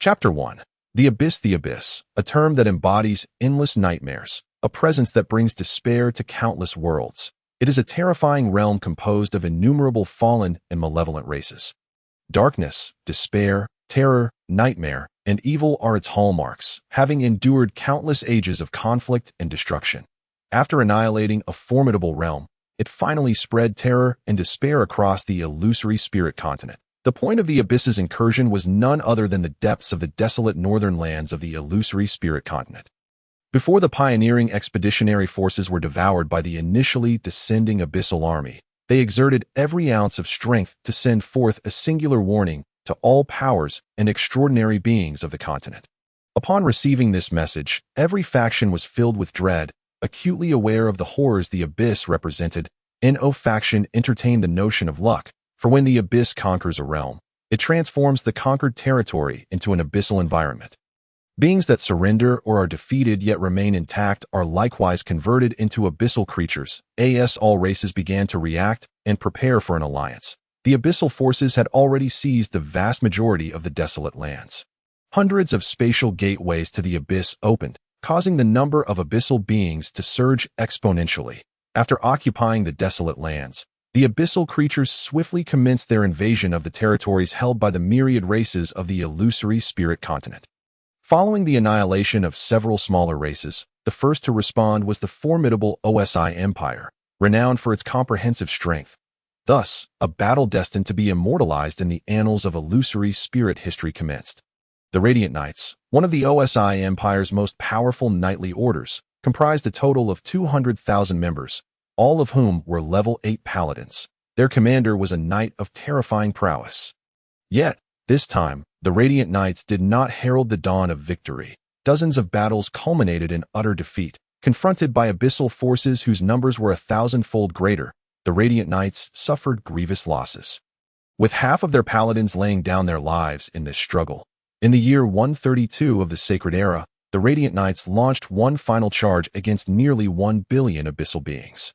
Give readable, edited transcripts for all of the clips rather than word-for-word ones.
Chapter 1. The Abyss. The Abyss, a term that embodies endless nightmares, a presence that brings despair to countless worlds. It is a terrifying realm composed of innumerable fallen and malevolent races. Darkness, despair, terror, nightmare, and evil are its hallmarks, having endured countless ages of conflict and destruction. After annihilating a formidable realm, it finally spread terror and despair across the illusory spirit continent. The point of the Abyss's incursion was none other than the depths of the desolate northern lands of the illusory spirit continent. Before the pioneering expeditionary forces were devoured by the initially descending abyssal army, they exerted every ounce of strength to send forth a singular warning to all powers and extraordinary beings of the continent. Upon receiving this message, every faction was filled with dread, acutely aware of the horrors the Abyss represented. No faction entertained the notion of luck, for when the Abyss conquers a realm, it transforms the conquered territory into an abyssal environment. Beings that surrender or are defeated yet remain intact are likewise converted into abyssal creatures. All races began to react and prepare for an alliance. The abyssal forces had already seized the vast majority of the desolate lands. Hundreds of spatial gateways to the Abyss opened, causing the number of abyssal beings to surge exponentially. After occupying the desolate lands, the abyssal creatures swiftly commenced their invasion of the territories held by the myriad races of the illusory spirit continent. Following the annihilation of several smaller races, the first to respond was the formidable OSI Empire, renowned for its comprehensive strength. Thus, a battle destined to be immortalized in the annals of illusory spirit history commenced. The Radiant Knights, one of the OSI Empire's most powerful knightly orders, comprised a total of 200,000 members, all of whom were level 8 paladins. Their commander was a knight of terrifying prowess. Yet, this time, the Radiant Knights did not herald the dawn of victory. Dozens of battles culminated in utter defeat. Confronted by abyssal forces whose numbers were 1,000-fold greater, the Radiant Knights suffered grievous losses, with half of their paladins laying down their lives in this struggle. In the year 132 of the Sacred Era, the Radiant Knights launched one final charge against nearly 1 billion abyssal beings.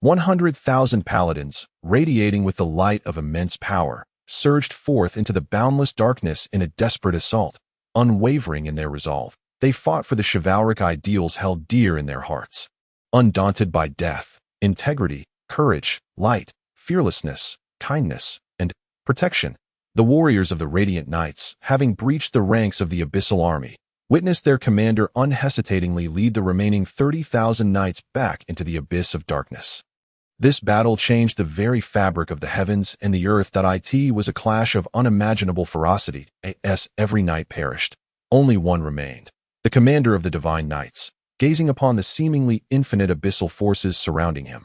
100,000 paladins, radiating with the light of immense power, surged forth into the boundless darkness in a desperate assault. Unwavering in their resolve, they fought for the chivalric ideals held dear in their hearts. Undaunted by death, integrity, courage, light, fearlessness, kindness, and protection, the warriors of the Radiant Knights, having breached the ranks of the abyssal army, witnessed their commander unhesitatingly lead the remaining 30,000 knights back into the abyss of darkness. This battle changed the very fabric of the heavens and the earth. It was a clash of unimaginable ferocity. Every knight perished. Only one remained. The commander of the Divine Knights, gazing upon the seemingly infinite abyssal forces surrounding him,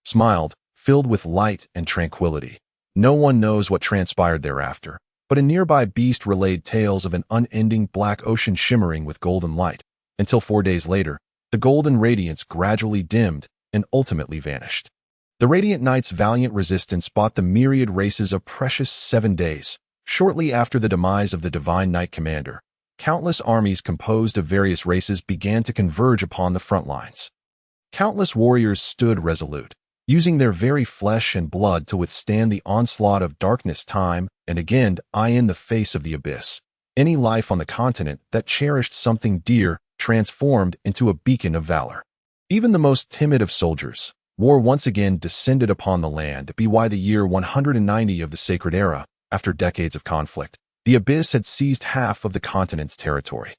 smiled, filled with light and tranquility. No one knows what transpired thereafter, but a nearby beast relayed tales of an unending black ocean shimmering with golden light, until 4 days later, the golden radiance gradually dimmed and ultimately vanished. The Radiant Knights' valiant resistance bought the myriad races a precious 7 days. Shortly after the demise of the Divine Knight Commander, countless armies composed of various races began to converge upon the front lines. Countless warriors stood resolute, using their very flesh and blood to withstand the onslaught of darkness time and again in the face of the Abyss. Any life on the continent that cherished something dear transformed into a beacon of valor. Even the most timid of soldiers, war once again descended upon the land. By the year 190 of the Sacred Era, after decades of conflict, the Abyss had seized half of the continent's territory.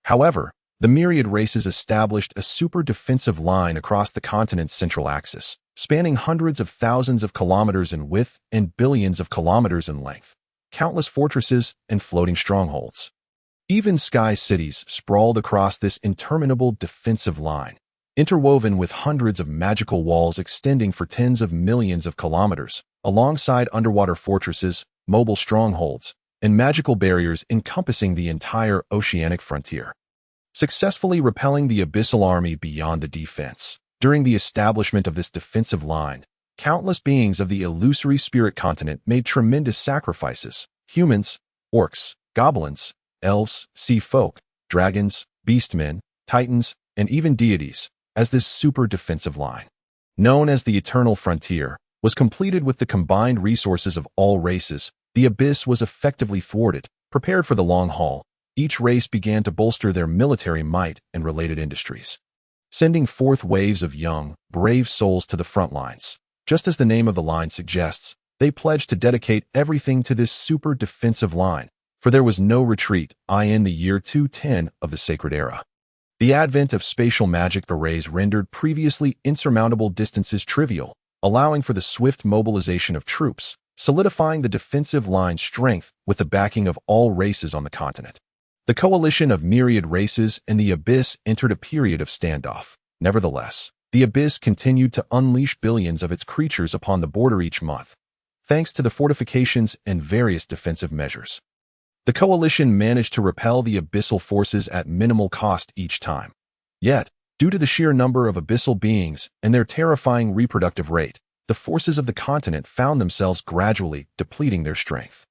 However, the myriad races established a super defensive line across the continent's central axis, spanning hundreds of thousands of kilometers in width and billions of kilometers in length. Countless fortresses and floating strongholds, even sky cities, sprawled across this interminable defensive line, interwoven with hundreds of magical walls extending for tens of millions of kilometers, alongside underwater fortresses, mobile strongholds, and magical barriers encompassing the entire oceanic frontier, successfully repelling the abyssal army beyond the defense. During the establishment of this defensive line, countless beings of the illusory spirit continent made tremendous sacrifices. Humans, orcs, goblins, elves, sea folk, dragons, beastmen, titans, and even deities, as this super defensive line, known as the Eternal Frontier, was completed with the combined resources of all races. The Abyss was effectively thwarted, prepared for the long haul, each race began to bolster their military might and related industries, sending forth waves of young, brave souls to the front lines. Just as the name of the line suggests, they pledged to dedicate everything to this super defensive line, for there was no retreat in the year 210 of the Sacred Era. The advent of spatial magic arrays rendered previously insurmountable distances trivial, allowing for the swift mobilization of troops, solidifying the defensive line's strength with the backing of all races on the continent. The coalition of myriad races and the Abyss entered a period of standoff. Nevertheless, the Abyss continued to unleash billions of its creatures upon the border each month, thanks to the fortifications and various defensive measures. The coalition managed to repel the abyssal forces at minimal cost each time. Yet, due to the sheer number of abyssal beings and their terrifying reproductive rate, the forces of the continent found themselves gradually depleting their strength.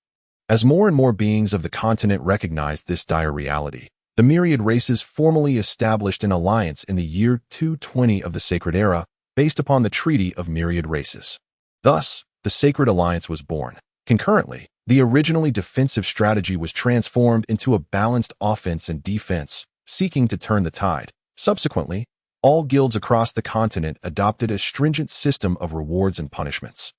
As more and more beings of the continent recognized this dire reality, the myriad races formally established an alliance in the year 220 of the Sacred Era based upon the Treaty of Myriad Races. Thus, the Sacred Alliance was born. Concurrently, the originally defensive strategy was transformed into a balanced offense and defense, seeking to turn the tide. Subsequently, all guilds across the continent adopted a stringent system of rewards and punishments,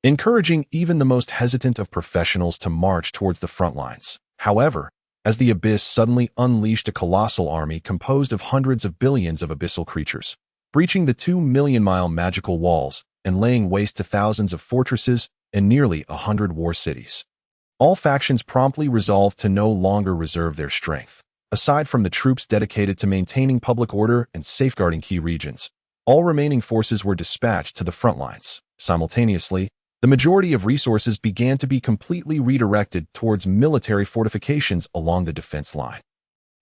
encouraging even the most hesitant of professionals to march towards the front lines. However, as the Abyss suddenly unleashed a colossal army composed of hundreds of billions of abyssal creatures, breaching the 2 million-mile magical walls and laying waste to thousands of fortresses and nearly 100 war cities. All factions promptly resolved to no longer reserve their strength. Aside from the troops dedicated to maintaining public order and safeguarding key regions, all remaining forces were dispatched to the front lines. Simultaneously, the majority of resources began to be completely redirected towards military fortifications along the defense line.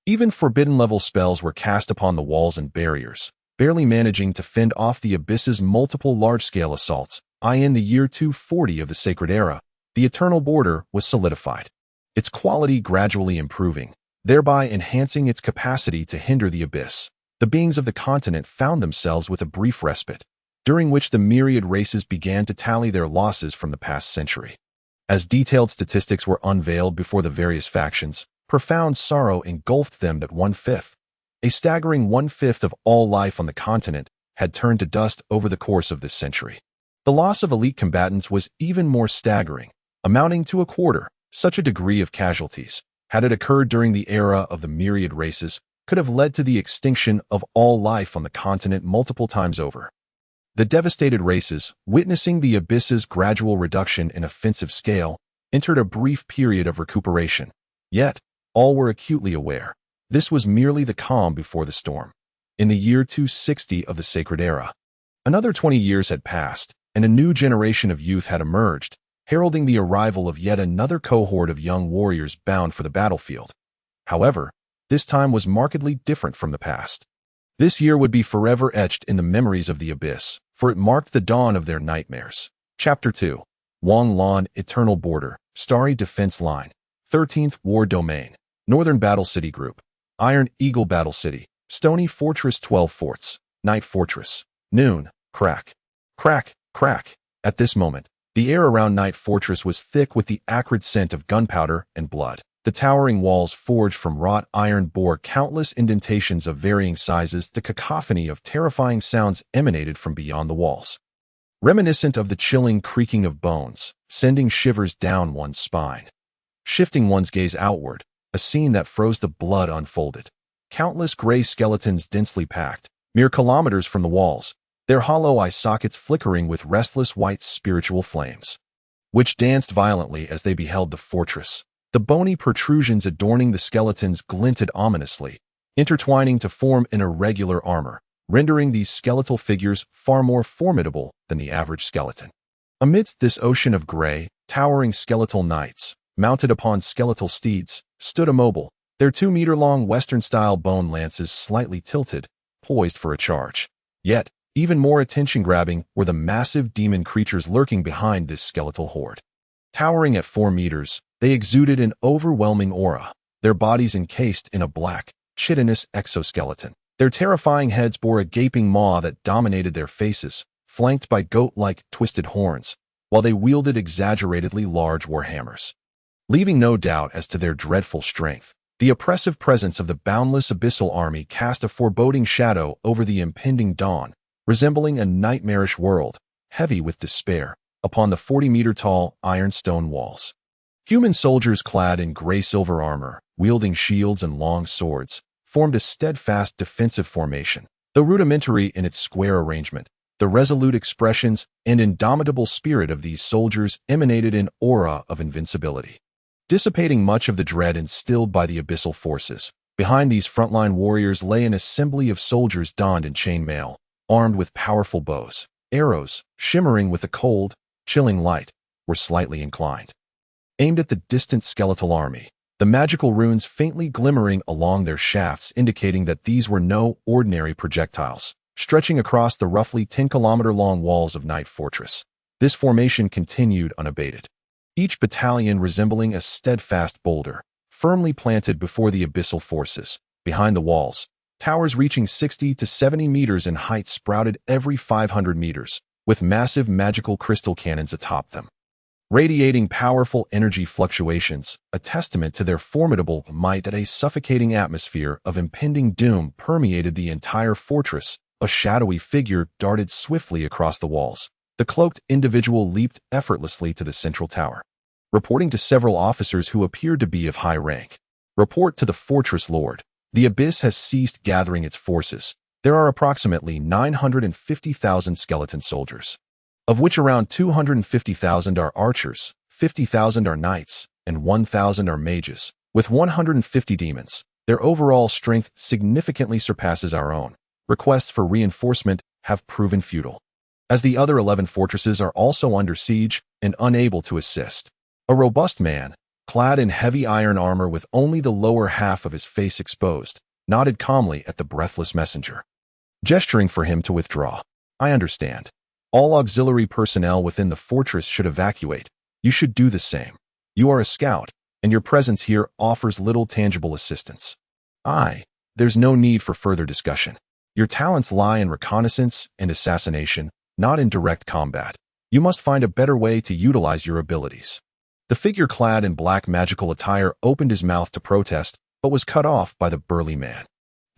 Even forbidden-level spells were cast upon the walls and barriers, barely managing to fend off the Abyss's multiple large-scale assaults. In the year 240 of the Sacred Era, the Eternal Border was solidified, its quality gradually improving, thereby enhancing its capacity to hinder the Abyss. The beings of the continent found themselves with a brief respite, during which the myriad races began to tally their losses from the past century. As detailed statistics were unveiled before the various factions, profound sorrow engulfed them that one-fifth, a staggering one-fifth of all life on the continent, had turned to dust over the course of this century. The loss of elite combatants was even more staggering, amounting to a quarter. Such a degree of casualties, had it occurred during the era of the myriad races, could have led to the extinction of all life on the continent multiple times over. The devastated races, witnessing the Abyss's gradual reduction in offensive scale, entered a brief period of recuperation. Yet, all were acutely aware, this was merely the calm before the storm. In the year 260 of the Sacred Era, another 20 years had passed, and a new generation of youth had emerged, heralding the arrival of yet another cohort of young warriors bound for the battlefield. However, this time was markedly different from the past. This year would be forever etched in the memories of the Abyss, for it marked the dawn of their nightmares. Chapter 2. Wang Lan, Eternal Border, Starry Defense Line, 13th War Domain, Northern Battle City Group, Iron Eagle Battle City, Stony Fortress 12 Forts, Night Fortress, Noon, Crack. Crack, crack. At this moment, the air around Night Fortress was thick with the acrid scent of gunpowder and blood. The towering walls forged from wrought iron bore countless indentations of varying sizes. The cacophony of terrifying sounds emanated from beyond the walls, reminiscent of the chilling creaking of bones, sending shivers down one's spine. Shifting one's gaze outward, a scene that froze the blood unfolded. Countless gray skeletons densely packed, mere kilometers from the walls, their hollow eye sockets flickering with restless white spiritual flames, which danced violently as they beheld the fortress. The bony protrusions adorning the skeletons glinted ominously, intertwining to form an irregular armor, rendering these skeletal figures far more formidable than the average skeleton. Amidst this ocean of gray, towering skeletal knights, mounted upon skeletal steeds, stood immobile, their 2-meter-long Western-style bone lances slightly tilted, poised for a charge. Yet, even more attention-grabbing were the massive demon creatures lurking behind this skeletal horde. Towering at 4 meters, they exuded an overwhelming aura, their bodies encased in a black, chitinous exoskeleton. Their terrifying heads bore a gaping maw that dominated their faces, flanked by goat-like twisted horns, while they wielded exaggeratedly large warhammers, leaving no doubt as to their dreadful strength. The oppressive presence of the boundless abyssal army cast a foreboding shadow over the impending dawn, resembling a nightmarish world, heavy with despair, upon the 40-meter-tall ironstone walls. Human soldiers clad in gray-silver armor, wielding shields and long swords, formed a steadfast defensive formation. Though rudimentary in its square arrangement, the resolute expressions and indomitable spirit of these soldiers emanated an aura of invincibility, dissipating much of the dread instilled by the abyssal forces. Behind these frontline warriors lay an assembly of soldiers donned in chainmail, armed with powerful bows. Arrows, shimmering with a cold, chilling light, were slightly inclined, aimed at the distant skeletal army, the magical runes faintly glimmering along their shafts indicating that these were no ordinary projectiles, stretching across the roughly 10-kilometer-long walls of Night Fortress. This formation continued unabated, each battalion resembling a steadfast boulder, firmly planted before the abyssal forces. Behind the walls, towers reaching 60 to 70 meters in height sprouted every 500 meters, with massive magical crystal cannons atop them, radiating powerful energy fluctuations, a testament to their formidable might. A suffocating atmosphere of impending doom permeated the entire fortress. A shadowy figure darted swiftly across the walls. The cloaked individual leaped effortlessly to the central tower, reporting to several officers who appeared to be of high rank. Report to the fortress lord. The abyss has ceased gathering its forces. There are approximately 950,000 skeleton soldiers, of which around 250,000 are archers, 50,000 are knights, and 1,000 are mages, with 150 demons. Their overall strength significantly surpasses our own. Requests for reinforcement have proven futile, as the other 11 fortresses are also under siege and unable to assist. A robust man, clad in heavy iron armor with only the lower half of his face exposed, nodded calmly at the breathless messenger, gesturing for him to withdraw. I understand. All auxiliary personnel within the fortress should evacuate. You should do the same. You are a scout, and your presence here offers little tangible assistance. There's no need for further discussion. Your talents lie in reconnaissance and assassination, not in direct combat. You must find a better way to utilize your abilities. The figure clad in black magical attire opened his mouth to protest, but was cut off by the burly man.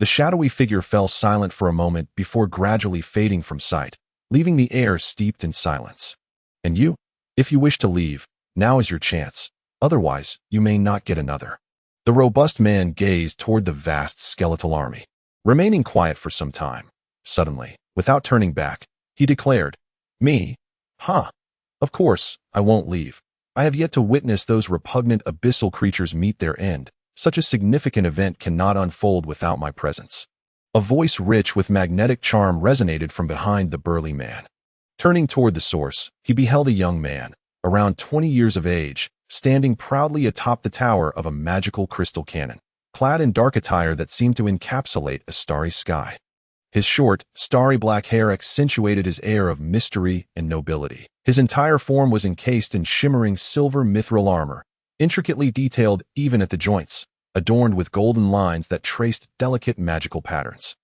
The shadowy figure fell silent for a moment before gradually fading from sight, leaving the air steeped in silence. And you? If you wish to leave, now is your chance. Otherwise, you may not get another. The robust man gazed toward the vast skeletal army, remaining quiet for some time. Suddenly, without turning back, he declared, Me? Of course, I won't leave. I have yet to witness those repugnant abyssal creatures meet their end. Such a significant event cannot unfold without my presence. A voice rich with magnetic charm resonated from behind the burly man. Turning toward the source, he beheld a young man, around 20 years of age, standing proudly atop the tower of a magical crystal cannon, clad in dark attire that seemed to encapsulate a starry sky. His short, starry black hair accentuated his air of mystery and nobility. His entire form was encased in shimmering silver mithril armor, intricately detailed even at the joints, adorned with golden lines that traced delicate magical patterns.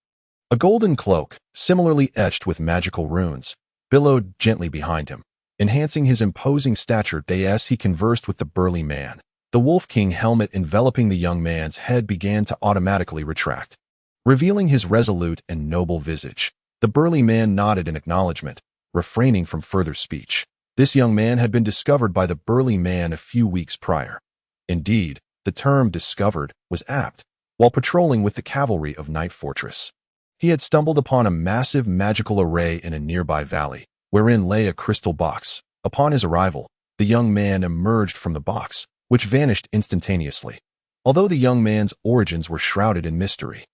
A golden cloak, similarly etched with magical runes, billowed gently behind him, enhancing his imposing stature. As he conversed with the burly man, the Wolf King helmet enveloping the young man's head began to automatically retract, revealing his resolute and noble visage. The burly man nodded in acknowledgement, refraining from further speech. This young man had been discovered by the burly man a few weeks prior. Indeed, the term discovered was apt. While patrolling with the cavalry of Night Fortress, he had stumbled upon a massive magical array in a nearby valley, wherein lay a crystal box. Upon his arrival, the young man emerged from the box, which vanished instantaneously, although the young man's origins were shrouded in mystery.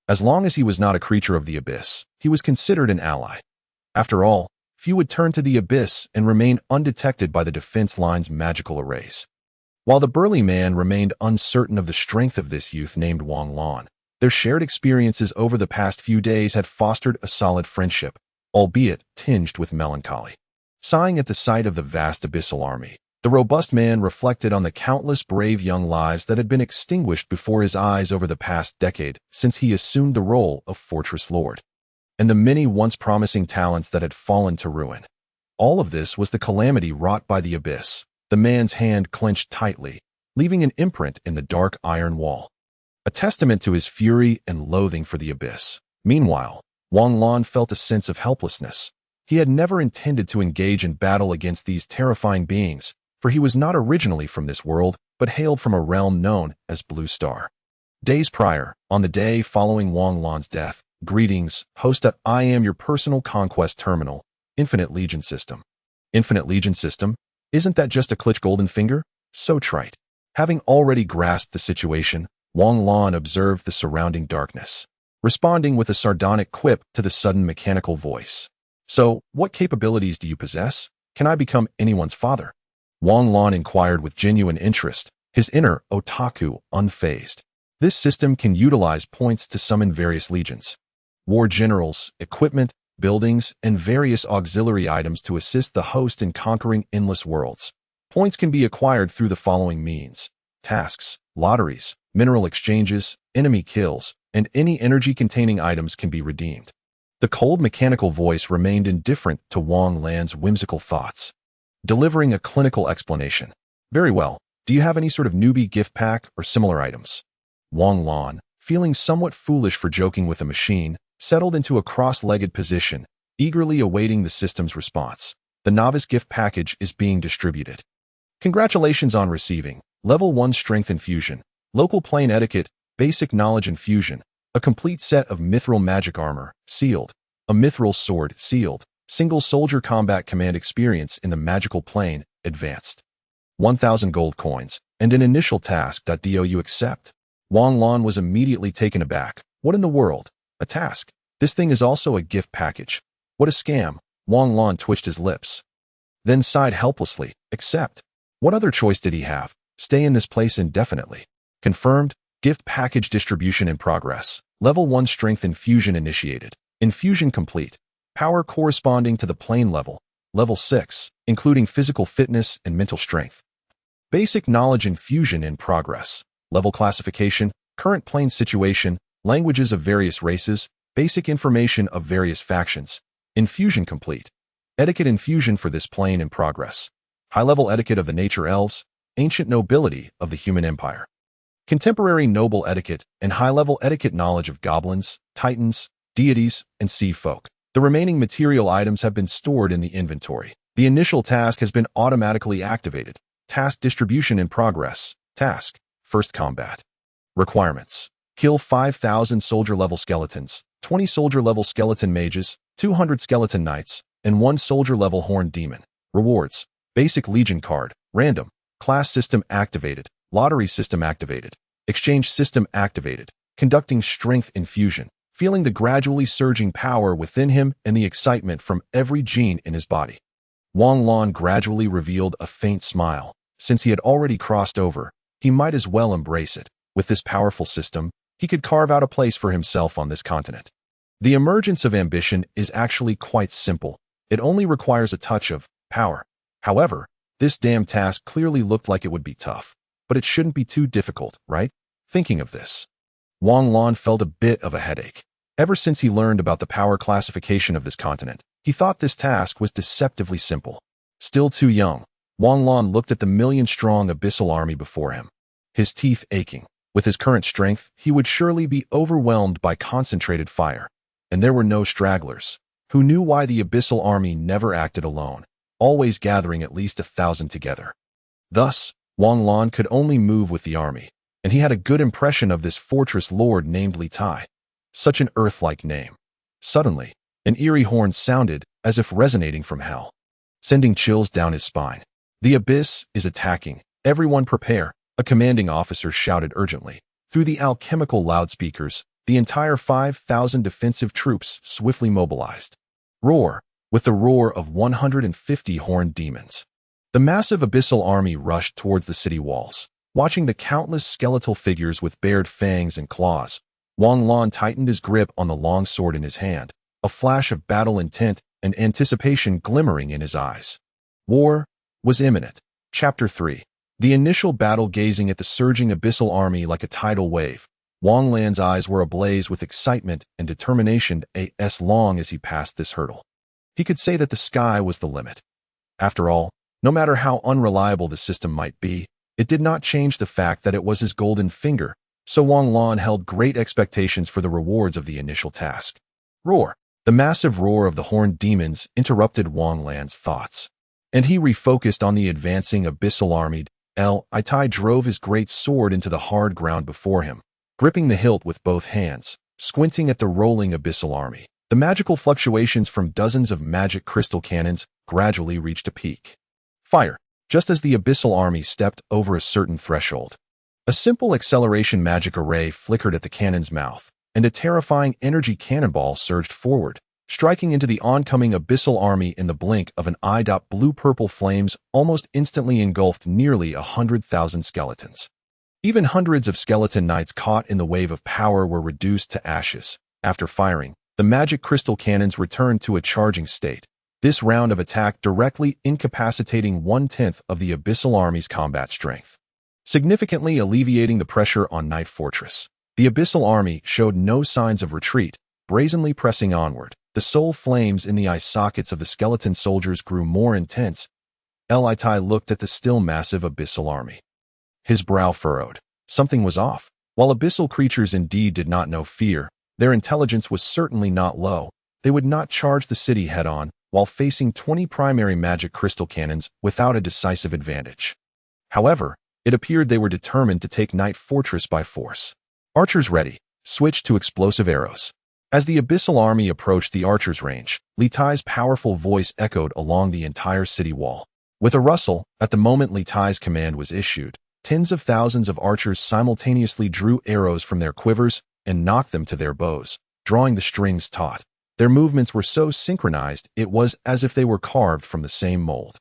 As long as he was not a creature of the abyss, he was considered an ally. After all, few would turn to the abyss and remain undetected by the defense line's magical arrays. While the burly man remained uncertain of the strength of this youth named Wang Lan, their shared experiences over the past few days had fostered a solid friendship, albeit tinged with melancholy. Sighing at the sight of the vast abyssal army, the robust man reflected on the countless brave young lives that had been extinguished before his eyes over the past decade since he assumed the role of fortress lord, and the many once promising talents that had fallen to ruin. All of this was the calamity wrought by the abyss. The man's hand clenched tightly, leaving an imprint in the dark iron wall. a testament to his fury and loathing for the abyss. Meanwhile, Wang Lan felt a sense of helplessness. He had never intended to engage in battle against these terrifying beings, for he was not originally from this world, but hailed from a realm known as Blue Star. Days prior, on the day following Wang Lan's death, greetings, host at I am your personal conquest terminal, Infinite Legion System. Infinite Legion System? Isn't that just a glitch golden finger? So trite. Having already grasped the situation, Wang Lan observed the surrounding darkness, responding with a sardonic quip to the sudden mechanical voice. So, what capabilities do you possess? Can I become anyone's father? Wang Lan inquired with genuine interest, his inner otaku unfazed. This system can utilize points to summon various legions, war generals, equipment, buildings, and various auxiliary items to assist the host in conquering endless worlds. Points can be acquired through the following means: tasks, lotteries, mineral exchanges, enemy kills, and any energy-containing items can be redeemed. The cold mechanical voice remained indifferent to Wang Lan's whimsical thoughts, delivering a clinical explanation. Very well. Do you have any sort of newbie gift pack or similar items? Wang Lan, feeling somewhat foolish for joking with a machine, settled into a cross-legged position, eagerly awaiting the system's response. The novice gift package is being distributed. Congratulations on receiving Level 1 Strength Infusion, Local Plane Etiquette, Basic Knowledge Infusion, a complete set of Mithril Magic Armor, Sealed, a Mithril Sword, Sealed, Single Soldier Combat Command Experience in the Magical Plane, Advanced. 1,000 gold coins, and an initial task. Do you accept? Wang Lan was immediately taken aback. What in the world? A task? This thing is also a gift package. What a scam. Wang Lan twitched his lips, then sighed helplessly. Accept. What other choice did he have? Stay in this place indefinitely. Confirmed. Gift package distribution in progress. Level 1 Strength Infusion initiated. Infusion complete. Power corresponding to the plane level. Level 6, including physical fitness and mental strength. Basic Knowledge Infusion in progress. Level classification, current plane situation, languages of various races, basic information of various factions. Infusion complete. Etiquette infusion for this plane in progress. High-level etiquette of the nature elves, ancient nobility of the human empire. Contemporary noble etiquette and high-level etiquette knowledge of goblins, titans, deities, and sea folk. The remaining material items have been stored in the inventory. The initial task has been automatically activated. Task distribution in progress. Task. First combat. Requirements: kill 5,000 soldier-level skeletons, 20 soldier-level skeleton mages, 200 skeleton knights, and 1 soldier-level horned demon. Rewards: basic legion card, random, class system activated, lottery system activated, exchange system activated, conducting strength infusion, feeling the gradually surging power within him and the excitement from every gene in his body. Wang Lan gradually revealed a faint smile. Since he had already crossed over, he might as well embrace it. With this powerful system, he could carve out a place for himself on this continent. The emergence of ambition is actually quite simple. It only requires a touch of power. However, this damn task clearly looked like it would be tough, but it shouldn't be too difficult, right? Thinking of this, Wang Lan felt a bit of a headache. Ever since he learned about the power classification of this continent, he thought this task was deceptively simple. Still too young, Wang Lan looked at the million-strong abyssal army before him, his teeth aching. With his current strength, he would surely be overwhelmed by concentrated fire. And there were no stragglers, who knew why the abyssal army never acted alone, always gathering at least 1,000 together. Thus, Wang Lan could only move with the army, and he had a good impression of this fortress lord named Li Tai. Such an earth-like name. Suddenly, an eerie horn sounded, as if resonating from hell, sending chills down his spine. The abyss is attacking. Everyone prepare, a commanding officer shouted urgently. Through the alchemical loudspeakers, the entire 5,000 defensive troops swiftly mobilized. Roar, with the roar of 150 horned demons. The massive abyssal army rushed towards the city walls. Watching the countless skeletal figures with bared fangs and claws, Wang Lan tightened his grip on the long sword in his hand, a flash of battle intent and anticipation glimmering in his eyes. War was imminent. Chapter 3. The initial battle. Gazing at the surging abyssal army like a tidal wave, Wang Lan's eyes were ablaze with excitement and determination as long as he passed this hurdle. He could say that the sky was the limit. After all, no matter how unreliable the system might be, it did not change the fact that it was his golden finger, so Wang Lan held great expectations for the rewards of the initial task. Roar! The massive roar of the horned demons interrupted Wang Lan's thoughts, and he refocused on the advancing abyssal army. Itai drove his great sword into the hard ground before him, gripping the hilt with both hands, squinting at the rolling abyssal army. The magical fluctuations from dozens of magic crystal cannons gradually reached a peak. Fire! Just as the abyssal army stepped over a certain threshold, a simple acceleration magic array flickered at the cannon's mouth, and a terrifying energy cannonball surged forward, striking into the oncoming abyssal army in the blink of an eye. Blue-purple flames almost instantly engulfed nearly 100,000 skeletons. Even hundreds of skeleton knights caught in the wave of power were reduced to ashes. After firing, the magic crystal cannons returned to a charging state, this round of attack directly incapacitating 1/10 of the abyssal army's combat strength, significantly alleviating the pressure on Knight Fortress. The abyssal army showed no signs of retreat, brazenly pressing onward. The soul flames in the eye sockets of the skeleton soldiers grew more intense. Itai looked at the still massive abyssal army. His brow furrowed. Something was off. While abyssal creatures indeed did not know fear, their intelligence was certainly not low. They would not charge the city head-on while facing 20 primary magic crystal cannons without a decisive advantage. However, it appeared they were determined to take Knight Fortress by force. Archers ready. Switch to explosive arrows. As the abyssal army approached the archer's range, Litai's powerful voice echoed along the entire city wall. With a rustle, at the moment Litai's command was issued, tens of thousands of archers simultaneously drew arrows from their quivers and knocked them to their bows, drawing the strings taut. Their movements were so synchronized it was as if they were carved from the same mold.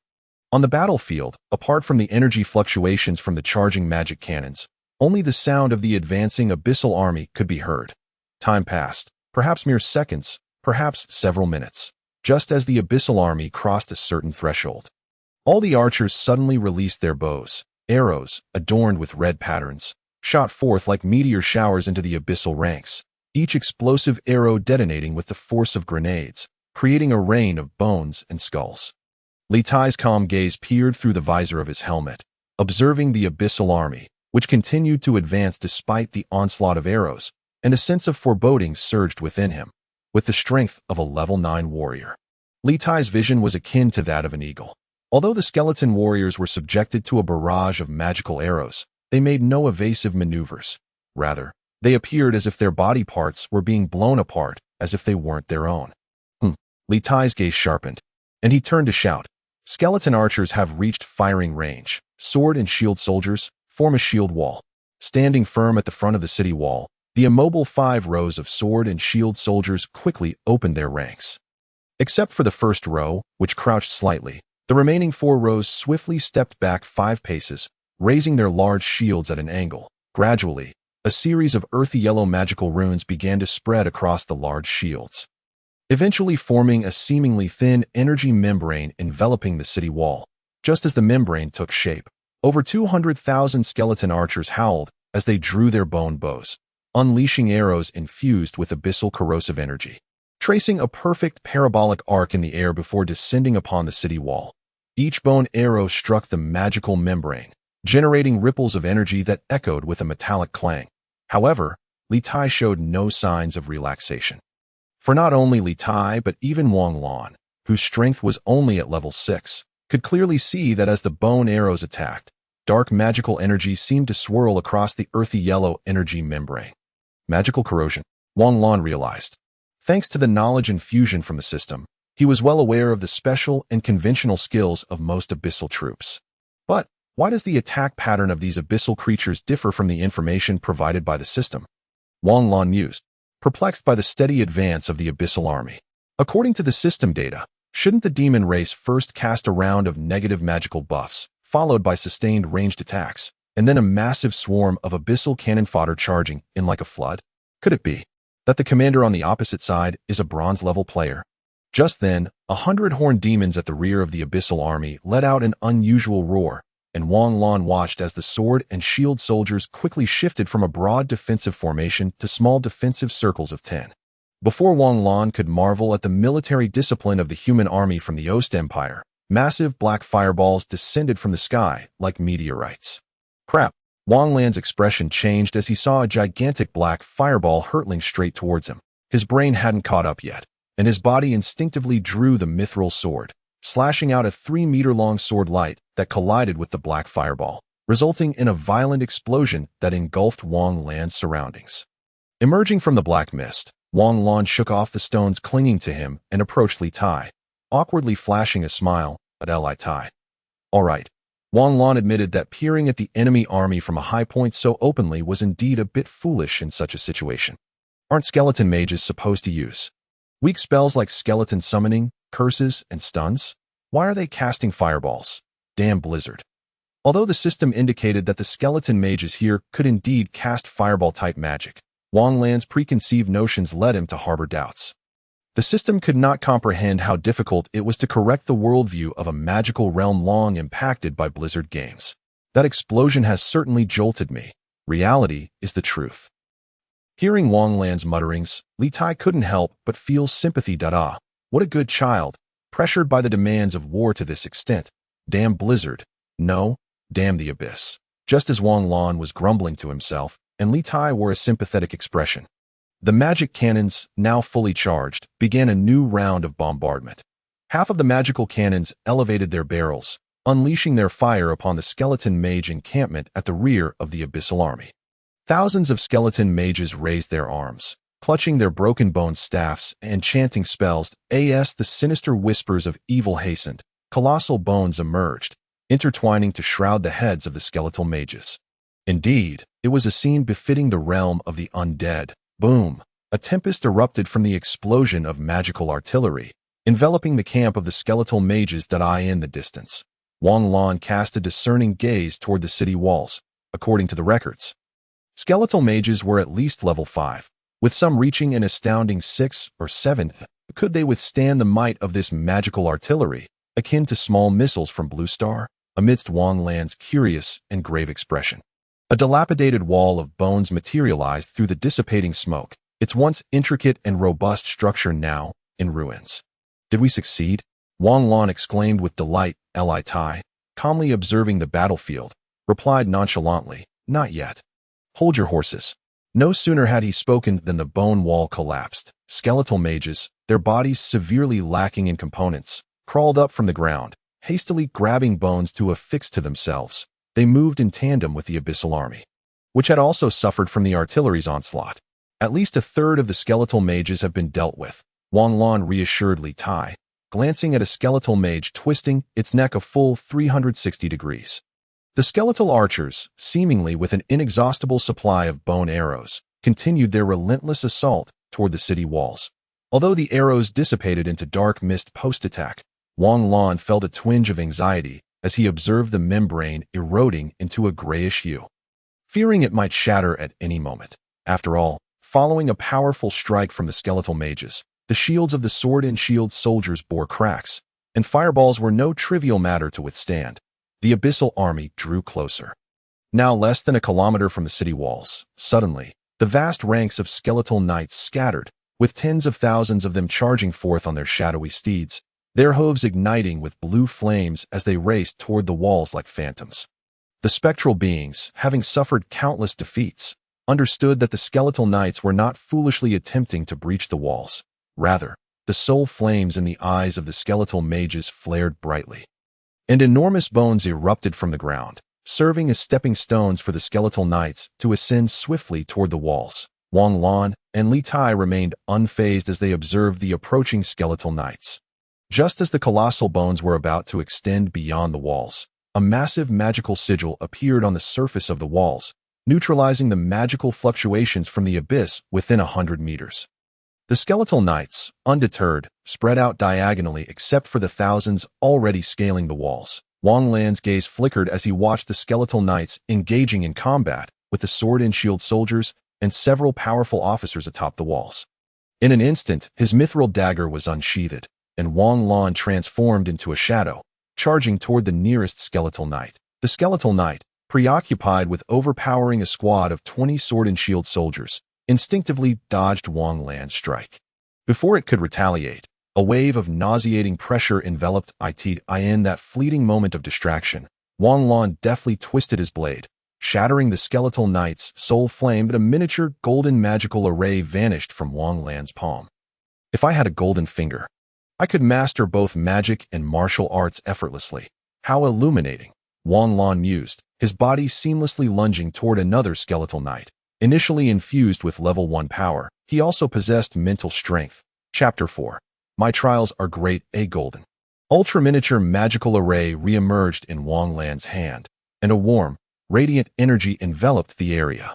On the battlefield, apart from the energy fluctuations from the charging magic cannons, only the sound of the advancing abyssal army could be heard. Time passed, perhaps mere seconds, perhaps several minutes, just as the abyssal army crossed a certain threshold. All the archers suddenly released their bows. Arrows, adorned with red patterns, shot forth like meteor showers into the abyssal ranks, each explosive arrow detonating with the force of grenades, creating a rain of bones and skulls. Litai's calm gaze peered through the visor of his helmet, observing the abyssal army, which continued to advance despite the onslaught of arrows, and a sense of foreboding surged within him, with the strength of a level 9 warrior. Litai's vision was akin to that of an eagle. Although the skeleton warriors were subjected to a barrage of magical arrows, they made no evasive maneuvers. Rather, they appeared as if their body parts were being blown apart, as if they weren't their own. Litai's gaze sharpened, and he turned to shout. Skeleton archers have reached firing range. Sword and shield soldiers, form a shield wall. Standing firm at the front of the city wall, the immobile 5 rows of sword and shield soldiers quickly opened their ranks. Except for the first row, which crouched slightly, the remaining 4 rows swiftly stepped back 5 paces, raising their large shields at an angle. Gradually, a series of earthy yellow magical runes began to spread across the large shields, eventually forming a seemingly thin energy membrane enveloping the city wall. Just as the membrane took shape, over 200,000 skeleton archers howled as they drew their bone bows, unleashing arrows infused with abyssal corrosive energy, tracing a perfect parabolic arc in the air before descending upon the city wall. Each bone arrow struck the magical membrane, generating ripples of energy that echoed with a metallic clang. However, Litai showed no signs of relaxation. For not only Litai but even Wang Lan, whose strength was only at level 6, could clearly see that as the bone arrows attacked, dark magical energy seemed to swirl across the earthy yellow energy membrane. Magical corrosion, Wang Lan realized. Thanks to the knowledge infusion from the system, he was well aware of the special and conventional skills of most abyssal troops. But why does the attack pattern of these abyssal creatures differ from the information provided by the system? Wang Lan mused, perplexed by the steady advance of the abyssal army. According to the system data, shouldn't the demon race first cast a round of negative magical buffs, followed by sustained ranged attacks, and then a massive swarm of abyssal cannon fodder charging in like a flood? Could it be that the commander on the opposite side is a bronze-level player? Just then, 100 horned demons at the rear of the abyssal army let out an unusual roar, and Wang Lan watched as the sword and shield soldiers quickly shifted from a broad defensive formation to small defensive circles of 10. Before Wang Lan could marvel at the military discipline of the human army from the Ost Empire, massive black fireballs descended from the sky like meteorites. Crap! Wang Lan's expression changed as he saw a gigantic black fireball hurtling straight towards him. His brain hadn't caught up yet, and his body instinctively drew the mithril sword, slashing out a 3-meter-long sword light that collided with the black fireball, resulting in a violent explosion that engulfed Wang Lan's surroundings. Emerging from the black mist, Wang Lan shook off the stones clinging to him and approached Li Tai, awkwardly flashing a smile at Li Tai. All right. Wang Lan admitted that peering at the enemy army from a high point so openly was indeed a bit foolish in such a situation. Aren't skeleton mages supposed to use weak spells like skeleton summoning, curses, and stuns? Why are they casting fireballs? Damn blizzard. Although the system indicated that the skeleton mages here could indeed cast fireball-type magic, Wang Lan's preconceived notions led him to harbor doubts. The system could not comprehend how difficult it was to correct the worldview of a magical realm long impacted by Blizzard games. That explosion has certainly jolted me. Reality is the truth. Hearing Wang Lan's mutterings, Li Tai couldn't help but feel sympathy. What a good child, pressured by the demands of war to this extent. Damn Blizzard. No, damn the Abyss. Just as Wang Lan was grumbling to himself, and Li Tai wore a sympathetic expression. The magic cannons, now fully charged, began a new round of bombardment. Half of the magical cannons elevated their barrels, unleashing their fire upon the skeleton mage encampment at the rear of the abyssal army. Thousands of skeleton mages raised their arms, clutching their broken bone staffs and chanting spells. As the sinister whispers of evil hastened, colossal bones emerged, intertwining to shroud the heads of the skeletal mages. Indeed, it was a scene befitting the realm of the undead. Boom! A tempest erupted from the explosion of magical artillery, enveloping the camp of the skeletal mages in the distance. Wang Lan cast a discerning gaze toward the city walls. According to the records, skeletal mages were at least level 5, with some reaching an astounding 6 or 7. Could they withstand the might of this magical artillery, akin to small missiles from Blue Star? Amidst Wang Lan's curious and grave expression, a dilapidated wall of bones materialized through the dissipating smoke, its once intricate and robust structure now in ruins. Did we succeed? Wang Lan exclaimed with delight. Li Tai, calmly observing the battlefield, replied nonchalantly, not yet. Hold your horses. No sooner had he spoken than the bone wall collapsed. Skeletal mages, their bodies severely lacking in components, crawled up from the ground, hastily grabbing bones to affix to themselves. They moved in tandem with the abyssal army, which had also suffered from the artillery's onslaught. At least a third of the skeletal mages have been dealt with, Wang Lan reassured Li Tai, glancing at a skeletal mage twisting its neck a full 360 degrees. The skeletal archers, seemingly with an inexhaustible supply of bone arrows, continued their relentless assault toward the city walls. Although the arrows dissipated into dark mist post-attack, Wang Lan felt a twinge of anxiety as he observed the membrane eroding into a grayish hue, fearing it might shatter at any moment. After all, following a powerful strike from the skeletal mages, the shields of the sword and shield soldiers bore cracks, and fireballs were no trivial matter to withstand. The abyssal army drew closer. Now less than a kilometer from the city walls, suddenly, the vast ranks of skeletal knights scattered, with tens of thousands of them charging forth on their shadowy steeds, their hooves igniting with blue flames as they raced toward the walls like phantoms. The spectral beings, having suffered countless defeats, understood that the skeletal knights were not foolishly attempting to breach the walls. Rather, the soul flames in the eyes of the skeletal mages flared brightly, and enormous bones erupted from the ground, serving as stepping stones for the skeletal knights to ascend swiftly toward the walls. Wang Lan and Li Tai remained unfazed as they observed the approaching skeletal knights. Just as the colossal bones were about to extend beyond the walls, a massive magical sigil appeared on the surface of the walls, neutralizing the magical fluctuations from the abyss within 100 meters. The skeletal knights, undeterred, spread out diagonally except for the thousands already scaling the walls. Wang Lan's gaze flickered as he watched the skeletal knights engaging in combat with the sword and shield soldiers and several powerful officers atop the walls. In an instant, his mithril dagger was unsheathed, and Wang Lan transformed into a shadow, charging toward the nearest skeletal knight. The skeletal knight, preoccupied with overpowering a squad of 20 sword and shield soldiers, instinctively dodged Wang Lan's strike. Before it could retaliate, a wave of nauseating pressure enveloped it. In that fleeting moment of distraction, Wang Lan deftly twisted his blade, shattering the skeletal knight's soul flame, but a miniature golden magical array vanished from Wang Lan's palm. If I had a golden finger, I could master both magic and martial arts effortlessly. How illuminating, Wang Lan mused, his body seamlessly lunging toward another skeletal knight. Initially infused with level 1 power, he also possessed mental strength. Chapter 4. My trials are great, a golden ultra-miniature magical array re-emerged in Wang Lan's hand, and a warm, radiant energy enveloped the area.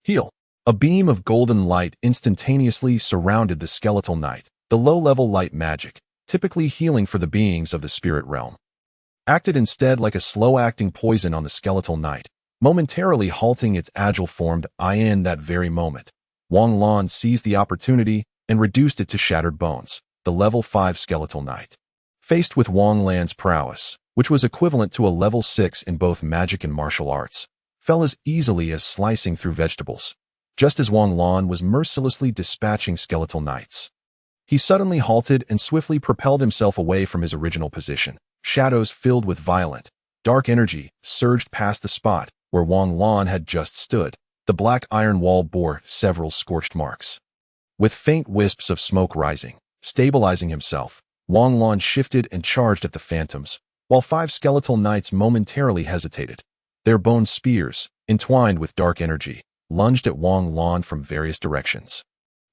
Heal. A beam of golden light instantaneously surrounded the skeletal knight. The low-level light magic, typically healing for the beings of the spirit realm, acted instead like a slow-acting poison on the skeletal knight, momentarily halting its agile formed in that very moment. Wang Lan seized the opportunity and reduced it to shattered bones. The level 5 skeletal knight, faced with Wang Lan's prowess, which was equivalent to a level 6 in both magic and martial arts, fell as easily as slicing through vegetables. Just as Wang Lan was mercilessly dispatching skeletal knights, he suddenly halted and swiftly propelled himself away from his original position. Shadows filled with violent, dark energy surged past the spot where Wang Lan had just stood. The black iron wall bore several scorched marks, with faint wisps of smoke rising. Stabilizing himself, Wang Lan shifted and charged at the phantoms, while 5 skeletal knights momentarily hesitated. Their bone spears, entwined with dark energy, lunged at Wang Lan from various directions.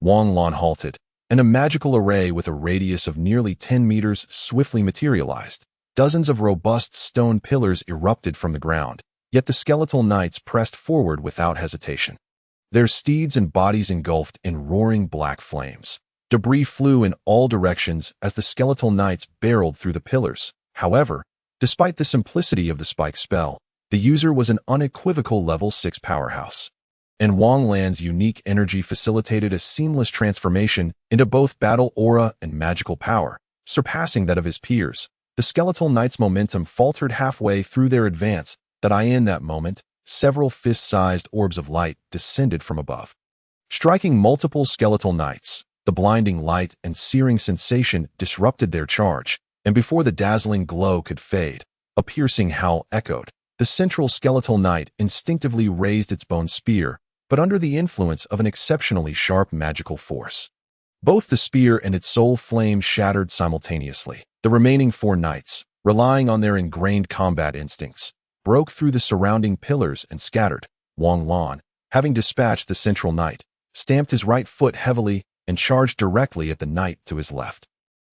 Wang Lan halted, and a magical array with a radius of nearly 10 meters swiftly materialized. Dozens of robust stone pillars erupted from the ground, yet the skeletal knights pressed forward without hesitation. Their steeds and bodies engulfed in roaring black flames. Debris flew in all directions as the skeletal knights barreled through the pillars. However, despite the simplicity of the spike spell, the user was an unequivocal level 6 powerhouse, and Wang Lan's unique energy facilitated a seamless transformation into both battle aura and magical power, surpassing that of his peers. The skeletal knights' momentum faltered halfway through their advance. In that moment, several fist-sized orbs of light descended from above, striking multiple skeletal knights. The blinding light and searing sensation disrupted their charge, and before the dazzling glow could fade, a piercing howl echoed. The central skeletal knight instinctively raised its bone spear, but under the influence of an exceptionally sharp magical force, both the spear and its soul flame shattered simultaneously. The remaining 4 knights, relying on their ingrained combat instincts, broke through the surrounding pillars and scattered. Wang Lan, having dispatched the central knight, stamped his right foot heavily and charged directly at the knight to his left.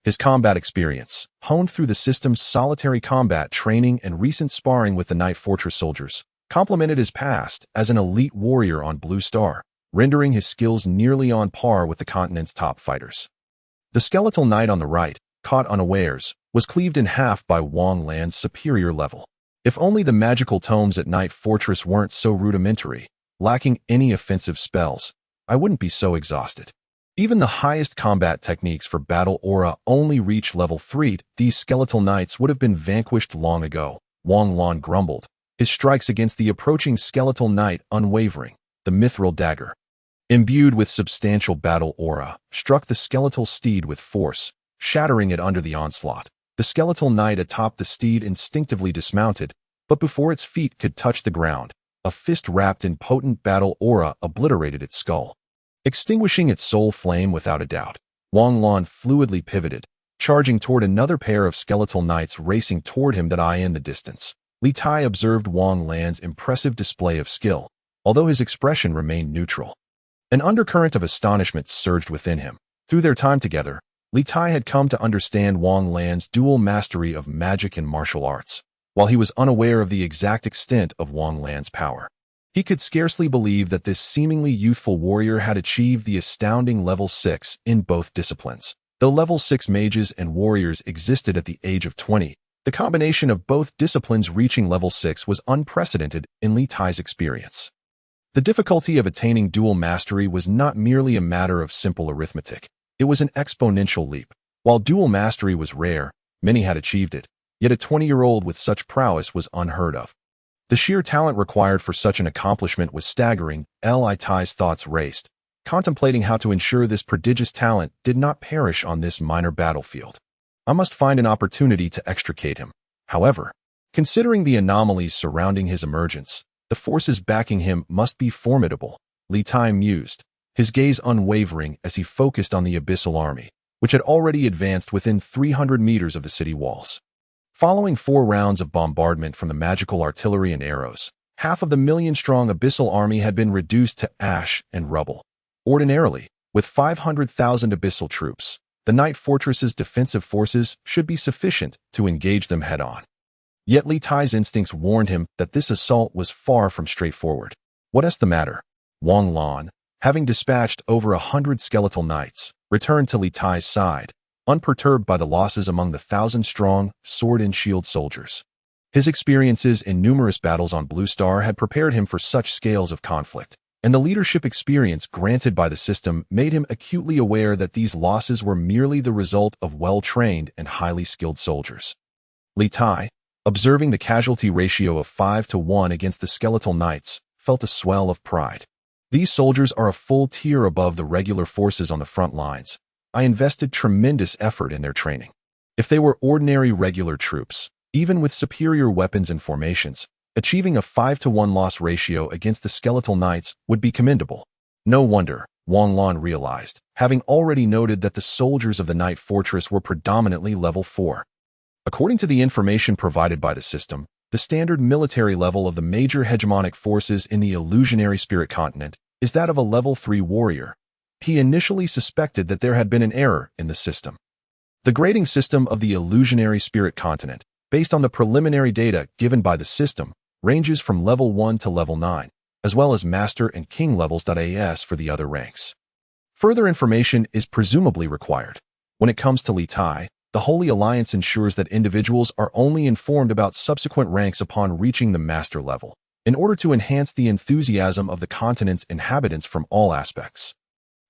His combat experience, honed through the system's solitary combat training and recent sparring with the Night Fortress soldiers, complemented his past as an elite warrior on Blue Star, rendering his skills nearly on par with the continent's top fighters. The skeletal knight on the right, caught unawares, was cleaved in half by Wang Lan's superior level. If only the magical tomes at Night Fortress weren't so rudimentary, lacking any offensive spells, I wouldn't be so exhausted. Even the highest combat techniques for battle aura only reach level 3. These skeletal knights would have been vanquished long ago. Wang Lan grumbled, his strikes against the approaching skeletal knight unwavering. The mithril dagger, imbued with substantial battle aura, struck the skeletal steed with force, shattering it under the onslaught. The skeletal knight atop the steed instinctively dismounted, but before its feet could touch the ground, a fist wrapped in potent battle aura obliterated its skull, extinguishing its soul flame without a doubt. Wang Lan fluidly pivoted, charging toward another pair of skeletal knights racing toward him. In the distance, Li Tai observed Wang Lan's impressive display of skill, although his expression remained neutral. An undercurrent of astonishment surged within him. Through their time together, Li Tai had come to understand Wang Lan's dual mastery of magic and martial arts, while he was unaware of the exact extent of Wang Lan's power. He could scarcely believe that this seemingly youthful warrior had achieved the astounding level 6 in both disciplines. Though level 6 mages and warriors existed at the age of 20, the combination of both disciplines reaching level 6 was unprecedented in Li Tai's experience. The difficulty of attaining dual mastery was not merely a matter of simple arithmetic. It was an exponential leap. While dual mastery was rare, many had achieved it, yet a 20-year-old with such prowess was unheard of. The sheer talent required for such an accomplishment was staggering. Li Tai's thoughts raced, contemplating how to ensure this prodigious talent did not perish on this minor battlefield. I must find an opportunity to extricate him. However, considering the anomalies surrounding his emergence, The forces backing him must be formidable, Li Tai mused, his gaze unwavering as he focused on the abyssal army, which had already advanced within 300 meters of the city walls. Following 4 rounds of bombardment from the magical artillery and arrows, half of the million-strong abyssal army had been reduced to ash and rubble. Ordinarily, with 500,000 abyssal troops, the Night Fortress's defensive forces should be sufficient to engage them head-on. Yet Li Tai's instincts warned him that this assault was far from straightforward. What's the matter? Wang Lan, having dispatched over 100 skeletal knights, returned to Li Tai's side, unperturbed by the losses among the 1,000-strong sword and shield soldiers. His experiences in numerous battles on Blue Star had prepared him for such scales of conflict, and the leadership experience granted by the system made him acutely aware that these losses were merely the result of well-trained and highly skilled soldiers. Li Tai, observing the casualty ratio of 5-to-1 against the skeletal knights, felt a swell of pride. These soldiers are a full tier above the regular forces on the front lines. I invested tremendous effort in their training. If they were ordinary regular troops, even with superior weapons and formations, achieving a 5-to-1 loss ratio against the skeletal knights would be commendable. No wonder, Wang Lan realized, having already noted that the soldiers of the Night Fortress were predominantly level 4. According to the information provided by the system, the standard military level of the major hegemonic forces in the illusionary spirit continent is that of a level 3 warrior. He initially suspected that there had been an error in the system. The grading system of the illusionary spirit continent, based on the preliminary data given by the system, ranges from level 1 to level 9, as well as master and king levels.as for the other ranks. Further information is presumably required. When it comes to Li Tai, the Holy Alliance ensures that individuals are only informed about subsequent ranks upon reaching the master level, in order to enhance the enthusiasm of the continent's inhabitants from all aspects.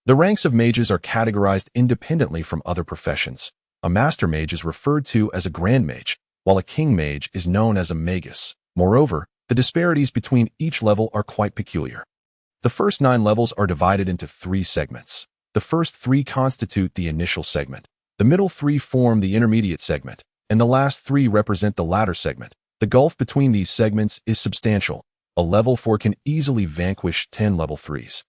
The ranks of mages are categorized independently from other professions. A master mage is referred to as a grand mage, while a king mage is known as a magus. Moreover, the disparities between each level are quite peculiar. The first 9 levels are divided into 3 segments. The first 3 constitute the initial segment. The middle 3 form the intermediate segment, and the last 3 represent the latter segment. The gulf between these segments is substantial. A level 4 can easily vanquish 10 level 3s.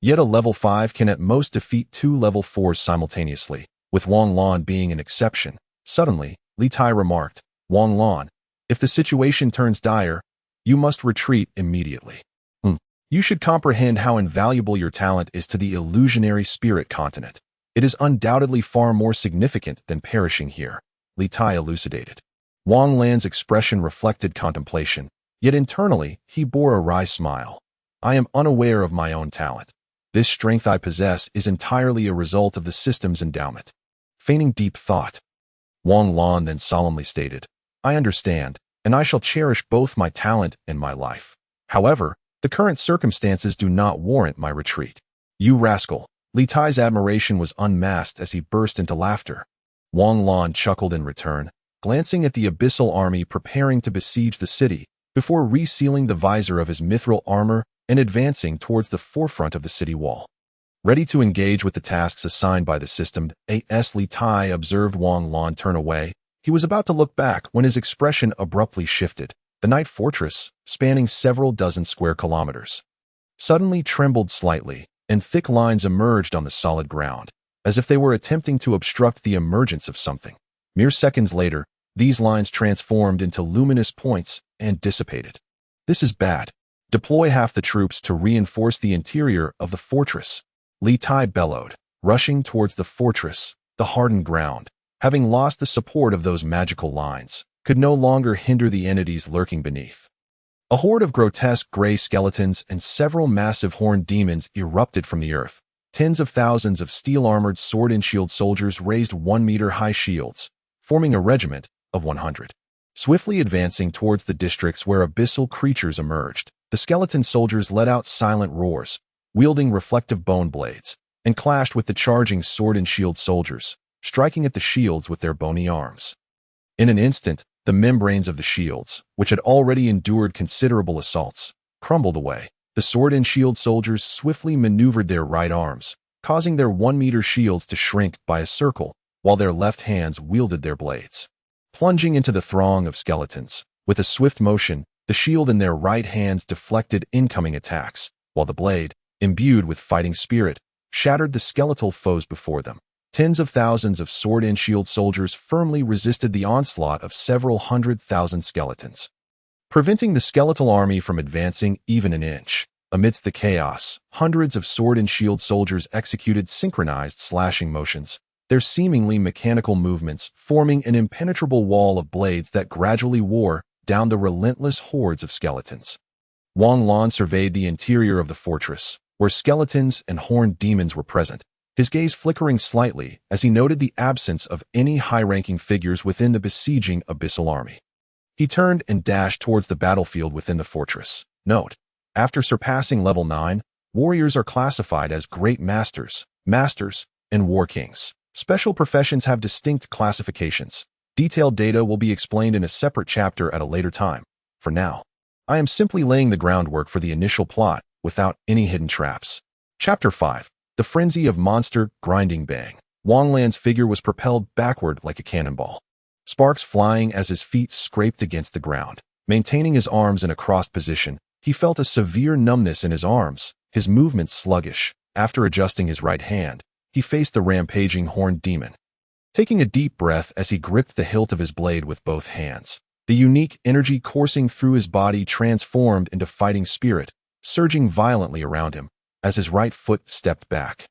Yet a level 5 can at most defeat 2 level 4s simultaneously, with Wang Lan being an exception. Suddenly, Li Tai remarked, "Wang Lan, if the situation turns dire, you must retreat immediately. You should comprehend how invaluable your talent is to the illusionary spirit continent. It is undoubtedly far more significant than perishing here," Li Tai elucidated. Wang Lan's expression reflected contemplation, yet internally he bore a wry smile. "I am unaware of my own talent. This strength I possess is entirely a result of the system's endowment." Feigning deep thought, Wang Lan then solemnly stated, "I understand, and I shall cherish both my talent and my life. However, the current circumstances do not warrant my retreat." "You rascal!" Li Tai's admiration was unmasked as he burst into laughter. Wang Lan chuckled in return, glancing at the abyssal army preparing to besiege the city, before resealing the visor of his mithril armor and advancing towards the forefront of the city wall. Ready to engage with the tasks assigned by the system, as Li Tai observed Wang Lan turn away, he was about to look back when his expression abruptly shifted. The Night Fortress, spanning several dozen square kilometers, suddenly trembled slightly, and thick lines emerged on the solid ground, as if they were attempting to obstruct the emergence of something. Mere seconds later, these lines transformed into luminous points and dissipated. "This is bad. Deploy half the troops to reinforce the interior of the fortress," Li Tai bellowed, rushing towards the fortress. The hardened ground, having lost the support of those magical lines, could no longer hinder the entities lurking beneath. A horde of grotesque gray skeletons and several massive horned demons erupted from the earth. Tens of thousands of steel-armored sword and shield soldiers raised 1-meter-high shields, forming a regiment of 100. Swiftly advancing towards the districts where abyssal creatures emerged, the skeleton soldiers let out silent roars, wielding reflective bone blades, and clashed with the charging sword and shield soldiers, striking at the shields with their bony arms. In an instant, the membranes of the shields, which had already endured considerable assaults, crumbled away. The sword and shield soldiers swiftly maneuvered their right arms, causing their 1-meter shields to shrink by a circle, while their left hands wielded their blades. Plunging into the throng of skeletons, with a swift motion, The shield in their right hands deflected incoming attacks, while the blade, imbued with fighting spirit, shattered the skeletal foes before them. Tens of thousands of sword and shield soldiers firmly resisted the onslaught of several 100,000 skeletons, preventing the skeletal army from advancing even an inch. Amidst the chaos, hundreds of sword and shield soldiers executed synchronized slashing motions, their seemingly mechanical movements forming an impenetrable wall of blades that gradually wore down the relentless hordes of skeletons. Wang Lan surveyed the interior of the fortress, where skeletons and horned demons were present, his gaze flickering slightly as he noted the absence of any high-ranking figures within the besieging abyssal army. He turned and dashed towards the battlefield within the fortress. Note: after surpassing level 9, warriors are classified as great masters, masters, and war kings. Special professions have distinct classifications. Detailed data will be explained in a separate chapter at a later time. For now, I am simply laying the groundwork for the initial plot without any hidden traps. Chapter 5. The Frenzy of Monster Grinding Bang. Wang Lan's figure was propelled backward like a cannonball, sparks flying as his feet scraped against the ground. Maintaining his arms in a crossed position, he felt a severe numbness in his arms, his movements sluggish. After adjusting his right hand, he faced the rampaging horned demon. Taking a deep breath as he gripped the hilt of his blade with both hands, the unique energy coursing through his body transformed into fighting spirit, surging violently around him as his right foot stepped back,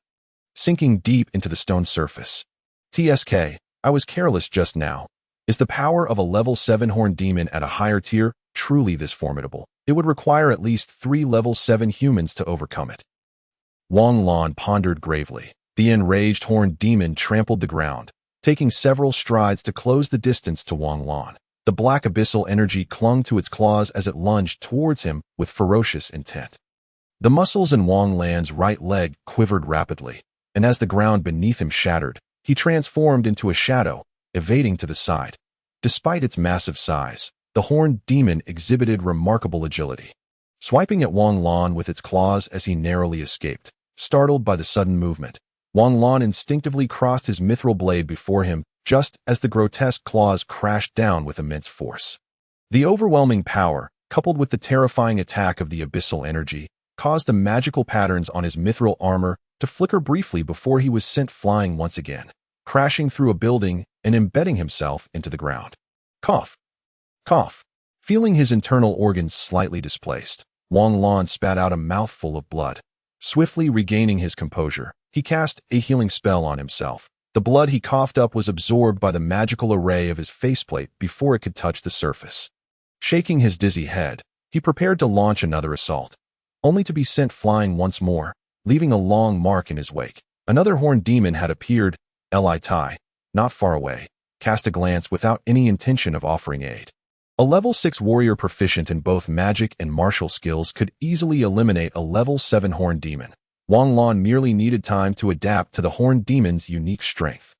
sinking deep into the stone surface. TSK, I was careless just now. Is the power of a level 7 horned demon at a higher tier truly this formidable? It would require at least 3 level 7 humans to overcome it. Wang Lan pondered gravely. The enraged horned demon trampled the ground, taking several strides to close the distance to Wang Lan. The black abyssal energy clung to its claws as it lunged towards him with ferocious intent. The muscles in Wang Lan's right leg quivered rapidly, and as the ground beneath him shattered, he transformed into a shadow, evading to the side. Despite its massive size, the horned demon exhibited remarkable agility, swiping at Wang Lan with its claws as he narrowly escaped. Startled by the sudden movement, Wang Lan instinctively crossed his mithril blade before him just as the grotesque claws crashed down with immense force. The overwhelming power, coupled with the terrifying attack of the abyssal energy, caused the magical patterns on his mithril armor to flicker briefly before he was sent flying once again, crashing through a building and embedding himself into the ground. Cough. Cough. Feeling his internal organs slightly displaced, Wang Lan spat out a mouthful of blood. Swiftly regaining his composure, he cast a healing spell on himself. The blood he coughed up was absorbed by the magical array of his faceplate before it could touch the surface. Shaking his dizzy head, he prepared to launch another assault, only to be sent flying once more, leaving a long mark in his wake. Another horned demon had appeared, Li Tai, not far away, cast a glance without any intention of offering aid. A level 6 warrior proficient in both magic and martial skills could easily eliminate a level 7 horned demon. Wang Lan merely needed time to adapt to the horned demon's unique strength.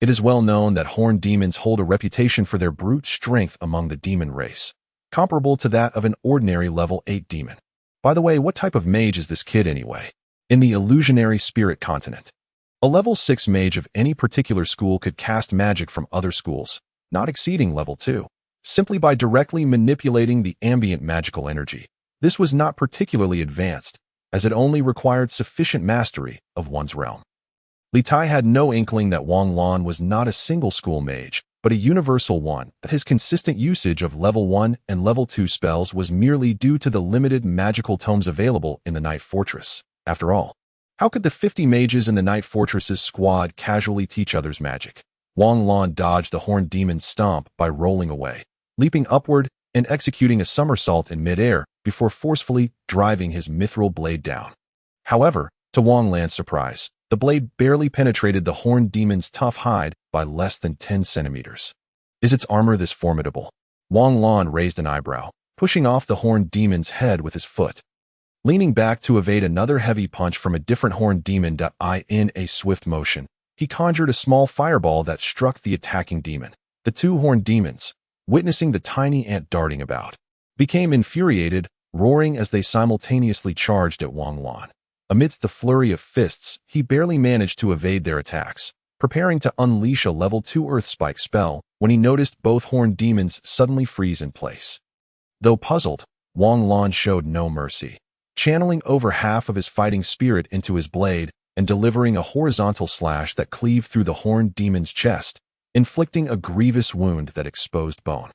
It is well known that horned demons hold a reputation for their brute strength among the demon race, comparable to that of an ordinary level 8 demon. By the way, what type of mage is this kid anyway? In the illusionary spirit continent, a level 6 mage of any particular school could cast magic from other schools, not exceeding level 2. Simply by directly manipulating the ambient magical energy. This was not particularly advanced, as it only required sufficient mastery of one's realm. Li Tai had no inkling that Wang Lan was not a single school mage, but a universal one, that his consistent usage of level 1 and level 2 spells was merely due to the limited magical tomes available in the Night Fortress. After all, how could the 50 mages in the Night Fortress's squad casually teach others magic? Wang Lan dodged the horned demon's stomp by rolling away, leaping upward and executing a somersault in midair before forcefully driving his mithril blade down. However, to Wang Lan's surprise, the blade barely penetrated the horned demon's tough hide by less than 10 centimeters. Is its armor this formidable? Wang Lan raised an eyebrow, pushing off the horned demon's head with his foot. Leaning back to evade another heavy punch from a different horned demon. In a swift motion, he conjured a small fireball that struck the attacking demon. The two horned demons, witnessing the tiny ant darting about, became infuriated, roaring as they simultaneously charged at Wang Lan. Amidst the flurry of fists, he barely managed to evade their attacks, preparing to unleash a level 2 Earth Spike spell when he noticed both horned demons suddenly freeze in place. Though puzzled, Wang Lan showed no mercy, channeling over half of his fighting spirit into his blade and delivering a horizontal slash that cleaved through the horned demon's chest, inflicting a grievous wound that exposed bone.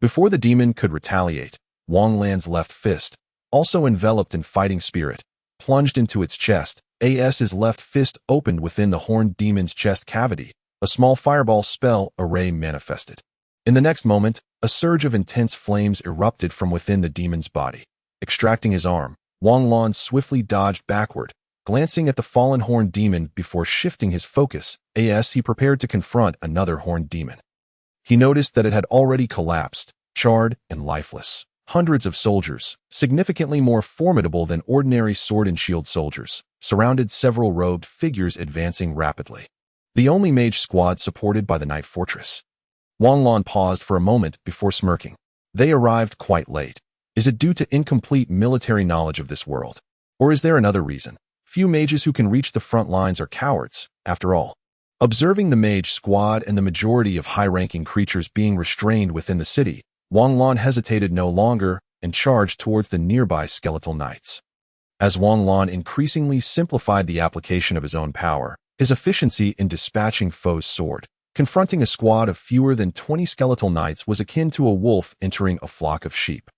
Before the demon could retaliate, Wang Lan's left fist, also enveloped in fighting spirit, plunged into its chest. His left fist opened within the horned demon's chest cavity. A small fireball spell array manifested. In the next moment, a surge of intense flames erupted from within the demon's body. Extracting his arm, Wang Lan swiftly dodged backward, glancing at the fallen horned demon before shifting his focus. He prepared to confront another horned demon. He noticed that it had already collapsed, charred and lifeless. Hundreds of soldiers, significantly more formidable than ordinary sword and shield soldiers, surrounded several robed figures advancing rapidly. The only mage squad supported by the Night Fortress. Wang Lan paused for a moment before smirking. They arrived quite late. Is it due to incomplete military knowledge of this world? Or is there another reason? Few mages who can reach the front lines are cowards, after all. Observing the mage squad and the majority of high-ranking creatures being restrained within the city, Wang Lan hesitated no longer and charged towards the nearby skeletal knights. As Wang Lan increasingly simplified the application of his own power, his efficiency in dispatching foes soared. Confronting a squad of fewer than 20 skeletal knights was akin to a wolf entering a flock of sheep.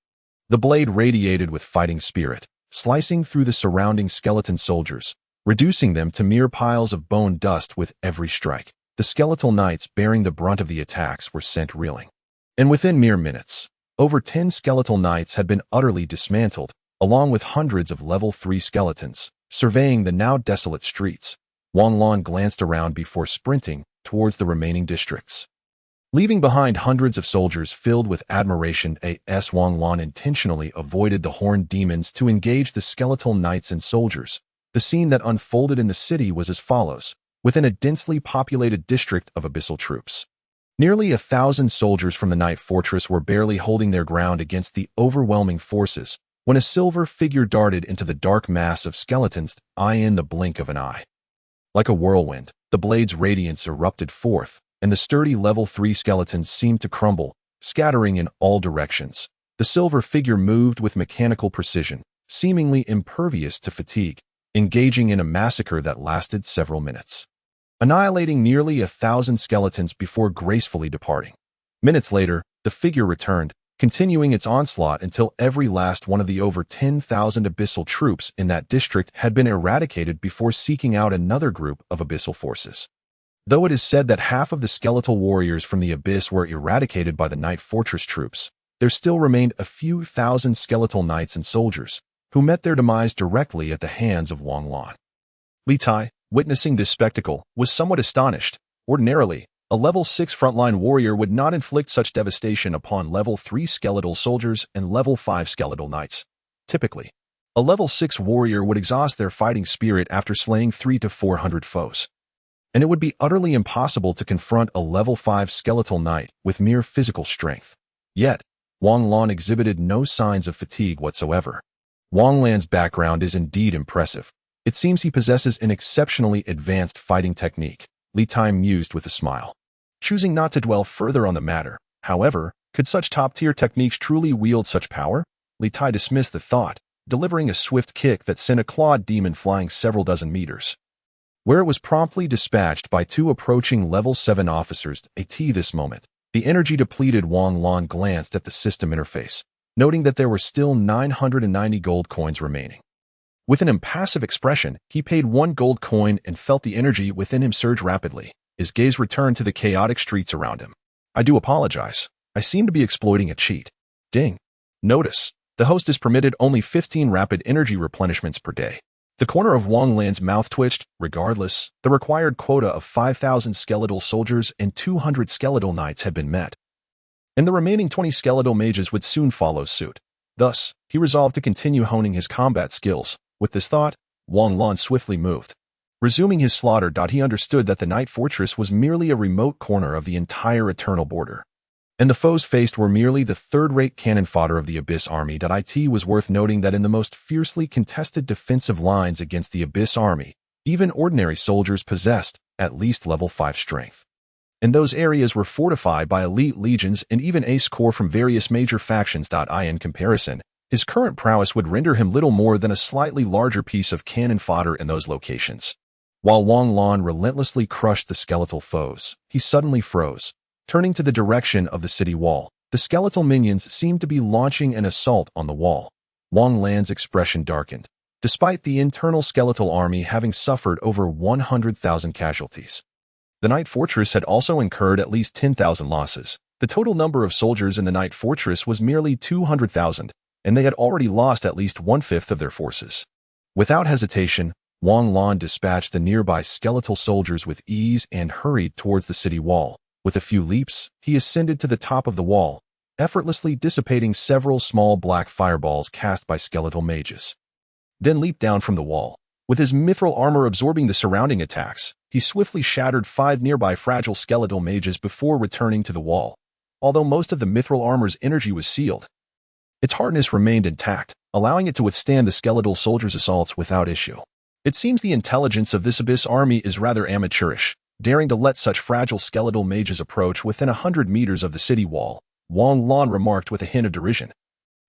The blade radiated with fighting spirit, slicing through the surrounding skeleton soldiers, reducing them to mere piles of bone dust with every strike. The skeletal knights bearing the brunt of the attacks were sent reeling. And within mere minutes, over 10 skeletal knights had been utterly dismantled, along with hundreds of level 3 skeletons. Surveying the now desolate streets, Wang Lan glanced around before sprinting towards the remaining districts. Leaving behind hundreds of soldiers filled with admiration, Wang Lan intentionally avoided the horned demons to engage the skeletal knights and soldiers. The scene that unfolded in the city was as follows. Within a densely populated district of abyssal troops, nearly 1,000 soldiers from the Night Fortress were barely holding their ground against the overwhelming forces when a silver figure darted into the dark mass of skeletons in the blink of an eye. Like a whirlwind, the blade's radiance erupted forth, and the sturdy level 3 skeletons seemed to crumble, scattering in all directions. The silver figure moved with mechanical precision, seemingly impervious to fatigue, engaging in a massacre that lasted several minutes, annihilating nearly 1,000 skeletons before gracefully departing. Minutes later, the figure returned, continuing its onslaught until every last one of the over 10,000 abyssal troops in that district had been eradicated before seeking out another group of abyssal forces. Though it is said that half of the skeletal warriors from the abyss were eradicated by the Night Fortress troops, there still remained a few thousand skeletal knights and soldiers who met their demise directly at the hands of Wang Lan. Li Tai, witnessing this spectacle, was somewhat astonished. Ordinarily, a level 6 frontline warrior would not inflict such devastation upon level 3 skeletal soldiers and level 5 skeletal knights. Typically, a level 6 warrior would exhaust their fighting spirit after slaying 300 to 400 foes, and it would be utterly impossible to confront a level 5 skeletal knight with mere physical strength. Yet, Wang Lan exhibited no signs of fatigue whatsoever. Wang Lan's background is indeed impressive. It seems he possesses an exceptionally advanced fighting technique, Li Tai mused with a smile. Choosing not to dwell further on the matter, however, could such top-tier techniques truly wield such power? Li Tai dismissed the thought, delivering a swift kick that sent a clawed demon flying several dozen meters, where it was promptly dispatched by 2 approaching level 7 officers. This moment, the energy-depleted Wang Lan glanced at the system interface, noting that there were still 990 gold coins remaining. With an impassive expression, he paid 1 gold coin and felt the energy within him surge rapidly. His gaze returned to the chaotic streets around him. I do apologize. I seem to be exploiting a cheat. Ding. Notice, the host is permitted only 15 rapid energy replenishments per day. The corner of Wang Lan's mouth twitched. Regardless, the required quota of 5,000 skeletal soldiers and 200 skeletal knights had been met, and the remaining 20 skeletal mages would soon follow suit. Thus, he resolved to continue honing his combat skills. With this thought, Wang Lan swiftly moved. Resuming his slaughter, he understood that the Night Fortress was merely a remote corner of the entire eternal border, and the foes faced were merely the third-rate cannon fodder of the Abyss army. It was worth noting that in the most fiercely contested defensive lines against the Abyss army, even ordinary soldiers possessed at least level 5 strength. and those areas were fortified by elite legions and even ace corps from various major factions. In comparison, his current prowess would render him little more than a slightly larger piece of cannon fodder in those locations. While Wang Lan relentlessly crushed the skeletal foes, he suddenly froze. Turning to the direction of the city wall, the skeletal minions seemed to be launching an assault on the wall. Wang Lan's expression darkened. Despite the internal skeletal army having suffered over 100,000 casualties, the Night Fortress had also incurred at least 10,000 losses. The total number of soldiers in the Night Fortress was merely 200,000, and they had already lost at least one-fifth of their forces. Without hesitation, Wang Lan dispatched the nearby skeletal soldiers with ease and hurried towards the city wall. With a few leaps, he ascended to the top of the wall, effortlessly dissipating several small black fireballs cast by skeletal mages. Then leaped down from the wall. With his mithril armor absorbing the surrounding attacks, he swiftly shattered 5 nearby fragile skeletal mages before returning to the wall. Although most of the mithril armor's energy was sealed, its hardness remained intact, allowing it to withstand the skeletal soldiers' assaults without issue. It seems the intelligence of this abyss army is rather amateurish, daring to let such fragile skeletal mages approach within 100 meters of the city wall, Wang Lan remarked with a hint of derision.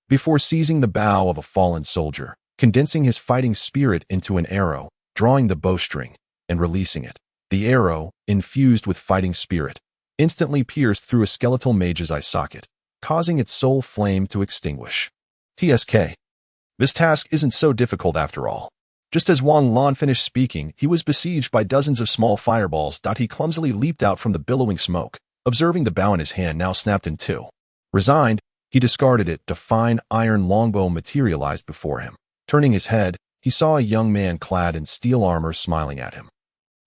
Before seizing the bow of a fallen soldier, condensing his fighting spirit into an arrow, drawing the bowstring, and releasing it, the arrow, infused with fighting spirit, instantly pierced through a skeletal mage's eye socket, causing its soul flame to extinguish. TSK. This task isn't so difficult after all. Just as Wang Lan finished speaking, he was besieged by dozens of small fireballs. He clumsily leaped out from the billowing smoke, observing the bow in his hand now snapped in two. Resigned, he discarded it. A fine iron longbow materialized before him. Turning his head, he saw a young man clad in steel armor smiling at him.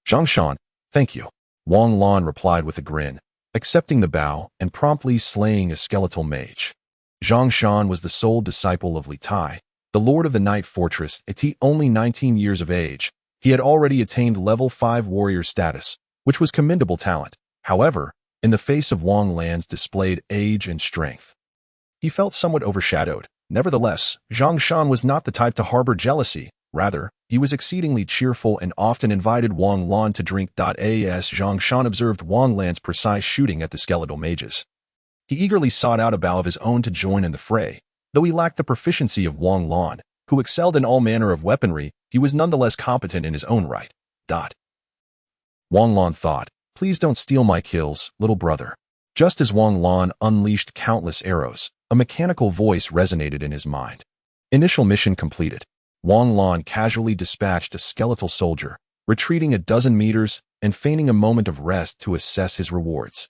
Zhongshan, thank you, Wang Lan replied with a grin, accepting the bow and promptly slaying a skeletal mage. Zhongshan was the sole disciple of Li Tai, the lord of the Night Fortress. At only 19 years of age, he had already attained level 5 warrior status, which was commendable talent. However, in the face of Wang Lan's displayed age and strength, he felt somewhat overshadowed. Nevertheless, Zhongshan was not the type to harbor jealousy. Rather, he was exceedingly cheerful and often invited Wang Lan to drink. As Zhongshan observed Wang Lan's precise shooting at the skeletal mages, he eagerly sought out a bow of his own to join in the fray. Though he lacked the proficiency of Wang Lan, who excelled in all manner of weaponry, he was nonetheless competent in his own right. Wang Lan thought, please don't steal my kills, little brother. Just as Wang Lan unleashed countless arrows, a mechanical voice resonated in his mind. Initial mission completed. Wang Lan casually dispatched a skeletal soldier, retreating a dozen meters and feigning a moment of rest to assess his rewards.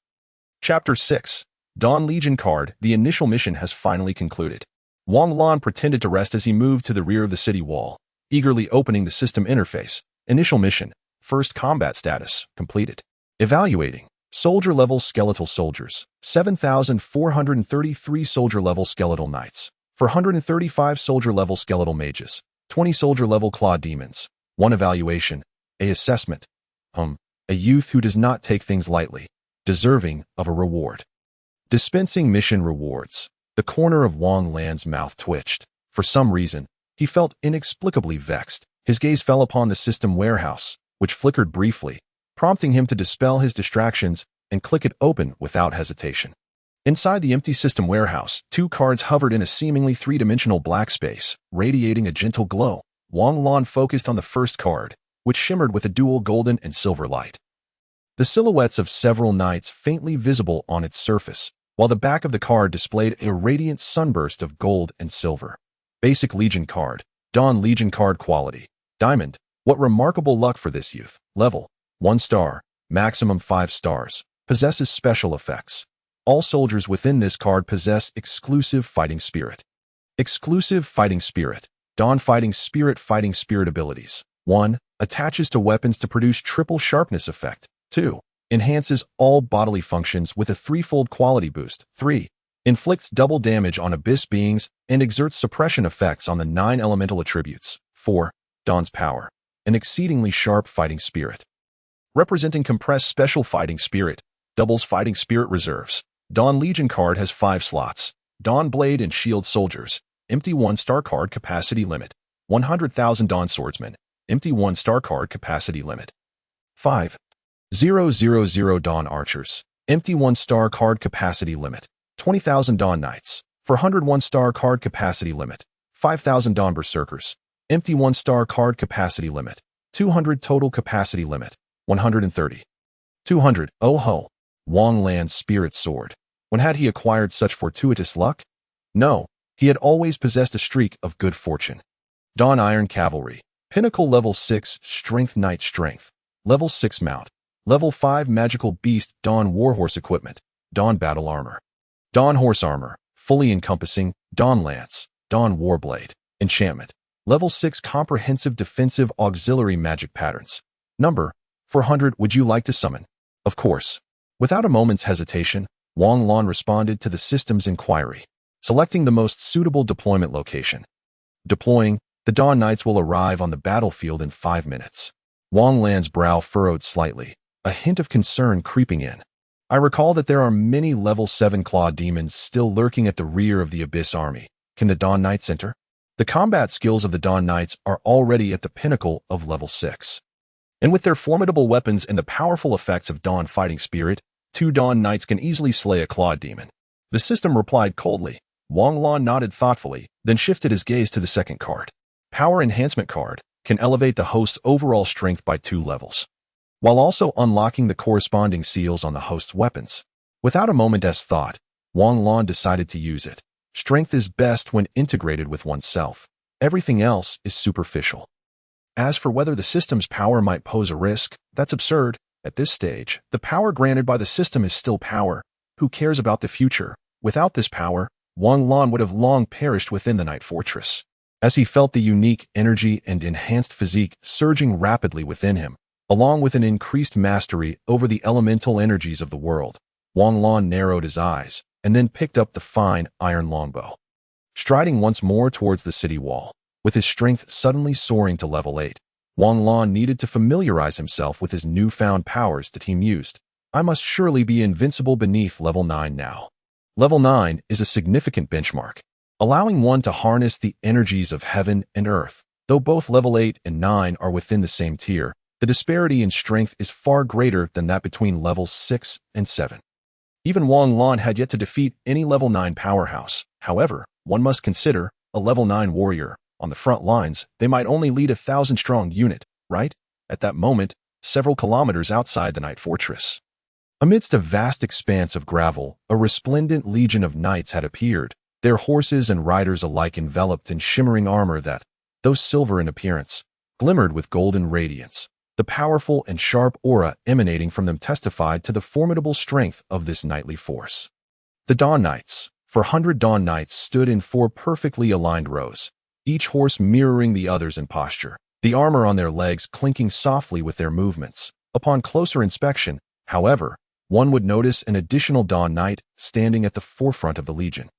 Chapter 6. Dawn Legion Card. The initial mission has finally concluded. Wang Lan pretended to rest as he moved to the rear of the city wall, eagerly opening the system interface. Initial mission. First combat status. Completed. Evaluating. Soldier-level skeletal soldiers. 7,433 soldier-level skeletal knights. 435 soldier-level skeletal mages. 20 soldier-level claw demons. 1 evaluation. A assessment. A youth who does not take things lightly. Deserving of a reward. Dispensing mission rewards. The corner of Wang Lan's mouth twitched. For some reason, he felt inexplicably vexed. His gaze fell upon the system warehouse, which flickered briefly, prompting him to dispel his distractions and click it open without hesitation. Inside the empty system warehouse, 2 cards hovered in a seemingly 3-dimensional black space, radiating a gentle glow. Wang Lan focused on the first card, which shimmered with a dual golden and silver light. The silhouettes of several knights faintly visible on its surface, while the back of the card displayed a radiant sunburst of gold and silver. Basic Legion Card. Dawn Legion Card Quality. Diamond. What remarkable luck for this youth. Level. 1 star. Maximum 5 stars. Possesses special effects. All soldiers within this card possess exclusive fighting spirit. Exclusive fighting spirit. Dawn Fighting Spirit abilities. 1. Attaches to weapons to produce triple sharpness effect. 2. Enhances all bodily functions with a 3-fold quality boost. 3. Inflicts double damage on abyss beings and exerts suppression effects on the 9 elemental attributes. 4. Dawn's Power. An exceedingly sharp fighting spirit. Representing compressed special fighting spirit. Doubles fighting spirit reserves. Dawn Legion card has 5 slots. Dawn Blade and Shield Soldiers. Empty 1-star card capacity limit. 100,000 Dawn Swordsmen. Empty 1-star card capacity limit. 5. 000 Dawn Archers. Empty 1-star card capacity limit. 20,000 Dawn Knights. 400 1-star card capacity limit. 5,000 Dawn Berserkers. Empty 1-star card capacity limit. 200 total capacity limit. 130. 200. Oh ho. Wang Lan's spirit sword. When had he acquired such fortuitous luck? No, he had always possessed a streak of good fortune. Dawn Iron Cavalry. Pinnacle Level 6 Strength Knight Strength. Level 6 Mount. Level 5 Magical Beast Dawn Warhorse Equipment. Dawn Battle Armor. Dawn Horse Armor. Fully encompassing. Dawn Lance. Dawn Warblade. Enchantment. Level 6 Comprehensive Defensive Auxiliary Magic Patterns. Number 400. Would you like to summon? Of course. Without a moment's hesitation, Wang Lan responded to the system's inquiry, selecting the most suitable deployment location. Deploying, the Dawn Knights will arrive on the battlefield in 5 minutes. Wang Lan's brow furrowed slightly, a hint of concern creeping in. I recall that there are many level 7 claw demons still lurking at the rear of the Abyss army. Can the Dawn Knights enter? The combat skills of the Dawn Knights are already at the pinnacle of level 6. And with their formidable weapons and the powerful effects of Dawn Fighting Spirit, 2 Dawn Knights can easily slay a claw demon. The system replied coldly. Wang Lan nodded thoughtfully, then shifted his gaze to the second card. Power Enhancement card can elevate the host's overall strength by 2 levels, while also unlocking the corresponding seals on the host's weapons. Without a moment's thought, Wang Lan decided to use it. Strength is best when integrated with oneself. Everything else is superficial. As for whether the system's power might pose a risk, that's absurd. At this stage, the power granted by the system is still power. Who cares about the future? Without this power, Wang Lan would have long perished within the Night Fortress. As he felt the unique energy and enhanced physique surging rapidly within him, along with an increased mastery over the elemental energies of the world, Wang Lan narrowed his eyes and then picked up the fine iron longbow. Striding once more towards the city wall, with his strength suddenly soaring to level 8, Wang Lan needed to familiarize himself with his newfound powers that he mused. I must surely be invincible beneath level 9 now. Level 9 is a significant benchmark, allowing one to harness the energies of heaven and earth. Though both level 8 and 9 are within the same tier, the disparity in strength is far greater than that between levels 6 and 7. Even Wang Lan had yet to defeat any level 9 powerhouse. However, one must consider a level 9 warrior. On the front lines, they might only lead a 1,000-strong unit, right? At that moment, several kilometers outside the Night Fortress. Amidst a vast expanse of gravel, a resplendent legion of knights had appeared, their horses and riders alike enveloped in shimmering armor that, though silver in appearance, glimmered with golden radiance. The powerful and sharp aura emanating from them testified to the formidable strength of this knightly force. The Dawn Knights, 400 Dawn Knights, stood in 4 perfectly aligned rows, each horse mirroring the others in posture, the armor on their legs clinking softly with their movements. Upon closer inspection, however, one would notice an additional Dawn Knight standing at the forefront of the legion,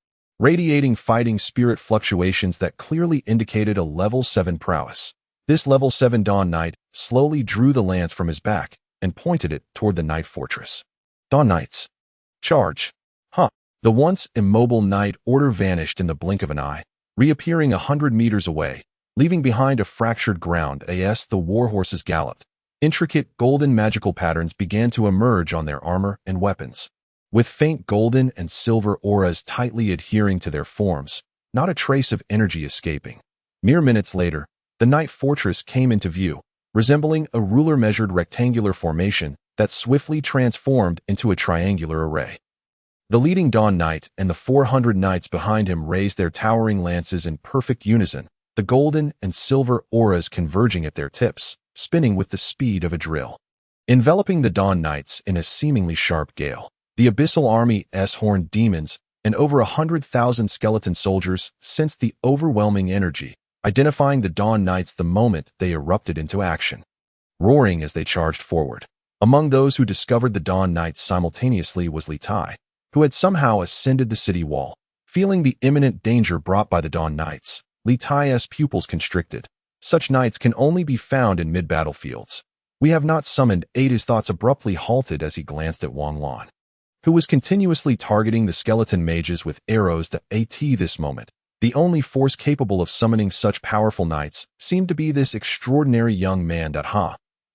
radiating fighting spirit fluctuations that clearly indicated a level 7 prowess. This level 7 Dawn Knight slowly drew the lance from his back and pointed it toward the Night Fortress. Dawn Knights. Charge. The once immobile knight order vanished in the blink of an eye, reappearing 100 meters away, leaving behind a fractured ground as the warhorses galloped. Intricate golden magical patterns began to emerge on their armor and weapons, with faint golden and silver auras tightly adhering to their forms, not a trace of energy escaping. Mere minutes later, the Night Fortress came into view, resembling a ruler-measured rectangular formation that swiftly transformed into a triangular array. The leading Dawn Knight and the 400 knights behind him raised their towering lances in perfect unison, the golden and silver auras converging at their tips, spinning with the speed of a drill. Enveloping the Dawn Knights in a seemingly sharp gale, the abyssal army's horned demons and over 100,000 skeleton soldiers sensed the overwhelming energy, identifying the Dawn Knights the moment they erupted into action, roaring as they charged forward. Among those who discovered the Dawn Knights simultaneously was Li Tai, who had somehow ascended the city wall. Feeling the imminent danger brought by the Dawn Knights, Li Tai's pupils constricted. Such knights can only be found in mid-battlefields. We have not summoned 8. His thoughts abruptly halted as he glanced at Wang Lan, who was continuously targeting the skeleton mages with arrows to AT this moment. The only force capable of summoning such powerful knights seemed to be this extraordinary young man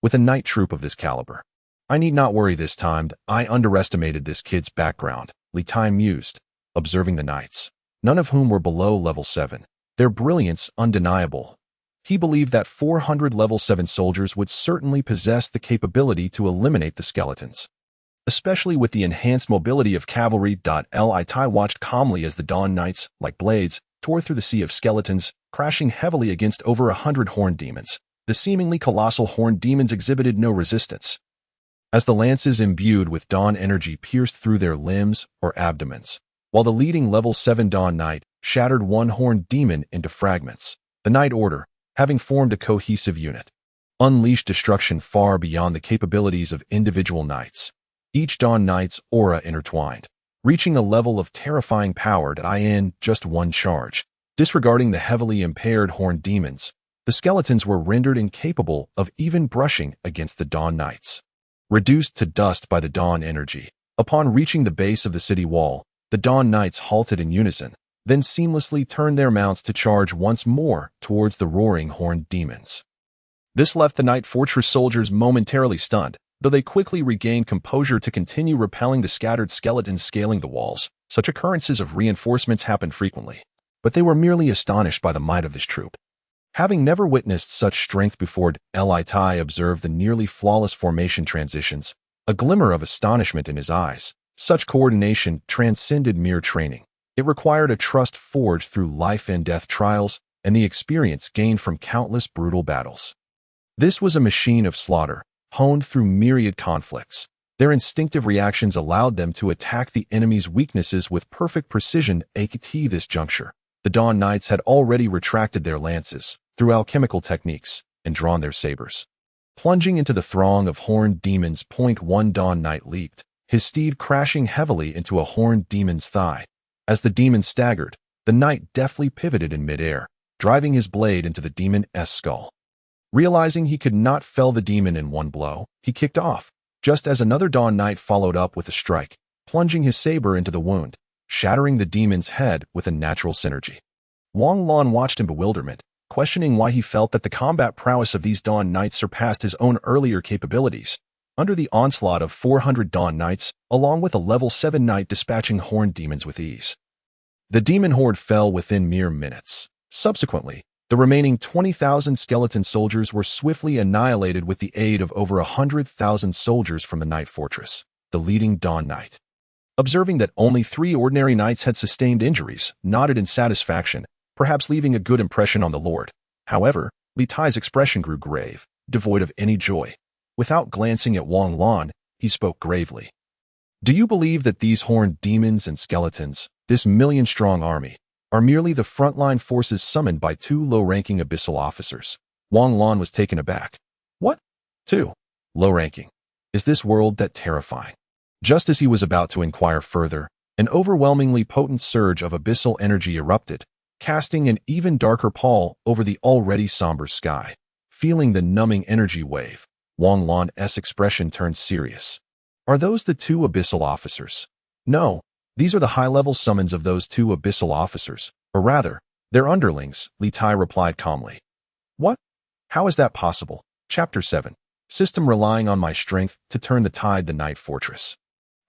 with a knight troop of this caliber. I need not worry this time. I underestimated this kid's background, Li Tai mused, observing the knights, none of whom were below level 7. Their brilliance undeniable. He believed that 400 level 7 soldiers would certainly possess the capability to eliminate the skeletons, especially with the enhanced mobility of cavalry. Li Tai watched calmly as the Dawn Knights, like blades, tore through the sea of skeletons, crashing heavily against over 100 horned demons. The seemingly colossal horned demons exhibited no resistance, as the lances imbued with Dawn energy pierced through their limbs or abdomens, while the leading level 7 Dawn Knight shattered one horned demon into fragments. The Knight Order, having formed a cohesive unit, unleashed destruction far beyond the capabilities of individual knights. Each Dawn Knight's aura intertwined, reaching a level of terrifying power that in just one charge. Disregarding the heavily impaired horned demons, the skeletons were rendered incapable of even brushing against the Dawn Knights. Reduced to dust by the Dawn energy, upon reaching the base of the city wall, the Dawn Knights halted in unison, then seamlessly turned their mounts to charge once more towards the roaring horned demons. This left the Night Fortress soldiers momentarily stunned, though they quickly regained composure to continue repelling the scattered skeletons scaling the walls. Such occurrences of reinforcements happened frequently, but they were merely astonished by the might of this troop. Having never witnessed such strength before, Li Tai observed the nearly flawless formation transitions, a glimmer of astonishment in his eyes. Such coordination transcended mere training. It required a trust forged through life and death trials and the experience gained from countless brutal battles. This was a machine of slaughter, honed through myriad conflicts. Their instinctive reactions allowed them to attack the enemy's weaknesses with perfect precision. At this juncture, the Dawn Knights had already retracted their lances through alchemical techniques and drawn their sabers. Plunging into the throng of horned demons, one Dawn Knight leaped, his steed crashing heavily into a horned demon's thigh. As the demon staggered, the knight deftly pivoted in midair, driving his blade into the demon's skull. Realizing he could not fell the demon in one blow, he kicked off, just as another Dawn Knight followed up with a strike, plunging his saber into the wound, shattering the demon's head with a natural synergy. Wang Lan watched in bewilderment, questioning why he felt that the combat prowess of these Dawn Knights surpassed his own earlier capabilities. Under the onslaught of 400 Dawn Knights, along with a level 7 Knight dispatching horned demons with ease, the demon horde fell within mere minutes. Subsequently, the remaining 20,000 skeleton soldiers were swiftly annihilated with the aid of over 100,000 soldiers from the Night Fortress. The leading Dawn Knight, observing that only 3 ordinary knights had sustained injuries, nodded in satisfaction, perhaps leaving a good impression on the Lord. However, Li Tai's expression grew grave, devoid of any joy. Without glancing at Wang Lan, he spoke gravely. Do you believe that these horned demons and skeletons, this million-strong army, are merely the frontline forces summoned by 2 low-ranking abyssal officers? Wang Lan was taken aback. What? 2 low-ranking? Is this world that terrifying? Just as he was about to inquire further, an overwhelmingly potent surge of abyssal energy erupted, casting an even darker pall over the already somber sky. Feeling the numbing energy wave, Wang Lan's expression turned serious. Are those the 2 abyssal officers? No, these are the high-level summons of those 2 abyssal officers, or rather, their underlings, Li Tai replied calmly. What? How is that possible? Chapter 7. System relying on my strength to turn the tide. The Night Fortress,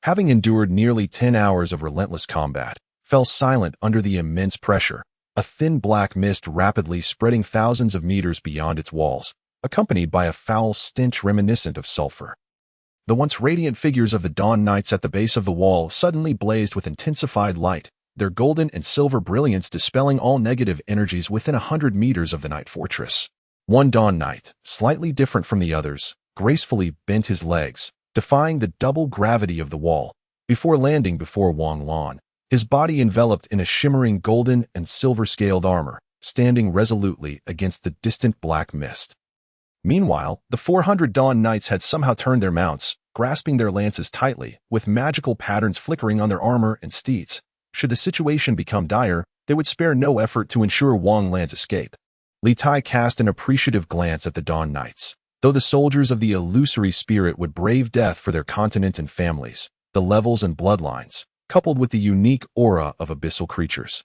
having endured nearly 10 hours of relentless combat, fell silent under the immense pressure, a thin black mist rapidly spreading thousands of meters beyond its walls, accompanied by a foul stench reminiscent of sulfur. The once radiant figures of the Dawn Knights at the base of the wall suddenly blazed with intensified light, their golden and silver brilliance dispelling all negative energies within 100 meters of the Night Fortress. One Dawn Knight, slightly different from the others, gracefully bent his legs, defying the double gravity of the wall, before landing before Wang Lan, his body enveloped in a shimmering golden and silver-scaled armor, standing resolutely against the distant black mist. Meanwhile, the 400 Dawn Knights had somehow turned their mounts, grasping their lances tightly, with magical patterns flickering on their armor and steeds. Should the situation become dire, they would spare no effort to ensure Wang Lan's escape. Li Tai cast an appreciative glance at the Dawn Knights. Though the soldiers of the illusory spirit would brave death for their continent and families, the levels and bloodlines, coupled with the unique aura of abyssal creatures,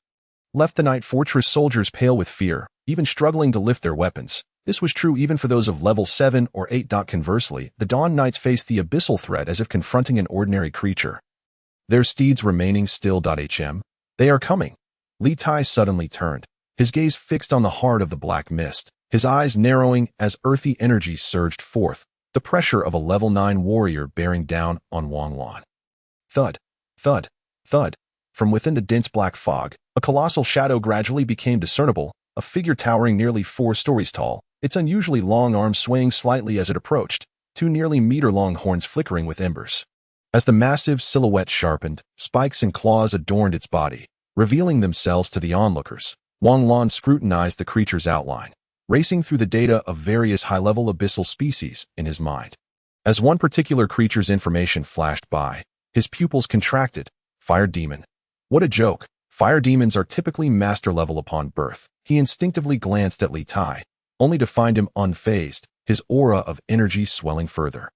left the Night Fortress soldiers pale with fear, even struggling to lift their weapons. This was true even for those of level 7 or 8. Conversely, the Dawn Knights faced the abyssal threat as if confronting an ordinary creature. Their steeds remaining still. They are coming. Li Tai suddenly turned, his gaze fixed on the heart of the black mist, his eyes narrowing as earthy energy surged forth, the pressure of a level 9 warrior bearing down on Wang Lan. Thud, thud, thud. From within the dense black fog, a colossal shadow gradually became discernible, a figure towering nearly 4 stories tall, its unusually long arms swaying slightly as it approached, 2 nearly meter-long horns flickering with embers. As the massive silhouette sharpened, spikes and claws adorned its body, revealing themselves to the onlookers. Wang Lan scrutinized the creature's outline, racing through the data of various high-level abyssal species in his mind. As one particular creature's information flashed by, his pupils contracted. Fire demon. What a joke. Fire demons are typically master level upon birth. He instinctively glanced at Li Tai, only to find him unfazed, his aura of energy swelling further.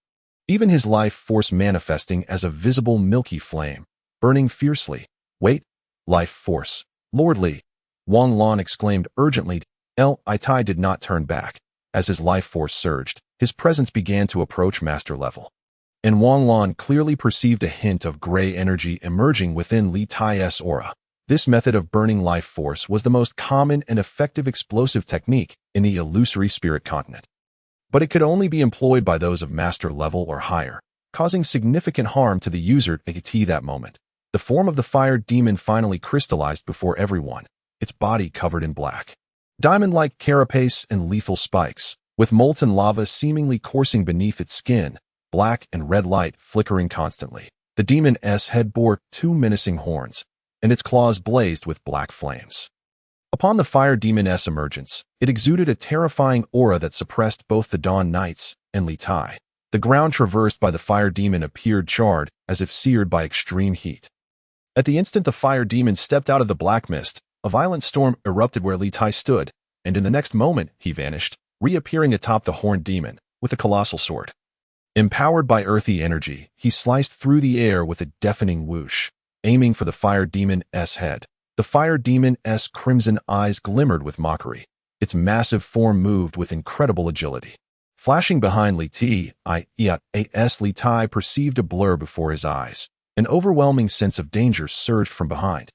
Even his life force manifesting as a visible milky flame, burning fiercely. Wait, life force. Lord Li. Wang Lan exclaimed urgently. Li Tai did not turn back. As his life force surged, his presence began to approach master level. And Wang Lan clearly perceived a hint of gray energy emerging within Li Tai's aura. This method of burning life force was the most common and effective explosive technique in the illusory spirit continent. But it could only be employed by those of master level or higher, causing significant harm to the user at that moment. The form of the fire demon finally crystallized before everyone, its body covered in black, diamond-like carapace and lethal spikes, with molten lava seemingly coursing beneath its skin, black and red light flickering constantly. The demon's head bore 2 menacing horns, and its claws blazed with black flames. Upon the fire demon's emergence, it exuded a terrifying aura that suppressed both the Dawn Knights and Li Tai. The ground traversed by the fire demon appeared charred, as if seared by extreme heat. At the instant the fire demon stepped out of the black mist, a violent storm erupted where Li Tai stood, and in the next moment he vanished, reappearing atop the horned demon, with a colossal sword. Empowered by earthy energy, he sliced through the air with a deafening whoosh, aiming for the fire demon's head. The fire demon's crimson eyes glimmered with mockery. Its massive form moved with incredible agility. Flashing behind Li Tai perceived a blur before his eyes. An overwhelming sense of danger surged from behind.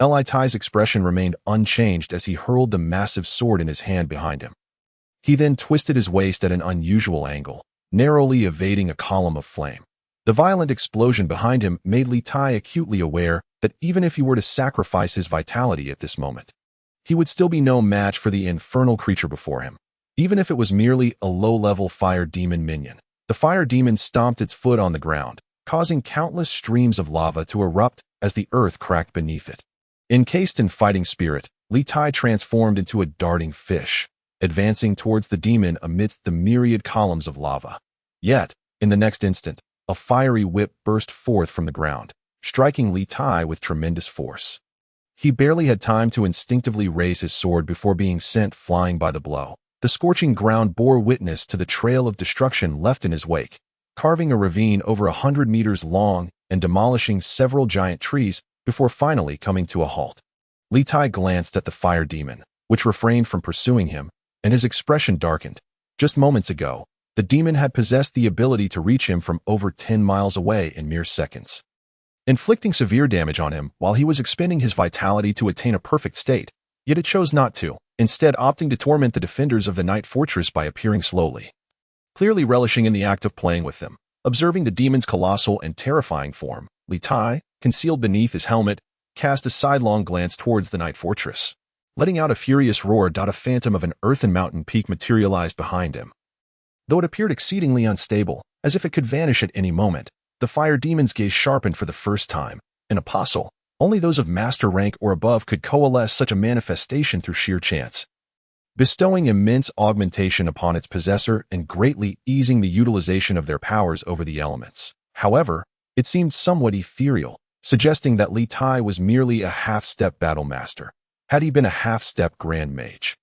Li Tai's expression remained unchanged as he hurled the massive sword in his hand behind him. He then twisted his waist at an unusual angle, narrowly evading a column of flame. The violent explosion behind him made Li Tai acutely aware that even if he were to sacrifice his vitality at this moment, he would still be no match for the infernal creature before him. Even if it was merely a low-level fire demon minion, the fire demon stomped its foot on the ground, causing countless streams of lava to erupt as the earth cracked beneath it. Encased in fighting spirit, Li Tai transformed into a darting fish, advancing towards the demon amidst the myriad columns of lava. Yet, in the next instant, a fiery whip burst forth from the ground, striking Li Tai with tremendous force. He barely had time to instinctively raise his sword before being sent flying by the blow. The scorching ground bore witness to the trail of destruction left in his wake, carving a ravine over 100 meters long and demolishing several giant trees before finally coming to a halt. Li Tai glanced at the fire demon, which refrained from pursuing him, and his expression darkened. Just moments ago, the demon had possessed the ability to reach him from over 10 miles away in mere seconds, inflicting severe damage on him while he was expending his vitality to attain a perfect state. Yet it chose not to, instead opting to torment the defenders of the Night Fortress by appearing slowly, clearly relishing in the act of playing with them. Observing the demon's colossal and terrifying form, Li Tai, concealed beneath his helmet, cast a sidelong glance towards the Night Fortress. Letting out a furious roar, a phantom of an earthen mountain peak materialized behind him. Though it appeared exceedingly unstable, as if it could vanish at any moment, the fire demon's gaze sharpened for the first time. An apostle, only those of master rank or above could coalesce such a manifestation through sheer chance, bestowing immense augmentation upon its possessor and greatly easing the utilization of their powers over the elements. However, it seemed somewhat ethereal, suggesting that Li Tai was merely a half-step battle master. Had he been a half-step grand mage,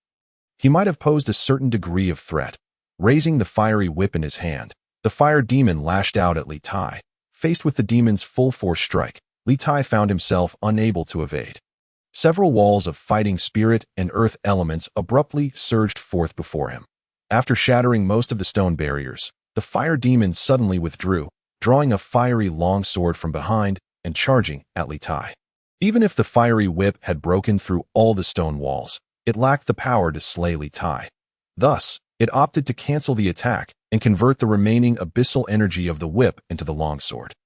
he might have posed a certain degree of threat. Raising the fiery whip in his hand, the fire demon lashed out at Li Tai. Faced with the demon's full-force strike, Li Tai found himself unable to evade. Several walls of fighting spirit and earth elements abruptly surged forth before him. After shattering most of the stone barriers, the fire demon suddenly withdrew, drawing a fiery longsword from behind and charging at Li Tai. Even if the fiery whip had broken through all the stone walls, it lacked the power to slay Li Tai. Thus, it opted to cancel the attack and convert the remaining abyssal energy of the whip into the longsword.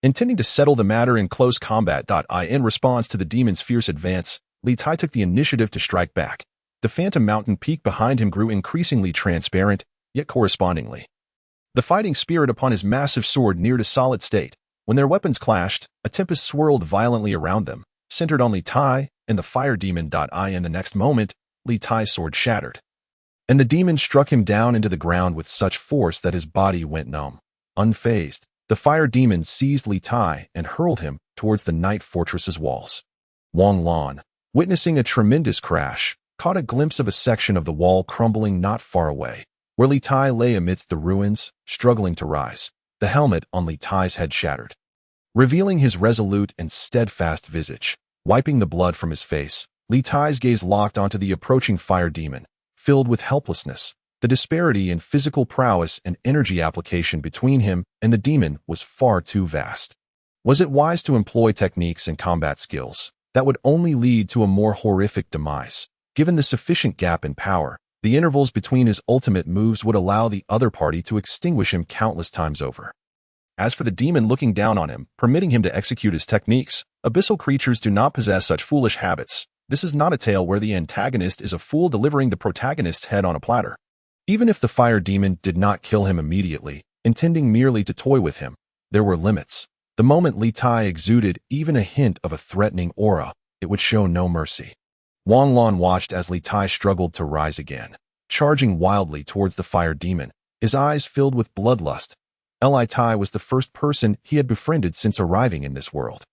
Intending to settle the matter in close combat. In response to the demon's fierce advance, Li Tai took the initiative to strike back. The phantom mountain peak behind him grew increasingly transparent, yet correspondingly. The fighting spirit upon his massive sword neared a solid state. When their weapons clashed, a tempest swirled violently around them, centered on Li Tai and the fire demon. In the next moment, Li Tai's sword shattered, and the demon struck him down into the ground with such force that his body went numb. Unfazed, the fire demon seized Li Tai and hurled him towards the night fortress's walls. Wang Lan, witnessing a tremendous crash, caught a glimpse of a section of the wall crumbling not far away, where Li Tai lay amidst the ruins, struggling to rise. The helmet on Li Tai's head shattered, revealing his resolute and steadfast visage. Wiping the blood from his face, Li Tai's gaze locked onto the approaching fire demon, filled with helplessness. The disparity in physical prowess and energy application between him and the demon was far too vast. Was it wise to employ techniques and combat skills that would only lead to a more horrific demise? Given the sufficient gap in power, the intervals between his ultimate moves would allow the other party to extinguish him countless times over. As for the demon looking down on him, permitting him to execute his techniques, abyssal creatures do not possess such foolish habits. This is not a tale where the antagonist is a fool delivering the protagonist's head on a platter. Even if the fire demon did not kill him immediately, intending merely to toy with him, there were limits. The moment Li Tai exuded even a hint of a threatening aura, it would show no mercy. Wang Lan watched as Li Tai struggled to rise again, charging wildly towards the fire demon, his eyes filled with bloodlust. Li Tai was the first person he had befriended since arriving in this world.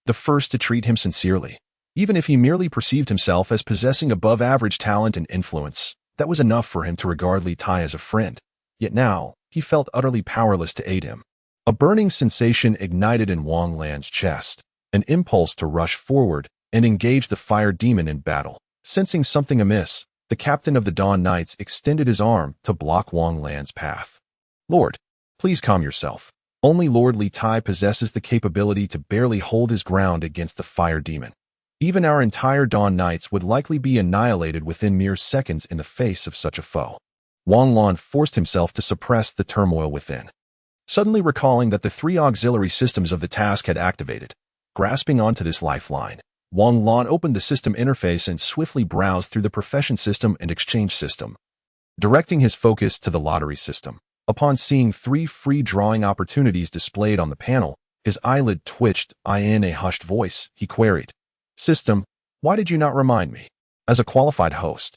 The first to treat him sincerely. Even if he merely perceived himself as possessing above-average talent and influence, that was enough for him to regard Li Tai as a friend. Yet now, he felt utterly powerless to aid him. A burning sensation ignited in Wang Lan's chest, an impulse to rush forward and engage the fire demon in battle. Sensing something amiss, the captain of the Dawn Knights extended his arm to block Wang Lan's path. "Lord, please calm yourself. Only Lord Li Tai possesses the capability to barely hold his ground against the fire demon. Even our entire Dawn Knights would likely be annihilated within mere seconds in the face of such a foe." Wang Lan forced himself to suppress the turmoil within, suddenly recalling that the 3 auxiliary systems of the task had activated. Grasping onto this lifeline, Wang Lan opened the system interface and swiftly browsed through the profession system and exchange system, directing his focus to the lottery system. Upon seeing 3 free drawing opportunities displayed on the panel, his eyelid twitched. In a hushed voice, he queried, "System, why did you not remind me? As a qualified host,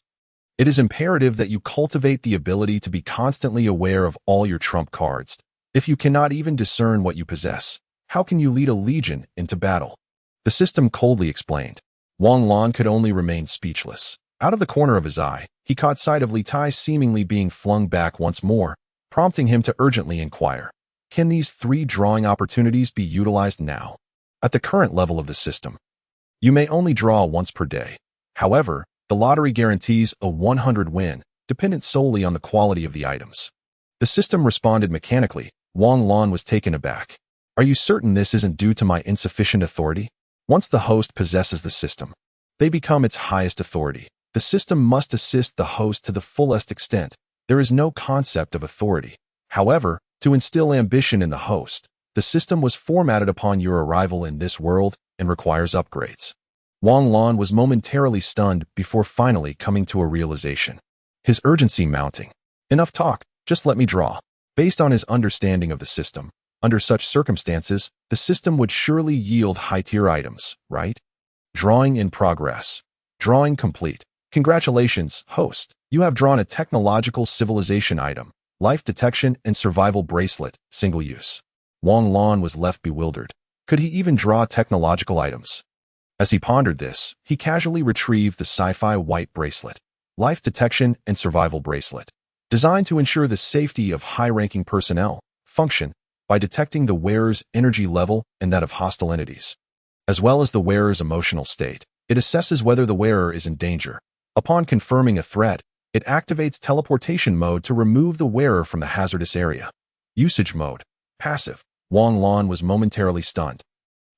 it is imperative that you cultivate the ability to be constantly aware of all your trump cards. If you cannot even discern what you possess, how can you lead a legion into battle?" The system coldly explained. Wang Lan could only remain speechless. Out of the corner of his eye, he caught sight of Li Tai seemingly being flung back once more, prompting him to urgently inquire, "Can these 3 drawing opportunities be utilized now?" At the current level of the system, you may only draw once per day. However, the lottery guarantees a 100 win, dependent solely on the quality of the items. The system responded mechanically. Wang Lan was taken aback. "Are you certain this isn't due to my insufficient authority?" Once the host possesses the system, they become its highest authority. The system must assist the host to the fullest extent. There is no concept of authority. However, to instill ambition in the host, the system was formatted upon your arrival in this world and requires upgrades. Wang Lan was momentarily stunned before finally coming to a realization, his urgency mounting. "Enough talk, just let me draw." Based on his understanding of the system, under such circumstances, the system would surely yield high-tier items, right? Drawing in progress. Drawing complete. Congratulations, host. You have drawn a technological civilization item, life detection and survival bracelet, single use. Wang Lan was left bewildered. Could he even draw technological items? As he pondered this, he casually retrieved the sci-fi white bracelet, life detection and survival bracelet, designed to ensure the safety of high-ranking personnel, function by detecting the wearer's energy level and that of hostile entities, as well as the wearer's emotional state. It assesses whether the wearer is in danger. Upon confirming a threat, it activates teleportation mode to remove the wearer from the hazardous area. Usage mode. Passive. Wang Lan was momentarily stunned,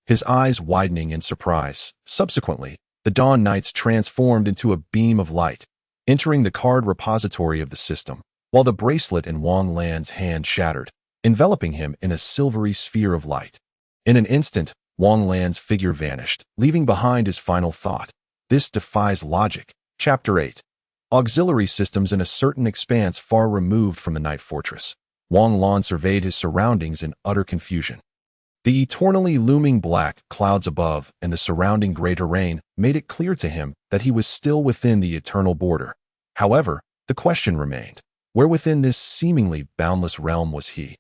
his eyes widening in surprise. Subsequently, the Dawn Knights transformed into a beam of light, entering the card repository of the system, while the bracelet in Wang Lan's hand shattered, enveloping him in a silvery sphere of light. In an instant, Wang Lan's figure vanished, leaving behind his final thought. This defies logic. Chapter 8. Auxiliary systems in a certain expanse far removed from the Night Fortress. Wang Lan surveyed his surroundings in utter confusion. The eternally looming black clouds above and the surrounding gray terrain made it clear to him that he was still within the eternal border. However, the question remained, where within this seemingly boundless realm was he?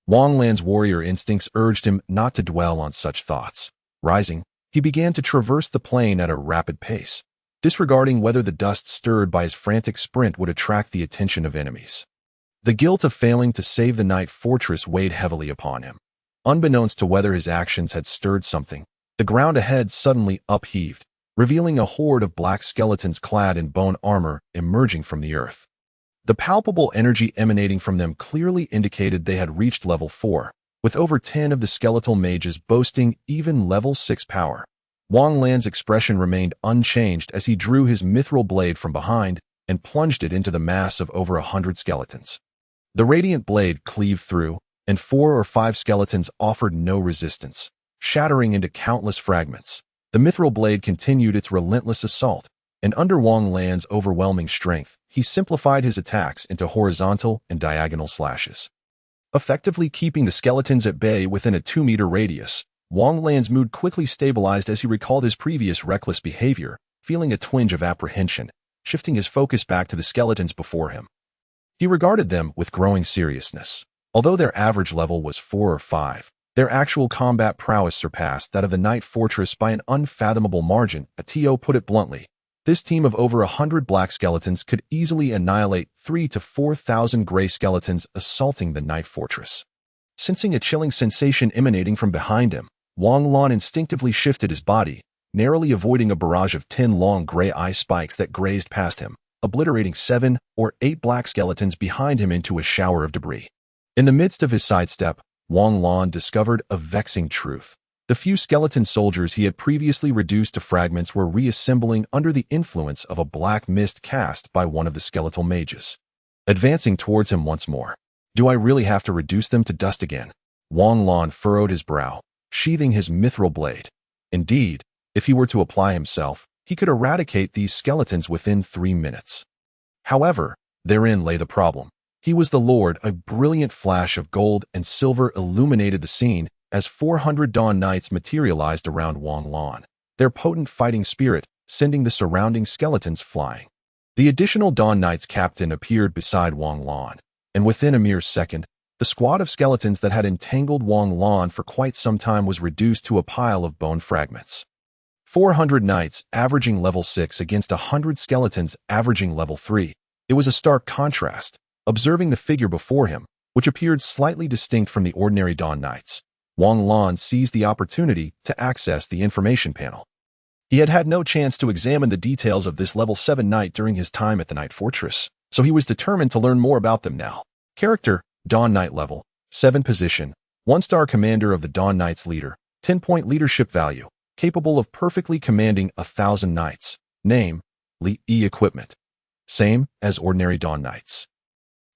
Wang Lan's warrior instincts urged him not to dwell on such thoughts. Rising, he began to traverse the plain at a rapid pace, disregarding whether the dust stirred by his frantic sprint would attract the attention of enemies. The guilt of failing to save the Night Fortress weighed heavily upon him. Unbeknownst to whether his actions had stirred something, the ground ahead suddenly upheaved, revealing a horde of black skeletons clad in bone armor emerging from the earth. The palpable energy emanating from them clearly indicated they had reached level 4, with over 10 of the skeletal mages boasting even level 6 power. Wang Lan's expression remained unchanged as he drew his mithril blade from behind and plunged it into the mass of over 100 skeletons. The radiant blade cleaved through, and 4 or 5 skeletons offered no resistance, shattering into countless fragments. The mithril blade continued its relentless assault, and under Wang Lan's overwhelming strength, he simplified his attacks into horizontal and diagonal slashes. Effectively keeping the skeletons at bay within a 2-meter radius, Wang Lan's mood quickly stabilized as he recalled his previous reckless behavior, feeling a twinge of apprehension, shifting his focus back to the skeletons before him. He regarded them with growing seriousness. Although their average level was 4 or 5, their actual combat prowess surpassed that of the Night Fortress by an unfathomable margin. Atio put it bluntly. This team of over 100 black skeletons could easily annihilate 3,000 to 4,000 gray skeletons assaulting the Night Fortress. Sensing a chilling sensation emanating from behind him, Wang Lan instinctively shifted his body, narrowly avoiding a barrage of 10 long gray eye spikes that grazed past him, obliterating 7 or 8 black skeletons behind him into a shower of debris. In the midst of his sidestep, Wang Lan discovered a vexing truth. The few skeleton soldiers he had previously reduced to fragments were reassembling under the influence of a black mist cast by one of the skeletal mages. Advancing towards him once more. Do I really have to reduce them to dust again? Wang Lan furrowed his brow, sheathing his mithril blade. Indeed, if he were to apply himself, he could eradicate these skeletons within 3 minutes. However, therein lay the problem. He was the Lord. A brilliant flash of gold and silver illuminated the scene as 400 Dawn Knights materialized around Wang Lan, their potent fighting spirit sending the surrounding skeletons flying. The additional Dawn Knights captain appeared beside Wang Lan, and within a mere second, the squad of skeletons that had entangled Wang Lan for quite some time was reduced to a pile of bone fragments. 400 knights averaging level 6 against 100 skeletons averaging level 3. It was a stark contrast. Observing the figure before him, which appeared slightly distinct from the ordinary Dawn Knights, Wang Lan seized the opportunity to access the information panel. He had had no chance to examine the details of this level 7 knight during his time at the Night Fortress, so he was determined to learn more about them now. Character, Dawn Knight level, 7 position, 1-star commander of the Dawn Knights leader, 10-point leadership value, capable of perfectly commanding 1,000 knights. Name, Li E equipment. Same as ordinary Dawn Knights.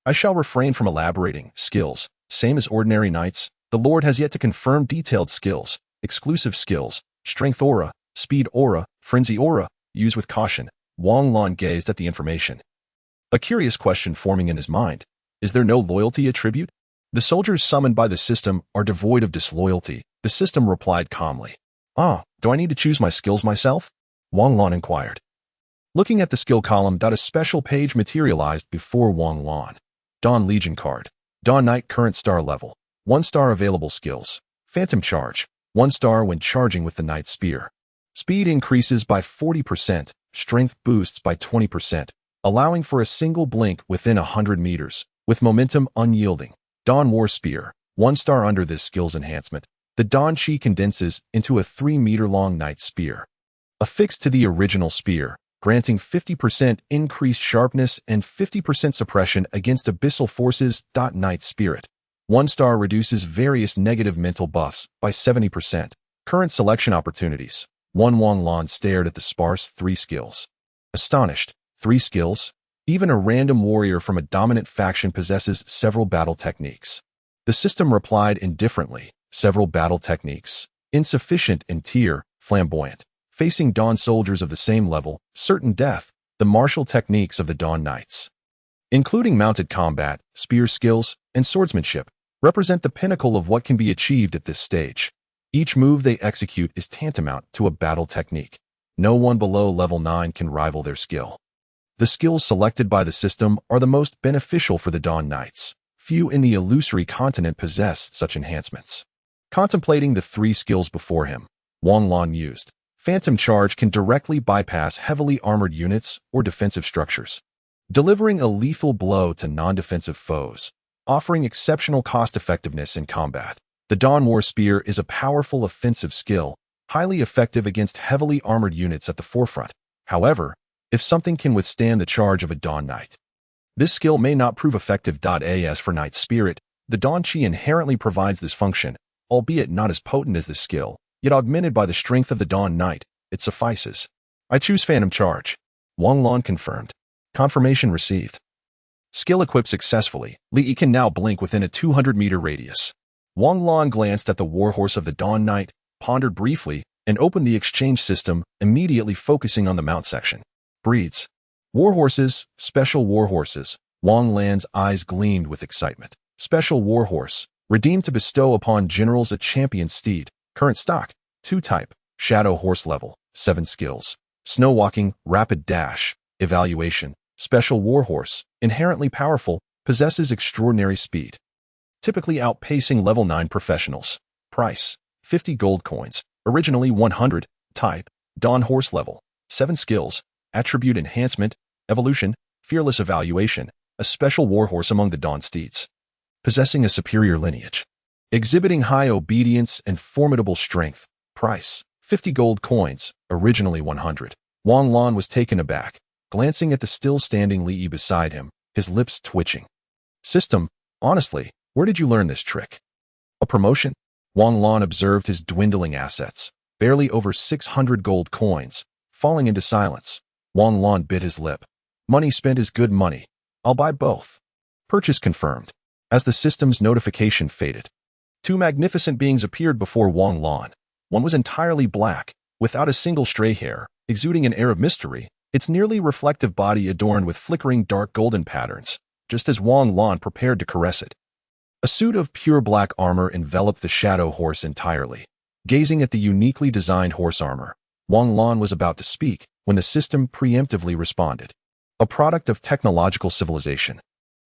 I shall refrain from elaborating. Skills, same as ordinary knights. The Lord has yet to confirm detailed skills. Exclusive skills, strength aura, speed aura, frenzy aura, use with caution. Wang Lan gazed at the information. A curious question forming in his mind. Is there no loyalty attribute? The soldiers summoned by the system are devoid of disloyalty. The system replied calmly. Do I need to choose my skills myself? Wang Lan inquired. Looking at the skill column, a special page materialized before Wang Lan. Dawn Legion card. Dawn Knight current star level. 1-star available skills. Phantom charge. 1 star when charging with the Knight Spear. Speed increases by 40%. Strength boosts by 20%, allowing for a single blink within 100 meters, with momentum unyielding. Dawn War Spear. 1 star under this skill's enhancement. The Dawn Chi condenses into a 3-meter-long Knight Spear. affixed to the original spear, granting 50% increased sharpness and 50% suppression against abyssal forces. Knight Spirit. 1 star reduces various negative mental buffs by 70%. Current selection opportunities. 1 Wang Lan stared at the sparse 3 skills. Astonished. 3 skills? Even a random warrior from a dominant faction possesses several battle techniques. The system replied indifferently. Several battle techniques. Insufficient in tier, flamboyant. Facing Dawn soldiers of the same level, certain death, the martial techniques of the Dawn Knights, including mounted combat, spear skills, and swordsmanship, represent the pinnacle of what can be achieved at this stage. Each move they execute is tantamount to a battle technique. No one below level 9 can rival their skill. The skills selected by the system are the most beneficial for the Dawn Knights. Few in the illusory continent possess such enhancements. Contemplating the 3 skills before him, Wang Lan used. Phantom Charge can directly bypass heavily armored units or defensive structures, delivering a lethal blow to non-defensive foes, offering exceptional cost-effectiveness in combat. The Dawn War Spear is a powerful offensive skill, highly effective against heavily armored units at the forefront. However, if something can withstand the charge of a Dawn Knight, this skill may not prove effective. As for Knight Spirit, the Dawn Chi inherently provides this function, albeit not as potent as this skill. Yet augmented by the strength of the Dawn Knight, it suffices. I choose Phantom Charge. Wang Lan confirmed. Confirmation received. Skill equipped successfully. Li can now blink within a 200-meter radius. Wang Lan glanced at the warhorse of the Dawn Knight, pondered briefly, and opened the exchange system, immediately focusing on the mount section. Breeds. Warhorses, special warhorses. Wang Lan's eyes gleamed with excitement. Special warhorse, redeemed to bestow upon generals a champion steed. Current stock, 2 type, shadow horse level, 7 skills. Snow walking, rapid dash, evaluation, special warhorse, inherently powerful, possesses extraordinary speed, typically outpacing level 9 professionals. Price, 50 gold coins, originally 100, type, Dawn horse level, 7 skills, attribute enhancement, evolution, fearless evaluation, a special warhorse among the Dawn steeds, possessing a superior lineage. Exhibiting high obedience and formidable strength. Price, 50 gold coins, originally 100. Wang Lan was taken aback, glancing at the still-standing Li beside him, his lips twitching. System, honestly, where did you learn this trick? A promotion? Wang Lan observed his dwindling assets, barely over 600 gold coins, falling into silence. Wang Lan bit his lip. Money spent is good money. I'll buy both. Purchase confirmed. As the system's notification faded, 2 magnificent beings appeared before Wang Lan. One was entirely black, without a single stray hair, exuding an air of mystery, its nearly reflective body adorned with flickering dark golden patterns, just as Wang Lan prepared to caress it. A suit of pure black armor enveloped the shadow horse entirely. Gazing at the uniquely designed horse armor, Wang Lan was about to speak when the system preemptively responded. A product of technological civilization.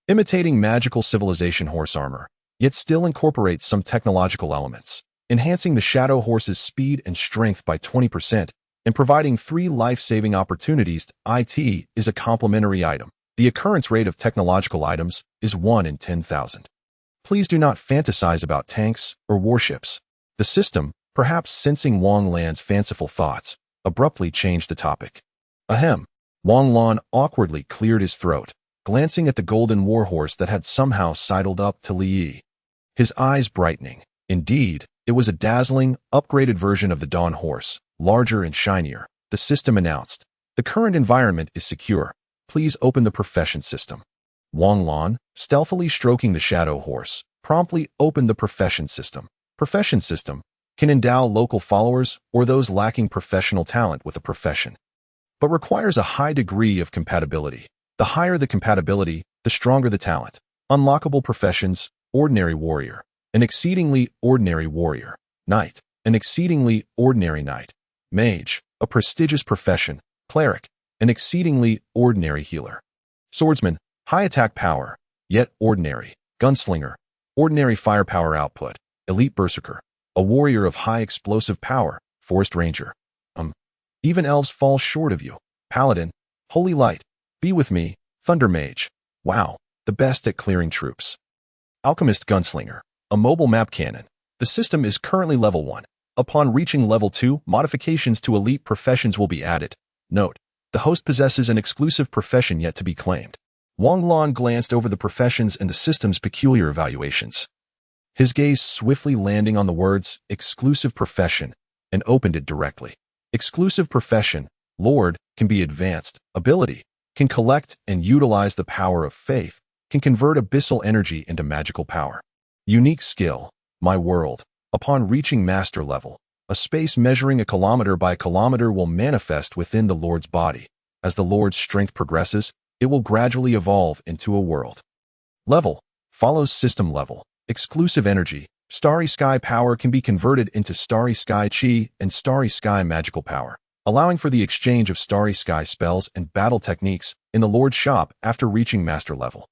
Imitating magical civilization horse armor, yet still incorporates some technological elements, enhancing the shadow horse's speed and strength by 20%, and providing 3 life-saving opportunities. It is a complementary item. The occurrence rate of technological items is 1 in 10,000. Please do not fantasize about tanks or warships. The system, perhaps sensing Wang Lan's fanciful thoughts, abruptly changed the topic. Ahem. Wang Lan awkwardly cleared his throat, glancing at the golden warhorse that had somehow sidled up to Li. His eyes brightening. Indeed, it was a dazzling, upgraded version of the Dawn horse, larger and shinier. The system announced, "The current environment is secure. Please open the profession system." Wang Lan, stealthily stroking the shadow horse, promptly opened the profession system. Profession system can endow local followers or those lacking professional talent with a profession, but requires a high degree of compatibility. The higher the compatibility, the stronger the talent. Unlockable professions: ordinary warrior, an exceedingly ordinary warrior; knight, an exceedingly ordinary knight; mage, a prestigious profession; cleric, an exceedingly ordinary healer; swordsman, high attack power, yet ordinary; gunslinger, ordinary firepower output; elite berserker, a warrior of high explosive power; forest ranger. Even elves fall short of you. Paladin, holy light, be with me; thunder mage. Wow, the best at clearing troops. Alchemist gunslinger, a mobile map cannon. The system is currently level 1. Upon reaching level 2, modifications to elite professions will be added. Note: the host possesses an exclusive profession yet to be claimed. Wang Lan glanced over the professions and the system's peculiar evaluations. His gaze swiftly landing on the words, exclusive profession, and opened it directly. Exclusive profession, Lord, can be advanced. Ability, can collect and utilize the power of faith, can convert abyssal energy into magical power. Unique skill, my world. Upon reaching master level, a space measuring a kilometer by a kilometer will manifest within the Lord's body. As the Lord's strength progresses, it will gradually evolve into a world. Level follows system level. Exclusive energy, starry sky power can be converted into starry sky chi and starry sky magical power, allowing for the exchange of starry sky spells and battle techniques in the Lord's shop after reaching master level.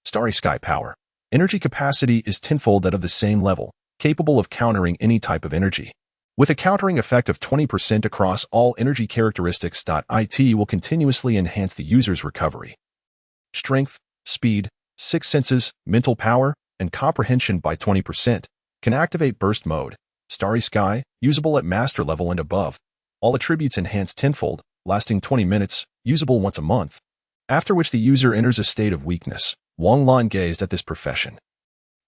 Starry sky power. Energy capacity is tenfold that of the same level, capable of countering any type of energy. With a countering effect of 20% across all energy characteristics. It will continuously enhance the user's recovery. Strength, speed, six senses, mental power, and comprehension by 20%. Can activate burst mode. Starry sky, usable at master level and above. All attributes enhanced tenfold, lasting 20 minutes, usable once a month. After which the user enters a state of weakness. Wang Lan gazed at this profession,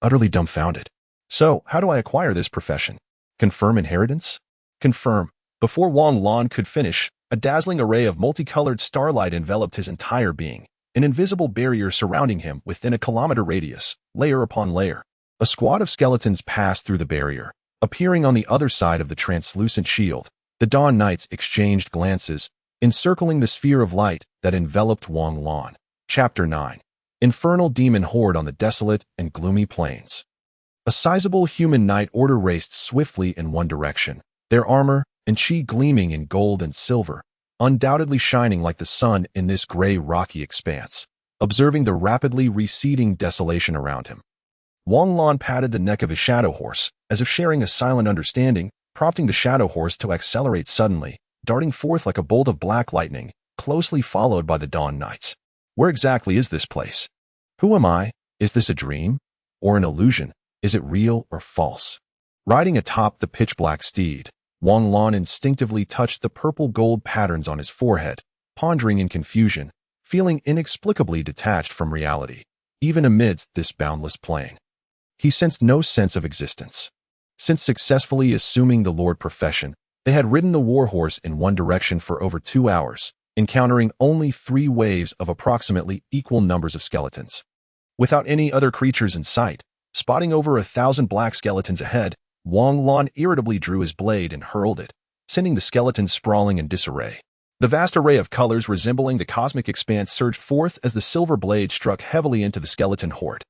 utterly dumbfounded. So, how do I acquire this profession? Confirm inheritance? Confirm. Before Wang Lan could finish, a dazzling array of multicolored starlight enveloped his entire being, an invisible barrier surrounding him within a kilometer radius, layer upon layer. A squad of skeletons passed through the barrier, appearing on the other side of the translucent shield. The Dawn Knights exchanged glances, encircling the sphere of light that enveloped Wang Lan. Chapter 9. Infernal Demon Horde on the Desolate and Gloomy Plains. A sizable human knight order raced swiftly in one direction, their armor and chi gleaming in gold and silver, undoubtedly shining like the sun in this gray rocky expanse, observing the rapidly receding desolation around him. Wang Lan patted the neck of his shadow horse, as if sharing a silent understanding, prompting the shadow horse to accelerate suddenly, darting forth like a bolt of black lightning, closely followed by the Dawn Knights. Where exactly is this place? Who am I? Is this a dream? Or an illusion? Is it real or false? Riding atop the pitch-black steed, Wang Lan instinctively touched the purple-gold patterns on his forehead, pondering in confusion, feeling inexplicably detached from reality, even amidst this boundless plain. He sensed no sense of existence. Since successfully assuming the Lord profession, they had ridden the warhorse in one direction for over 2 hours, encountering only 3 waves of approximately equal numbers of skeletons. Without any other creatures in sight, spotting over 1,000 black skeletons ahead, Wang Lan irritably drew his blade and hurled it, sending the skeletons sprawling in disarray. The vast array of colors resembling the cosmic expanse surged forth as the silver blade struck heavily into the skeleton horde.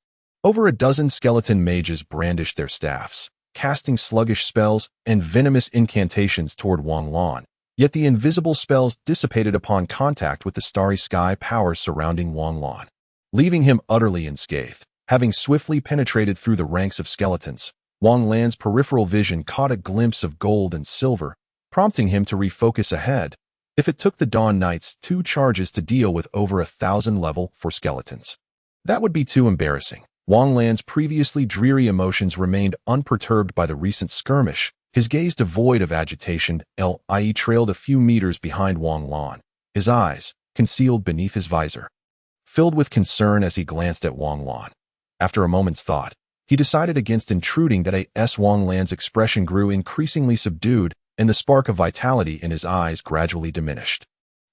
Over a dozen skeleton mages brandished their staffs, casting sluggish spells and venomous incantations toward Wang Lan, yet the invisible spells dissipated upon contact with the starry sky power surrounding Wang Lan, leaving him utterly unscathed. Having swiftly penetrated through the ranks of skeletons, Wang Lan's peripheral vision caught a glimpse of gold and silver, prompting him to refocus ahead. If it took the Dawn Knights 2 charges to deal with over 1,000 level 4 skeletons, that would be too embarrassing. Wang Lan's previously dreary emotions remained unperturbed by the recent skirmish, his gaze devoid of agitation. He trailed a few meters behind Wang Lan, his eyes, concealed beneath his visor, filled with concern as he glanced at Wang Lan. After a moment's thought, he decided against intruding. Wang Lan's expression grew increasingly subdued, and the spark of vitality in his eyes gradually diminished.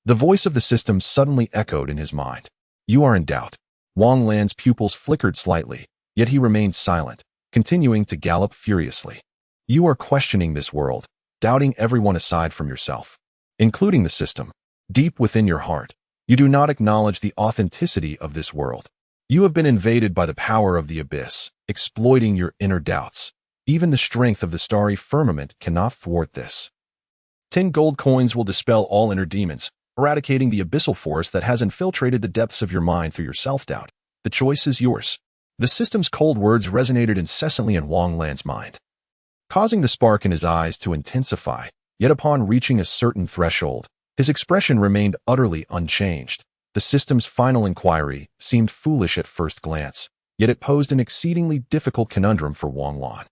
The voice of the system suddenly echoed in his mind. You are in doubt. Wang Lan's pupils flickered slightly, yet he remained silent, continuing to gallop furiously. You are questioning this world, doubting everyone aside from yourself, including the system. Deep within your heart, you do not acknowledge the authenticity of this world. You have been invaded by the power of the abyss, exploiting your inner doubts. Even the strength of the starry firmament cannot thwart this. 10 gold coins will dispel all inner demons, eradicating the abyssal force that has infiltrated the depths of your mind through your self-doubt. The choice is yours. The system's cold words resonated incessantly in Wang Lan's mind, causing the spark in his eyes to intensify, yet upon reaching a certain threshold, his expression remained utterly unchanged. The system's final inquiry seemed foolish at first glance, yet it posed an exceedingly difficult conundrum for Wang Lan.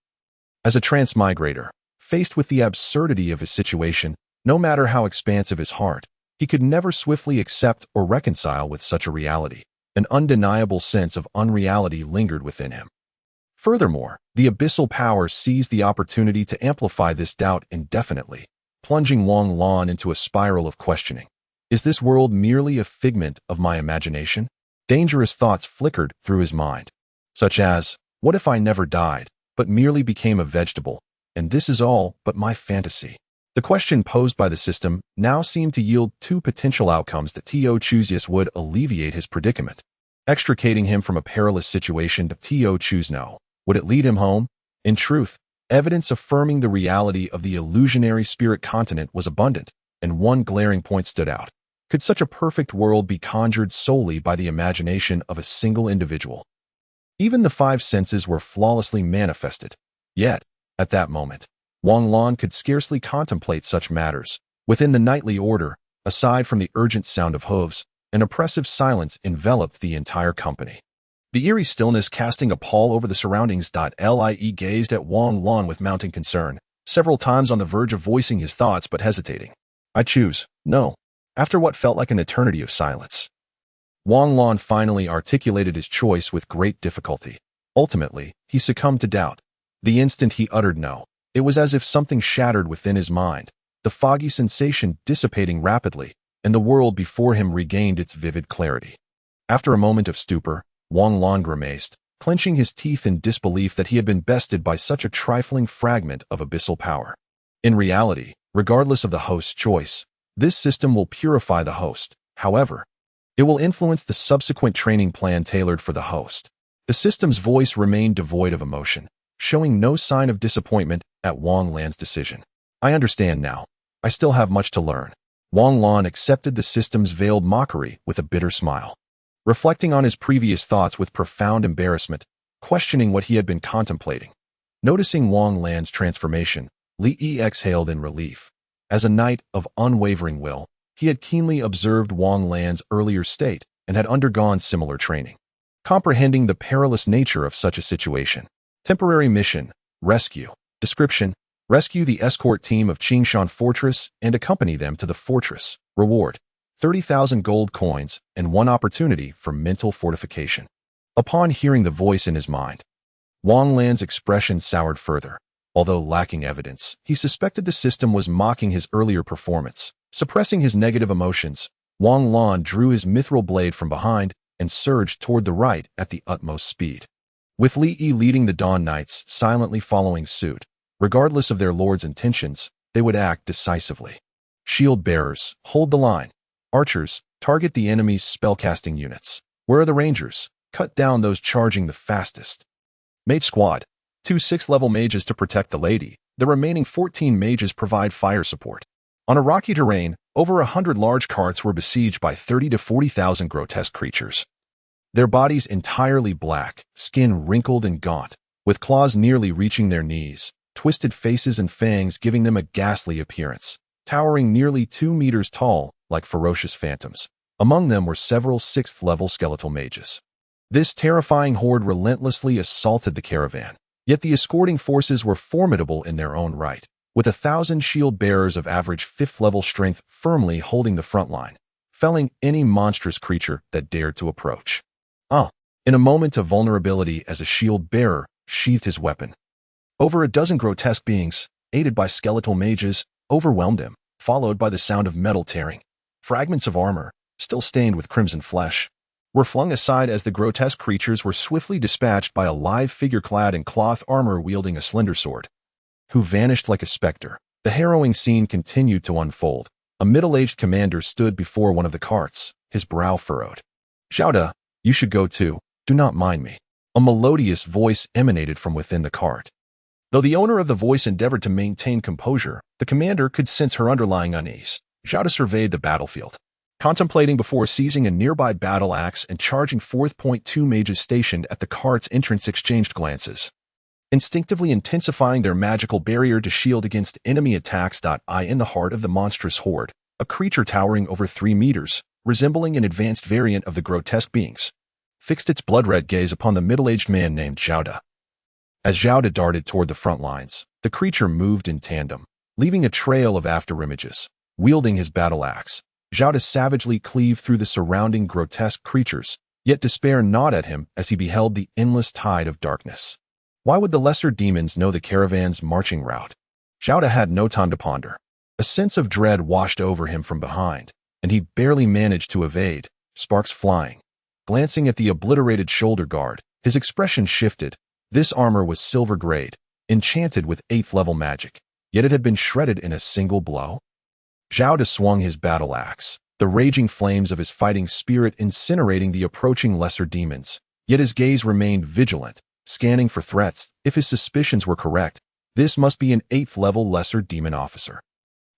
As a transmigrator, Faced with the absurdity of his situation, no matter how expansive his heart, he could never swiftly accept or reconcile with such a reality. An undeniable sense of unreality lingered within him. Furthermore, the abyssal power seized the opportunity to amplify this doubt indefinitely, plunging Wang Lan into a spiral of questioning. Is this world merely a figment of my imagination? Dangerous thoughts flickered through his mind, such as, what if I never died, but merely became a vegetable, and this is all but my fantasy? The question posed by the system now seemed to yield two potential outcomes that ushered would alleviate his predicament. Extricating him from a perilous situation, ushered no. Would it lead him home? In truth, evidence affirming the reality of the illusionary spirit continent was abundant, and one glaring point stood out. Could such a perfect world be conjured solely by the imagination of a single individual? Even the five senses were flawlessly manifested. Yet, at that moment, Wang Lan could scarcely contemplate such matters. Within the nightly order, aside from the urgent sound of hooves, an oppressive silence enveloped the entire company. The eerie stillness casting a pall over the surroundings. Lie gazed at Wang Lan with mounting concern, several times on the verge of voicing his thoughts but hesitating. I choose, no. After what felt like an eternity of silence, Wang Lan finally articulated his choice with great difficulty. Ultimately, he succumbed to doubt. The instant he uttered no, it was as if something shattered within his mind, the foggy sensation dissipating rapidly, and the world before him regained its vivid clarity. After a moment of stupor, Wang Lan grimaced, clenching his teeth in disbelief that he had been bested by such a trifling fragment of abyssal power. In reality, regardless of the host's choice, this system will purify the host. However, it will influence the subsequent training plan tailored for the host. The system's voice remained devoid of emotion, showing no sign of disappointment at Wang Lan's decision. I understand now. I still have much to learn. Wang Lan accepted the system's veiled mockery with a bitter smile. Reflecting on his previous thoughts with profound embarrassment, questioning what he had been contemplating. Noticing Wang Lan's transformation, Li exhaled in relief. As a knight of unwavering will, he had keenly observed Wang Lan's earlier state and had undergone similar training. Comprehending the perilous nature of such a situation. Temporary mission, rescue. Description: rescue the escort team of Chingan Fortress and accompany them to the fortress. Reward: 30,000 gold coins and one opportunity for mental fortification. Upon hearing the voice in his mind, Wang Lan's expression soured further. Although lacking evidence, he suspected the system was mocking his earlier performance. Suppressing his negative emotions, Wang Lan drew his mithril blade from behind and surged toward the right at the utmost speed. With Li leading the Dawn Knights silently following suit, regardless of their lord's intentions, they would act decisively. Shield bearers, hold the line. Archers, target the enemy's spellcasting units. Where are the rangers? Cut down those charging the fastest. Mage squad, 2 6th-level mages to protect the lady. The remaining 14 mages provide fire support. On a rocky terrain, over 100 large carts were besieged by 30 to 40,000 grotesque creatures. Their bodies entirely black, skin wrinkled and gaunt, with claws nearly reaching their knees, twisted faces and fangs giving them a ghastly appearance, towering nearly 2 meters tall, like ferocious phantoms. Among them were several 6th-level skeletal mages. This terrifying horde relentlessly assaulted the caravan, yet the escorting forces were formidable in their own right, with 1,000 shield bearers of average 5th-level strength firmly holding the front line, felling any monstrous creature that dared to approach. In a moment of vulnerability as a shield bearer sheathed his weapon, over a dozen grotesque beings, aided by skeletal mages, overwhelmed him, followed by the sound of metal tearing. Fragments of armor, still stained with crimson flesh, were flung aside as the grotesque creatures were swiftly dispatched by a live figure clad in cloth armor wielding a slender sword, who vanished like a specter. The harrowing scene continued to unfold. A middle-aged commander stood before one of the carts, his brow furrowed. "Shouda, you should go too. Do not mind me." A melodious voice emanated from within the cart. Though the owner of the voice endeavored to maintain composure, the commander could sense her underlying unease. Shouda surveyed the battlefield, contemplating before seizing a nearby battle axe and charging forth. 2 mages stationed at the cart's entrance exchanged glances, instinctively intensifying their magical barrier to shield against enemy attacks. In the heart of the monstrous horde, a creature towering over 3 meters, resembling an advanced variant of the grotesque beings, fixed its blood-red gaze upon the middle-aged man named Shouda. As Zhao darted toward the front lines, the creature moved in tandem, leaving a trail of afterimages. Wielding his battle axe, Zhao savagely cleaved through the surrounding grotesque creatures, yet despair gnawed at him as he beheld the endless tide of darkness. Why would the lesser demons know the caravan's marching route? Zhao had no time to ponder. A sense of dread washed over him from behind, and he barely managed to evade, sparks flying. Glancing at the obliterated shoulder guard, his expression shifted. This armor was silver grade, enchanted with 8th level magic, yet it had been shredded in a single blow. Zhao swung his battle axe, the raging flames of his fighting spirit incinerating the approaching lesser demons, yet his gaze remained vigilant, scanning for threats. If his suspicions were correct, this must be an 8th level lesser demon officer.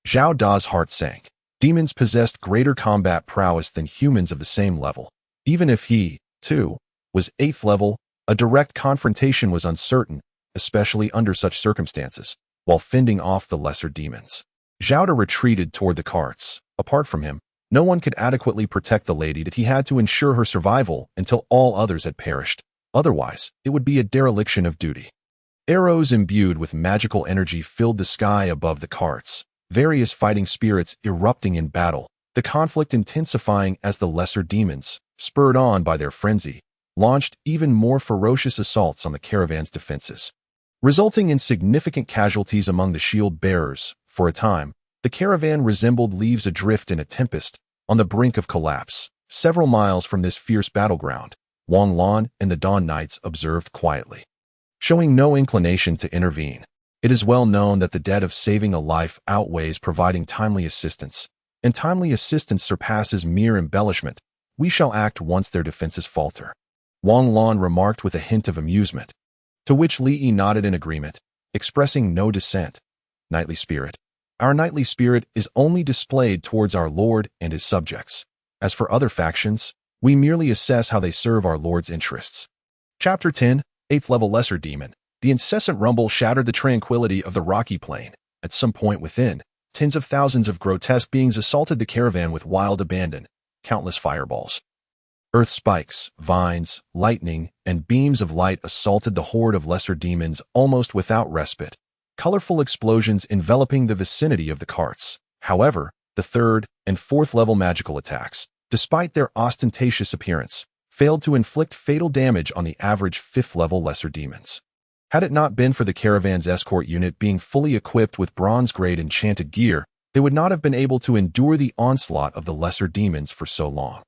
Zhao Da's heart sank. Demons possessed greater combat prowess than humans of the same level. Even if he, too, was 8th level, a direct confrontation was uncertain, especially under such circumstances, while fending off the lesser demons. Zhao retreated toward the carts. Apart from him, no one could adequately protect the lady that he had to ensure her survival until all others had perished. Otherwise, it would be a dereliction of duty. Arrows imbued with magical energy filled the sky above the carts, various fighting spirits erupting in battle, the conflict intensifying as the lesser demons, spurred on by their frenzy, launched even more ferocious assaults on the caravan's defenses, resulting in significant casualties among the shield bearers. For a time, the caravan resembled leaves adrift in a tempest, on the brink of collapse. Several miles from this fierce battleground, Wang Lan and the Dawn Knights observed quietly, showing no inclination to intervene. It is well known that the debt of saving a life outweighs providing timely assistance, and timely assistance surpasses mere embellishment. We shall act once their defenses falter, Wang Lan remarked with a hint of amusement, to which Li Yi nodded in agreement, expressing no dissent. Knightly spirit. Our knightly spirit is only displayed towards our lord and his subjects. As for other factions, we merely assess how they serve our lord's interests. Chapter 10, 8th level lesser demon. The incessant rumble shattered the tranquility of the rocky plain. At some point within, tens of thousands of grotesque beings assaulted the caravan with wild abandon, countless fireballs. Earth spikes, vines, lightning, and beams of light assaulted the horde of lesser demons almost without respite, colorful explosions enveloping the vicinity of the carts. However, the 3rd and 4th level magical attacks, despite their ostentatious appearance, failed to inflict fatal damage on the average 5th level lesser demons. Had it not been for the caravan's escort unit being fully equipped with bronze-grade enchanted gear, they would not have been able to endure the onslaught of the lesser demons for so long.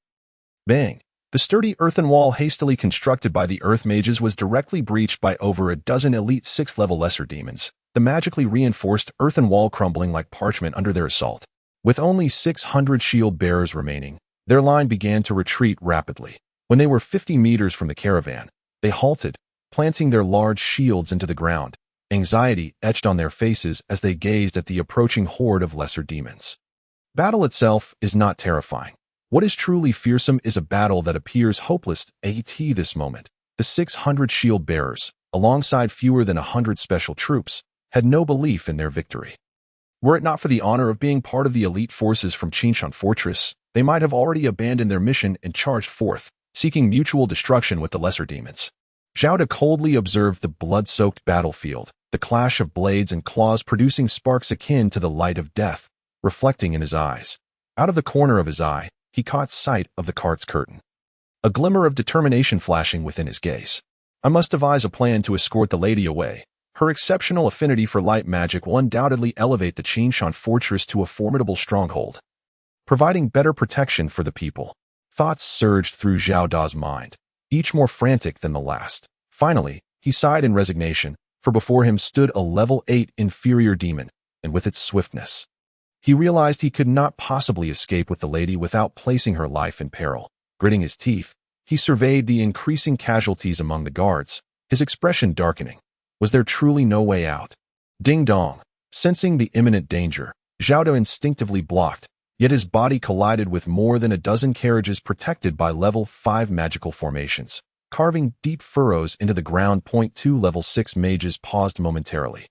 Bang! The sturdy earthen wall hastily constructed by the earth mages was directly breached by over a dozen elite 6th level lesser demons, the magically reinforced earthen wall crumbling like parchment under their assault. With only 600 shield bearers remaining, their line began to retreat rapidly. When they were 50 meters from the caravan, they halted, planting their large shields into the ground, anxiety etched on their faces as they gazed at the approaching horde of lesser demons. Battle itself is not terrifying. What is truly fearsome is a battle that appears hopeless. At this moment, the 600 shield bearers, alongside fewer than 100 special troops, had no belief in their victory. Were it not for the honor of being part of the elite forces from Chingan Fortress, they might have already abandoned their mission and charged forth, seeking mutual destruction with the lesser demons. Zhao coldly observed the blood-soaked battlefield, the clash of blades and claws producing sparks akin to the light of death, reflecting in his eyes. Out of the corner of his eye, he caught sight of the cart's curtain, a glimmer of determination flashing within his gaze. I must devise a plan to escort the lady away. Her exceptional affinity for light magic will undoubtedly elevate the Chingan Fortress to a formidable stronghold, providing better protection for the people. Thoughts surged through Zhao Da's mind, each more frantic than the last. Finally, he sighed in resignation, for before him stood a level 8 inferior demon, and with its swiftness, he realized he could not possibly escape with the lady without placing her life in peril. Gritting his teeth, he surveyed the increasing casualties among the guards, his expression darkening. Was there truly no way out? Ding dong. Sensing the imminent danger, Zhao instinctively blocked, yet his body collided with more than a dozen carriages protected by level 5 magical formations, carving deep furrows into the ground. 2 level 6 mages paused momentarily,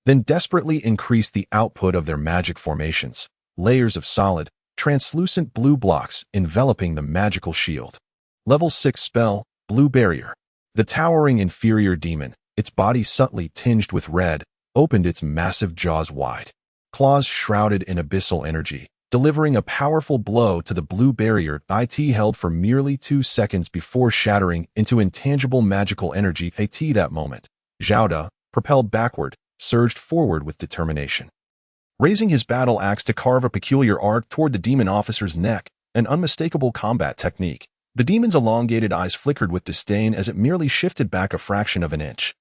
then desperately increased the output of their magic formations, layers of solid, translucent blue blocks enveloping the magical shield. Level 6 spell, Blue Barrier. The towering inferior demon, its body subtly tinged with red, opened its massive jaws wide. Claws shrouded in abyssal energy, delivering a powerful blow to the blue barrier it held for merely 2 seconds before shattering into intangible magical energy. At that moment, Zhao De, propelled backward, surged forward with determination. Raising his battle axe to carve a peculiar arc toward the demon officer's neck, an unmistakable combat technique, the demon's elongated eyes flickered with disdain as it merely shifted back a fraction of an inch.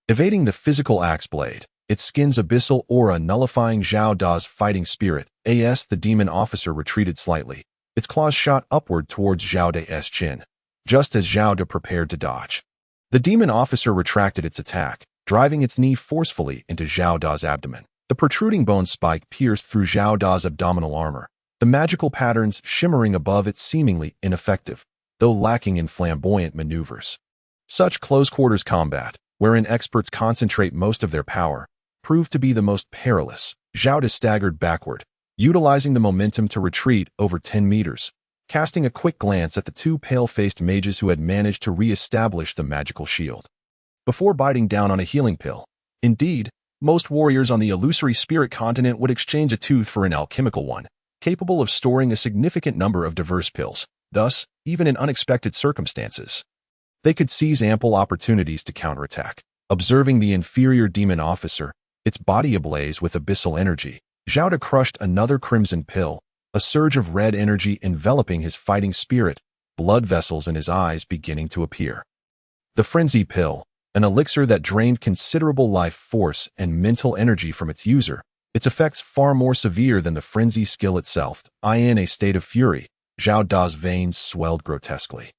Evading the physical axe blade, its skin's abyssal aura nullifying Zhao Da's fighting spirit, the demon officer retreated slightly. Its claws shot upward towards Zhao De's chin, just as Zhao De prepared to dodge. The demon officer retracted its attack, driving its knee forcefully into Zhao Da's abdomen. The protruding bone spike pierced through Zhao Da's abdominal armor, the magical patterns shimmering above it seemingly ineffective, though lacking in flamboyant maneuvers. Such close-quarters combat, wherein experts concentrate most of their power, proved to be the most perilous. Zhao De staggered backward, utilizing the momentum to retreat over 10 meters, casting a quick glance at the 2 pale-faced mages who had managed to re-establish the magical shield. Before biting down on a healing pill, indeed, most warriors on the illusory spirit continent would exchange a tooth for an alchemical one, capable of storing a significant number of diverse pills. Thus, even in unexpected circumstances, they could seize ample opportunities to counterattack. Observing the inferior demon officer, its body ablaze with abyssal energy, Zhao De crushed another crimson pill, a surge of red energy enveloping his fighting spirit, blood vessels in his eyes beginning to appear. The frenzy pill, an elixir that drained considerable life force and mental energy from its user, its effects far more severe than the frenzy skill itself. In a state of fury, Zhao Da's veins swelled grotesquely,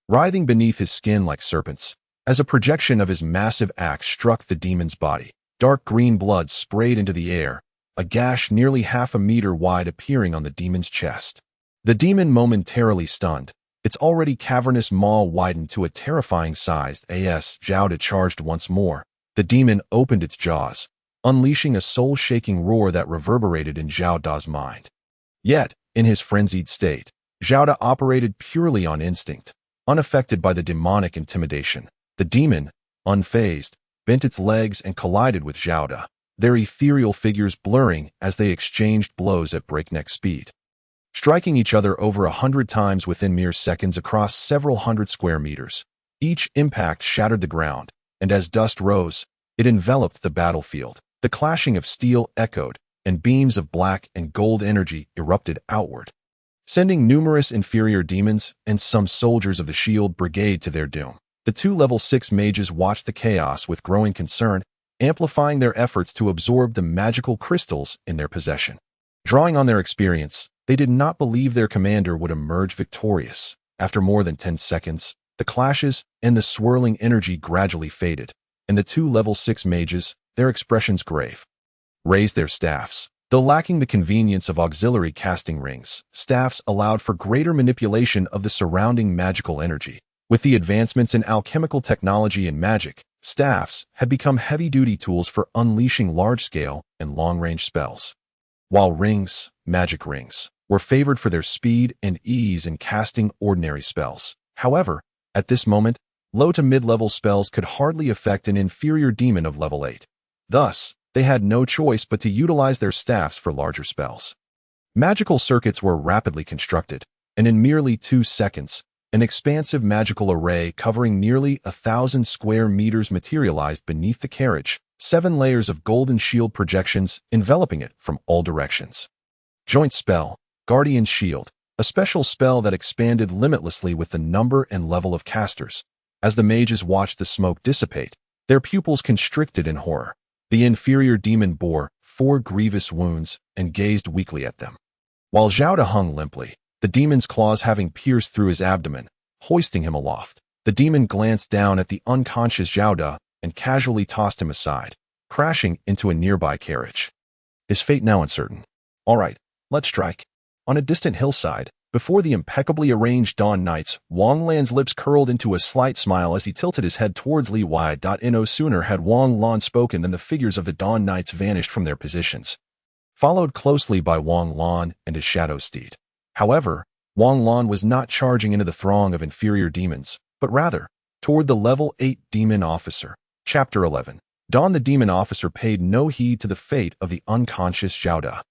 writhing beneath his skin like serpents. As a projection of his massive axe struck the demon's body, dark green blood sprayed into the air, a gash nearly half a meter wide appearing on the demon's chest. The demon momentarily stunned, its already cavernous maw widened to a terrifying size. Zhao De charged once more. The demon opened its jaws, unleashing a soul-shaking roar that reverberated in Zhao Da's mind. Yet, in his frenzied state, Zhao De operated purely on instinct, unaffected by the demonic intimidation. The demon, unfazed, bent its legs and collided with Zhao De, their ethereal figures blurring as they exchanged blows at breakneck speed, striking each other over 100 times within mere seconds across several hundred square meters. Each impact shattered the ground, and as dust rose, it enveloped the battlefield. The clashing of steel echoed, and beams of black and gold energy erupted outward, sending numerous inferior demons and some soldiers of the Shield Brigade to their doom. The 2 level 6 mages watched the chaos with growing concern, amplifying their efforts to absorb the magical crystals in their possession. Drawing on their experience, they did not believe their commander would emerge victorious. After more than 10 seconds, the clashes and the swirling energy gradually faded, and the 2 level 6 mages, their expressions grave, raised their staffs. Though lacking the convenience of auxiliary casting rings, staffs allowed for greater manipulation of the surrounding magical energy. With the advancements in alchemical technology and magic, staffs had become heavy-duty tools for unleashing large-scale and long-range spells. While rings, magic rings, were favored for their speed and ease in casting ordinary spells. However, at this moment, low to mid-level spells could hardly affect an inferior demon of level 8. Thus, they had no choice but to utilize their staffs for larger spells. Magical circuits were rapidly constructed, and in merely 2 seconds, an expansive magical array covering nearly 1,000 square meters materialized beneath the carriage, 7 layers of golden shield projections enveloping it from all directions. Joint spell, Guardian Shield, a special spell that expanded limitlessly with the number and level of casters. As the mages watched the smoke dissipate, their pupils constricted in horror. The inferior demon bore 4 grievous wounds and gazed weakly at them, while Zhao De hung limply, the demon's claws having pierced through his abdomen, hoisting him aloft. The demon glanced down at the unconscious Zhao De and casually tossed him aside, crashing into a nearby carriage. His fate now uncertain. All right, let's strike. On a distant hillside, before the impeccably arranged Dawn Knights, Wang Lan's lips curled into a slight smile as he tilted his head towards Li Wai. No sooner had Wang Lan spoken than the figures of the Dawn Knights vanished from their positions, followed closely by Wang Lan and his shadow steed. However, Wang Lan was not charging into the throng of inferior demons, but rather toward the level 8 demon officer. Chapter 11. Dawn. The demon officer paid no heed to the fate of the unconscious Zhao.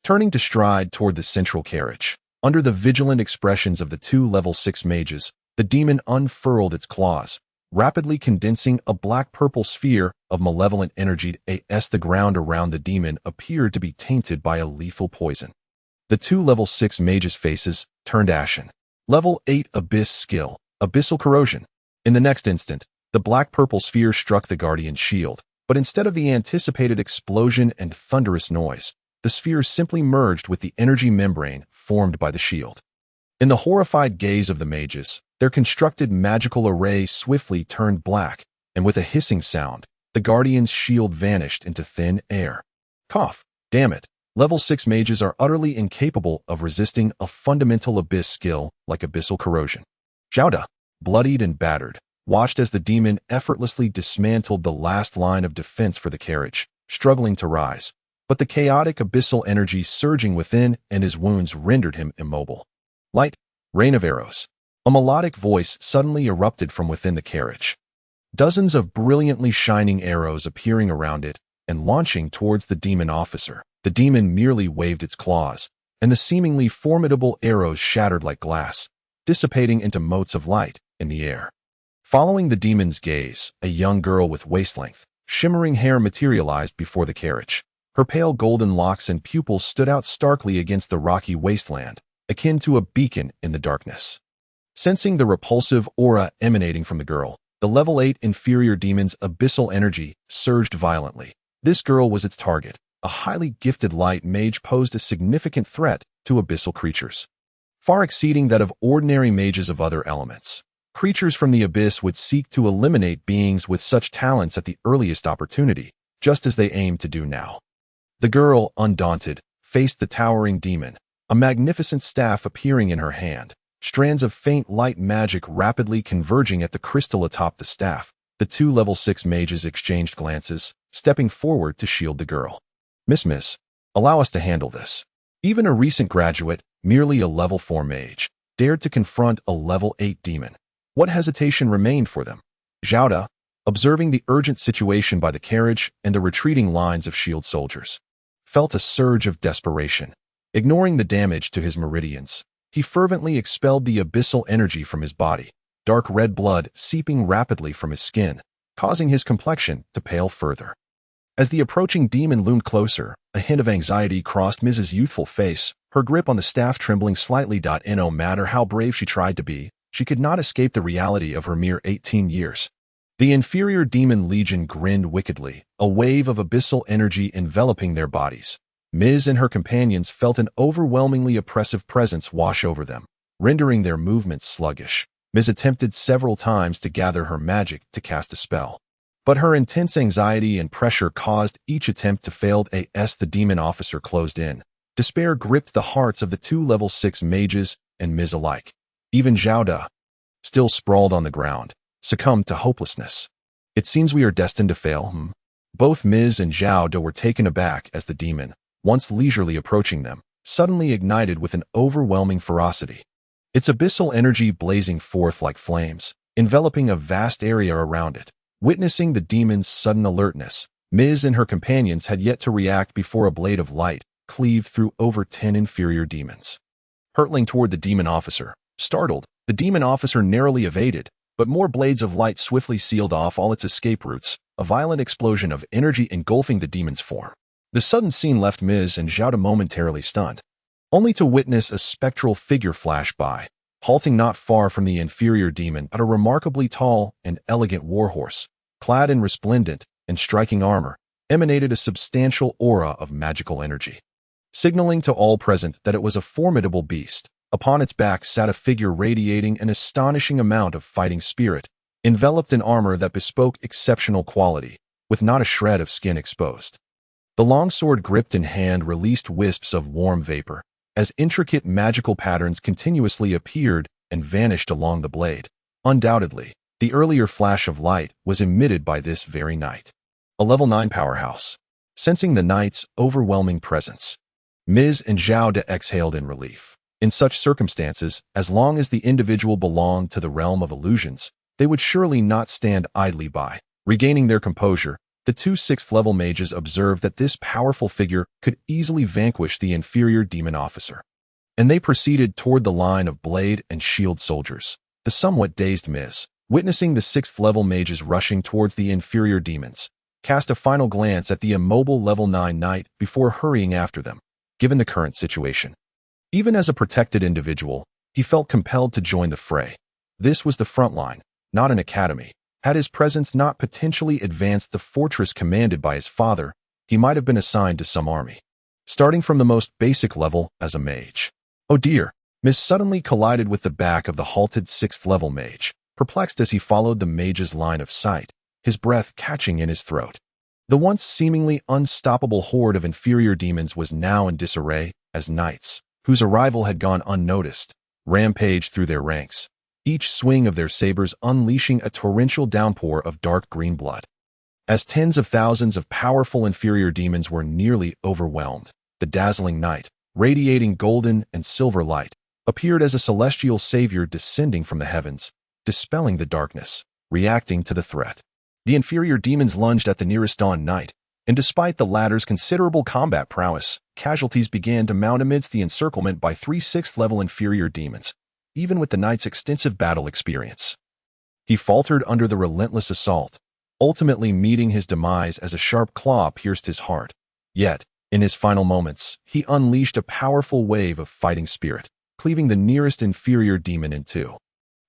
Turning to stride toward the central carriage. Under the vigilant expressions of the two level 6 mages, the demon unfurled its claws, rapidly condensing a black-purple sphere of malevolent energy as the ground around the demon appeared to be tainted by a lethal poison. The two level 6 mages' faces turned ashen. Level 8 Abyss skill, abyssal corrosion. In the next instant, the black-purple sphere struck the guardian's shield, but instead of the anticipated explosion and thunderous noise, the sphere simply merged with the energy membrane formed by the shield. In the horrified gaze of the mages, their constructed magical array swiftly turned black, and with a hissing sound, the guardian's shield vanished into thin air. Cough. Damn it. Level 6 mages are utterly incapable of resisting a fundamental abyss skill like abyssal corrosion. Zhao, bloodied and battered, watched as the demon effortlessly dismantled the last line of defense for the carriage, struggling to rise, but the chaotic abyssal energy surging within and his wounds rendered him immobile. Light, rain of arrows. A melodic voice suddenly erupted from within the carriage. Dozens of brilliantly shining arrows appearing around it and launching towards the demon officer. The demon merely waved its claws, and the seemingly formidable arrows shattered like glass, dissipating into motes of light in the air. Following the demon's gaze, a young girl with waist-length, shimmering hair materialized before the carriage. Her pale golden locks and pupils stood out starkly against the rocky wasteland, akin to a beacon in the darkness. Sensing the repulsive aura emanating from the girl, the level 8 inferior demon's abyssal energy surged violently. This girl was its target. A highly gifted light mage posed a significant threat to abyssal creatures, far exceeding that of ordinary mages of other elements. Creatures from the abyss would seek to eliminate beings with such talents at the earliest opportunity, just as they aimed to do now. The girl, undaunted, faced the towering demon, a magnificent staff appearing in her hand, strands of faint light magic rapidly converging at the crystal atop the staff. The two level 6 mages exchanged glances, stepping forward to shield the girl. Miss, allow us to handle this. Even a recent graduate, merely a level 4 mage, dared to confront a level 8 demon. What hesitation remained for them? Zhao, observing the urgent situation by the carriage and the retreating lines of shield soldiers, felt a surge of desperation. Ignoring the damage to his meridians, he fervently expelled the abyssal energy from his body, dark red blood seeping rapidly from his skin, causing his complexion to pale further. As the approaching demon loomed closer, a hint of anxiety crossed Mrs. Youthful face, her grip on the staff trembling slightly. No matter how brave she tried to be, she could not escape the reality of her mere 18 years. The inferior demon legion grinned wickedly, a wave of abyssal energy enveloping their bodies. Ms. and her companions felt an overwhelmingly oppressive presence wash over them, rendering their movements sluggish. Ms. attempted several times to gather her magic to cast a spell, but her intense anxiety and pressure caused each attempt to fail. As the demon officer closed in, despair gripped the hearts of the two level 6 mages and Ms. alike. Even Zhao, still sprawled on the ground, succumbed to hopelessness. It seems we are destined to fail, Both Ms. and Zhao were taken aback as the demon, once leisurely approaching them, suddenly ignited with an overwhelming ferocity. Its abyssal energy blazing forth like flames, enveloping a vast area around it. Witnessing the demon's sudden alertness, Ms. and her companions had yet to react before a blade of light cleaved through over 10 inferior demons. Hurtling toward the demon officer, startled, the demon officer narrowly evaded, but more blades of light swiftly sealed off all its escape routes, a violent explosion of energy engulfing the demon's form. The sudden scene left Ms. and Zhao momentarily stunned, only to witness a spectral figure flash by, halting not far from the inferior demon but a remarkably tall and elegant warhorse, clad in resplendent and striking armor, emanated a substantial aura of magical energy, signaling to all present that it was a formidable beast. Upon its back sat a figure radiating an astonishing amount of fighting spirit, enveloped in armor that bespoke exceptional quality, with not a shred of skin exposed. The longsword gripped in hand released wisps of warm vapor, as intricate magical patterns continuously appeared and vanished along the blade. Undoubtedly, the earlier flash of light was emitted by this very knight. A level 9 powerhouse. Sensing the knight's overwhelming presence, Ms. and Zhao exhaled in relief. In such circumstances, as long as the individual belonged to the realm of illusions, they would surely not stand idly by, Regaining their composure, the two sixth-level mages observed that this powerful figure could easily vanquish the inferior demon officer. And they proceeded toward the line of blade and shield soldiers. The somewhat dazed Ms, witnessing the sixth-level mages rushing towards the inferior demons, cast a final glance at the immobile level 9 knight before hurrying after them, given the current situation. Even as a protected individual, he felt compelled to join the fray. This was the front line, not an academy. Had his presence not potentially advanced the fortress commanded by his father, he might have been assigned to some army. Starting from the most basic level as a mage. Oh dear, Ms suddenly collided with the back of the halted sixth-level mage, perplexed as he followed the mage's line of sight, his breath catching in his throat. The once seemingly unstoppable horde of inferior demons was now in disarray as knights, whose arrival had gone unnoticed, rampaged through their ranks, each swing of their sabers unleashing a torrential downpour of dark green blood. As tens of thousands of powerful inferior demons were nearly overwhelmed, the dazzling knight, radiating golden and silver light, appeared as a celestial savior descending from the heavens, dispelling the darkness, reacting to the threat. The inferior demons lunged at the nearest dawn knight, and despite the latter's considerable combat prowess, casualties began to mount amidst the encirclement by 3 sixth-level inferior demons, even with the knight's extensive battle experience. He faltered under the relentless assault, ultimately meeting his demise as a sharp claw pierced his heart. Yet, in his final moments, he unleashed a powerful wave of fighting spirit, cleaving the nearest inferior demon in two.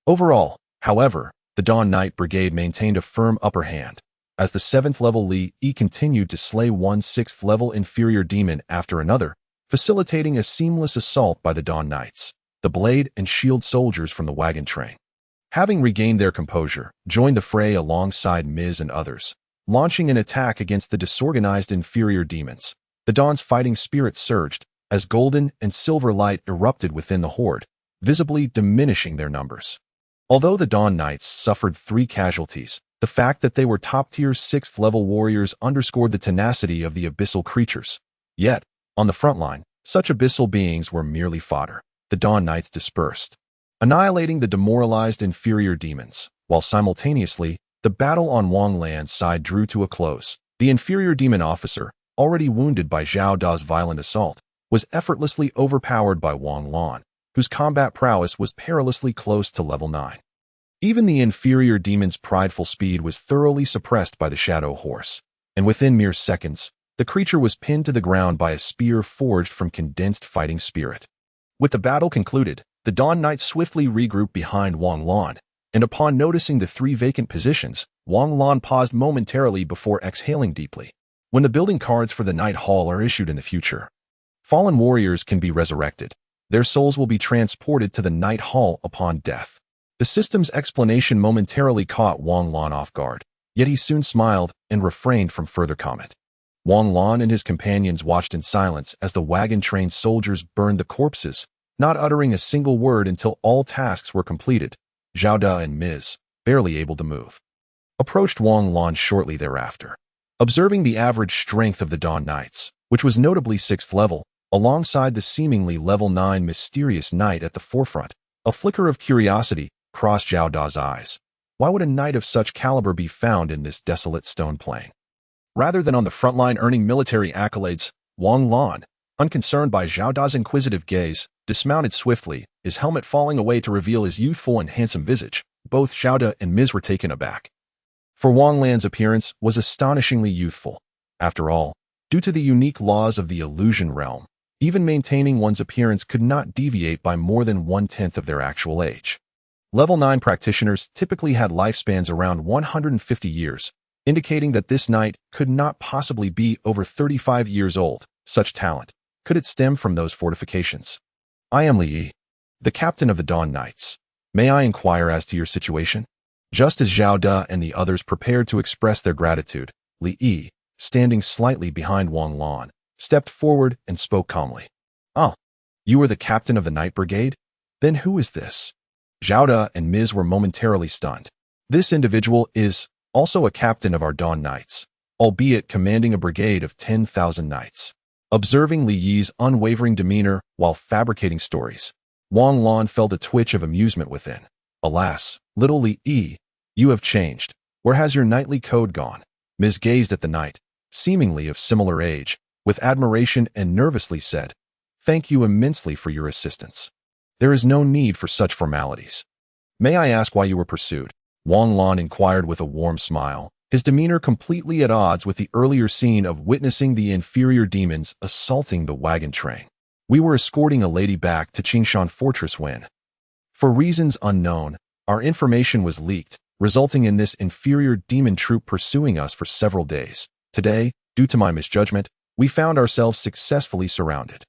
Overall, however, the Dawn Knight Brigade maintained a firm upper hand, as the 7th-level Li Yi continued to slay one 6th-level inferior demon after another, facilitating a seamless assault by the Dawn Knights, the blade and shield soldiers from the wagon train. Having regained their composure, joined the fray alongside Ms and others, launching an attack against the disorganized inferior demons. The Dawn's fighting spirit surged, as golden and silver light erupted within the horde, visibly diminishing their numbers. Although the Dawn Knights suffered 3 casualties, the fact that they were top-tier 6th-level warriors underscored the tenacity of the abyssal creatures. Yet, on the front line, such abyssal beings were merely fodder. The Dawn Knights dispersed, annihilating the demoralized inferior demons, while simultaneously, the battle on Wang Lan's side drew to a close. The inferior demon officer, already wounded by Zhao Da's violent assault, was effortlessly overpowered by Wang Lan, whose combat prowess was perilously close to level 9. Even the inferior demon's prideful speed was thoroughly suppressed by the shadow horse, and within mere seconds, the creature was pinned to the ground by a spear forged from condensed fighting spirit. With the battle concluded, the Dawn Knights swiftly regrouped behind Wang Lan, and upon noticing the 3 vacant positions, Wang Lan paused momentarily before exhaling deeply. When the building cards for the Night Hall are issued in the future, fallen warriors can be resurrected. Their souls will be transported to the Night Hall upon death. The system's explanation momentarily caught Wang Lan off guard, yet he soon smiled and refrained from further comment. Wang Lan and his companions watched in silence as the wagon train soldiers burned the corpses, not uttering a single word until all tasks were completed. Zhao Da and Ms, barely able to move, approached Wang Lan shortly thereafter. Observing the average strength of the Dawn Knights, which was notably 6th level, alongside the seemingly level 9 mysterious knight at the forefront, a flicker of curiosity crossed Zhao Da's eyes. Why would a knight of such caliber be found in this desolate stone plain? Rather than on the front line earning military accolades, Wang Lan, unconcerned by Zhao Da's inquisitive gaze, dismounted swiftly, his helmet falling away to reveal his youthful and handsome visage. Both Zhao Da and Ms were taken aback. For Wang Lan's appearance was astonishingly youthful. After all, due to the unique laws of the illusion realm, even maintaining one's appearance could not deviate by more than 1/10 of their actual age. Level 9 practitioners typically had lifespans around 150 years, indicating that this knight could not possibly be over 35 years old. Such talent, could it stem from those fortifications? I am Li Yi, the captain of the Dawn Knights. May I inquire as to your situation? Just as Zhao Da and the others prepared to express their gratitude, Li Yi, standing slightly behind Wang Lan, stepped forward and spoke calmly. "Ah, you are the captain of the Night Brigade? Then who is this?" Zhao Da and Ms were momentarily stunned. This individual is also a captain of our Dawn Knights, albeit commanding a brigade of 10,000 knights. Observing Li Yi's unwavering demeanor while fabricating stories, Wang Lan felt a twitch of amusement within. Alas, little Li Yi, you have changed. Where has your knightly code gone? Ms. gazed at the knight, seemingly of similar age, with admiration and nervously said, "Thank you immensely for your assistance. There is no need for such formalities. May I ask why you were pursued?" Wang Lan inquired with a warm smile, his demeanor completely at odds with the earlier scene of witnessing the inferior demons assaulting the wagon train. "We were escorting a lady back to Qingshan Fortress when, for reasons unknown, our information was leaked, resulting in this inferior demon troop pursuing us for several days. Today, due to my misjudgment, we found ourselves successfully surrounded."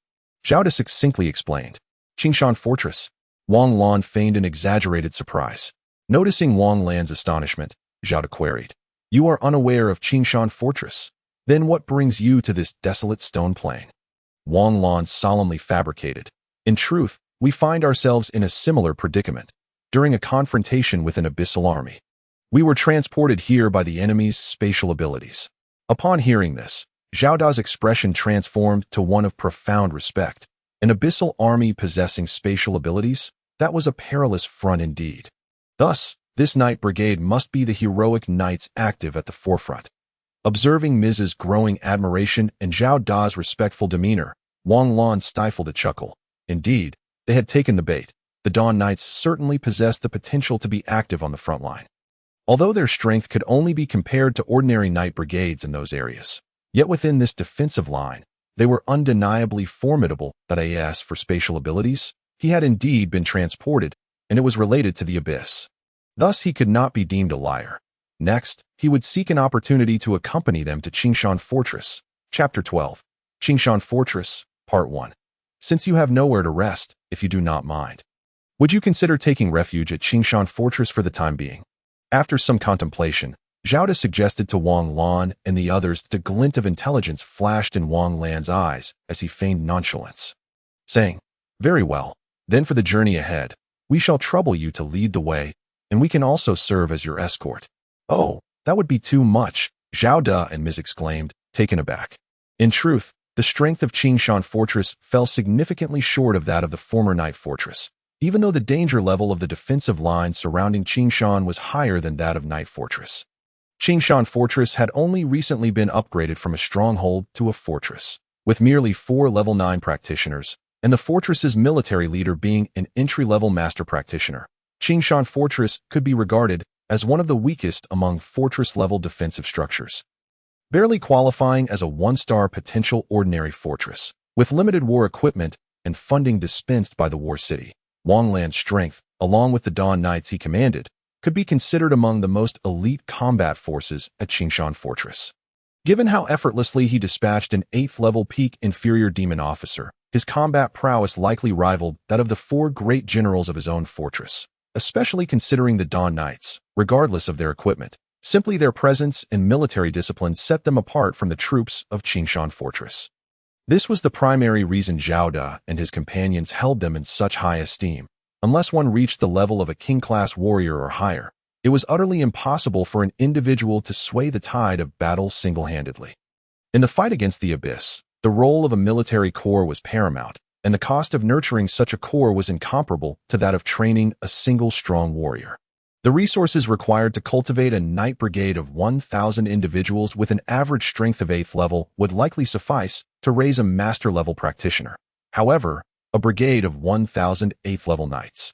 Zhao De succinctly explained. "Qingshan Fortress?" Wang Lan feigned an exaggerated surprise. Noticing Wang Lan's astonishment, Zhao De queried, "You are unaware of Qingshan Fortress? Then what brings you to this desolate stone plain?" Wang Lan solemnly fabricated. "In truth, we find ourselves in a similar predicament. During a confrontation with an abyssal army, we were transported here by the enemy's spatial abilities." Upon hearing this, Zhao Da's expression transformed to one of profound respect. An abyssal army possessing spatial abilities? That was a perilous front indeed. Thus, this knight brigade must be the heroic knights active at the forefront. Observing Mrs. growing admiration and Zhao Da's respectful demeanor, Wang Lan stifled a chuckle. Indeed, they had taken the bait. The Dawn Knights certainly possessed the potential to be active on the front line. Although their strength could only be compared to ordinary knight brigades in those areas, yet within this defensive line, they were undeniably formidable. As for spatial abilities, he had indeed been transported, and it was related to the abyss. Thus he could not be deemed a liar. Next, he would seek an opportunity to accompany them to Qingshan Fortress. Chapter 12. Qingshan Fortress, Part 1. "Since you have nowhere to rest, if you do not mind, would you consider taking refuge at Qingshan Fortress for the time being?" After some contemplation, Zhao De suggested to Wang Lan and the others that a glint of intelligence flashed in Wang Lan's eyes as he feigned nonchalance, saying, "Very well, then for the journey ahead, we shall trouble you to lead the way, and we can also serve as your escort." "Oh, that would be too much," Zhao De and Ms. exclaimed, taken aback. In truth, the strength of Qingshan Fortress fell significantly short of that of the former Night Fortress, even though the danger level of the defensive line surrounding Qingshan was higher than that of Night Fortress. Qingshan Fortress had only recently been upgraded from a stronghold to a fortress, with merely 4 level 9 practitioners, and the fortress's military leader being an entry-level master practitioner. Qingshan Fortress could be regarded as one of the weakest among fortress-level defensive structures, barely qualifying as a 1-star potential ordinary fortress, with limited war equipment and funding dispensed by the War City. Wang Lan's strength, along with the Dawn Knights he commanded, could be considered among the most elite combat forces at Qingshan Fortress. Given how effortlessly he dispatched an 8th-level peak inferior demon officer, his combat prowess likely rivaled that of the 4 great generals of his own fortress, especially considering the Dawn Knights, regardless of their equipment. Simply their presence and military discipline set them apart from the troops of Qingshan Fortress. This was the primary reason Zhao De and his companions held them in such high esteem. Unless one reached the level of a king-class warrior or higher, it was utterly impossible for an individual to sway the tide of battle single-handedly. In the fight against the Abyss, the role of a military corps was paramount, and the cost of nurturing such a corps was incomparable to that of training a single strong warrior. The resources required to cultivate a knight brigade of 1,000 individuals with an average strength of 8th level would likely suffice to raise a master-level practitioner. However, a brigade of 1,000 8th-level knights,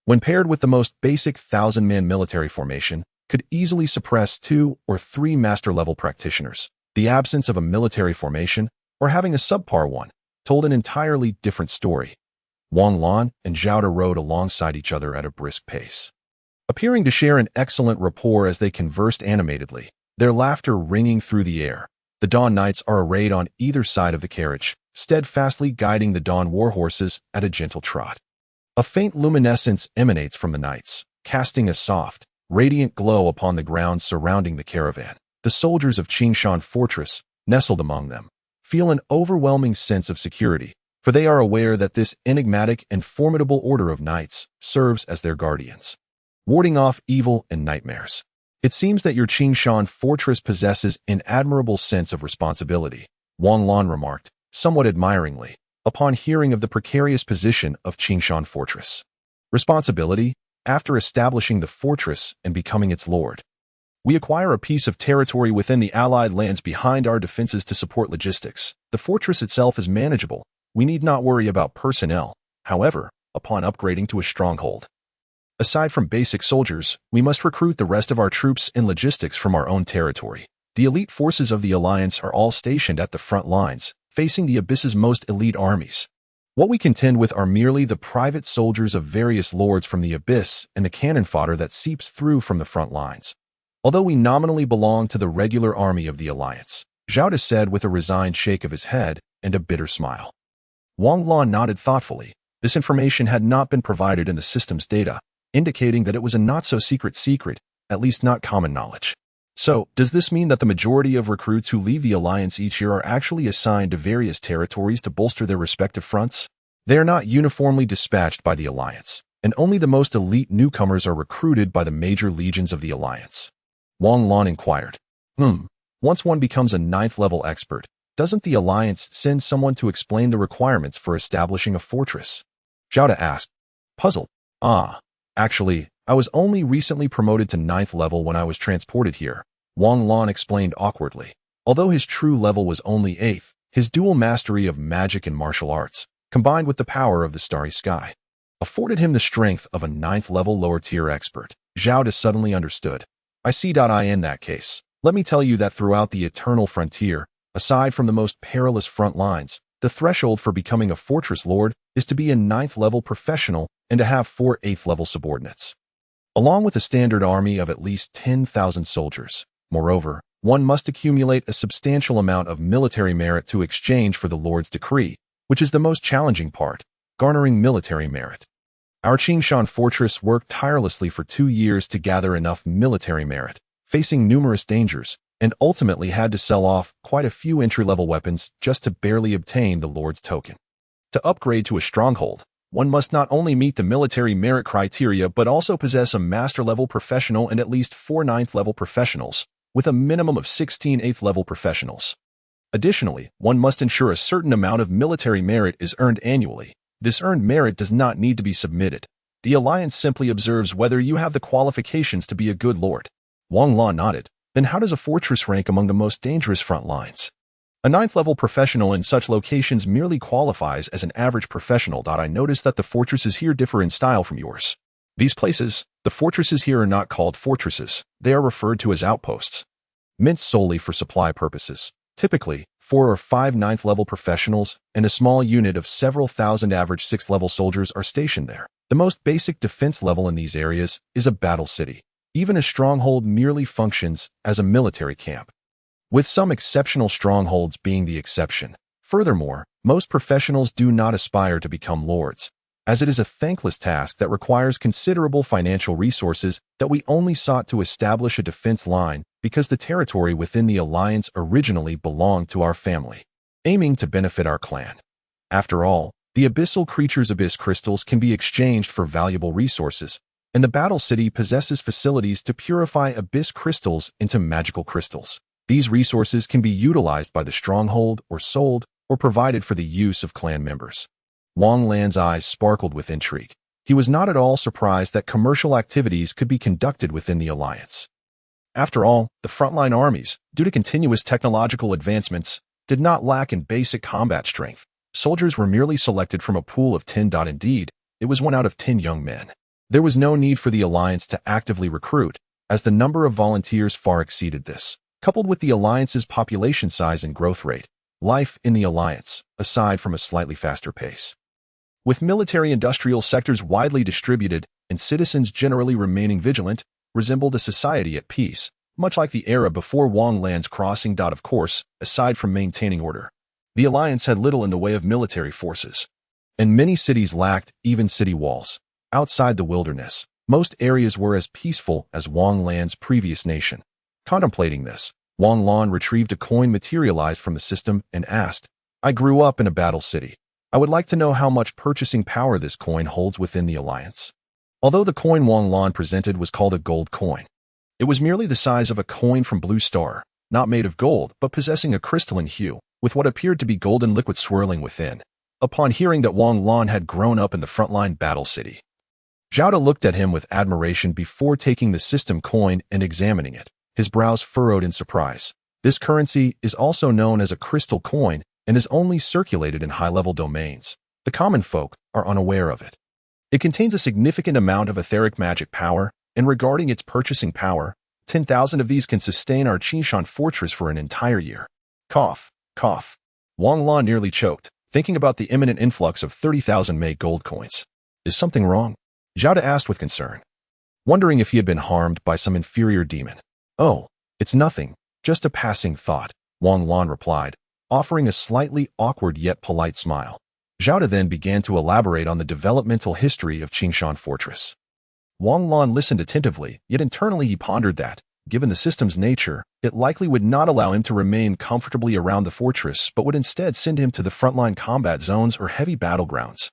when paired with the most basic 1,000-man military formation, could easily suppress 2 or 3 master-level practitioners. The absence of a military formation, or having a subpar one, told an entirely different story. Wang Lan and Zhao De rode alongside each other at a brisk pace, appearing to share an excellent rapport as they conversed animatedly, their laughter ringing through the air. The Dawn Knights are arrayed on either side of the carriage, steadfastly guiding the Dawn warhorses at a gentle trot. A faint luminescence emanates from the knights, casting a soft, radiant glow upon the ground surrounding the caravan. The soldiers of Qingshan Fortress, nestled among them, feel an overwhelming sense of security, for they are aware that this enigmatic and formidable order of knights serves as their guardians, warding off evil and nightmares. "It seems that your Qingshan Fortress possesses an admirable sense of responsibility," Wang Lan remarked, somewhat admiringly, upon hearing of the precarious position of Qingshan Fortress. "Responsibility? After establishing the fortress and becoming its lord, We acquire a piece of territory within the Allied lands behind our defenses to support logistics. The fortress itself is manageable. We need not worry about personnel, however, upon upgrading to a stronghold. Aside from basic soldiers, we must recruit the rest of our troops and logistics from our own territory. The elite forces of the Alliance are all stationed at the front lines, facing the Abyss's most elite armies. What we contend with are merely the private soldiers of various lords from the Abyss and the cannon fodder that seeps through from the front lines. Although we nominally belong to the regular army of the Alliance, Zhao said with a resigned shake of his head and a bitter smile. Wang Lan nodded thoughtfully. This information had not been provided in the system's data, indicating that it was a not-so-secret secret, at least not common knowledge. So, does this mean that the majority of recruits who leave the Alliance each year are actually assigned to various territories to bolster their respective fronts? They are not uniformly dispatched by the Alliance, and only the most elite newcomers are recruited by the major legions of the Alliance. Wang Lan inquired. Once one becomes a 9th-level expert, doesn't the Alliance send someone to explain the requirements for establishing a fortress? Zhao asked, puzzled. Actually, I was only recently promoted to 9th level when I was transported here, Wang Lan explained awkwardly. Although his true level was only 8th, his dual mastery of magic and martial arts, combined with the power of the starry sky, afforded him the strength of a 9th-level lower-tier expert. Zhao suddenly understood. I see. In that case, let me tell you that throughout the eternal frontier, aside from the most perilous front lines, the threshold for becoming a fortress lord is to be a 9th-level professional and to have 4 8th-level subordinates, along with a standard army of at least 10,000 soldiers. Moreover, one must accumulate a substantial amount of military merit to exchange for the Lord's decree, which is the most challenging part, garnering military merit. Our Qingshan fortress worked tirelessly for 2 years to gather enough military merit, facing numerous dangers, and ultimately had to sell off quite a few entry-level weapons just to barely obtain the Lord's token. To upgrade to a stronghold, one must not only meet the military merit criteria but also possess a master-level professional and at least 4 9th-level professionals, with a minimum of 16 8th-level professionals. Additionally, one must ensure a certain amount of military merit is earned annually. This earned merit does not need to be submitted. The Alliance simply observes whether you have the qualifications to be a good lord. Wang Lan nodded. Then how does a fortress rank among the most dangerous front lines? A 9th-level professional in such locations merely qualifies as an average professional. I noticed that the fortresses here differ in style from yours. The fortresses here are not called fortresses. They are referred to as outposts, meant solely for supply purposes. Typically, 4 or 5 9th-level professionals and a small unit of several thousand average 6th-level soldiers are stationed there. The most basic defense level in these areas is a battle city. Even a stronghold merely functions as a military camp, with some exceptional strongholds being the exception. Furthermore, most professionals do not aspire to become lords, as it is a thankless task that requires considerable financial resources that we only sought to establish a defense line because the territory within the Alliance originally belonged to our family, aiming to benefit our clan. After all, the abyssal creature's abyss crystals can be exchanged for valuable resources, and the battle city possesses facilities to purify abyss crystals into magical crystals. These resources can be utilized by the stronghold or sold or provided for the use of clan members. Wang Lan's eyes sparkled with intrigue. He was not at all surprised that commercial activities could be conducted within the Alliance. After all, the frontline armies, due to continuous technological advancements, did not lack in basic combat strength. Soldiers were merely selected from a pool of 10. Indeed, it was 1 out of 10 young men. There was no need for the Alliance to actively recruit, as the number of volunteers far exceeded this. Coupled with the Alliance's population size and growth rate, life in the Alliance, aside from a slightly faster pace, with military-industrial sectors widely distributed and citizens generally remaining vigilant, resembled a society at peace, much like the era before Wang Lan's crossing. Of course, aside from maintaining order, the Alliance had little in the way of military forces, and many cities lacked even city walls. Outside the wilderness, most areas were as peaceful as Wang Lan's previous nation. Contemplating this, Wang Lan retrieved a coin materialized from the system and asked, I grew up in a battle city. I would like to know how much purchasing power this coin holds within the Alliance. Although the coin Wang Lan presented was called a gold coin, it was merely the size of a coin from Blue Star, not made of gold but possessing a crystalline hue, with what appeared to be golden liquid swirling within. Upon hearing that Wang Lan had grown up in the frontline battle city, Zhao looked at him with admiration before taking the system coin and examining it. his brows furrowed in surprise. This currency is also known as a crystal coin and is only circulated in high-level domains. The common folk are unaware of it. It contains a significant amount of etheric magic power, and regarding its purchasing power, 10,000 of these can sustain our Chingan fortress for an entire year. Cough, cough. Wang Lan nearly choked, thinking about the imminent influx of 30,000 Mei gold coins. Is something wrong? Zhao De asked with concern, wondering if he had been harmed by some inferior demon. Oh, it's nothing, just a passing thought, Wang Lan replied, offering a slightly awkward yet polite smile. Zhao De then began to elaborate on the developmental history of Chingan Fortress. Wang Lan listened attentively, yet internally he pondered that, given the system's nature, it likely would not allow him to remain comfortably around the fortress but would instead send him to the frontline combat zones or heavy battlegrounds.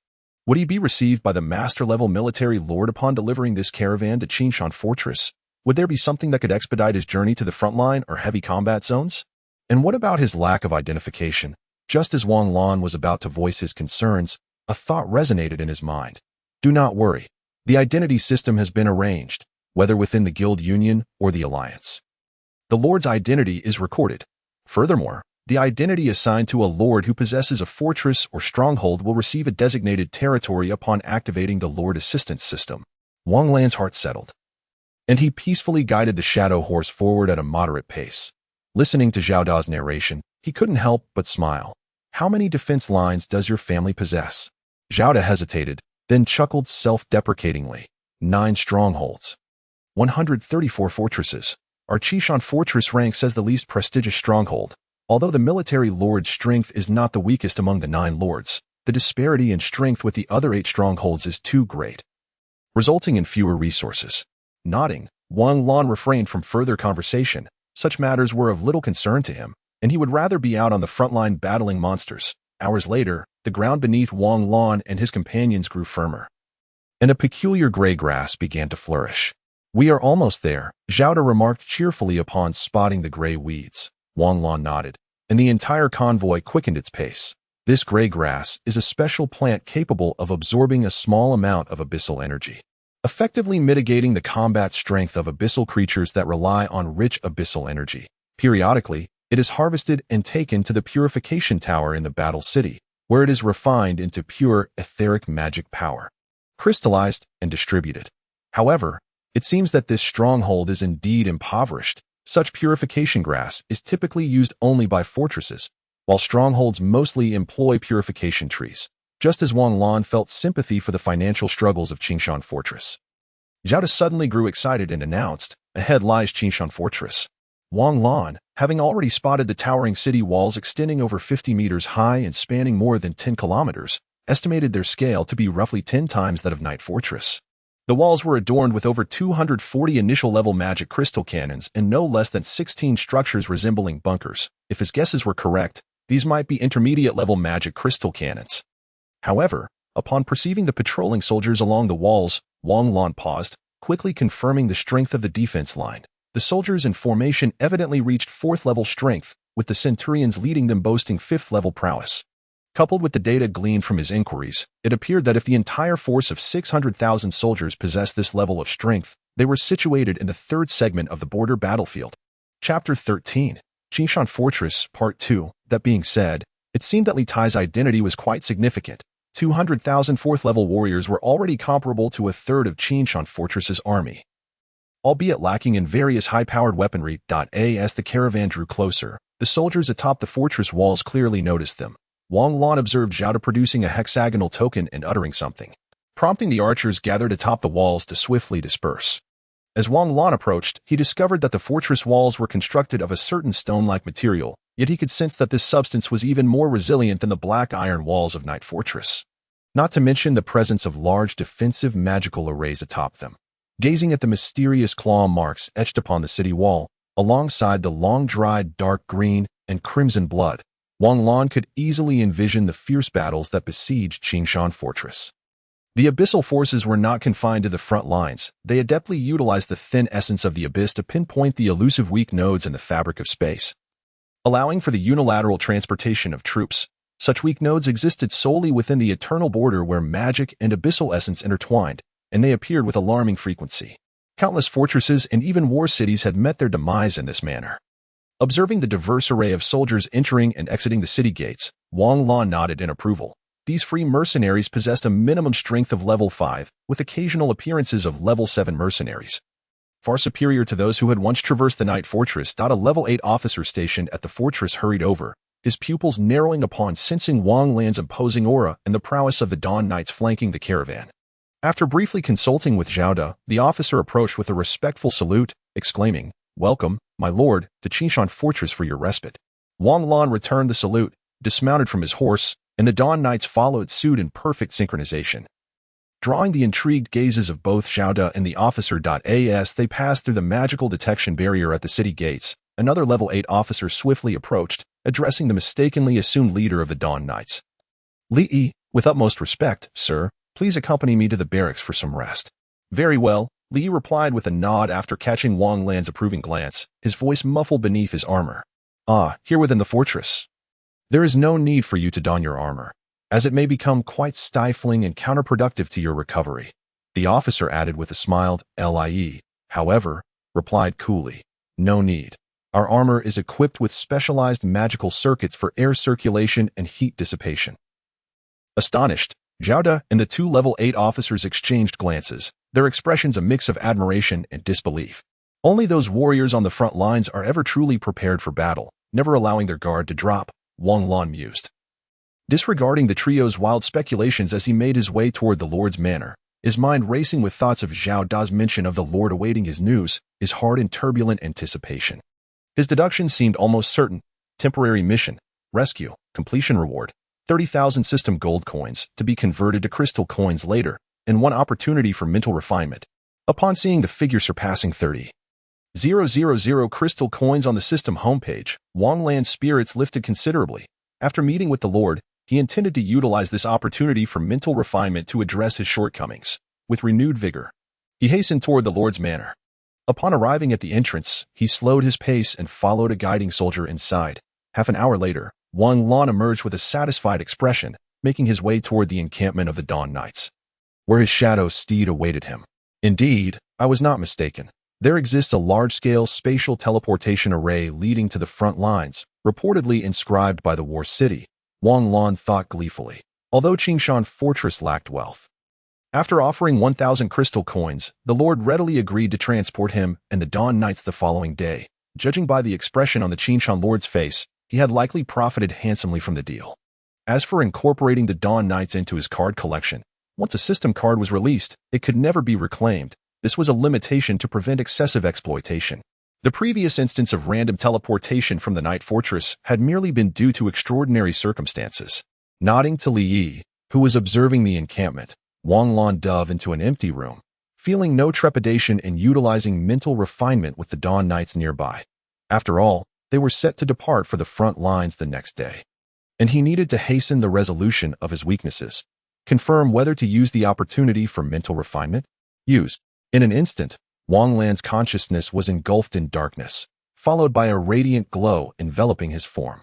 Would he be received by the master-level military lord upon delivering this caravan to Chingan Fortress? Would there be something that could expedite his journey to the frontline or heavy combat zones? And what about his lack of identification? Just as Wang Lan was about to voice his concerns, a thought resonated in his mind. Do not worry. The identity system has been arranged, whether within the guild union or the alliance. The lord's identity is recorded. Furthermore, the identity assigned to a lord who possesses a fortress or stronghold will receive a designated territory upon activating the lord assistance system. Wang Lan's heart settled, and he peacefully guided the shadow horse forward at a moderate pace. Listening to Zhao Da's narration, he couldn't help but smile. How many defense lines does your family possess? Zhao Da hesitated, then chuckled self-deprecatingly. 9 strongholds. 134 fortresses. Our Chingan fortress ranks as the least prestigious stronghold. Although the military lord's strength is not the weakest among the 9 lords, the disparity in strength with the other 8 strongholds is too great, resulting in fewer resources. Nodding, Wang Lan refrained from further conversation. Such matters were of little concern to him, and he would rather be out on the front line battling monsters. Hours later, the ground beneath Wang Lan and his companions grew firmer, and a peculiar gray grass began to flourish. We are almost there, Zhao De remarked cheerfully upon spotting the gray weeds. Wang Lan nodded, and the entire convoy quickened its pace. This gray grass is a special plant capable of absorbing a small amount of abyssal energy, effectively mitigating the combat strength of abyssal creatures that rely on rich abyssal energy. Periodically, it is harvested and taken to the purification tower in the battle city, where it is refined into pure etheric magic power, crystallized and distributed. However, it seems that this stronghold is indeed impoverished. Such purification grass is typically used only by fortresses, while strongholds mostly employ purification trees, just as Wang Lan felt sympathy for the financial struggles of Chingan Fortress. Zhao De suddenly grew excited and announced, ahead lies Chingan Fortress. Wang Lan, having already spotted the towering city walls extending over 50 meters high and spanning more than 10 kilometers, estimated their scale to be roughly 10 times that of Night Fortress. The walls were adorned with over 240 initial-level magic crystal cannons and no less than 16 structures resembling bunkers. If his guesses were correct, these might be intermediate-level magic crystal cannons. However, upon perceiving the patrolling soldiers along the walls, Wang Lan paused, quickly confirming the strength of the defense line. The soldiers in formation evidently reached 4th-level strength, with the centurions leading them boasting 5th-level prowess. Coupled with the data gleaned from his inquiries, it appeared that if the entire force of 600,000 soldiers possessed this level of strength, they were situated in the 3rd segment of the border battlefield. Chapter 13, Chingan Fortress, Part 2. That being said, it seemed that Li Tai's identity was quite significant. 200,000 4th-level warriors were already comparable to a third of Chingan Fortress's army, albeit lacking in various high-powered weaponry. As the caravan drew closer, the soldiers atop the fortress walls clearly noticed them. Wang Lan observed Zhao De producing a hexagonal token and uttering something, prompting the archers gathered atop the walls to swiftly disperse. As Wang Lan approached, he discovered that the fortress walls were constructed of a certain stone-like material, yet he could sense that this substance was even more resilient than the black iron walls of Night Fortress, not to mention the presence of large defensive magical arrays atop them. Gazing at the mysterious claw marks etched upon the city wall, alongside the long-dried dark green and crimson blood, Wang Lan could easily envision the fierce battles that besieged Chingan Fortress. The abyssal forces were not confined to the front lines. They adeptly utilized the thin essence of the abyss to pinpoint the elusive weak nodes in the fabric of space, allowing for the unilateral transportation of troops. Such weak nodes existed solely within the eternal border where magic and abyssal essence intertwined, and they appeared with alarming frequency. Countless fortresses and even war cities had met their demise in this manner. Observing the diverse array of soldiers entering and exiting the city gates, Wang Lan nodded in approval. These free mercenaries possessed a minimum strength of level 5, with occasional appearances of level 7 mercenaries. Far superior to those who had once traversed the Night Fortress. A level 8 officer stationed at the fortress hurried over, his pupils narrowing upon sensing Wang Lan's imposing aura and the prowess of the Dawn Knights flanking the caravan. After briefly consulting with Zhao De, the officer approached with a respectful salute, exclaiming, "Welcome, my lord, to Chingan Fortress for your respite." Wang Lan returned the salute, dismounted from his horse, and the Dawn Knights followed suit in perfect synchronization. Drawing the intrigued gazes of both Zhao De and the officer. As they passed through the magical detection barrier at the city gates, another level 8 officer swiftly approached, addressing the mistakenly assumed leader of the Dawn Knights. "Li Yi, with utmost respect, sir, please accompany me to the barracks for some rest." "Very well," Li Yi replied with a nod after catching Wang Lan's approving glance, his voice muffled beneath his armor. "Ah, here within the fortress. There is no need for you to don your armor, as it may become quite stifling and counterproductive to your recovery," the officer added with a smiled "Lie, however," replied coolly, "No need. Our armor is equipped with specialized magical circuits for air circulation and heat dissipation." Astonished, Zhao De and the two level 8 officers exchanged glances, their expressions a mix of admiration and disbelief. Only those warriors on the front lines are ever truly prepared for battle, never allowing their guard to drop, Wang Lan mused. Disregarding the trio's wild speculations as he made his way toward the Lord's manor, his mind racing with thoughts of Zhao Da's mention of the Lord awaiting his news, his heart in turbulent anticipation. His deductions seemed almost certain: temporary mission, rescue, completion reward, 30,000 system gold coins to be converted to crystal coins later, and one opportunity for mental refinement. Upon seeing the figure surpassing 30,000 crystal coins on the system homepage, Wang Lan's spirits lifted considerably. After meeting with the Lord, he intended to utilize this opportunity for mental refinement to address his shortcomings. With renewed vigor, he hastened toward the Lord's manor. Upon arriving at the entrance, he slowed his pace and followed a guiding soldier inside. Half an hour later, Wang Lan emerged with a satisfied expression, making his way toward the encampment of the Dawn Knights, where his shadow steed awaited him. Indeed, I was not mistaken. There exists a large-scale spatial teleportation array leading to the front lines, reportedly inscribed by the war city, Wang Lan thought gleefully, although Chingan Fortress lacked wealth. After offering 1,000 crystal coins, the Lord readily agreed to transport him and the Dawn Knights the following day. Judging by the expression on the Chingan Lord's face, he had likely profited handsomely from the deal. As for incorporating the Dawn Knights into his card collection, once a system card was released, it could never be reclaimed. This was a limitation to prevent excessive exploitation. The previous instance of random teleportation from the Night Fortress had merely been due to extraordinary circumstances. Nodding to Li Yi, who was observing the encampment, Wang Lan dove into an empty room, feeling no trepidation in utilizing mental refinement with the Dawn Knights nearby. After all, they were set to depart for the front lines the next day, and he needed to hasten the resolution of his weaknesses, confirm whether to use the opportunity for mental refinement. Used. In an instant, Wang Lan's consciousness was engulfed in darkness, followed by a radiant glow enveloping his form.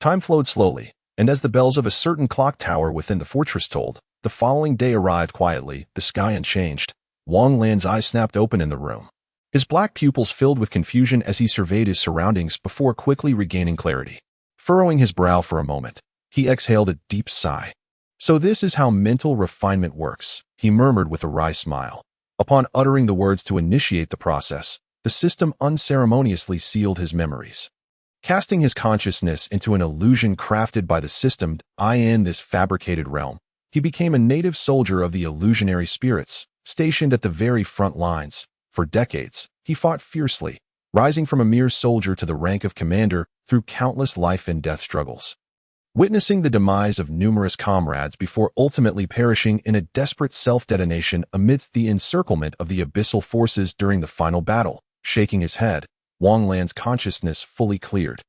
Time flowed slowly, and as the bells of a certain clock tower within the fortress tolled, the following day arrived quietly, the sky unchanged. Wang Lan's eyes snapped open in the room. His black pupils filled with confusion as he surveyed his surroundings before quickly regaining clarity. Furrowing his brow for a moment, he exhaled a deep sigh. "So this is how mental refinement works," he murmured with a wry smile. Upon uttering the words to initiate the process, the system unceremoniously sealed his memories, casting his consciousness into an illusion crafted by the system. In this fabricated realm, he became a native soldier of the illusionary spirits, stationed at the very front lines. For decades, he fought fiercely, rising from a mere soldier to the rank of commander through countless life and death struggles, witnessing the demise of numerous comrades before ultimately perishing in a desperate self-detonation amidst the encirclement of the abyssal forces during the final battle. Shaking his head, Wang Lan's consciousness fully cleared,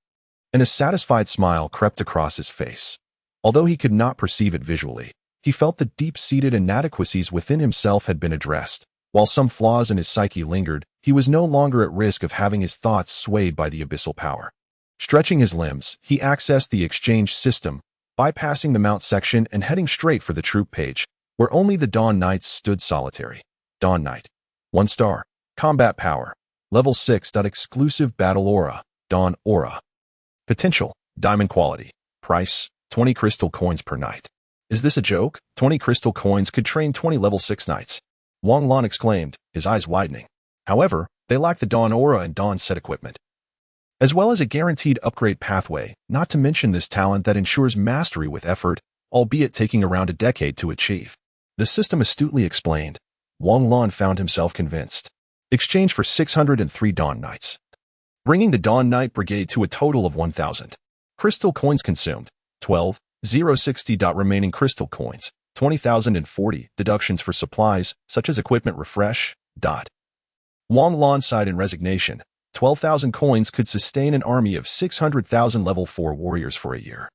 and a satisfied smile crept across his face. Although he could not perceive it visually, he felt the deep-seated inadequacies within himself had been addressed. While some flaws in his psyche lingered, he was no longer at risk of having his thoughts swayed by the abyssal power. Stretching his limbs, he accessed the exchange system, bypassing the mount section and heading straight for the troop page, where only the Dawn Knights stood solitary. Dawn Knight. 1 star. Combat Power. Level 6. Exclusive Battle Aura. Dawn Aura. Potential. Diamond Quality. Price. 20 crystal coins per night. Is this a joke? 20 crystal coins could train 20 level 6 knights. Wang Lan exclaimed, his eyes widening. However, they lack the Dawn Aura and Dawn set equipment, as well as a guaranteed upgrade pathway, not to mention this talent that ensures mastery with effort, albeit taking around a decade to achieve. The system astutely explained. Wang Lan found himself convinced. Exchange for 603 Dawn Knights, bringing the Dawn Knight Brigade to a total of 1,000. Crystal coins consumed, 12,060. Remaining crystal coins, 20,040. Deductions for supplies, such as equipment refresh. Wang Lan sighed in resignation. 12,000 coins could sustain an army of 600,000 level 4 warriors for a year.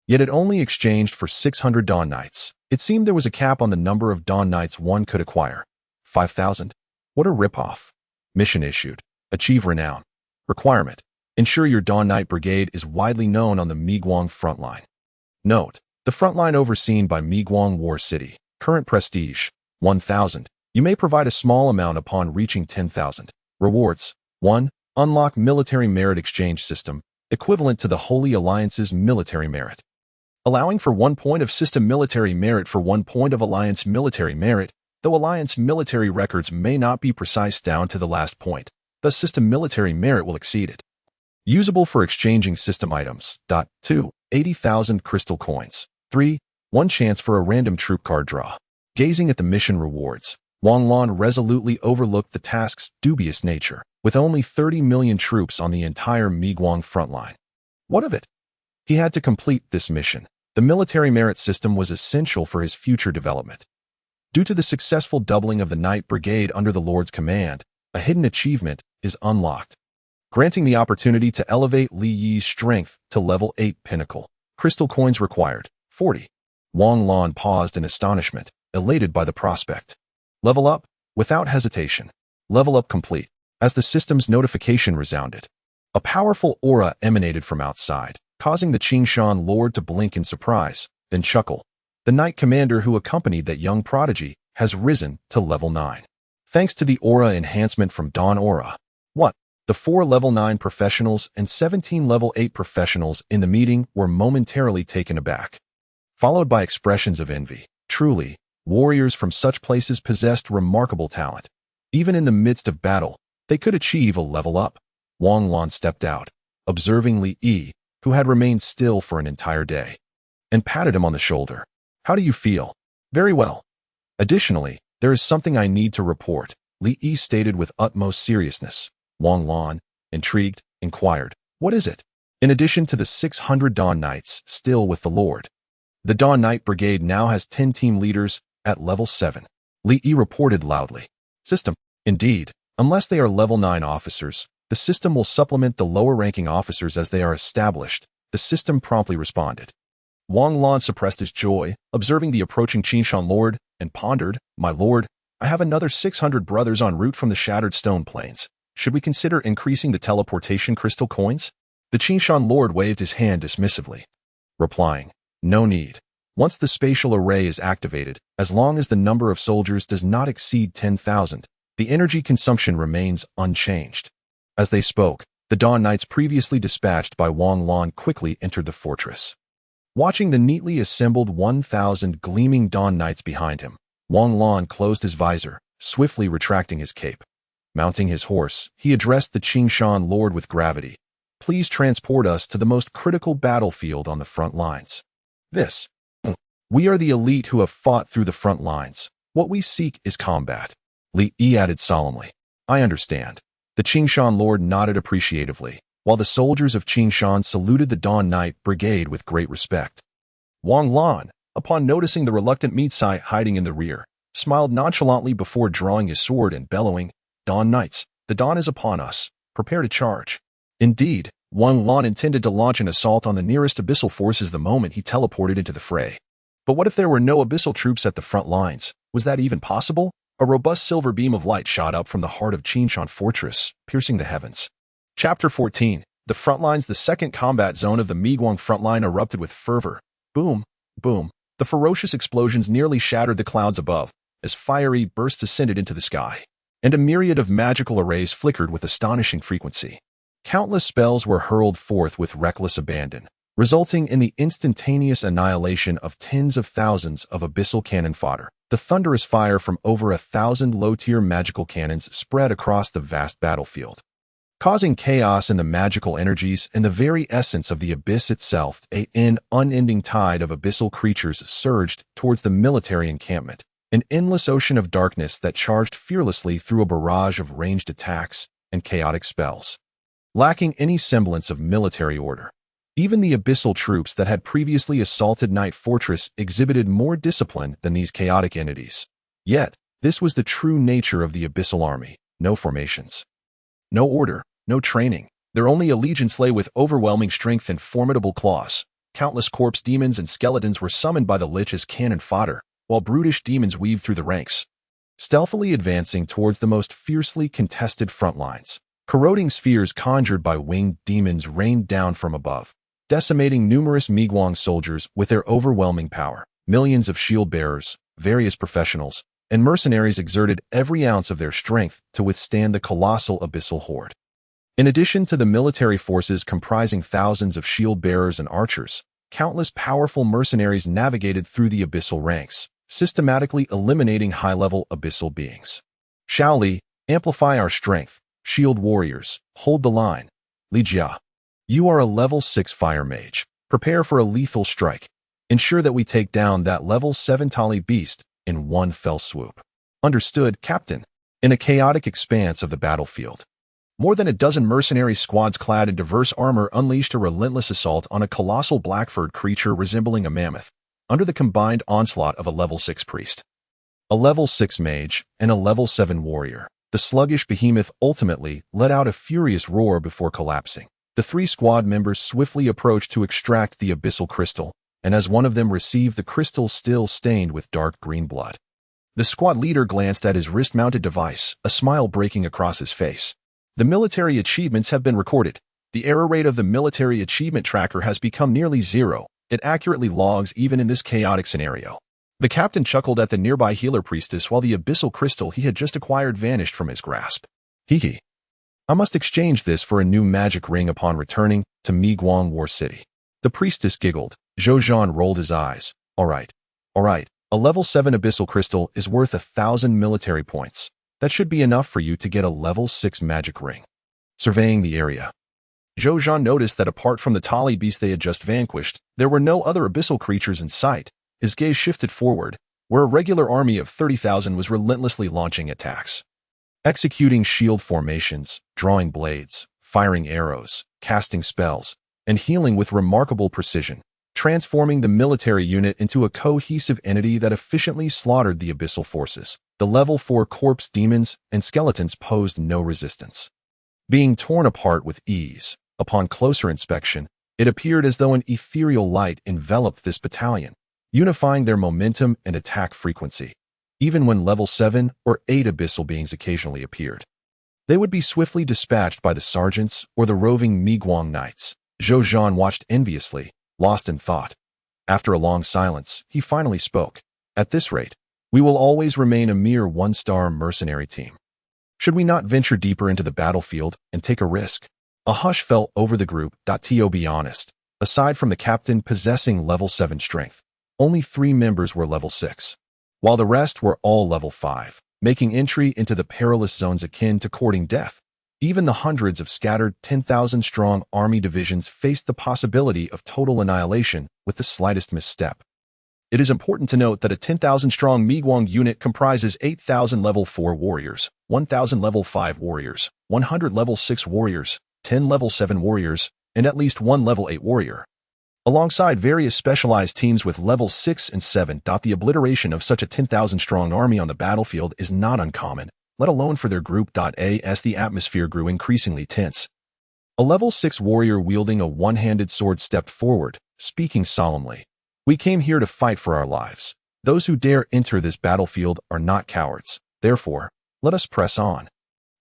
Yet it only exchanged for 600 Dawn Knights. It seemed there was a cap on the number of Dawn Knights one could acquire. 5,000? What a ripoff. Mission issued. Achieve renown. Requirement. Ensure your Dawn Knight Brigade is widely known on the Miguang frontline. Note. The frontline overseen by Miguang War City. Current prestige. 1,000. You may provide a small amount upon reaching 10,000. Rewards. 1. Unlock Military Merit Exchange System, equivalent to the Holy Alliance's military merit. Allowing for 1 point of system military merit for 1 point of alliance military merit, though alliance military records may not be precise down to the last point, thus system military merit will exceed it. Usable for exchanging system items. 2. 80,000 crystal coins. 3. 1 chance for a random troop card draw. Gazing at the mission rewards, Wang Lan resolutely overlooked the task's dubious nature, with only 30 million troops on the entire Miguang frontline. What of it? He had to complete this mission. The military merit system was essential for his future development. Due to the successful doubling of the Knight Brigade under the Lord's command, a hidden achievement is unlocked, granting the opportunity to elevate Li Yi's strength to level 8 pinnacle. Crystal coins required, 40. Wang Lan paused in astonishment, elated by the prospect. Level up, without hesitation. Level up complete. As the system's notification resounded, a powerful aura emanated from outside, causing the Qingshan Lord to blink in surprise, then chuckle. The Knight Commander who accompanied that young prodigy has risen to level 9. Thanks to the aura enhancement from Dawn Aura. What? The 4 level 9 professionals and 17 level 8 professionals in the meeting were momentarily taken aback, followed by expressions of envy. Truly, warriors from such places possessed remarkable talent. Even in the midst of battle, they could achieve a level up. Wang Lan stepped out, observing Li Yi, who had remained still for an entire day, and patted him on the shoulder. How do you feel? Very well. Additionally, there is something I need to report, Li Yi stated with utmost seriousness. Wang Lan, intrigued, inquired, what is it? In addition to the 600 Dawn Knights still with the Lord, the Dawn Knight Brigade now has 10 team leaders at level 7. Li Yi reported loudly. System. Indeed, unless they are level 9 officers, the system will supplement the lower-ranking officers as they are established, the system promptly responded. Wang Lan suppressed his joy, observing the approaching Qingshan Lord, and pondered, My lord, I have another 600 brothers en route from the Shattered Stone Plains. Should we consider increasing the teleportation crystal coins? The Qingshan Lord waved his hand dismissively, replying, No need. Once the spatial array is activated, as long as the number of soldiers does not exceed 10,000, the energy consumption remains unchanged. As they spoke, the Dawn Knights previously dispatched by Wang Lan quickly entered the fortress. Watching the neatly assembled 1,000 gleaming Dawn Knights behind him, Wang Lan closed his visor, swiftly retracting his cape. Mounting his horse, he addressed the Qingshan Lord with gravity. Please transport us to the most critical battlefield on the front lines. We are the elite who have fought through the front lines. What we seek is combat. Li Yi added solemnly. I understand. The Qingshan Lord nodded appreciatively, while the soldiers of Qingshan saluted the Dawn Knight Brigade with great respect. Wang Lan, upon noticing the reluctant Mitsai hiding in the rear, smiled nonchalantly before drawing his sword and bellowing, Dawn Knights, the dawn is upon us. Prepare to charge. Indeed, Wang Lan intended to launch an assault on the nearest abyssal forces the moment he teleported into the fray. But what if there were no abyssal troops at the front lines? Was that even possible? A robust silver beam of light shot up from the heart of Qingshan Fortress, piercing the heavens. Chapter 14. The Frontlines. The second combat zone of the Miguang frontline erupted with fervor. Boom, boom. The ferocious explosions nearly shattered the clouds above, as fiery bursts ascended into the sky. and a myriad of magical arrays flickered with astonishing frequency. Countless spells were hurled forth with reckless abandon, resulting in the instantaneous annihilation of tens of thousands of abyssal cannon fodder. The thunderous fire from over 1,000 low-tier magical cannons spread across the vast battlefield, causing chaos in the magical energies and the very essence of the abyss itself. An unending tide of abyssal creatures surged towards the military encampment, an endless ocean of darkness that charged fearlessly through a barrage of ranged attacks and chaotic spells. Lacking any semblance of military order, even the abyssal troops that had previously assaulted Night Fortress exhibited more discipline than these chaotic entities. Yet, this was the true nature of the abyssal army: no formations, no order, no training. Their only allegiance lay with overwhelming strength and formidable claws. Countless corpse demons and skeletons were summoned by the Lich as cannon fodder, while brutish demons weaved through the ranks, stealthily advancing towards the most fiercely contested front lines. Corroding spheres conjured by winged demons rained down from above, decimating numerous Miigwang soldiers with their overwhelming power. Millions of shield bearers, various professionals, and mercenaries exerted every ounce of their strength to withstand the colossal abyssal horde. In addition to the military forces comprising thousands of shield bearers and archers, countless powerful mercenaries navigated through the abyssal ranks, systematically eliminating high-level abyssal beings. Shaoli, amplify our strength. Shield warriors, hold the line. Li Jia, you are a level 6 fire mage. Prepare for a lethal strike. Ensure that we take down that level 7 Tali beast in one fell swoop. Understood, Captain. In a chaotic expanse of the battlefield, more than a dozen mercenary squads clad in diverse armor unleashed a relentless assault on a colossal black-furred creature resembling a mammoth, under the combined onslaught of a level 6 priest, a level 6 mage, and a level 7 warrior. The sluggish behemoth ultimately let out a furious roar before collapsing. The 3 squad members swiftly approached to extract the abyssal crystal, and as one of them received the crystal still stained with dark green blood, the squad leader glanced at his wrist-mounted device, a smile breaking across his face. The military achievements have been recorded. The error rate of the military achievement tracker has become nearly zero. It accurately logs even in this chaotic scenario. The captain chuckled at the nearby healer priestess while the abyssal crystal he had just acquired vanished from his grasp. Hee. I must exchange this for a new magic ring upon returning to Miigwang War City. The priestess giggled. Zhou Zhan rolled his eyes. All right. A level 7 abyssal crystal is worth 1,000 military points. That should be enough for you to get a level 6 magic ring. Surveying the area, Zhou Zhan noticed that apart from the Tali beast they had just vanquished, there were no other abyssal creatures in sight. His gaze shifted forward, where a regular army of 30,000 was relentlessly launching attacks, executing shield formations, drawing blades, firing arrows, casting spells, and healing with remarkable precision, transforming the military unit into a cohesive entity that efficiently slaughtered the abyssal forces. The level 4 corpse demons and skeletons posed no resistance, being torn apart with ease. Upon closer inspection, it appeared as though an ethereal light enveloped this battalion, unifying their momentum and attack frequency. Even when level 7 or 8 abyssal beings occasionally appeared, they would be swiftly dispatched by the sergeants or the roving Miigwang knights. Zhou Zhan watched enviously, lost in thought. After a long silence, he finally spoke. At this rate, we will always remain a mere 1-star mercenary team. Should we not venture deeper into the battlefield and take a risk? A hush fell over the group. To be honest, aside from the captain possessing level 7 strength, only 3 members were level 6, while the rest were all level 5, making entry into the perilous zones akin to courting death. Even the hundreds of scattered 10,000-strong army divisions faced the possibility of total annihilation with the slightest misstep. It is important to note that a 10,000-strong Miigwang unit comprises 8,000 level 4 warriors, 1,000 level 5 warriors, 100 level 6 warriors, 10 level 7 warriors, and at least 1 level 8 warrior, alongside various specialized teams with level 6 and 7. The obliteration of such a 10,000-strong army on the battlefield is not uncommon, let alone for their group. As the atmosphere grew increasingly tense, a level 6 warrior wielding a one-handed sword stepped forward, speaking solemnly. We came here to fight for our lives. Those who dare enter this battlefield are not cowards. Therefore, let us press on.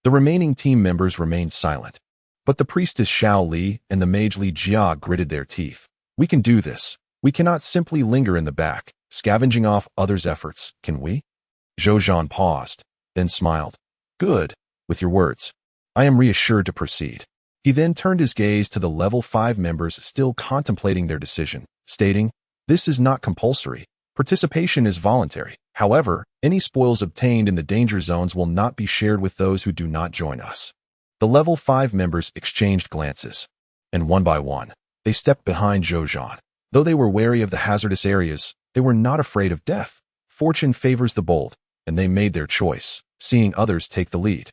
The remaining team members remained silent, but the priestess Xiao Li and the mage Li Jia gritted their teeth. We can do this. We cannot simply linger in the back, scavenging off others' efforts, can we? Zhou Zhan paused, then smiled. Good, with your words. I am reassured to proceed. He then turned his gaze to the level 5 members still contemplating their decision, stating, "This is not compulsory. Participation is voluntary. However, any spoils obtained in the danger zones will not be shared with those who do not join us." The level 5 members exchanged glances, and one by one, they stepped behind Zhou. Though they were wary of the hazardous areas, they were not afraid of death. Fortune favors the bold, and they made their choice, seeing others take the lead.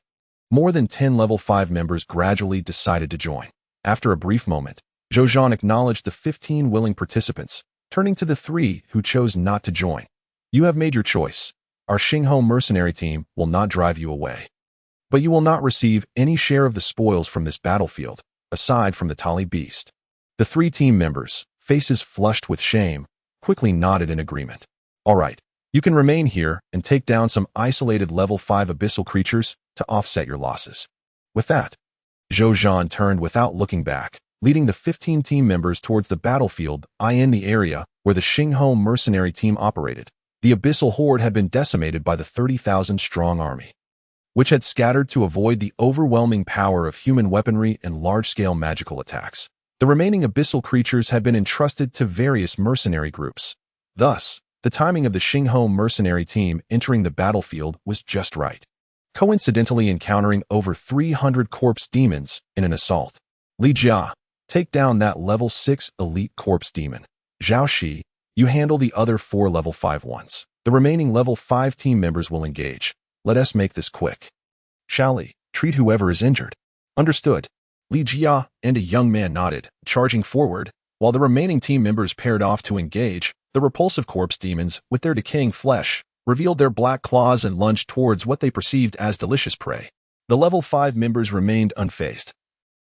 More than 10 level 5 members gradually decided to join. After a brief moment, Zhou acknowledged the 15 willing participants, turning to the 3 who chose not to join. "You have made your choice. Our Xingho mercenary team will not drive you away. But you will not receive any share of the spoils from this battlefield, aside from the Tali beast." The 3 team members, faces flushed with shame, quickly nodded in agreement. "All right, you can remain here and take down some isolated level 5 abyssal creatures to offset your losses." With that, Zhou turned without looking back, leading the 15 team members towards the battlefield in the area where the Xingho mercenary team operated. The abyssal horde had been decimated by the 30,000-strong army, which had scattered to avoid the overwhelming power of human weaponry and large-scale magical attacks. The remaining abyssal creatures had been entrusted to various mercenary groups. Thus, the timing of the Xingho mercenary team entering the battlefield was just right, coincidentally encountering over 300 corpse demons in an assault. "Li Jia, take down that level 6 elite corpse demon. Zhao Shi, you handle the other 4 level 5 ones. The remaining level 5 team members will engage. Let us make this quick. Shall we? Treat whoever is injured." "Understood." Li Jia and a young man nodded, charging forward, while the remaining team members paired off to engage. The repulsive corpse demons, with their decaying flesh, revealed their black claws and lunged towards what they perceived as delicious prey. The level 5 members remained unfazed,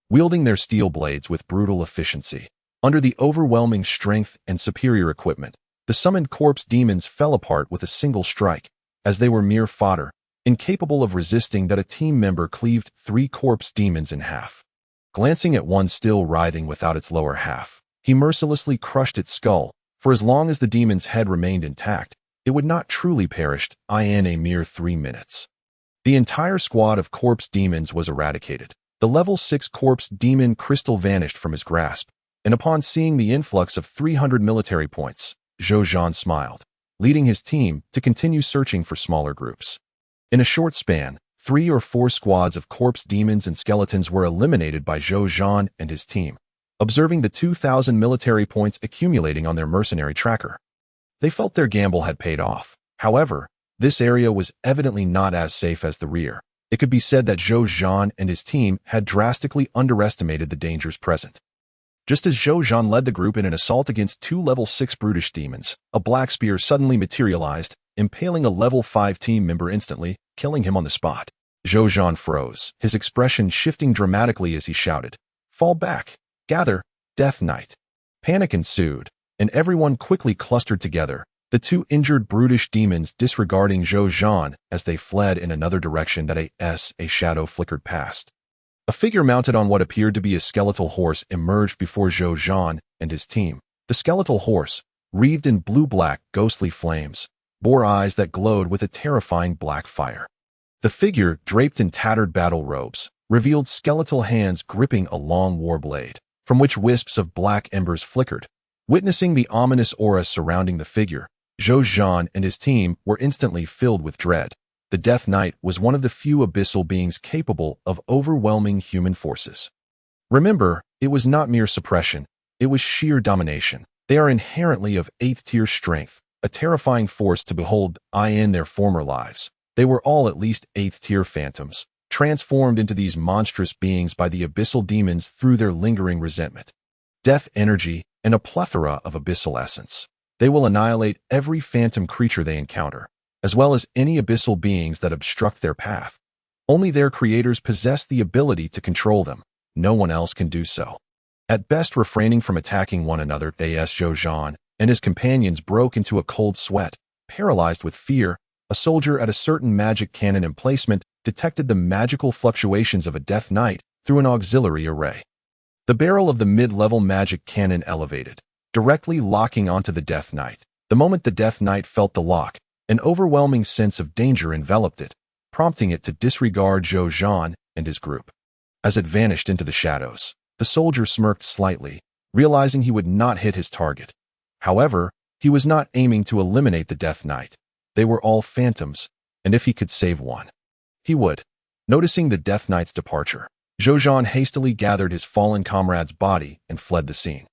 wielding their steel blades with brutal efficiency. Under the overwhelming strength and superior equipment, the summoned corpse demons fell apart with a single strike, as they were mere fodder, incapable of resisting that a team member cleaved 3 corpse demons in half. Glancing at one still writhing without its lower half, he mercilessly crushed its skull. For as long as the demon's head remained intact, it would not truly perish in a mere 3 minutes. The entire squad of corpse demons was eradicated. The level 6 corpse demon crystal vanished from his grasp, and upon seeing the influx of 300 military points, Zhou smiled, leading his team to continue searching for smaller groups. In a short span, 3 or 4 squads of corpse demons and skeletons were eliminated by Zhou and his team, observing the 2,000 military points accumulating on their mercenary tracker. They felt their gamble had paid off. However, this area was evidently not as safe as the rear. It could be said that Zhou and his team had drastically underestimated the dangers present. Just as Zhou led the group in an assault against 2 level 6 brutish demons, a black spear suddenly materialized, impaling a level 5 team member instantly, killing him on the spot. Zhou froze, his expression shifting dramatically as he shouted, "Fall back! Gather! Death Knight!" Panic ensued, and everyone quickly clustered together, the 2 injured brutish demons disregarding Zhou as they fled in another direction that a shadow flickered past. A figure mounted on what appeared to be a skeletal horse emerged before Zhou and his team. The skeletal horse, wreathed in blue-black ghostly flames, bore eyes that glowed with a terrifying black fire. The figure, draped in tattered battle robes, revealed skeletal hands gripping a long war blade, from which wisps of black embers flickered. Witnessing the ominous aura surrounding the figure, Zhou and his team were instantly filled with dread. The Death Knight was one of the few abyssal beings capable of overwhelming human forces. Remember, it was not mere suppression, it was sheer domination. They are inherently of 8th-tier strength, a terrifying force to behold in their former lives. They were all at least 8th-tier phantoms, transformed into these monstrous beings by the abyssal demons through their lingering resentment, death energy, and a plethora of abyssal essence. They will annihilate every phantom creature they encounter, as well as any abyssal beings that obstruct their path. Only their creators possess the ability to control them. No one else can do so. At best, refraining from attacking one another, Zhou and his companions broke into a cold sweat. Paralyzed with fear, a soldier at a certain magic cannon emplacement detected the magical fluctuations of a Death Knight through an auxiliary array. The barrel of the mid-level magic cannon elevated, directly locking onto the Death Knight. The moment the Death Knight felt the lock, an overwhelming sense of danger enveloped it. prompting it to disregard Zhou Zhan and his group. As it vanished into the shadows, the soldier smirked slightly, realizing he would not hit his target. However, he was not aiming to eliminate the Death Knight. They were all phantoms, and if he could save one, he would. Noticing the Death Knight's departure, Zhou Zhan hastily gathered his fallen comrade's body and fled the scene.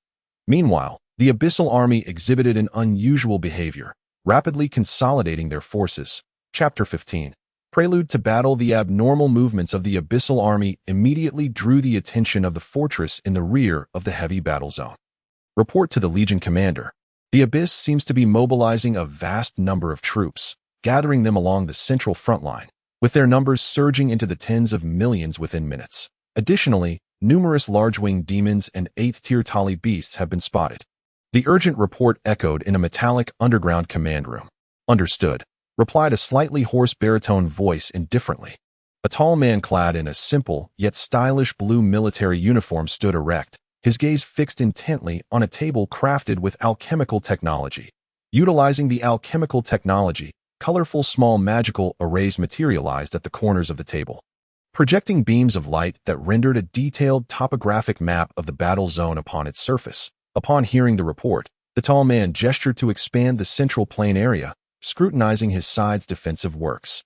Meanwhile, the Abyssal army exhibited an unusual behavior, rapidly consolidating their forces. Chapter 15. Prelude to battle. The abnormal movements of the Abyssal army immediately drew the attention of the fortress in the rear of the heavy battle zone. Report to the Legion commander. The Abyss seems to be mobilizing a vast number of troops, gathering them along the central front line, with their numbers surging into the tens of millions within minutes. Additionally, numerous large-winged demons and 8th-tier Tali beasts have been spotted. The urgent report echoed in a metallic underground command room. Understood, replied a slightly hoarse baritone voice indifferently. A tall man clad in a simple yet stylish blue military uniform stood erect, his gaze fixed intently on a table crafted with alchemical technology. Utilizing the alchemical technology, colorful small magical arrays materialized at the corners of the table, projecting beams of light that rendered a detailed topographic map of the battle zone upon its surface. Upon hearing the report, the tall man gestured to expand the central plain area, scrutinizing his side's defensive works.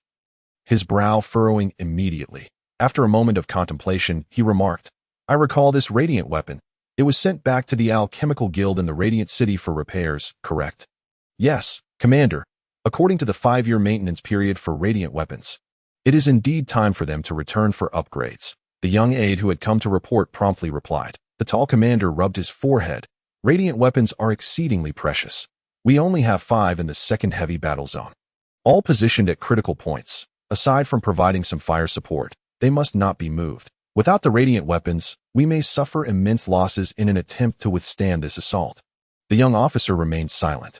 His brow furrowing immediately. After a moment of contemplation, he remarked, "I recall this radiant weapon. It was sent back to the Alchemical Guild in the Radiant City for repairs, correct?" "Yes, Commander. According to the 5-year maintenance period for radiant weapons, it is indeed time for them to return for upgrades," the young aide who had come to report promptly replied. The tall commander rubbed his forehead. "Radiant weapons are exceedingly precious. We only have 5 in the second heavy battle zone, all positioned at critical points. Aside from providing some fire support, they must not be moved. Without the radiant weapons, we may suffer immense losses in an attempt to withstand this assault." The young officer remained silent,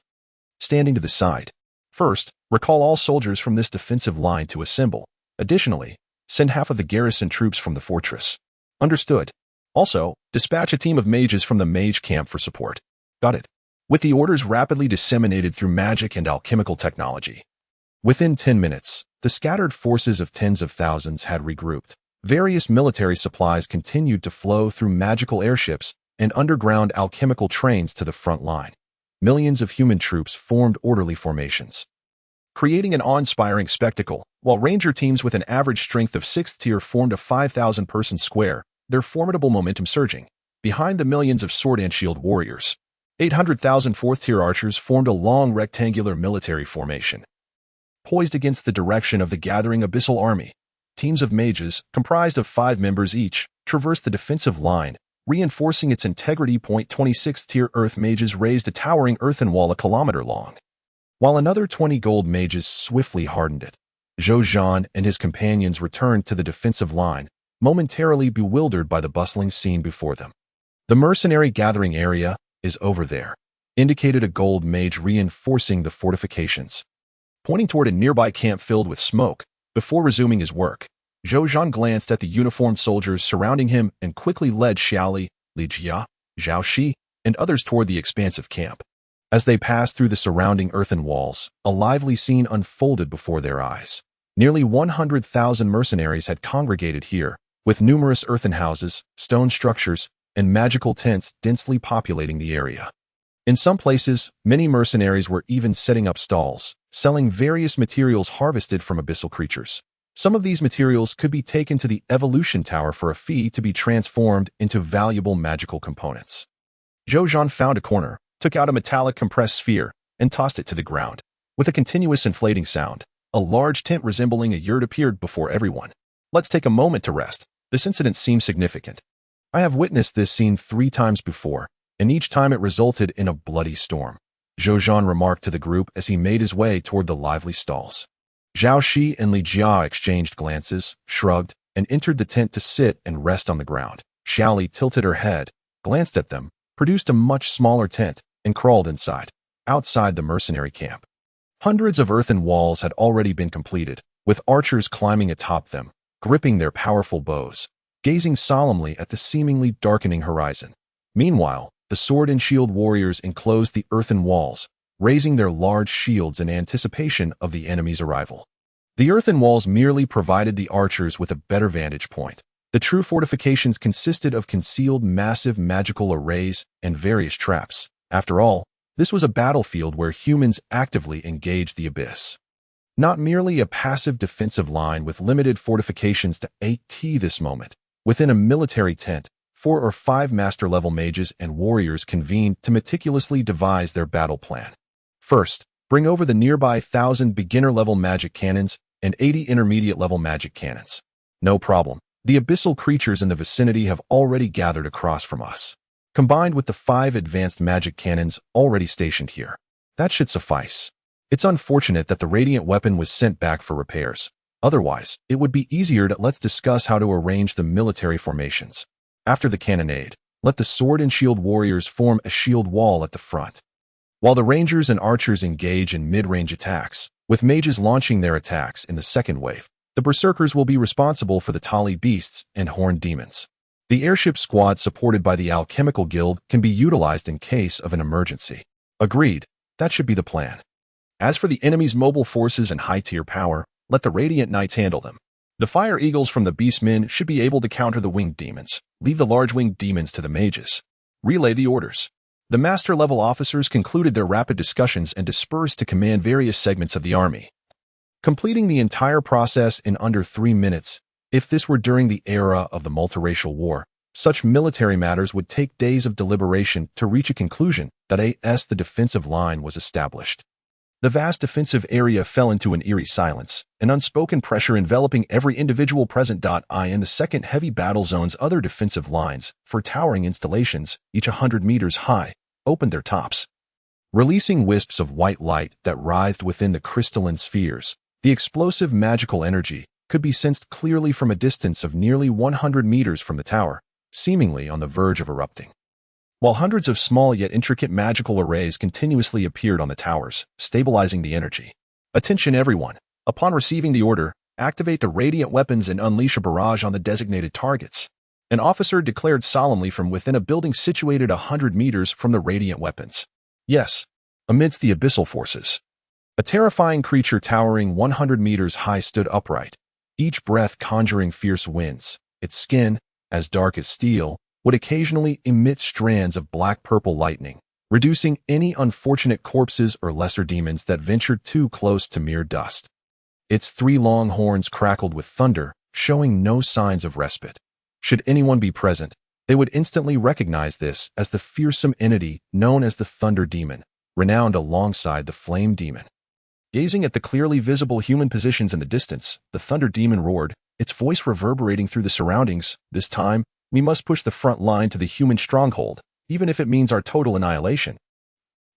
standing to the side. "First, recall all soldiers from this defensive line to assemble. Additionally, send half of the garrison troops from the fortress." "Understood. Also, dispatch a team of mages from the mage camp for support." "Got it." With the orders rapidly disseminated through magic and alchemical technology, within 10 minutes, the scattered forces of tens of thousands had regrouped. Various military supplies continued to flow through magical airships and underground alchemical trains to the front line. Millions of human troops formed orderly formations, creating an awe-inspiring spectacle, while ranger teams with an average strength of 6th tier formed a 5,000-person square, their formidable momentum surging. Behind the millions of sword and shield warriors, 800,000 4th-tier archers formed a long rectangular military formation, poised against the direction of the gathering Abyssal army. Teams of mages, comprised of 5 members each, traversed the defensive line, reinforcing its integrity. 26th-tier earth mages raised a towering earthen wall a kilometer long, while another 20 gold mages swiftly hardened it. Zhou Zhan and his companions returned to the defensive line, momentarily bewildered by the bustling scene before them. "The mercenary gathering area is over there," indicated a gold mage reinforcing the fortifications, pointing toward a nearby camp filled with smoke. Before resuming his work, Zhou Zhan glanced at the uniformed soldiers surrounding him and quickly led Xiaoli, Li Jia, Zhao Shi, and others toward the expansive camp. As they passed through the surrounding earthen walls, a lively scene unfolded before their eyes. Nearly 100,000 mercenaries had congregated here, with numerous earthen houses, stone structures, and magical tents densely populating the area. In some places, many mercenaries were even setting up stalls, selling various materials harvested from abyssal creatures. Some of these materials could be taken to the Evolution Tower for a fee to be transformed into valuable magical components. Zhou Zhan found a corner, took out a metallic compressed sphere, and tossed it to the ground. With a continuous inflating sound, a large tent resembling a yurt appeared before everyone. "Let's take a moment to rest. This incident seems significant. I have witnessed this scene 3 times before, and each time it resulted in a bloody storm," Zhou Zhan remarked to the group as he made his way toward the lively stalls. Zhao Shi and Li Jia exchanged glances, shrugged, and entered the tent to sit and rest on the ground. Xiaoli tilted her head, glanced at them, produced a much smaller tent, and crawled inside. Outside the mercenary camp, hundreds of earthen walls had already been completed, with archers climbing atop them, gripping their powerful bows, gazing solemnly at the seemingly darkening horizon. Meanwhile, the sword and shield warriors enclosed the earthen walls, raising their large shields in anticipation of the enemy's arrival. The earthen walls merely provided the archers with a better vantage point. The true fortifications consisted of concealed massive magical arrays and various traps. After all, this was a battlefield where humans actively engaged the abyss. Not merely a passive defensive line with limited fortifications to AT this moment. Within a military tent, 4 or 5 master-level mages and warriors convened to meticulously devise their battle plan. First, bring over the nearby 1,000 beginner-level magic cannons and 80 intermediate-level magic cannons. No problem. The abyssal creatures in the vicinity have already gathered across from us. Combined with the 5 advanced magic cannons already stationed here, that should suffice. It's unfortunate that the radiant weapon was sent back for repairs. Otherwise, it would be easier to let's discuss how to arrange the military formations. After the cannonade, let the sword and shield warriors form a shield wall at the front, while the rangers and archers engage in mid-range attacks, with mages launching their attacks in the second wave. The berserkers will be responsible for the tali beasts and horned demons. The airship squad supported by the alchemical guild can be utilized in case of an emergency. Agreed, that should be the plan. As for the enemy's mobile forces and high-tier power, let the Radiant Knights handle them. The Fire Eagles from the Beastmen should be able to counter the Winged Demons. Leave the large Winged Demons to the mages. Relay the orders. The master-level officers concluded their rapid discussions and dispersed to command various segments of the army, completing the entire process in under 3 minutes. If this were during the era of the multiracial war, such military matters would take days of deliberation to reach a conclusion that the defensive line was established. The vast defensive area fell into an eerie silence, an unspoken pressure enveloping every individual present. In the second heavy battle zone's other defensive lines, for towering installations, each 100 meters high, opened their tops, releasing wisps of white light that writhed within the crystalline spheres. The explosive magical energy could be sensed clearly from a distance of nearly 100 meters from the tower, seemingly on the verge of erupting. While hundreds of small yet intricate magical arrays continuously appeared on the towers, stabilizing the energy. Attention everyone! Upon receiving the order, activate the radiant weapons and unleash a barrage on the designated targets. An officer declared solemnly from within a building situated 100 meters from the radiant weapons. Yes, amidst the abyssal forces. A terrifying creature towering 100 meters high stood upright, each breath conjuring fierce winds. Its skin, as dark as steel, would occasionally emit strands of black-purple lightning, reducing any unfortunate corpses or lesser demons that ventured too close to mere dust. Its 3 long horns crackled with thunder, showing no signs of respite. Should anyone be present, they would instantly recognize this as the fearsome entity known as the Thunder Demon, renowned alongside the Flame Demon. Gazing at the clearly visible human positions in the distance, the Thunder Demon roared, its voice reverberating through the surroundings. This time, we must push the front line to the human stronghold, even if it means our total annihilation.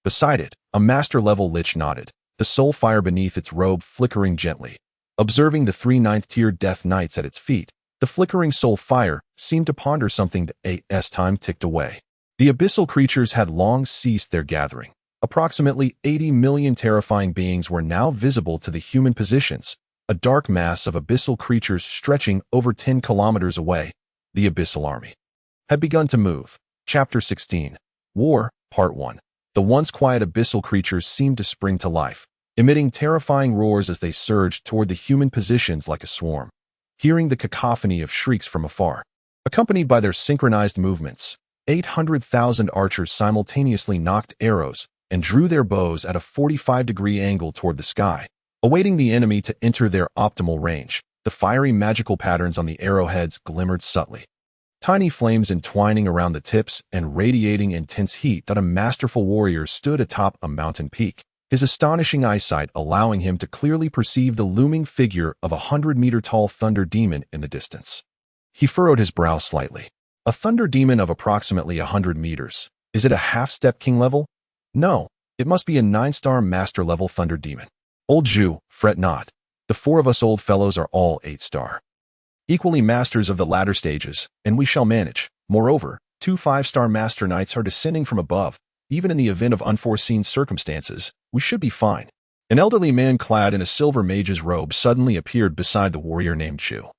Beside it, a master-level lich nodded, the soul fire beneath its robe flickering gently. Observing the 3 ninth-tier death knights at its feet, the flickering soul fire seemed to ponder something as time ticked away. The abyssal creatures had long ceased their gathering. Approximately 80 million terrifying beings were now visible to the human positions, a dark mass of abyssal creatures stretching over 10 kilometers away. The abyssal army had begun to move. Chapter 16. War, Part 1. The once quiet abyssal creatures seemed to spring to life, emitting terrifying roars as they surged toward the human positions like a swarm. Hearing the cacophony of shrieks from afar, accompanied by their synchronized movements, 800,000 archers simultaneously nocked arrows and drew their bows at a 45-degree angle toward the sky, awaiting the enemy to enter their optimal range. The fiery magical patterns on the arrowheads glimmered subtly, tiny flames entwining around the tips and radiating intense heat. That a masterful warrior stood atop a mountain peak, his astonishing eyesight allowing him to clearly perceive the looming figure of a 100-meter-tall thunder demon in the distance. He furrowed his brow slightly. A thunder demon of approximately 100 meters. Is it a half-step king level? No, it must be a 9-star master-level thunder demon. Old Jew, fret not. The 4 of us old fellows are all 8-star. Equally masters of the latter stages, and we shall manage. Moreover, 2 5-star master knights are descending from above. Even in the event of unforeseen circumstances, we should be fine. An elderly man clad in a silver mage's robe suddenly appeared beside the warrior named Chu,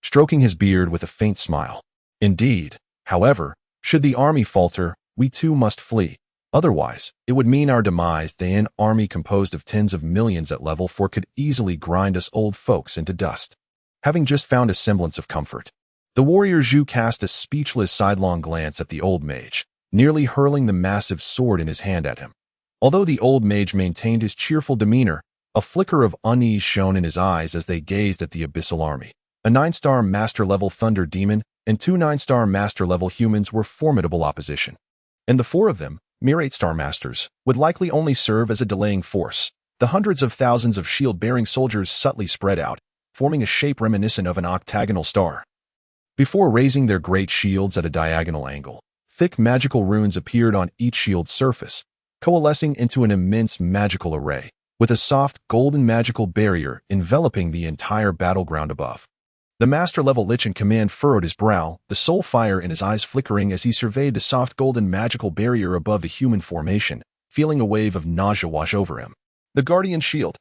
stroking his beard with a faint smile. Indeed, however, should the army falter, we too must flee. Otherwise, it would mean our demise. The army composed of tens of millions at level 4 could easily grind us old folks into dust. Having just found a semblance of comfort, the warrior Zhu cast a speechless sidelong glance at the old mage, nearly hurling the massive sword in his hand at him. Although the old mage maintained his cheerful demeanor, a flicker of unease shone in his eyes as they gazed at the abyssal army. A 9-star master-level thunder demon and 2 9-star master-level humans were formidable opposition. And the 4 of them, mere 8-star masters, would likely only serve as a delaying force. The hundreds of thousands of shield-bearing soldiers subtly spread out, forming a shape reminiscent of an octagonal star. Before raising their great shields at a diagonal angle, thick magical runes appeared on each shield's surface, coalescing into an immense magical array, with a soft golden magical barrier enveloping the entire battleground above. The master-level Lich in command furrowed his brow, the soul fire in his eyes flickering as he surveyed the soft golden magical barrier above the human formation, feeling a wave of nausea wash over him. The Guardian Shield.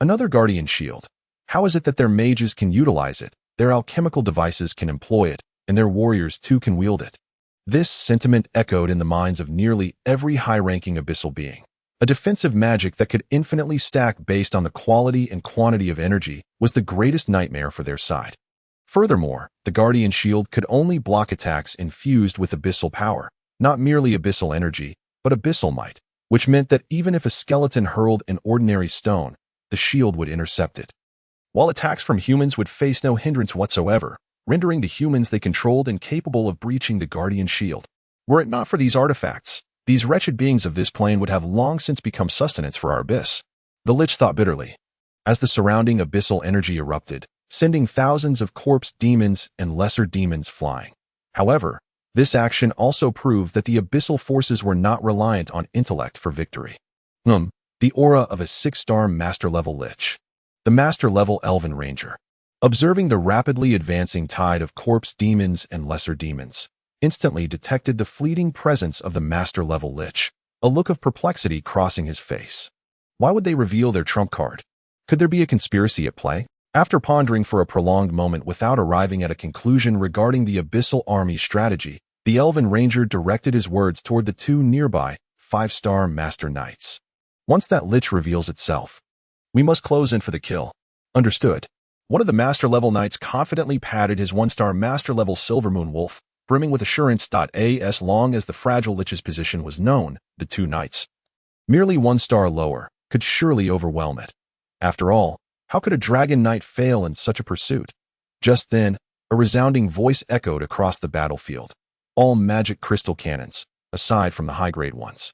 Another Guardian Shield. How is it that their mages can utilize it, their alchemical devices can employ it, and their warriors too can wield it? This sentiment echoed in the minds of nearly every high-ranking abyssal being. A defensive magic that could infinitely stack based on the quality and quantity of energy was the greatest nightmare for their side. Furthermore, the Guardian Shield could only block attacks infused with abyssal power, not merely abyssal energy, but abyssal might, which meant that even if a skeleton hurled an ordinary stone, the shield would intercept it. While attacks from humans would face no hindrance whatsoever, rendering the humans they controlled incapable of breaching the Guardian Shield. Were it not for these artifacts, these wretched beings of this plane would have long since become sustenance for our abyss. The Lich thought bitterly, as the surrounding abyssal energy erupted, sending thousands of corpse demons and lesser demons flying. However, this action also proved that the abyssal forces were not reliant on intellect for victory. The aura of a 6-star master-level Lich. The master-level Elven Ranger. Observing the rapidly advancing tide of corpse demons and lesser demons, instantly detected the fleeting presence of the master-level Lich, a look of perplexity crossing his face. Why would they reveal their trump card? Could there be a conspiracy at play? After pondering for a prolonged moment without arriving at a conclusion regarding the abyssal army's strategy, the Elven Ranger directed his words toward the 2 nearby 5-star Master Knights. Once that Lich reveals itself, we must close in for the kill. Understood. One of the master-level knights confidently patted his 1-star master-level Silvermoon Wolf, brimming with assurance. As long as the fragile Lich's position was known, the 2 knights, merely 1 star lower, could surely overwhelm it. After all, how could a dragon knight fail in such a pursuit? Just then, a resounding voice echoed across the battlefield. All magic crystal cannons, aside from the high-grade ones,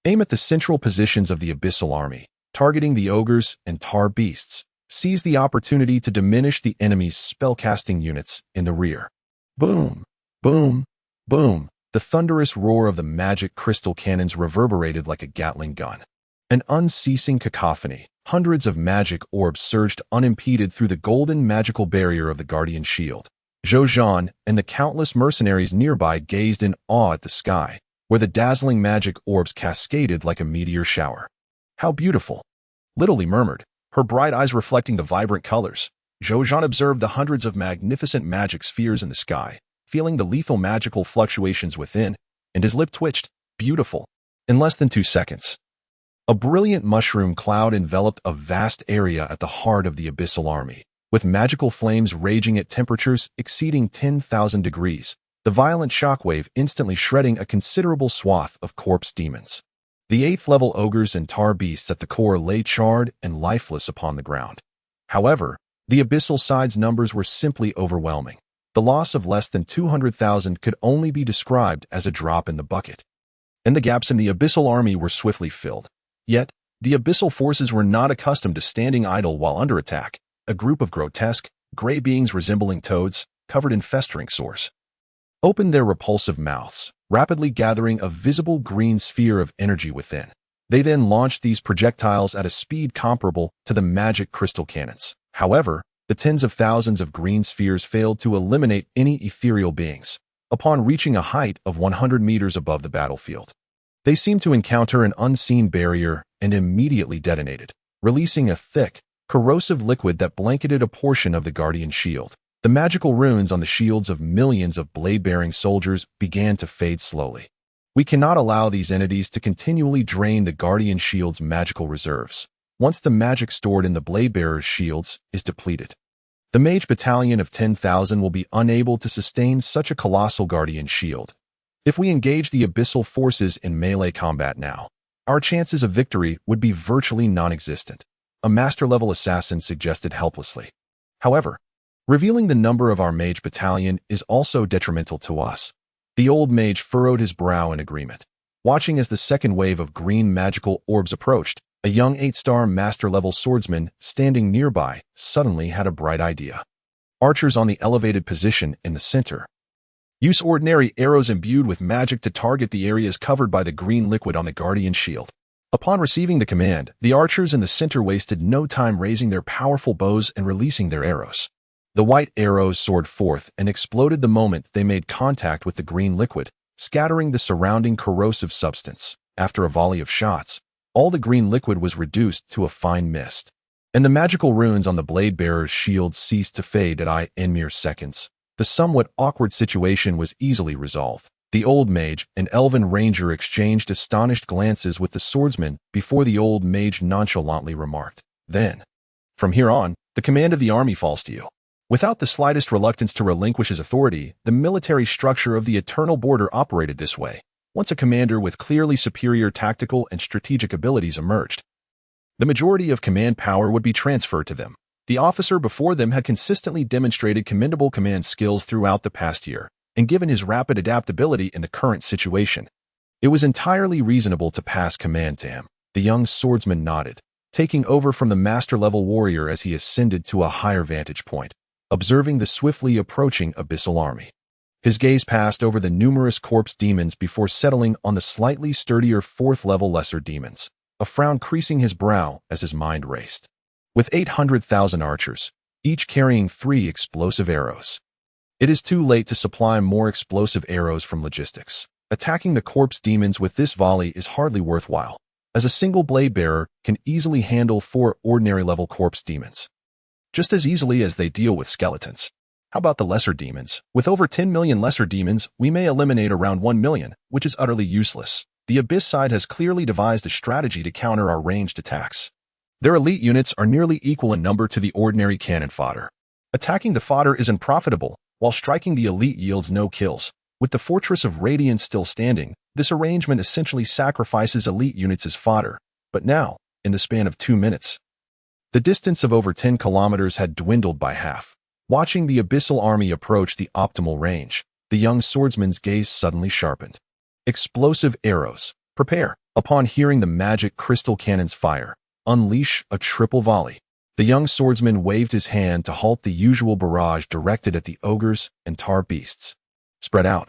aim at the central positions of the abyssal army, targeting the ogres and tar beasts. Seize the opportunity to diminish the enemy's spellcasting units in the rear. Boom, boom, boom. The thunderous roar of the magic crystal cannons reverberated like a Gatling gun. An unceasing cacophony. Hundreds of magic orbs surged unimpeded through the golden magical barrier of the Guardian Shield. Zhou Zhan and the countless mercenaries nearby gazed in awe at the sky, where the dazzling magic orbs cascaded like a meteor shower. How beautiful! Little Li murmured, her bright eyes reflecting the vibrant colors. Zhou Zhan observed the hundreds of magnificent magic spheres in the sky, feeling the lethal magical fluctuations within, and his lip twitched. Beautiful. In less than 2 seconds, a brilliant mushroom cloud enveloped a vast area at the heart of the abyssal army, with magical flames raging at temperatures exceeding 10,000 degrees, the violent shockwave instantly shredding a considerable swath of corpse demons. The 8th-level ogres and tar beasts at the core lay charred and lifeless upon the ground. However, the abyssal side's numbers were simply overwhelming. The loss of less than 200,000 could only be described as a drop in the bucket. And the gaps in the abyssal army were swiftly filled. Yet, the abyssal forces were not accustomed to standing idle while under attack. A group of grotesque, gray beings resembling toads, covered in festering sores, opened their repulsive mouths, rapidly gathering a visible green sphere of energy within. They then launched these projectiles at a speed comparable to the magic crystal cannons. However, the tens of thousands of green spheres failed to eliminate any ethereal beings. Upon reaching a height of 100 meters above the battlefield, they seemed to encounter an unseen barrier and immediately detonated, releasing a thick, corrosive liquid that blanketed a portion of the Guardian Shield. The magical runes on the shields of millions of blade-bearing soldiers began to fade slowly. We cannot allow these entities to continually drain the Guardian Shield's magical reserves. Once the magic stored in the Bladebearer's shields is depleted, the mage battalion of 10,000 will be unable to sustain such a colossal Guardian Shield. If we engage the abyssal forces in melee combat now, our chances of victory would be virtually non-existent, a master-level assassin suggested helplessly. However, revealing the number of our mage battalion is also detrimental to us. The old mage furrowed his brow in agreement. Watching as the second wave of green magical orbs approached, a young 8-star master-level swordsman standing nearby suddenly had a bright idea. Archers on the elevated position in the center. Use ordinary arrows imbued with magic to target the areas covered by the green liquid on the Guardian Shield. Upon receiving the command, the archers in the center wasted no time raising their powerful bows and releasing their arrows. The white arrows soared forth and exploded the moment they made contact with the green liquid, scattering the surrounding corrosive substance. After a volley of shots, all the green liquid was reduced to a fine mist, and the magical runes on the Bladebearer's shield ceased to fade in mere seconds. The somewhat awkward situation was easily resolved. The old mage and elven ranger exchanged astonished glances with the swordsman before the old mage nonchalantly remarked, "Then, from here on, the command of the army falls to you." Without the slightest reluctance to relinquish his authority, the military structure of the Eternal Border operated this way. Once a commander with clearly superior tactical and strategic abilities emerged, the majority of command power would be transferred to them. The officer before them had consistently demonstrated commendable command skills throughout the past year, and given his rapid adaptability in the current situation, it was entirely reasonable to pass command to him. The young swordsman nodded, taking over from the master-level warrior as he ascended to a higher vantage point, observing the swiftly approaching abyssal army. His gaze passed over the numerous corpse demons before settling on the slightly sturdier 4th-level lesser demons, a frown creasing his brow as his mind raced. With 800,000 archers, each carrying 3 explosive arrows, it is too late to supply more explosive arrows from logistics. Attacking the corpse demons with this volley is hardly worthwhile, as a single blade bearer can easily handle 4 ordinary-level corpse demons, just as easily as they deal with skeletons. How about the lesser demons? With over 10 million lesser demons, we may eliminate around 1 million, which is utterly useless. The Abyss side has clearly devised a strategy to counter our ranged attacks. Their elite units are nearly equal in number to the ordinary cannon fodder. Attacking the fodder is unprofitable, while striking the elite yields no kills. With the Fortress of Radiance still standing, this arrangement essentially sacrifices elite units as fodder. But now, in the span of 2 minutes, the distance of over 10 kilometers had dwindled by half. Watching the abyssal army approach the optimal range, the young swordsman's gaze suddenly sharpened. Explosive arrows. Prepare. Upon hearing the magic crystal cannons fire, unleash a triple volley. The young swordsman waved his hand to halt the usual barrage directed at the ogres and tar beasts. Spread out.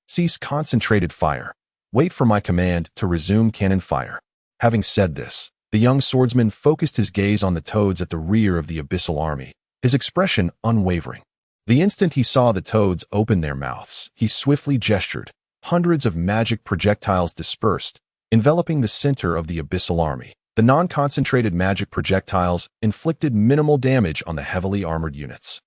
Cease concentrated fire. Wait for my command to resume cannon fire. Having said this, the young swordsman focused his gaze on the toads at the rear of the abyssal army, his expression unwavering. The instant he saw the toads open their mouths, he swiftly gestured. Hundreds of magic projectiles dispersed, enveloping the center of the abyssal army. The non-concentrated magic projectiles inflicted minimal damage on the heavily armored units.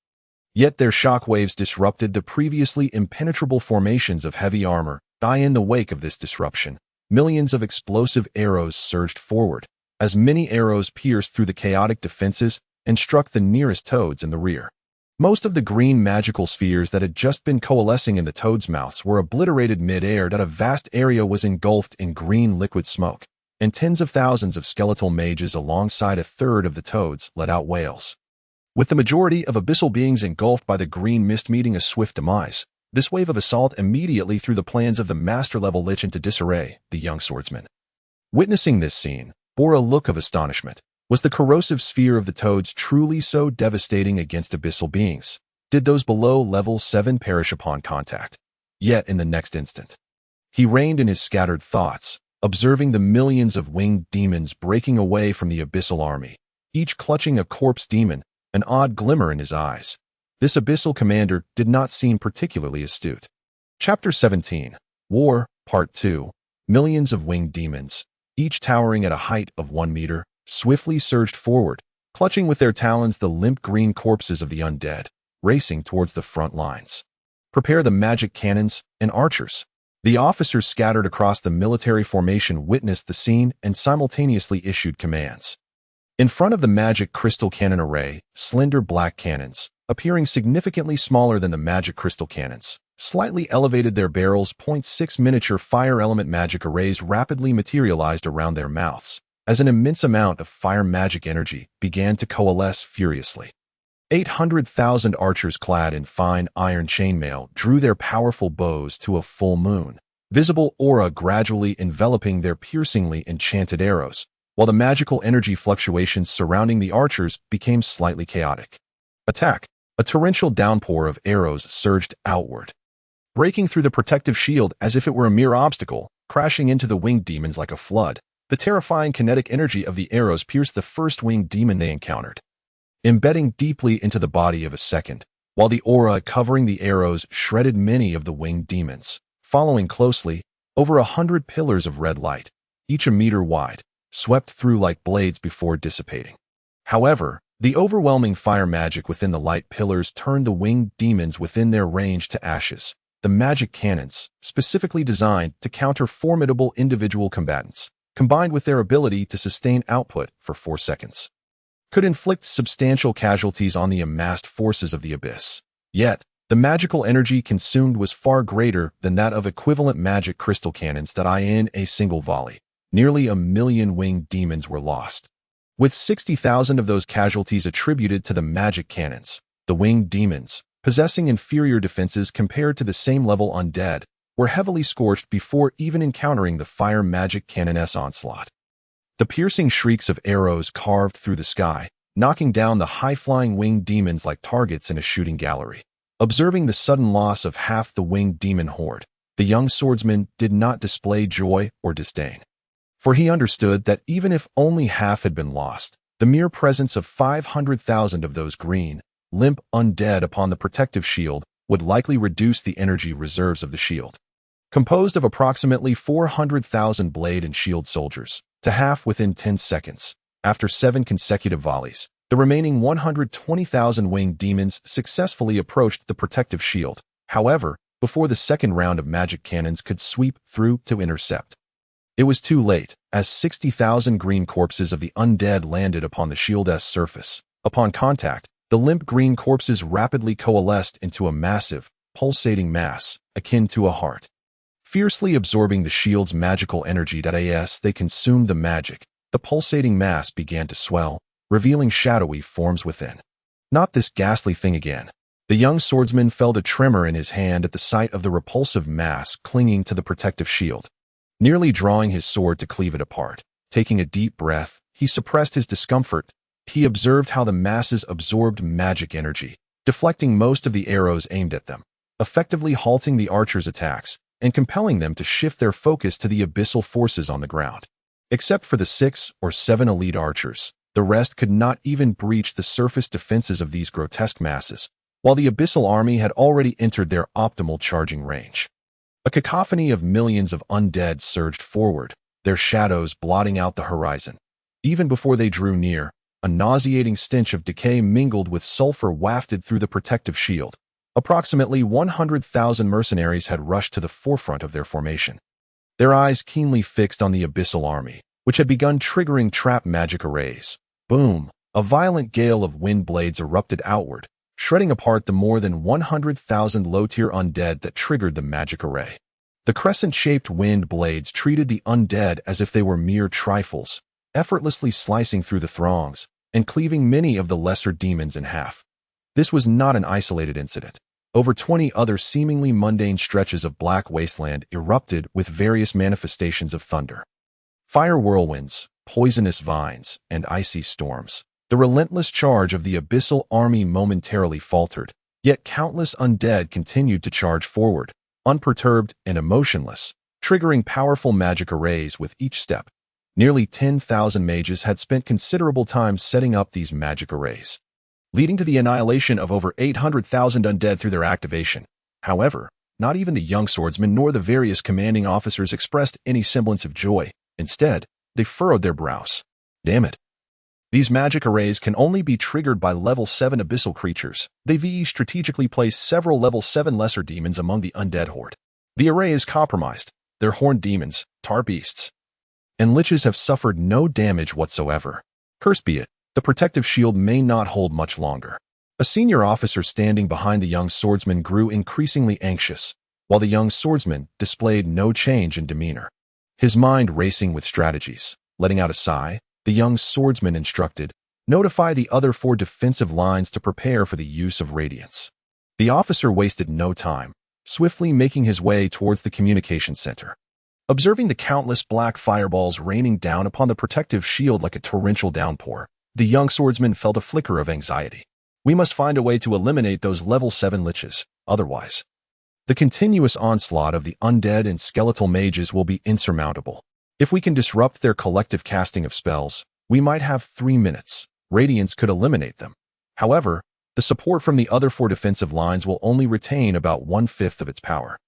Yet their shockwaves disrupted the previously impenetrable formations of heavy armor. In the wake of this disruption, millions of explosive arrows surged forward, as many arrows pierced through the chaotic defenses and struck the nearest toads in the rear. Most of the green magical spheres that had just been coalescing in the toads' mouths were obliterated mid-air. A vast area was engulfed in green liquid smoke, and tens of thousands of skeletal mages alongside a third of the toads let out wails. With the majority of abyssal beings engulfed by the green mist meeting a swift demise, this wave of assault immediately threw the plans of the master-level lich into disarray. The young swordsman, witnessing this scene, bore a look of astonishment. Was the corrosive sphere of the toads truly so devastating against abyssal beings? Did those below level 7 perish upon contact? Yet in the next instant, he reined in his scattered thoughts, observing the millions of winged demons breaking away from the abyssal army, each clutching a corpse demon, an odd glimmer in his eyes. This abyssal commander did not seem particularly astute. Chapter 17. War, Part 2. Millions of winged demons, each towering at a height of 1 meter, swiftly surged forward, clutching with their talons the limp green corpses of the undead, racing towards the front lines. Prepare the magic cannons and archers. The officers scattered across the military formation witnessed the scene and simultaneously issued commands. In front of the magic crystal cannon array, slender black cannons, appearing significantly smaller than the magic crystal cannons, slightly elevated their barrels. 6 miniature fire element magic arrays rapidly materialized around their mouths, as an immense amount of fire magic energy began to coalesce furiously. 800,000 archers clad in fine iron chainmail drew their powerful bows to a full moon, visible aura gradually enveloping their piercingly enchanted arrows, while the magical energy fluctuations surrounding the archers became slightly chaotic. Attack! A torrential downpour of arrows surged outward, breaking through the protective shield as if it were a mere obstacle, crashing into the winged demons like a flood. The terrifying kinetic energy of the arrows pierced the first winged demon they encountered, embedding deeply into the body of a second, while the aura covering the arrows shredded many of the winged demons. Following closely, over 100 pillars of red light, each a meter wide, swept through like blades before dissipating. However, the overwhelming fire magic within the light pillars turned the winged demons within their range to ashes. The magic cannons, specifically designed to counter formidable individual combatants, combined with their ability to sustain output for 4 seconds, could inflict substantial casualties on the amassed forces of the abyss. Yet, the magical energy consumed was far greater than that of equivalent magic crystal cannons that in a single volley. Nearly 1 million winged demons were lost, with 60,000 of those casualties attributed to the magic cannons. The winged demons, possessing inferior defenses compared to the same level undead, were heavily scorched before even encountering the fire magic cannon's onslaught. The piercing shrieks of arrows carved through the sky, knocking down the high-flying winged demons like targets in a shooting gallery. Observing the sudden loss of half the winged demon horde, the young swordsman did not display joy or disdain, for he understood that even if only half had been lost, the mere presence of 500,000 of those green, limp undead upon the protective shield would likely reduce the energy reserves of the shield, composed of approximately 400,000 blade and shield soldiers, to half within 10 seconds. After 7 consecutive volleys, the remaining 120,000 winged demons successfully approached the protective shield, however, before the second round of magic cannons could sweep through to intercept. It was too late, as 60,000 green corpses of the undead landed upon the shield's surface. Upon contact, the limp green corpses rapidly coalesced into a massive, pulsating mass, akin to a heart. Fiercely absorbing the shield's magical energy as they consumed the magic, the pulsating mass began to swell, revealing shadowy forms within. Not this ghastly thing again. The young swordsman felt a tremor in his hand at the sight of the repulsive mass clinging to the protective shield. Nearly drawing his sword to cleave it apart, taking a deep breath, he suppressed his discomfort. He observed how the masses absorbed magic energy, deflecting most of the arrows aimed at them, effectively halting the archers' attacks, and compelling them to shift their focus to the abyssal forces on the ground. Except for the 6 or 7 elite archers, the rest could not even breach the surface defenses of these grotesque masses, while the abyssal army had already entered their optimal charging range. A cacophony of millions of undead surged forward, their shadows blotting out the horizon. Even before they drew near, a nauseating stench of decay mingled with sulfur wafted through the protective shield. Approximately 100,000 mercenaries had rushed to the forefront of their formation, their eyes keenly fixed on the abyssal army, which had begun triggering trap magic arrays. Boom! A violent gale of wind blades erupted outward, shredding apart the more than 100,000 low-tier undead that triggered the magic array. The crescent-shaped wind blades treated the undead as if they were mere trifles, effortlessly slicing through the throngs and cleaving many of the lesser demons in half. This was not an isolated incident. Over 20 other seemingly mundane stretches of black wasteland erupted with various manifestations of thunder. Fire whirlwinds, poisonous vines, and icy storms. The relentless charge of the abyssal army momentarily faltered, yet countless undead continued to charge forward, unperturbed and emotionless, triggering powerful magic arrays with each step. Nearly 10,000 mages had spent considerable time setting up these magic arrays, leading to the annihilation of over 800,000 undead through their activation. However, not even the young swordsman nor the various commanding officers expressed any semblance of joy. Instead, they furrowed their brows. Damn it. These magic arrays can only be triggered by level 7 abyssal creatures. They strategically placed several level 7 lesser demons among the undead horde. The array is compromised. Their horned demons, tar beasts, and liches have suffered no damage whatsoever. Cursed be it, the protective shield may not hold much longer. A senior officer standing behind the young swordsman grew increasingly anxious, while the young swordsman displayed no change in demeanor. His mind racing with strategies. Letting out a sigh, the young swordsman instructed, "Notify the other 4 defensive lines to prepare for the use of radiance." The officer wasted no time, swiftly making his way towards the communication center. Observing the countless black fireballs raining down upon the protective shield like a torrential downpour, the young swordsman felt a flicker of anxiety. We must find a way to eliminate those level 7 liches, otherwise the continuous onslaught of the undead and skeletal mages will be insurmountable. If we can disrupt their collective casting of spells, we might have 3 minutes. Radiance could eliminate them. However, the support from the other 4 defensive lines will only retain about 1/5 of its power,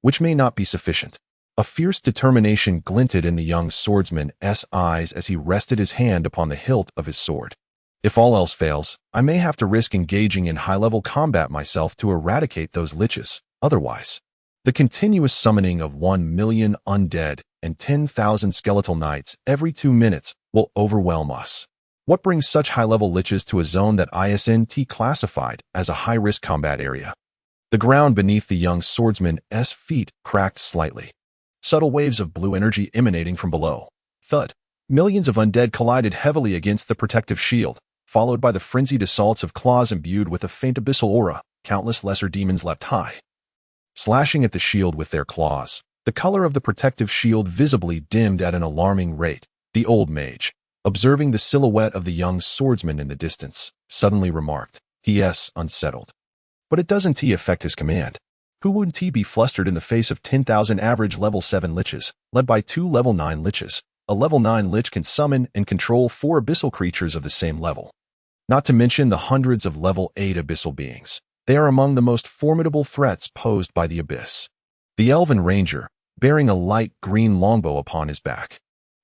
which may not be sufficient. A fierce determination glinted in the young swordsman's eyes as he rested his hand upon the hilt of his sword. If all else fails, I may have to risk engaging in high-level combat myself to eradicate those liches. Otherwise, the continuous summoning of 1 million undead and 10,000 skeletal knights every 2 minutes will overwhelm us. What brings such high-level liches to a zone that isn't classified as a high-risk combat area? The ground beneath the young swordsman's feet cracked slightly. Subtle waves of blue energy emanating from below. Thud. Millions of undead collided heavily against the protective shield, followed by the frenzied assaults of claws imbued with a faint abyssal aura. Countless lesser demons leapt high, slashing at the shield with their claws. The color of the protective shield visibly dimmed at an alarming rate. The old mage, observing the silhouette of the young swordsman in the distance, suddenly remarked, "He is unsettled. But it doesn't affect his command. Who wouldn't be flustered in the face of 10,000 average level 7 liches, led by 2 level 9 liches? A level 9 lich can summon and control 4 abyssal creatures of the same level. Not to mention the hundreds of level 8 abyssal beings. They are among the most formidable threats posed by the abyss." The elven ranger, bearing a light green longbow upon his back,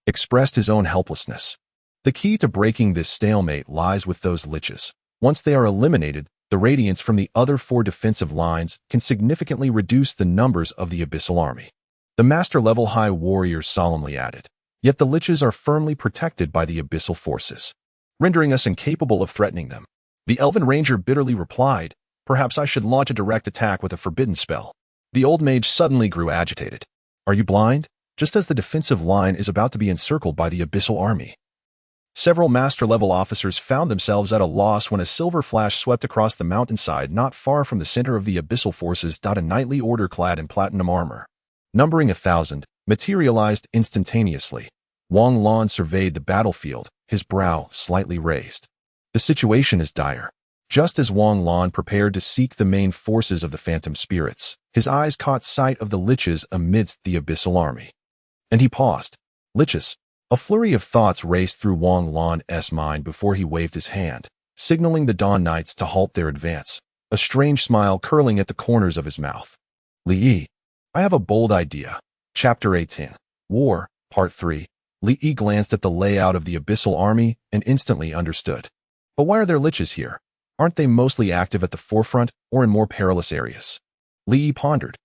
expressed his own helplessness. The key to breaking this stalemate lies with those liches. Once they are eliminated, the radiance from the other 4 defensive lines can significantly reduce the numbers of the abyssal army. The master-level high warrior solemnly added, "Yet the liches are firmly protected by the abyssal forces, rendering us incapable of threatening them." The elven ranger bitterly replied, "Perhaps I should launch a direct attack with a forbidden spell." The old mage suddenly grew agitated. "Are you blind? Just as the defensive line is about to be encircled by the abyssal army." Several master-level officers found themselves at a loss when a silver flash swept across the mountainside not far from the center of the abyssal forces. A knightly order clad in platinum armor, numbering 1,000, materialized instantaneously. Wang Lan surveyed the battlefield, his brow slightly raised. The situation is dire. Just as Wang Lan prepared to seek the main forces of the phantom spirits, his eyes caught sight of the liches amidst the abyssal army. And he paused. Liches. A flurry of thoughts raced through Wang Lan's mind before he waved his hand, signaling the Dawn Knights to halt their advance, a strange smile curling at the corners of his mouth. "Li, I have a bold idea." Chapter 18. War, Part 3. Li glanced at the layout of the abyssal army and instantly understood. But why are there liches here? Aren't they mostly active at the forefront or in more perilous areas? Li pondered,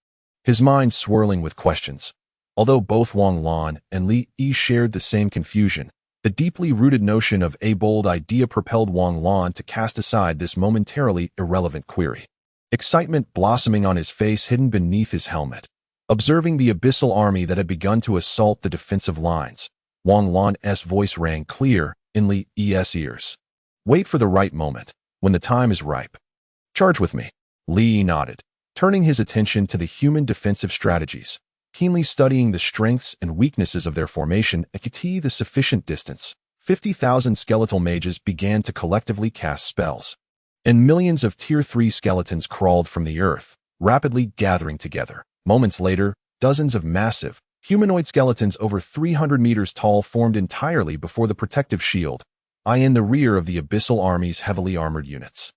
his mind swirling with questions. Although both Wang Lan and Li shared the same confusion, the deeply rooted notion of a bold idea propelled Wang Lan to cast aside this momentarily irrelevant query. Excitement blossoming on his face hidden beneath his helmet. Observing the abyssal army that had begun to assault the defensive lines, Wang Lan's voice rang clear in Li's ears. "Wait for the right moment, when the time is ripe. Charge with me." Li nodded, turning his attention to the human defensive strategies, keenly studying the strengths and weaknesses of their formation. At the sufficient distance, 50,000 skeletal mages began to collectively cast spells, and millions of Tier 3 skeletons crawled from the earth, rapidly gathering together. Moments later, dozens of massive, humanoid skeletons over 300 meters tall formed entirely before the protective shield, in the rear of the abyssal army's heavily armored units.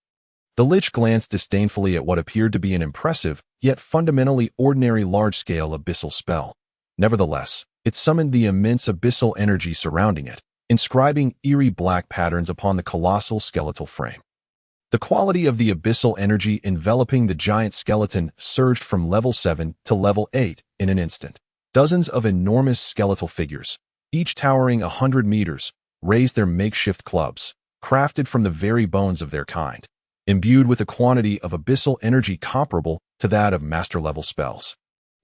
The lich glanced disdainfully at what appeared to be an impressive, yet fundamentally ordinary large-scale abyssal spell. Nevertheless, it summoned the immense abyssal energy surrounding it, inscribing eerie black patterns upon the colossal skeletal frame. The quality of the abyssal energy enveloping the giant skeleton surged from level 7 to level 8 in an instant. Dozens of enormous skeletal figures, each towering 100 meters, raised their makeshift clubs, crafted from the very bones of their kind, imbued with a quantity of abyssal energy comparable to that of master-level spells.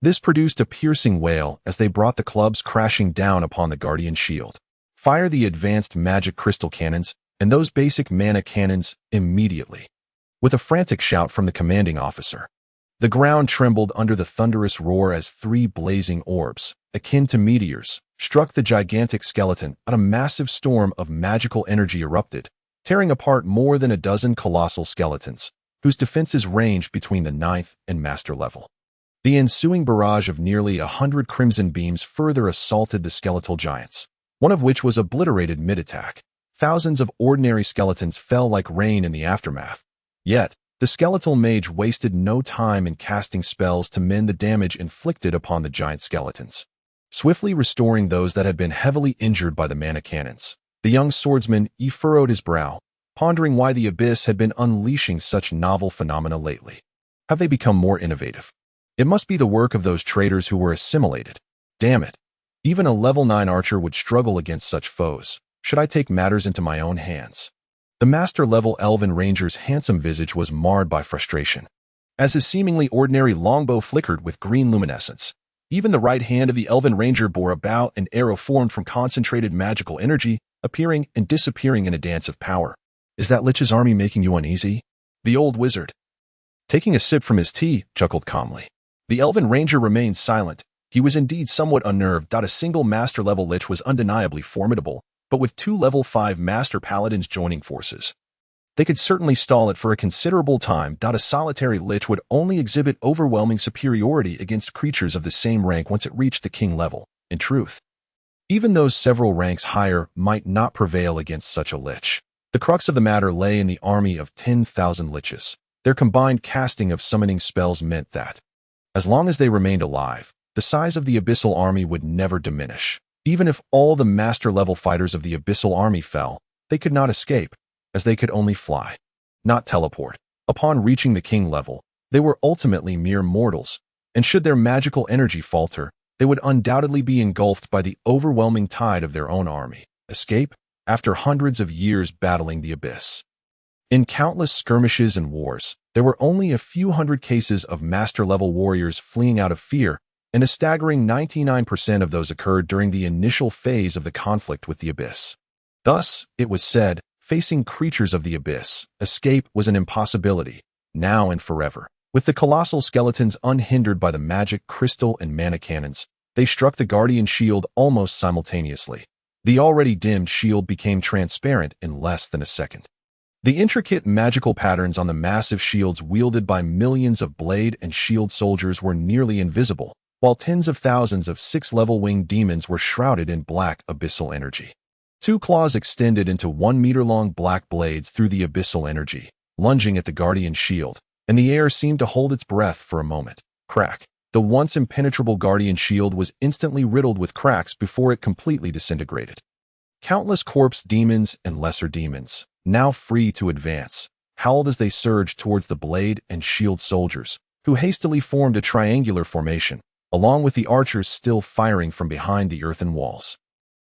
This produced a piercing wail as they brought the clubs crashing down upon the guardian shield. Fire the advanced magic crystal cannons and those basic mana cannons immediately. With a frantic shout from the commanding officer, the ground trembled under the thunderous roar as 3 blazing orbs, akin to meteors, struck the gigantic skeleton, and a massive storm of magical energy erupted, tearing apart more than a dozen colossal skeletons, whose defenses ranged between the 9th and master level. The ensuing barrage of nearly 100 crimson beams further assaulted the skeletal giants, one of which was obliterated mid-attack. Thousands of ordinary skeletons fell like rain in the aftermath. Yet, the skeletal mage wasted no time in casting spells to mend the damage inflicted upon the giant skeletons, swiftly restoring those that had been heavily injured by the mana cannons. The young swordsman furrowed his brow, pondering why the Abyss had been unleashing such novel phenomena lately. Have they become more innovative? It must be the work of those traitors who were assimilated. Damn it. Even a level 9 archer would struggle against such foes. Should I take matters into my own hands? The master-level elven ranger's handsome visage was marred by frustration, as his seemingly ordinary longbow flickered with green luminescence. Even the right hand of the elven ranger bore about an arrow formed from concentrated magical energy, appearing and disappearing in a dance of power. Is that Lich's army making you uneasy? The old wizard, taking a sip from his tea, chuckled calmly. The elven ranger remained silent. He was indeed somewhat unnerved. A single master-level lich was undeniably formidable, but with 2 level 5 master paladins joining forces, they could certainly stall it for a considerable time. A solitary lich would only exhibit overwhelming superiority against creatures of the same rank once it reached the king level. In truth, even those several ranks higher might not prevail against such a lich. The crux of the matter lay in the army of 10,000 liches. Their combined casting of summoning spells meant that, as long as they remained alive, the size of the abyssal army would never diminish. Even if all the master-level fighters of the abyssal army fell, they could not escape, as they could only fly, not teleport. Upon reaching the king level, they were ultimately mere mortals, and should their magical energy falter, they would undoubtedly be engulfed by the overwhelming tide of their own army. Escape? After hundreds of years battling the abyss. In countless skirmishes and wars, there were only a few hundred cases of master-level warriors fleeing out of fear, and a staggering 99% of those occurred during the initial phase of the conflict with the Abyss. Thus, it was said, facing creatures of the Abyss, escape was an impossibility, now and forever. With the colossal skeletons unhindered by the magic, crystal, and mana cannons, they struck the guardian shield almost simultaneously. The already dimmed shield became transparent in less than a second. The intricate magical patterns on the massive shields wielded by millions of blade and shield soldiers were nearly invisible, while tens of thousands of 6-level winged demons were shrouded in black abyssal energy. 2 claws extended into 1-meter-long black blades through the abyssal energy, lunging at the guardian shield, and the air seemed to hold its breath for a moment. Crack. The once impenetrable guardian shield was instantly riddled with cracks before it completely disintegrated. Countless corpse demons and lesser demons, now free to advance, howled as they surged towards the blade and shield soldiers, who hastily formed a triangular formation, along with the archers still firing from behind the earthen walls.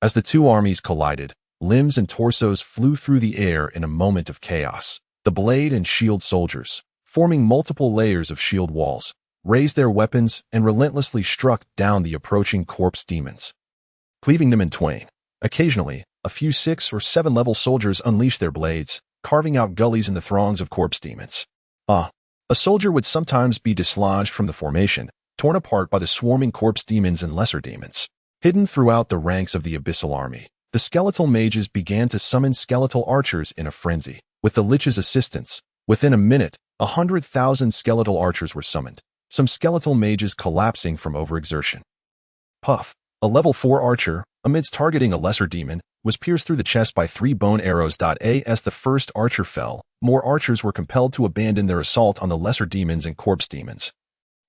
As the 2 armies collided, limbs and torsos flew through the air in a moment of chaos. The blade and shield soldiers, forming multiple layers of shield walls, raised their weapons and relentlessly struck down the approaching corpse demons, cleaving them in twain. Occasionally, a few 6- or 7-level soldiers unleashed their blades, carving out gullies in the throngs of corpse demons. A soldier would sometimes be dislodged from the formation, torn apart by the swarming corpse demons and lesser demons. Hidden throughout the ranks of the abyssal army, the skeletal mages began to summon skeletal archers in a frenzy. With the lich's assistance, within a minute, 100,000 skeletal archers were summoned, some skeletal mages collapsing from overexertion. Puff. A level 4 archer, amidst targeting a lesser demon, was pierced through the chest by 3 bone arrows. As the first archer fell, more archers were compelled to abandon their assault on the lesser demons and corpse demons,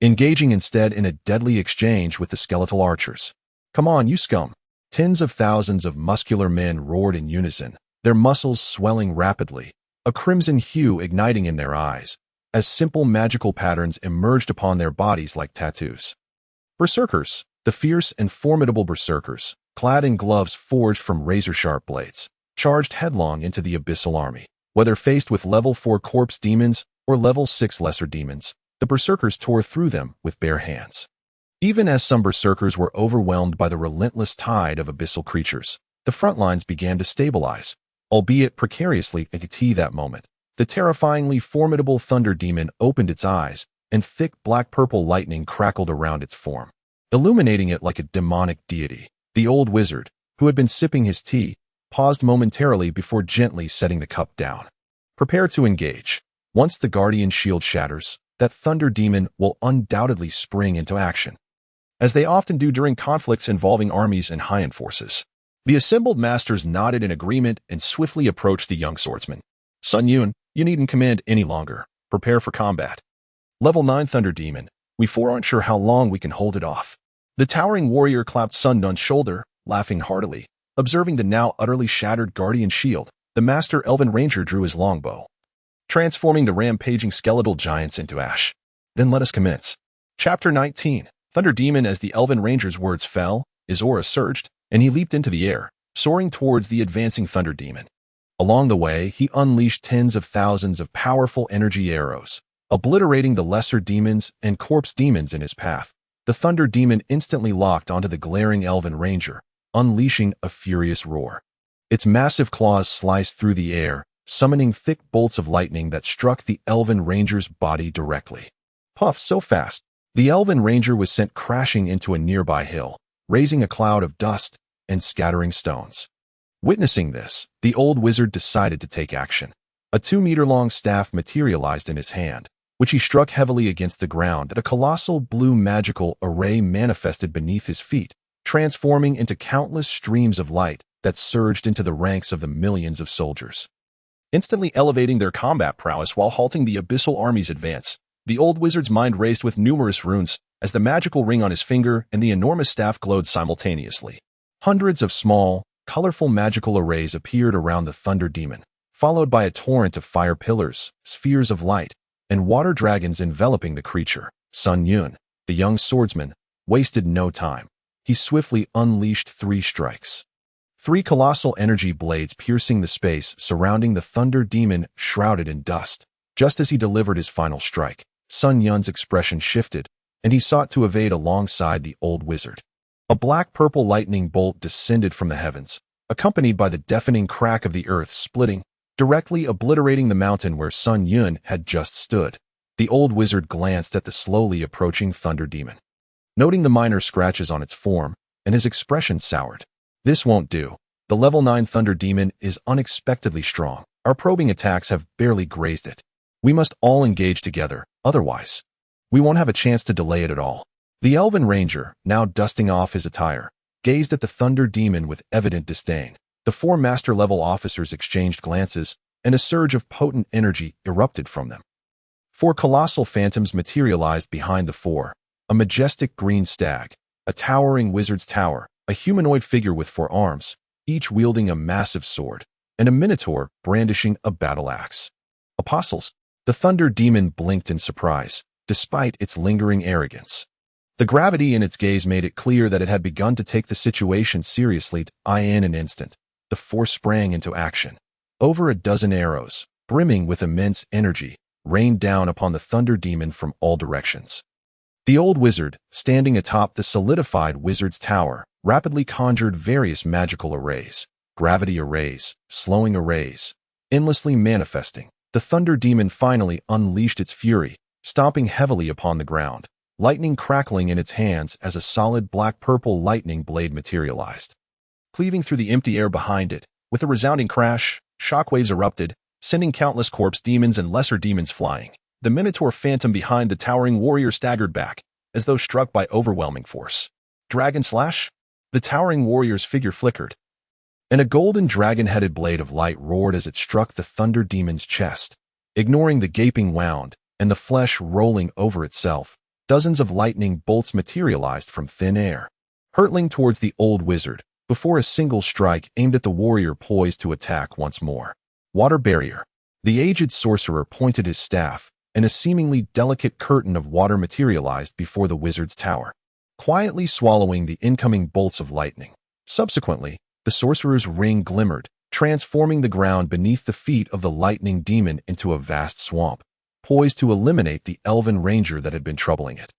engaging instead in a deadly exchange with the skeletal archers. Come on, you scum! Tens of thousands of muscular men roared in unison, their muscles swelling rapidly. a crimson hue igniting in their eyes, as simple magical patterns emerged upon their bodies like tattoos. Berserkers, the fierce and formidable berserkers, clad in gloves forged from razor-sharp blades, charged headlong into the abyssal army. Whether faced with level 4 corpse demons or level 6 lesser demons, the berserkers tore through them with bare hands. Even as some berserkers were overwhelmed by the relentless tide of abyssal creatures, the front lines began to stabilize, albeit precariously at that moment. The terrifyingly formidable thunder demon opened its eyes, and thick black-purple lightning crackled around its form, illuminating it like a demonic deity. The old wizard, who had been sipping his tea, paused momentarily before gently setting the cup down. Prepare to engage. Once the guardian shield shatters, that thunder demon will undoubtedly spring into action, as they often do during conflicts involving armies and high-end forces. The assembled masters nodded in agreement and swiftly approached the young swordsman. Sun Yun, you needn't command any longer. Prepare for combat. Level 9 Thunder Demon, we four aren't sure how long we can hold it off. The towering warrior clapped Sun Yun's shoulder, laughing heartily. Observing the now utterly shattered guardian shield, the master elven ranger drew his longbow, transforming the rampaging skeletal giants into ash. Then let us commence. Chapter 19. Thunder Demon. As the elven ranger's words fell, his aura surged, and he leaped into the air, soaring towards the advancing thunder demon. Along the way, he unleashed tens of thousands of powerful energy arrows, obliterating the lesser demons and corpse demons in his path. The thunder demon instantly locked onto the glaring elven ranger, unleashing a furious roar. Its massive claws sliced through the air, summoning thick bolts of lightning that struck the elven ranger's body directly. Puff so fast, the elven ranger was sent crashing into a nearby hill, raising a cloud of dust and scattering stones. Witnessing this, the old wizard decided to take action. A 2-meter-long staff materialized in his hand, which he struck heavily against the ground. A colossal blue magical array manifested beneath his feet, transforming into countless streams of light that surged into the ranks of the millions of soldiers, instantly elevating their combat prowess while halting the abyssal army's advance. The old wizard's mind raced with numerous runes as the magical ring on his finger and the enormous staff glowed simultaneously. Hundreds of small, colorful magical arrays appeared around the thunder demon, followed by a torrent of fire pillars, spheres of light, and water dragons enveloping the creature. Sun Yun, the young swordsman, wasted no time. He swiftly unleashed 3 strikes. 3 colossal energy blades piercing the space surrounding the thunder demon, shrouded in dust. Just as he delivered his final strike, Sun Yun's expression shifted, and he sought to evade alongside the old wizard. A black-purple lightning bolt descended from the heavens, accompanied by the deafening crack of the earth splitting, directly obliterating the mountain where Sun Yun had just stood. The old wizard glanced at the slowly approaching thunder demon, noting the minor scratches on its form, and his expression soured. This won't do. The level 9 thunder demon is unexpectedly strong. Our probing attacks have barely grazed it. We must all engage together, otherwise we won't have a chance to delay it at all. The elven ranger, now dusting off his attire, gazed at the thunder demon with evident disdain. The 4 master-level officers exchanged glances, and a surge of potent energy erupted from them. 4 colossal phantoms materialized behind the 4, a majestic green stag, a towering wizard's tower, a humanoid figure with 4 arms, each wielding a massive sword, and a minotaur brandishing a battle axe. Apostles, the thunder demon blinked in surprise, despite its lingering arrogance. The gravity in its gaze made it clear that it had begun to take the situation seriously. In an instant, the 4 sprang into action. Over a dozen arrows, brimming with immense energy, rained down upon the thunder demon from all directions. The old wizard, standing atop the solidified wizard's tower, rapidly conjured various magical arrays, gravity arrays, slowing arrays, endlessly manifesting. The thunder demon finally unleashed its fury, stomping heavily upon the ground, lightning crackling in its hands as a solid black-purple lightning blade materialized. Cleaving through the empty air behind it, with a resounding crash, shockwaves erupted, sending countless corpse demons and lesser demons flying. The minotaur phantom behind the towering warrior staggered back, as though struck by overwhelming force. Dragon slash? The towering warrior's figure flickered, and a golden dragon-headed blade of light roared as it struck the thunder demon's chest. Ignoring the gaping wound and the flesh rolling over itself, dozens of lightning bolts materialized from thin air, hurtling towards the old wizard, before a single strike aimed at the warrior poised to attack once more. Water barrier. The aged sorcerer pointed his staff, and a seemingly delicate curtain of water materialized before the wizard's tower, quietly swallowing the incoming bolts of lightning. Subsequently, the sorcerer's ring glimmered, transforming the ground beneath the feet of the lightning demon into a vast swamp, poised to eliminate the elven ranger that had been troubling it.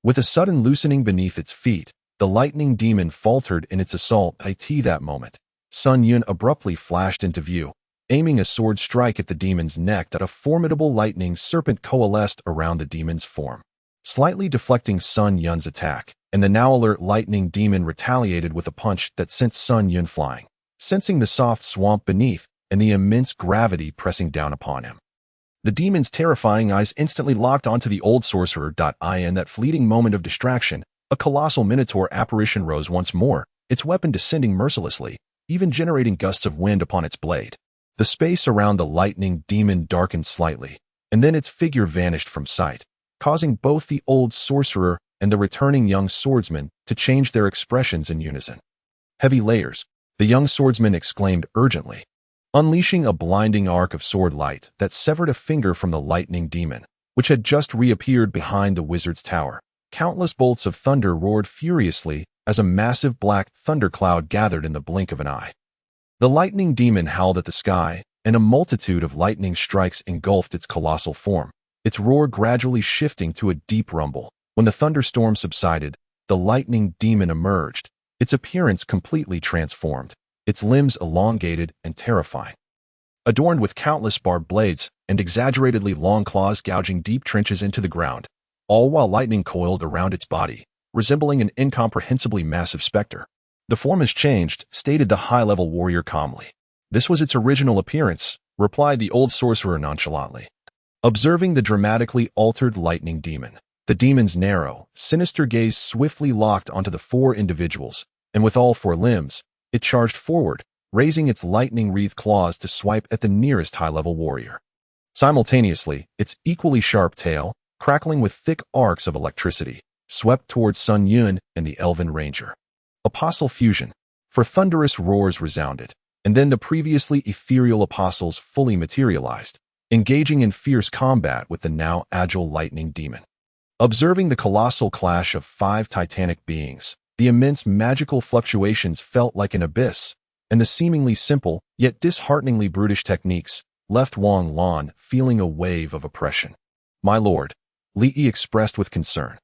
With a sudden loosening beneath its feet, the lightning demon faltered in its assault. That moment, Sun Yun abruptly flashed into view, aiming a sword strike at the demon's neck. A formidable lightning serpent coalesced around the demon's form, slightly deflecting Sun Yun's attack, and the now alert lightning demon retaliated with a punch that sent Sun Yun flying, sensing the soft swamp beneath and the immense gravity pressing down upon him. The demon's terrifying eyes instantly locked onto the old sorcerer. In that fleeting moment of distraction, a colossal minotaur apparition rose once more, its weapon descending mercilessly, even generating gusts of wind upon its blade. The space around the lightning demon darkened slightly, and then its figure vanished from sight, causing both the old sorcerer and the returning young swordsman to change their expressions in unison. Heavy layers, the young swordsman exclaimed urgently, unleashing a blinding arc of sword light that severed a finger from the lightning demon, which had just reappeared behind the wizard's tower. Countless bolts of thunder roared furiously as a massive black thundercloud gathered in the blink of an eye. The lightning demon howled at the sky, and a multitude of lightning strikes engulfed its colossal form, its roar gradually shifting to a deep rumble. When the thunderstorm subsided, the lightning demon emerged, its appearance completely transformed, its limbs elongated and terrifying. Adorned with countless barbed blades and exaggeratedly long claws gouging deep trenches into the ground, all while lightning coiled around its body, resembling an incomprehensibly massive specter. The form has changed, stated the high-level warrior calmly. This was its original appearance, replied the old sorcerer nonchalantly. Observing the dramatically altered lightning demon, the demon's narrow, sinister gaze swiftly locked onto the four individuals, and with all four limbs, it charged forward, raising its lightning-wreathed claws to swipe at the nearest high-level warrior. Simultaneously, its equally sharp tail, crackling with thick arcs of electricity, swept towards Sun Yun and the elven ranger. Abyssal fusion, for thunderous roars resounded, and then the previously ethereal apostles fully materialized, engaging in fierce combat with the now agile lightning demon. Observing the colossal clash of five titanic beings, the immense magical fluctuations felt like an abyss, and the seemingly simple, yet dishearteningly brutish techniques left Wang Lan feeling a wave of oppression. "My lord," Li Yi expressed with concern.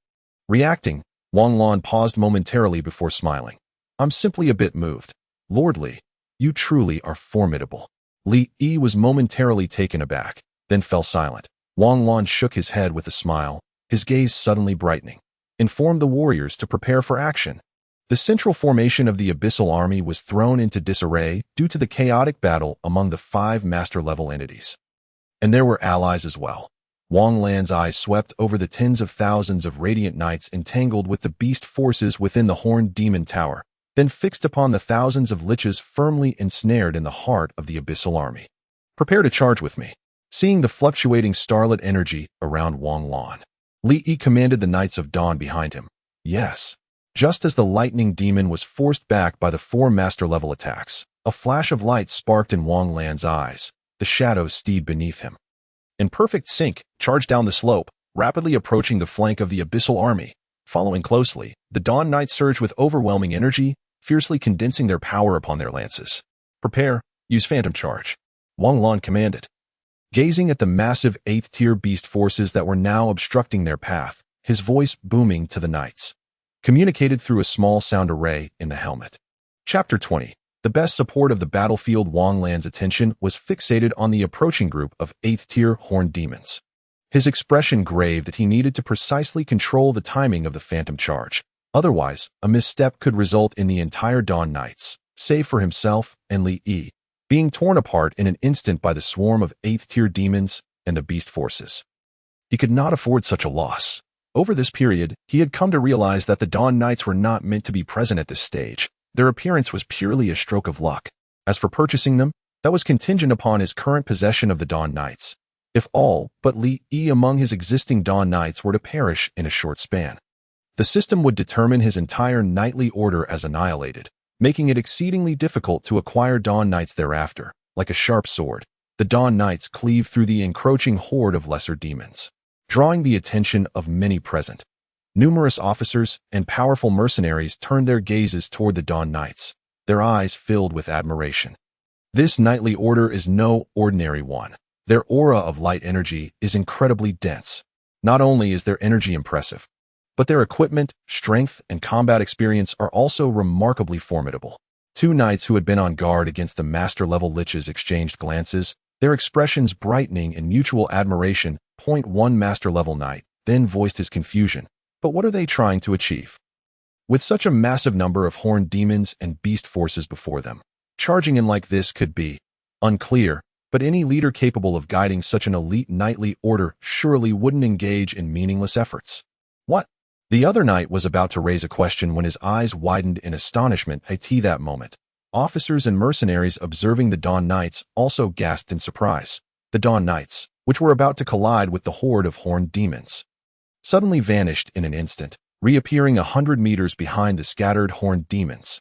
Reacting, Wang Lan paused momentarily before smiling. "I'm simply a bit moved. Lord Li, you truly are formidable." Li Yi was momentarily taken aback, then fell silent. Wang Lan shook his head with a smile, his gaze suddenly brightening, informed the warriors to prepare for action. The central formation of the abyssal army was thrown into disarray due to the chaotic battle among the five master-level entities. And there were allies as well. Wang Lan's eyes swept over the tens of thousands of radiant knights entangled with the beast forces within the horned demon tower, then fixed upon the thousands of liches firmly ensnared in the heart of the abyssal army. "Prepare to charge with me." Seeing the fluctuating starlit energy around Wang Lan, Li Yi commanded the Knights of Dawn behind him. Yes. Just as the lightning demon was forced back by the four master-level attacks, a flash of light sparked in Wang Lan's eyes, the shadows steed beneath him. In perfect sync, charged down the slope, rapidly approaching the flank of the abyssal army. Following closely, the Dawn Knights surged with overwhelming energy, fiercely condensing their power upon their lances. "Prepare, use phantom charge," Wang Lan commanded. Gazing at the massive 8th-tier beast forces that were now obstructing their path, his voice booming to the knights, communicated through a small sound array in the helmet. Chapter 20. The best support of the battlefield. Wang Lan's attention was fixated on the approaching group of 8th-tier horned demons. His expression grave that he needed to precisely control the timing of the phantom charge. Otherwise, a misstep could result in the entire Dawn Knights, save for himself and Li Yi, being torn apart in an instant by the swarm of 8th-tier demons and the beast forces. He could not afford such a loss. Over this period, he had come to realize that the Dawn Knights were not meant to be present at this stage. Their appearance was purely a stroke of luck. As for purchasing them, that was contingent upon his current possession of the Dawn Knights. If all but Li Yi among his existing Dawn Knights were to perish in a short span, the system would determine his entire knightly order as annihilated, making it exceedingly difficult to acquire Dawn Knights thereafter, like a sharp sword. the Dawn Knights cleave through the encroaching horde of lesser demons, drawing the attention of many present. Numerous officers and powerful mercenaries turned their gazes toward the Dawn Knights, their eyes filled with admiration. This knightly order is no ordinary one. Their aura of light energy is incredibly dense. Not only is their energy impressive, but their equipment, strength, and combat experience are also remarkably formidable. Two knights who had been on guard against the master-level liches exchanged glances, their expressions brightening in mutual admiration. One master-level knight then voiced his confusion. But what are they trying to achieve? With such a massive number of horned demons and beast forces before them, charging in like this could be unclear, but any leader capable of guiding such an elite knightly order surely wouldn't engage in meaningless efforts. What? The other knight was about to raise a question when his eyes widened in astonishment. At that moment, officers and mercenaries observing the Dawn Knights also gasped in surprise. The Dawn Knights, which were about to collide with the horde of horned demons, suddenly vanished in an instant, reappearing 100 meters behind the scattered horned demons.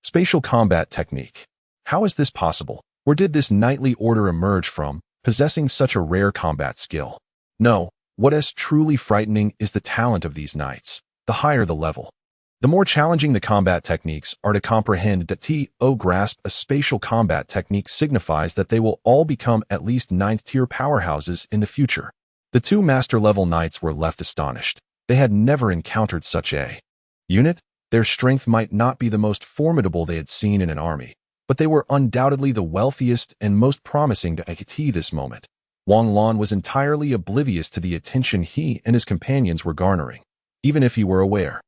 Spatial combat technique. How is this possible? Where did this knightly order emerge from, possessing such a rare combat skill? No, what is truly frightening is the talent of these knights. The higher the level, the more challenging the combat techniques are to comprehend. Grasp a spatial combat technique signifies that they will all become at least 9th-tier powerhouses in the future. The two master-level knights were left astonished. They had never encountered such a unit. Their strength might not be the most formidable they had seen in an army, but they were undoubtedly the wealthiest and most promising to at this moment. Wang Lan was entirely oblivious to the attention he and his companions were garnering. Even if he were aware,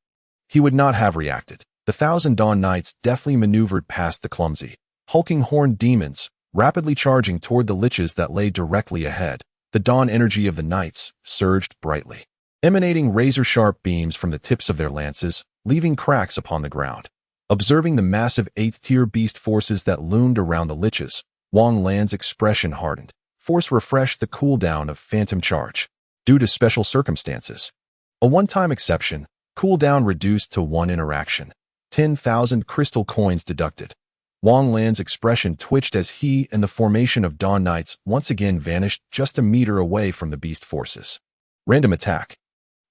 he would not have reacted. The 1,000 Dawn Knights deftly maneuvered past the clumsy, hulking horned demons, rapidly charging toward the liches that lay directly ahead. The dawn energy of the knights surged brightly, emanating razor-sharp beams from the tips of their lances, leaving cracks upon the ground. Observing the massive 8th-tier beast forces that loomed around the liches, Wang Lan's expression hardened. Force refreshed the cooldown of Phantom Charge. Due to special circumstances, a one-time exception, cooldown reduced to 1 interaction. 10,000 crystal coins deducted. Wang Lan's expression twitched as he and the formation of Dawn Knights once again vanished just a meter away from the beast forces. Random attack.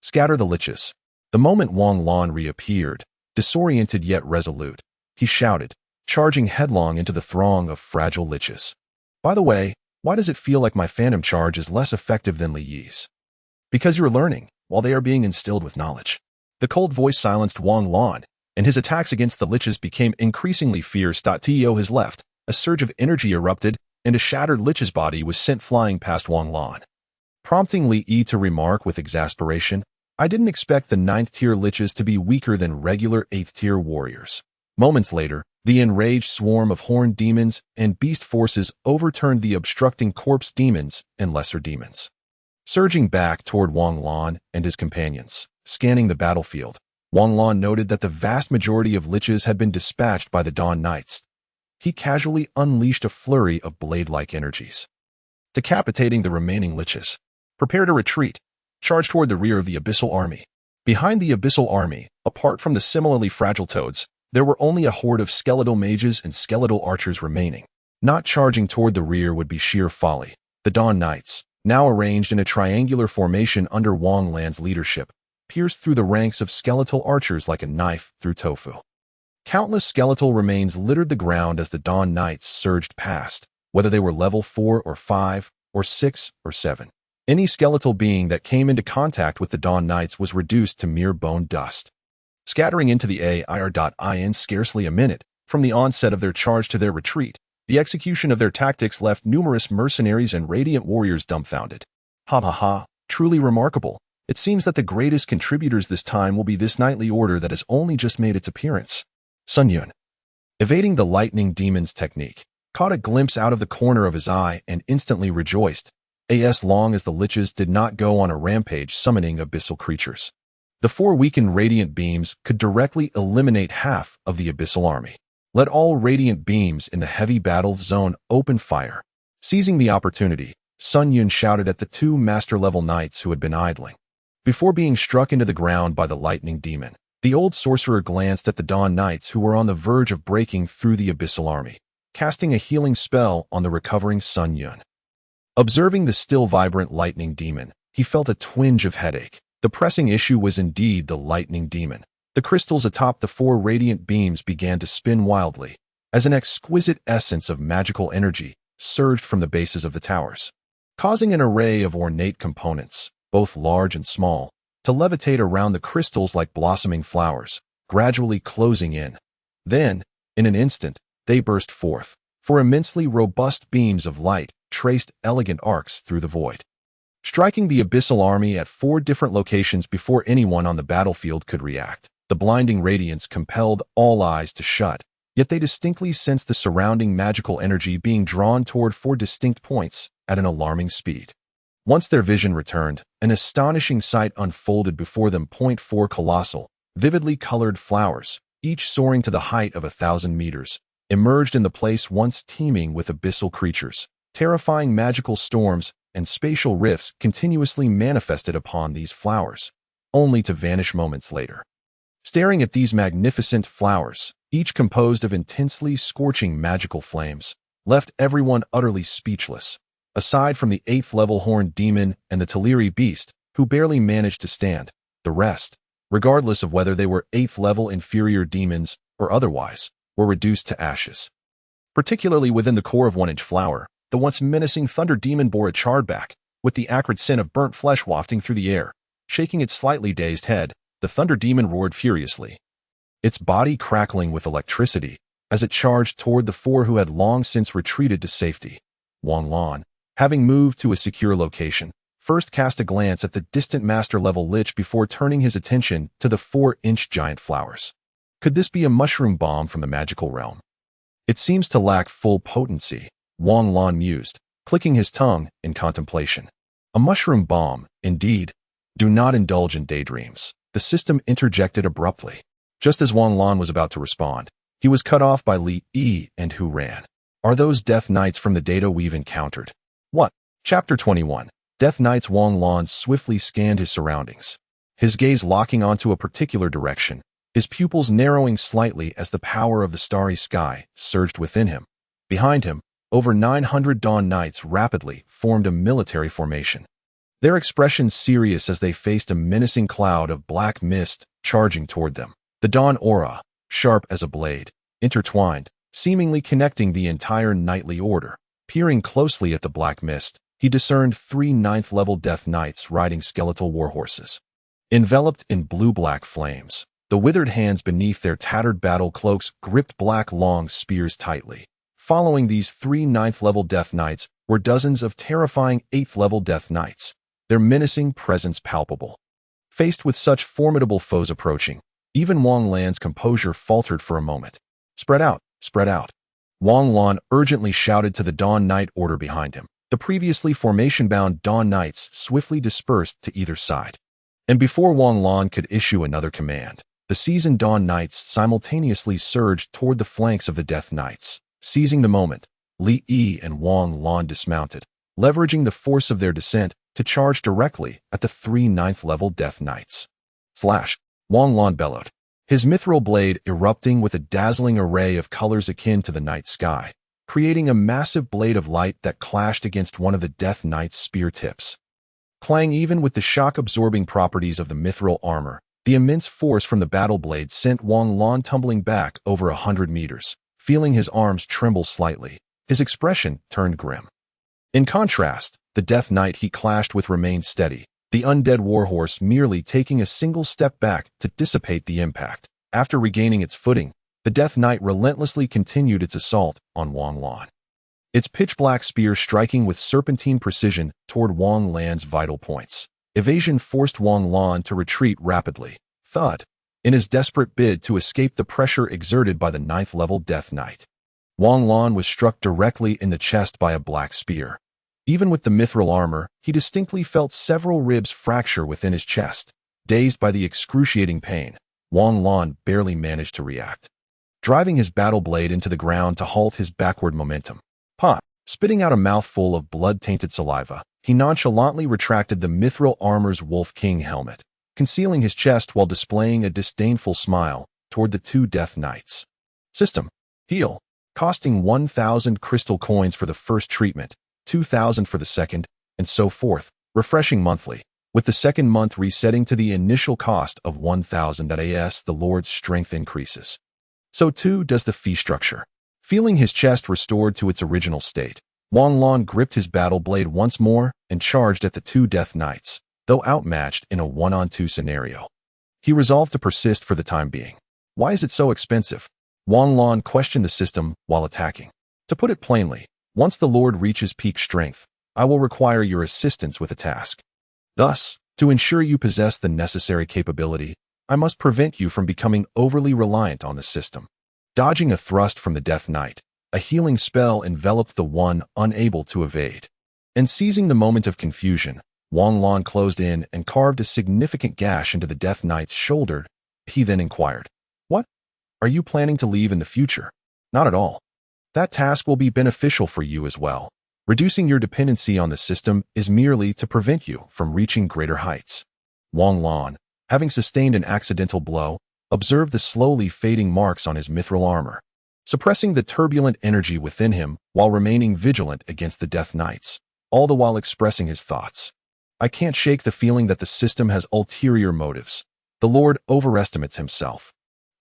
Scatter the liches. The moment Wang Lan reappeared, disoriented yet resolute, he shouted, charging headlong into the throng of fragile liches. By the way, why does it feel like my Phantom Charge is less effective than Li Yi's? Because you're learning, while they are being instilled with knowledge. The cold voice silenced Wang Lan, and his attacks against the liches became increasingly fierce. To his left, a surge of energy erupted, and a shattered lich's body was sent flying past Wang Lan, prompting Li Yi to remark with exasperation, "I didn't expect the 9th-tier liches to be weaker than regular 8th-tier warriors." Moments later, the enraged swarm of horned demons and beast forces overturned the obstructing corpse demons and lesser demons, surging back toward Wang Lan and his companions. Scanning the battlefield, Wang Lan noted that the vast majority of liches had been dispatched by the Dawn Knights. He casually unleashed a flurry of blade-like energies, decapitating the remaining liches. Prepare to retreat. Charge toward the rear of the abyssal army. Behind the abyssal army, apart from the similarly fragile toads, there were only a horde of skeletal mages and skeletal archers remaining. Not charging toward the rear would be sheer folly. The Dawn Knights, now arranged in a triangular formation under Wang Lan's leadership, pierced through the ranks of skeletal archers like a knife through tofu. Countless skeletal remains littered the ground as the Dawn Knights surged past, whether they were level 4 or 5, or 6 or 7. Any skeletal being that came into contact with the Dawn Knights was reduced to mere bone dust. Scattering into the air.in scarcely a minute from the onset of their charge to their retreat, the execution of their tactics left numerous mercenaries and radiant warriors dumbfounded. Ha ha ha, truly remarkable. It seems that the greatest contributors this time will be this knightly order that has only just made its appearance. Sun Yun, evading the lightning demon's technique, caught a glimpse out of the corner of his eye and instantly rejoiced, as long as the liches did not go on a rampage summoning abyssal creatures. The 4 weakened radiant beams could directly eliminate half of the abyssal army. Let all radiant beams in the heavy battle zone open fire. Seizing the opportunity, Sun Yun shouted at the 2 master-level knights who had been idling. Before being struck into the ground by the lightning demon, the old sorcerer glanced at the Dawn Knights who were on the verge of breaking through the abyssal army, casting a healing spell on the recovering Sun Yun. Observing the still vibrant lightning demon, he felt a twinge of headache. The pressing issue was indeed the lightning demon. The crystals atop the 4 radiant beams began to spin wildly, as an exquisite essence of magical energy surged from the bases of the towers, causing an array of ornate components, both large and small, to levitate around the crystals like blossoming flowers, gradually closing in. Then, in an instant, they burst forth, for immensely robust beams of light traced elegant arcs through the void, striking the abyssal army at 4 different locations before anyone on the battlefield could react. The blinding radiance compelled all eyes to shut, yet they distinctly sensed the surrounding magical energy being drawn toward 4 distinct points at an alarming speed. Once their vision returned, an astonishing sight unfolded before them. 4 colossal, vividly colored flowers, each soaring to the height of 1,000 meters, emerged in the place once teeming with abyssal creatures. Terrifying magical storms and spatial rifts continuously manifested upon these flowers, only to vanish moments later. Staring at these magnificent flowers, each composed of intensely scorching magical flames, left everyone utterly speechless, aside from the 8th-level horned demon and the Teleri beast, who barely managed to stand. The rest, regardless of whether they were 8th-level inferior demons or otherwise, were reduced to ashes. Particularly within the core of 1-inch flower, the once menacing thunder demon bore a charred back, with the acrid scent of burnt flesh wafting through the air. Shaking its slightly dazed head, the thunder demon roared furiously, its body crackling with electricity as it charged toward the 4 who had long since retreated to safety. Wang Lan, having moved to a secure location, first cast a glance at the distant master-level lich before turning his attention to the 4-inch giant flowers. Could this be a mushroom bomb from the magical realm? It seems to lack full potency, Wang Lan mused, clicking his tongue in contemplation. A mushroom bomb, indeed. Do not indulge in daydreams. The system interjected abruptly. Just as Wang Lan was about to respond, he was cut off by Li Yi and who ran. Are those Death Knights from the data we've encountered? What? Chapter 21. Death Knights. Wang Lan swiftly scanned his surroundings, his gaze locking onto a particular direction, his pupils narrowing slightly as the power of the starry sky surged within him. Behind him, over 900 Dawn Knights rapidly formed a military formation, their expressions serious as they faced a menacing cloud of black mist charging toward them. The Dawn aura, sharp as a blade, intertwined, seemingly connecting the entire knightly order. Peering closely at the black mist, he discerned 3 9th-level Death Knights riding skeletal warhorses, enveloped in blue-black flames. The withered hands beneath their tattered battle cloaks gripped black long spears tightly. Following these 3 9th-level Death Knights were dozens of terrifying 8th-level Death Knights, their menacing presence palpable. Faced with such formidable foes approaching, even Wang Lan's composure faltered for a moment. Spread out, spread out. Wang Lan urgently shouted to the Dawn Knight order behind him. The previously formation-bound Dawn Knights swiftly dispersed to either side. And before Wang Lan could issue another command, the seasoned Dawn Knights simultaneously surged toward the flanks of the Death Knights. Seizing the moment, Li Yi and Wang Lan dismounted, leveraging the force of their descent to charge directly at the 3 9th-level Death Knights. Slash! Wang Lan bellowed, his mithril blade erupting with a dazzling array of colors akin to the night sky, creating a massive blade of light that clashed against one of the Death Knight's spear tips. Clang. Even with the shock-absorbing properties of the mithril armor, the immense force from the battle blade sent Wang Lan tumbling back over 100 meters. Feeling his arms tremble slightly, his expression turned grim. In contrast, the Death Knight he clashed with remained steady, the undead warhorse merely taking a single step back to dissipate the impact. After regaining its footing, the Death Knight relentlessly continued its assault on Wang Lan, its pitch-black spear striking with serpentine precision toward Wang Lan's vital points. Evasion forced Wang Lan to retreat rapidly. Thud. In his desperate bid to escape the pressure exerted by the 9th-level Death Knight, Wang Lan was struck directly in the chest by a black spear. Even with the mithril armor, he distinctly felt several ribs fracture within his chest. Dazed by the excruciating pain, Wang Lan barely managed to react, driving his battle blade into the ground to halt his backward momentum. Spitting out a mouthful of blood-tainted saliva, he nonchalantly retracted the mithril armor's Wolf King helmet, concealing his chest while displaying a disdainful smile toward the 2 Death Knights. System. Heal. Costing 1,000 crystal coins for the first treatment, 2,000 for the second, and so forth, refreshing monthly, with the second month resetting to the initial cost of 1,000. As the Lord's strength increases, so too does the fee structure. Feeling his chest restored to its original state, Wang Lan gripped his battle blade once more and charged at the two Death Knights, though outmatched in a one-on-two scenario. He resolved to persist for the time being. Why is it so expensive? Wang Lan questioned the system while attacking. To put it plainly, once the Lord reaches peak strength, I will require your assistance with a task. Thus, to ensure you possess the necessary capability, I must prevent you from becoming overly reliant on the system. Dodging a thrust from the Death Knight, a healing spell enveloped the one unable to evade. And seizing the moment of confusion, Wang Lan closed in and carved a significant gash into the Death Knight's shoulder. He then inquired, "What? Are you planning to leave in the future?" "Not at all. That task will be beneficial for you as well. Reducing your dependency on the system is merely to prevent you from reaching greater heights." Wang Lan, having sustained an accidental blow, observed the slowly fading marks on his mithril armor, suppressing the turbulent energy within him while remaining vigilant against the Death Knights, all the while expressing his thoughts. "I can't shake the feeling that the system has ulterior motives. The Lord overestimates himself.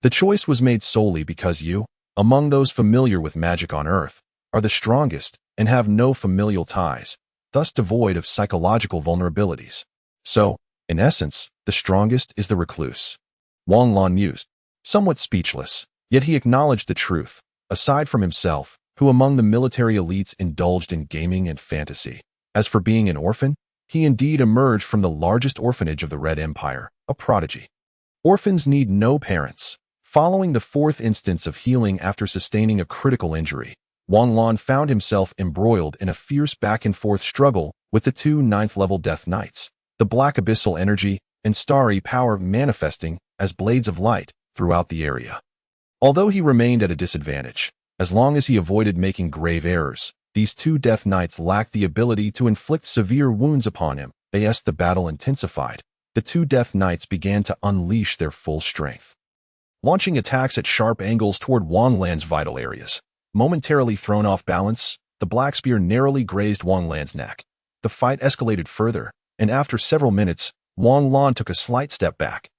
The choice was made solely because you, among those familiar with magic on Earth, are the strongest and have no familial ties, thus devoid of psychological vulnerabilities. So, in essence, the strongest is the recluse." Wang Lan mused, somewhat speechless, yet he acknowledged the truth. Aside from himself, who among the military elites indulged in gaming and fantasy? As for being an orphan, he indeed emerged from the largest orphanage of the Red Empire, a prodigy. Orphans need no parents. Following the fourth instance of healing after sustaining a critical injury, Wang Lan found himself embroiled in a fierce back-and-forth struggle with the two ninth-level Death Knights, the black abyssal energy and starry power manifesting as blades of light throughout the area. Although he remained at a disadvantage, as long as he avoided making grave errors, these two Death Knights lacked the ability to inflict severe wounds upon him. As the battle intensified, the two Death Knights began to unleash their full strength, launching attacks at sharp angles toward Wang Lan's vital areas. Momentarily thrown off balance, the black spear narrowly grazed Wang Lan's neck. The fight escalated further, and after several minutes, Wang Lan took a slight step back,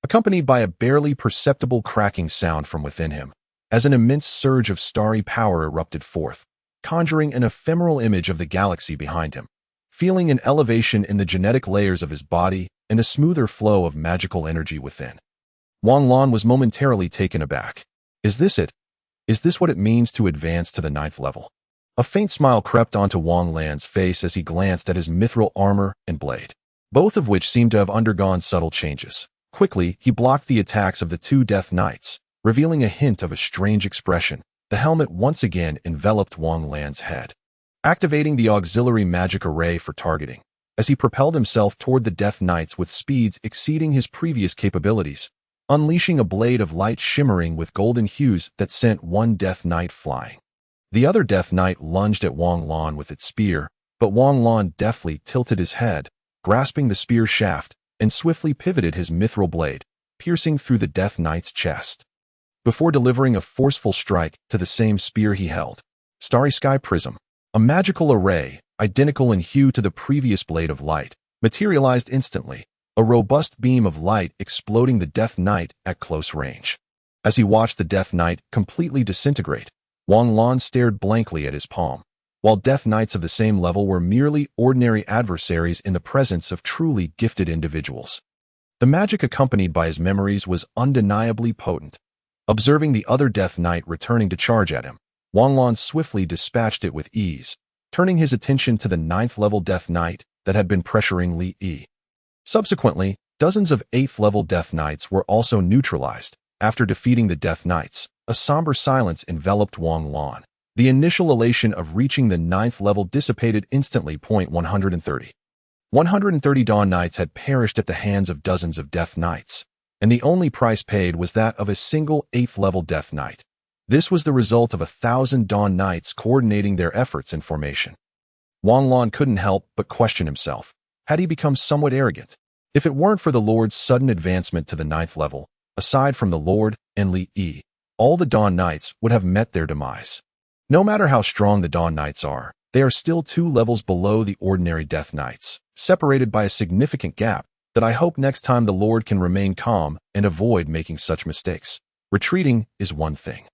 accompanied by a barely perceptible cracking sound from within him, as an immense surge of starry power erupted forth, conjuring an ephemeral image of the galaxy behind him. Feeling an elevation in the genetic layers of his body and a smoother flow of magical energy within, Wang Lan was momentarily taken aback. Is this it? Is this what it means to advance to the ninth level? A faint smile crept onto Wang Lan's face as he glanced at his mithril armor and blade, both of which seemed to have undergone subtle changes. Quickly, he blocked the attacks of the two Death Knights, revealing a hint of a strange expression. The helmet once again enveloped Wang Lan's head, activating the auxiliary magic array for targeting. As he propelled himself toward the Death Knights with speeds exceeding his previous capabilities, unleashing a blade of light shimmering with golden hues that sent one Death Knight flying. The other Death Knight lunged at Wang Lan with its spear, but Wang Lan deftly tilted his head, grasping the spear shaft, and swiftly pivoted his mithril blade, piercing through the Death Knight's chest, before delivering a forceful strike to the same spear he held. Starry Sky Prism, a magical array, identical in hue to the previous blade of light, materialized instantly, a robust beam of light exploding the Death Knight at close range. As he watched the Death Knight completely disintegrate, Wang Lan stared blankly at his palm. While Death Knights of the same level were merely ordinary adversaries in the presence of truly gifted individuals, the magic accompanied by his memories was undeniably potent. Observing the other Death Knight returning to charge at him, Wang Lan swiftly dispatched it with ease, turning his attention to the ninth-level Death Knight that had been pressuring Li Yi. Subsequently, dozens of eighth-level Death Knights were also neutralized. After defeating the Death Knights, a somber silence enveloped Wang Lan. The initial elation of reaching the ninth level dissipated instantly. 130. 130 Dawn Knights had perished at the hands of dozens of Death Knights, and the only price paid was that of a single eighth-level Death Knight. This was the result of 1,000 Dawn Knights coordinating their efforts in formation. Wang Lan couldn't help but question himself. Had he become somewhat arrogant? If it weren't for the Lord's sudden advancement to the ninth level, aside from the Lord and Li Yi, all the Dawn Knights would have met their demise. No matter how strong the Dawn Knights are, they are still 2 levels below the ordinary Death Knights, separated by a significant gap that I hope next time the Lord can remain calm and avoid making such mistakes. Retreating is one thing.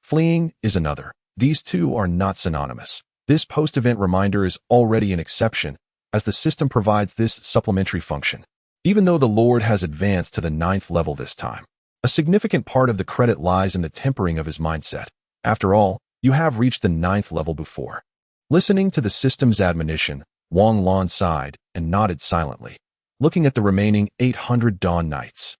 Fleeing is another. These two are not synonymous. This post-event reminder is already an exception, as the system provides this supplementary function. Even though the Lord has advanced to the 9th level this time, a significant part of the credit lies in the tempering of his mindset. After all, you have reached the 9th level before. Listening to the system's admonition, Wang Lan sighed and nodded silently, looking at the remaining 800 Dawn Knights.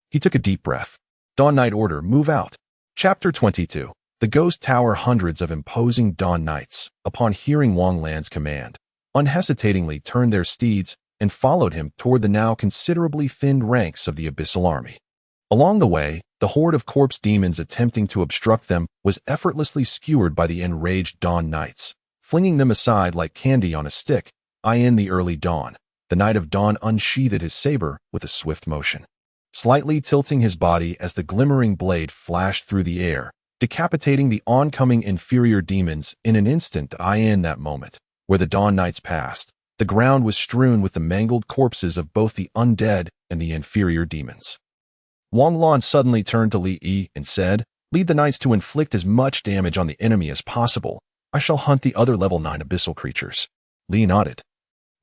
He took a deep breath. Dawn Knight order, move out. Chapter 22. The Ghost Tower. Hundreds of imposing Dawn Knights, upon hearing Wang Lan's command, unhesitatingly turned their steeds and followed him toward the now considerably thinned ranks of the abyssal army. Along the way, the horde of corpse demons attempting to obstruct them was effortlessly skewered by the enraged Dawn Knights, flinging them aside like candy on a stick. In the early dawn, the Knight of Dawn unsheathed his saber with a swift motion, slightly tilting his body as the glimmering blade flashed through the air, decapitating the oncoming inferior demons in an instant. In that moment, where the Dawn Knights passed, the ground was strewn with the mangled corpses of both the undead and the inferior demons. Wang Lan suddenly turned to Li Yi and said, "Lead the knights to inflict as much damage on the enemy as possible. I shall hunt the other level 9 abyssal creatures." Li nodded,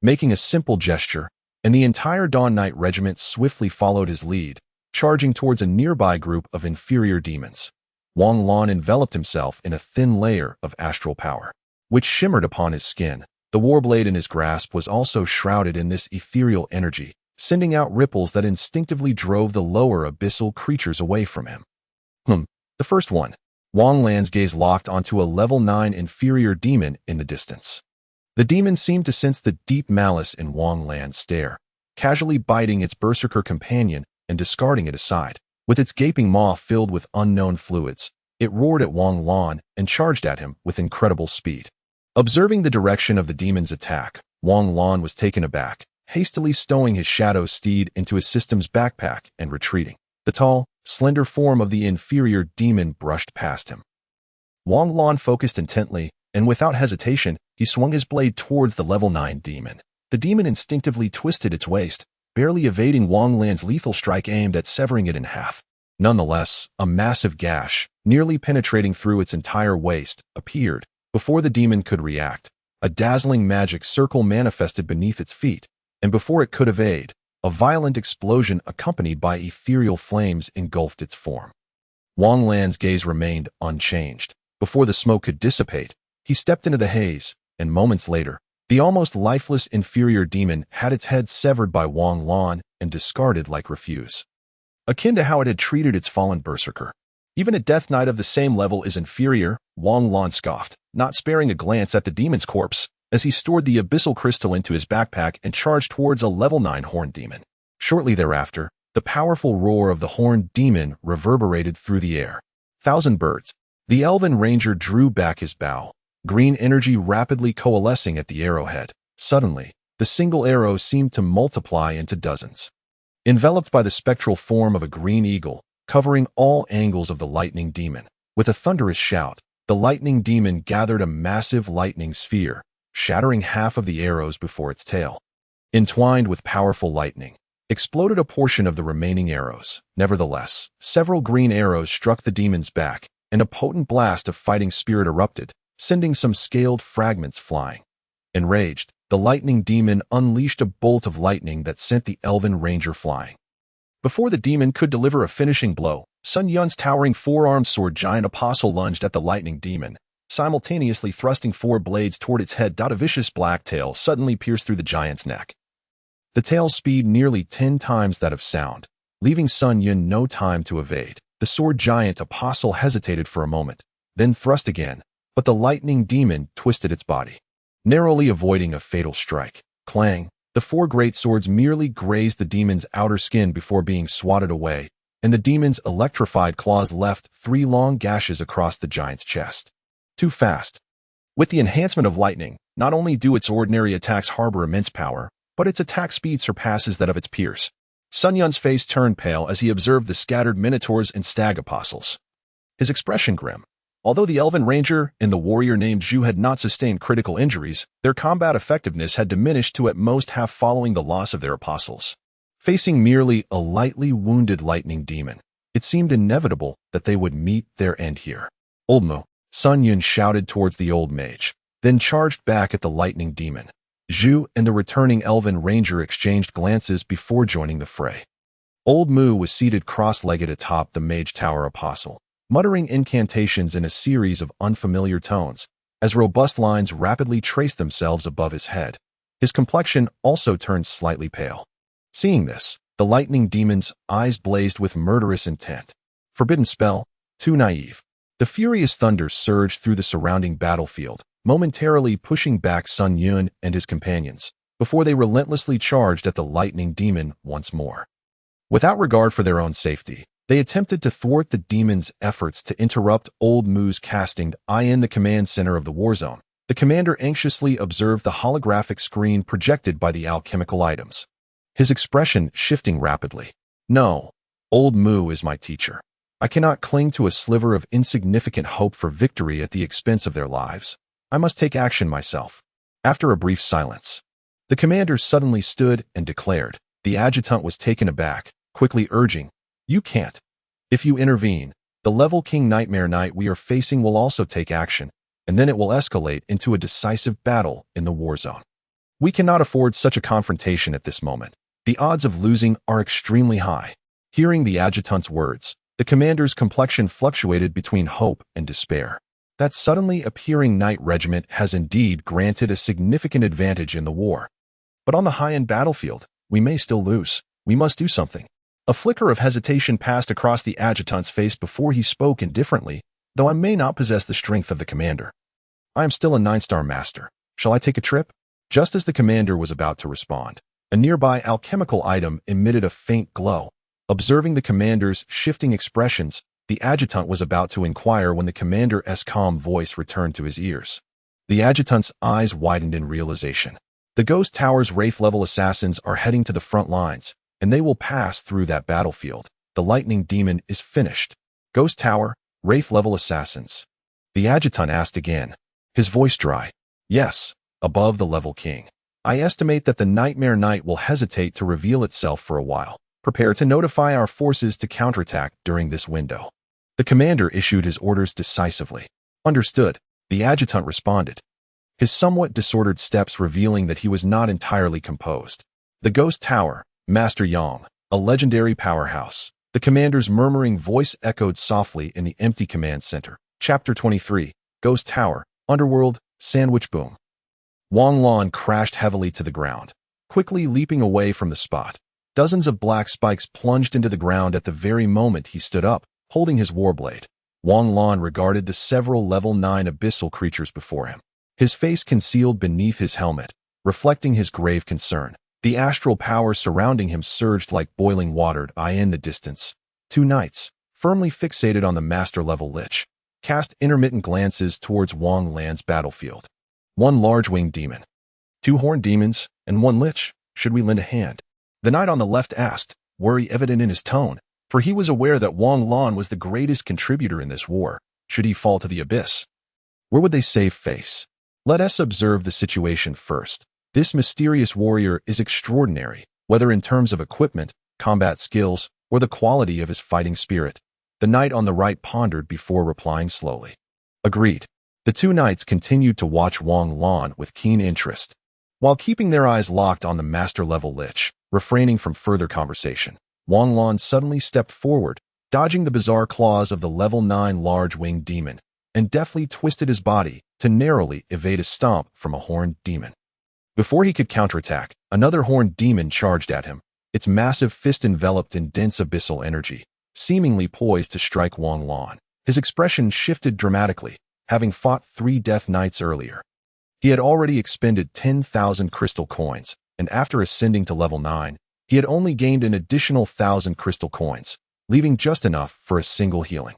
making a simple gesture, and the entire Dawn Knight regiment swiftly followed his lead, charging towards a nearby group of inferior demons. Wang Lan enveloped himself in a thin layer of astral power, which shimmered upon his skin. The warblade in his grasp was also shrouded in this ethereal energy, sending out ripples that instinctively drove the lower abyssal creatures away from him. The first one. Wang Lan's gaze locked onto a level 9 inferior demon in the distance. The demon seemed to sense the deep malice in Wang Lan's stare, casually biting its berserker companion and discarding it aside. With its gaping maw filled with unknown fluids, it roared at Wang Lan and charged at him with incredible speed. Observing the direction of the demon's attack, Wang Lan was taken aback, hastily stowing his shadow steed into his system's backpack and retreating. The tall, slender form of the inferior demon brushed past him. Wang Lan focused intently, and without hesitation, he swung his blade towards the level 9 demon. The demon instinctively twisted its waist, barely evading Wang Lan's lethal strike aimed at severing it in half. Nonetheless, a massive gash, nearly penetrating through its entire waist, appeared. Before the demon could react, a dazzling magic circle manifested beneath its feet, and before it could evade, a violent explosion accompanied by ethereal flames engulfed its form. Wang Lan's gaze remained unchanged. Before the smoke could dissipate, he stepped into the haze, and moments later, the almost lifeless inferior demon had its head severed by Wang Lan and discarded like refuse, akin to how it had treated its fallen berserker. Even a Death Knight of the same level is inferior, Wang Lan scoffed, not sparing a glance at the demon's corpse, as he stored the abyssal crystal into his backpack and charged towards a level 9 horned demon. Shortly thereafter, the powerful roar of the horned demon reverberated through the air. Thousand birds. The elven ranger drew back his bow, green energy rapidly coalescing at the arrowhead. Suddenly, the single arrow seemed to multiply into dozens. Enveloped by the spectral form of a green eagle, covering all angles of the lightning demon, with a thunderous shout, the lightning demon gathered a massive lightning sphere, shattering half of the arrows before its tail. Entwined with powerful lightning, exploded a portion of the remaining arrows. Nevertheless, several green arrows struck the demon's back, and a potent blast of fighting spirit erupted, sending some scaled fragments flying. Enraged, the lightning demon unleashed a bolt of lightning that sent the elven ranger flying. Before the demon could deliver a finishing blow, Sun Yun's towering four-armed sword giant apostle lunged at the lightning demon, simultaneously thrusting 4 blades toward its head. A vicious black tail suddenly pierced through the giant's neck. The tail's speed nearly 10 times that of sound, leaving Sun Yun no time to evade. The sword giant apostle hesitated for a moment, then thrust again, but the lightning demon twisted its body, narrowly avoiding a fatal strike. Clang! The 4 great swords merely grazed the demon's outer skin before being swatted away, and the demon's electrified claws left 3 long gashes across the giant's chest. Too fast. With the enhancement of lightning, not only do its ordinary attacks harbor immense power, but its attack speed surpasses that of its peers. Sun Yun's face turned pale as he observed the scattered minotaurs and stag apostles. His expression grim, Although the Elven Ranger and the warrior named Zhu had not sustained critical injuries, their combat effectiveness had diminished to at most half following the loss of their apostles. Facing merely a lightly wounded lightning demon, it seemed inevitable that they would meet their end here. Old Mu, Sun Yun shouted towards the old mage, then charged back at the lightning demon. Zhu and the returning Elven Ranger exchanged glances before joining the fray. Old Mu was seated cross-legged atop the mage tower apostle, muttering incantations in a series of unfamiliar tones, as robust lines rapidly traced themselves above his head. His complexion also turned slightly pale. Seeing this, the lightning demon's eyes blazed with murderous intent. Forbidden spell, too naive. The furious thunder surged through the surrounding battlefield, momentarily pushing back Sun Yun and his companions, before they relentlessly charged at the lightning demon once more. Without regard for their own safety, they attempted to thwart the demon's efforts to interrupt Old Mu's casting in the command center of the war zone. The commander anxiously observed the holographic screen projected by the alchemical items, his expression shifting rapidly. No, Old Mu is my teacher. I cannot cling to a sliver of insignificant hope for victory at the expense of their lives. I must take action myself. After a brief silence, the commander suddenly stood and declared. The adjutant was taken aback, quickly urging, "You can't. If you intervene, the level King Nightmare Knight we are facing will also take action, and then it will escalate into a decisive battle in the war zone. We cannot afford such a confrontation at this moment. The odds of losing are extremely high." Hearing the adjutant's words, the commander's complexion fluctuated between hope and despair. That suddenly appearing knight regiment has indeed granted a significant advantage in the war. But on the high-end battlefield, we may still lose. We must do something. A flicker of hesitation passed across the adjutant's face before he spoke indifferently, "Though I may not possess the strength of the commander, I am still a 9-star master. Shall I take a trip?" Just as the commander was about to respond, a nearby alchemical item emitted a faint glow. Observing the commander's shifting expressions, the adjutant was about to inquire when the commander's calm voice returned to his ears. The adjutant's eyes widened in realization. The Ghost Tower's Wraith-level assassins are heading to the front lines, and they will pass through that battlefield. The lightning demon is finished. Ghost Tower, Wraith-level assassins. The adjutant asked again, his voice dry. "Yes, above the level king. I estimate that the Nightmare Knight will hesitate to reveal itself for a while. Prepare to notify our forces to counterattack during this window." The commander issued his orders decisively. "Understood," the adjutant responded, his somewhat disordered steps revealing that he was not entirely composed. The Ghost Tower, Master Yang, a legendary powerhouse. The commander's murmuring voice echoed softly in the empty command center. Chapter 23, Ghost Tower, Underworld, Sandwich Boom. Wang Lan crashed heavily to the ground, quickly leaping away from the spot. Dozens of black spikes plunged into the ground at the very moment he stood up, holding his warblade. Wang Lan regarded the several level 9 abyssal creatures before him, his face concealed beneath his helmet, reflecting his grave concern. The astral power surrounding him surged like boiling water in the distance. Two knights, firmly fixated on the master-level lich, cast intermittent glances towards Wang Lan's battlefield. One large-winged demon, 2 horned demons, and 1 lich. Should we lend a hand? The knight on the left asked, worry evident in his tone, for he was aware that Wang Lan was the greatest contributor in this war. Should he fall to the abyss, where would they save face? Let us observe the situation first. This mysterious warrior is extraordinary, whether in terms of equipment, combat skills, or the quality of his fighting spirit. The knight on the right pondered before replying slowly. Agreed. The two knights continued to watch Wang Lan with keen interest, while keeping their eyes locked on the master-level lich, refraining from further conversation. Wang Lan suddenly stepped forward, dodging the bizarre claws of the level 9 large-winged demon, and deftly twisted his body to narrowly evade a stomp from a horned demon. Before he could counterattack, another horned demon charged at him, its massive fist enveloped in dense abyssal energy, seemingly poised to strike Wang Lan. His expression shifted dramatically, having fought 3 death knights earlier. He had already expended 10,000 crystal coins, and after ascending to level 9, he had only gained an additional 1,000 crystal coins, leaving just enough for a single healing.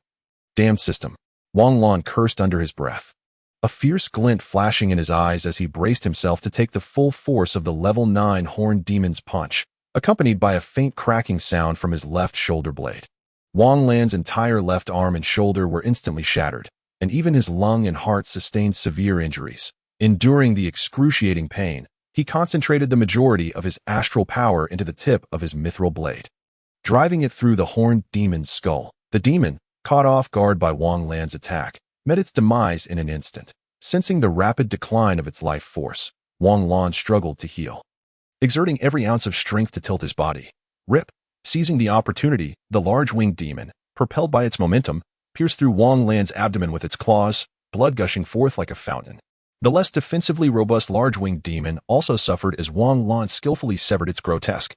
Damned system. Wang Lan cursed under his breath, a fierce glint flashing in his eyes as he braced himself to take the full force of the level 9 horned demon's punch, accompanied by a faint cracking sound from his left shoulder blade. Wang Lan's entire left arm and shoulder were instantly shattered, and even his lung and heart sustained severe injuries. Enduring the excruciating pain, he concentrated the majority of his astral power into the tip of his mithril blade, driving it through the horned demon's skull. The demon, caught off guard by Wang Lan's attack, met its demise in an instant. Sensing the rapid decline of its life force, Wang Lan struggled to heal, exerting every ounce of strength to tilt his body. Rip! Seizing the opportunity, the large winged demon, propelled by its momentum, pierced through Wang Lan's abdomen with its claws, blood gushing forth like a fountain. The less defensively robust large winged demon also suffered as Wang Lan skillfully severed its grotesque,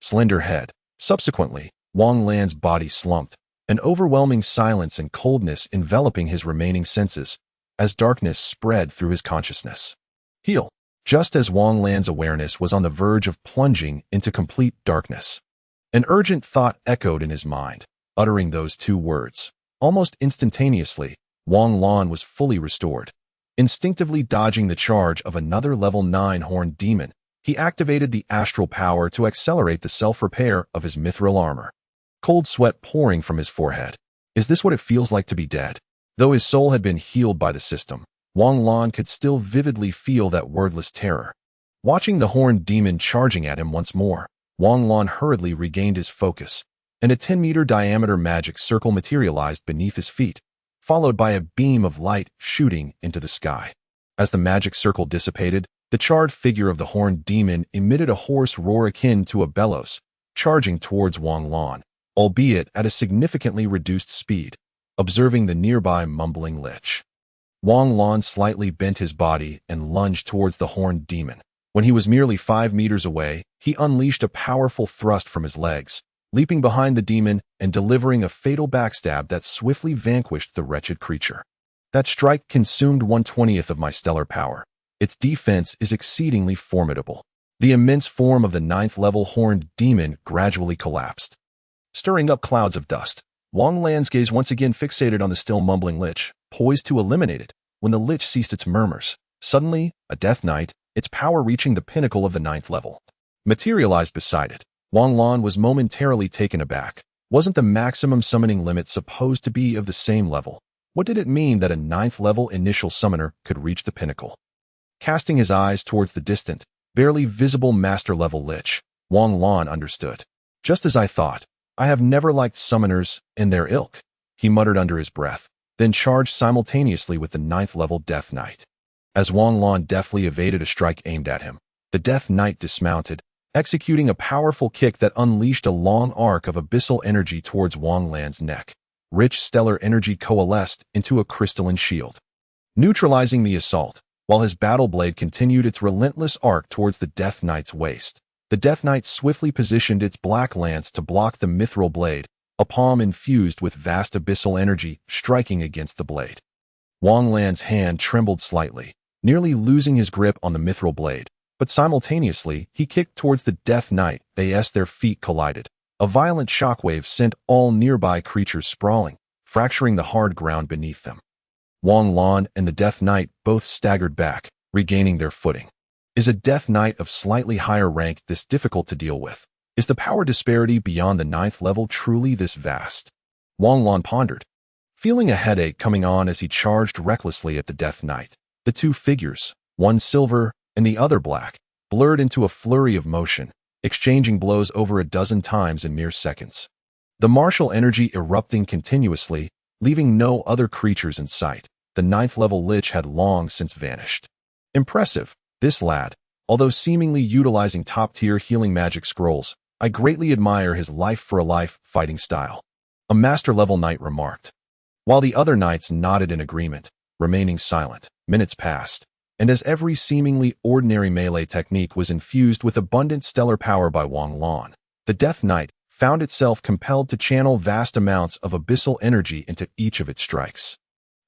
slender head. Subsequently, Wang Lan's body slumped, an overwhelming silence and coldness enveloping his remaining senses as darkness spread through his consciousness. Heal! Just as Wang Lan's awareness was on the verge of plunging into complete darkness, an urgent thought echoed in his mind. Uttering those two words, almost instantaneously, Wang Lan was fully restored. Instinctively dodging the charge of another level 9 horned demon, he activated the astral power to accelerate the self-repair of his mithril armor. Cold sweat pouring from his forehead. Is this what it feels like to be dead? Though his soul had been healed by the system, Wang Lan could still vividly feel that wordless terror. Watching the horned demon charging at him once more, Wang Lan hurriedly regained his focus, and a 10-meter diameter magic circle materialized beneath his feet, followed by a beam of light shooting into the sky. As the magic circle dissipated, the charred figure of the horned demon emitted a hoarse roar akin to a bellows, charging towards Wang Lan, albeit at a significantly reduced speed. Observing the nearby mumbling lich, Wang Lan slightly bent his body and lunged towards the horned demon. When he was merely 5 meters away, he unleashed a powerful thrust from his legs, leaping behind the demon and delivering a fatal backstab that swiftly vanquished the wretched creature. That strike consumed 1/20th of my stellar power. Its defense is exceedingly formidable. The immense form of the 9th level horned demon gradually collapsed, stirring up clouds of dust. Wang Lan's gaze once again fixated on the still mumbling lich, poised to eliminate it. When the lich ceased its murmurs, suddenly, a death knight, its power reaching the pinnacle of the 9th level, materialized beside it. Wang Lan was momentarily taken aback. Wasn't the maximum summoning limit supposed to be of the same level? What did it mean that a 9th level initial summoner could reach the pinnacle? Casting his eyes towards the distant, barely visible master level lich, Wang Lan understood. Just as I thought. I have never liked summoners and their ilk, he muttered under his breath, then charged simultaneously with the 9th level Death Knight. As Wang Lan deftly evaded a strike aimed at him, the Death Knight dismounted, executing a powerful kick that unleashed a long arc of abyssal energy towards Wang Lan's neck. Rich stellar energy coalesced into a crystalline shield, neutralizing the assault, while his battle blade continued its relentless arc towards the Death Knight's waist. The Death Knight swiftly positioned its black lance to block the mithril blade, a palm infused with vast abyssal energy striking against the blade. Wang Lan's hand trembled slightly, nearly losing his grip on the mithril blade, but simultaneously he kicked towards the Death Knight as their feet collided. A violent shockwave sent all nearby creatures sprawling, fracturing the hard ground beneath them. Wang Lan and the Death Knight both staggered back, regaining their footing. Is a Death Knight of slightly higher rank this difficult to deal with? Is the power disparity beyond the 9th level truly this vast? Wang Lan pondered, feeling a headache coming on as he charged recklessly at the Death Knight. The two figures, one silver and the other black, blurred into a flurry of motion, exchanging blows over a dozen times in mere seconds. The martial energy erupting continuously, leaving no other creatures in sight. The 9th level lich had long since vanished. Impressive. This lad, although seemingly utilizing top-tier healing magic scrolls, I greatly admire his life-for-a-life fighting style, a master-level knight remarked. While the other knights nodded in agreement, remaining silent, minutes passed, and as every seemingly ordinary melee technique was infused with abundant stellar power by Wang Lan, the Death Knight found itself compelled to channel vast amounts of abyssal energy into each of its strikes.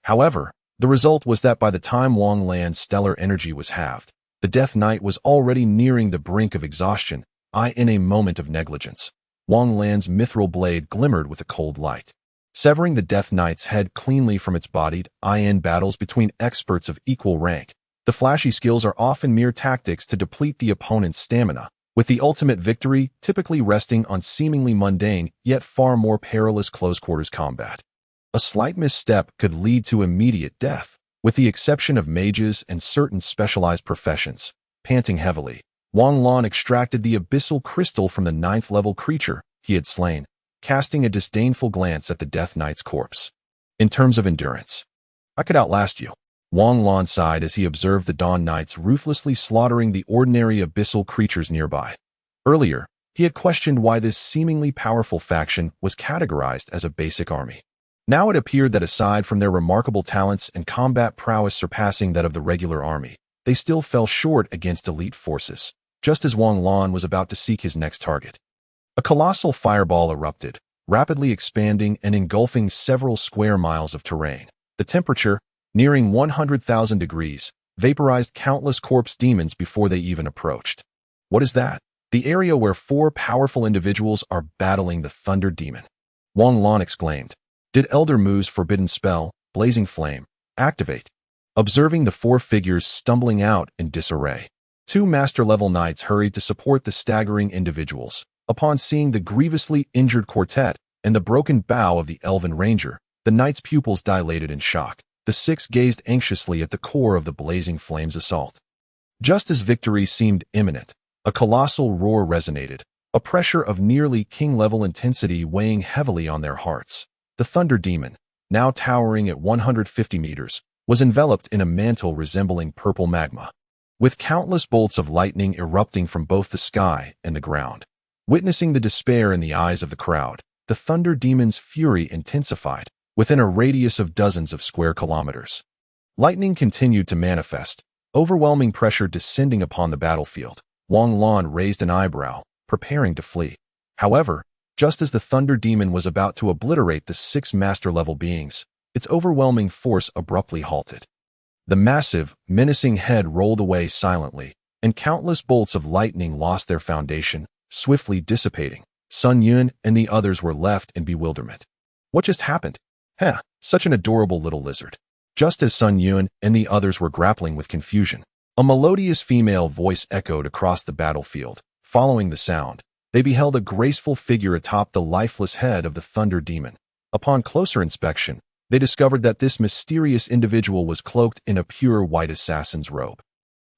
However, the result was that by the time Wang Lan's stellar energy was halved, the Death Knight was already nearing the brink of exhaustion. In a moment of negligence, Wang Lan's mithril blade glimmered with a cold light, severing the Death Knight's head cleanly from its body. In battles between experts of equal rank, the flashy skills are often mere tactics to deplete the opponent's stamina, with the ultimate victory typically resting on seemingly mundane yet far more perilous close-quarters combat. A slight misstep could lead to immediate death. With the exception of mages and certain specialized professions, panting heavily, Wang Lan extracted the abyssal crystal from the 9th-level creature he had slain, casting a disdainful glance at the Death Knight's corpse. In terms of endurance, I could outlast you. Wang Lan sighed as he observed the Dawn Knights ruthlessly slaughtering the ordinary abyssal creatures nearby. Earlier, he had questioned why this seemingly powerful faction was categorized as a basic army. Now it appeared that aside from their remarkable talents and combat prowess surpassing that of the regular army, they still fell short against elite forces, just as Wang Lan was about to seek his next target. A colossal fireball erupted, rapidly expanding and engulfing several square miles of terrain. The temperature, nearing 100,000 degrees, vaporized countless corpse demons before they even approached. What is that? The area where 4 powerful individuals are battling the Thunder Demon. Wang Lan exclaimed. Did Elder Mu's forbidden spell, Blazing Flame, activate? Observing the 4 figures stumbling out in disarray, 2 master-level knights hurried to support the staggering individuals. Upon seeing the grievously injured quartet and the broken bow of the elven ranger, the knights' pupils dilated in shock. The 6 gazed anxiously at the core of the Blazing Flame's assault. Just as victory seemed imminent, a colossal roar resonated, a pressure of nearly king-level intensity weighing heavily on their hearts. The Thunder Demon, now towering at 150 meters, was enveloped in a mantle resembling purple magma, with countless bolts of lightning erupting from both the sky and the ground. Witnessing the despair in the eyes of the crowd, the Thunder Demon's fury intensified within a radius of dozens of square kilometers. Lightning continued to manifest, overwhelming pressure descending upon the battlefield. Wang Lan raised an eyebrow, preparing to flee. However, just as the Thunder Demon was about to obliterate the 6 master-level beings, its overwhelming force abruptly halted. The massive, menacing head rolled away silently, and countless bolts of lightning lost their foundation, swiftly dissipating. Sun Yun and the others were left in bewilderment. What just happened? Such an adorable little lizard. Just as Sun Yun and the others were grappling with confusion, a melodious female voice echoed across the battlefield. Following the sound, they beheld a graceful figure atop the lifeless head of the Thunder Demon. Upon closer inspection, they discovered that this mysterious individual was cloaked in a pure white assassin's robe.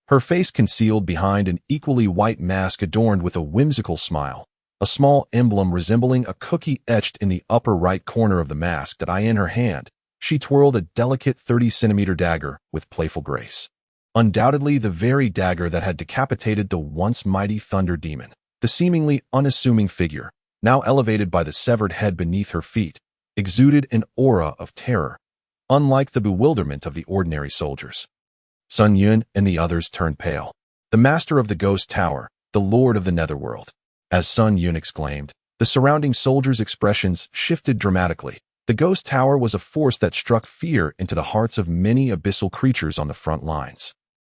Her face concealed behind an equally white mask adorned with a whimsical smile, a small emblem resembling a cookie etched in the upper right corner of the mask. In her hand, she twirled a delicate 30-centimeter dagger with playful grace. Undoubtedly the very dagger that had decapitated the once mighty Thunder Demon. The seemingly unassuming figure, now elevated by the severed head beneath her feet, exuded an aura of terror, unlike the bewilderment of the ordinary soldiers. Sun Yun and the others turned pale. The master of the Ghost Tower, the Lord of the Netherworld. As Sun Yun exclaimed, the surrounding soldiers' expressions shifted dramatically. The Ghost Tower was a force that struck fear into the hearts of many abyssal creatures on the front lines.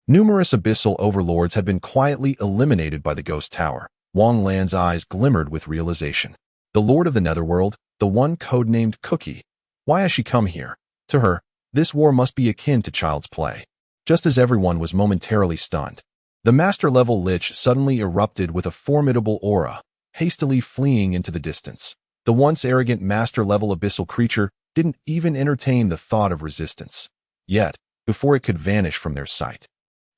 Numerous abyssal overlords had been quietly eliminated by the Ghost Tower. Wang Lan's eyes glimmered with realization. The Lord of the Netherworld, the one codenamed Cookie. Why has she come here? To her, this war must be akin to child's play. Just as everyone was momentarily stunned, the master-level Lich suddenly erupted with a formidable aura, hastily fleeing into the distance. The once arrogant master-level abyssal creature didn't even entertain the thought of resistance. Yet, before it could vanish from their sight,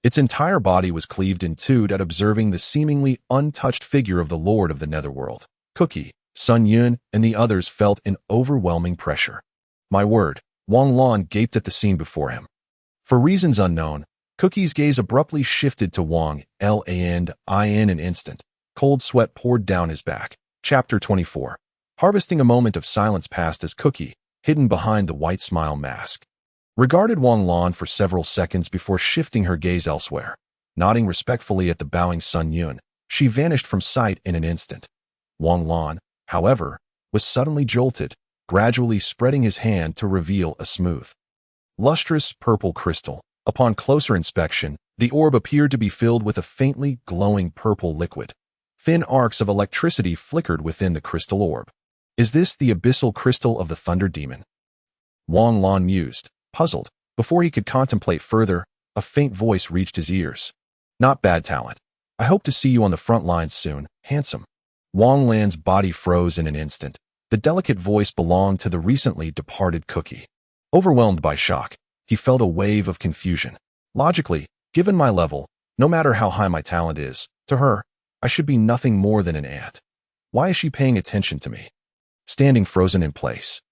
its entire body was cleaved in two at observing the seemingly untouched figure of the Lord of the Netherworld. Cookie, Sun Yun, and the others felt an overwhelming pressure. My word, Wang Lan gaped at the scene before him. For reasons unknown, Cookie's gaze abruptly shifted to Wang Lan. In an instant, cold sweat poured down his back. Chapter 24. Harvesting. A moment of silence passed as Cookie, hidden behind the white smile mask, regarded Wang Lan for several seconds before shifting her gaze elsewhere. Nodding respectfully at the bowing Sun Yun, she vanished from sight in an instant. Wang Lan, however, was suddenly jolted, gradually spreading his hand to reveal a smooth, lustrous purple crystal. Upon closer inspection, the orb appeared to be filled with a faintly glowing purple liquid. Thin arcs of electricity flickered within the crystal orb. Is this the abyssal crystal of the Thunder Demon? Wang Lan mused, puzzled. Before he could contemplate further, a faint voice reached his ears. Not bad talent. I hope to see you on the front lines soon, handsome. Wang Lan's body froze in an instant, The delicate voice belonged to the recently departed Cookie. Overwhelmed by shock, he felt a wave of confusion. Logically, given my level, no matter how high my talent is, to her, I should be nothing more than an ant. Why is she paying attention to me? Standing frozen in place,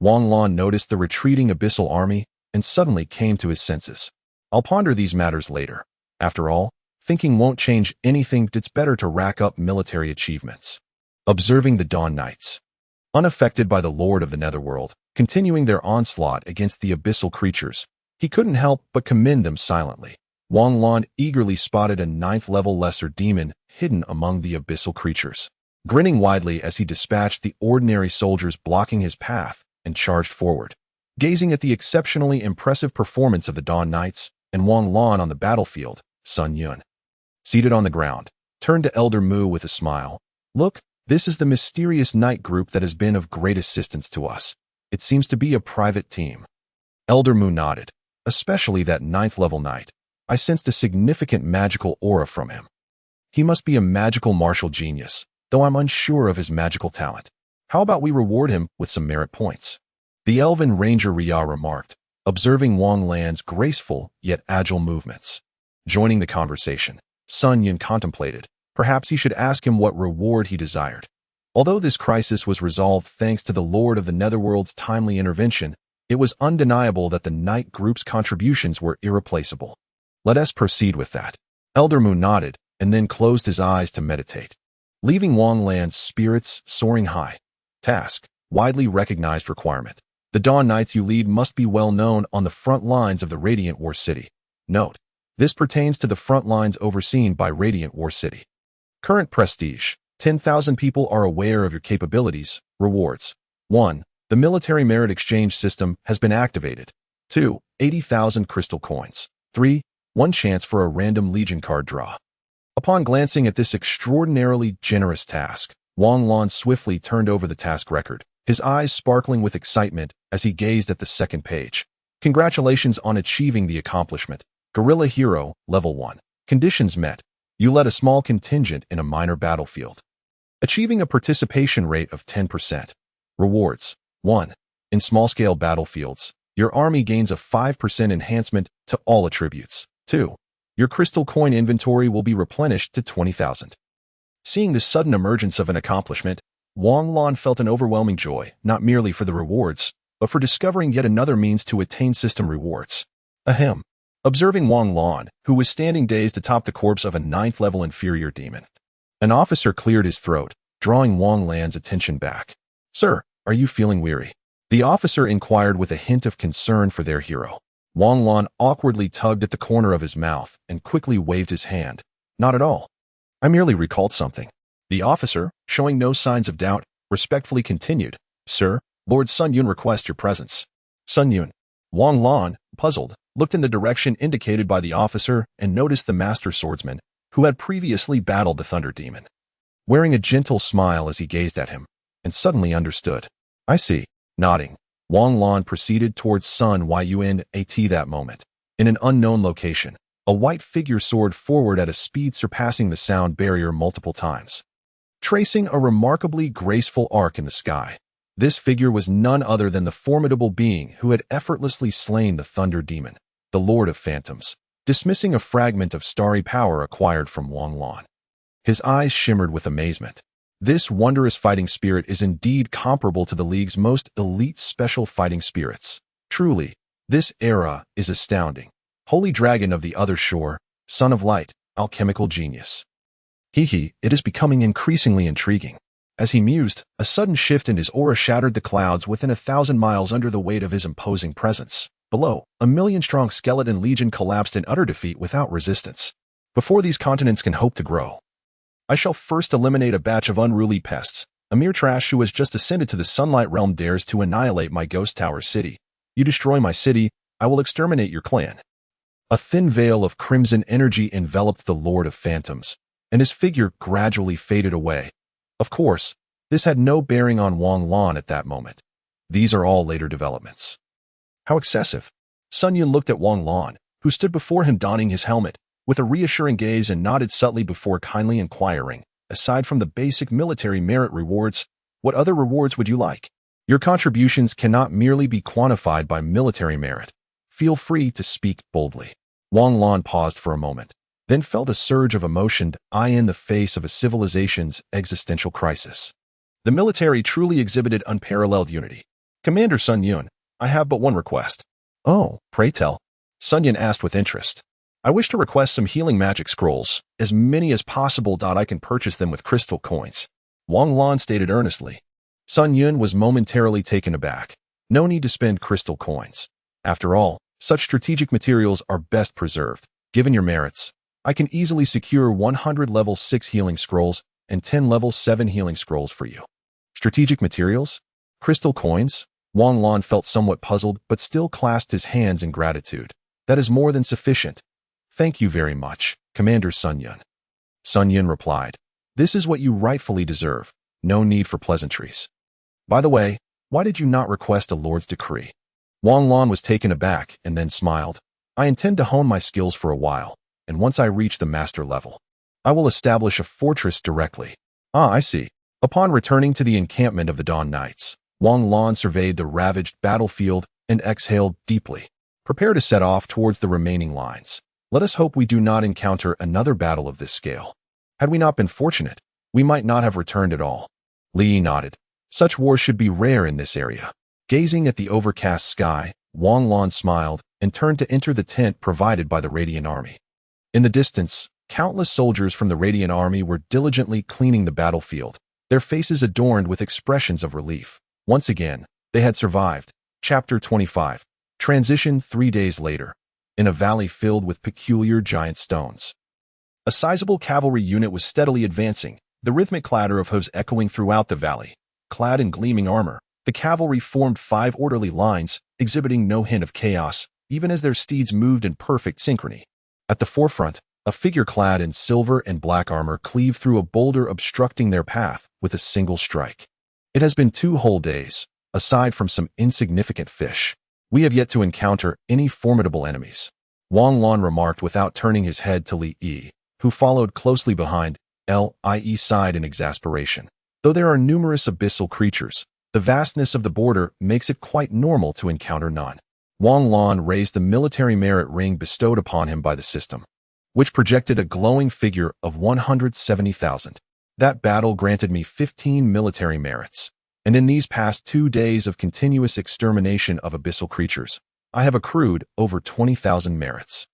Wang Lan noticed the retreating abyssal army and suddenly came to his senses. I'll ponder these matters later. After all, thinking won't change anything. It's better to rack up military achievements. Observing the Dawn Knights. Unaffected by the Lord of the Netherworld, continuing their onslaught against the abyssal creatures, he couldn't help but commend them silently. Wang Lan eagerly spotted a 9th-level lesser demon hidden among the abyssal creatures. Grinning widely as he dispatched the ordinary soldiers blocking his path and charged forward. Gazing at the exceptionally impressive performance of the Dawn Knights and Wang Lan on the battlefield, Sun Yun, seated on the ground, turned to Elder Mu with a smile. Look, this is the mysterious knight group that has been of great assistance to us. It seems to be a private team. Elder Mu nodded. Especially that 9th-level knight. I sensed a significant magical aura from him. He must be a magical martial genius, though I'm unsure of his magical talent. How about we reward him with some merit points? The elven ranger Ria remarked, observing Wang Lan's graceful yet agile movements. Joining the conversation, Sun Yun contemplated. Perhaps he should ask him what reward he desired. Although this crisis was resolved thanks to the Lord of the Netherworld's timely intervention, it was undeniable that the knight group's contributions were irreplaceable. Let us proceed with that. Elder Mu nodded and then closed his eyes to meditate, leaving Wang Lan's spirits soaring high. Task, widely recognized requirement. The Dawn Knights you lead must be well known on the front lines of the Radiant War City. Note, this pertains to the front lines overseen by Radiant War City. Current prestige. 10,000 people are aware of your capabilities. Rewards. 1. The military merit exchange system has been activated. 2. 80,000 crystal coins. 3. 1 chance for a random Legion card draw. Upon glancing at this extraordinarily generous task, Wang Lan swiftly turned over the task record, his eyes sparkling with excitement as he gazed at the second page. Congratulations on achieving the accomplishment. Guerrilla Hero, Level 1. Conditions met. You led a small contingent in a minor battlefield, achieving a participation rate of 10%. Rewards. 1. In small-scale battlefields, your army gains a 5% enhancement to all attributes. 2. Your crystal coin inventory will be replenished to 20,000. Seeing the sudden emergence of an accomplishment, Wang Lan felt an overwhelming joy, not merely for the rewards, but for discovering yet another means to attain system rewards. Ahem. Observing Wang Lan, who was standing dazed atop the corpse of a 9th-level inferior demon, an officer cleared his throat, drawing Wang Lan's attention back. Sir, are you feeling weary? The officer inquired with a hint of concern for their hero. Wang Lan awkwardly tugged at the corner of his mouth and quickly waved his hand. Not at all. I merely recalled something. The officer, showing no signs of doubt, respectfully continued. Sir, Lord Sun Yun requests your presence. Sun Yun. Wang Lan, puzzled, looked in the direction indicated by the officer and noticed the master swordsman, who had previously battled the Thunder Demon, wearing a gentle smile as he gazed at him, and suddenly understood. I see. Nodding, Wang Lan proceeded towards Sun Yun that moment. In an unknown location, a white figure soared forward at a speed surpassing the sound barrier multiple times, tracing a remarkably graceful arc in the sky. This figure was none other than the formidable being who had effortlessly slain the Thunder Demon, the Lord of Phantoms, dismissing a fragment of starry power acquired from Wang Lan. His eyes shimmered with amazement. This wondrous fighting spirit is indeed comparable to the League's most elite special fighting spirits. Truly, this era is astounding. Holy Dragon of the Other Shore, Son of Light, alchemical genius. It is becoming increasingly intriguing. As he mused, a sudden shift in his aura shattered the clouds within 1,000 miles under the weight of his imposing presence. Below, a 1,000,000-strong skeleton legion collapsed in utter defeat without resistance. Before these continents can hope to grow, I shall first eliminate a batch of unruly pests. A mere trash who has just ascended to the Sunlight Realm dares to annihilate my Ghost Tower city. You destroy my city, I will exterminate your clan. A thin veil of crimson energy enveloped the Lord of Phantoms, and his figure gradually faded away. Of course, this had no bearing on Wang Lan at that moment. These are all later developments. How excessive. Sun Yun looked at Wang Lan, who stood before him donning his helmet, with a reassuring gaze and nodded subtly before kindly inquiring, aside from the basic military merit rewards, What other rewards would you like? Your contributions cannot merely be quantified by military merit. Feel free to speak boldly. Wang Lan paused for a moment, then felt a surge of emotion in the face of a civilization's existential crisis. The military truly exhibited unparalleled unity. Commander Sun Yun, I have but one request. Oh, pray tell. Sun Yun asked with interest. I wish to request some healing magic scrolls, as many as possible. I can purchase them with crystal coins. Wang Lan stated earnestly. Sun Yun was momentarily taken aback. No need to spend crystal coins. After all, such strategic materials are best preserved. Given your merits, I can easily secure 100 level 6 healing scrolls and 10 level 7 healing scrolls for you. Strategic materials? Crystal coins? Wang Lan felt somewhat puzzled but still clasped his hands in gratitude. That is more than sufficient. Thank you very much, Commander Sun Yun. Sun Yun replied, This is what you rightfully deserve. No need for pleasantries. By the way, why did you not request a Lord's decree? Wang Lan was taken aback and then smiled. I intend to hone my skills for a while, and once I reach the master level, I will establish a fortress directly. Ah, I see. Upon returning to the encampment of the Dawn Knights, Wang Lan surveyed the ravaged battlefield and exhaled deeply. Prepare to set off towards the remaining lines. Let us hope we do not encounter another battle of this scale. Had we not been fortunate, we might not have returned at all. Li nodded. Such wars should be rare in this area. Gazing at the overcast sky, Wang Lan smiled and turned to enter the tent provided by the Radiant Army. In the distance, countless soldiers from the Radiant Army were diligently cleaning the battlefield, their faces adorned with expressions of relief. Once again, they had survived. Chapter 25. Transition 3 days later. In a valley filled with peculiar giant stones. A sizable cavalry unit was steadily advancing, the rhythmic clatter of hooves echoing throughout the valley. Clad in gleaming armor, the cavalry formed 5 orderly lines, exhibiting no hint of chaos, even as their steeds moved in perfect synchrony. At the forefront, a figure clad in silver and black armor cleaved through a boulder obstructing their path with a single strike. It has been 2 whole days, aside from some insignificant fish. We have yet to encounter any formidable enemies. Wang Lan remarked without turning his head to Li Yi, who followed closely behind. Li sighed in exasperation. Though there are numerous abyssal creatures, the vastness of the border makes it quite normal to encounter none. Wang Lan raised the military merit ring bestowed upon him by the system, which projected a glowing figure of 170,000. That battle granted me 15 military merits, and in these past 2 days of continuous extermination of abyssal creatures, I have accrued over 20,000 merits.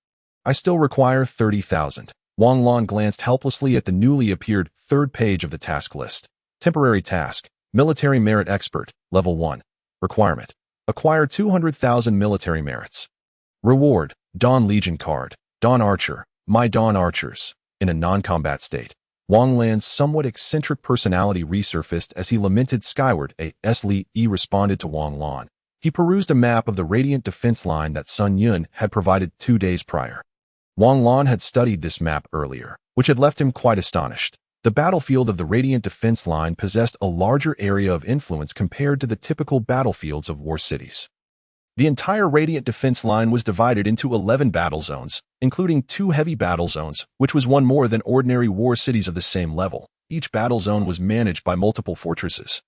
I still require 30,000. Wang Lan glanced helplessly at the newly appeared 3rd page of the task list. Temporary task, Military Merit Expert, Level 1. Requirement: acquire 200,000 military merits. Reward: Dawn Legion card, Dawn Archer, My Dawn Archers. In a non-combat state, Wang Lan's somewhat eccentric personality resurfaced as he lamented skyward. Li Yi responded to Wang Lan. He perused a map of the Radiant defense line that Sun Yun had provided 2 days prior. Wang Lan had studied this map earlier, which had left him quite astonished. The battlefield of the Radiant defense line possessed a larger area of influence compared to the typical battlefields of war cities. The entire Radiant defense line was divided into 11 battle zones, including 2 heavy battle zones, which was one more than ordinary war cities of the same level. Each battle zone was managed by multiple fortresses,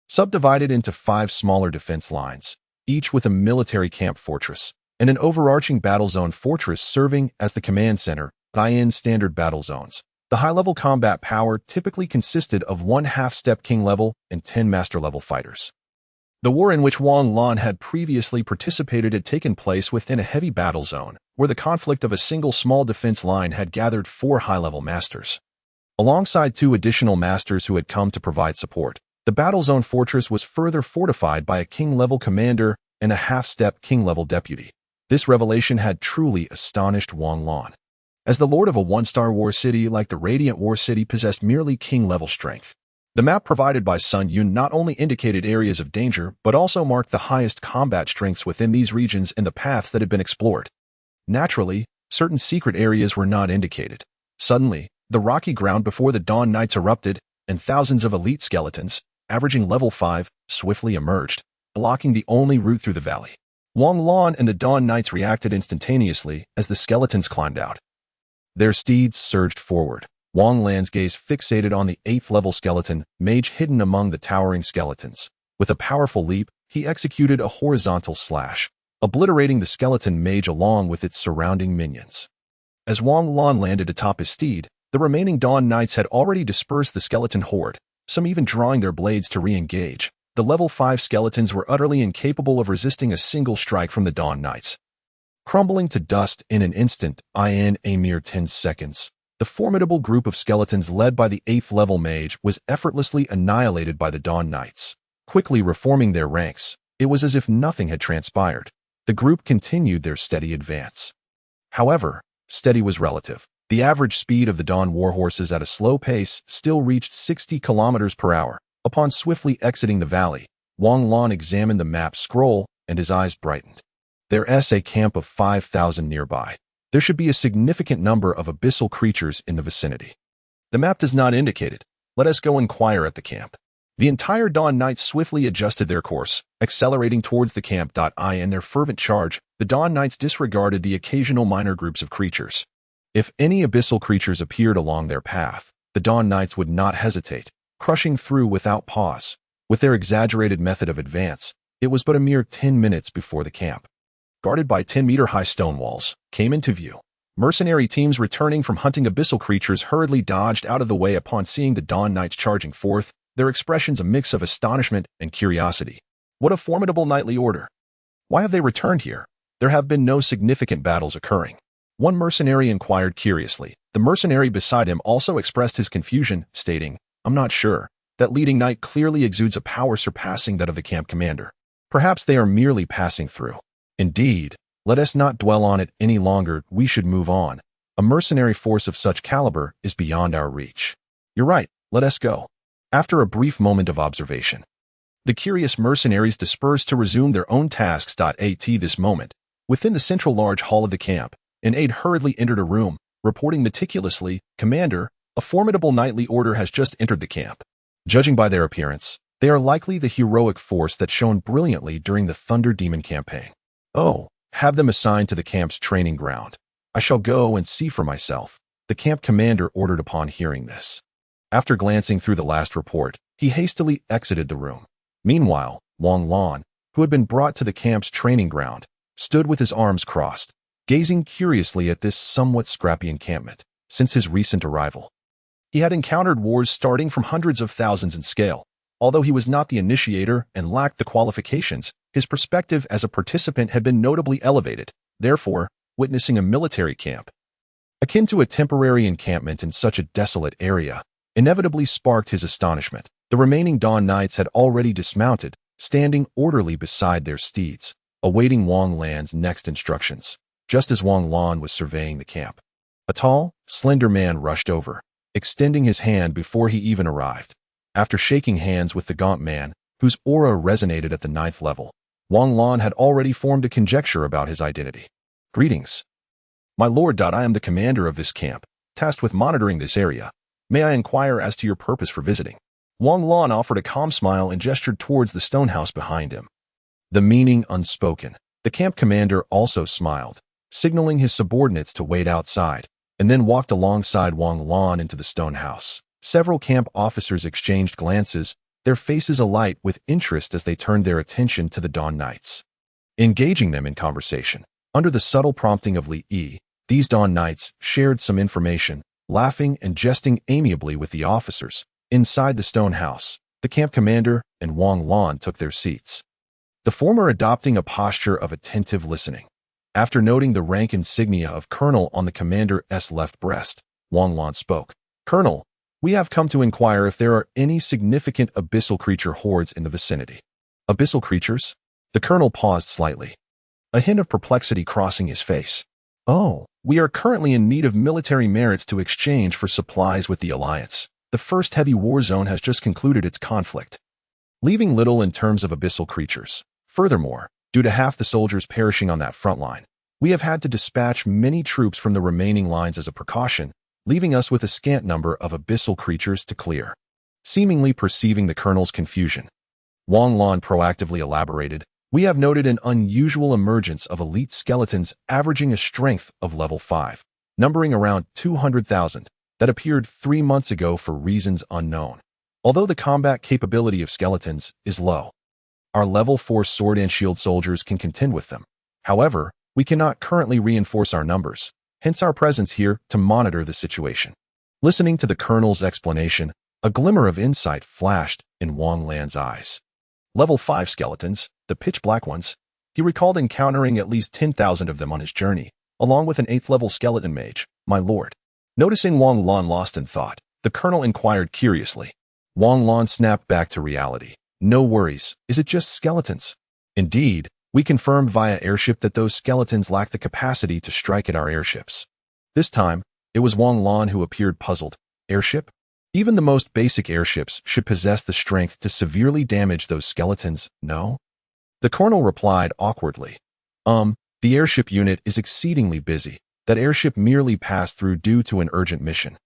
subdivided into 5 smaller defense lines, each with a military camp fortress, and an overarching battle zone fortress serving as the command center. In standard battle zones, the high-level combat power typically consisted of 1 half-step king level and 10 master level fighters. The war in which Wang Lan had previously participated had taken place within a heavy battle zone, where the conflict of a single small defense line had gathered 4 high-level masters. Alongside 2 additional masters who had come to provide support, the battle zone fortress was further fortified by a king-level commander and a half-step king-level deputy. This revelation had truly astonished Wang Lan, as the lord of a 1-star war city like the Radiant War City possessed merely king-level strength. The map provided by Sun Yun not only indicated areas of danger, but also marked the highest combat strengths within these regions and the paths that had been explored. Naturally, certain secret areas were not indicated. Suddenly, the rocky ground before the Dawn Knights erupted, and thousands of elite skeletons, averaging level 5, swiftly emerged, blocking the only route through the valley. Wang Lan and the Dawn Knights reacted instantaneously as the skeletons climbed out. Their steeds surged forward, Wang Lan's gaze fixated on the 8th-level skeleton mage hidden among the towering skeletons. With a powerful leap, he executed a horizontal slash, obliterating the skeleton mage along with its surrounding minions. As Wang Lan landed atop his steed, the remaining Dawn Knights had already dispersed the skeleton horde, some even drawing their blades to re-engage. The level 5 skeletons were utterly incapable of resisting a single strike from the Dawn Knights. Crumbling to dust in an instant, in a mere 10 seconds, the formidable group of skeletons led by the 8th-level mage was effortlessly annihilated by the Dawn Knights. Quickly reforming their ranks, it was as if nothing had transpired. The group continued their steady advance. However, steady was relative. The average speed of the Dawn warhorses at a slow pace still reached 60 kilometers per hour. Upon swiftly exiting the valley, Wang Lan examined the map scroll and his eyes brightened. There's a camp of 5,000 nearby. There should be a significant number of abyssal creatures in the vicinity. The map does not indicate it. Let us go inquire at the camp. The entire Dawn Knights swiftly adjusted their course, accelerating towards the camp. In their fervent charge, the Dawn Knights disregarded the occasional minor groups of creatures. If any abyssal creatures appeared along their path, the Dawn Knights would not hesitate, crushing through without pause. With their exaggerated method of advance, it was but a mere 10 minutes before the camp, guarded by 10-meter-high stone walls, came into view. Mercenary teams returning from hunting abyssal creatures hurriedly dodged out of the way upon seeing the Dawn Knights charging forth, their expressions a mix of astonishment and curiosity. What a formidable knightly order! Why have they returned here? There have been no significant battles occurring. One mercenary inquired curiously. The mercenary beside him also expressed his confusion, stating, "I'm not sure. That leading knight clearly exudes a power surpassing that of the camp commander. Perhaps they are merely passing through." Indeed, let us not dwell on it any longer. We should move on. A mercenary force of such caliber is beyond our reach. You're right, let us go. After a brief moment of observation, the curious mercenaries dispersed to resume their own tasks. At this moment, within the central large hall of the camp, an aide hurriedly entered a room, reporting meticulously, "Commander, a formidable knightly order has just entered the camp. Judging by their appearance, they are likely the heroic force that shone brilliantly during the Thunder Demon campaign. Oh, have them assigned to the camp's training ground. I shall go and see for myself," the camp commander ordered upon hearing this. After glancing through the last report, he hastily exited the room. Meanwhile, Wang Lan, who had been brought to the camp's training ground, stood with his arms crossed, gazing curiously at this somewhat scrappy encampment. Since his recent arrival, he had encountered wars starting from hundreds of thousands in scale. Although he was not the initiator and lacked the qualifications, his perspective as a participant had been notably elevated. Therefore, witnessing a military camp, akin to a temporary encampment in such a desolate area, inevitably sparked his astonishment. The remaining Dawn Knights had already dismounted, standing orderly beside their steeds, awaiting Wang Lan's next instructions. Just as Wang Lan was surveying the camp, a tall, slender man rushed over, extending his hand before he even arrived. After shaking hands with the gaunt man, whose aura resonated at the 9th level, Wang Lan had already formed a conjecture about his identity. "Greetings. My lord. I am the commander of this camp, tasked with monitoring this area. May I inquire as to your purpose for visiting?" Wang Lan offered a calm smile and gestured towards the stone house behind him, the meaning unspoken. The camp commander also smiled, signaling his subordinates to wait outside, and then walked alongside Wang Lan into the stone house. Several camp officers exchanged glances, their faces alight with interest as they turned their attention to the Dawn Knights. Engaging them in conversation, under the subtle prompting of Li Yi, these Dawn Knights shared some information, laughing and jesting amiably with the officers. Inside the stone house, the camp commander and Wang Lan took their seats, the former adopting a posture of attentive listening. After noting the rank insignia of Colonel on the commander's left breast, Wang Lan spoke. "Colonel, we have come to inquire if there are any significant abyssal creature hordes in the vicinity." "Abyssal creatures?" The colonel paused slightly, a hint of perplexity crossing his face. "Oh, we are currently in need of military merits to exchange for supplies with the Alliance. The first heavy war zone has just concluded its conflict, leaving little in terms of abyssal creatures. Furthermore, due to half the soldiers perishing on that front line, we have had to dispatch many troops from the remaining lines as a precaution, leaving us with a scant number of abyssal creatures to clear." Seemingly perceiving the colonel's confusion, Wang Lan proactively elaborated, "We have noted an unusual emergence of elite skeletons averaging a strength of level 5, numbering around 200,000. that appeared 3 months ago for reasons unknown. Although the combat capability of skeletons is low, our level 4 sword and shield soldiers can contend with them. However, we cannot currently reinforce our numbers, hence our presence here to monitor the situation. Listening to the colonel's explanation, a glimmer of insight flashed in Wang Lan's eyes. Level 5 skeletons, the pitch-black ones. He recalled encountering at least 10,000 of them on his journey, along with an 8th-level skeleton mage, my lord. Noticing Wang Lan lost in thought, the colonel inquired curiously. Wang Lan snapped back to reality. No worries, is it just skeletons? Indeed, we confirmed via airship that those skeletons lack the capacity to strike at our airships. This time, it was Wang Lan who appeared puzzled. Airship? Even the most basic airships should possess the strength to severely damage those skeletons, no? The colonel replied awkwardly. The airship unit is exceedingly busy. That airship merely passed through due to an urgent mission.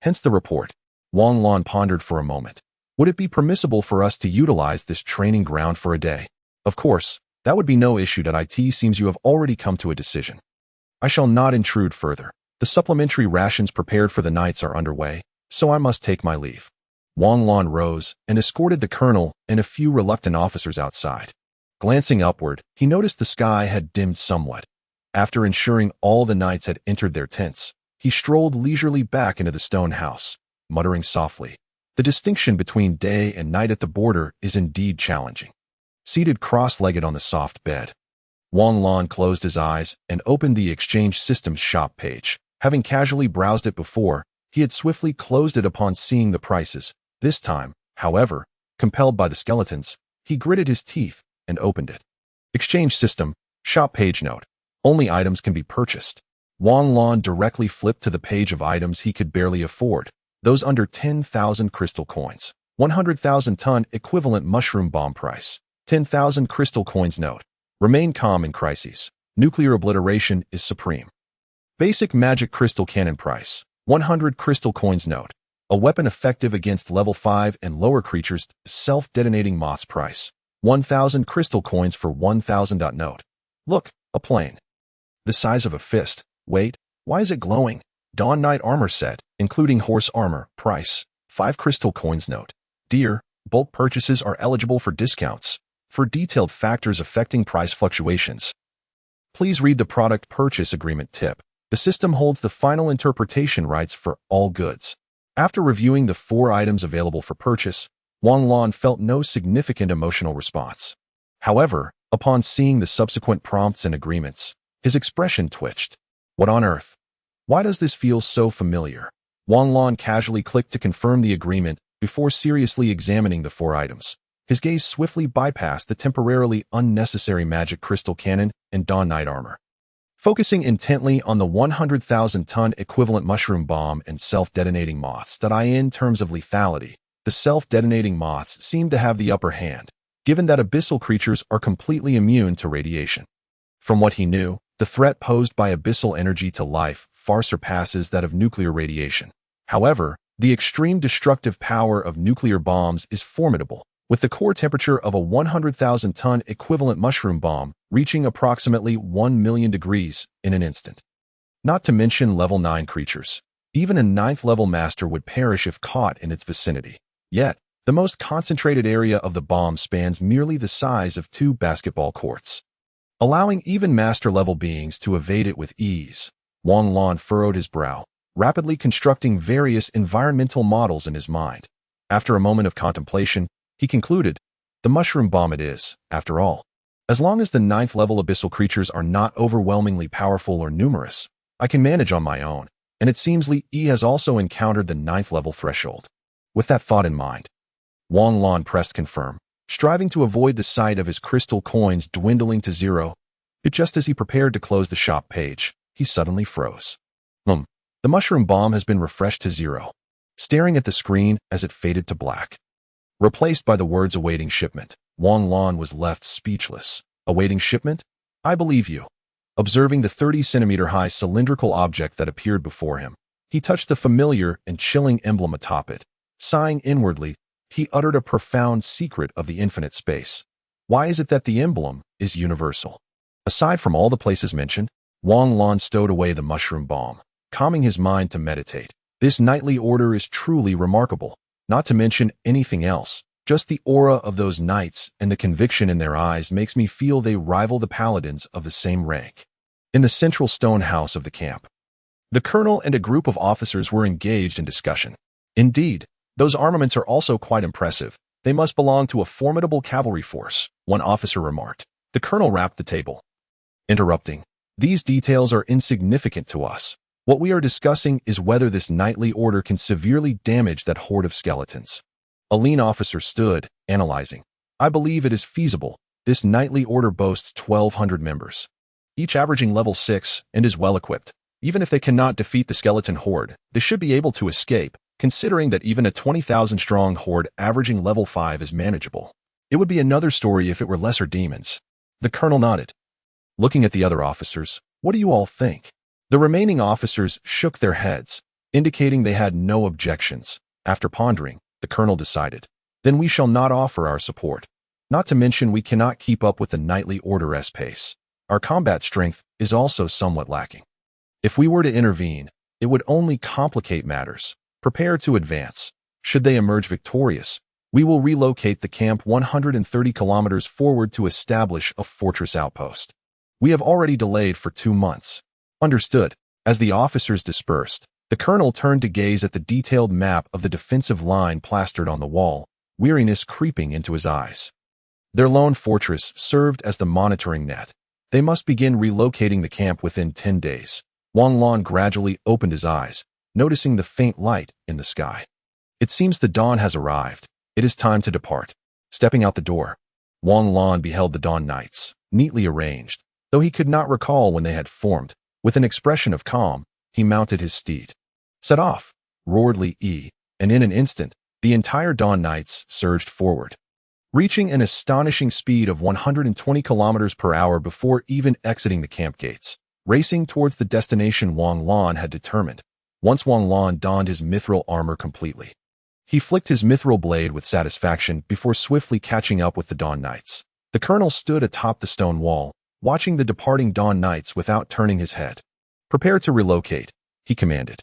Hence the report. Wang Lan pondered for a moment. Would it be permissible for us to utilize this training ground for a day? Of course, that would be no issue. It seems you have already come to a decision. I shall not intrude further. The supplementary rations prepared for the nights are underway, so I must take my leave. Wang Lan rose and escorted the colonel and a few reluctant officers outside. Glancing upward, he noticed the sky had dimmed somewhat. After ensuring all the knights had entered their tents, he strolled leisurely back into the stone house, muttering softly. The distinction between day and night at the border is indeed challenging. Seated cross-legged on the soft bed, Wang Lan closed his eyes and opened the exchange system's shop page. Having casually browsed it before, he had swiftly closed it upon seeing the prices. This time, however, compelled by the skeletons, he gritted his teeth and opened it. Exchange system, shop page note. Only items can be purchased. Wang Lan directly flipped to the page of items he could barely afford, those under 10,000 crystal coins. 100,000 ton equivalent mushroom bomb price. 10,000 crystal coins note. Remain calm in crises. Nuclear obliteration is supreme. Basic magic crystal cannon price. 100 crystal coins note. A weapon effective against level 5 and lower creatures. Self-detonating moths price. 1,000 crystal coins for 1,000. Note. Look, a plane. The size of a fist. Wait, why is it glowing? Dawn Knight armor set, including horse armor, price. 5 crystal coins note. Dear, bulk purchases are eligible for discounts. For detailed factors affecting price fluctuations, please read the product purchase agreement tip. The system holds the final interpretation rights for all goods. After reviewing the 4 items available for purchase, Wang Lan felt no significant emotional response. However, upon seeing the subsequent prompts and agreements, his expression twitched. What on earth? Why does this feel so familiar? Wang Lan casually clicked to confirm the agreement before seriously examining the 4 items. His gaze swiftly bypassed the temporarily unnecessary magic crystal cannon and Dawn Knight armor. Focusing intently on the 100,000 ton equivalent mushroom bomb and self-detonating moths. In terms of lethality, the self-detonating moths seem to have the upper hand, given that abyssal creatures are completely immune to radiation. From what he knew, the threat posed by abyssal energy to life far surpasses that of nuclear radiation. However, the extreme destructive power of nuclear bombs is formidable, with the core temperature of a 100,000 ton equivalent mushroom bomb reaching approximately 1 million degrees in an instant. Not to mention level 9 creatures. Even a 9th level master would perish if caught in its vicinity. Yet, the most concentrated area of the bomb spans merely the size of 2 basketball courts, allowing even master level beings to evade it with ease. Wang Lan furrowed his brow, rapidly constructing various environmental models in his mind. After a moment of contemplation, he concluded, the mushroom bomb it is, after all. As long as the 9th level abyssal creatures are not overwhelmingly powerful or numerous, I can manage on my own, and it seems Li has also encountered the 9th level threshold. With that thought in mind, Wang Lan pressed confirm, striving to avoid the sight of his crystal coins dwindling to 0. But just as he prepared to close the shop page, he suddenly froze. The mushroom bomb has been refreshed to 0. Staring at the screen as it faded to black, replaced by the words awaiting shipment, Wang Lan was left speechless. Awaiting shipment? I believe you. Observing the 30-centimeter-high cylindrical object that appeared before him, he touched the familiar and chilling emblem atop it. Sighing inwardly, he uttered a profound secret of the infinite space. Why is it that the emblem is universal? Aside from all the places mentioned, Wang Lan stowed away the mushroom bomb, calming his mind to meditate. This knightly order is truly remarkable, not to mention anything else. Just the aura of those knights and the conviction in their eyes makes me feel they rival the paladins of the same rank. In the central stone house of the camp, the colonel and a group of officers were engaged in discussion. Indeed, those armaments are also quite impressive. They must belong to a formidable cavalry force, one officer remarked. The colonel rapped the table, interrupting. These details are insignificant to us. What we are discussing is whether this knightly order can severely damage that horde of skeletons. A lean officer stood, analyzing. I believe it is feasible. This knightly order boasts 1,200 members, each averaging level 6 and is well equipped. Even if they cannot defeat the skeleton horde, they should be able to escape, considering that even a 20,000-strong horde averaging level 5 is manageable. It would be another story if it were lesser demons. The colonel nodded. Looking at the other officers, what do you all think? The remaining officers shook their heads, indicating they had no objections. After pondering, the colonel decided, then we shall not offer our support. Not to mention we cannot keep up with the knightly order's pace. Our combat strength is also somewhat lacking. If we were to intervene, it would only complicate matters. Prepare to advance. Should they emerge victorious, we will relocate the camp 130 kilometers forward to establish a fortress outpost. We have already delayed for 2 months. Understood. As the officers dispersed, the colonel turned to gaze at the detailed map of the defensive line plastered on the wall, weariness creeping into his eyes. Their lone fortress served as the monitoring net. They must begin relocating the camp within 10 days. Wang Lan gradually opened his eyes, noticing the faint light in the sky. It seems the dawn has arrived. It is time to depart. Stepping out the door, Wang Lan beheld the Dawn Knights, neatly arranged, though he could not recall when they had formed. With an expression of calm, he mounted his steed. Set off, roared Li Yi, and in an instant, the entire Dawn Knights surged forward, reaching an astonishing speed of 120 kilometers per hour before even exiting the camp gates, racing towards the destination Wang Lan had determined. Once Wang Lan donned his mithril armor completely, he flicked his mithril blade with satisfaction before swiftly catching up with the Dawn Knights. The colonel stood atop the stone wall, watching the departing Dawn Knights without turning his head. Prepare to relocate, he commanded.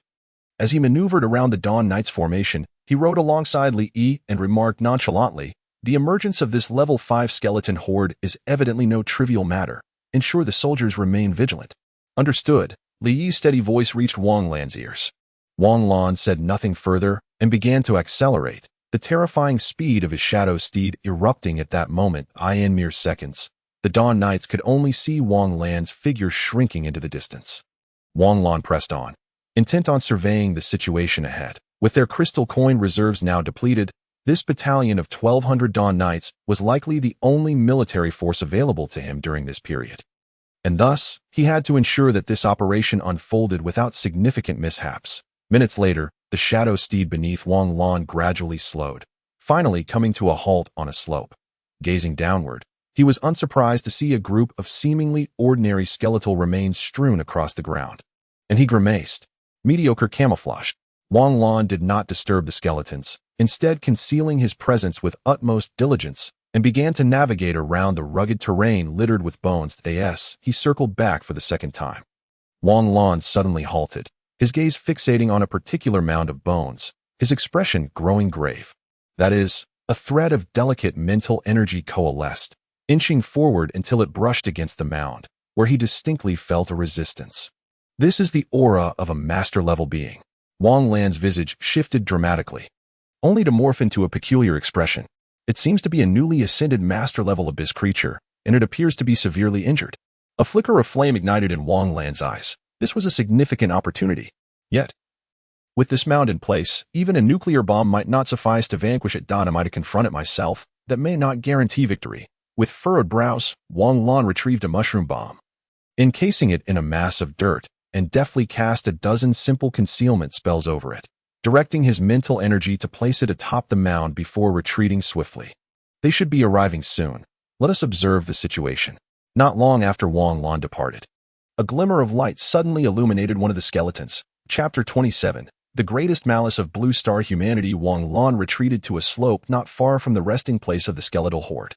As he maneuvered around the Dawn Knights formation, he rode alongside Li Yi and remarked nonchalantly, the emergence of this level 5 skeleton horde is evidently no trivial matter. Ensure the soldiers remain vigilant. Understood. Li Yi's steady voice reached Wang Lan's ears. Wang Lan said nothing further and began to accelerate, the terrifying speed of his shadow steed erupting at that moment. In mere seconds, the Dawn Knights could only see Wang Lan's figure shrinking into the distance. Wang Lan pressed on, intent on surveying the situation ahead. With their crystal coin reserves now depleted, this battalion of 1,200 Dawn Knights was likely the only military force available to him during this period. And thus, he had to ensure that this operation unfolded without significant mishaps. Minutes later, the shadow steed beneath Wang Lan gradually slowed, finally coming to a halt on a slope. Gazing downward, he was unsurprised to see a group of seemingly ordinary skeletal remains strewn across the ground. And he grimaced. Mediocre camouflage. Wang Lan did not disturb the skeletons, instead concealing his presence with utmost diligence, and began to navigate around the rugged terrain littered with bones. He circled back for the second time. Wang Lan suddenly halted, his gaze fixating on a particular mound of bones, his expression growing grave. That is, a thread of delicate mental energy coalesced, inching forward until it brushed against the mound, where he distinctly felt a resistance. This is the aura of a master-level being. Wang Lan's visage shifted dramatically, only to morph into a peculiar expression. It seems to be a newly ascended master-level abyss creature, and it appears to be severely injured. A flicker of flame ignited in Wang Lan's eyes. This was a significant opportunity. Yet, with this mound in place, even a nuclear bomb might not suffice to vanquish it. I might have confronted myself. That may not guarantee victory. With furrowed brows, Wang Lan retrieved a mushroom bomb, encasing it in a mass of dirt, and deftly cast a dozen simple concealment spells over it, directing his mental energy to place it atop the mound before retreating swiftly. They should be arriving soon. Let us observe the situation. Not long after Wang Lan departed, a glimmer of light suddenly illuminated one of the skeletons. Chapter 27. The greatest malice of Blue Star humanity. Wang Lan retreated to a slope not far from the resting place of the skeletal horde,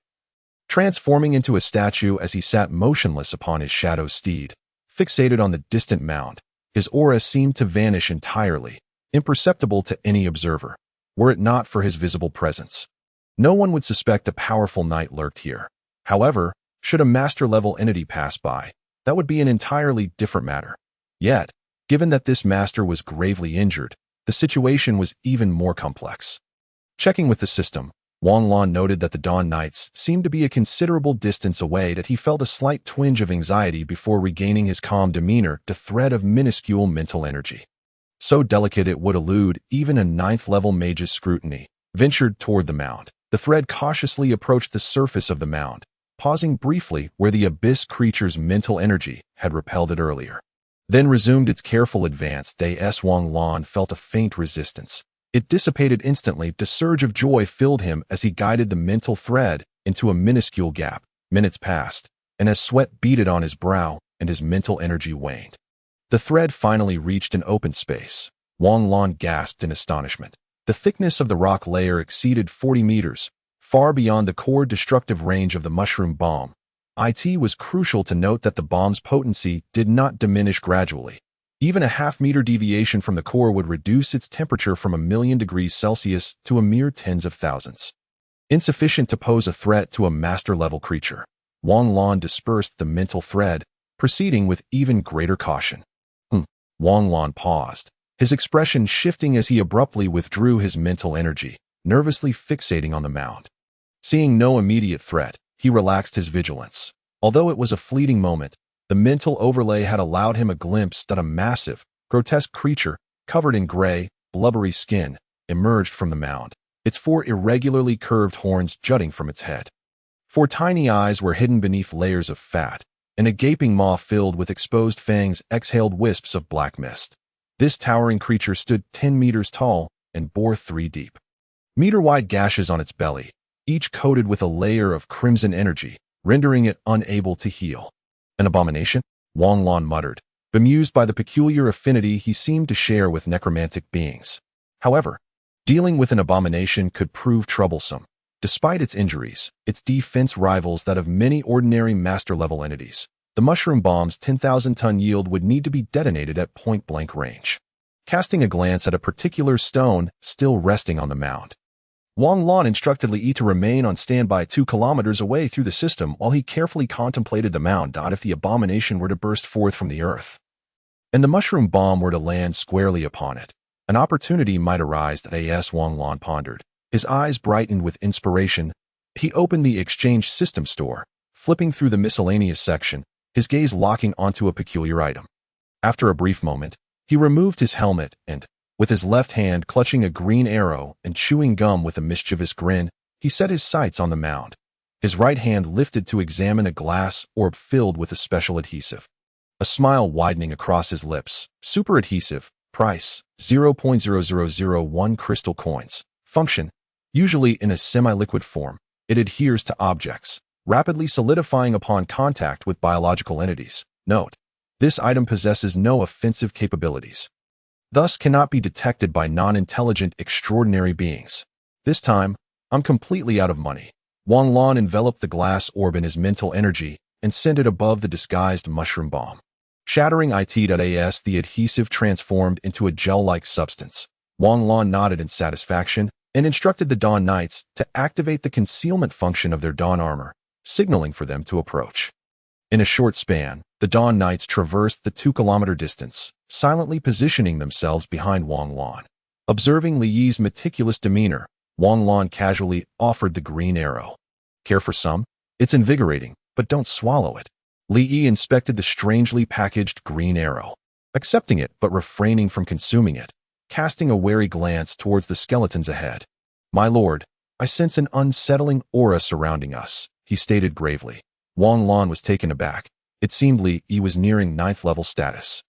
transforming into a statue as he sat motionless upon his shadow steed, fixated on the distant mound. His aura seemed to vanish entirely, imperceptible to any observer, were it not for his visible presence. No one would suspect a powerful knight lurked here. However, should a master-level entity pass by, that would be an entirely different matter. Yet, given that this master was gravely injured, the situation was even more complex. Checking with the system, Wang Lan noted that the Dawn Knights seemed to be a considerable distance away, that he felt a slight twinge of anxiety before regaining his calm demeanor to thread of minuscule mental energy. So delicate it would elude even a 9th-level mage's scrutiny, ventured toward the mound. The thread cautiously approached the surface of the mound, pausing briefly where the abyss creature's mental energy had repelled it earlier. Then resumed its careful advance. Wang Lan felt a faint resistance. It dissipated instantly. The surge of joy filled him as he guided the mental thread into a minuscule gap. Minutes passed, and as sweat beaded on his brow and his mental energy waned, the thread finally reached an open space. Wang Lan gasped in astonishment. The thickness of the rock layer exceeded 40 meters, far beyond the core destructive range of the mushroom bomb. It was crucial to note that the bomb's potency did not diminish gradually. Even a half-meter deviation from the core would reduce its temperature from 1,000,000 degrees Celsius to a mere tens of thousands. Insufficient to pose a threat to a master-level creature, Wang Lan dispersed the mental thread, proceeding with even greater caution. Wang Lan paused, his expression shifting as he abruptly withdrew his mental energy, nervously fixating on the mound. Seeing no immediate threat, he relaxed his vigilance. Although it was a fleeting moment, the mental overlay had allowed him a glimpse that a massive, grotesque creature, covered in gray, blubbery skin, emerged from the mound, its 4 irregularly curved horns jutting from its head. 4 tiny eyes were hidden beneath layers of fat, and a gaping maw filled with exposed fangs exhaled wisps of black mist. This towering creature stood 10 meters tall and bore 3 deep, meter-wide gashes on its belly, each coated with a layer of crimson energy, rendering it unable to heal. An abomination? Wang Lan muttered, bemused by the peculiar affinity he seemed to share with necromantic beings. However, dealing with an abomination could prove troublesome. Despite its injuries, its defense rivals that of many ordinary master-level entities. The mushroom bomb's 10,000-ton yield would need to be detonated at point-blank range. Casting a glance at a particular stone still resting on the mound, Wang Lan instructed Li Yi to remain on standby 2 kilometers away through the system while he carefully contemplated the mound. If the abomination were to burst forth from the earth, and the mushroom bomb were to land squarely upon it, an opportunity might arise. Wang Lan pondered. His eyes brightened with inspiration. He opened the exchange system store, flipping through the miscellaneous section, his gaze locking onto a peculiar item. After a brief moment, he removed his helmet and, with his left hand clutching a green arrow and chewing gum with a mischievous grin, he set his sights on the mound. His right hand lifted to examine a glass orb filled with a special adhesive. A smile widening across his lips. Super adhesive. Price, 0.0001 crystal coins. Function, usually in a semi-liquid form. It adheres to objects, rapidly solidifying upon contact with biological entities. Note: this item possesses no offensive capabilities, thus cannot be detected by non-intelligent extraordinary beings. This time, I'm completely out of money. Wang Lan enveloped the glass orb in his mental energy and sent it above the disguised mushroom bomb. Shattering it.as, the adhesive transformed into a gel-like substance. Wang Lan nodded in satisfaction and instructed the Dawn Knights to activate the concealment function of their Dawn armor, signaling for them to approach. In a short span, the Dawn Knights traversed the 2-kilometer distance, silently positioning themselves behind Wang Lan. Observing Li Yi's meticulous demeanor, Wang Lan casually offered the green arrow. Care for some? It's invigorating, but don't swallow it. Li Yi inspected the strangely packaged green arrow, accepting it but refraining from consuming it, casting a wary glance towards the skeletons ahead. My lord, I sense an unsettling aura surrounding us, he stated gravely. Wang Lan was taken aback. It seemed Li Yi was nearing 9th-level status,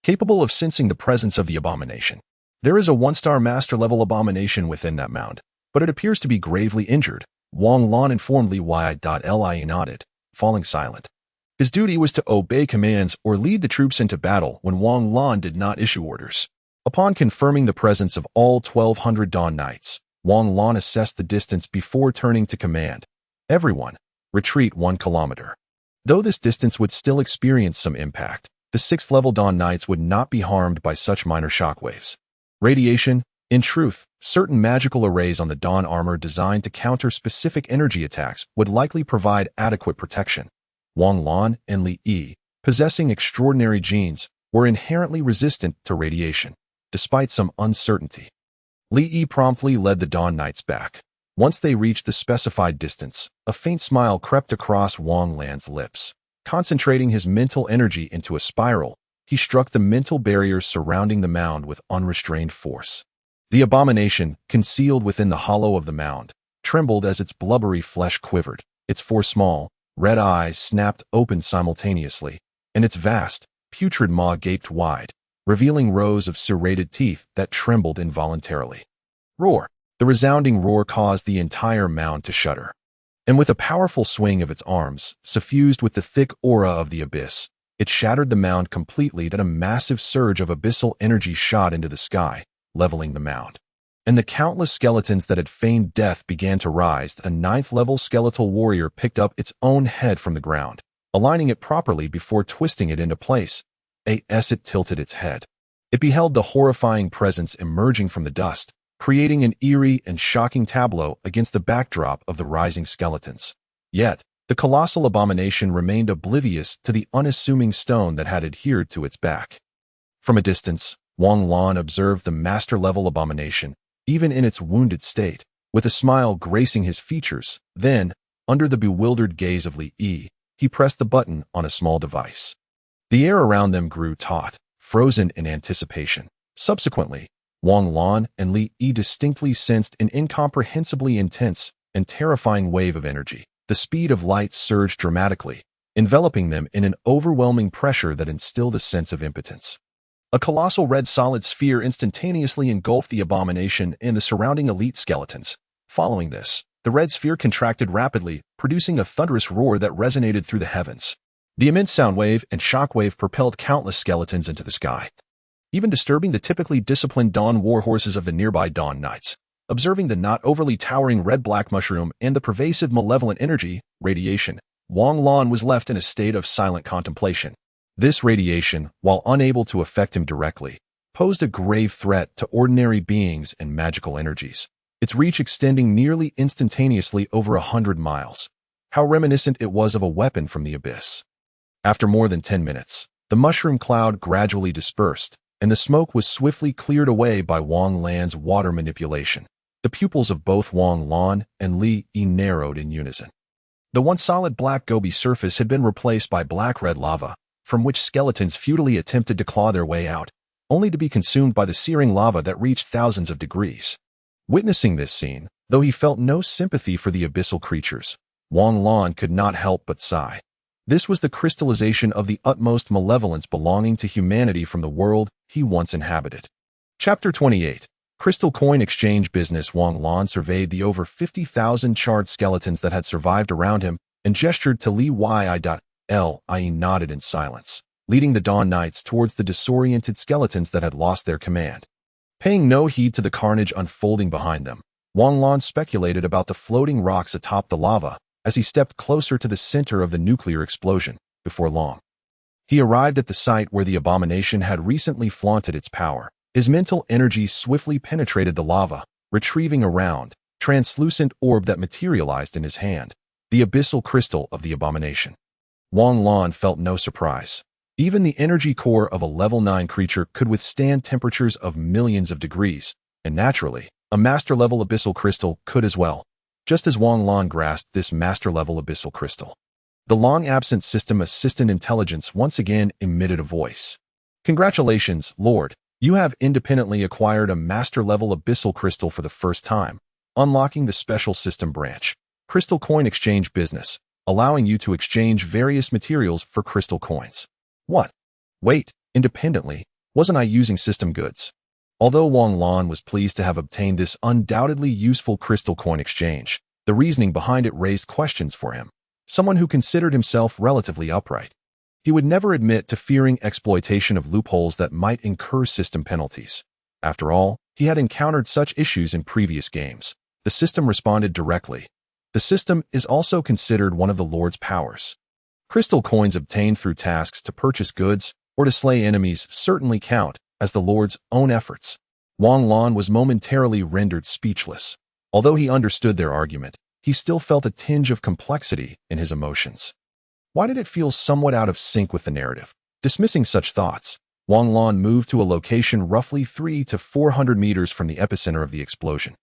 capable of sensing the presence of the abomination. There is a 1-star master-level abomination within that mound, but it appears to be gravely injured. Wang Lan informed Li Yi. Nodded, falling silent. His duty was to obey commands or lead the troops into battle when Wang Lan did not issue orders. Upon confirming the presence of all 1,200 Dawn Knights, Wang Lan assessed the distance before turning to command. Everyone, retreat 1 kilometer. Though this distance would still experience some impact, the 6th-level Dawn Knights would not be harmed by such minor shockwaves. Radiation. In truth, certain magical arrays on the Dawn armor designed to counter specific energy attacks would likely provide adequate protection. Wang Lan and Li Yi, possessing extraordinary genes, were inherently resistant to radiation, despite some uncertainty. Li Yi promptly led the Dawn Knights back. Once they reached the specified distance, a faint smile crept across Wang Lan's lips. Concentrating his mental energy into a spiral, he struck the mental barriers surrounding the mound with unrestrained force. The abomination, concealed within the hollow of the mound, trembled as its blubbery flesh quivered. Its four small, red eyes snapped open simultaneously, and its vast, putrid maw gaped wide, revealing rows of serrated teeth that trembled involuntarily. Roar! The resounding roar caused the entire mound to shudder. And with a powerful swing of its arms, suffused with the thick aura of the abyss, it shattered the mound completely. That a massive surge of abyssal energy shot into the sky, leveling the mound. And the countless skeletons that had feigned death began to rise. A ninth-level skeletal warrior picked up its own head from the ground, aligning it properly before twisting it into place. As it tilted its head, it beheld the horrifying presence emerging from the dust, creating an eerie and shocking tableau against the backdrop of the rising skeletons. Yet, the colossal abomination remained oblivious to the unassuming stone that had adhered to its back. From a distance, Wang Lan observed the master-level abomination, even in its wounded state, with a smile gracing his features. Then, under the bewildered gaze of Li Yi, he pressed the button on a small device. The air around them grew taut, frozen in anticipation. Subsequently, Wang Lan and Li Yi distinctly sensed an incomprehensibly intense and terrifying wave of energy. The speed of light surged dramatically, enveloping them in an overwhelming pressure that instilled a sense of impotence. A colossal red solid sphere instantaneously engulfed the abomination and the surrounding elite skeletons. Following this, the red sphere contracted rapidly, producing a thunderous roar that resonated through the heavens. The immense sound wave and shock wave propelled countless skeletons into the sky, even disturbing the typically disciplined Dawn war horses of the nearby Dawn Knights. Observing the not overly towering red-black mushroom and the pervasive malevolent energy, radiation, Wang Lan was left in a state of silent contemplation. This radiation, while unable to affect him directly, posed a grave threat to ordinary beings and magical energies, its reach extending nearly instantaneously over 100 miles. How reminiscent it was of a weapon from the abyss. After more than 10 minutes, the mushroom cloud gradually dispersed, and the smoke was swiftly cleared away by Wang Lan's water manipulation. The pupils of both Wang Lan and Li Yi narrowed in unison. The once solid black gobi surface had been replaced by black-red lava, from which skeletons futilely attempted to claw their way out, only to be consumed by the searing lava that reached thousands of degrees. Witnessing this scene, though he felt no sympathy for the abyssal creatures, Wang Lan could not help but sigh. This was the crystallization of the utmost malevolence belonging to humanity from the world he once inhabited. Chapter 28. Crystal Coin Exchange Business. Wang Lan surveyed the over 50,000 charred skeletons that had survived around him and gestured to Li Yi nodded in silence, leading the Dawn Knights towards the disoriented skeletons that had lost their command. Paying no heed to the carnage unfolding behind them, Wang Lan speculated about the floating rocks atop the lava as he stepped closer to the center of the nuclear explosion. Before long, he arrived at the site where the abomination had recently flaunted its power. His mental energy swiftly penetrated the lava, retrieving a round, translucent orb that materialized in his hand, the abyssal crystal of the abomination. Wang Lan felt no surprise. Even the energy core of a level 9 creature could withstand temperatures of millions of degrees, and naturally, a master-level abyssal crystal could as well. Just as Wang Lan grasped this master-level abyssal crystal, the long-absent system assistant intelligence once again emitted a voice. "Congratulations, Lord. You have independently acquired a master-level abyssal crystal for the first time, unlocking the special system branch, Crystal Coin Exchange Business, allowing you to exchange various materials for crystal coins." What? Wait, independently, wasn't I using system goods? Although Wang Lan was pleased to have obtained this undoubtedly useful crystal coin exchange, the reasoning behind it raised questions for him. Someone who considered himself relatively upright, he would never admit to fearing exploitation of loopholes that might incur system penalties. After all, he had encountered such issues in previous games. The system responded directly. The system is also considered one of the Lord's powers. Crystal coins obtained through tasks to purchase goods or to slay enemies certainly count as the Lord's own efforts. Wang Lan was momentarily rendered speechless. Although he understood their argument, he still felt a tinge of complexity in his emotions. Why did it feel somewhat out of sync with the narrative? Dismissing such thoughts, Wang Lan moved to a location roughly 300 to 400 meters from the epicenter of the explosion.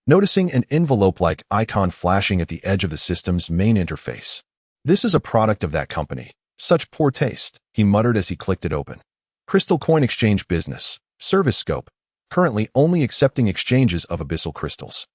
Noticing an envelope-like icon flashing at the edge of the system's main interface. This is a product of that company. Such poor taste, he muttered as he clicked it open. Crystal Coin Exchange Business. Service Scope. Currently only accepting exchanges of abyssal crystals.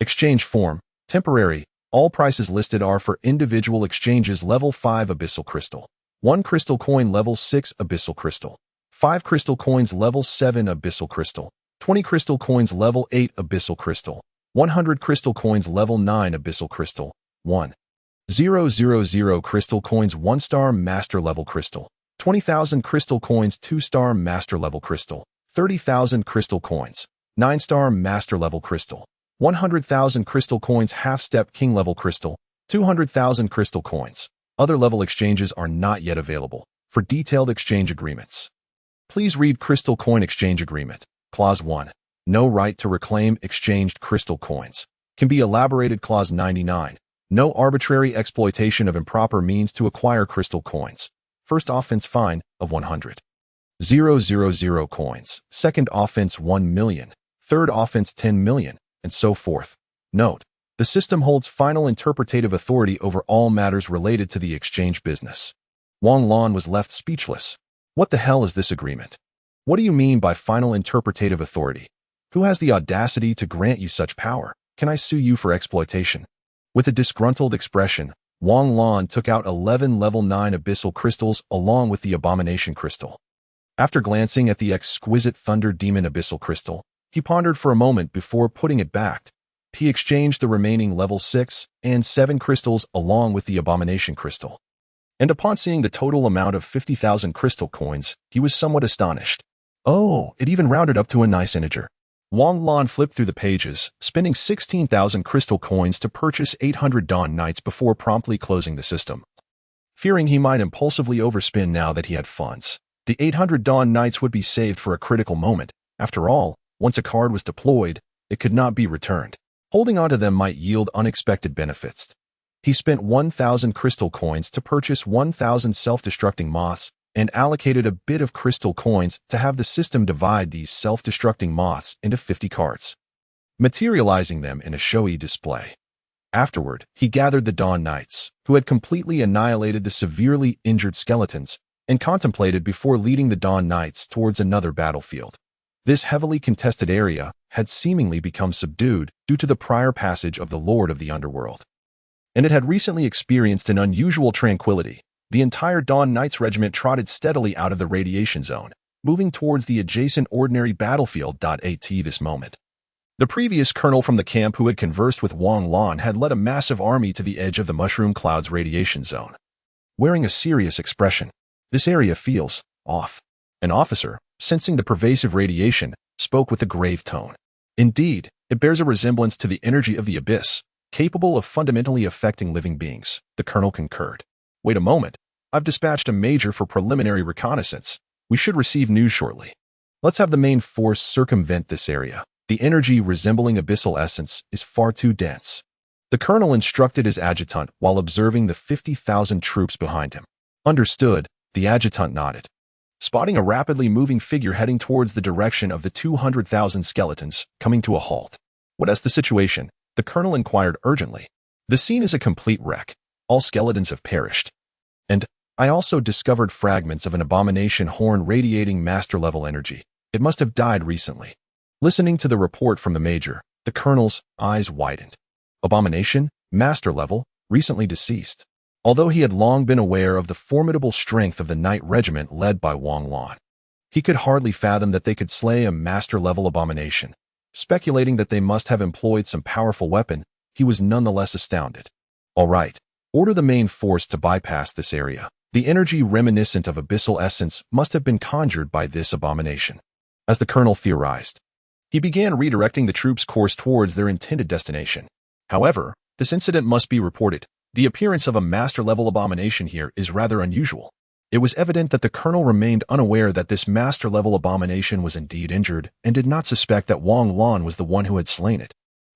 Exchange Form. Temporary. All prices listed are for individual exchanges level 5 abyssal crystal. 1 crystal coin level 6 abyssal crystal. 5 crystal coins level 7 abyssal crystal. 20 crystal coins level 8 abyssal crystal. 100 crystal coins level 9 abyssal crystal. 1,000 crystal coins 1-star master level crystal. 20,000 crystal coins 2-star master level crystal. 30,000 crystal coins 9-star master level crystal. 100,000 crystal coins half-step king level crystal. 200,000 crystal coins. Other level exchanges are not yet available. For detailed exchange agreements, please read Crystal Coin Exchange Agreement. Clause 1. No right to reclaim exchanged crystal coins. Can be elaborated. Clause 99. No arbitrary exploitation of improper means to acquire crystal coins. First offense fine of 100,000 coins. Second offense 1 million. Third offense 10 million. And so forth. Note: the system holds final interpretative authority over all matters related to the exchange business. Wang Lan was left speechless. What the hell is this agreement? What do you mean by final interpretative authority? Who has the audacity to grant you such power? Can I sue you for exploitation? With a disgruntled expression, Wang Lan took out 11 level 9 abyssal crystals along with the abomination crystal. After glancing at the exquisite thunder demon abyssal crystal, he pondered for a moment before putting it back. He exchanged the remaining level 6 and 7 crystals along with the abomination crystal. And upon seeing the total amount of 50,000 crystal coins, he was somewhat astonished. Oh, it even rounded up to a nice integer. Wang Lan flipped through the pages, spending 16,000 crystal coins to purchase 800 Dawn Knights before promptly closing the system. Fearing he might impulsively overspend now that he had funds, the 800 Dawn Knights would be saved for a critical moment. After all, once a card was deployed, it could not be returned. Holding onto them might yield unexpected benefits. He spent 1,000 crystal coins to purchase 1,000 self-destructing moths and allocated a bit of crystal coins to have the system divide these self-destructing moths into 50 cards, materializing them in a showy display. Afterward, he gathered the Dawn Knights, who had completely annihilated the severely injured skeletons, and contemplated before leading the Dawn Knights towards another battlefield. This heavily contested area had seemingly become subdued due to the prior passage of the Lord of the Underworld, and it had recently experienced an unusual tranquility. The entire Dawn Knights regiment trotted steadily out of the radiation zone, moving towards the adjacent ordinary battlefield. At this moment, the previous colonel from the camp who had conversed with Wang Lan had led a massive army to the edge of the mushroom cloud's radiation zone. Wearing a serious expression, "This area feels off." An officer, sensing the pervasive radiation, spoke with a grave tone. "Indeed, it bears a resemblance to the energy of the abyss, capable of fundamentally affecting living beings," the colonel concurred. "Wait a moment. I've dispatched a major for preliminary reconnaissance. We should receive news shortly. Let's have the main force circumvent this area. The energy resembling abyssal essence is far too dense." The colonel instructed his adjutant while observing the 50,000 troops behind him. "Understood," the adjutant nodded. Spotting a rapidly moving figure heading towards the direction of the 200,000 skeletons, coming to a halt. "What is the situation?" the colonel inquired urgently. "The scene is a complete wreck. All skeletons have perished. And I also discovered fragments of an abomination horn radiating master-level energy. It must have died recently." Listening to the report from the major, the colonel's eyes widened. Abomination, master-level, recently deceased. Although he had long been aware of the formidable strength of the Knight Regiment led by Wang Lan, he could hardly fathom that they could slay a master-level abomination. Speculating that they must have employed some powerful weapon, he was nonetheless astounded. "All right, order the main force to bypass this area. The energy reminiscent of abyssal essence must have been conjured by this abomination." As the colonel theorized, he began redirecting the troops' course towards their intended destination. However, this incident must be reported. The appearance of a master-level abomination here is rather unusual. It was evident that the colonel remained unaware that this master-level abomination was indeed injured and did not suspect that Wang Lan was the one who had slain it.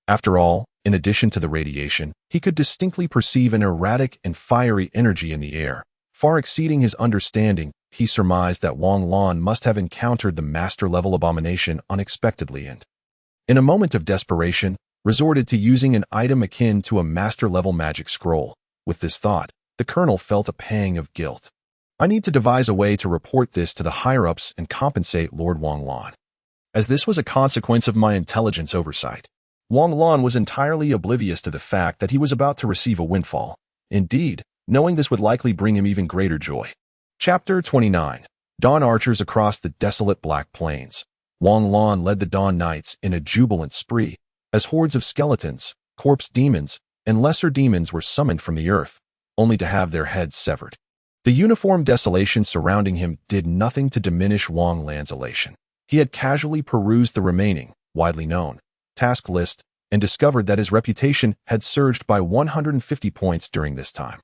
After all, in addition to the radiation, he could distinctly perceive an erratic and fiery energy in the air. Far exceeding his understanding, he surmised that Wang Lan must have encountered the master-level abomination unexpectedly and, in a moment of desperation, resorted to using an item akin to a master-level magic scroll. With this thought, the colonel felt a pang of guilt. I need to devise a way to report this to the higher-ups and compensate Lord Wang Lan, as this was a consequence of my intelligence oversight. Wang Lan was entirely oblivious to the fact that he was about to receive a windfall. Indeed, knowing this would likely bring him even greater joy. Chapter 29. Dawn Archers Across the Desolate Black Plains. Wang Lan led the Dawn Knights in a jubilant spree, as hordes of skeletons, corpse demons, and lesser demons were summoned from the earth, only to have their heads severed. The uniform desolation surrounding him did nothing to diminish Wang Lan's elation. He had casually perused the remaining, widely known, task list and discovered that his reputation had surged by 150 points during this time.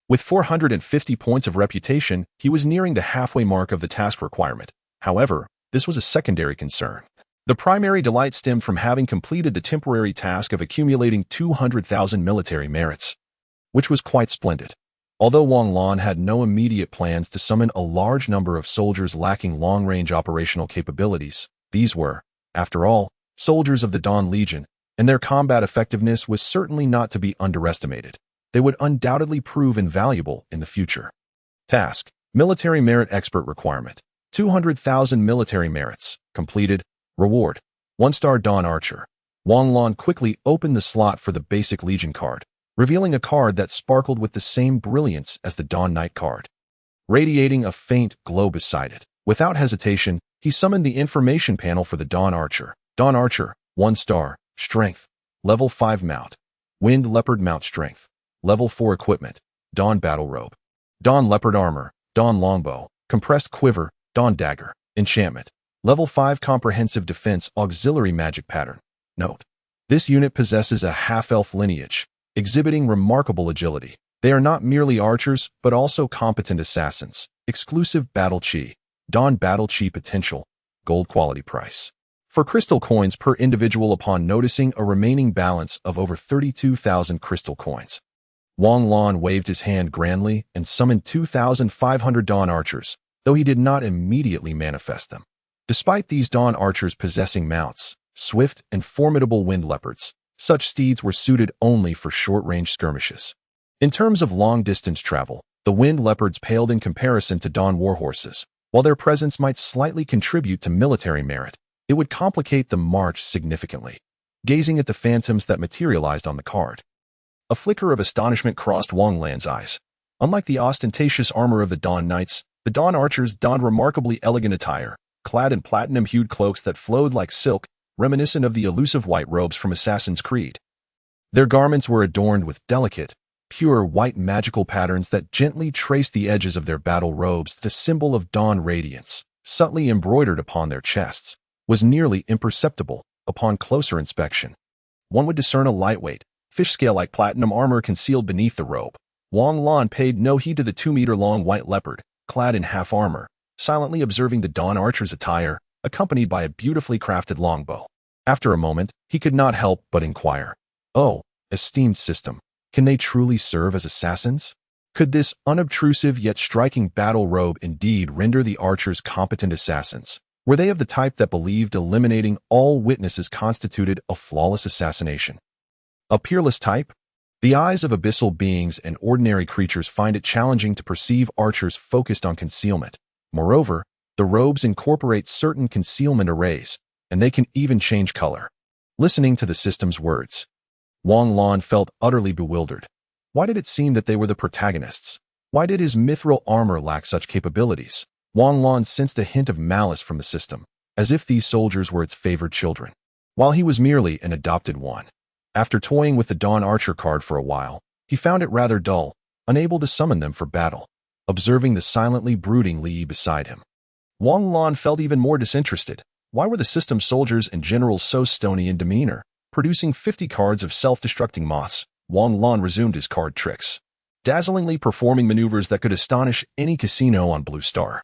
With 450 points of reputation, he was nearing the halfway mark of the task requirement. However, this was a secondary concern. The primary delight stemmed from having completed the temporary task of accumulating 200,000 military merits, which was quite splendid. Although Wang Lan had no immediate plans to summon a large number of soldiers lacking long-range operational capabilities, these were, after all, soldiers of the Dawn Legion, and their combat effectiveness was certainly not to be underestimated. They would undoubtedly prove invaluable in the future. Task: Military Merit Expert Requirement. 200,000 military merits. Completed. Reward: 1-star Dawn Archer. Wang Lan quickly opened the slot for the basic Legion card, revealing a card that sparkled with the same brilliance as the Dawn Knight card, radiating a faint glow beside it. Without hesitation, he summoned the information panel for the Dawn Archer. Dawn Archer, 1-star, Strength, Level 5 Mount, Wind Leopard Mount Strength, Level 4 Equipment, Dawn Battle Robe, Dawn Leopard Armor, Dawn Longbow, Compressed Quiver, Dawn Dagger, Enchantment, Level 5 Comprehensive Defense Auxiliary Magic Pattern. Note: this unit possesses a half-elf lineage, exhibiting remarkable agility. They are not merely archers, but also competent assassins. Exclusive Battle Chi. Dawn Battle Chi Potential. Gold quality price. For crystal coins per individual upon noticing a remaining balance of over 32,000 crystal coins. Wang Lan waved his hand grandly and summoned 2,500 Dawn Archers, though he did not immediately manifest them. Despite these Dawn Archers possessing mounts, swift and formidable wind leopards, such steeds were suited only for short-range skirmishes. In terms of long-distance travel, the wind leopards paled in comparison to Dawn warhorses. While their presence might slightly contribute to military merit, it would complicate the march significantly. Gazing at the phantoms that materialized on the card, a flicker of astonishment crossed Wang Lan's eyes. Unlike the ostentatious armor of the Dawn Knights, the Dawn Archers donned remarkably elegant attire, clad in platinum-hued cloaks that flowed like silk, reminiscent of the elusive white robes from Assassin's Creed. Their garments were adorned with delicate, pure white magical patterns that gently traced the edges of their battle robes. The symbol of Dawn Radiance, subtly embroidered upon their chests, was nearly imperceptible upon closer inspection. One would discern a lightweight, fish-scale-like platinum armor concealed beneath the robe. Wang Lan paid no heed to the 2-meter-long white leopard, clad in half-armor, silently observing the Dawn Archer's attire, accompanied by a beautifully crafted longbow. After a moment, he could not help but inquire, "Oh, esteemed system, can they truly serve as assassins? Could this unobtrusive yet striking battle robe indeed render the archers competent assassins? Were they of the type that believed eliminating all witnesses constituted a flawless assassination? A peerless type? The eyes of abyssal beings and ordinary creatures find it challenging to perceive archers focused on concealment. Moreover, the robes incorporate certain concealment arrays, and they can even change color." Listening to the system's words, Wang Lan felt utterly bewildered. Why did it seem that they were the protagonists? Why did his mithril armor lack such capabilities? Wang Lan sensed a hint of malice from the system, as if these soldiers were its favored children, while he was merely an adopted one. After toying with the Dawn Archer card for a while, he found it rather dull, unable to summon them for battle. Observing the silently brooding Li beside him, Wang Lan felt even more disinterested. Why were the system's soldiers and generals so stony in demeanor? Producing 50 cards of self-destructing moths, Wang Lan resumed his card tricks. dazzlingly performing maneuvers that could astonish any casino on Blue Star.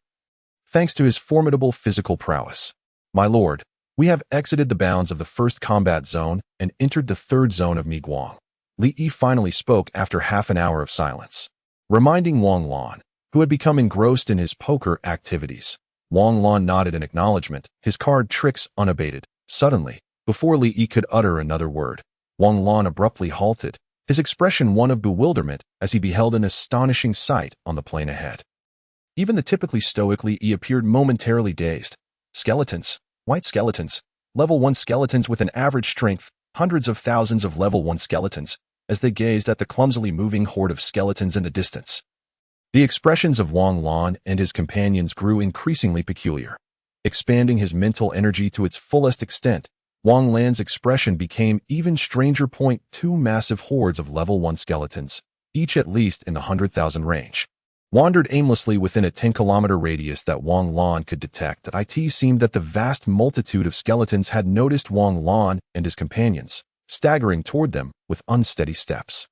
Thanks to his formidable physical prowess, my lord, we have exited the bounds of the first combat zone and entered the third zone of Miguang. Li Yi finally spoke after half an hour of silence, reminding Wang Lan, who had become engrossed in his poker activities. Wang Lan nodded in acknowledgement, his card tricks unabated. Suddenly, before Li Yi could utter another word, Wang Lan abruptly halted, his expression one of bewilderment as he beheld an astonishing sight on the plain ahead. Even the typically stoic Li Yi appeared momentarily dazed. Skeletons, white skeletons, level 1 skeletons with an average strength, hundreds of thousands of level 1 skeletons, as they gazed at the clumsily moving horde of skeletons in the distance. The expressions of Wang Lan and his companions grew increasingly peculiar. Expanding his mental energy to its fullest extent, Wang Lan's expression became even stranger. Two massive hordes of level 1 skeletons, each at least in the 100,000 range, wandered aimlessly within a 10-kilometer radius that Wang Lan could detect. It seemed that the vast multitude of skeletons had noticed Wang Lan and his companions, staggering toward them with unsteady steps.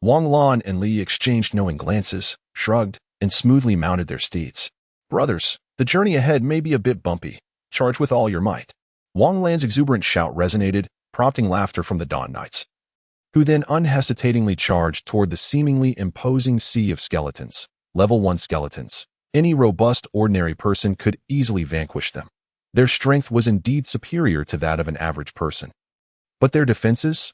Wang Lan and Li exchanged knowing glances, shrugged, and smoothly mounted their steeds. Brothers, the journey ahead may be a bit bumpy. Charge with all your might. Wang Lan's exuberant shout resonated, prompting laughter from the Dawn Knights, who then unhesitatingly charged toward the seemingly imposing sea of skeletons. Level 1 skeletons. Any robust ordinary person could easily vanquish them. Their strength was indeed superior to that of an average person. But their defenses?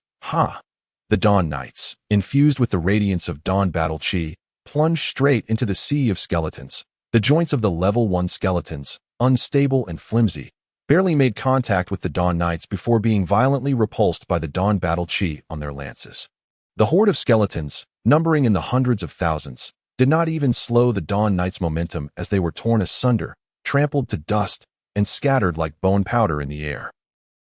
The Dawn Knights, infused with the radiance of Dawn battle chi, plunged straight into the sea of skeletons. The joints of the level 1 skeletons, unstable and flimsy, barely made contact with the Dawn Knights before being violently repulsed by the Dawn battle chi on their lances. The horde of skeletons, numbering in the hundreds of thousands, did not even slow the Dawn Knights' momentum as they were torn asunder, trampled to dust, and scattered like bone powder in the air.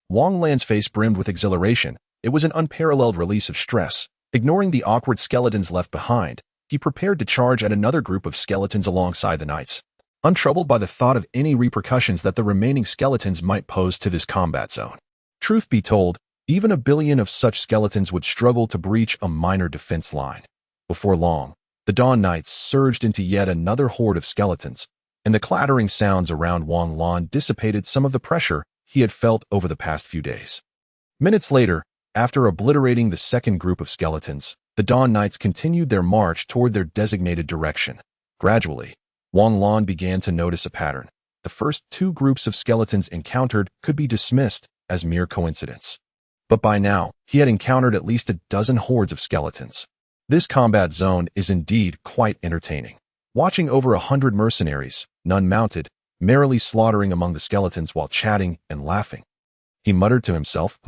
Wang Lan's face brimmed with exhilaration. It was an unparalleled release of stress. Ignoring the awkward skeletons left behind, he prepared to charge at another group of skeletons alongside the knights, untroubled by the thought of any repercussions that the remaining skeletons might pose to this combat zone. Truth be told, even a billion of such skeletons would struggle to breach a minor defense line. Before long, the Dawn Knights surged into yet another horde of skeletons, and the clattering sounds around Wang Lan dissipated some of the pressure he had felt over the past few days. Minutes later, after obliterating the second group of skeletons, the Dawn Knights continued their march toward their designated direction. Gradually, Wang Lan began to notice a pattern. The first two groups of skeletons encountered could be dismissed as mere coincidence. But by now, he had encountered at least a dozen hordes of skeletons. This combat zone is indeed quite entertaining. Watching over 100 mercenaries, none mounted, merrily slaughtering among the skeletons while chatting and laughing. He muttered to himself,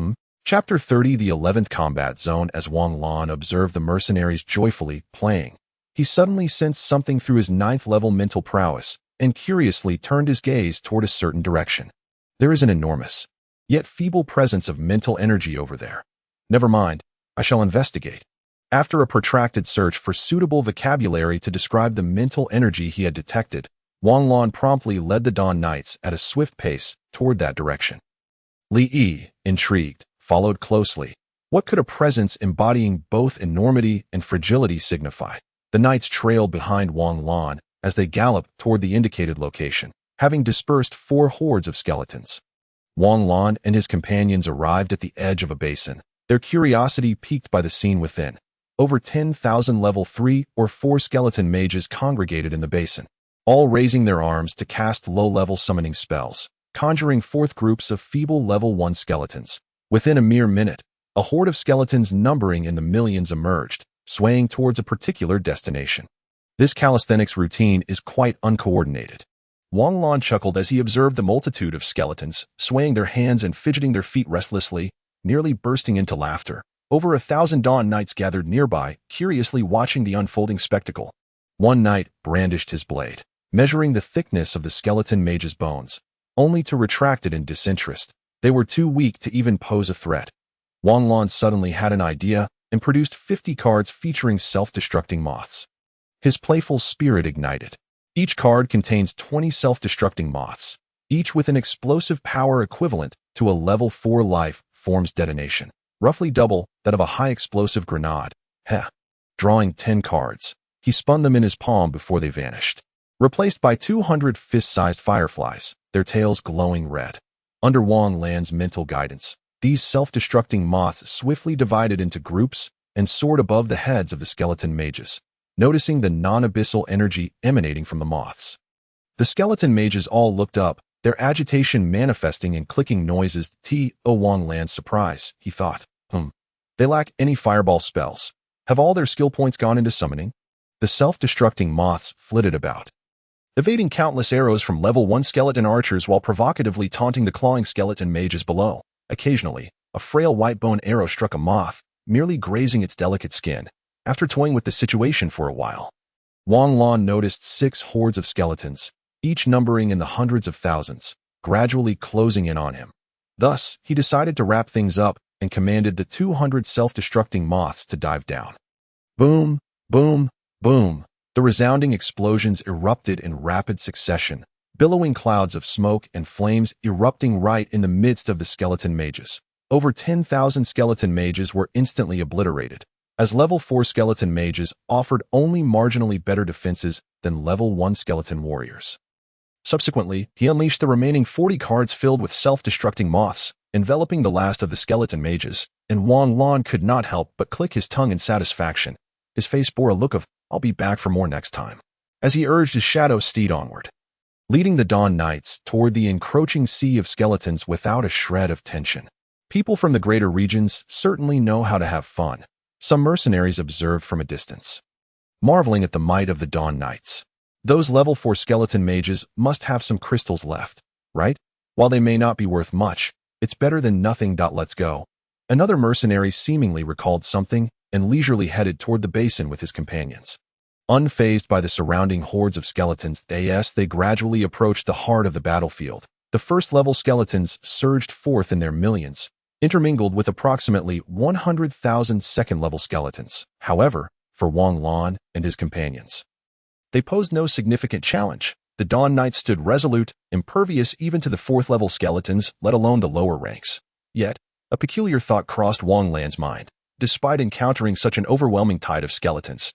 Chapter 30, the 11th combat zone. As Wang Lan observed the mercenaries joyfully playing, he suddenly sensed something through his 9th level mental prowess and curiously turned his gaze toward a certain direction. There is an enormous, yet feeble presence of mental energy over there. Never mind, I shall investigate. After a protracted search for suitable vocabulary to describe the mental energy he had detected, Wang Lan promptly led the Dawn Knights at a swift pace toward that direction. Li Yi, intrigued, followed closely. What could a presence embodying both enormity and fragility signify? The knights trailed behind Wang Lan as they galloped toward the indicated location, having dispersed 4 hordes of skeletons. Wang Lan and his companions arrived at the edge of a basin, their curiosity piqued by the scene within. Over 10,000 level 3 or 4 skeleton mages congregated in the basin, all raising their arms to cast low-level summoning spells, conjuring forth groups of feeble level 1 skeletons. Within a mere minute, a horde of skeletons numbering in the millions emerged, swaying towards a particular destination. This calisthenics routine is quite uncoordinated. Wang Lan chuckled as he observed the multitude of skeletons, swaying their hands and fidgeting their feet restlessly, nearly bursting into laughter. Over 1,000 Dawn Knights gathered nearby, curiously watching the unfolding spectacle. One knight brandished his blade, measuring the thickness of the skeleton mage's bones, only to retract it in disinterest. They were too weak to even pose a threat. Wang Lan suddenly had an idea and produced 50 cards featuring self-destructing moths. His playful spirit ignited. Each card contains 20 self-destructing moths, each with an explosive power equivalent to a level 4 life forms detonation, roughly double that of a high-explosive grenade. Drawing 10 cards, he spun them in his palm before they vanished, replaced by 200 fist-sized fireflies, their tails glowing red. Under Wang Lan's mental guidance, these self-destructing moths swiftly divided into groups and soared above the heads of the skeleton mages, noticing the non-abyssal energy emanating from the moths. The skeleton mages all looked up, their agitation manifesting in clicking noises. Wang Lan's surprise, he thought. They lack any fireball spells. Have all their skill points gone into summoning? The self-destructing moths flitted about, evading countless arrows from level 1 skeleton archers while provocatively taunting the clawing skeleton mages below. Occasionally, a frail white bone arrow struck a moth, merely grazing its delicate skin. After toying with the situation for a while, Wang Lan noticed 6 hordes of skeletons, each numbering in the hundreds of thousands, gradually closing in on him. Thus, he decided to wrap things up and commanded the 200 self-destructing moths to dive down. Boom, boom, boom. The resounding explosions erupted in rapid succession, billowing clouds of smoke and flames erupting right in the midst of the skeleton mages. Over 10,000 skeleton mages were instantly obliterated, as level 4 skeleton mages offered only marginally better defenses than level 1 skeleton warriors. Subsequently, he unleashed the remaining 40 cards filled with self-destructing moths, enveloping the last of the skeleton mages, and Wang Lan could not help but click his tongue in satisfaction. His face bore a look of, "I'll be back for more next time," as he urged his shadow steed onward, leading the Dawn Knights toward the encroaching sea of skeletons without a shred of tension. People from the greater regions certainly know how to have fun, some mercenaries observed from a distance, marveling at the might of the Dawn Knights. Those level 4 skeleton mages must have some crystals left, right? While they may not be worth much, it's better than nothing. Let's go. Another mercenary seemingly recalled something and leisurely headed toward the basin with his companions. Unfazed by the surrounding hordes of skeletons, they gradually approached the heart of the battlefield. The first-level skeletons surged forth in their millions, intermingled with approximately 100,000 second-level skeletons. However, for Wang Lan and his companions, they posed no significant challenge. The Dawn Knights stood resolute, impervious even to the 4th-level skeletons, let alone the lower ranks. Yet, a peculiar thought crossed Wang Lan's mind. Despite encountering such an overwhelming tide of skeletons,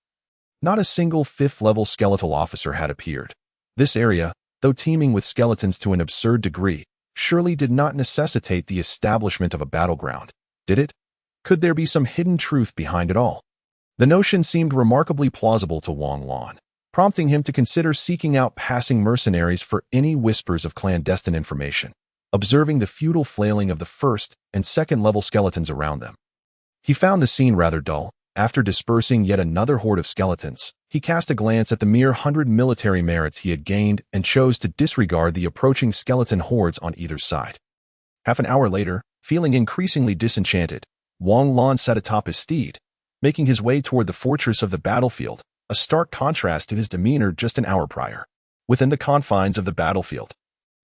not a single 5th-level skeletal officer had appeared. This area, though teeming with skeletons to an absurd degree, surely did not necessitate the establishment of a battleground, did it? Could there be some hidden truth behind it all? The notion seemed remarkably plausible to Wang Lan, prompting him to consider seeking out passing mercenaries for any whispers of clandestine information. Observing the futile flailing of the 1st and 2nd-level skeletons around them, he found the scene rather dull. After dispersing yet another horde of skeletons, he cast a glance at the mere 100 military merits he had gained and chose to disregard the approaching skeleton hordes on either side. Half an hour later, feeling increasingly disenchanted, Wang Lan sat atop his steed, making his way toward the fortress of the battlefield, a stark contrast to his demeanor just an hour prior. Within the confines of the battlefield,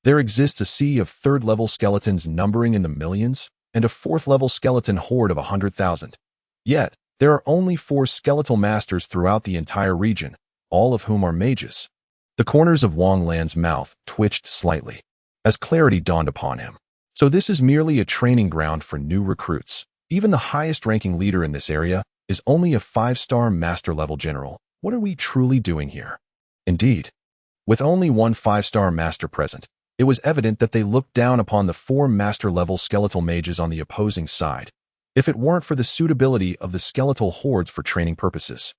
there exists a sea of 3rd-level skeletons numbering in the millions, and a 4th-level skeleton horde of 100,000. Yet, there are only 4 skeletal masters throughout the entire region, all of whom are mages. The corners of Wang Lan's mouth twitched slightly, as clarity dawned upon him. So this is merely a training ground for new recruits. Even the highest-ranking leader in this area is only a 5-star master-level general. What are we truly doing here? Indeed, with only one 5-star master present, it was evident that they looked down upon the 4 master-level skeletal mages on the opposing side, if it weren't for the suitability of the skeletal hordes for training purposes.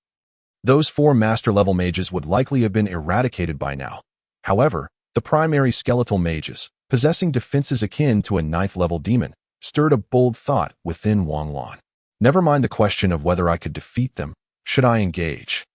Those 4 master-level mages would likely have been eradicated by now. However, the primary skeletal mages, possessing defenses akin to a 9th-level demon, stirred a bold thought within Wang Lan. Never mind the question of whether I could defeat them. Should I engage?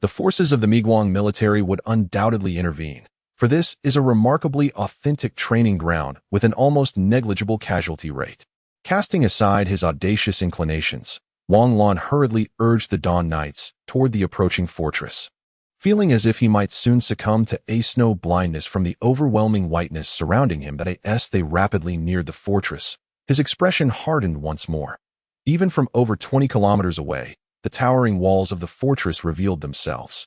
The forces of the Miguang military would undoubtedly intervene, for this is a remarkably authentic training ground with an almost negligible casualty rate. Casting aside his audacious inclinations, Wang Lan hurriedly urged the Dawn Knights toward the approaching fortress. Feeling as if he might soon succumb to snow blindness from the overwhelming whiteness surrounding him, as they rapidly neared the fortress, his expression hardened once more. Even from over 20 kilometers away, the towering walls of the fortress revealed themselves,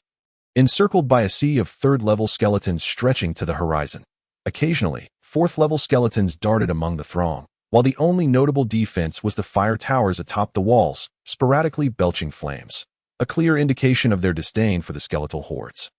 encircled by a sea of 3rd-level skeletons stretching to the horizon. Occasionally, 4th-level skeletons darted among the throng, while the only notable defense was the fire towers atop the walls, sporadically belching flames. a clear indication of their disdain for the skeletal hordes.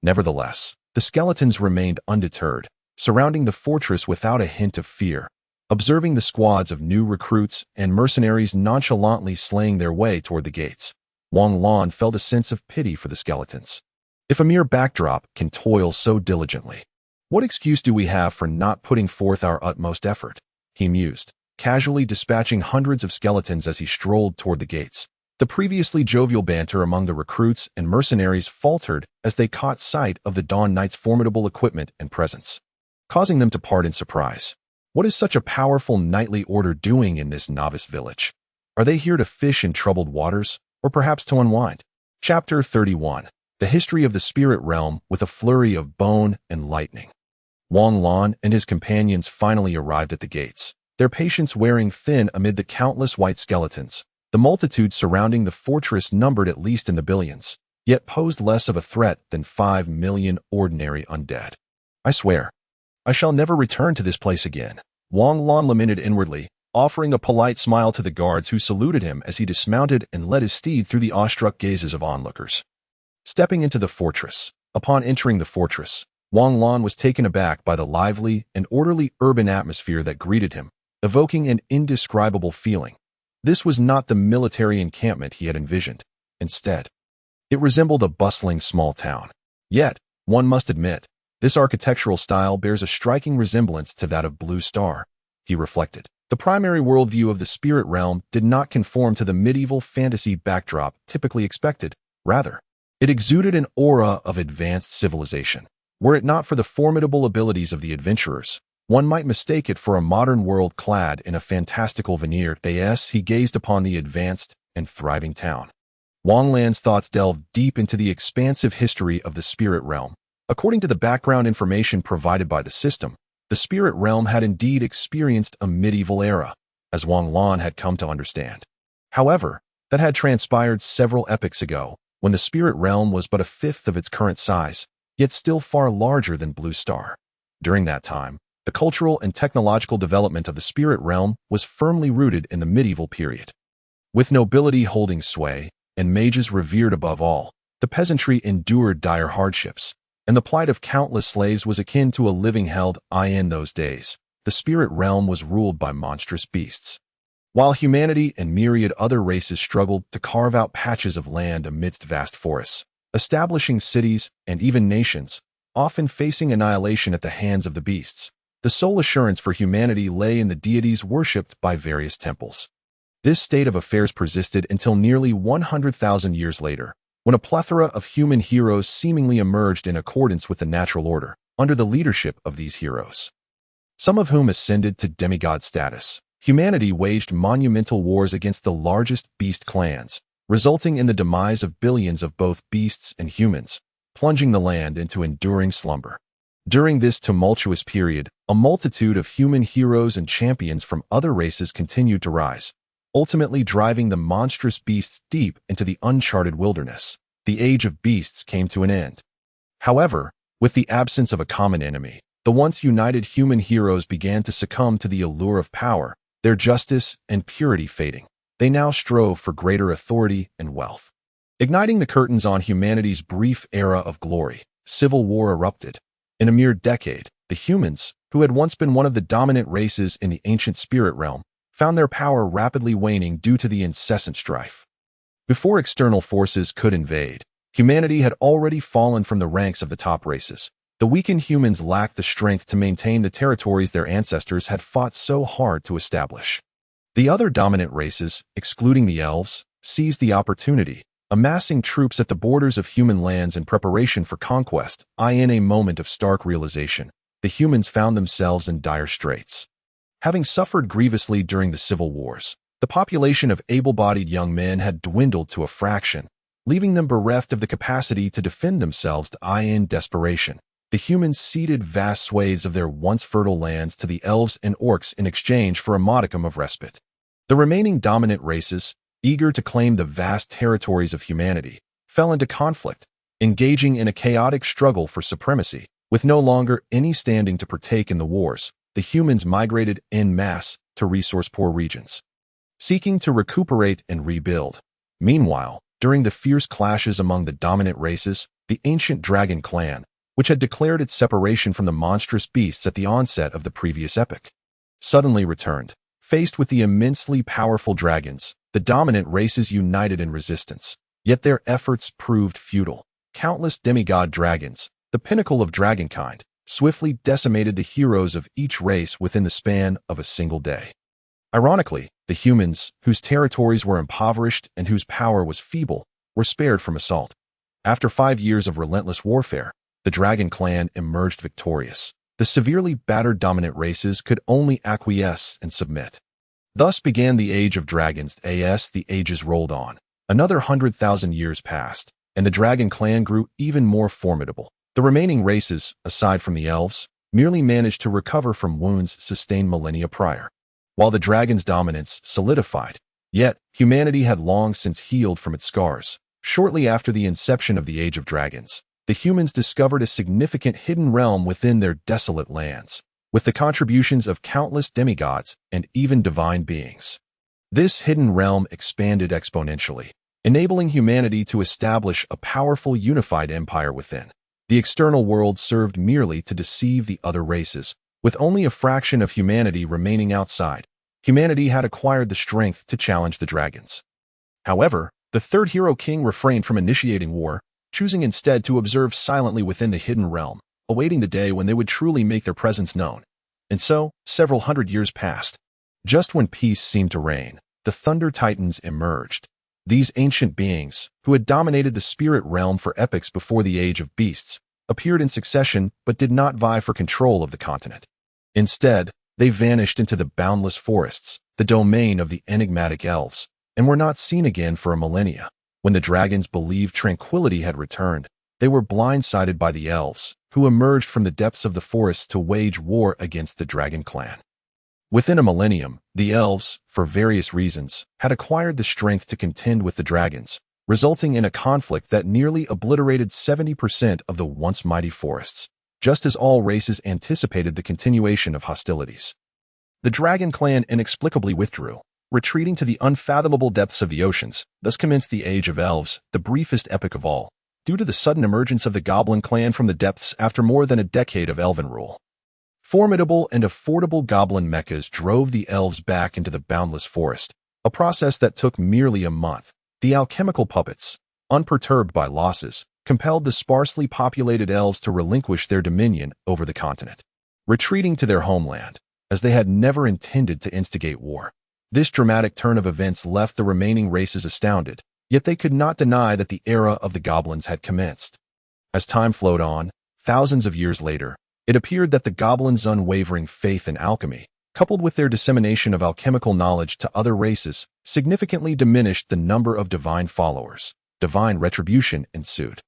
Nevertheless, the skeletons remained undeterred, surrounding the fortress without a hint of fear, observing the squads of new recruits and mercenaries nonchalantly slaying their way toward the gates. Wang Lan felt a sense of pity for the skeletons. If a mere backdrop can toil so diligently, what excuse do we have for not putting forth our utmost effort? He mused, casually dispatching hundreds of skeletons as he strolled toward the gates. The previously jovial banter among the recruits and mercenaries faltered as they caught sight of the Dawn Knight's formidable equipment and presence, causing them to part in surprise. What is such a powerful knightly order doing in this novice village? Are they here to fish in troubled waters, or perhaps to unwind? Chapter 31. The History of the Spirit Realm with a Flurry of Bone and Lightning. Wang Lan and his companions finally arrived at the gates, their patience wearing thin amid the countless white skeletons. The multitude surrounding the fortress numbered at least in the billions, yet posed less of a threat than 5 million ordinary undead. I swear, I shall never return to this place again, Wang Lan lamented inwardly, offering a polite smile to the guards who saluted him as he dismounted and led his steed through the awestruck gazes of onlookers. Stepping into the fortress, upon entering the fortress, Wang Lan was taken aback by the lively and orderly urban atmosphere that greeted him, evoking an indescribable feeling. This was not the military encampment he had envisioned. Instead, it resembled a bustling small town. Yet, one must admit, this architectural style bears a striking resemblance to that of Blue Star, he reflected. The primary worldview of the spirit realm did not conform to the medieval fantasy backdrop typically expected. Rather, it exuded an aura of advanced civilization. Were it not for the formidable abilities of the adventurers, one might mistake it for a modern world clad in a fantastical veneer. As he gazed upon the advanced and thriving town, Wang Lan's thoughts delved deep into the expansive history of the spirit realm. According to the background information provided by the system, the spirit realm had indeed experienced a medieval era, as Wang Lan had come to understand. However, that had transpired several epochs ago, when the spirit realm was but a fifth of its current size, yet still far larger than Blue Star. During that time, the cultural and technological development of the spirit realm was firmly rooted in the medieval period. With nobility holding sway, and mages revered above all, the peasantry endured dire hardships, and the plight of countless slaves was akin to a living hell. In those days, the spirit realm was ruled by monstrous beasts. While humanity and myriad other races struggled to carve out patches of land amidst vast forests, establishing cities and even nations, often facing annihilation at the hands of the beasts, the sole assurance for humanity lay in the deities worshipped by various temples. This state of affairs persisted until nearly 100,000 years later, when a plethora of human heroes seemingly emerged in accordance with the natural order, under the leadership of these heroes, some of whom ascended to demigod status. Humanity waged monumental wars against the largest beast clans, resulting in the demise of billions of both beasts and humans, plunging the land into enduring slumber. During this tumultuous period, a multitude of human heroes and champions from other races continued to rise, ultimately driving the monstrous beasts deep into the uncharted wilderness. The age of beasts came to an end. However, with the absence of a common enemy, the once united human heroes began to succumb to the allure of power, their justice and purity fading. They now strove for greater authority and wealth. Igniting the curtains on humanity's brief era of glory, civil war erupted. In a mere decade, the humans, who had once been one of the dominant races in the ancient spirit realm, found their power rapidly waning due to the incessant strife. Before external forces could invade, humanity had already fallen from the ranks of the top races. The weakened humans lacked the strength to maintain the territories their ancestors had fought so hard to establish. The other dominant races, excluding the elves, seized the opportunity, amassing troops at the borders of human lands in preparation for conquest. In a moment of stark realization, the humans found themselves in dire straits. Having suffered grievously during the civil wars, the population of able-bodied young men had dwindled to a fraction, leaving them bereft of the capacity to defend themselves. In desperation, the humans ceded vast swathes of their once fertile lands to the elves and orcs in exchange for a modicum of respite. The remaining dominant races, eager to claim the vast territories of humanity, fell into conflict, engaging in a chaotic struggle for supremacy. With no longer any standing to partake in the wars, the humans migrated en masse to resource-poor regions, seeking to recuperate and rebuild. Meanwhile, During the fierce clashes among the dominant races, the ancient dragon clan, which had declared its separation from the monstrous beasts at the onset of the previous epic, suddenly returned. Faced with the immensely powerful dragons, the dominant races united in resistance, yet their efforts proved futile. Countless demigod dragons, the pinnacle of dragonkind, swiftly decimated the heroes of each race within the span of a single day. Ironically, the humans, whose territories were impoverished and whose power was feeble, were spared from assault. After 5 years of relentless warfare, the dragon clan emerged victorious. The severely battered dominant races could only acquiesce and submit. Thus began the Age of Dragons. As the ages rolled on, another 100,000 years passed, and the dragon clan grew even more formidable. The remaining races, aside from the elves, merely managed to recover from wounds sustained millennia prior, while the dragon's dominance solidified. Yet, humanity had long since healed from its scars. Shortly after the inception of the Age of Dragons, the humans discovered a significant hidden realm within their desolate lands, with the contributions of countless demigods and even divine beings. This hidden realm expanded exponentially, enabling humanity to establish a powerful unified empire within. The external world served merely to deceive the other races, with only a fraction of humanity remaining outside. Humanity had acquired the strength to challenge the dragons. However, the third hero king refrained from initiating war, choosing instead to observe silently within the hidden realm, awaiting the day when they would truly make their presence known. And so, several hundred years passed. Just when peace seemed to reign, the Thunder Titans emerged. These ancient beings, who had dominated the spirit realm for epochs before the Age of Beasts, appeared in succession but did not vie for control of the continent. Instead, they vanished into the boundless forests, the domain of the enigmatic elves, and were not seen again for a millennia. When the dragons believed tranquility had returned, they were blindsided by the elves, who emerged from the depths of the forest to wage war against the dragon clan. Within a millennium, the elves, for various reasons, had acquired the strength to contend with the dragons, resulting in a conflict that nearly obliterated 70% of the once mighty forests, just as all races anticipated the continuation of hostilities. The dragon clan inexplicably withdrew, retreating to the unfathomable depths of the oceans. Thus commenced the Age of Elves, the briefest epoch of all, due to the sudden emergence of the goblin clan from the depths after more than a decade of elven rule. Formidable and affordable goblin mechas drove the elves back into the boundless forest, a process that took merely a month. The alchemical puppets, unperturbed by losses, compelled the sparsely populated elves to relinquish their dominion over the continent, retreating to their homeland, as they had never intended to instigate war. This dramatic turn of events left the remaining races astounded, yet they could not deny that the era of the goblins had commenced. As time flowed on, thousands of years later, it appeared that the goblins' unwavering faith in alchemy, coupled with their dissemination of alchemical knowledge to other races, significantly diminished the number of divine followers. Divine retribution ensued.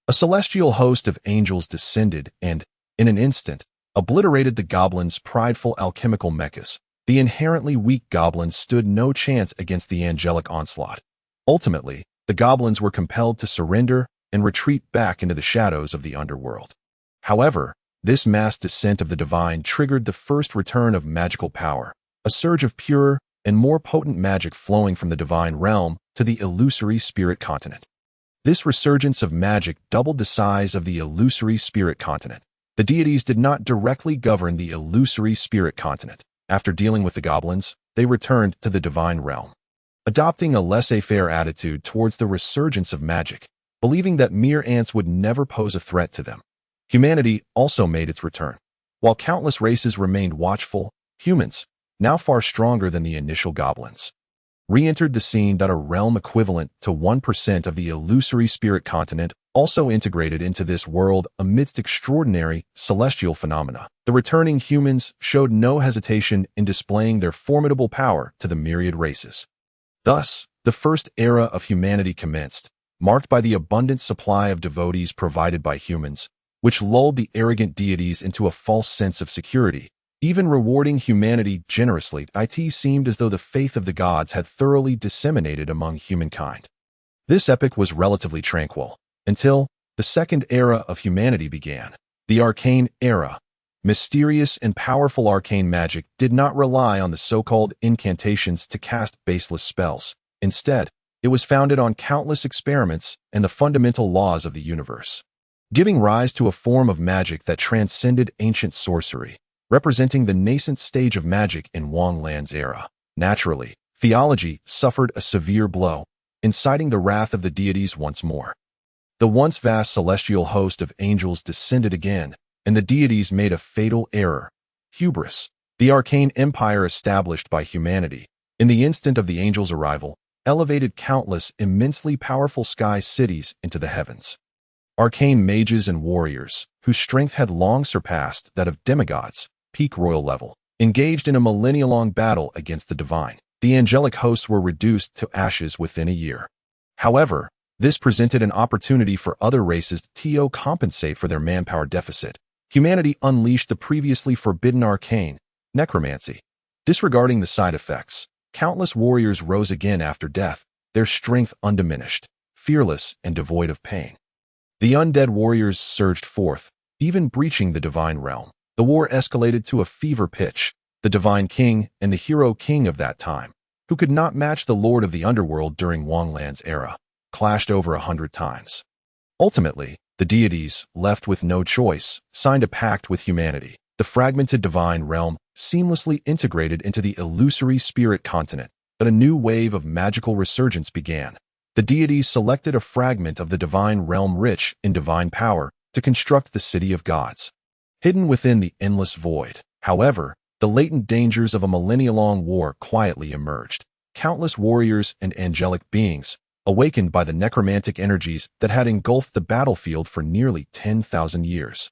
A celestial host of angels descended and, in an instant, obliterated the goblins' prideful alchemical mechas. The inherently weak goblins stood no chance against the angelic onslaught. Ultimately, the goblins were compelled to surrender and retreat back into the shadows of the underworld. However, this mass descent of the divine triggered the first return of magical power, a surge of purer and more potent magic flowing from the divine realm to the illusory spirit continent. This resurgence of magic doubled the size of the illusory spirit continent. The deities did not directly govern the illusory spirit continent. After dealing with the goblins, they returned to the divine realm, adopting a laissez-faire attitude towards the resurgence of magic, believing that mere ants would never pose a threat to them. Humanity also made its return. While countless races remained watchful, humans, now far stronger than the initial goblins, re-entered the scene. A realm equivalent to 1% of the illusory spirit continent also integrated into this world amidst extraordinary celestial phenomena. The returning humans showed no hesitation in displaying their formidable power to the myriad races. Thus, the first era of humanity commenced, marked by the abundant supply of devotees provided by humans, which lulled the arrogant deities into a false sense of security, even rewarding humanity generously. It seemed as though the faith of the gods had thoroughly disseminated among humankind. This epoch was relatively tranquil, until the second era of humanity began, the arcane era. Mysterious and powerful arcane magic did not rely on the so-called incantations to cast baseless spells. Instead, It was founded on countless experiments and the fundamental laws of the universe, giving rise to a form of magic that transcended ancient sorcery, representing the nascent stage of magic in Wang Lan's era. Naturally, theology suffered a severe blow, inciting the wrath of the deities once more. The once vast celestial host of angels descended again, and the deities made a fatal error. Hubris, the arcane empire established by humanity, in the instant of the angels' arrival, elevated countless immensely powerful sky cities into the heavens. Arcane mages and warriors, whose strength had long surpassed that of demigods, peak royal level, engaged in a millennia-long battle against the divine. The angelic hosts were reduced to ashes within a year. However, this presented an opportunity for other races to compensate for their manpower deficit. Humanity unleashed the previously forbidden arcane, necromancy. Disregarding the side effects, countless warriors rose again after death, their strength undiminished, fearless and devoid of pain. The undead warriors surged forth, even breaching the divine realm. The war escalated to a fever pitch. The divine king and the hero king of that time, who could not match the lord of the underworld during Wang Lan's era, clashed over 100 times. Ultimately, the deities, left with no choice, signed a pact with humanity. The fragmented divine realm seamlessly integrated into the illusory spirit continent, but a new wave of magical resurgence began. The deities selected a fragment of the divine realm rich in divine power to construct the city of gods, hidden within the endless void. However, the latent dangers of a millennia-long war quietly emerged. Countless warriors and angelic beings, awakened by the necromantic energies that had engulfed the battlefield for nearly 10,000 years,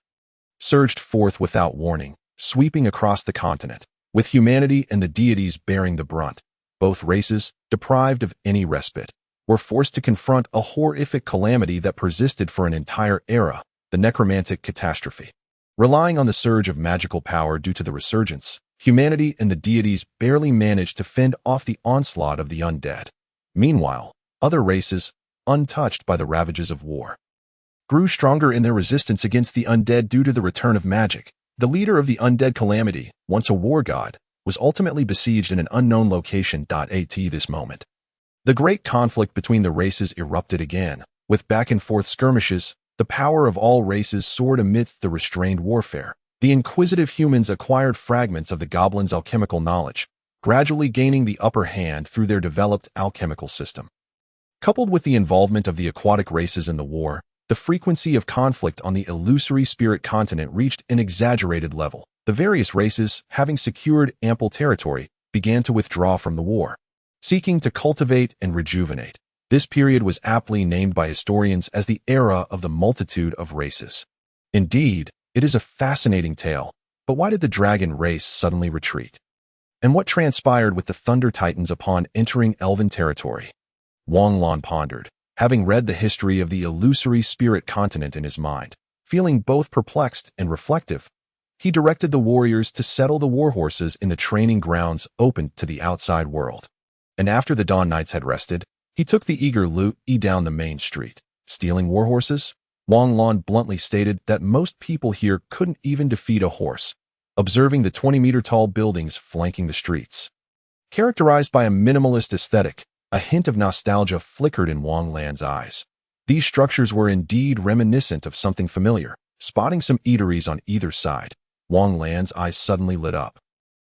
surged forth without warning, sweeping across the continent, with humanity and the deities bearing the brunt. Both races, deprived of any respite, were forced to confront a horrific calamity that persisted for an entire era, the necromantic catastrophe. Relying on the surge of magical power due to the resurgence, humanity and the deities barely managed to fend off the onslaught of the undead. Meanwhile, other races, untouched by the ravages of war, grew stronger in their resistance against the undead due to the return of magic. The leader of the undead calamity, once a war god, was ultimately besieged in an unknown location. At this moment, the great conflict between the races erupted again, with back-and-forth skirmishes. The power of all races soared amidst the restrained warfare. The inquisitive humans acquired fragments of the goblins' alchemical knowledge, gradually gaining the upper hand through their developed alchemical system. Coupled with the involvement of the aquatic races in the war, the frequency of conflict on the illusory spirit continent reached an exaggerated level. The various races, having secured ample territory, began to withdraw from the war, seeking to cultivate and rejuvenate. This period was aptly named by historians as the era of the multitude of races. Indeed, it is a fascinating tale, but why did the dragon race suddenly retreat? And what transpired with the Thunder Titans upon entering Elven territory? Wang Lan pondered, having read the history of the illusory spirit continent in his mind. Feeling both perplexed and reflective, he directed the warriors to settle the warhorses in the training grounds open to the outside world. And after the Dawn Knights had rested, he took the eager Lu Yi down the main street. Stealing warhorses? Wang Lan bluntly stated that most people here couldn't even defeat a horse, observing the 20-meter-tall buildings flanking the streets. Characterized by a minimalist aesthetic, a hint of nostalgia flickered in Wang Lan's eyes. These structures were indeed reminiscent of something familiar. Spotting some eateries on either side, Wang Lan's eyes suddenly lit up,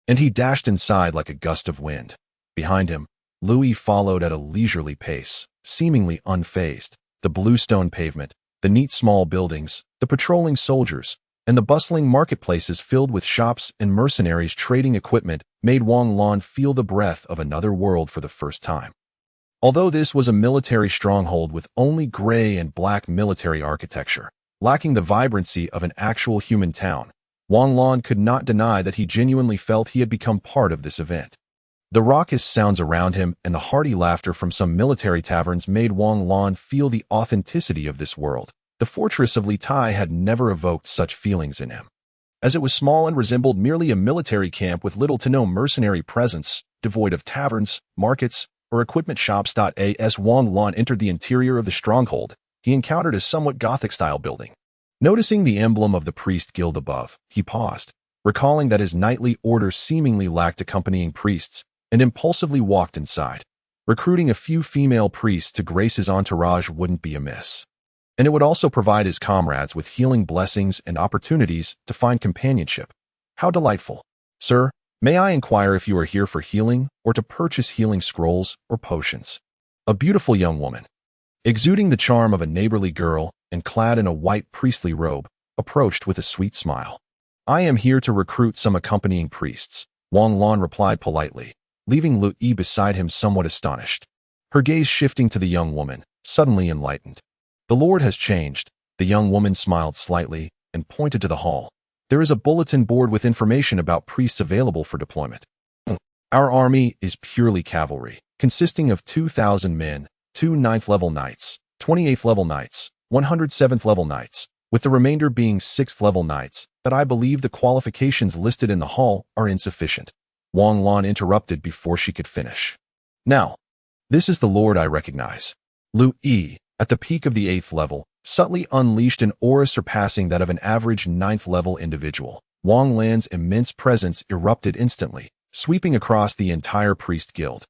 and he dashed inside like a gust of wind. Behind him, Louis followed at a leisurely pace, seemingly unfazed. The bluestone pavement, the neat small buildings, the patrolling soldiers, and the bustling marketplaces filled with shops and mercenaries trading equipment made Wang Lan feel the breath of another world for the first time. Although this was a military stronghold with only gray and black military architecture, lacking the vibrancy of an actual human town, Wang Lan could not deny that he genuinely felt he had become part of this event. The raucous sounds around him and the hearty laughter from some military taverns made Wang Lan feel the authenticity of this world. The fortress of Li Tai had never evoked such feelings in him, as it was small and resembled merely a military camp with little to no mercenary presence, devoid of taverns, markets, or equipment shops. As Wang Lan entered the interior of the stronghold, he encountered a somewhat Gothic-style building. Noticing the emblem of the priest guild above, he paused, recalling that his knightly order seemingly lacked accompanying priests, and impulsively walked inside. Recruiting a few female priests to grace his entourage wouldn't be amiss. And it would also provide his comrades with healing blessings and opportunities to find companionship. How delightful. Sir, may I inquire if you are here for healing or to purchase healing scrolls or potions? A beautiful young woman, exuding the charm of a neighborly girl and clad in a white priestly robe, approached with a sweet smile. I am here to recruit some accompanying priests, Wang Lan replied politely, leaving Lu Yi beside him somewhat astonished. Her gaze shifting to the young woman, suddenly enlightened. The Lord has changed. The young woman smiled slightly and pointed to the hall. There is a bulletin board with information about priests available for deployment. Our army is purely cavalry, consisting of 2,000 men, 2 9th-level knights, 28th-level knights, 107th-level knights, with the remainder being 6th-level knights, but I believe the qualifications listed in the hall are insufficient. Wang Lan interrupted before she could finish. Now, this is the Lord I recognize. Lu Yi, at the peak of the 8th level, subtly unleashed an aura surpassing that of an average 9th-level individual. Wang Lan's immense presence erupted instantly, sweeping across the entire priest guild,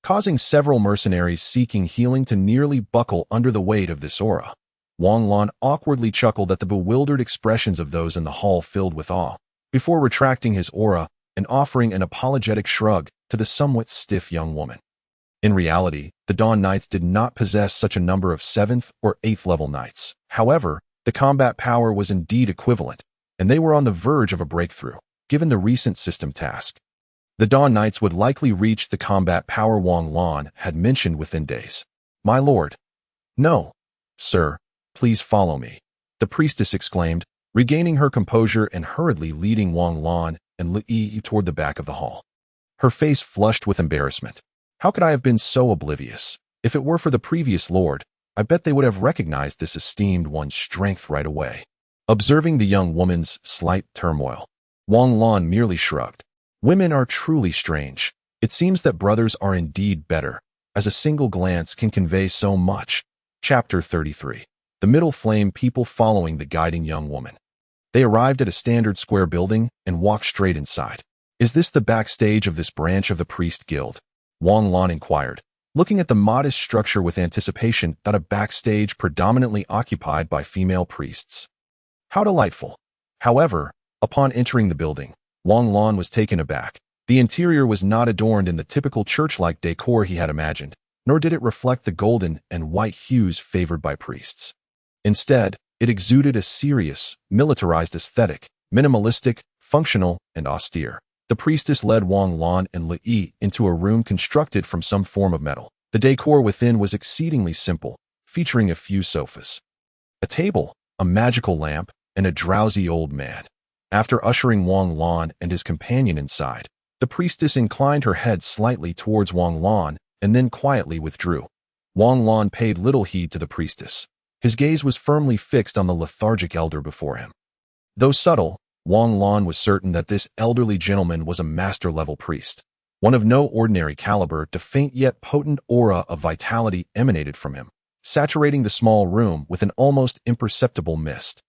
causing several mercenaries seeking healing to nearly buckle under the weight of this aura. Wang Lan awkwardly chuckled at the bewildered expressions of those in the hall filled with awe, before retracting his aura and offering an apologetic shrug to the somewhat stiff young woman. In reality, the Dawn Knights did not possess such a number of 7th or 8th level knights. However, the combat power was indeed equivalent, and they were on the verge of a breakthrough, given the recent system task. The Dawn Knights would likely reach the combat power Wang Lan had mentioned within days. My lord. No. Sir, please follow me, the priestess exclaimed, regaining her composure and hurriedly leading Wang Lan and Lu Yi toward the back of the hall. Her face flushed with embarrassment. How could I have been so oblivious? If it were for the previous lord, I bet they would have recognized this esteemed one's strength right away. Observing the young woman's slight turmoil, Wang Lan merely shrugged. Women are truly strange. It seems that brothers are indeed better, as a single glance can convey so much. Chapter 33. The middle flame people following the guiding young woman. They arrived at a standard square building and walked straight inside. Is this the backstage of this branch of the priest guild? Wang Lan inquired, looking at the modest structure with anticipation that a backstage predominantly occupied by female priests. How delightful. However, upon entering the building, Wang Lan was taken aback. The interior was not adorned in the typical church-like decor he had imagined, nor did it reflect the golden and white hues favored by priests. Instead, it exuded a serious, militarized aesthetic, minimalistic, functional, and austere. The priestess led Wang Lan and Lu Yi into a room constructed from some form of metal. The decor within was exceedingly simple, featuring a few sofas, a table, a magical lamp, and a drowsy old man. After ushering Wang Lan and his companion inside, the priestess inclined her head slightly towards Wang Lan and then quietly withdrew. Wang Lan paid little heed to the priestess. His gaze was firmly fixed on the lethargic elder before him. Though subtle, Wang Lan was certain that this elderly gentleman was a master-level priest. One of no ordinary caliber, the faint yet potent aura of vitality emanated from him, saturating the small room with an almost imperceptible mist.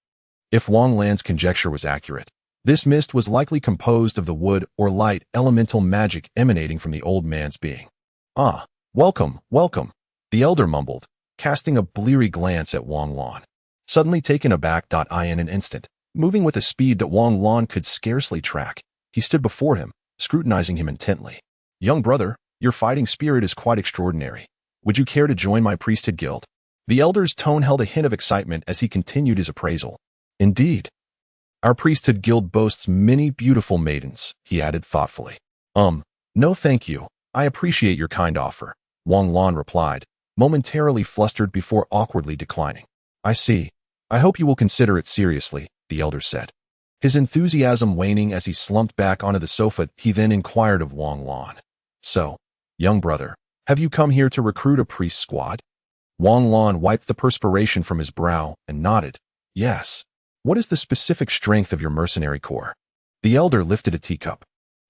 If Wang Lan's conjecture was accurate, this mist was likely composed of the wood or light elemental magic emanating from the old man's being. Ah, welcome, welcome, the elder mumbled, casting a bleary glance at Wang Lan. Suddenly taken aback, in an instant, moving with a speed that Wang Lan could scarcely track, he stood before him, scrutinizing him intently. Young brother, your fighting spirit is quite extraordinary. Would you care to join my priesthood guild? The elder's tone held a hint of excitement as he continued his appraisal. Indeed. Our priesthood guild boasts many beautiful maidens, he added thoughtfully. No thank you. I appreciate your kind offer, Wang Lan replied, momentarily flustered before awkwardly declining. I see. I hope you will consider it seriously, the elder said. His enthusiasm waning as he slumped back onto the sofa, he then inquired of Wang Lan. So, young brother, have you come here to recruit a priest squad? Wang Lan wiped the perspiration from his brow and nodded. Yes. What is the specific strength of your mercenary corps? The elder lifted a teacup,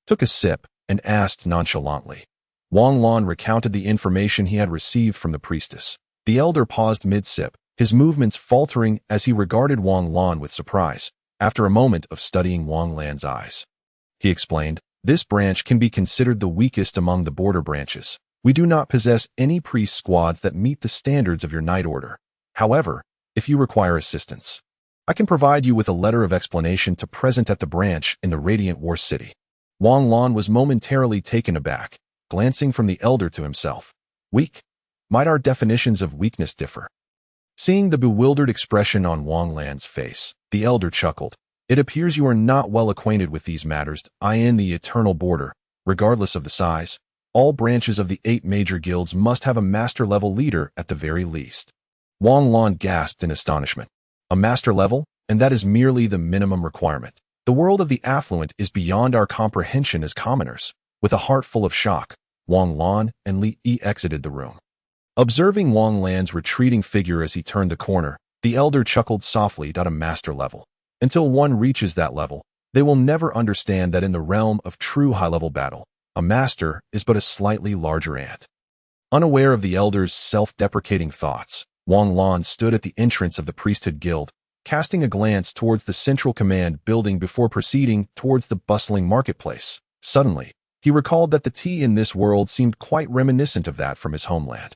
took a sip, and asked nonchalantly. Wang Lan recounted the information he had received from the priestess. The elder paused mid-sip, his movements faltering as he regarded Wang Lan with surprise. After a moment of studying Wang Lan's eyes, he explained, this branch can be considered the weakest among the border branches. We do not possess any priest squads that meet the standards of your Knight Order. However, if you require assistance, I can provide you with a letter of explanation to present at the branch in the Radiant War City. Wang Lan was momentarily taken aback, glancing from the elder to himself. Weak? Might our definitions of weakness differ? Seeing the bewildered expression on Wang Lan's face, the elder chuckled. It appears you are not well acquainted with these matters. In the eternal border, regardless of the size, all branches of the 8 major guilds must have a master-level leader at the very least. Wang Lan gasped in astonishment. A master level? And that is merely the minimum requirement. The world of the affluent is beyond our comprehension as commoners. With a heart full of shock, Wang Lan and Li Yi exited the room. Observing Wang Lan's retreating figure as he turned the corner, the elder chuckled softly. A master level. Until one reaches that level, they will never understand that in the realm of true high-level battle, a master is but a slightly larger ant. Unaware of the elder's self-deprecating thoughts, Wang Lan stood at the entrance of the priesthood guild, casting a glance towards the central command building before proceeding towards the bustling marketplace. Suddenly, he recalled that the tea in this world seemed quite reminiscent of that from his homeland.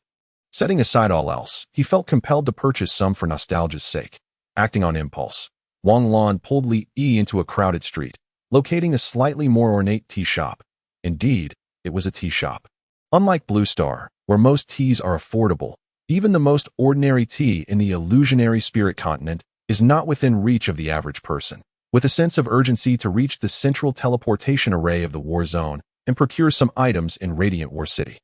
Setting aside all else, he felt compelled to purchase some for nostalgia's sake. Acting on impulse, Wang Lan pulled Li Yi into a crowded street, locating a slightly more ornate tea shop. Indeed, it was a tea shop. Unlike Blue Star, where most teas are affordable, even the most ordinary tea in the illusionary spirit continent is not within reach of the average person. With a sense of urgency to reach the central teleportation array of the war zone and procure some items in Radiant War City,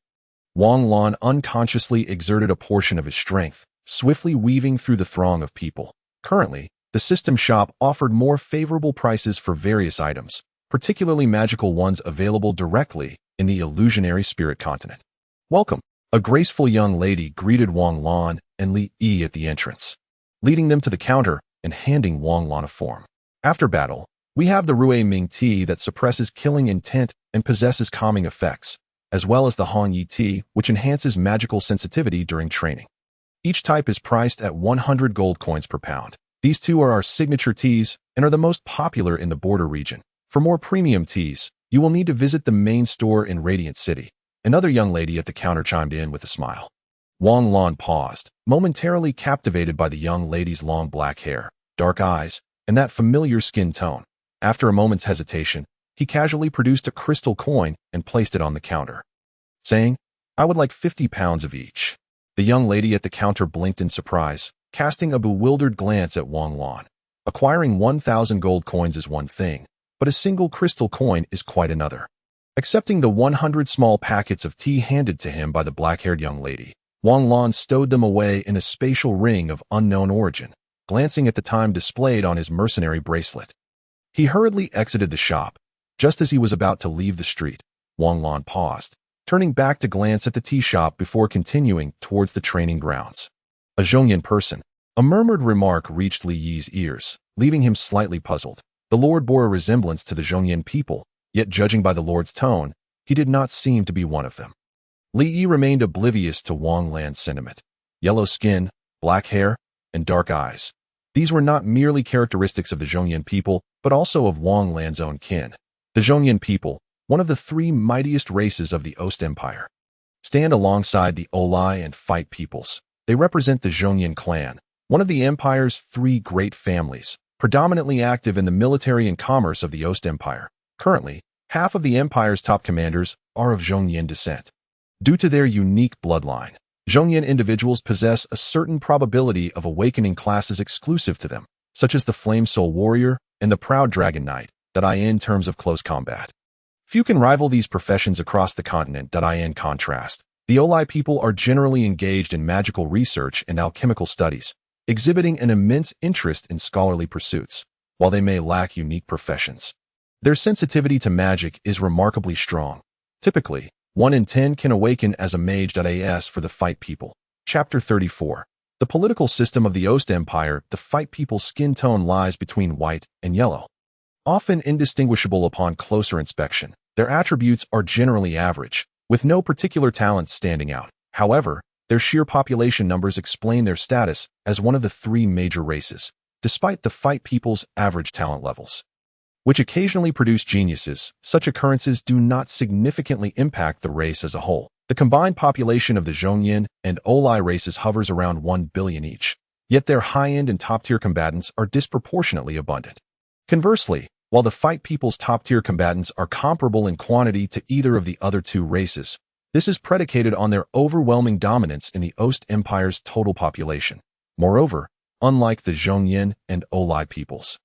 Wang Lan unconsciously exerted a portion of his strength, swiftly weaving through the throng of people. Currently, the system shop offered more favorable prices for various items, particularly magical ones available directly in the illusionary spirit continent. Welcome. A graceful young lady greeted Wang Lan and Li Yi at the entrance, leading them to the counter and handing Wang Lan a form. After battle, we have the Rui Ming tea that suppresses killing intent and possesses calming effects, as well as the Hong Yi tea, which enhances magical sensitivity during training. Each type is priced at 100 gold coins per pound. These two are our signature teas and are the most popular in the border region. For more premium teas, you will need to visit the main store in Radiant City. Another young lady at the counter chimed in with a smile. Wang Lan paused, momentarily captivated by the young lady's long black hair, dark eyes, and that familiar skin tone. After a moment's hesitation, he casually produced a crystal coin and placed it on the counter, saying, "I would like 50 pounds of each." The young lady at the counter blinked in surprise, casting a bewildered glance at Wang Lan. Acquiring 1,000 gold coins is one thing, but a single crystal coin is quite another. Accepting the 100 small packets of tea handed to him by the black-haired young lady, Wang Lan stowed them away in a spatial ring of unknown origin, glancing at the time displayed on his mercenary bracelet. He hurriedly exited the shop. Just as he was about to leave the street, Wang Lan paused, turning back to glance at the tea shop before continuing towards the training grounds. A Zhongyan person. A murmured remark reached Li Yi's ears, leaving him slightly puzzled. The Lord bore a resemblance to the Zhongyan people, yet judging by the Lord's tone, he did not seem to be one of them. Li Yi remained oblivious to Wang Lan's sentiment. Yellow skin, black hair, and dark eyes. These were not merely characteristics of the Zhongyan people, but also of Wang Lan's own kin. The Zhongyan people, one of the 3 mightiest races of the Ost Empire, stand alongside the Olai and Fight peoples. They represent the Zhongyan clan, one of the empire's 3 great families, predominantly active in the military and commerce of the Ost Empire. Currently, half of the empire's top commanders are of Zhongyan descent. Due to their unique bloodline, Zhongyan individuals possess a certain probability of awakening classes exclusive to them, such as the Flame Soul Warrior and the Proud Dragon Knight, in terms of close combat. Few can rival these professions across the continent. In contrast, the Olai people are generally engaged in magical research and alchemical studies, exhibiting an immense interest in scholarly pursuits, while they may lack unique professions. Their sensitivity to magic is remarkably strong. Typically, 1 in 10 can awaken as a mage. For the Fight people. Chapter 34. The political system of the Ost Empire. The Fight people's skin tone lies between white and yellow. Often indistinguishable upon closer inspection, their attributes are generally average, with no particular talents standing out. However, their sheer population numbers explain their status as one of the 3 major races, despite the Fight people's average talent levels, which occasionally produce geniuses. Such occurrences do not significantly impact the race as a whole. The combined population of the Zhongyan and Olai races hovers around 1 billion each, yet their high-end and top-tier combatants are disproportionately abundant. Conversely, while the Fight People's top-tier combatants are comparable in quantity to either of the other two races, this is predicated on their overwhelming dominance in the Ost Empire's total population. Moreover, unlike the Zhongyan and Olai peoples,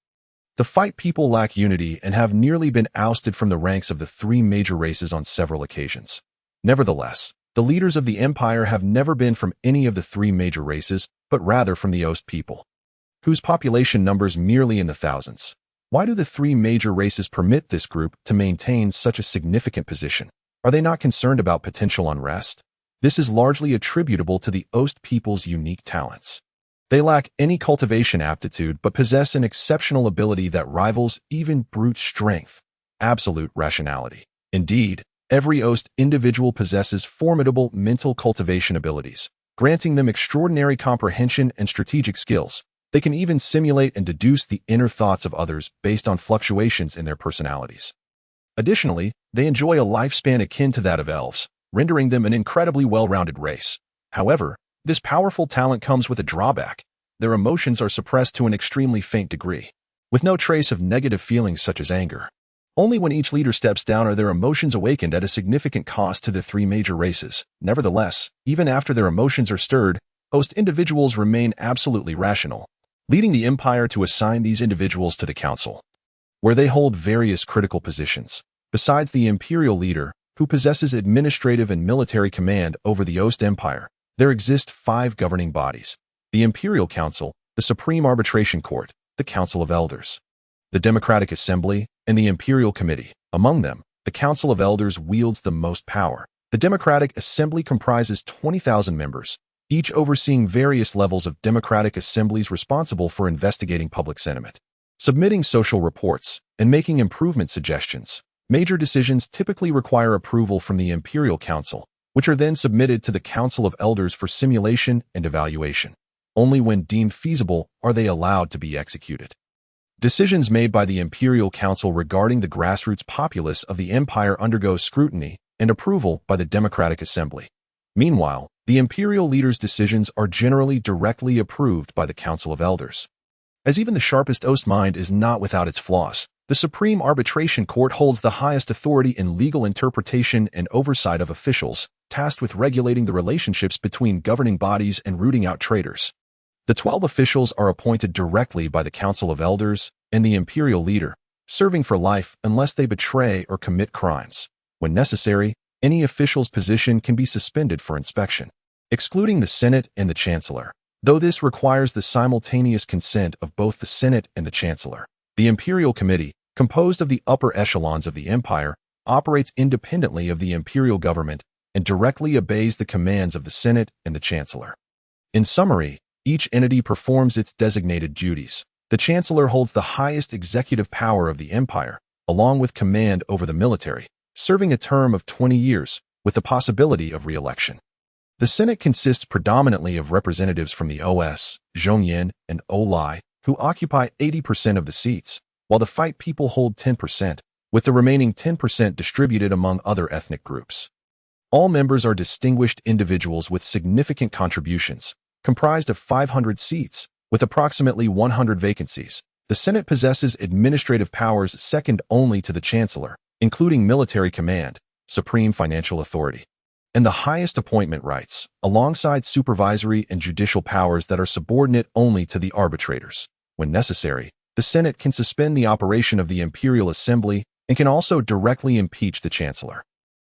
the Fight People lack unity and have nearly been ousted from the ranks of the three major races on several occasions. Nevertheless, the leaders of the Empire have never been from any of the three major races, but rather from the Ost people, whose population numbers merely in the thousands. Why do the three major races permit this group to maintain such a significant position? Are they not concerned about potential unrest? This is largely attributable to the Ost people's unique talents. They lack any cultivation aptitude but possess an exceptional ability that rivals even brute strength: absolute rationality. Indeed, every Ost individual possesses formidable mental cultivation abilities, granting them extraordinary comprehension and strategic skills. They can even simulate and deduce the inner thoughts of others based on fluctuations in their personalities. Additionally, they enjoy a lifespan akin to that of elves, rendering them an incredibly well-rounded race. However, this powerful talent comes with a drawback. Their emotions are suppressed to an extremely faint degree, with no trace of negative feelings such as anger. Only when each leader steps down are their emotions awakened at a significant cost to the three major races. Nevertheless, even after their emotions are stirred, Ost individuals remain absolutely rational, leading the Empire to assign these individuals to the Council, where they hold various critical positions. Besides the Imperial leader, who possesses administrative and military command over the Ost Empire, there exist 5 governing bodies: the Imperial Council, the Supreme Arbitration Court, the Council of Elders, the Democratic Assembly, and the Imperial Committee. Among them, the Council of Elders wields the most power. The Democratic Assembly comprises 20,000 members, each overseeing various levels of democratic assemblies responsible for investigating public sentiment, submitting social reports, and making improvement suggestions. Major decisions typically require approval from the Imperial Council, which are then submitted to the Council of Elders for simulation and evaluation. Only when deemed feasible are they allowed to be executed. Decisions made by the Imperial Council regarding the grassroots populace of the Empire undergo scrutiny and approval by the Democratic Assembly. Meanwhile, the Imperial leaders' decisions are generally directly approved by the Council of Elders. As even the sharpest Ost mind is not without its flaws, the Supreme Arbitration Court holds the highest authority in legal interpretation and oversight of officials, tasked with regulating the relationships between governing bodies and rooting out traitors. The 12 officials are appointed directly by the Council of Elders and the Imperial leader, serving for life unless they betray or commit crimes. When necessary, any official's position can be suspended for inspection, excluding the Senate and the Chancellor, though this requires the simultaneous consent of both the Senate and the Chancellor. The Imperial Committee, composed of the upper echelons of the Empire, operates independently of the Imperial government and directly obeys the commands of the Senate and the Chancellor. In summary, each entity performs its designated duties. The Chancellor holds the highest executive power of the Empire, along with command over the military, serving a term of 20 years, with the possibility of re-election. The Senate consists predominantly of representatives from the OS, Zhongyan, and Olai, who occupy 80% of the seats, while the Fight People hold 10%, with the remaining 10% distributed among other ethnic groups. All members are distinguished individuals with significant contributions, comprised of 500 seats, with approximately 100 vacancies. The Senate possesses administrative powers second only to the Chancellor, including military command, supreme financial authority, and the highest appointment rights, alongside supervisory and judicial powers that are subordinate only to the arbitrators. When necessary, the Senate can suspend the operation of the Imperial Assembly and can also directly impeach the Chancellor.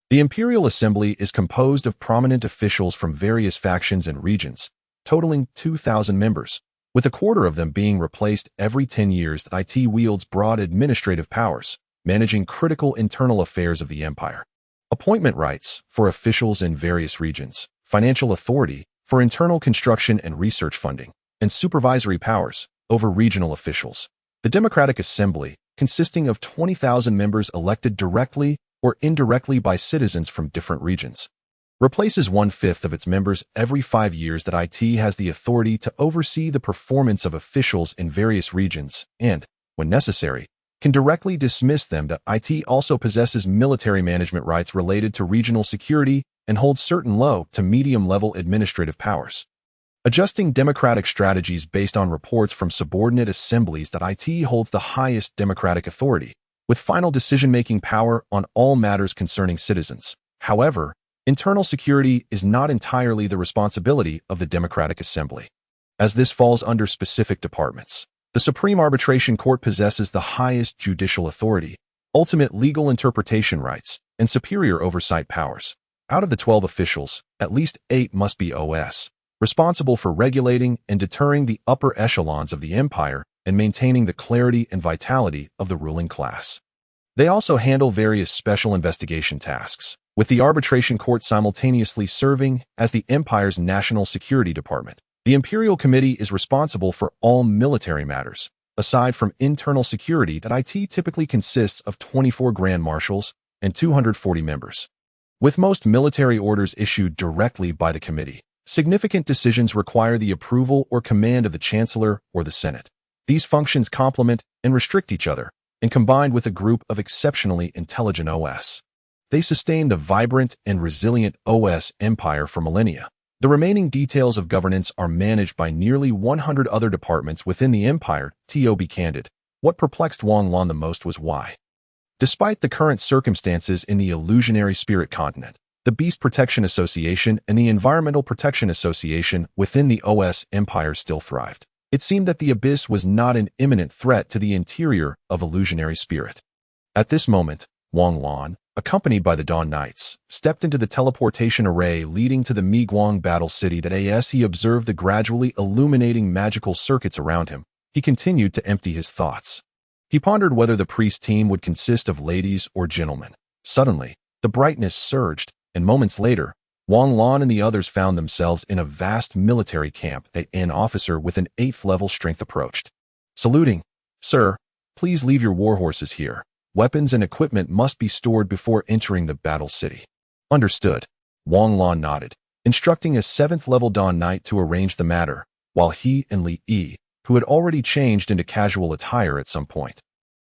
The Imperial Assembly is composed of prominent officials from various factions and regions, totaling 2,000 members, with a quarter of them being replaced every 10 years. The IT wields broad administrative powers, managing critical internal affairs of the Empire. Appointment rights for officials in various regions, financial authority for internal construction and research funding, and supervisory powers over regional officials. The Democratic Assembly, consisting of 20,000 members elected directly or indirectly by citizens from different regions, replaces 1/5 of its members every 5 years. That IT has the authority to oversee the performance of officials in various regions and, when necessary, can directly dismiss them. That IT also possesses military management rights related to regional security and holds certain low to medium-level administrative powers. Adjusting democratic strategies based on reports from subordinate assemblies that IT holds the highest democratic authority, with final decision-making power on all matters concerning citizens. However, internal security is not entirely the responsibility of the Democratic Assembly, as this falls under specific departments. The Supreme Arbitration Court possesses the highest judicial authority, ultimate legal interpretation rights, and superior oversight powers. Out of the 12 officials, at least 8 must be OS, responsible for regulating and deterring the upper echelons of the empire and maintaining the clarity and vitality of the ruling class. They also handle various special investigation tasks, with the arbitration court simultaneously serving as the empire's national security department. The Imperial Committee is responsible for all military matters, aside from internal security that IT typically consists of 24 grand marshals and 240 members. With most military orders issued directly by the committee, significant decisions require the approval or command of the Chancellor or the Senate. These functions complement and restrict each other, and combined with a group of exceptionally intelligent OS, they sustained a vibrant and resilient OS empire for millennia. The remaining details of governance are managed by nearly 100 other departments within the empire. To be candid, what perplexed Wang Lan the most was why, despite the current circumstances in the illusionary spirit continent, the Beast Protection Association and the Environmental Protection Association within the OS empire still thrived. It seemed that the abyss was not an imminent threat to the interior of illusionary spirit. At this moment, Wang Lan, accompanied by the Dawn Knights, stepped into the teleportation array leading to the Miguang battle city. As he observed the gradually illuminating magical circuits around him, he continued to empty his thoughts. He pondered whether the priest team would consist of ladies or gentlemen. Suddenly, the brightness surged, and moments later, Wang Lan and the others found themselves in a vast military camp. An officer with an 8th level strength approached. Saluting, "Sir, please leave your warhorses here. Weapons and equipment must be stored before entering the battle city." Understood. Wang Lan nodded, instructing a 7th level Dawn Knight to arrange the matter, while he and Li Yi, who had already changed into casual attire at some point,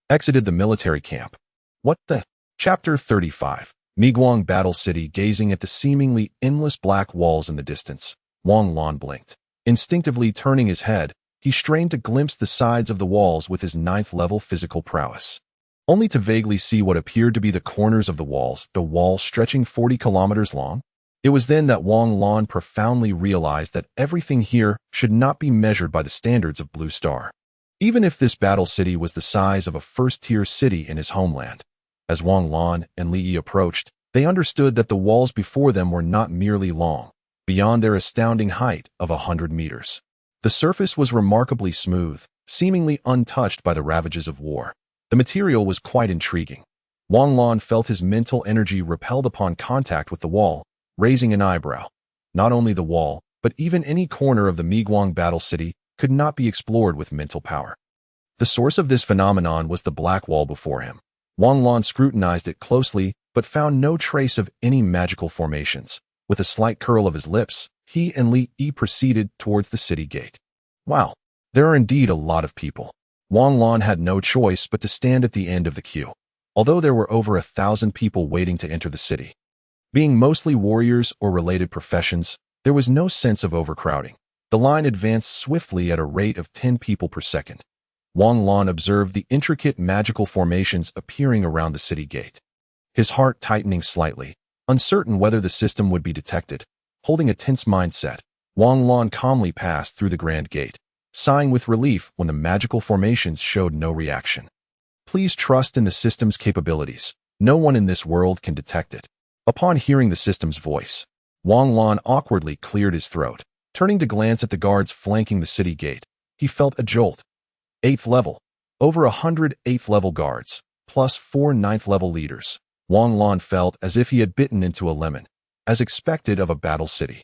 exited the military camp. What the? Chapter 35. Miguang Battle City. Gazing at the seemingly endless black walls in the distance, Wang Lan blinked. Instinctively turning his head, he strained to glimpse the sides of the walls with his 9th level physical prowess, only to vaguely see what appeared to be the corners of the wall stretching 40 kilometers long. It was then that Wang Lan profoundly realized that everything here should not be measured by the standards of Blue Star. Even if this battle city was the size of a first-tier city in his homeland. As Wang Lan and Li Yi approached, they understood that the walls before them were not merely long, beyond their astounding height of 100 meters. The surface was remarkably smooth, seemingly untouched by the ravages of war. The material was quite intriguing. Wang Lan felt his mental energy repelled upon contact with the wall, raising an eyebrow. Not only the wall, but even any corner of the Miguang battle city could not be explored with mental power. The source of this phenomenon was the black wall before him. Wang Lan scrutinized it closely, but found no trace of any magical formations. With a slight curl of his lips, he and Li Yi proceeded towards the city gate. Wow, there are indeed a lot of people. Wang Lan had no choice but to stand at the end of the queue, although there were over 1,000 people waiting to enter the city. Being mostly warriors or related professions, there was no sense of overcrowding. The line advanced swiftly at a rate of 10 people per second. Wang Lan observed the intricate magical formations appearing around the city gate, his heart tightening slightly, uncertain whether the system would be detected. Holding a tense mindset, Wang Lan calmly passed through the grand gate, sighing with relief when the magical formations showed no reaction. Please trust in the system's capabilities. No one in this world can detect it. Upon hearing the system's voice, Wang Lan awkwardly cleared his throat. Turning to glance at the guards flanking the city gate, he felt a jolt. 8th level. Over 100 8th level guards, plus 4 9th level leaders. Wang Lan felt as if he had bitten into a lemon, as expected of a battle city.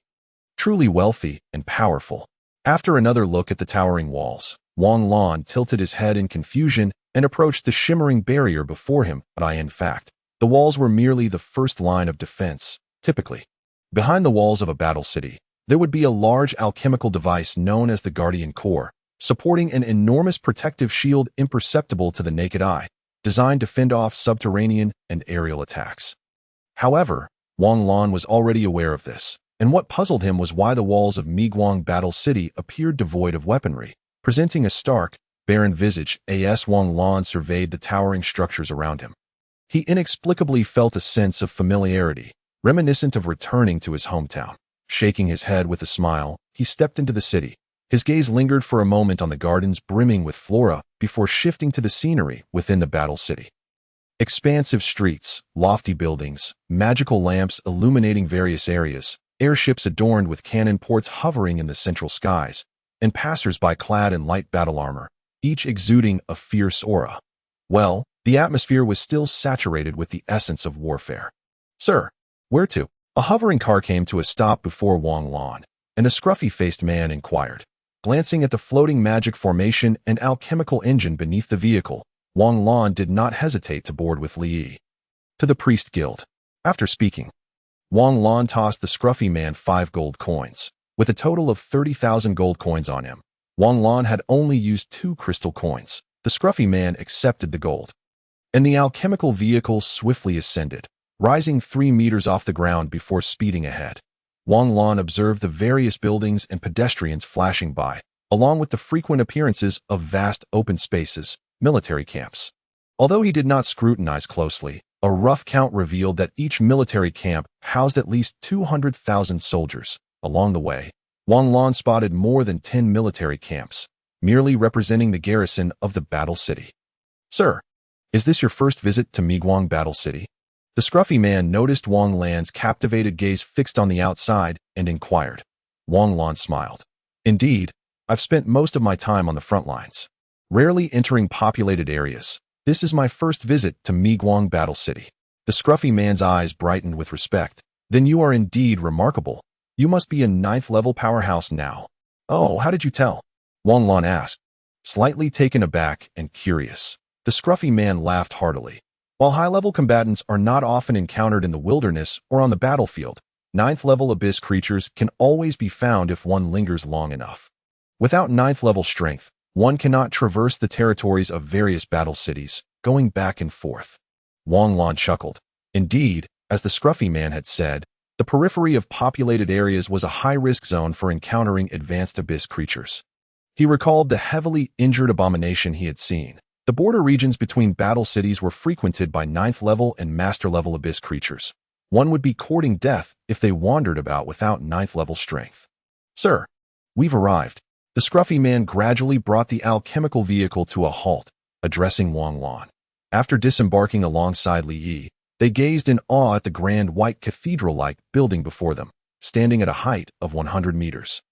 Truly wealthy and powerful. After another look at the towering walls, Wang Lan tilted his head in confusion and approached the shimmering barrier before him. But in fact, the walls were merely the first line of defense. Typically, behind the walls of a battle city, there would be a large alchemical device known as the Guardian Core, supporting an enormous protective shield imperceptible to the naked eye, designed to fend off subterranean and aerial attacks. However, Wang Lan was already aware of this, and what puzzled him was why the walls of Miguang Battle City appeared devoid of weaponry, presenting a stark, barren visage. As Wang Lan surveyed the towering structures around him, he inexplicably felt a sense of familiarity, reminiscent of returning to his hometown. Shaking his head with a smile, he stepped into the city. His gaze lingered for a moment on the gardens brimming with flora before shifting to the scenery within the battle city. Expansive streets, lofty buildings, magical lamps illuminating various areas, airships adorned with cannon ports hovering in the central skies, and passers-by clad in light battle armor, each exuding a fierce aura. Well, the atmosphere was still saturated with the essence of warfare. "Sir, where to?" A hovering car came to a stop before Wang Lan, and a scruffy-faced man inquired. Glancing at the floating magic formation and alchemical engine beneath the vehicle, Wang Lan did not hesitate to board with Li Yi. "To the Priest Guild." After speaking, Wang Lan tossed the scruffy man 5 gold coins. With a total of 30,000 gold coins on him, Wang Lan had only used 2 crystal coins. The scruffy man accepted the gold, and the alchemical vehicle swiftly ascended, rising 3 meters off the ground before speeding ahead. Wang Lan observed the various buildings and pedestrians flashing by, along with the frequent appearances of vast open spaces, military camps. Although he did not scrutinize closely, a rough count revealed that each military camp housed at least 200,000 soldiers. Along the way, Wang Lan spotted more than 10 military camps, merely representing the garrison of the battle city. "Sir, is this your first visit to Miguang Battle City?" The scruffy man noticed Wang Lan's captivated gaze fixed on the outside and inquired. Wang Lan smiled. "Indeed, I've spent most of my time on the front lines, rarely entering populated areas. This is my first visit to Miguang Battle City." The scruffy man's eyes brightened with respect. "Then you are indeed remarkable. You must be a 9th-level powerhouse now." "Oh, how did you tell?" Wang Lan asked, slightly taken aback and curious. The scruffy man laughed heartily. "While high-level combatants are not often encountered in the wilderness or on the battlefield, 9th-level abyss creatures can always be found if one lingers long enough. Without 9th-level strength, one cannot traverse the territories of various battle cities, going back and forth." Wang Lan chuckled. Indeed, as the scruffy man had said, the periphery of populated areas was a high-risk zone for encountering advanced abyss creatures. He recalled the heavily injured abomination he had seen. The border regions between battle cities were frequented by 9th-level and master-level abyss creatures. One would be courting death if they wandered about without 9th-level strength. "Sir, we've arrived." The scruffy man gradually brought the alchemical vehicle to a halt, addressing Wang Lan. After disembarking alongside Li Yi, they gazed in awe at the grand white cathedral-like building before them, standing at a height of 100 meters.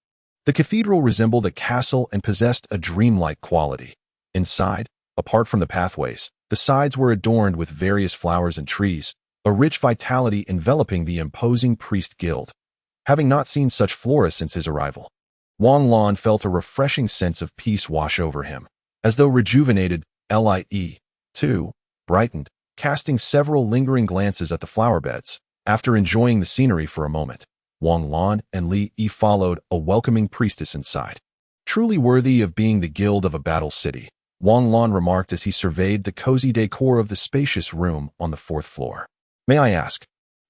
The cathedral resembled a castle and possessed a dreamlike quality. Inside, apart from the pathways, the sides were adorned with various flowers and trees, a rich vitality enveloping the imposing priest guild. Having not seen such flora since his arrival, Wang Lan felt a refreshing sense of peace wash over him, as though rejuvenated. Li, too, brightened, casting several lingering glances at the flower beds. After enjoying the scenery for a moment, Wang Lan and Li Yi followed a welcoming priestess inside. "Truly worthy of being the guild of a battle city," Wang Lan remarked as he surveyed the cozy decor of the spacious room on the 4th floor. "May I ask,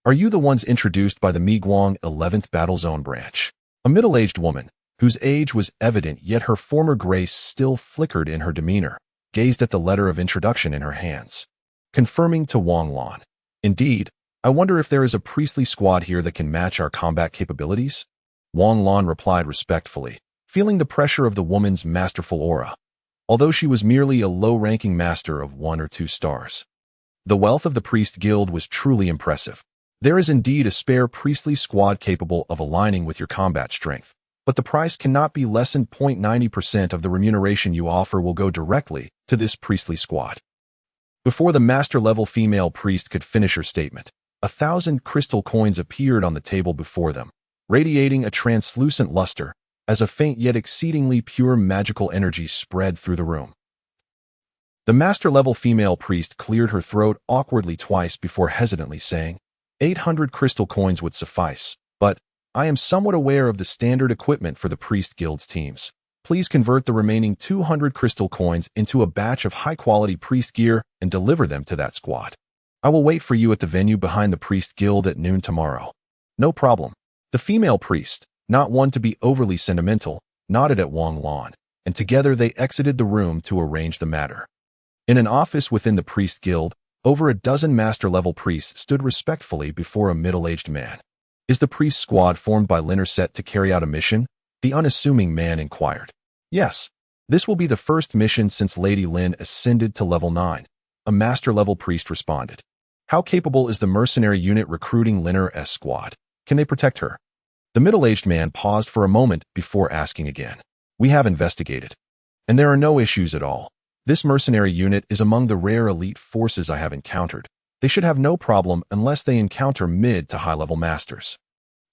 are you the ones introduced by the Miguang 11th Battle Zone branch?" A middle-aged woman, whose age was evident yet her former grace still flickered in her demeanor, gazed at the letter of introduction in her hands, confirming to Wang Lan. "Indeed, I wonder if there is a priestly squad here that can match our combat capabilities?" Wang Lan replied respectfully, feeling the pressure of the woman's masterful aura, although she was merely a low-ranking master of 1 or 2 stars. The wealth of the priest guild was truly impressive. There is indeed a spare priestly squad capable of aligning with your combat strength, but the price cannot be less than 0.90% of the remuneration you offer will go directly to this priestly squad. Before the master-level female priest could finish her statement, 1,000 crystal coins appeared on the table before them, radiating a translucent luster, as a faint yet exceedingly pure magical energy spread through the room. The master-level female priest cleared her throat awkwardly twice before hesitantly saying, 800 crystal coins would suffice, but I am somewhat aware of the standard equipment for the priest guild's teams. Please convert the remaining 200 crystal coins into a batch of high-quality priest gear and deliver them to that squad. I will wait for you at the venue behind the priest guild at noon tomorrow. No problem. The female priest, not one to be overly sentimental, nodded at Wang Lan, and together they exited the room to arrange the matter. In an office within the priest guild, over a dozen master-level priests stood respectfully before a middle-aged man. Is the priest squad formed by Lin set to carry out a mission? The unassuming man inquired. Yes. This will be the first mission since Lady Lin ascended to level 9, a master-level priest responded. How capable is the mercenary unit recruiting Linner's squad? Can they protect her? The middle-aged man paused for a moment before asking again. We have investigated. And there are no issues at all. This mercenary unit is among the rare elite forces I have encountered. They should have no problem unless they encounter mid to high-level masters.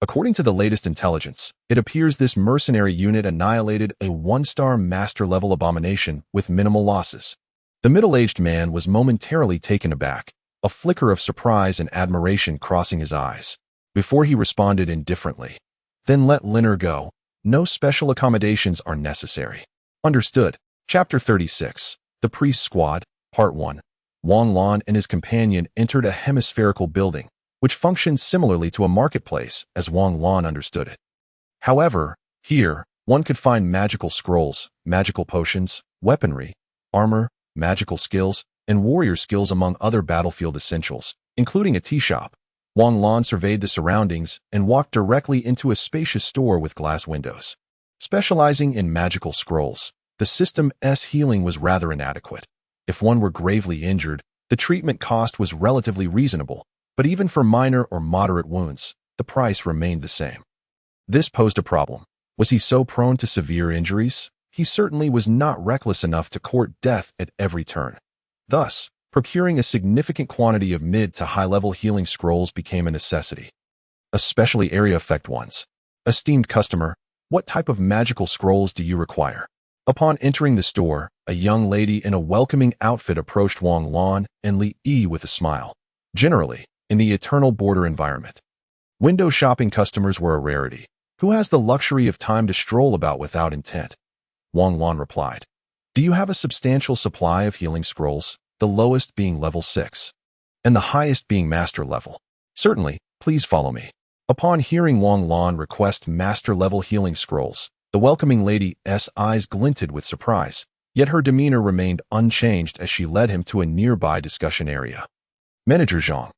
According to the latest intelligence, it appears this mercenary unit annihilated a 1-star master-level abomination with minimal losses. The middle-aged man was momentarily taken aback, a flicker of surprise and admiration crossing his eyes, before he responded indifferently. Then let Linner go. No special accommodations are necessary. Understood. Chapter 36. The Priest Squad, Part 1. Wang Lan and his companion entered a hemispherical building, which functioned similarly to a marketplace as Wang Lan understood it. However, here, one could find magical scrolls, magical potions, weaponry, armor, magical skills, and warrior skills among other battlefield essentials, including a tea shop. Wang Lan surveyed the surroundings and walked directly into a spacious store with glass windows. Specializing in magical scrolls, the system's healing was rather inadequate. If one were gravely injured, the treatment cost was relatively reasonable, but even for minor or moderate wounds, the price remained the same. This posed a problem. Was he so prone to severe injuries? He certainly was not reckless enough to court death at every turn. Thus, procuring a significant quantity of mid to high-level healing scrolls became a necessity, especially area effect ones. Esteemed customer, what type of magical scrolls do you require? Upon entering the store, a young lady in a welcoming outfit approached Wang Lan and Li Yi with a smile. Generally, in the eternal border environment, window shopping customers were a rarity. Who has the luxury of time to stroll about without intent? Wang Lan replied. Do you have a substantial supply of healing scrolls, the lowest being level 6, and the highest being master level? Certainly, please follow me. Upon hearing Wang Lan request master-level healing scrolls, the welcoming lady's eyes glinted with surprise, yet her demeanor remained unchanged as she led him to a nearby discussion area. Manager Zhang.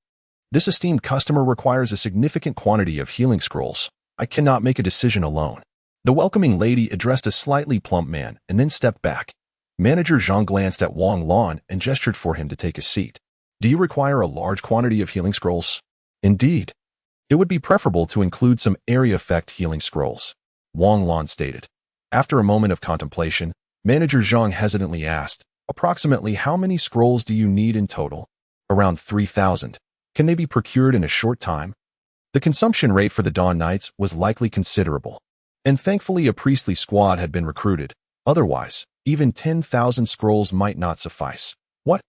This esteemed customer requires a significant quantity of healing scrolls. I cannot make a decision alone. The welcoming lady addressed a slightly plump man and then stepped back. Manager Zhang glanced at Wang Lan and gestured for him to take a seat. Do you require a large quantity of healing scrolls? Indeed. It would be preferable to include some area effect healing scrolls, Wang Lan stated. After a moment of contemplation, Manager Zhang hesitantly asked, approximately how many scrolls do you need in total? Around 3,000. Can they be procured in a short time? The consumption rate for the Dawn Knights was likely considerable, and thankfully a priestly squad had been recruited. Otherwise, even 10,000 scrolls might not suffice. What?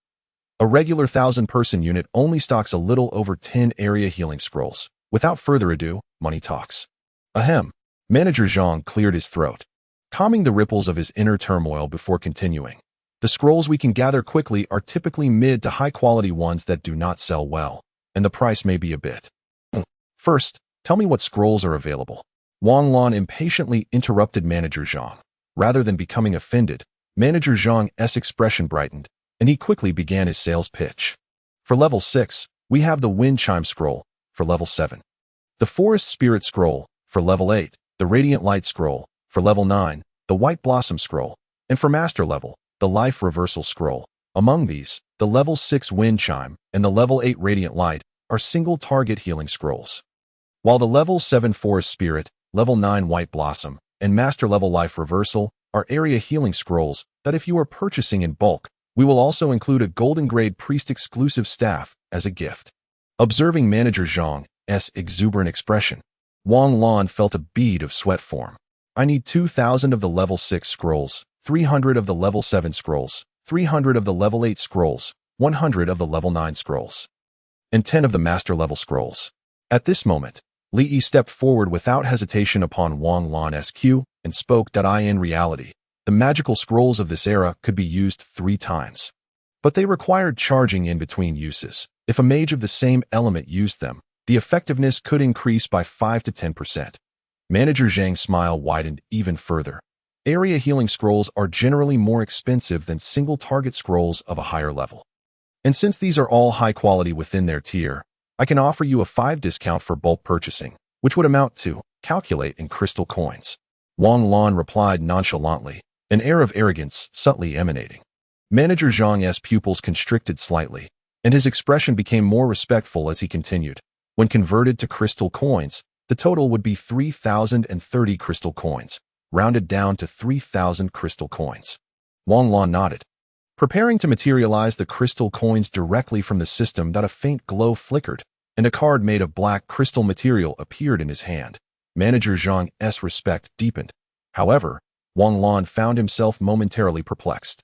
A regular 1,000-person unit only stocks a little over 10 area healing scrolls. Without further ado, money talks. Ahem. Manager Zhang cleared his throat, calming the ripples of his inner turmoil before continuing. The scrolls we can gather quickly are typically mid to high-quality ones that do not sell well, and the price may be a bit. First, tell me what scrolls are available. Wang Lan impatiently interrupted Manager Zhang. Rather than becoming offended, Manager Zhang's expression brightened, and he quickly began his sales pitch. For level 6, we have the Wind Chime Scroll, for level 7. The Forest Spirit Scroll, for level 8. The Radiant Light Scroll, for level 9. The White Blossom Scroll, and for master level, the Life Reversal Scroll. Among these, the level 6 Wind Chime and the level 8 Radiant Light are single target healing scrolls, while the level 7 Forest Spirit, level 9 White Blossom, and master level Life Reversal are area healing scrolls that if you are purchasing in bulk, we will also include a golden grade priest exclusive staff as a gift. Observing Manager Zhang's exuberant expression, Wang Lan felt a bead of sweat form. I need 2,000 of the level 6 scrolls, 300 of the level 7 scrolls, 300 of the level 8 scrolls, 100 of the level 9 scrolls, and 10 of the master level scrolls. At this moment, Li Yi stepped forward without hesitation upon Wang Lan's cue and spoke that in reality, the magical scrolls of this era could be used 3 times. but they required charging in between uses. If a mage of the same element used them, the effectiveness could increase by 5 to 10%. Manager Zhang's smile widened even further. Area healing scrolls are generally more expensive than single-target scrolls of a higher level. And since these are all high quality within their tier, I can offer you a 5 discount for bulk purchasing, which would amount to, calculate in crystal coins. Wang Lan replied nonchalantly, an air of arrogance subtly emanating. Manager Zhang's pupils constricted slightly, and his expression became more respectful as he continued. When converted to crystal coins, the total would be 3,030 crystal coins, rounded down to 3,000 crystal coins. Wang Lan nodded. Preparing to materialize the crystal coins directly from the system, a faint glow flickered, and a card made of black crystal material appeared in his hand. Manager Zhang's respect deepened. However, Wang Lan found himself momentarily perplexed.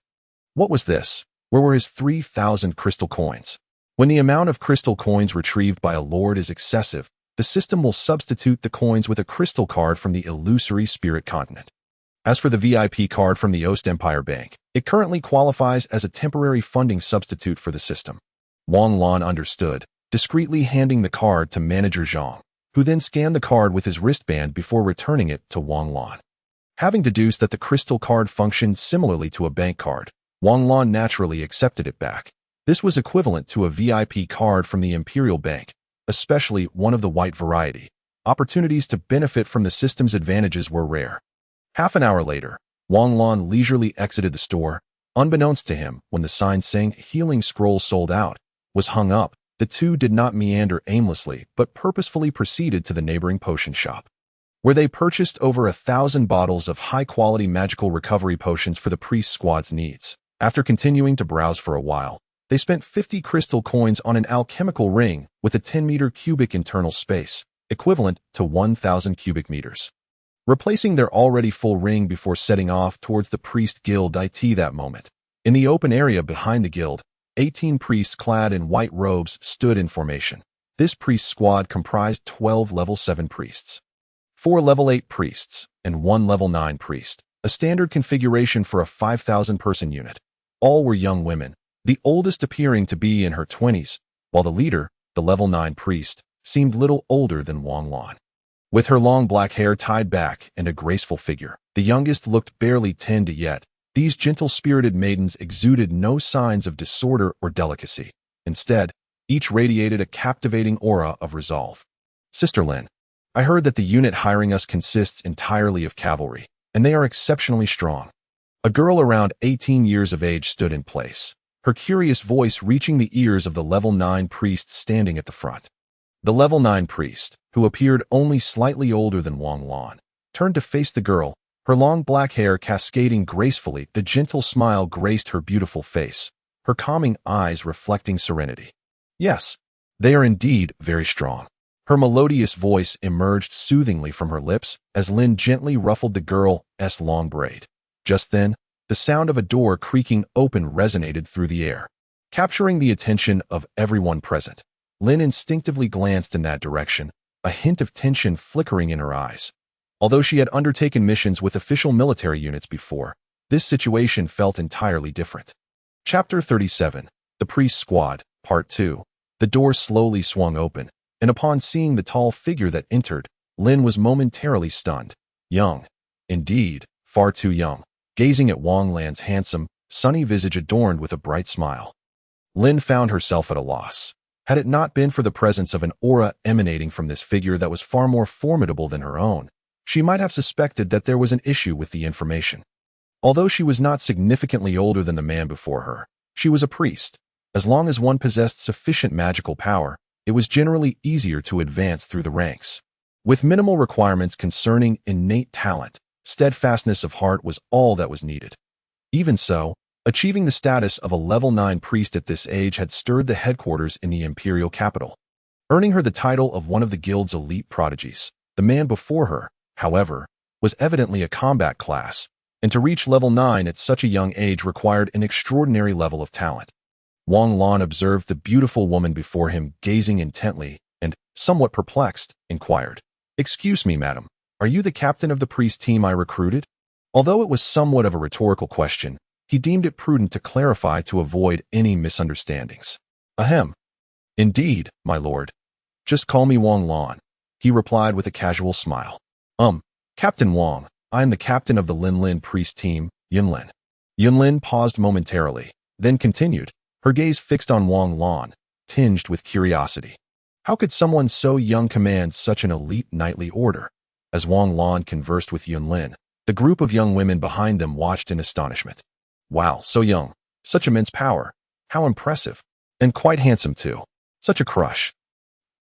What was this? Where were his 3,000 crystal coins? When the amount of crystal coins retrieved by a lord is excessive, the system will substitute the coins with a crystal card from the illusory spirit continent. As for the VIP card from the Ostempire Bank, it currently qualifies as a temporary funding substitute for the system. Wang Lan understood, discreetly handing the card to Manager Zhang, who then scanned the card with his wristband before returning it to Wang Lan. Having deduced that the crystal card functioned similarly to a bank card, Wang Lan naturally accepted it back. This was equivalent to a VIP card from the Imperial Bank, especially one of the white variety. Opportunities to benefit from the system's advantages were rare. Half an hour later, Wang Lan leisurely exited the store. Unbeknownst to him, when the sign saying healing scroll sold out was hung up, the two did not meander aimlessly but purposefully proceeded to the neighboring potion shop, where they purchased over 1,000 bottles of high-quality magical recovery potions for the priest squad's needs. After continuing to browse for a while, they spent 50 crystal coins on an alchemical ring with a 10-meter cubic internal space, equivalent to 1,000 cubic meters. Replacing their already full ring before setting off towards the priest guild IT that moment. In the open area behind the guild, 18 priests clad in white robes stood in formation. This priest squad comprised 12 level 7 priests, 4 level 8 priests, and 1 level 9 priest, a standard configuration for a 5,000-person unit. All were young women, the oldest appearing to be in her 20s, while the leader, the level 9 priest, seemed little older than Wang Lan. With her long black hair tied back and a graceful figure, the youngest looked barely 10 yet. These gentle-spirited maidens exuded no signs of disorder or delicacy. Instead, each radiated a captivating aura of resolve. Sister Lin, I heard that the unit hiring us consists entirely of cavalry, and they are exceptionally strong. A girl around 18 years of age stood in place, her curious voice reaching the ears of the level 9 priest standing at the front. The level 9 priest, who appeared only slightly older than Wang Lan, turned to face the girl, her long black hair cascading gracefully. The gentle smile graced her beautiful face, her calming eyes reflecting serenity. Yes, they are indeed very strong. Her melodious voice emerged soothingly from her lips as Lin gently ruffled the girl's long braid. Just then, the sound of a door creaking open resonated through the air, capturing the attention of everyone present. Lin instinctively glanced in that direction, a hint of tension flickering in her eyes. Although she had undertaken missions with official military units before, this situation felt entirely different. Chapter 37, The Priest Squad, Part 2. The door slowly swung open, and upon seeing the tall figure that entered, Lin was momentarily stunned. Young. Indeed, far too young. Gazing at Wang Lan's handsome, sunny visage adorned with a bright smile, Lin found herself at a loss. Had it not been for the presence of an aura emanating from this figure that was far more formidable than her own, she might have suspected that there was an issue with the information. Although she was not significantly older than the man before her, she was a priest. As long as one possessed sufficient magical power, it was generally easier to advance through the ranks. With minimal requirements concerning innate talent, steadfastness of heart was all that was needed. Even so, achieving the status of a level 9 priest at this age had stirred the headquarters in the Imperial capital, earning her the title of one of the guild's elite prodigies. The man before her, however, was evidently a combat class, and to reach level 9 at such a young age required an extraordinary level of talent. Wang Lan observed the beautiful woman before him gazing intently and, somewhat perplexed, inquired, "Excuse me, madam, are you the captain of the priest team I recruited?" Although it was somewhat of a rhetorical question, he deemed it prudent to clarify to avoid any misunderstandings. Ahem. Indeed, my lord. Just call me Wang Lan, he replied with a casual smile. Captain Wang, I am the captain of the Lin priest team, Yunlin. Yunlin paused momentarily, then continued, her gaze fixed on Wang Lan, tinged with curiosity. How could someone so young command such an elite knightly order? As Wang Lan conversed with Yunlin, the group of young women behind them watched in astonishment. Wow, so young, such immense power, how impressive, and quite handsome too. Such a crush.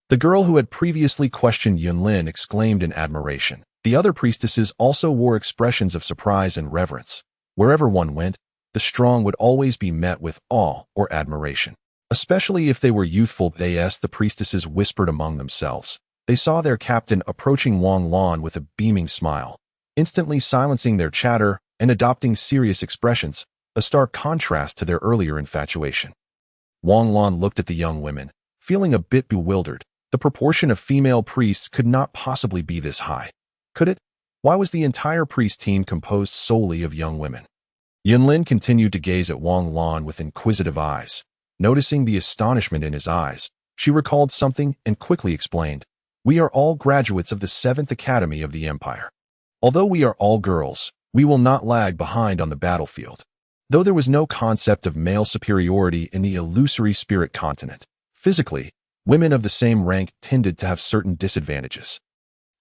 The girl who had previously questioned Yunlin exclaimed in admiration. The other priestesses also wore expressions of surprise and reverence. Wherever one went, the strong would always be met with awe or admiration. Especially if they were youthful, the priestesses whispered among themselves. They saw their captain approaching Wang Lan with a beaming smile, instantly silencing their chatter and adopting serious expressions, a stark contrast to their earlier infatuation. Wang Lan looked at the young women, feeling a bit bewildered. The proportion of female priests could not possibly be this high. Could it? Why was the entire priest team composed solely of young women? Yunlin continued to gaze at Wang Lan with inquisitive eyes. Noticing the astonishment in his eyes, she recalled something and quickly explained, "We are all graduates of the 7th Academy of the Empire. Although we are all girls, we will not lag behind on the battlefield." Though there was no concept of male superiority in the illusory spirit continent, physically, women of the same rank tended to have certain disadvantages.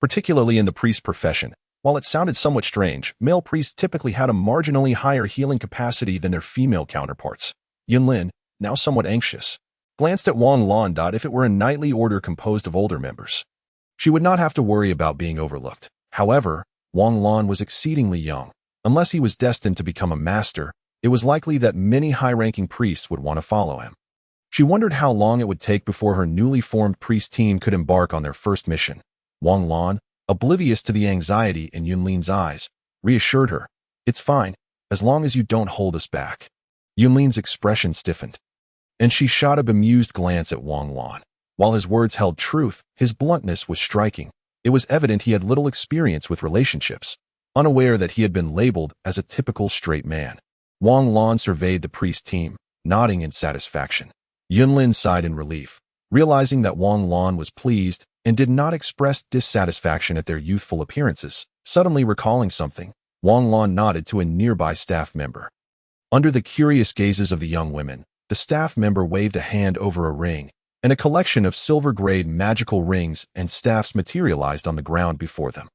Particularly in the priest profession, while it sounded somewhat strange, male priests typically had a marginally higher healing capacity than their female counterparts. Yunlin, now somewhat anxious, glanced at Wang Lan. If it were a knightly order composed of older members, she would not have to worry about being overlooked. However, Wang Lan was exceedingly young. Unless he was destined to become a master, it was likely that many high-ranking priests would want to follow him. She wondered how long it would take before her newly formed priest team could embark on their first mission. Wang Lan, oblivious to the anxiety in Yunlin's eyes, reassured her, "It's fine, as long as you don't hold us back." Yunlin's expression stiffened, and she shot a bemused glance at Wang Lan. While his words held truth, his bluntness was striking. It was evident he had little experience with relationships, unaware that he had been labeled as a typical straight man. Wang Lan surveyed the priest team, nodding in satisfaction. Yunlin sighed in relief, realizing that Wang Lan was pleased and did not express dissatisfaction at their youthful appearances. Suddenly recalling something, Wang Lan nodded to a nearby staff member. Under the curious gazes of the young women, the staff member waved a hand over a ring, and a collection of silver-grade magical rings and staffs materialized on the ground before them.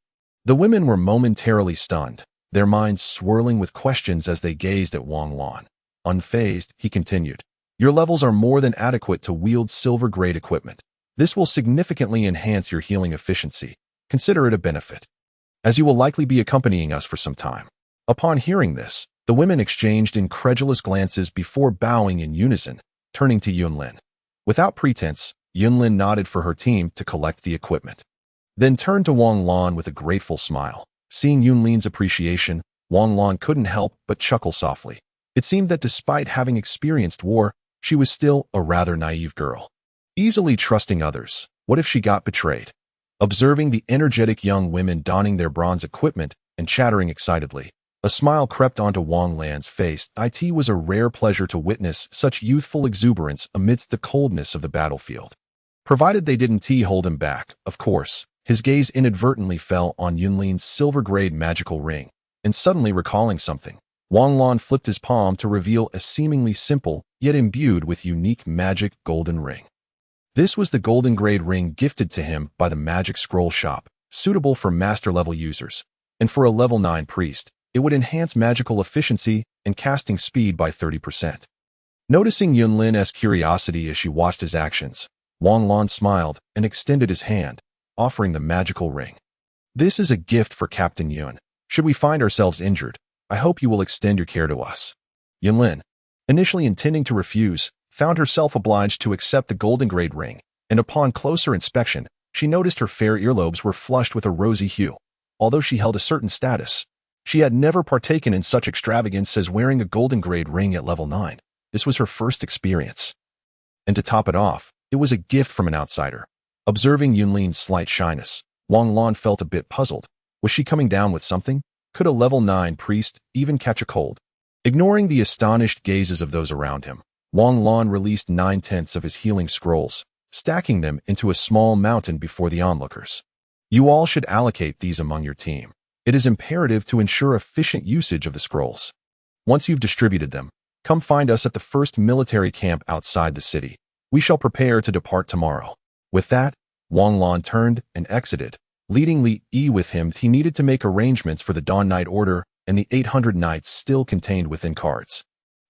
The women were momentarily stunned, their minds swirling with questions as they gazed at Wang Lan. Unfazed, he continued, "Your levels are more than adequate to wield silver-grade equipment. This will significantly enhance your healing efficiency. Consider it a benefit, as you will likely be accompanying us for some time." Upon hearing this, the women exchanged incredulous glances before bowing in unison, turning to Yunlin. Without pretense, Yunlin nodded for her team to collect the equipment, then turned to Wang Lan with a grateful smile. Seeing Yunlin's appreciation, Wang Lan couldn't help but chuckle softly. It seemed that despite having experienced war, she was still a rather naive girl, easily trusting others. What if she got betrayed? Observing the energetic young women donning their bronze equipment and chattering excitedly, a smile crept onto Wang Lan's face. It was a rare pleasure to witness such youthful exuberance amidst the coldness of the battlefield. Provided they didn't hold him back, of course. His gaze inadvertently fell on Yunlin's silver-grade magical ring, and suddenly recalling something, Wang Lan flipped his palm to reveal a seemingly simple, yet imbued with unique magic golden ring. This was the golden grade ring gifted to him by the Magic Scroll Shop, suitable for master-level users, and for a level 9 priest, it would enhance magical efficiency and casting speed by 30%. Noticing Yunlin's curiosity as she watched his actions, Wang Lan smiled and extended his hand, offering the magical ring. "This is a gift for Captain Yun. Should we find ourselves injured, I hope you will extend your care to us." Yunlin, initially intending to refuse, found herself obliged to accept the golden grade ring, and upon closer inspection, she noticed her fair earlobes were flushed with a rosy hue. Although she held a certain status, she had never partaken in such extravagance as wearing a golden grade ring at level 9. This was her first experience. And to top it off, it was a gift from an outsider. Observing Yunlin's slight shyness, Wang Lan felt a bit puzzled. Was she coming down with something? Could a level 9 priest even catch a cold? Ignoring the astonished gazes of those around him, Wang Lan released 9/10 of his healing scrolls, stacking them into a small mountain before the onlookers. You all should allocate these among your team. It is imperative to ensure efficient usage of the scrolls. Once you've distributed them, come find us at the first military camp outside the city. We shall prepare to depart tomorrow. With that, Wang Lan turned and exited, leading Li Yi with him. He needed to make arrangements for the Dawn Knight Order and the 800 knights still contained within cards,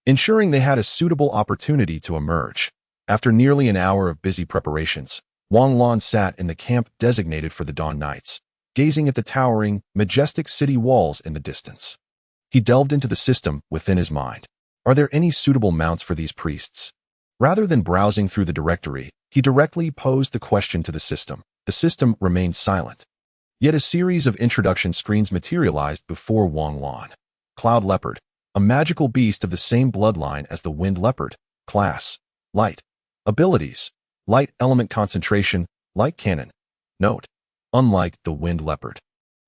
ensuring they had a suitable opportunity to emerge. After nearly an hour of busy preparations, Wang Lan sat in the camp designated for the Dawn Knights, gazing at the towering, majestic city walls in the distance. He delved into the system within his mind. Are there any suitable mounts for these priests? Rather than browsing through the directory, he directly posed the question to the system. The system remained silent. Yet a series of introduction screens materialized before Wang Lan. Cloud Leopard, a magical beast of the same bloodline as the Wind Leopard. Class: Light. Abilities: Light element concentration, light cannon. Note: unlike the Wind Leopard,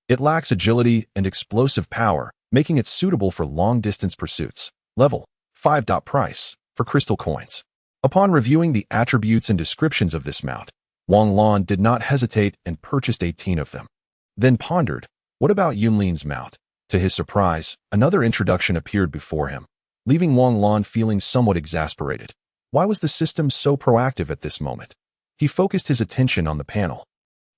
it lacks agility and explosive power, making it suitable for long-distance pursuits. Level: 5. Price: for crystal coins. Upon reviewing the attributes and descriptions of this mount, Wang Lan did not hesitate and purchased 18 of them. Then pondered, what about Yunlin's mount? To his surprise, another introduction appeared before him, leaving Wang Lan feeling somewhat exasperated. Why was the system so proactive at this moment? He focused his attention on the panel,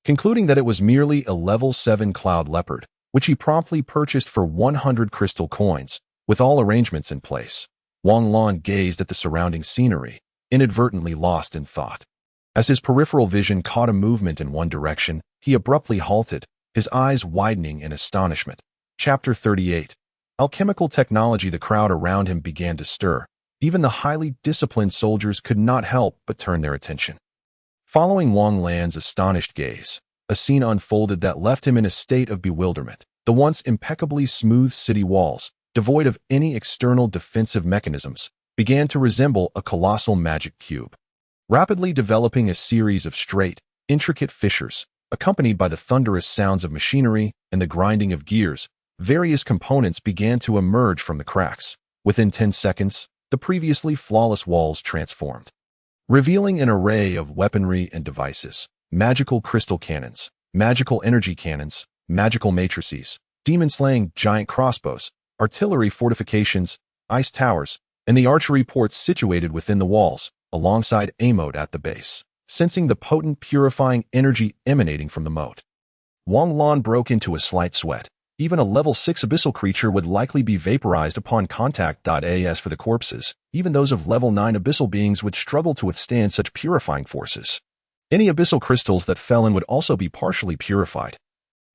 concluding that it was merely a level 7 Cloud Leopard, which he promptly purchased for 100 crystal coins, with all arrangements in place. Wang Lan gazed at the surrounding scenery, inadvertently lost in thought. As his peripheral vision caught a movement in one direction, he abruptly halted, his eyes widening in astonishment. Chapter 38. Alchemical technology. The crowd around him began to stir. Even the highly disciplined soldiers could not help but turn their attention. Following Wang Lan's astonished gaze, a scene unfolded that left him in a state of bewilderment. The once impeccably smooth city walls, devoid of any external defensive mechanisms, began to resemble a colossal magic cube, rapidly developing a series of straight, intricate fissures, accompanied by the thunderous sounds of machinery and the grinding of gears. Various components began to emerge from the cracks. Within 10 seconds, the previously flawless walls transformed, revealing an array of weaponry and devices: magical crystal cannons, magical energy cannons, magical matrices, demon-slaying giant crossbows, artillery fortifications, ice towers, and the archery ports situated within the walls, alongside a moat at the base. Sensing the potent purifying energy emanating from the moat, Wang Lan broke into a slight sweat. Even a level 6 abyssal creature would likely be vaporized upon contact. As for the corpses, even those of level 9 abyssal beings would struggle to withstand such purifying forces. Any abyssal crystals that fell in would also be partially purified.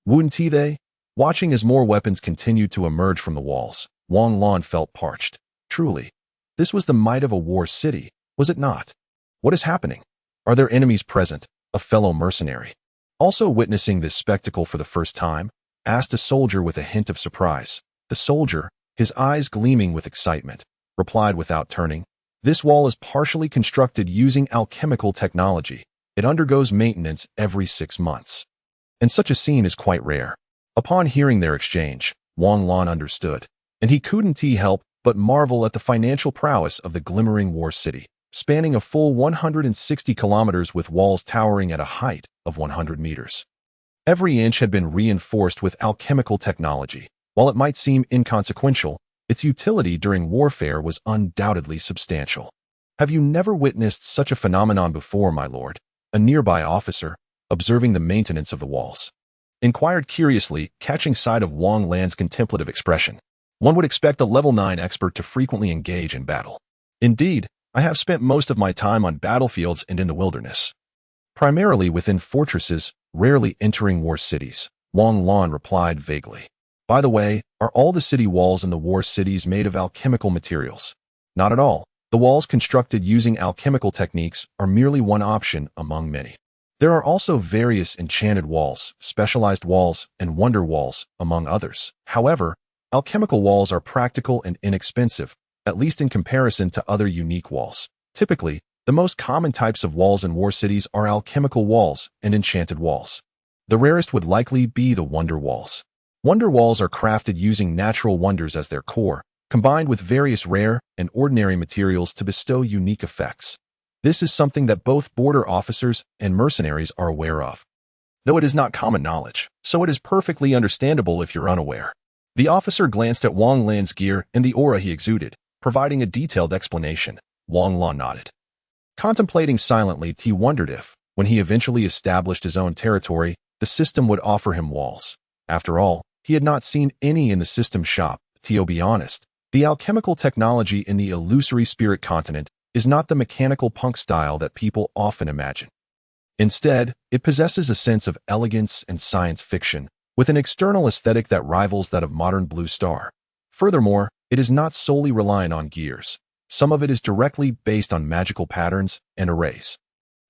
Wouldn't they? Watching as more weapons continued to emerge from the walls, Wang Lan felt parched. Truly, this was the might of a war city, was it not? What is happening? Are there enemies present? A fellow mercenary, also witnessing this spectacle for the first time, asked a soldier with a hint of surprise. The soldier, his eyes gleaming with excitement, replied without turning, "This wall is partially constructed using alchemical technology. It undergoes maintenance every 6 months. And such a scene is quite rare." Upon hearing their exchange, Wang Lan understood, and he couldn't help but marvel at the financial prowess of the glimmering war city, spanning a full 160 kilometers with walls towering at a height of 100 meters. Every inch had been reinforced with alchemical technology. While it might seem inconsequential, its utility during warfare was undoubtedly substantial. "Have you never witnessed such a phenomenon before, my lord?" a nearby officer, observing the maintenance of the walls, inquired curiously, catching sight of Wang Lan's contemplative expression. One would expect a level 9 expert to frequently engage in battle. "Indeed, I have spent most of my time on battlefields and in the wilderness, primarily within fortresses, rarely entering war cities," Wang Lan replied vaguely. "By the way, are all the city walls in the war cities made of alchemical materials?" "Not at all. The walls constructed using alchemical techniques are merely one option among many. There are also various enchanted walls, specialized walls, and wonder walls, among others. However, alchemical walls are practical and inexpensive, at least in comparison to other unique walls. Typically, the most common types of walls in war cities are alchemical walls and enchanted walls. The rarest would likely be the wonder walls. Wonder walls are crafted using natural wonders as their core, combined with various rare and ordinary materials to bestow unique effects. This is something that both border officers and mercenaries are aware of, though it is not common knowledge, so it is perfectly understandable if you're unaware. The officer glanced at Wang Lan's gear and the aura he exuded, providing a detailed explanation. Wang Lan nodded. Contemplating silently, he wondered if, when he eventually established his own territory, the system would offer him walls. After all, he had not seen any in the system shop. To be honest, the alchemical technology in the illusory spirit continent is not the mechanical punk style that people often imagine. Instead, it possesses a sense of elegance and science fiction, with an external aesthetic that rivals that of modern Blue Star. Furthermore, it is not solely reliant on gears. Some of it is directly based on magical patterns and arrays.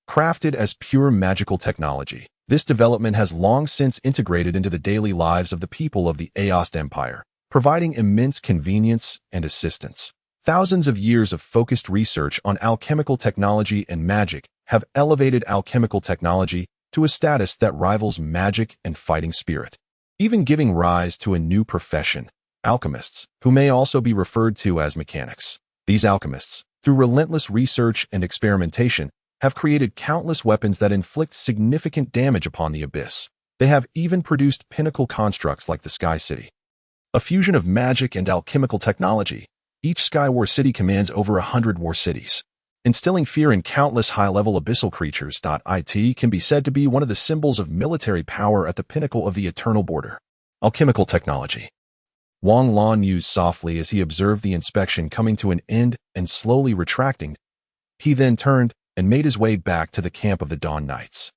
Crafted as pure magical technology, this development has long since integrated into the daily lives of the people of the Aost Empire, providing immense convenience and assistance. Thousands of years of focused research on alchemical technology and magic have elevated alchemical technology to a status that rivals magic and fighting spirit, even giving rise to a new profession, alchemists, who may also be referred to as mechanics. These alchemists, through relentless research and experimentation, have created countless weapons that inflict significant damage upon the abyss. They have even produced pinnacle constructs like the Sky City. A fusion of magic and alchemical technology, each Sky War City commands over 100 war cities, instilling fear in countless high-level abyssal creatures. It can be said to be one of the symbols of military power at the pinnacle of the eternal border. Alchemical technology. Wang Lan mused softly as he observed the inspection coming to an end and slowly retracting. He then turned and made his way back to the camp of the Dawn Knights.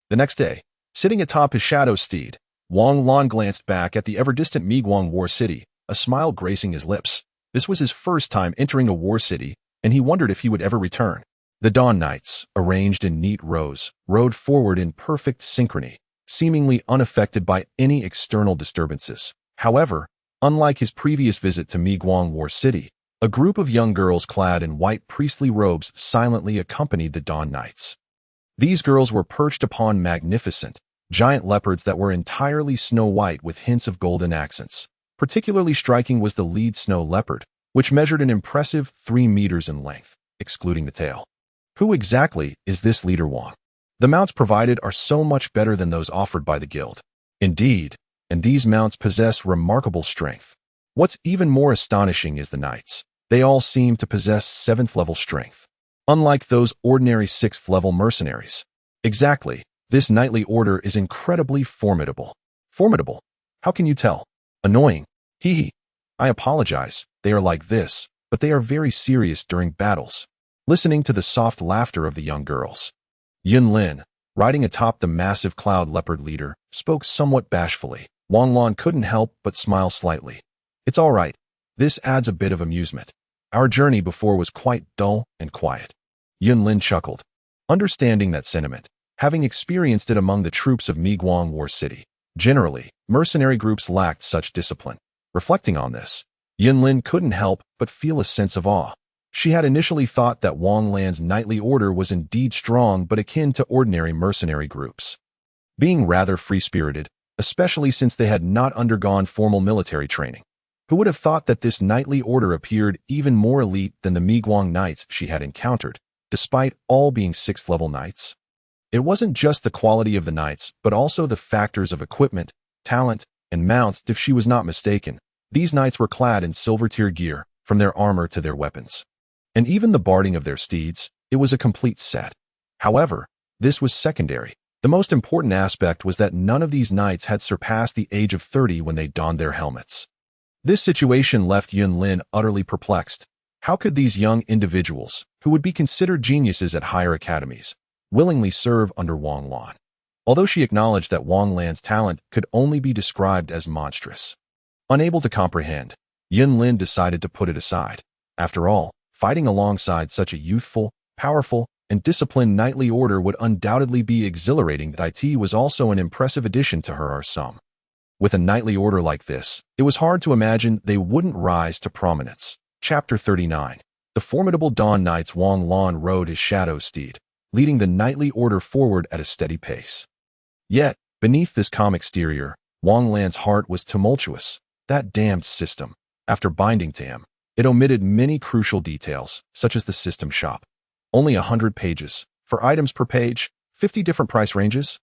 The next day, sitting atop his shadow steed, Wang Lan glanced back at the ever-distant Meiguang War City, a smile gracing his lips. This was his first time entering a war city, and he wondered if he would ever return. The Dawn Knights, arranged in neat rows, rode forward in perfect synchrony, seemingly unaffected by any external disturbances. However, unlike his previous visit to Meiguang War City, a group of young girls clad in white priestly robes silently accompanied the Dawn Knights. These girls were perched upon magnificent, giant leopards that were entirely snow-white with hints of golden accents. Particularly striking was the lead snow leopard, which measured an impressive 3 meters in length, excluding the tail. Who exactly is this leader Wang? The mounts provided are so much better than those offered by the guild. Indeed, and these mounts possess remarkable strength. What's even more astonishing is the knights. They all seem to possess 7th-level strength, unlike those ordinary 6th-level mercenaries. Exactly, this knightly order is incredibly formidable. Formidable? How can you tell? Annoying. Hee. I apologize, they are like this, but they are very serious during battles. Listening to the soft laughter of the young girls, Wang Lan, riding atop the massive cloud leopard leader, spoke somewhat bashfully. Wang Lan couldn't help but smile slightly. It's all right. This adds a bit of amusement. Our journey before was quite dull and quiet. Wang Lan chuckled, understanding that sentiment, having experienced it among the troops of Meiguang War City. Generally, mercenary groups lacked such discipline. Reflecting on this, Wang Lan couldn't help but feel a sense of awe. She had initially thought that Wang Lan's knightly order was indeed strong but akin to ordinary mercenary groups, being rather free-spirited, especially since they had not undergone formal military training. Who would have thought that this knightly order appeared even more elite than the Meiguang Knights she had encountered, despite all being 6th-level knights? It wasn't just the quality of the knights, but also the factors of equipment, talent, and mounts. If she was not mistaken, these knights were clad in silver-tier gear, from their armor to their weapons. And even the barding of their steeds, it was a complete set. However, this was secondary. The most important aspect was that none of these knights had surpassed the age of 30 when they donned their helmets. This situation left Wang Lan utterly perplexed. How could these young individuals, who would be considered geniuses at higher academies, willingly serve under Wang Lan? Although she acknowledged that Wang Lan's talent could only be described as monstrous. Unable to comprehend, Wang Lan decided to put it aside. After all, fighting alongside such a youthful, powerful, and disciplined knightly order would undoubtedly be exhilarating. It was also an impressive addition to her arsenal. With a knightly order like this, it was hard to imagine they wouldn't rise to prominence. Chapter 39. The formidable Dawn Knights. Wang Lan rode his shadow steed, leading the knightly order forward at a steady pace. Yet, beneath this calm exterior, Wang Lan's heart was tumultuous. That damned system. After binding to him, it omitted many crucial details, such as the system shop. Only 100 pages. For items per page, 50 different price ranges?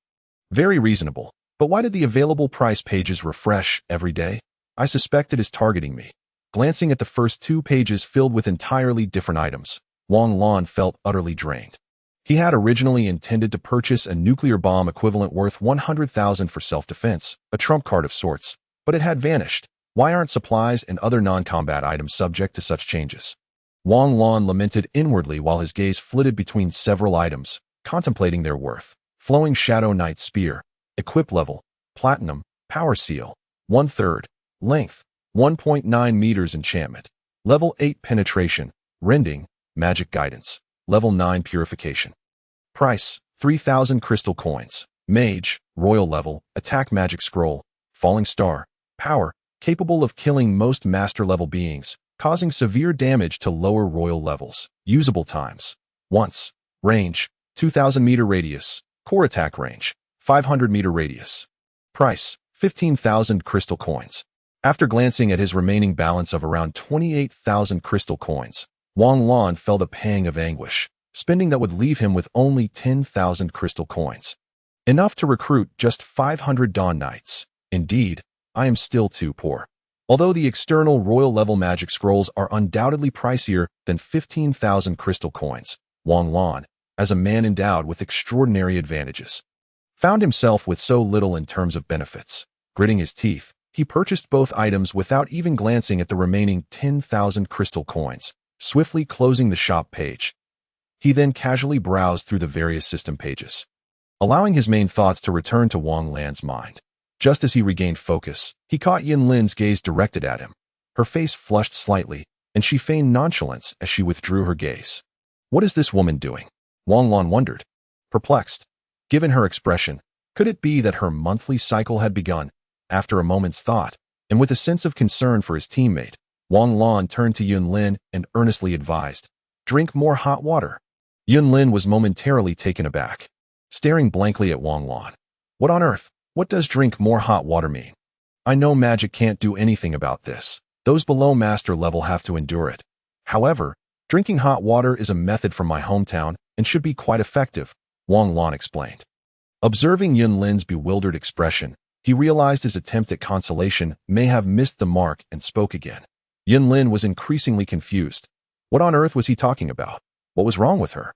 Very reasonable. But why did the available price pages refresh every day? I suspect it is targeting me. Glancing at the first 2 pages filled with entirely different items, Wang Lan felt utterly drained. He had originally intended to purchase a nuclear bomb equivalent worth 100,000 for self-defense, a trump card of sorts, but it had vanished. Why aren't supplies and other non-combat items subject to such changes? Wang Lan lamented inwardly while his gaze flitted between several items, contemplating their worth. Flowing Shadow Knight Spear. Equip level. Platinum. Power Seal. 1/3. Length. 1.9 meters. Enchantment. Level 8 Penetration. Rending. Magic Guidance. Level 9 Purification. Price. 3,000 crystal coins. Mage. Royal level. Attack Magic Scroll. Falling Star. Power. Capable of killing most master level beings, causing severe damage to lower royal levels. Usable times. Once. Range. 2,000 meter radius. Core attack range. 500 meter radius. Price. 15,000 crystal coins. After glancing at his remaining balance of around 28,000 crystal coins, Wang Lan felt a pang of anguish. Spending that would leave him with only 10,000 crystal coins. Enough to recruit just 500 Dawn Knights. Indeed, I am still too poor. Although the external royal level magic scrolls are undoubtedly pricier than 15,000 crystal coins, Wang Lan, as a man endowed with extraordinary advantages, found himself with so little in terms of benefits. Gritting his teeth, he purchased both items without even glancing at the remaining 10,000 crystal coins, swiftly closing the shop page. He then casually browsed through the various system pages, allowing his main thoughts to return to Wang Lan's mind. Just as he regained focus, he caught Yin Lin's gaze directed at him. Her face flushed slightly, and she feigned nonchalance as she withdrew her gaze. What is this woman doing? Wang Lan wondered. Perplexed. Given her expression, could it be that her monthly cycle had begun? After a moment's thought, and with a sense of concern for his teammate, Wang Lan turned to Yin Lin and earnestly advised, "Drink more hot water." Yin Lin was momentarily taken aback, staring blankly at Wang Lan. What on earth? What does drink more hot water mean? I know magic can't do anything about this. Those below master level have to endure it. However, drinking hot water is a method from my hometown and should be quite effective, Wang Lan explained. Observing Yin Lin's bewildered expression, he realized his attempt at consolation may have missed the mark and spoke again. Yin Lin was increasingly confused. What on earth was he talking about? What was wrong with her?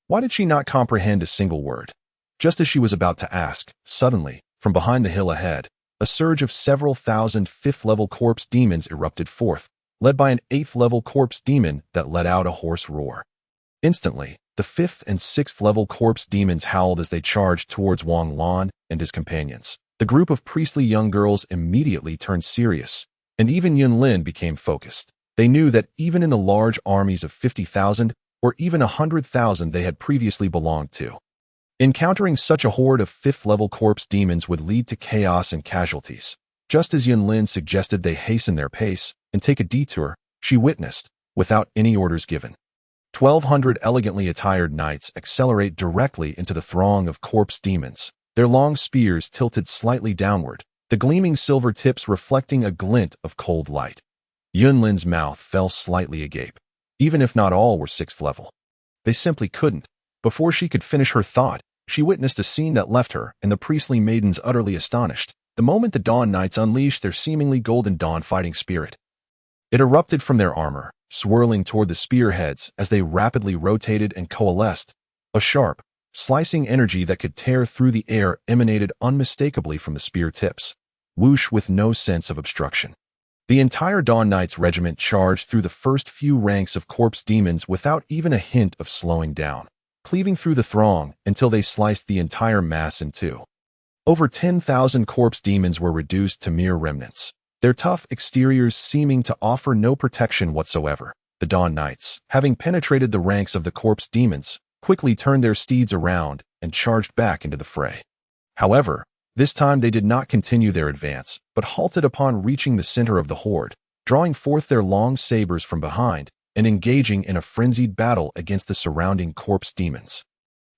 Why did she not comprehend a single word? Just as she was about to ask, suddenly, from behind the hill ahead, a surge of several thousand 5th-level corpse demons erupted forth, led by an 8th-level corpse demon that let out a hoarse roar. Instantly, the 5th and 6th-level corpse demons howled as they charged towards Wang Lan and his companions. The group of priestly young girls immediately turned serious, and even Yin Lin became focused. They knew that even in the large armies of 50,000 or even 100,000 they had previously belonged to, encountering such a horde of 5th-level corpse demons would lead to chaos and casualties. Just as Yin Lin suggested they hasten their pace and take a detour, she witnessed, without any orders given, 1,200 elegantly attired knights accelerate directly into the throng of corpse demons, their long spears tilted slightly downward, the gleaming silver tips reflecting a glint of cold light. Yin Lin's mouth fell slightly agape. Even if not all were 6th level, they simply couldn't. Before she could finish her thought, she witnessed a scene that left her and the priestly maidens utterly astonished. The moment the Dawn Knights unleashed their seemingly golden dawn fighting spirit, it erupted from their armor, swirling toward the spearheads as they rapidly rotated and coalesced. A sharp, slicing energy that could tear through the air emanated unmistakably from the spear tips, whoosh with no sense of obstruction. The entire Dawn Knights regiment charged through the first few ranks of corpse demons without even a hint of slowing down, cleaving through the throng until they sliced the entire mass in two. Over 10,000 corpse demons were reduced to mere remnants, their tough exteriors seeming to offer no protection whatsoever. The Dawn Knights, having penetrated the ranks of the corpse demons, quickly turned their steeds around and charged back into the fray. However, this time they did not continue their advance, but halted upon reaching the center of the horde, drawing forth their long sabers from behind and engaging in a frenzied battle against the surrounding corpse demons.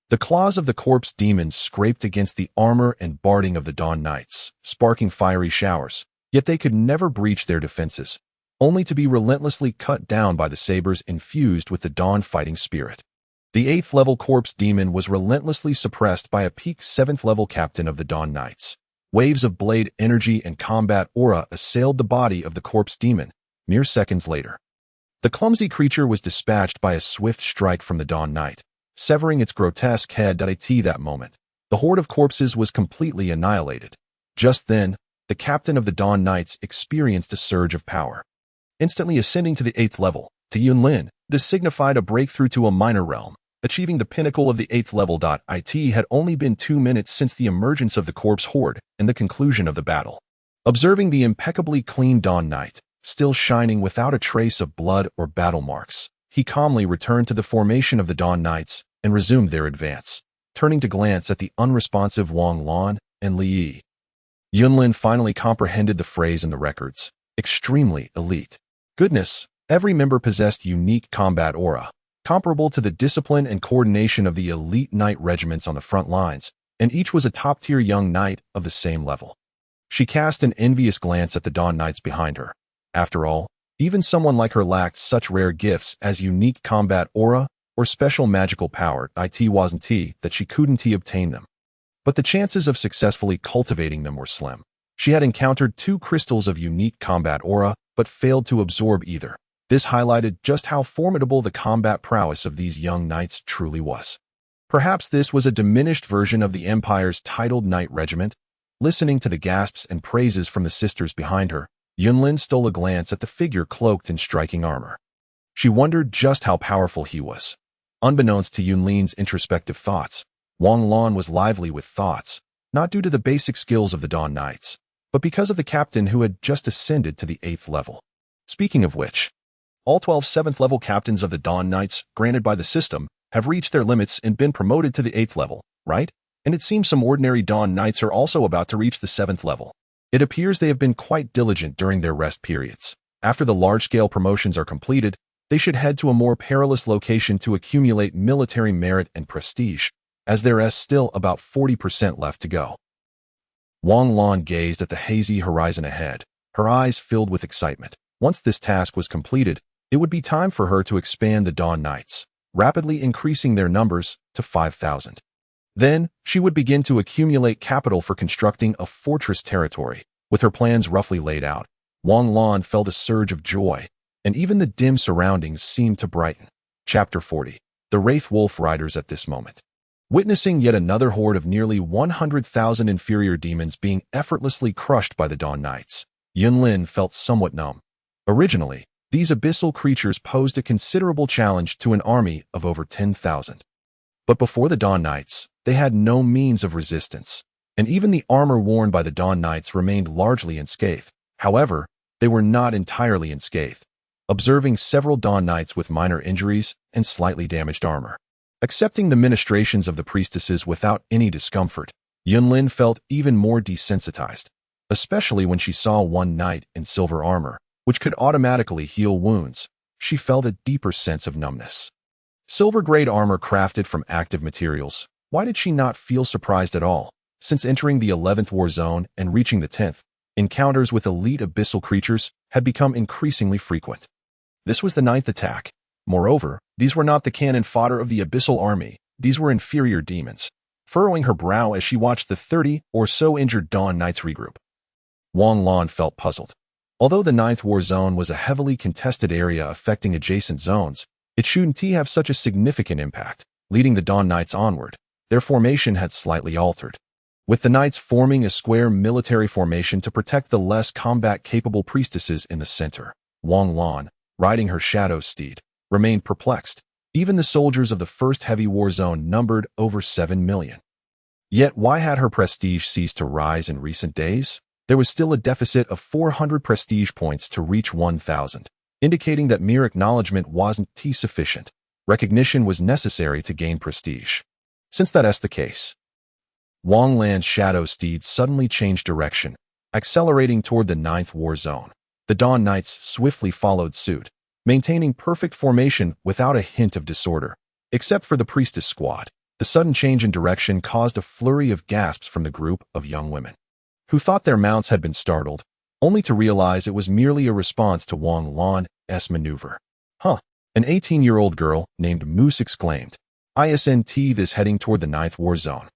The claws of the corpse demons scraped against the armor and barding of the Dawn Knights, sparking fiery showers, yet they could never breach their defenses. only to be relentlessly cut down by the sabers infused with the Dawn fighting spirit. The 8th level corpse demon was relentlessly suppressed by a peak 7th level captain of the Dawn Knights. Waves of blade energy and combat aura assailed the body of the corpse demon mere seconds later. The clumsy creature was dispatched by a swift strike from the Dawn Knight, severing its grotesque head at that moment. The horde of corpses was completely annihilated. Just then, the captain of the Dawn Knights experienced a surge of power. Instantly ascending to the 8th level, to Wang Lan, this signified a breakthrough to a minor realm. Achieving the pinnacle of the 8th level. It had only been 2 minutes since the emergence of the corpse horde and the conclusion of the battle. Observing the impeccably clean Dawn Knight, still shining without a trace of blood or battle marks, he calmly returned to the formation of the Dawn Knights and resumed their advance, turning to glance at the unresponsive Wang Lan and Li. Wang Lan finally comprehended the phrase in the records, extremely elite. Goodness, every member possessed unique combat aura, comparable to the discipline and coordination of the elite knight regiments on the front lines, and each was a top-tier young knight of the same level. She cast an envious glance at the Dawn Knights behind her. After all, even someone like her lacked such rare gifts as unique combat aura or special magical power. It wasn't that she couldn't obtain them, but the chances of successfully cultivating them were slim. She had encountered 2 crystals of unique combat aura, but failed to absorb either. This highlighted just how formidable the combat prowess of these young knights truly was. Perhaps this was a diminished version of the Empire's titled knight regiment. Listening to the gasps and praises from the sisters behind her, Wang Lan stole a glance at the figure cloaked in striking armor. She wondered just how powerful he was. Unbeknownst to Wang Lan's introspective thoughts, Wang Lan was lively with thoughts, not due to the basic skills of the Dawn Knights, but because of the captain who had just ascended to the 8th level. Speaking of which, all 12 7th level captains of the Dawn Knights, granted by the system, have reached their limits and been promoted to the 8th level, right? And it seems some ordinary Dawn Knights are also about to reach the 7th level. It appears they have been quite diligent during their rest periods. After the large-scale promotions are completed, they should head to a more perilous location to accumulate military merit and prestige, as there is still about 40% left to go. Wang Lan gazed at the hazy horizon ahead, her eyes filled with excitement. Once this task was completed, it would be time for her to expand the Dawn Knights, rapidly increasing their numbers to 5,000. Then, she would begin to accumulate capital for constructing a fortress territory. With her plans roughly laid out, Wang Lan felt a surge of joy, and even the dim surroundings seemed to brighten. Chapter 40. The Wraith Wolf Riders. At this moment, witnessing yet another horde of nearly 100,000 inferior demons being effortlessly crushed by the Dawn Knights, Wang Lan felt somewhat numb. Originally, these abyssal creatures posed a considerable challenge to an army of over 10,000. But before the Dawn Knights, they had no means of resistance, and even the armor worn by the Dawn Knights remained largely unscathed. However, they were not entirely unscathed, observing several Dawn Knights with minor injuries and slightly damaged armor. Accepting the ministrations of the priestesses without any discomfort, Wang Lan felt even more desensitized, especially when she saw one knight in silver armor, which could automatically heal wounds. She felt a deeper sense of numbness. Silver-grade armor crafted from active materials. Why did she not feel surprised at all? Since entering the 11th war zone and reaching the 10th, encounters with elite abyssal creatures had become increasingly frequent. This was the 9th attack. Moreover, these were not the cannon fodder of the abyssal army. These were inferior demons. Furrowing her brow as she watched the 30 or so injured Dawn Knights regroup, Wang Lan felt puzzled. Although the 9th war zone was a heavily contested area affecting adjacent zones, it shouldn't have such a significant impact. Leading the Dawn Knights onward, their formation had slightly altered, with the Knights forming a square military formation to protect the less combat-capable priestesses in the center. Wang Lan, riding her shadow steed, remained perplexed. Even the soldiers of the first heavy war zone numbered over 7 million. Yet why had her prestige ceased to rise in recent days? There was still a deficit of 400 prestige points to reach 1,000. Indicating that mere acknowledgement wasn't sufficient. Recognition was necessary to gain prestige. Since that's the case, Wang Lan's shadow steed suddenly changed direction, accelerating toward the 9th war zone. The Dawn Knights swiftly followed suit, maintaining perfect formation without a hint of disorder. Except for the priestess squad, the sudden change in direction caused a flurry of gasps from the group of young women, who thought their mounts had been startled. only to realize it was merely a response to Wang Lan's maneuver. Huh, an 18-year-old girl named Moose exclaimed. "Isn't this heading toward the ninth war zone?"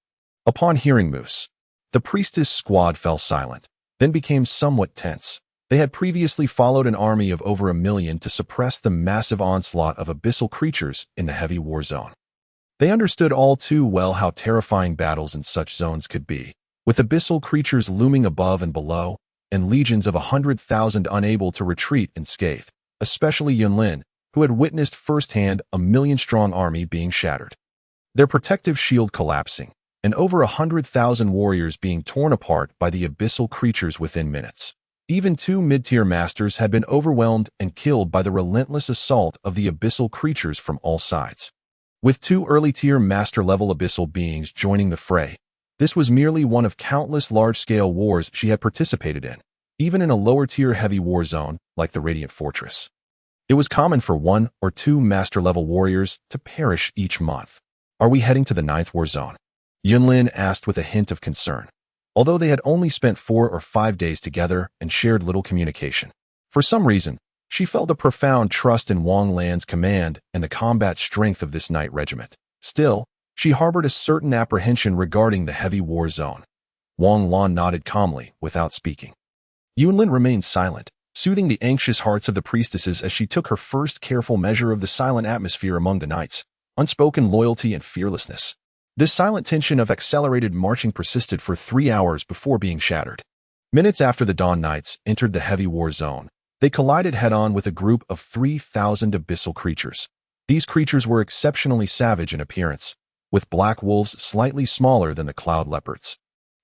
Upon hearing Moose, the priestess squad fell silent, then became somewhat tense. They had previously followed an army of over 1 million to suppress the massive onslaught of abyssal creatures in the heavy war zone. They understood all too well how terrifying battles in such zones could be, with abyssal creatures looming above and below, and legions of 100,000 unable to retreat unscathed, especially Wang Lan, who had witnessed firsthand a 1,000,000-strong army being shattered, their protective shield collapsing, and over 100,000 warriors being torn apart by the abyssal creatures within minutes. Even 2 mid-tier masters had been overwhelmed and killed by the relentless assault of the abyssal creatures from all sides. With 2 early-tier master-level abyssal beings joining the fray, this was merely one of countless large-scale wars she had participated in, even in a lower-tier heavy war zone like the Radiant Fortress. It was common for 1 or 2 master-level warriors to perish each month. "Are we heading to the ninth war zone?" Wang Lan asked with a hint of concern, although they had only spent 4 or 5 days together and shared little communication. For some reason, she felt a profound trust in Wang Lan's command and the combat strength of this knight regiment. Still, she harbored a certain apprehension regarding the heavy war zone. Wang Lan nodded calmly, without speaking. Wang Lan remained silent, soothing the anxious hearts of the priestesses as she took her first careful measure of the silent atmosphere among the knights, unspoken loyalty and fearlessness. This silent tension of accelerated marching persisted for 3 hours before being shattered. Minutes after the Dawn Knights entered the heavy war zone, they collided head-on with a group of 3,000 abyssal creatures. These creatures were exceptionally savage in appearance, with black wolves slightly smaller than the cloud leopards.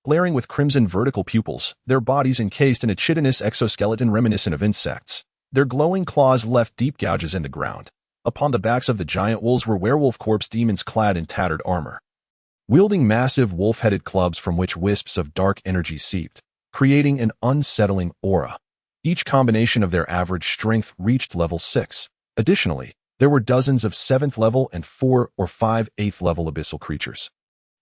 Glaring with crimson vertical pupils, their bodies encased in a chitinous exoskeleton reminiscent of insects. Their glowing claws left deep gouges in the ground. Upon the backs of the giant wolves were werewolf corpse demons clad in tattered armor, wielding massive wolf-headed clubs from which wisps of dark energy seeped, creating an unsettling aura. Each combination of their average strength reached level 6. Additionally, there were dozens of 7th level and 4 or 5 8th level abyssal creatures,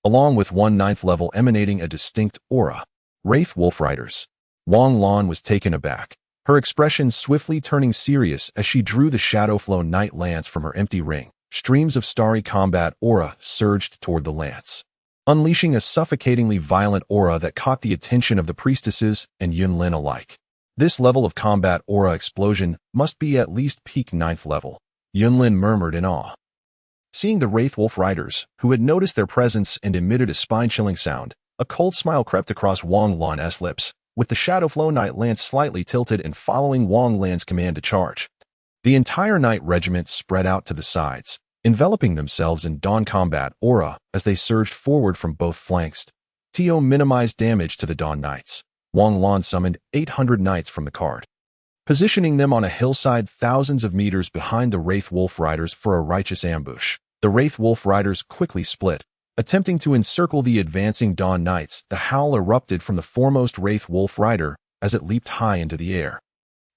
along with 1 9th level emanating a distinct aura. Wraith Wolf Riders. Wang Lan was taken aback, her expression swiftly turning serious as she drew the Shadowflow Knight Lance from her empty ring. Streams of starry combat aura surged toward the lance, unleashing a suffocatingly violent aura that caught the attention of the priestesses and Wang Lan alike. This level of combat aura explosion must be at least peak 9th level, Wang Lan murmured in awe. Seeing the Wraith Wolf Riders, who had noticed their presence and emitted a spine-chilling sound, a cold smile crept across Wang Lan's lips, with the Shadowflow Knight Lance slightly tilted and following Wang Lan's command to charge. The entire Knight regiment spread out to the sides, enveloping themselves in dawn combat aura as they surged forward from both flanks. To minimize damage to the Dawn Knights, Wang Lan summoned 800 knights from the card, positioning them on a hillside thousands of meters behind the Wraith Wolf Riders for a righteous ambush. The Wraith Wolf Riders quickly split, attempting to encircle the advancing Dawn Knights. The howl erupted from the foremost Wraith Wolf Rider as it leaped high into the air,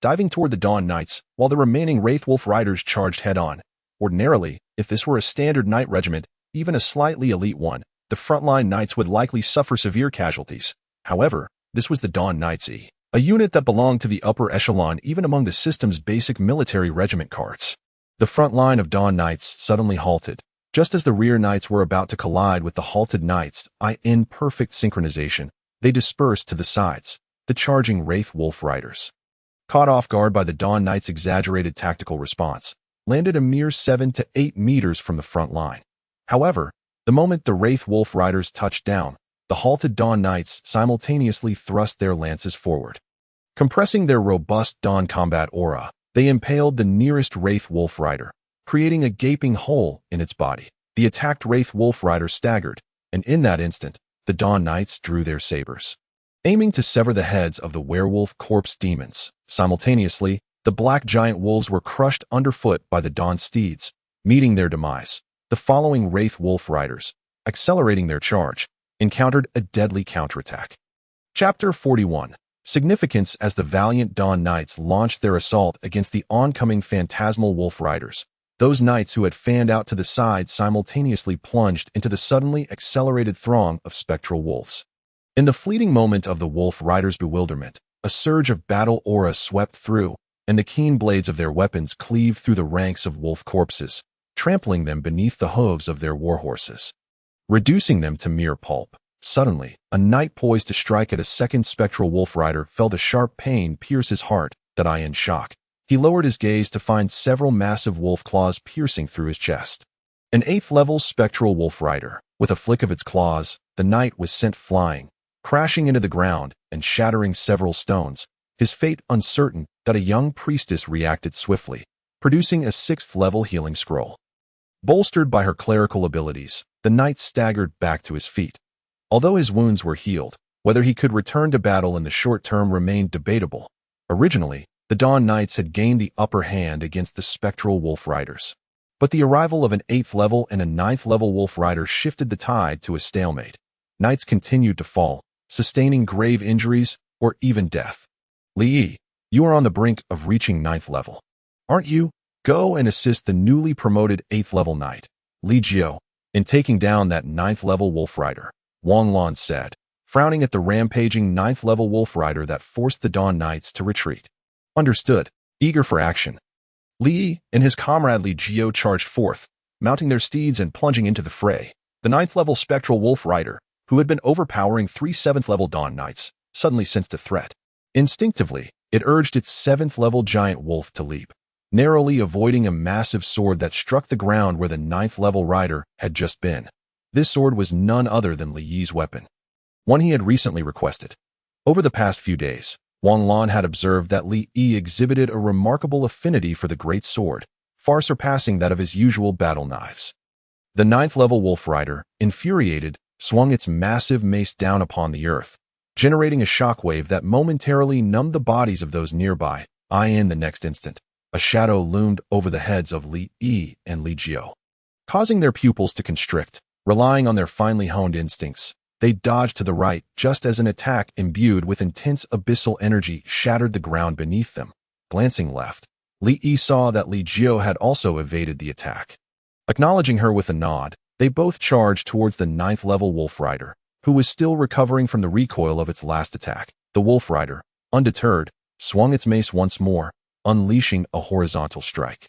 diving toward the Dawn Knights, while the remaining Wraith Wolf Riders charged head-on. Ordinarily, if this were a standard knight regiment, even a slightly elite one, the frontline knights would likely suffer severe casualties. However, this was the Dawn Knights, a unit that belonged to the upper echelon even among the system's basic military regiment cards. The front line of Dawn Knights suddenly halted, just as the rear knights were about to collide with the halted knights. In perfect synchronization, they dispersed to the sides, the charging Wraith Wolf Riders, caught off guard by the Dawn Knights' exaggerated tactical response, landed a mere 7 to 8 meters from the front line. However, the moment the Wraith Wolf Riders touched down, the halted Dawn Knights simultaneously thrust their lances forward. Compressing their robust Dawn combat aura, they impaled the nearest Wraith Wolf Rider, creating a gaping hole in its body. The attacked Wraith Wolf Rider staggered, and in that instant, the Dawn Knights drew their sabers, aiming to sever the heads of the werewolf corpse demons. Simultaneously, the black giant wolves were crushed underfoot by the Dawn steeds, meeting their demise. The following Wraith Wolf Riders, accelerating their charge, encountered a deadly counterattack. Chapter 41. Significance. As the valiant Dawn Knights launched their assault against the oncoming phantasmal Wolf Riders, those knights who had fanned out to the side simultaneously plunged into the suddenly accelerated throng of spectral wolves. In the fleeting moment of the Wolf Riders' bewilderment, a surge of battle aura swept through, and the keen blades of their weapons cleaved through the ranks of wolf corpses, trampling them beneath the hooves of their warhorses, reducing them to mere pulp. Suddenly, a knight poised to strike at a second spectral wolf rider felt a sharp pain pierce his heart, that eye in shock. He lowered his gaze to find several massive wolf claws piercing through his chest. An 8th-level spectral wolf rider. With a flick of its claws, the knight was sent flying, crashing into the ground and shattering several stones, his fate uncertain. That a young priestess reacted swiftly, producing a 6th-level healing scroll. Bolstered by her clerical abilities, the knight staggered back to his feet. Although his wounds were healed, whether he could return to battle in the short term remained debatable. Originally, the Dawn Knights had gained the upper hand against the spectral wolf riders. But the arrival of an 8th-level and a 9th-level wolf rider shifted the tide to a stalemate. Knights continued to fall, sustaining grave injuries or even death. Li Yi, you are on the brink of reaching 9th level, aren't you? Go and assist the newly promoted 8th-level knight, Li Jiao, in taking down that 9th-level wolf rider, Wang Lan said, frowning at the rampaging 9th-level wolf rider that forced the Dawn Knights to retreat. Understood. Eager for action, Li Yi and his comrade Li Jiao charged forth, mounting their steeds and plunging into the fray. The 9th-level spectral wolf rider, who had been overpowering 3 7th-level Dawn Knights, suddenly sensed a threat. Instinctively, it urged its 7th-level giant wolf to leap, narrowly avoiding a massive sword that struck the ground where the 9th-level rider had just been. This sword was none other than Li Yi's weapon, one he had recently requested. Over the past few days, Wang Lan had observed that Li Yi exhibited a remarkable affinity for the great sword, far surpassing that of his usual battle knives. The 9th-level wolf rider, infuriated, swung its massive mace down upon the earth, generating a shockwave that momentarily numbed the bodies of those nearby. In the next instant, a shadow loomed over the heads of Li Yi and Li Jiao. Causing their pupils to constrict, relying on their finely honed instincts, they dodged to the right just as an attack imbued with intense abyssal energy shattered the ground beneath them. Glancing left, Li Yi saw that Li Jiao had also evaded the attack. Acknowledging her with a nod, they both charged towards the 9th-level wolf rider, who was still recovering from the recoil of its last attack. The wolf rider, undeterred, swung its mace once more, unleashing a horizontal strike.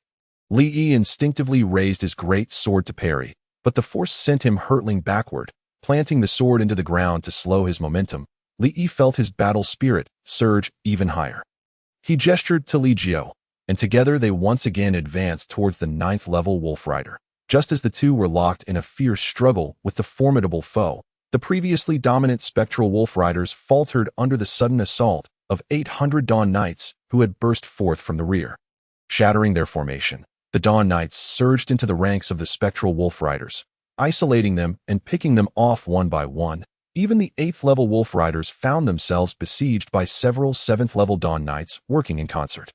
Li Yi instinctively raised his great sword to parry, but the force sent him hurtling backward, planting the sword into the ground to slow his momentum. Li Yi felt his battle spirit surge even higher. He gestured to Li Jiao, and together they once again advanced towards the 9th-level wolf rider. Just as the two were locked in a fierce struggle with the formidable foe, the previously dominant spectral wolf riders faltered under the sudden assault of 800 Dawn Knights who had burst forth from the rear. Shattering their formation, the Dawn Knights surged into the ranks of the spectral wolf riders, isolating them and picking them off one by one. Even the 8th-level wolf riders found themselves besieged by several 7th-level Dawn Knights working in concert.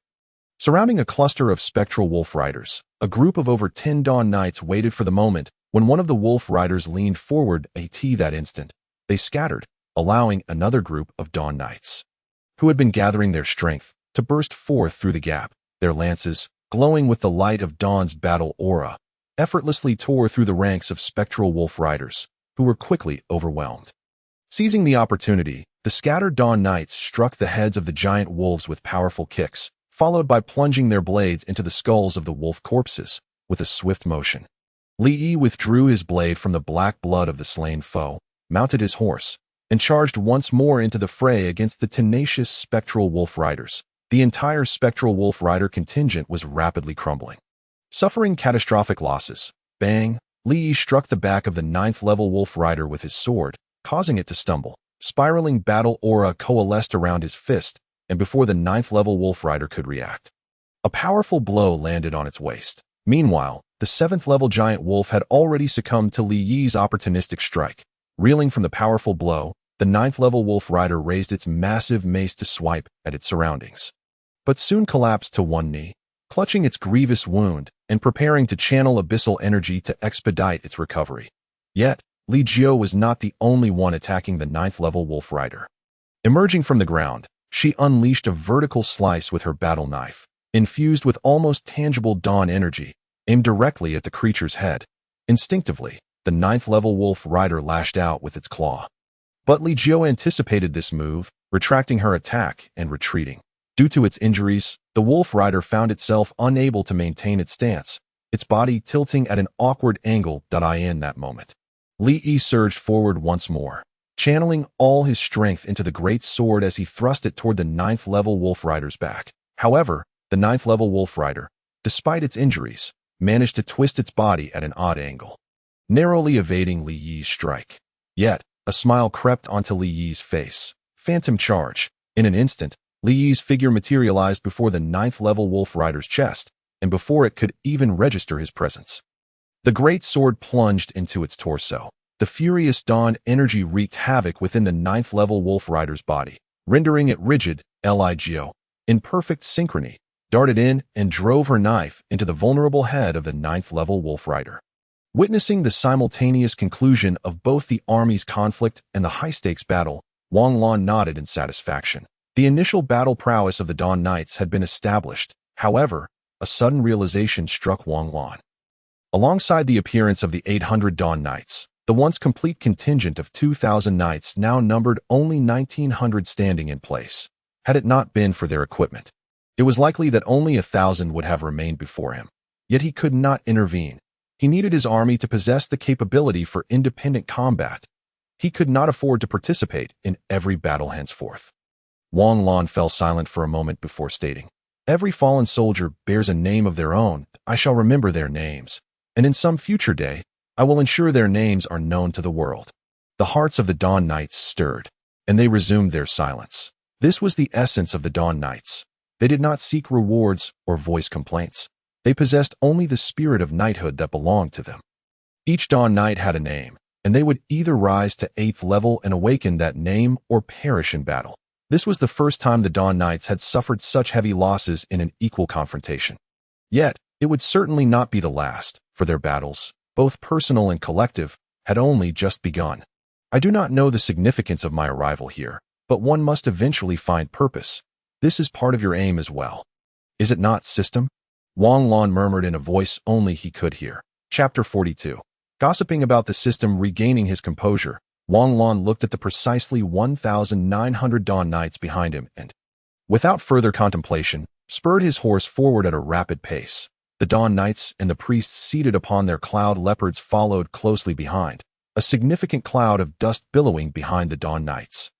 Surrounding a cluster of spectral wolf riders, a group of over 10 Dawn Knights waited for the moment when one of the wolf riders leaned forward. That instant, they scattered, allowing another group of Dawn Knights, who had been gathering their strength, to burst forth through the gap. Their lances, glowing with the light of Dawn's battle aura, effortlessly tore through the ranks of spectral wolf riders, who were quickly overwhelmed. Seizing the opportunity, the scattered Dawn Knights struck the heads of the giant wolves with powerful kicks, followed by plunging their blades into the skulls of the wolf corpses with a swift motion. Li Yi withdrew his blade from the black blood of the slain foe, mounted his horse, and charged once more into the fray against the tenacious spectral wolf riders. The entire spectral wolf rider contingent was rapidly crumbling. Suffering catastrophic losses, bang, Li Yi struck the back of the 9th-level wolf rider with his sword, causing it to stumble. Spiraling battle aura coalesced around his fist, and before the 9th-level wolf rider could react, a powerful blow landed on its waist. Meanwhile, the 7th-level giant wolf had already succumbed to Li Yi's opportunistic strike. Reeling from the powerful blow, the 9th-level wolf rider raised its massive mace to swipe at its surroundings, but soon collapsed to one knee, clutching its grievous wound and preparing to channel abyssal energy to expedite its recovery. Yet, Li Jiao was not the only one attacking the 9th-level wolf rider. Emerging from the ground, she unleashed a vertical slice with her battle knife, infused with almost tangible dawn energy, aimed directly at the creature's head. Instinctively, the 9th-level wolf rider lashed out with its claw. But Li Jiao anticipated this move, retracting her attack and retreating. Due to its injuries, the wolf rider found itself unable to maintain its stance, its body tilting at an awkward angle. In that moment, Li Yi surged forward once more, channeling all his strength into the great sword as he thrust it toward the 9th-level wolf rider's back. However, the 9th-level wolf rider, despite its injuries, managed to twist its body at an odd angle, narrowly evading Li Yi's strike. Yet, a smile crept onto Li Yi's face. Phantom charge. In an instant, Li Yi's figure materialized before the 9th-level wolf rider's chest, and before it could even register his presence, the great sword plunged into its torso. The furious dawn energy wreaked havoc within the 9th-level wolf rider's body, rendering it rigid. Li Jiao, in perfect synchrony, darted in and drove her knife into the vulnerable head of the 9th-level wolf rider. Witnessing the simultaneous conclusion of both the army's conflict and the high-stakes battle, Wang Lan nodded in satisfaction. The initial battle prowess of the Dawn Knights had been established. However, a sudden realization struck Wang Lan. Alongside the appearance of the 800 Dawn Knights, the once complete contingent of 2,000 knights now numbered only 1,900 standing in place. Had it not been for their equipment, it was likely that only 1,000 would have remained before him. Yet he could not intervene. He needed his army to possess the capability for independent combat. He could not afford to participate in every battle henceforth. Wang Lan fell silent for a moment before stating, "Every fallen soldier bears a name of their own. I shall remember their names, and in some future day, I will ensure their names are known to the world." The hearts of the Dawn Knights stirred, and they resumed their silence. This was the essence of the Dawn Knights. They did not seek rewards or voice complaints. They possessed only the spirit of knighthood that belonged to them. Each Dawn Knight had a name, and they would either rise to 8th level and awaken that name or perish in battle. This was the first time the Dawn Knights had suffered such heavy losses in an equal confrontation. Yet, it would certainly not be the last, for their battles, both personal and collective, had only just begun. I do not know the significance of my arrival here, but one must eventually find purpose. This is part of your aim as well. Is it not, system? Wang Lan murmured in a voice only he could hear. Chapter 42. Gossiping about the system. Regaining his composure, Wang Lan looked at the precisely 1,900 Dawn Knights behind him and, without further contemplation, spurred his horse forward at a rapid pace. The Dawn Knights and the priests seated upon their cloud leopards followed closely behind, a significant cloud of dust billowing behind the Dawn Knights,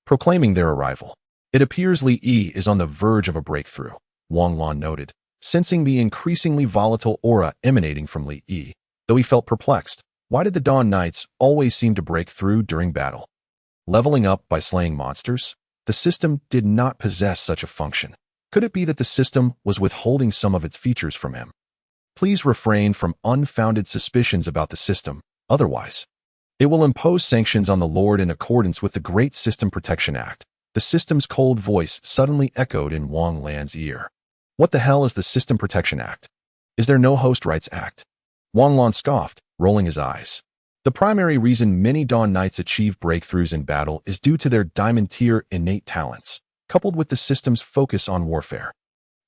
proclaiming their arrival. It appears Li Yi is on the verge of a breakthrough, Wang Lan noted, sensing the increasingly volatile aura emanating from Li Yi. Though he felt perplexed, why did the Dawn Knights always seem to break through during battle? Leveling up by slaying monsters? The system did not possess such a function. Could it be that the system was withholding some of its features from him? Please refrain from unfounded suspicions about the system, otherwise it will impose sanctions on the Lord in accordance with the Great System Protection Act. The system's cold voice suddenly echoed in Wang Lan's ear. What the hell is the System Protection Act? Is there no Host Rights Act? Wang Lan scoffed, rolling his eyes. The primary reason many Dawn Knights achieve breakthroughs in battle is due to their diamond-tier innate talents, coupled with the system's focus on warfare.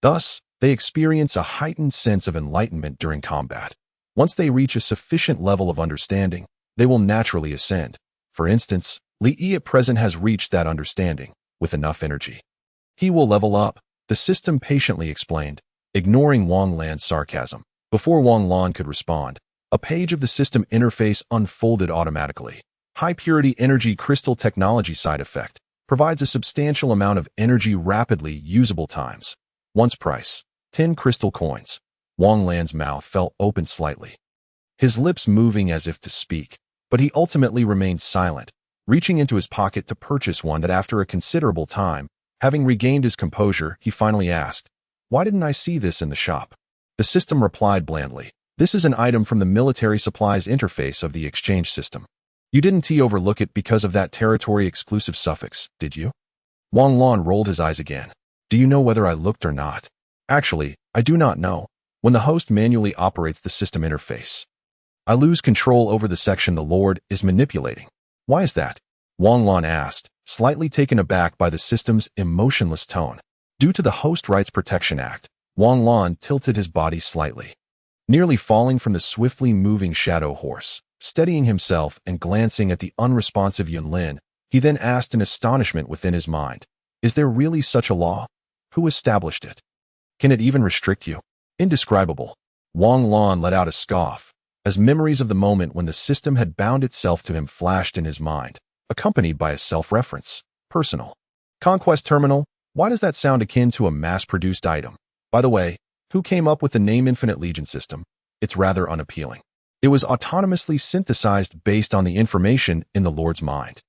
Thus, they experience a heightened sense of enlightenment during combat. Once they reach a sufficient level of understanding, they will naturally ascend. For instance, Li Yi at present has reached that understanding, with enough energy. He will level up, the system patiently explained, ignoring Wang Lan's sarcasm. Before Wang Lan could respond, a page of the system interface unfolded automatically. High-purity energy crystal technology side effect provides a substantial amount of energy rapidly usable times. Once price, 10 crystal coins. Wang Lan's mouth fell open slightly, his lips moving as if to speak, but he ultimately remained silent, reaching into his pocket to purchase one. That after a considerable time, having regained his composure, he finally asked, "Why didn't I see this in the shop?" The system replied blandly, "This is an item from the military supplies interface of the exchange system. You didn't overlook it because of that territory-exclusive suffix, did you?" Wang Lan rolled his eyes again. "Do you know whether I looked or not?" "Actually, I do not know. When the host manually operates the system interface, I lose control over the section the Lord is manipulating." "Why is that?" Wang Lan asked, slightly taken aback by the system's emotionless tone. Due to the Host Rights Protection Act, Wang Lan tilted his body slightly, nearly falling from the swiftly moving shadow horse. Steadying himself and glancing at the unresponsive Yunlin, He then asked in astonishment within his mind, "Is there really such a law? Who established it? Can it even restrict you?" Indescribable. Wang Lan let out a scoff, as memories of the moment when the system had bound itself to him flashed in his mind, accompanied by a self-reference. Personal. Conquest terminal. Why does that sound akin to a mass-produced item? By the way, who came up with the name Infinite Legion system? It's rather unappealing. It was autonomously synthesized based on the information in the Lord's mind,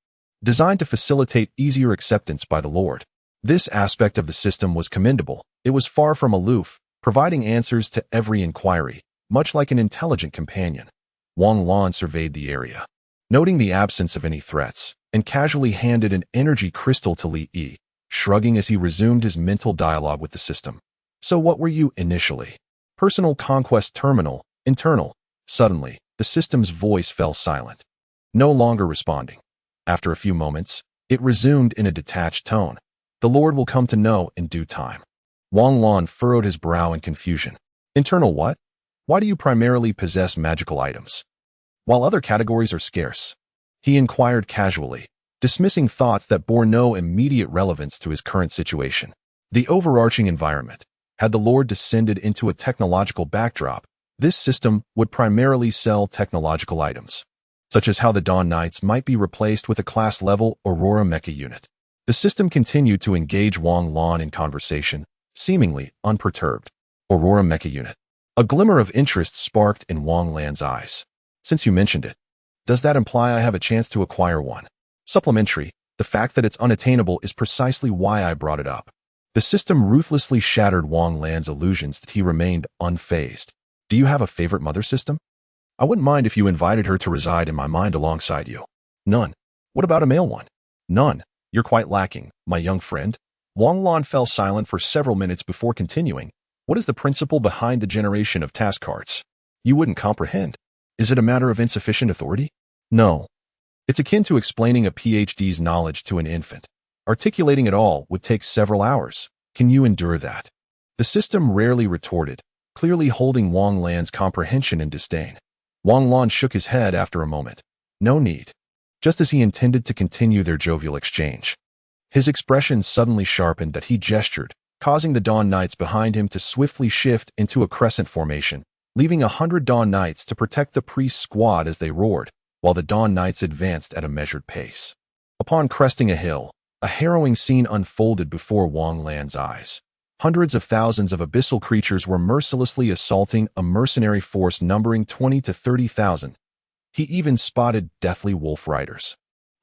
designed to facilitate easier acceptance by the Lord. This aspect of the system was commendable. It was far from aloof, providing answers to every inquiry, much like an intelligent companion. Wang Lan surveyed the area, noting the absence of any threats, and casually handed an energy crystal to Li Yi, shrugging as he resumed his mental dialogue with the system. "So what were you initially?" Personal conquest terminal, internal. Suddenly, the system's voice fell silent, no longer responding. After a few moments, it resumed in a detached tone. "The Lord will come to know in due time." Wang Lan furrowed his brow in confusion. "Internal what? Why do you primarily possess magical items, while other categories are scarce?" He inquired casually, dismissing thoughts that bore no immediate relevance to his current situation. The overarching environment. Had the Lord descended into a technological backdrop, this system would primarily sell technological items, such as how the Dawn Knights might be replaced with a class-level Aurora mecha unit. The system continued to engage Wang Lan in conversation, seemingly unperturbed. Aurora mecha unit. A glimmer of interest sparked in Wang Lan's eyes. "Since you mentioned it, does that imply I have a chance to acquire one?" Supplementary, the fact that it's unattainable is precisely why I brought it up. The system ruthlessly shattered Wang Lan's illusions that he remained unfazed. "Do you have a favorite mother system? I wouldn't mind if you invited her to reside in my mind alongside you." "None." "What about a male one?" "None. You're quite lacking, my young friend." Wang Lan fell silent for several minutes before continuing. "What is the principle behind the generation of task cards?" "You wouldn't comprehend." "Is it a matter of insufficient authority?" "No. It's akin to explaining a PhD's knowledge to an infant. Articulating it all would take several hours. Can you endure that?" The system rarely retorted, clearly holding Wang Lan's comprehension in disdain. Wang Lan shook his head after a moment. "No need." Just as he intended to continue their jovial exchange, his expression suddenly sharpened that he gestured, causing the Dawn Knights behind him to swiftly shift into a crescent formation, leaving 100 Dawn Knights to protect the priest squad as they roared, while the Dawn Knights advanced at a measured pace. Upon cresting a hill, a harrowing scene unfolded before Wang Lan's eyes. Hundreds of thousands of abyssal creatures were mercilessly assaulting a mercenary force numbering 20 to 30,000. He even spotted deathly wolf riders,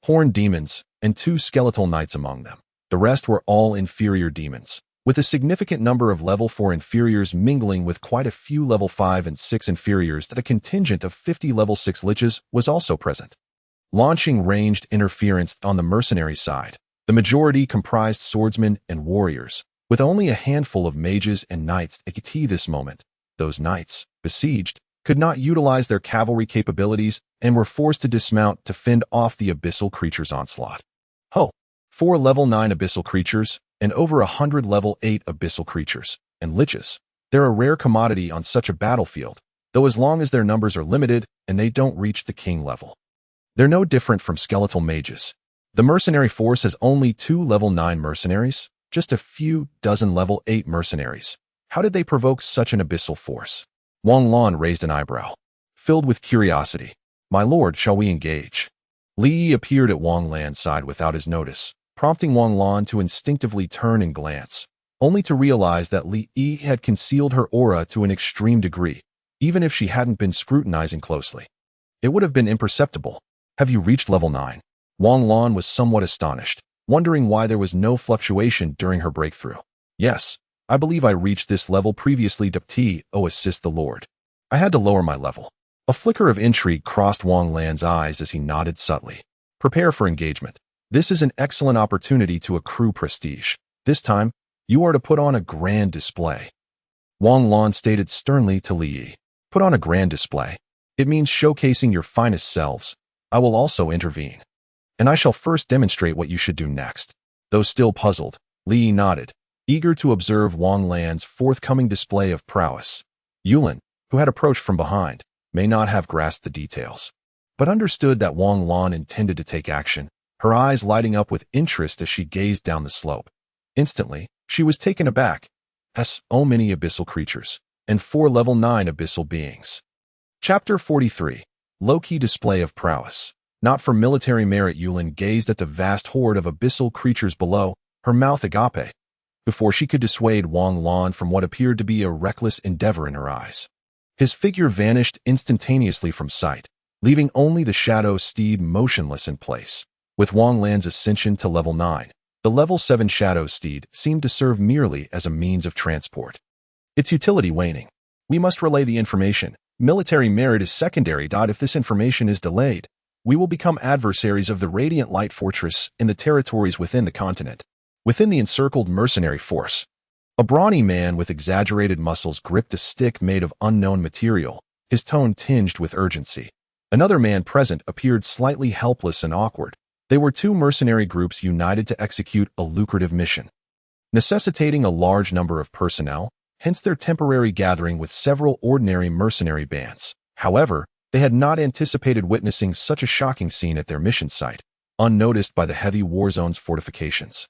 horned demons, and 2 skeletal knights among them. The rest were all inferior demons, with a significant number of level 4 inferiors mingling with quite a few level 5 and 6 inferiors. That a contingent of 50 level 6 liches was also present, launching ranged interference on the mercenary side. The majority comprised swordsmen and warriors, with only a handful of mages and knights at this moment. Those knights, besieged, could not utilize their cavalry capabilities and were forced to dismount to fend off the abyssal creatures' onslaught. 4 level 9 abyssal creatures, and over 100 level 8 abyssal creatures, and liches. They're a rare commodity on such a battlefield, though as long as their numbers are limited and they don't reach the king level. They're no different from skeletal mages. The mercenary force has only 2 level 9 mercenaries, just a few dozen level 8 mercenaries. How did they provoke such an abyssal force? Wang Lan raised an eyebrow, filled with curiosity. "My lord, shall we engage?" Li Yi appeared at Wang Lan's side without his notice, prompting Wang Lan to instinctively turn and glance, only to realize that Li Yi had concealed her aura to an extreme degree. Even if she hadn't been scrutinizing closely, it would have been imperceptible. "Have you reached level 9? Wang Lan was somewhat astonished, wondering why there was no fluctuation during her breakthrough. "Yes, I believe I reached this level previously. Assist the Lord. I had to lower my level." A flicker of intrigue crossed Wang Lan's eyes as he nodded subtly. "Prepare for engagement. This is an excellent opportunity to accrue prestige. This time, you are to put on a grand display." Wang Lan stated sternly to Li Yi. "Put on a grand display? It means showcasing your finest selves. I will also intervene, and I shall first demonstrate what you should do next." Though still puzzled, Li Yi nodded, eager to observe Wang Lan's forthcoming display of prowess. Yulin, who had approached from behind, may not have grasped the details, but understood that Wang Lan intended to take action. her eyes lighting up with interest as she gazed down the slope. Instantly, she was taken aback. So many abyssal creatures, and 4 level 9 abyssal beings. Chapter 43. Low-key display of prowess. Not for military merit, Yulin gazed at the vast horde of abyssal creatures below, her mouth agape, before she could dissuade Wang Lan from what appeared to be a reckless endeavor in her eyes. His figure vanished instantaneously from sight, leaving only the shadow steed motionless in place. With Wang Lan's ascension to level 9, the level 7 shadow steed seemed to serve merely as a means of transport. Its utility waning. We must relay the information. Military merit is secondary. If this information is delayed, we will become adversaries of the Radiant Light Fortress in the territories within the continent. Within the encircled mercenary force, a brawny man with exaggerated muscles gripped a stick made of unknown material, his tone tinged with urgency. Another man present appeared slightly helpless and awkward. They were 2 mercenary groups united to execute a lucrative mission, necessitating a large number of personnel, hence their temporary gathering with several ordinary mercenary bands. However, they had not anticipated witnessing such a shocking scene at their mission site, unnoticed by the heavy war zone's fortifications.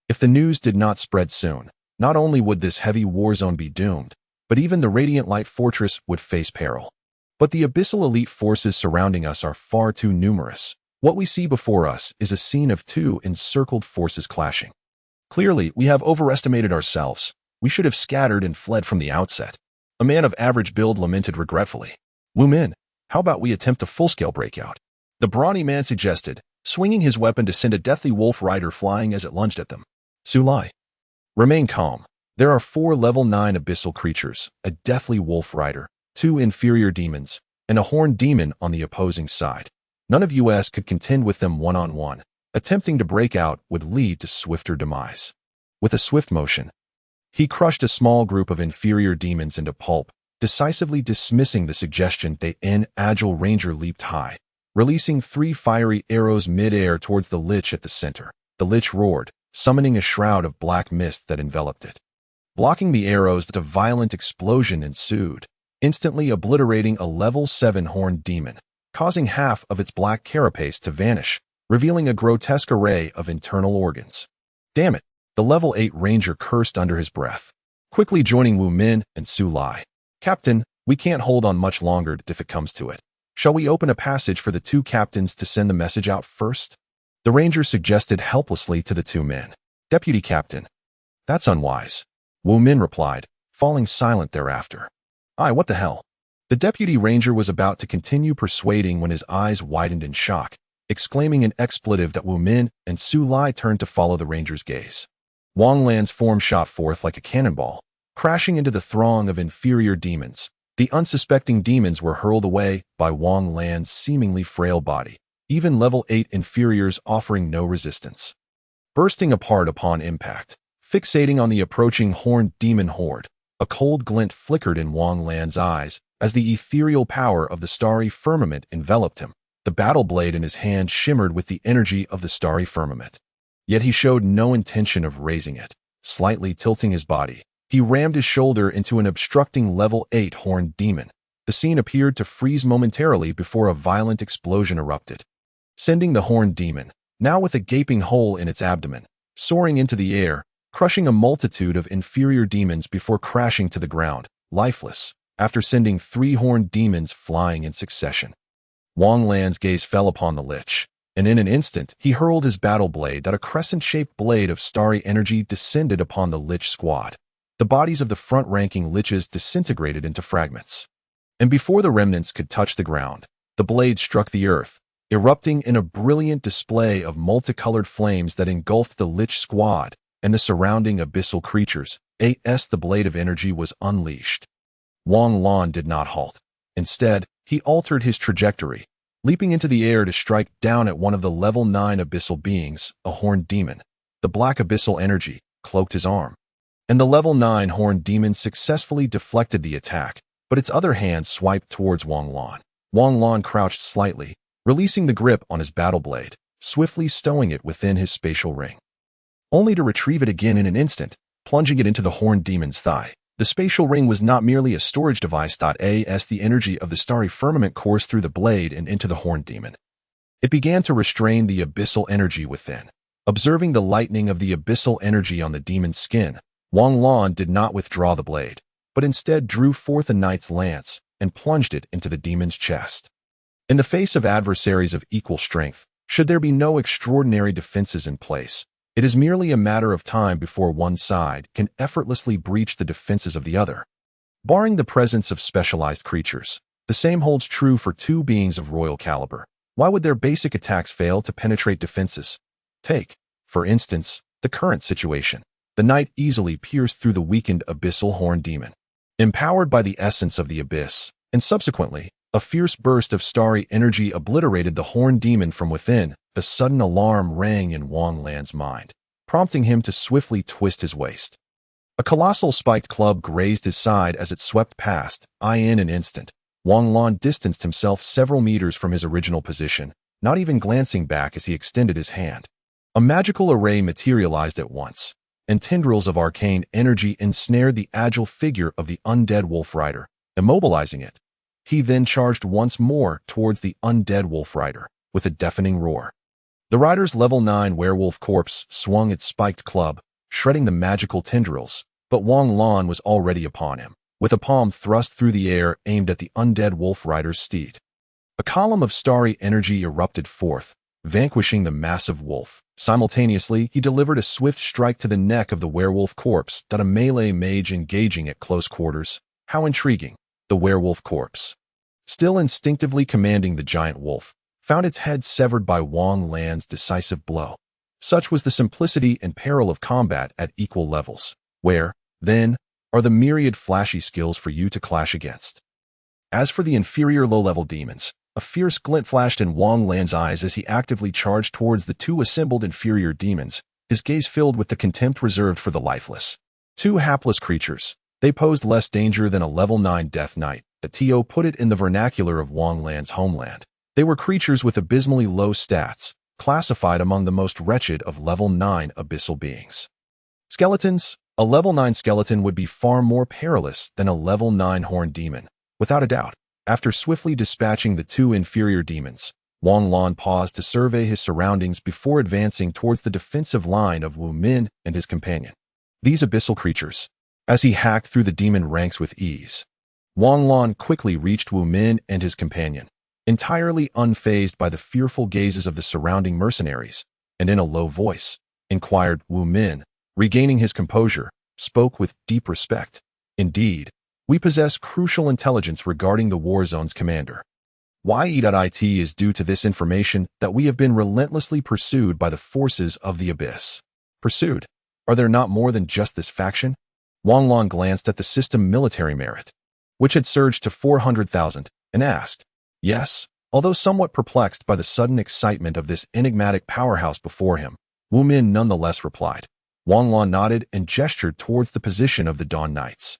If the news did not spread soon, not only would this heavy war zone be doomed, but even the Radiant Light Fortress would face peril. But the abyssal elite forces surrounding us are far too numerous. What we see before us is a scene of 2 encircled forces clashing. Clearly, we have overestimated ourselves. We should have scattered and fled from the outset. A man of average build lamented regretfully. Wu Min, how about we attempt a full-scale breakout? The brawny man suggested, swinging his weapon to send a deathly wolf rider flying as it lunged at them. Su Lai. Remain calm. There are 4 level 9 abyssal creatures, a deathly wolf rider, 2 inferior demons, and a horned demon on the opposing side. None of us could contend with them one-on-one. Attempting to break out would lead to swifter demise. With a swift motion, he crushed a small group of inferior demons into pulp, decisively dismissing the suggestion. An agile ranger leaped high, releasing 3 fiery arrows mid-air towards the lich at the center. The lich roared, summoning a shroud of black mist that enveloped it. Blocking the arrows, a violent explosion ensued, instantly obliterating a level 7 horned demon, causing half of its black carapace to vanish, revealing a grotesque array of internal organs. Damn it, the level 8 ranger cursed under his breath, quickly joining Wu Min and Su Lai. Captain, we can't hold on much longer if it comes to it. Shall we open a passage for the 2 captains to send the message out first? The ranger suggested helplessly to the 2 men. Deputy Captain. That's unwise. Wu Min replied, falling silent thereafter. What the hell? The deputy ranger was about to continue persuading when his eyes widened in shock, exclaiming an expletive that Wu Min and Su Lai turned to follow the ranger's gaze. Wang Lan's form shot forth like a cannonball, crashing into the throng of inferior demons. The unsuspecting demons were hurled away by Wang Lan's seemingly frail body, even level 8 inferiors offering no resistance. Bursting apart upon impact, fixating on the approaching horned demon horde, a cold glint flickered in Wang Lan's eyes as the ethereal power of the starry firmament enveloped him. The battle blade in his hand shimmered with the energy of the starry firmament. Yet he showed no intention of raising it. Slightly tilting his body, he rammed his shoulder into an obstructing level 8 horned demon. The scene appeared to freeze momentarily before a violent explosion erupted, sending the horned demon, now with a gaping hole in its abdomen, soaring into the air, crushing a multitude of inferior demons before crashing to the ground, lifeless, after sending 3 horned demons flying in succession. Wang Lan's gaze fell upon the lich, and in an instant he hurled his battle blade. That a crescent-shaped blade of starry energy descended upon the lich squad. The bodies of the front-ranking liches disintegrated into fragments. And before the remnants could touch the ground, the blade struck the earth, erupting in a brilliant display of multicolored flames that engulfed the lich squad and the surrounding abyssal creatures. The blade of energy was unleashed. Wang Lan did not halt. Instead, he altered his trajectory, leaping into the air to strike down at one of the level 9 abyssal beings, a horned demon. The black abyssal energy cloaked his arm, and the level 9 horned demon successfully deflected the attack, but its other hand swiped towards Wang Lan. Wang Lan crouched slightly, releasing the grip on his battle blade, swiftly stowing it within his spatial ring, only to retrieve it again in an instant, plunging it into the horned demon's thigh. The spatial ring was not merely a storage device. The energy of the starry firmament coursed through the blade and into the horned demon, It began to restrain the abyssal energy within. Observing the lightening of the abyssal energy on the demon's skin, Wang Lan did not withdraw the blade, but instead drew forth a knight's lance and plunged it into the demon's chest. In the face of adversaries of equal strength, should there be no extraordinary defenses in place, it is merely a matter of time before one side can effortlessly breach the defenses of the other. Barring the presence of specialized creatures, the same holds true for two beings of royal caliber. Why would their basic attacks fail to penetrate defenses? Take, for instance, the current situation. The knight easily pierced through the weakened abyssal horn demon. Empowered by the essence of the abyss, and subsequently, a fierce burst of starry energy obliterated the horn demon from within. A sudden alarm rang in Wang Lan's mind, prompting him to swiftly twist his waist. A colossal spiked club grazed his side as it swept past. In an instant, Wang Lan distanced himself several meters from his original position, not even glancing back as he extended his hand. A magical array materialized at once, and tendrils of arcane energy ensnared the agile figure of the undead wolf rider, immobilizing it. He then charged once more towards the undead wolf rider, with a deafening roar. The rider's level 9 werewolf corpse swung its spiked club, shredding the magical tendrils, but Wang Lan was already upon him, with a palm thrust through the air aimed at the undead wolf rider's steed. A column of starry energy erupted forth, vanquishing the massive wolf. Simultaneously, he delivered a swift strike to the neck of the werewolf corpse, a melee mage engaging at close quarters. How intriguing! The werewolf corpse, still instinctively commanding the giant wolf, found its head severed by Wang Lan's decisive blow. Such was the simplicity and peril of combat at equal levels. Where, then, are the myriad flashy skills for you to clash against? As for the inferior low-level demons, a fierce glint flashed in Wang Lan's eyes as he actively charged towards the two assembled inferior demons, his gaze filled with the contempt reserved for the lifeless. Two hapless creatures, they posed less danger than a level 9 Death Knight. The TO put it in the vernacular of Wang Lan's homeland. They were creatures with abysmally low stats, classified among the most wretched of level 9 abyssal beings. Skeletons. A level 9 skeleton would be far more perilous than a level 9 horned demon, without a doubt. After swiftly dispatching the two inferior demons, Wang Lan paused to survey his surroundings before advancing towards the defensive line of Wu Min and his companion. These abyssal creatures. As he hacked through the demon ranks with ease, Wang Lan quickly reached Wu Min and his companion, entirely unfazed by the fearful gazes of the surrounding mercenaries, and in a low voice, inquired. Wu Min, regaining his composure, spoke with deep respect. Indeed, we possess crucial intelligence regarding the war zone's commander. It is due to this information that we have been relentlessly pursued by the forces of the abyss. Pursued? Are there not more than just this faction? Wang Lan glanced at the system military merit, which had surged to 400,000, and asked. Yes, although somewhat perplexed by the sudden excitement of this enigmatic powerhouse before him, Wu Min nonetheless replied. Wang Lan nodded and gestured towards the position of the Dawn Knights.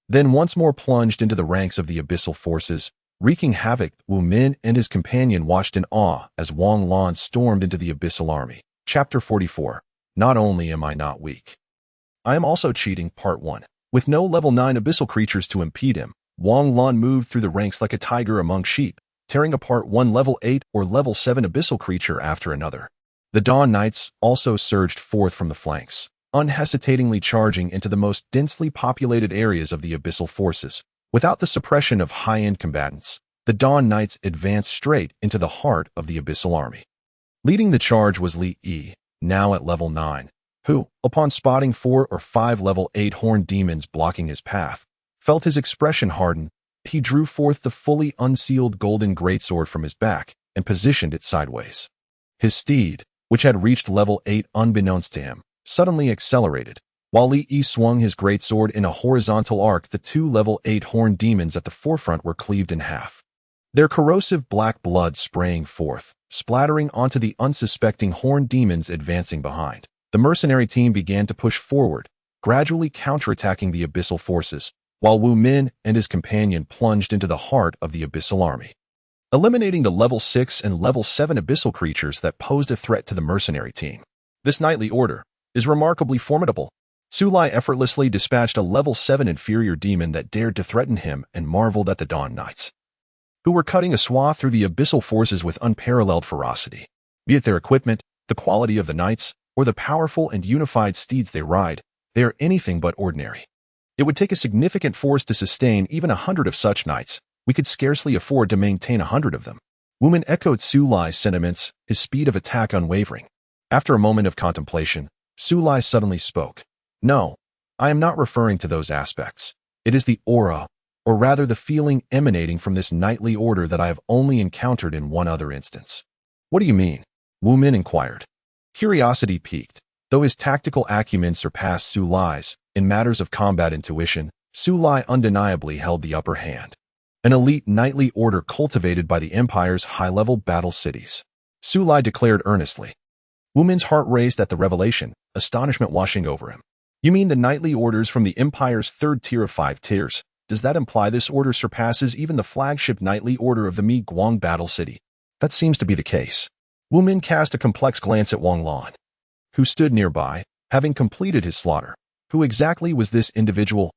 Then once more plunged into the ranks of the abyssal forces, wreaking havoc. Wu Min and his companion watched in awe as Wang Lan stormed into the abyssal army. Chapter 44. Not only am I not weak, I am also cheating. Part 1. With no level 9 abyssal creatures to impede him, Wang Lan moved through the ranks like a tiger among sheep, tearing apart one level 8 or level 7 abyssal creature after another. The Dawn Knights also surged forth from the flanks, unhesitatingly charging into the most densely populated areas of the abyssal forces. Without the suppression of high-end combatants, the Dawn Knights advanced straight into the heart of the abyssal army. Leading the charge was Li Yi, now at level 9, who, upon spotting 4 or 5 level 8 horned demons blocking his path, felt his expression harden. He drew forth the fully unsealed golden greatsword from his back and positioned it sideways. His steed, which had reached level 8 unbeknownst to him, suddenly accelerated. While Li Yi swung his greatsword in a horizontal arc, the 2 level 8 horned demons at the forefront were cleaved in half, their corrosive black blood spraying forth, splattering onto the unsuspecting horned demons advancing behind. The mercenary team began to push forward, gradually counterattacking the abyssal forces, while Wu Min and his companion plunged into the heart of the abyssal army, eliminating the level 6 and level 7 abyssal creatures that posed a threat to the mercenary team. This knightly order is remarkably formidable. Sulai effortlessly dispatched a level 7 inferior demon that dared to threaten him and marveled at the Dawn Knights. who were cutting a swath through the abyssal forces with unparalleled ferocity. Be it their equipment, the quality of the knights, or the powerful and unified steeds they ride, they are anything but ordinary. It would take a significant force to sustain even 100 of such knights. We could scarcely afford to maintain 100 of them. Wu Min echoed Su Lai's sentiments, his speed of attack unwavering. After a moment of contemplation, Su Lai suddenly spoke. No, I am not referring to those aspects. It is the aura, or rather the feeling emanating from this knightly order that I have only encountered in one other instance. What do you mean? Wu Min inquired. Curiosity piqued. Though his tactical acumen surpassed Su Lai's, in matters of combat intuition, Su Lai undeniably held the upper hand. An elite knightly order cultivated by the Empire's high-level battle cities. Su Lai declared earnestly. Wu Min's heart raced at the revelation, astonishment washing over him. You mean the knightly orders from the Empire's third tier of 5 tiers? Does that imply this order surpasses even the flagship knightly order of the Mi Guang battle city? That seems to be the case. Wu Min cast a complex glance at Wang Lan, who stood nearby, having completed his slaughter. Who exactly was this individual?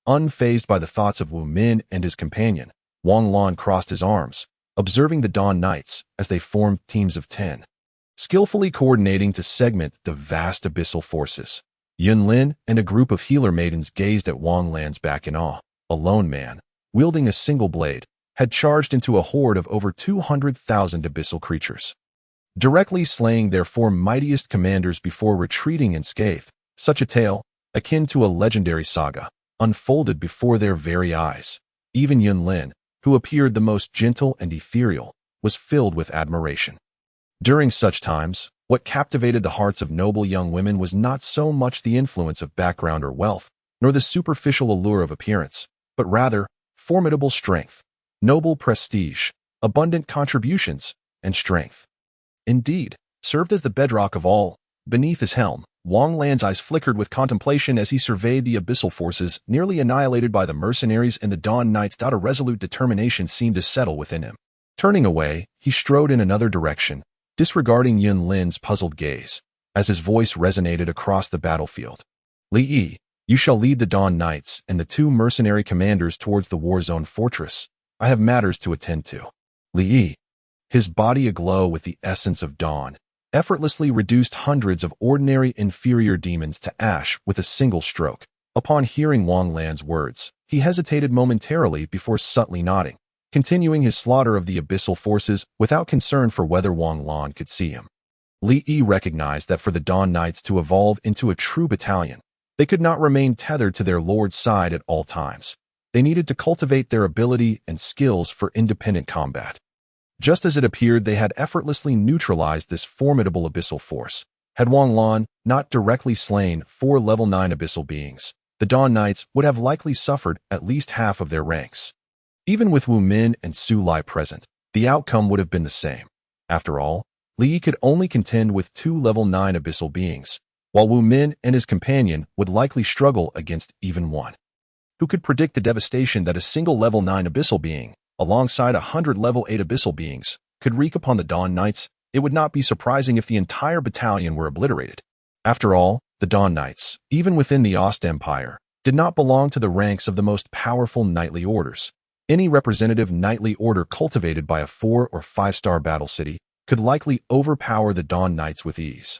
Unfazed by the thoughts of Wu Min and his companion, Wang Lan crossed his arms, observing the Dawn Knights as they formed teams of 10, skillfully coordinating to segment the vast abyssal forces. Yun Lin and a group of healer maidens gazed at Wang Lan's back in awe. A lone man, wielding a single blade, had charged into a horde of over 200,000 abyssal creatures, directly slaying their 4 mightiest commanders before retreating unscathed. Such a tale, akin to a legendary saga, unfolded before their very eyes. Even Yun Lin, who appeared the most gentle and ethereal, was filled with admiration. During such times, what captivated the hearts of noble young women was not so much the influence of background or wealth, nor the superficial allure of appearance, but rather formidable strength, noble prestige, abundant contributions, and strength. Indeed, served as the bedrock of all. Beneath his helm, Wang Lan's eyes flickered with contemplation as he surveyed the abyssal forces nearly annihilated by the mercenaries and the Dawn Knights. A resolute determination seemed to settle within him. Turning away, he strode in another direction, disregarding Yun Lin's puzzled gaze, as his voice resonated across the battlefield. Li Yi, you shall lead the Dawn Knights and the 2 mercenary commanders towards the war-zone fortress. I have matters to attend to. Li Yi, his body aglow with the essence of dawn, effortlessly reduced hundreds of ordinary inferior demons to ash with a single stroke. Upon hearing Wang Lan's words, he hesitated momentarily before subtly nodding, continuing his slaughter of the abyssal forces without concern for whether Wang Lan could see him. Li Yi recognized that for the Dawn Knights to evolve into a true battalion, they could not remain tethered to their lord's side at all times. They needed to cultivate their ability and skills for independent combat. Just as it appeared they had effortlessly neutralized this formidable abyssal force, had Wang Lan not directly slain 4 level 9 abyssal beings, the Dawn Knights would have likely suffered at least half of their ranks. Even with Wu Min and Su Lai present, the outcome would have been the same. After all, Li Yi could only contend with 2 level 9 abyssal beings, while Wu Min and his companion would likely struggle against even one. Who could predict the devastation that a single level 9 abyssal being, alongside 100 level 8 abyssal beings, could wreak upon the Dawn Knights? It would not be surprising if the entire battalion were obliterated. After all, the Dawn Knights, even within the Ost Empire, did not belong to the ranks of the most powerful knightly orders. Any representative knightly order cultivated by a 4- or 5-star battle city could likely overpower the Dawn Knights with ease.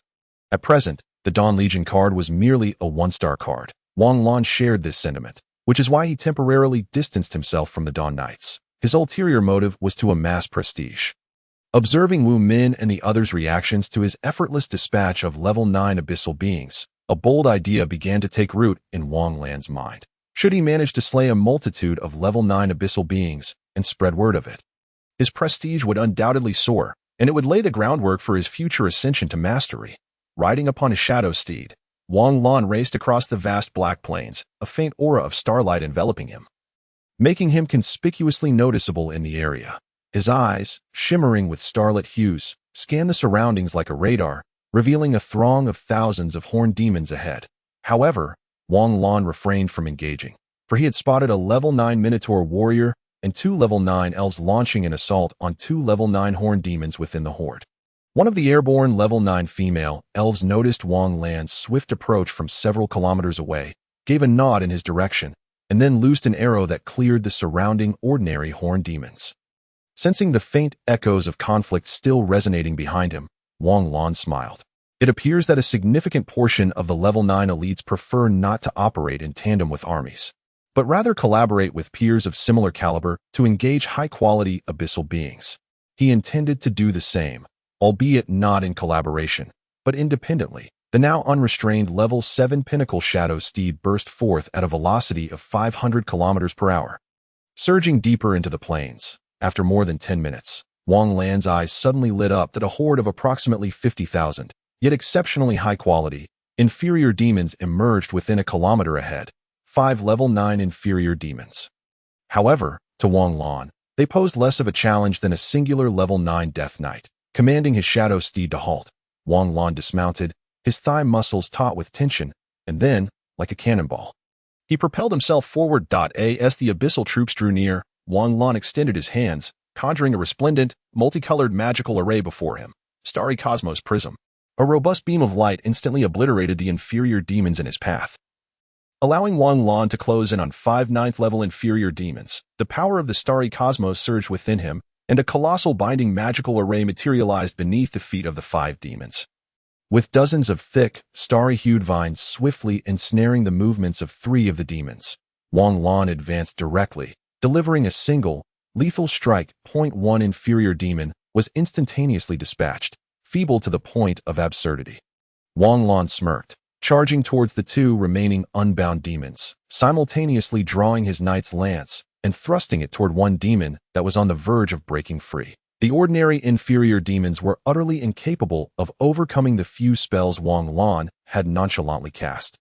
At present, the Dawn Legion card was merely a 1-star card. Wang Lan shared this sentiment, which is why he temporarily distanced himself from the Dawn Knights. His ulterior motive was to amass prestige. Observing Wu Min and the others' reactions to his effortless dispatch of level 9 abyssal beings, a bold idea began to take root in Wang Lan's mind. Should he manage to slay a multitude of level 9 abyssal beings and spread word of it, his prestige would undoubtedly soar, and it would lay the groundwork for his future ascension to mastery. Riding upon a shadow steed, Wang Lan raced across the vast black plains, a faint aura of starlight enveloping him, making him conspicuously noticeable in the area. His eyes, shimmering with starlit hues, scanned the surroundings like a radar, revealing a throng of thousands of horned demons ahead. However, Wang Lan refrained from engaging, for he had spotted a level 9 Minotaur warrior and 2 level 9 elves launching an assault on 2 level 9 horned demons within the horde. One of the airborne level 9 female elves noticed Wang Lan's swift approach from several kilometers away, gave a nod in his direction, and then loosed an arrow that cleared the surrounding ordinary horned demons. Sensing the faint echoes of conflict still resonating behind him, Wang Lan smiled. It appears that a significant portion of the level 9 elites prefer not to operate in tandem with armies, but rather collaborate with peers of similar caliber to engage high-quality abyssal beings. He intended to do the same, albeit not in collaboration, but independently. The now unrestrained level 7 pinnacle shadow steed burst forth at a velocity of 500 kilometers per hour. Surging deeper into the plains, after more than 10 minutes, Wang Lan's eyes suddenly lit up that a horde of approximately 50,000, yet exceptionally high-quality, inferior demons emerged within a kilometer ahead, 5 level 9 inferior demons. However, to Wang Lan, they posed less of a challenge than a singular level 9 Death Knight. Commanding his shadow steed to halt, Wang Lan dismounted, his thigh muscles taut with tension, and then, like a cannonball, he propelled himself forward. As the abyssal troops drew near, Wang Lan extended his hands, conjuring a resplendent, multicolored magical array before him. Starry Cosmos Prism. A robust beam of light instantly obliterated the inferior demons in his path. Allowing Wang Lan to close in on 5 9th-level inferior demons, the power of the Starry Cosmos surged within him, and a colossal binding magical array materialized beneath the feet of the 5 demons. With dozens of thick, starry-hued vines swiftly ensnaring the movements of 3 of the demons, Wang Lan advanced directly, delivering a single, lethal strike. 1 inferior demon was instantaneously dispatched, feeble to the point of absurdity. Wang Lan smirked, charging towards the 2 remaining unbound demons, simultaneously drawing his knight's lance and thrusting it toward one demon that was on the verge of breaking free. The ordinary inferior demons were utterly incapable of overcoming the few spells Wang Lan had nonchalantly cast.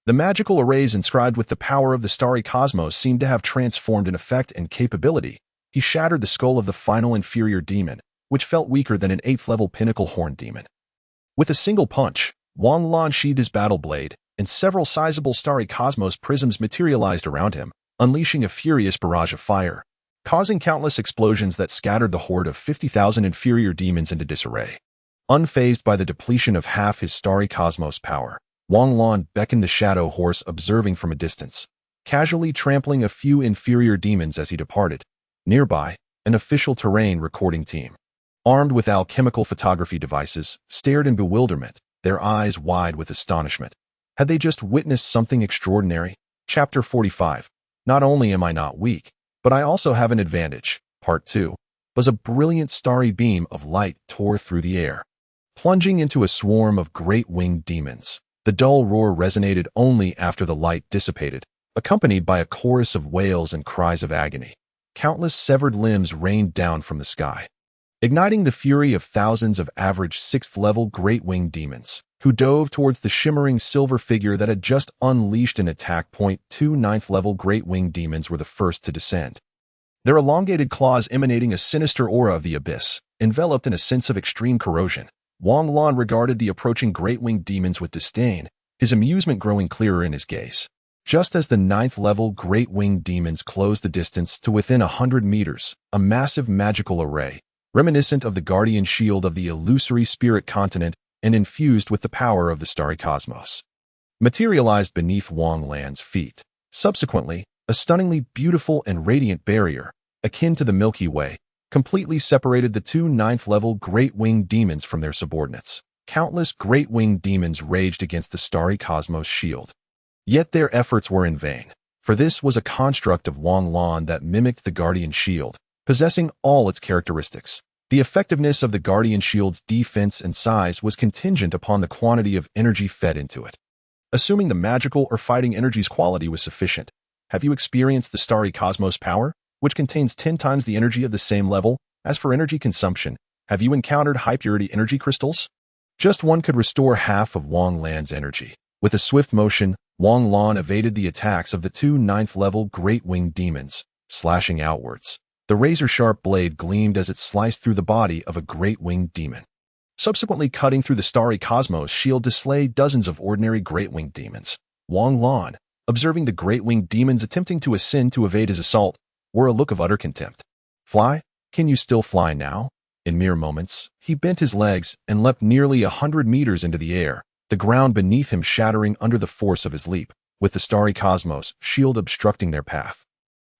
The magical arrays inscribed with the power of the Starry Cosmos seemed to have transformed in effect and capability. He shattered the skull of the final inferior demon, which felt weaker than an 8th-level pinnacle horn demon. With a single punch, Wang Lan sheathed his battle blade, and several sizable Starry Cosmos prisms materialized around him, unleashing a furious barrage of fire, causing countless explosions that scattered the horde of 50,000 inferior demons into disarray. Unfazed by the depletion of half his Starry Cosmos power, Wang Lan beckoned the shadow horse, observing from a distance, casually trampling a few inferior demons as he departed. Nearby, an official terrain recording team, armed with alchemical photography devices, stared in bewilderment, their eyes wide with astonishment. Had they just witnessed something extraordinary? Chapter 45. Not only am I not weak, but I also have an advantage. Part 2. Was a brilliant starry beam of light tore through the air, plunging into a swarm of great winged demons. The dull roar resonated only after the light dissipated, accompanied by a chorus of wails and cries of agony. Countless severed limbs rained down from the sky, igniting the fury of thousands of average 6th-level great winged demons, who dove towards the shimmering silver figure that had just unleashed an attack. 2 9th-level great winged demons were the first to descend, their elongated claws emanating a sinister aura of the abyss, enveloped in a sense of extreme corrosion. Wang Lan regarded the approaching great winged demons with disdain, his amusement growing clearer in his gaze. Just as the 9th-level great winged demons closed the distance to within 100 meters, a massive magical array, reminiscent of the guardian shield of the illusory spirit continent and infused with the power of the Starry Cosmos, materialized beneath Wang Lan's feet. Subsequently, a stunningly beautiful and radiant barrier, akin to the Milky Way, completely separated the 2 9th-level great winged demons from their subordinates. Countless great winged demons raged against the Starry Cosmos shield. Yet their efforts were in vain, for this was a construct of Wang Lan that mimicked the guardian shield, possessing all its characteristics. The effectiveness of the guardian shield's defense and size was contingent upon the quantity of energy fed into it. Assuming the magical or fighting energy's quality was sufficient, have you experienced the Starry Cosmos power, which contains 10 times the energy of the same level? As for energy consumption, have you encountered high-purity energy crystals? Just one could restore half of Wang Lan's energy. With a swift motion, Wang Lan evaded the attacks of the 2 9th-level great winged demons, slashing outwards. The razor-sharp blade gleamed as it sliced through the body of a great winged demon, subsequently cutting through the Starry Cosmos shield to slay dozens of ordinary great winged demons. Wang Lan, observing the great winged demons attempting to ascend to evade his assault, wore a look of utter contempt. Fly? Can you still fly now? In mere moments, he bent his legs and leapt nearly 100 meters into the air, the ground beneath him shattering under the force of his leap, with the Starry Cosmos shield obstructing their path.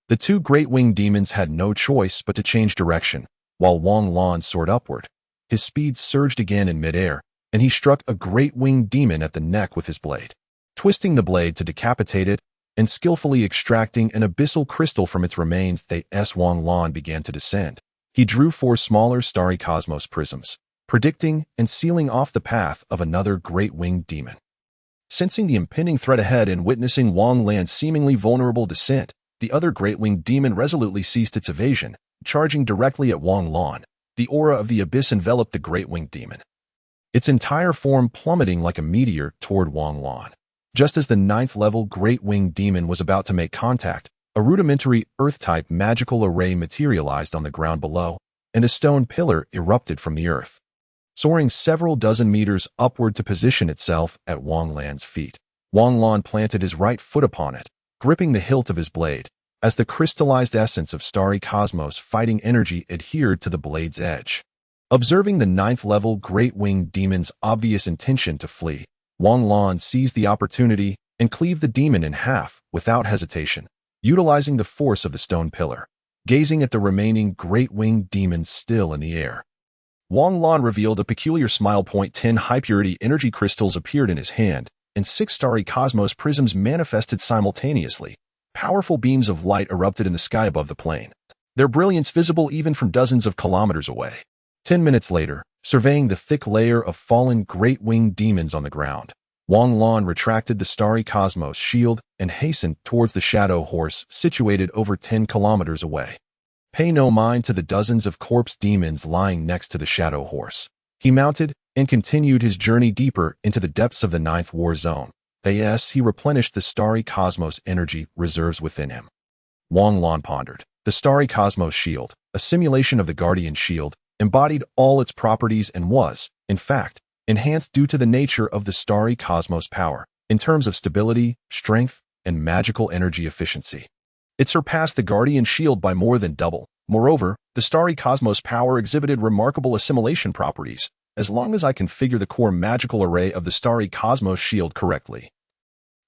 The two great winged demons had no choice but to change direction, while Wang Lan soared upward. His speed surged again in midair, and he struck a great winged demon at the neck with his blade, twisting the blade to decapitate it and skillfully extracting an abyssal crystal from its remains. Wang Lan began to descend. He drew 4 smaller starry cosmos prisms, predicting and sealing off the path of another great winged demon. Sensing the impending threat ahead and witnessing Wang Lan's seemingly vulnerable descent, the other great winged demon resolutely ceased its evasion, charging directly at Wang Lan. The aura of the abyss enveloped the great winged demon, its entire form plummeting like a meteor toward Wang Lan. Just as the 9th-level great winged demon was about to make contact, a rudimentary Earth-type magical array materialized on the ground below, and a stone pillar erupted from the earth, soaring several dozen meters upward to position itself at Wang Lan's feet. Wang Lan planted his right foot upon it, gripping the hilt of his blade, as the crystallized essence of starry cosmos fighting energy adhered to the blade's edge. Observing the 9th-level great winged demon's obvious intention to flee, Wang Lan seized the opportunity and cleaved the demon in half without hesitation, utilizing the force of the stone pillar. Gazing at the remaining great winged demons still in the air, Wang Lan revealed a peculiar smile. 10 high-purity energy crystals appeared in his hand, and 6 starry cosmos prisms manifested simultaneously. Powerful beams of light erupted in the sky above the plane, their brilliance visible even from dozens of kilometers away. 10 minutes later, surveying the thick layer of fallen great winged demons on the ground, Wang Lan retracted the starry cosmos shield and hastened towards the shadow horse situated over 10 kilometers away. Pay no mind to the dozens of corpse demons lying next to the shadow horse. He mounted and continued his journey deeper into the depths of the 9th war zone. He replenished the starry cosmos energy reserves within him. Wang Lan pondered. The starry cosmos shield, a simulation of the guardian shield, embodied all its properties and was, in fact, enhanced due to the nature of the starry cosmos power, in terms of stability, strength, and magical energy efficiency. It surpassed the guardian shield by more than double. Moreover, the starry cosmos power exhibited remarkable assimilation properties, as long as I configure the core magical array of the starry cosmos shield correctly.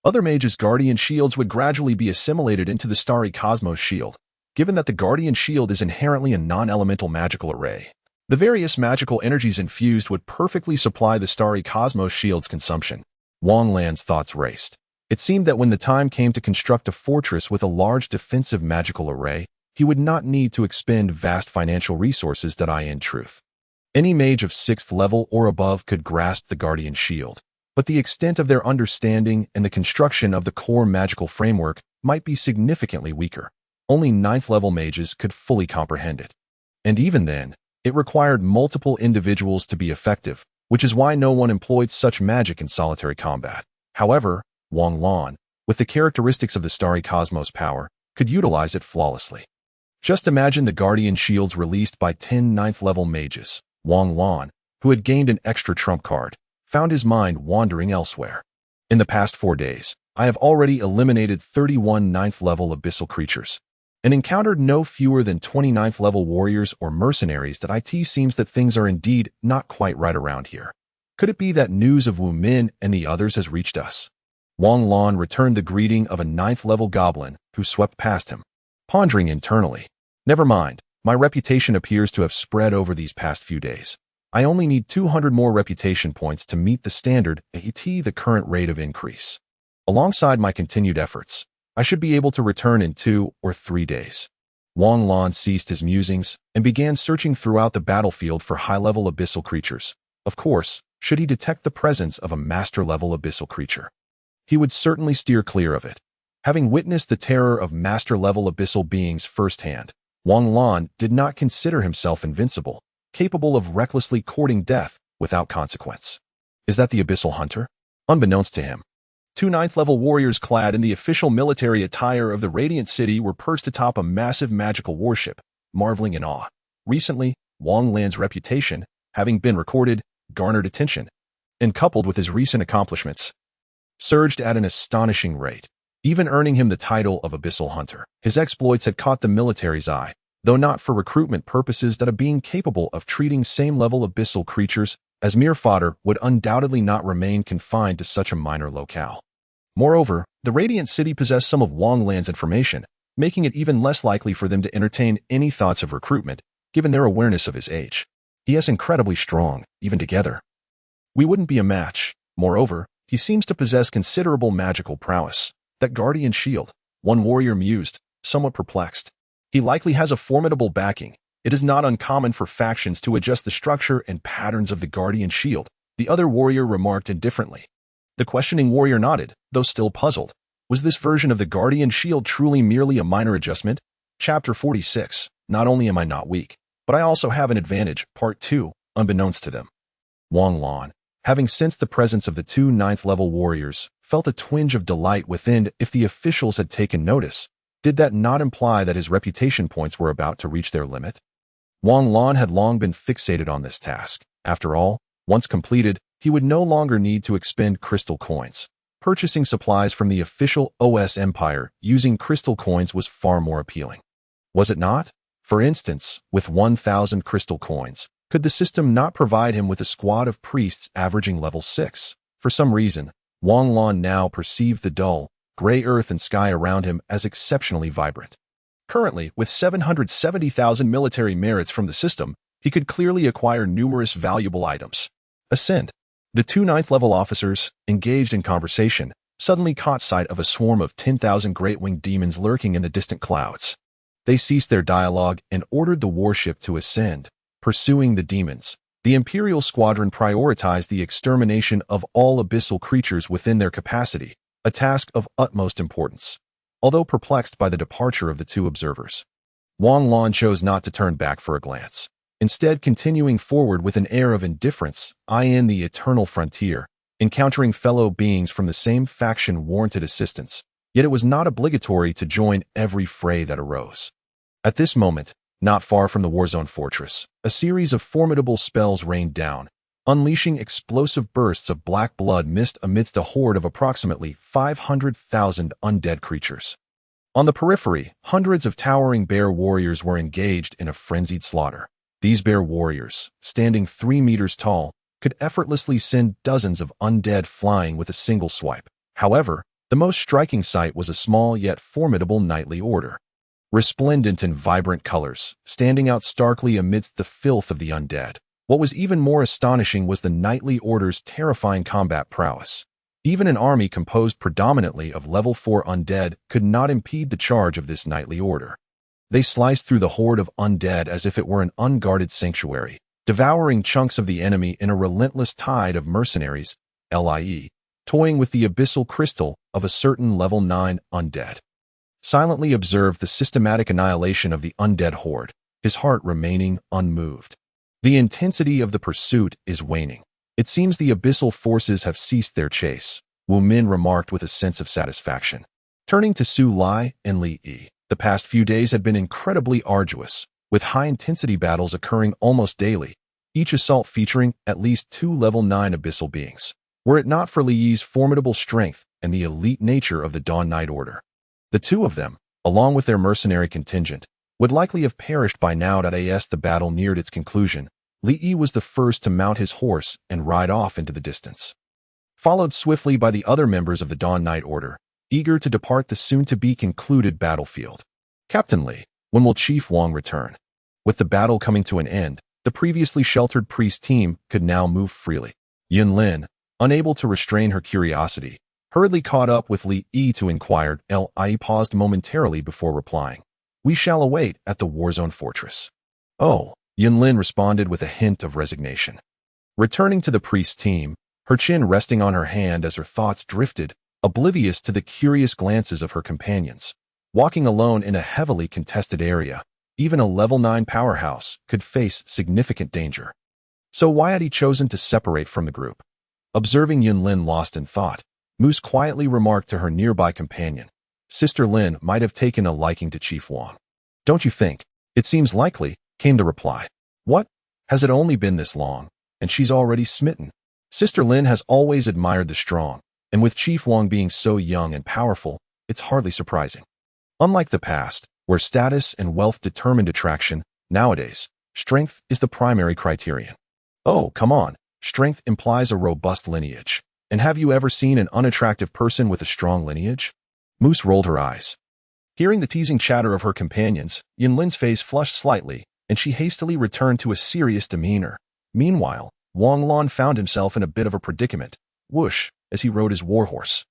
Other mages' guardian shields would gradually be assimilated into the starry cosmos shield, given that the guardian shield is inherently a non-elemental magical array. The various magical energies infused would perfectly supply the starry cosmos shield's consumption. Wang Lan's thoughts raced. It seemed that when the time came to construct a fortress with a large defensive magical array, he would not need to expend vast financial resources. In truth, any mage of 6th level or above could grasp the guardian shield, but the extent of their understanding and the construction of the core magical framework might be significantly weaker. Only 9th level mages could fully comprehend it. And even then, it required multiple individuals to be effective, which is why no one employed such magic in solitary combat. However, Wang Lan, with the characteristics of the starry cosmos power, could utilize it flawlessly. Just imagine the guardian shields released by 10 9th-level mages. Wang Lan, who had gained an extra trump card, found his mind wandering elsewhere. In the past 4 days, I have already eliminated 31 9th-level abyssal creatures, and encountered no fewer than 29th-level warriors or mercenaries. It seems that things are indeed not quite right around here. Could it be that news of Wu Min and the others has reached us? Wang Lan returned the greeting of a 9th-level goblin who swept past him, pondering internally. Never mind, my reputation appears to have spread over these past few days. I only need 200 more reputation points to meet the standard, the current rate of increase. Alongside my continued efforts, I should be able to return in 2 or 3 days. Wang Lan ceased his musings and began searching throughout the battlefield for high-level abyssal creatures. Of course, should he detect the presence of a master-level abyssal creature, he would certainly steer clear of it. Having witnessed the terror of master-level abyssal beings firsthand, Wang Lan did not consider himself invincible, capable of recklessly courting death without consequence. Is that the abyssal hunter? Unbeknownst to him, 2 9th-level warriors clad in the official military attire of the Radiant City were perched atop a massive magical warship, marveling in awe. Recently, Wang Lan's reputation, having been recorded, garnered attention, and coupled with his recent accomplishments, surged at an astonishing rate, even earning him the title of Abyssal Hunter. His exploits had caught the military's eye, though not for recruitment purposes. That a being capable of treating same-level abyssal creatures as mere fodder would undoubtedly not remain confined to such a minor locale. Moreover, the Radiant City possessed some of Wang Lan's information, making it even less likely for them to entertain any thoughts of recruitment, given their awareness of his age. He is incredibly strong, even together. We wouldn't be a match. Moreover, he seems to possess considerable magical prowess. That guardian shield, one warrior mused, somewhat perplexed. He likely has a formidable backing. It is not uncommon for factions to adjust the structure and patterns of the guardian shield, the other warrior remarked indifferently. The questioning warrior nodded, though still puzzled. Was this version of the guardian shield truly merely a minor adjustment? Chapter 46. Not only am I not weak, but I also have an advantage, Part 2, unbeknownst to them. Wang Lan, having sensed the presence of the two ninth-level warriors, felt a twinge of delight within. If the officials had taken notice, did that not imply that his reputation points were about to reach their limit? Wang Lan had long been fixated on this task. After all, once completed, he would no longer need to expend crystal coins. Purchasing supplies from the official OS Empire using crystal coins was far more appealing. Was it not? For instance, with 1,000 crystal coins, could the system not provide him with a squad of priests averaging level 6? For some reason, Wang Lan now perceived the dull, gray earth and sky around him as exceptionally vibrant. Currently, with 770,000 military merits from the system, he could clearly acquire numerous valuable items. Ascend. The two ninth-level officers, engaged in conversation, suddenly caught sight of a swarm of 10,000 great-winged demons lurking in the distant clouds. They ceased their dialogue and ordered the warship to ascend. Pursuing the demons, the Imperial squadron prioritized the extermination of all abyssal creatures within their capacity, a task of utmost importance. Although perplexed by the departure of the two observers, Wang Lan chose not to turn back for a glance. Instead, continuing forward with an air of indifference, in the eternal frontier, encountering fellow beings from the same faction warranted assistance, yet it was not obligatory to join every fray that arose. At this moment, not far from the Warzone fortress, a series of formidable spells rained down, unleashing explosive bursts of black blood mist amidst a horde of approximately 500,000 undead creatures. On the periphery, hundreds of towering bear warriors were engaged in a frenzied slaughter. These bear warriors, standing 3 meters tall, could effortlessly send dozens of undead flying with a single swipe. However, the most striking sight was a small yet formidable knightly order. Resplendent in vibrant colors, standing out starkly amidst the filth of the undead. What was even more astonishing was the knightly order's terrifying combat prowess. Even an army composed predominantly of level 4 undead could not impede the charge of this knightly order. They sliced through the horde of undead as if it were an unguarded sanctuary, devouring chunks of the enemy in a relentless tide of mercenaries, toying with the abyssal crystal of a certain level 9 undead. Silently observed the systematic annihilation of the undead horde, his heart remaining unmoved. The intensity of the pursuit is waning. It seems the abyssal forces have ceased their chase, Wu Min remarked with a sense of satisfaction. Turning to Su Lai and Li Yi, the past few days had been incredibly arduous, with high-intensity battles occurring almost daily, each assault featuring at least 2 level 9 abyssal beings. Were it not for Li Yi's formidable strength and the elite nature of the Dawn Knight Order, the two of them, along with their mercenary contingent, would likely have perished by now. As the battle neared its conclusion, Li Yi was the first to mount his horse and ride off into the distance, followed swiftly by the other members of the Dawn Knight Order, eager to depart the soon-to-be concluded battlefield. Captain Li, when will Chief Wang return? With the battle coming to an end, the previously sheltered priest team could now move freely. Yun Lin, unable to restrain her curiosity, hurriedly caught up with Li Yi to inquire. Li paused momentarily before replying. We shall await at the Warzone fortress. Oh, Yun Lin responded with a hint of resignation. Returning to the priest's team, her chin resting on her hand as her thoughts drifted, oblivious to the curious glances of her companions. Walking alone in a heavily contested area, even a level 9 powerhouse could face significant danger. So why had he chosen to separate from the group? Observing Yun Lin lost in thought, Moose quietly remarked to her nearby companion. Sister Lin might have taken a liking to Chief Wang. Don't you think? It seems likely, came the reply. What? Has it only been this long, and she's already smitten? Sister Lin has always admired the strong, and with Chief Wang being so young and powerful, it's hardly surprising. Unlike the past, where status and wealth determined attraction, nowadays, strength is the primary criterion. Oh, come on, strength implies a robust lineage. And have you ever seen an unattractive person with a strong lineage? Moose rolled her eyes. Hearing the teasing chatter of her companions, Yin Lin's face flushed slightly, and she hastily returned to a serious demeanor. Meanwhile, Wang Lan found himself in a bit of a predicament. Whoosh, as he rode his warhorse.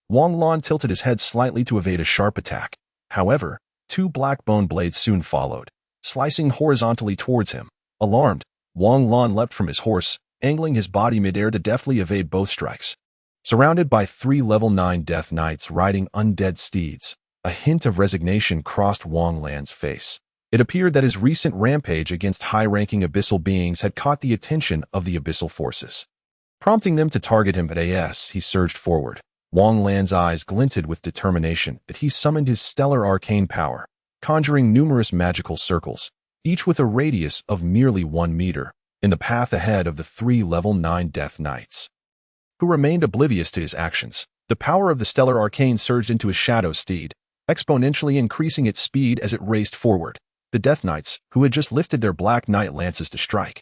Wang Lan tilted his head slightly to evade a sharp attack. However, two black bone blades soon followed, slicing horizontally towards him. Alarmed, Wang Lan leapt from his horse, angling his body midair to deftly evade both strikes. Surrounded by 3 level 9 Death Knights riding undead steeds, a hint of resignation crossed Wang Lan's face. It appeared that his recent rampage against high-ranking abyssal beings had caught the attention of the abyssal forces. Prompting them to target him at AS, he surged forward. Wang Lan's eyes glinted with determination as he summoned his stellar arcane power, conjuring numerous magical circles, each with a radius of merely 1 meter, in the path ahead of the 3 level 9 Death Knights, who remained oblivious to his actions. The power of the stellar arcane surged into his shadow steed, exponentially increasing its speed as it raced forward. The Death Knights, who had just lifted their Black Knight lances to strike,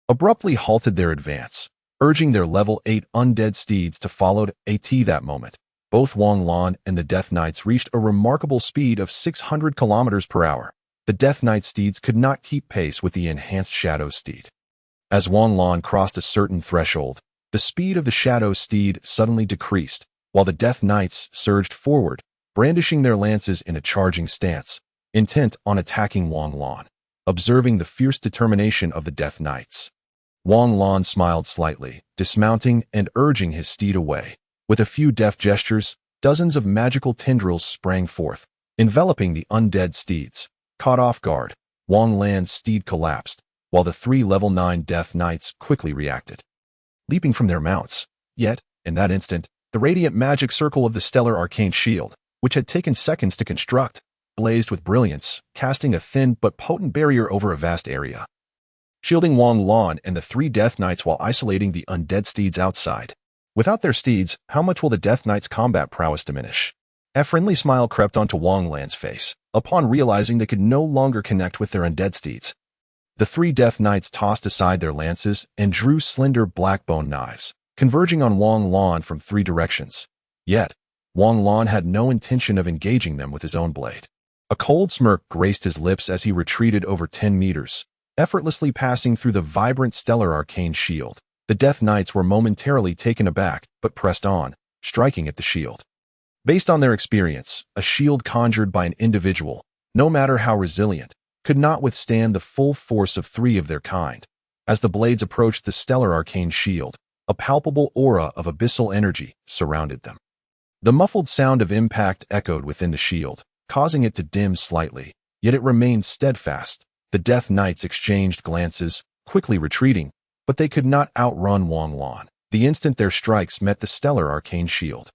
abruptly halted their advance, urging their level 8 undead steeds to follow at that moment. Both Wang Lan and the Death Knights reached a remarkable speed of 600 kilometers per hour. The Death Knight steeds could not keep pace with the enhanced Shadow steed. As Wang Lan crossed a certain threshold, the speed of the Shadow steed suddenly decreased, while the Death Knights surged forward, brandishing their lances in a charging stance, intent on attacking Wang Lan. Observing the fierce determination of the Death Knights, Wang Lan smiled slightly, dismounting and urging his steed away. With a few deft gestures, dozens of magical tendrils sprang forth, enveloping the undead steeds. Caught off guard, Wang Lan's steed collapsed, while the 3 level 9 Death Knights quickly reacted, leaping from their mounts. Yet, in that instant, the radiant magic circle of the stellar arcane shield, which had taken seconds to construct, blazed with brilliance, casting a thin but potent barrier over a vast area, shielding Wang Lan and the 3 Death Knights while isolating the undead steeds outside. Without their steeds, how much will the Death Knights' combat prowess diminish? A friendly smile crept onto Wang Lan's face, upon realizing they could no longer connect with their undead steeds. The 3 Death Knights tossed aside their lances and drew slender black-bone knives, converging on Wang Lan from 3 directions. Yet, Wang Lan had no intention of engaging them with his own blade. A cold smirk graced his lips as he retreated over 10 meters, effortlessly passing through the vibrant stellar arcane shield. The Death Knights were momentarily taken aback, but pressed on, striking at the shield. Based on their experience, a shield conjured by an individual, no matter how resilient, could not withstand the full force of 3 of their kind. As the blades approached the stellar arcane shield, a palpable aura of abyssal energy surrounded them. The muffled sound of impact echoed within the shield, causing it to dim slightly, yet it remained steadfast. The Death Knights exchanged glances, quickly retreating, but they could not outrun Wang Lan. The instant their strikes met the stellar arcane shield,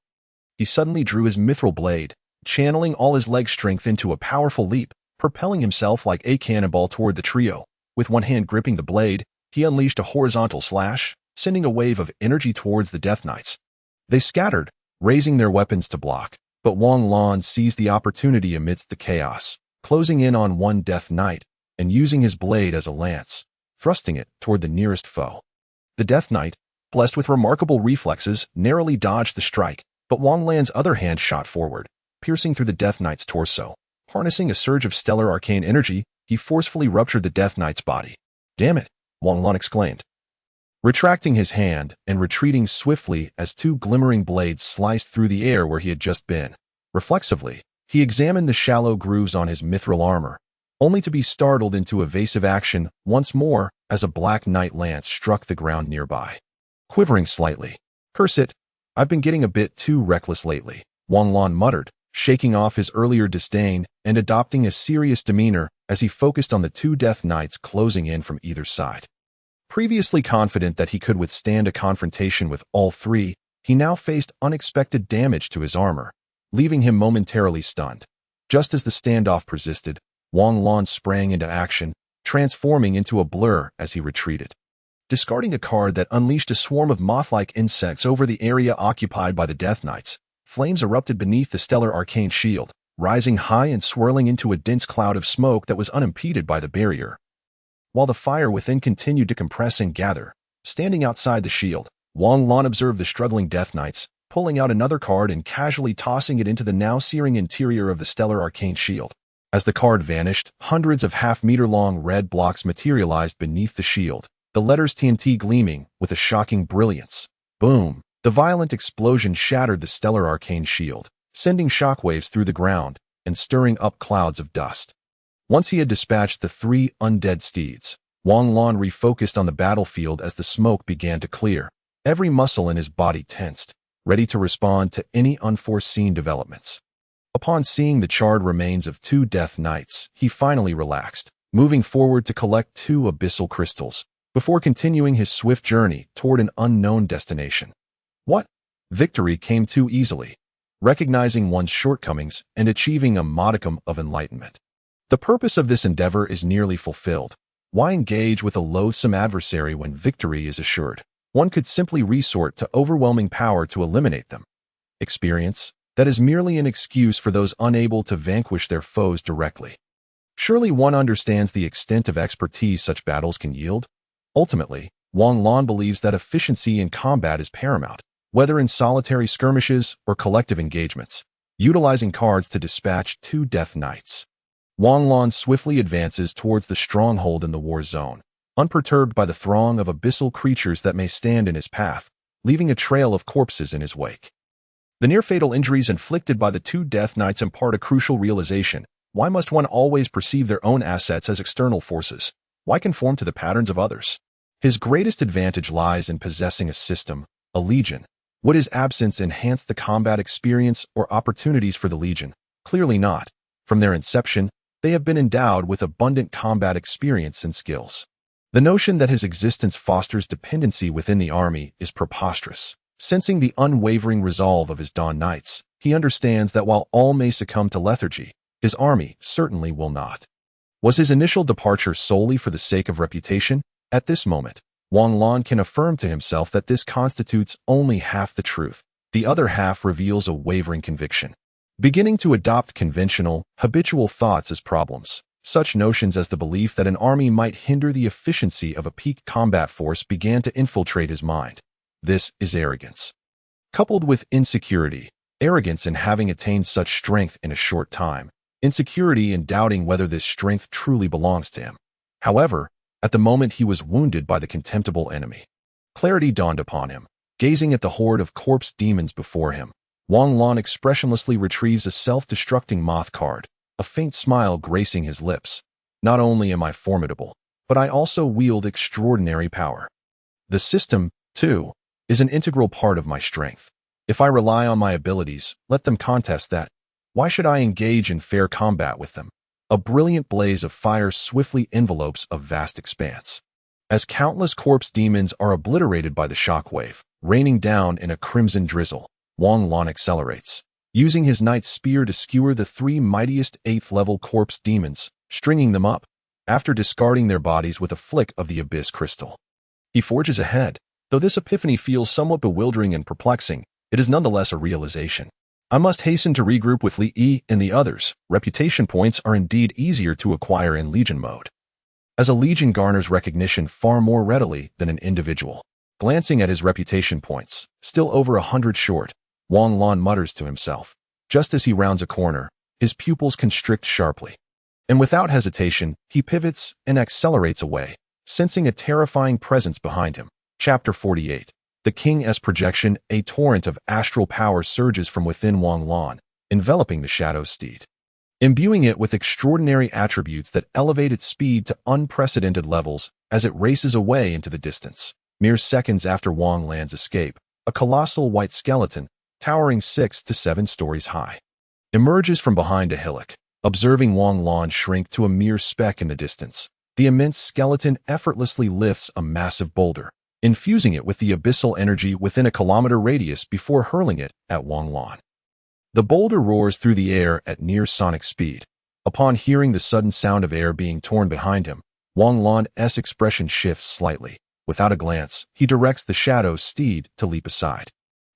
he suddenly drew his mithril blade, channeling all his leg strength into a powerful leap, propelling himself like a cannonball toward the trio. With one hand gripping the blade, he unleashed a horizontal slash, sending a wave of energy towards the Death Knights. They scattered, raising their weapons to block, but Wang Lan seized the opportunity amidst the chaos, closing in on one Death Knight and using his blade as a lance, thrusting it toward the nearest foe. The Death Knight, blessed with remarkable reflexes, narrowly dodged the strike, but Wang Lan's other hand shot forward, piercing through the Death Knight's torso. Harnessing a surge of stellar arcane energy, he forcefully ruptured the Death Knight's body. "Damn it!" Wang Lan exclaimed, retracting his hand and retreating swiftly as 2 glimmering blades sliced through the air where he had just been. Reflexively, he examined the shallow grooves on his mithril armor, only to be startled into evasive action once more as a Black Knight lance struck the ground nearby. Quivering slightly, "Curse it, I've been getting a bit too reckless lately," Wang Lan muttered, shaking off his earlier disdain and adopting a serious demeanor as he focused on the 2 Death Knights closing in from either side. Previously confident that he could withstand a confrontation with all 3, he now faced unexpected damage to his armor, leaving him momentarily stunned. Just as the standoff persisted, Wang Lan sprang into action, transforming into a blur as he retreated. Discarding a card that unleashed a swarm of moth-like insects over the area occupied by the Death Knights, flames erupted beneath the stellar arcane shield, rising high and swirling into a dense cloud of smoke that was unimpeded by the barrier. While the fire within continued to compress and gather, standing outside the shield, Wang Lan observed the struggling Death Knights, pulling out another card and casually tossing it into the now searing interior of the stellar arcane shield. As the card vanished, hundreds of half-meter-long red blocks materialized beneath the shield, the letters TNT gleaming with a shocking brilliance. Boom! The violent explosion shattered the stellar arcane shield, sending shockwaves through the ground and stirring up clouds of dust. Once he had dispatched the 3 undead steeds, Wang Lan refocused on the battlefield as the smoke began to clear. Every muscle in his body tensed, ready to respond to any unforeseen developments. Upon seeing the charred remains of 2 Death Knights, he finally relaxed, moving forward to collect 2 abyssal crystals, before continuing his swift journey toward an unknown destination. What? Victory came too easily. Recognizing one's shortcomings and achieving a modicum of enlightenment. The purpose of this endeavor is nearly fulfilled. Why engage with a loathsome adversary when victory is assured? One could simply resort to overwhelming power to eliminate them. Experience? That is merely an excuse for those unable to vanquish their foes directly. Surely one understands the extent of expertise such battles can yield? Ultimately, Wang Lan believes that efficiency in combat is paramount, whether in solitary skirmishes or collective engagements, utilizing cards to dispatch 2 Death Knights. Wang Lan swiftly advances towards the stronghold in the war zone, unperturbed by the throng of abyssal creatures that may stand in his path, leaving a trail of corpses in his wake. The near-fatal injuries inflicted by the 2 Death Knights impart a crucial realization. Why must one always perceive their own assets as external forces? Why conform to the patterns of others? His greatest advantage lies in possessing a system, a legion. Would his absence enhance the combat experience or opportunities for the legion? Clearly not. From their inception, they have been endowed with abundant combat experience and skills. The notion that his existence fosters dependency within the army is preposterous. Sensing the unwavering resolve of his Dawn Knights, he understands that while all may succumb to lethargy, his army certainly will not. Was his initial departure solely for the sake of reputation? At this moment, Wang Lan can affirm to himself that this constitutes only half the truth. The other half reveals a wavering conviction. Beginning to adopt conventional, habitual thoughts as problems, such notions as the belief that an army might hinder the efficiency of a peak combat force began to infiltrate his mind. This is arrogance. Coupled with insecurity, arrogance in having attained such strength in a short time, insecurity in doubting whether this strength truly belongs to him. However, at the moment he was wounded by the contemptible enemy. Clarity dawned upon him. Gazing at the horde of corpse demons before him, Wang Lan expressionlessly retrieves a self-destructing moth card, a faint smile gracing his lips. Not only am I formidable, but I also wield extraordinary power. The system, too, is an integral part of my strength. If I rely on my abilities, let them contest that. Why should I engage in fair combat with them? A brilliant blaze of fire swiftly envelopes a vast expanse. As countless corpse demons are obliterated by the shockwave, raining down in a crimson drizzle, Wang Lan accelerates, using his knight's spear to skewer the 3 mightiest 8th-level corpse demons, stringing them up, after discarding their bodies with a flick of the abyss crystal. He forges ahead. Though this epiphany feels somewhat bewildering and perplexing, it is nonetheless a realization. I must hasten to regroup with Li Yi and the others. Reputation points are indeed easier to acquire in Legion mode, as a Legion garners recognition far more readily than an individual. Glancing at his reputation points, still over 100 short, Wang Lan mutters to himself. Just as he rounds a corner, his pupils constrict sharply. And without hesitation, he pivots and accelerates away, sensing a terrifying presence behind him. Chapter 48. The King's Projection. A torrent of astral power surges from within Wang Lan, enveloping the shadow steed, imbuing it with extraordinary attributes that elevate its speed to unprecedented levels as it races away into the distance. Mere seconds after Wang Lan's escape, a colossal white skeleton, towering 6 to 7 stories high, emerges from behind a hillock. Observing Wang Lan shrink to a mere speck in the distance, the immense skeleton effortlessly lifts a massive boulder, infusing it with the abyssal energy within a kilometer radius before hurling it at Wang Lan. The boulder roars through the air at near sonic speed. Upon hearing the sudden sound of air being torn behind him, Wang Lan's expression shifts slightly. Without a glance, he directs the shadow steed to leap aside.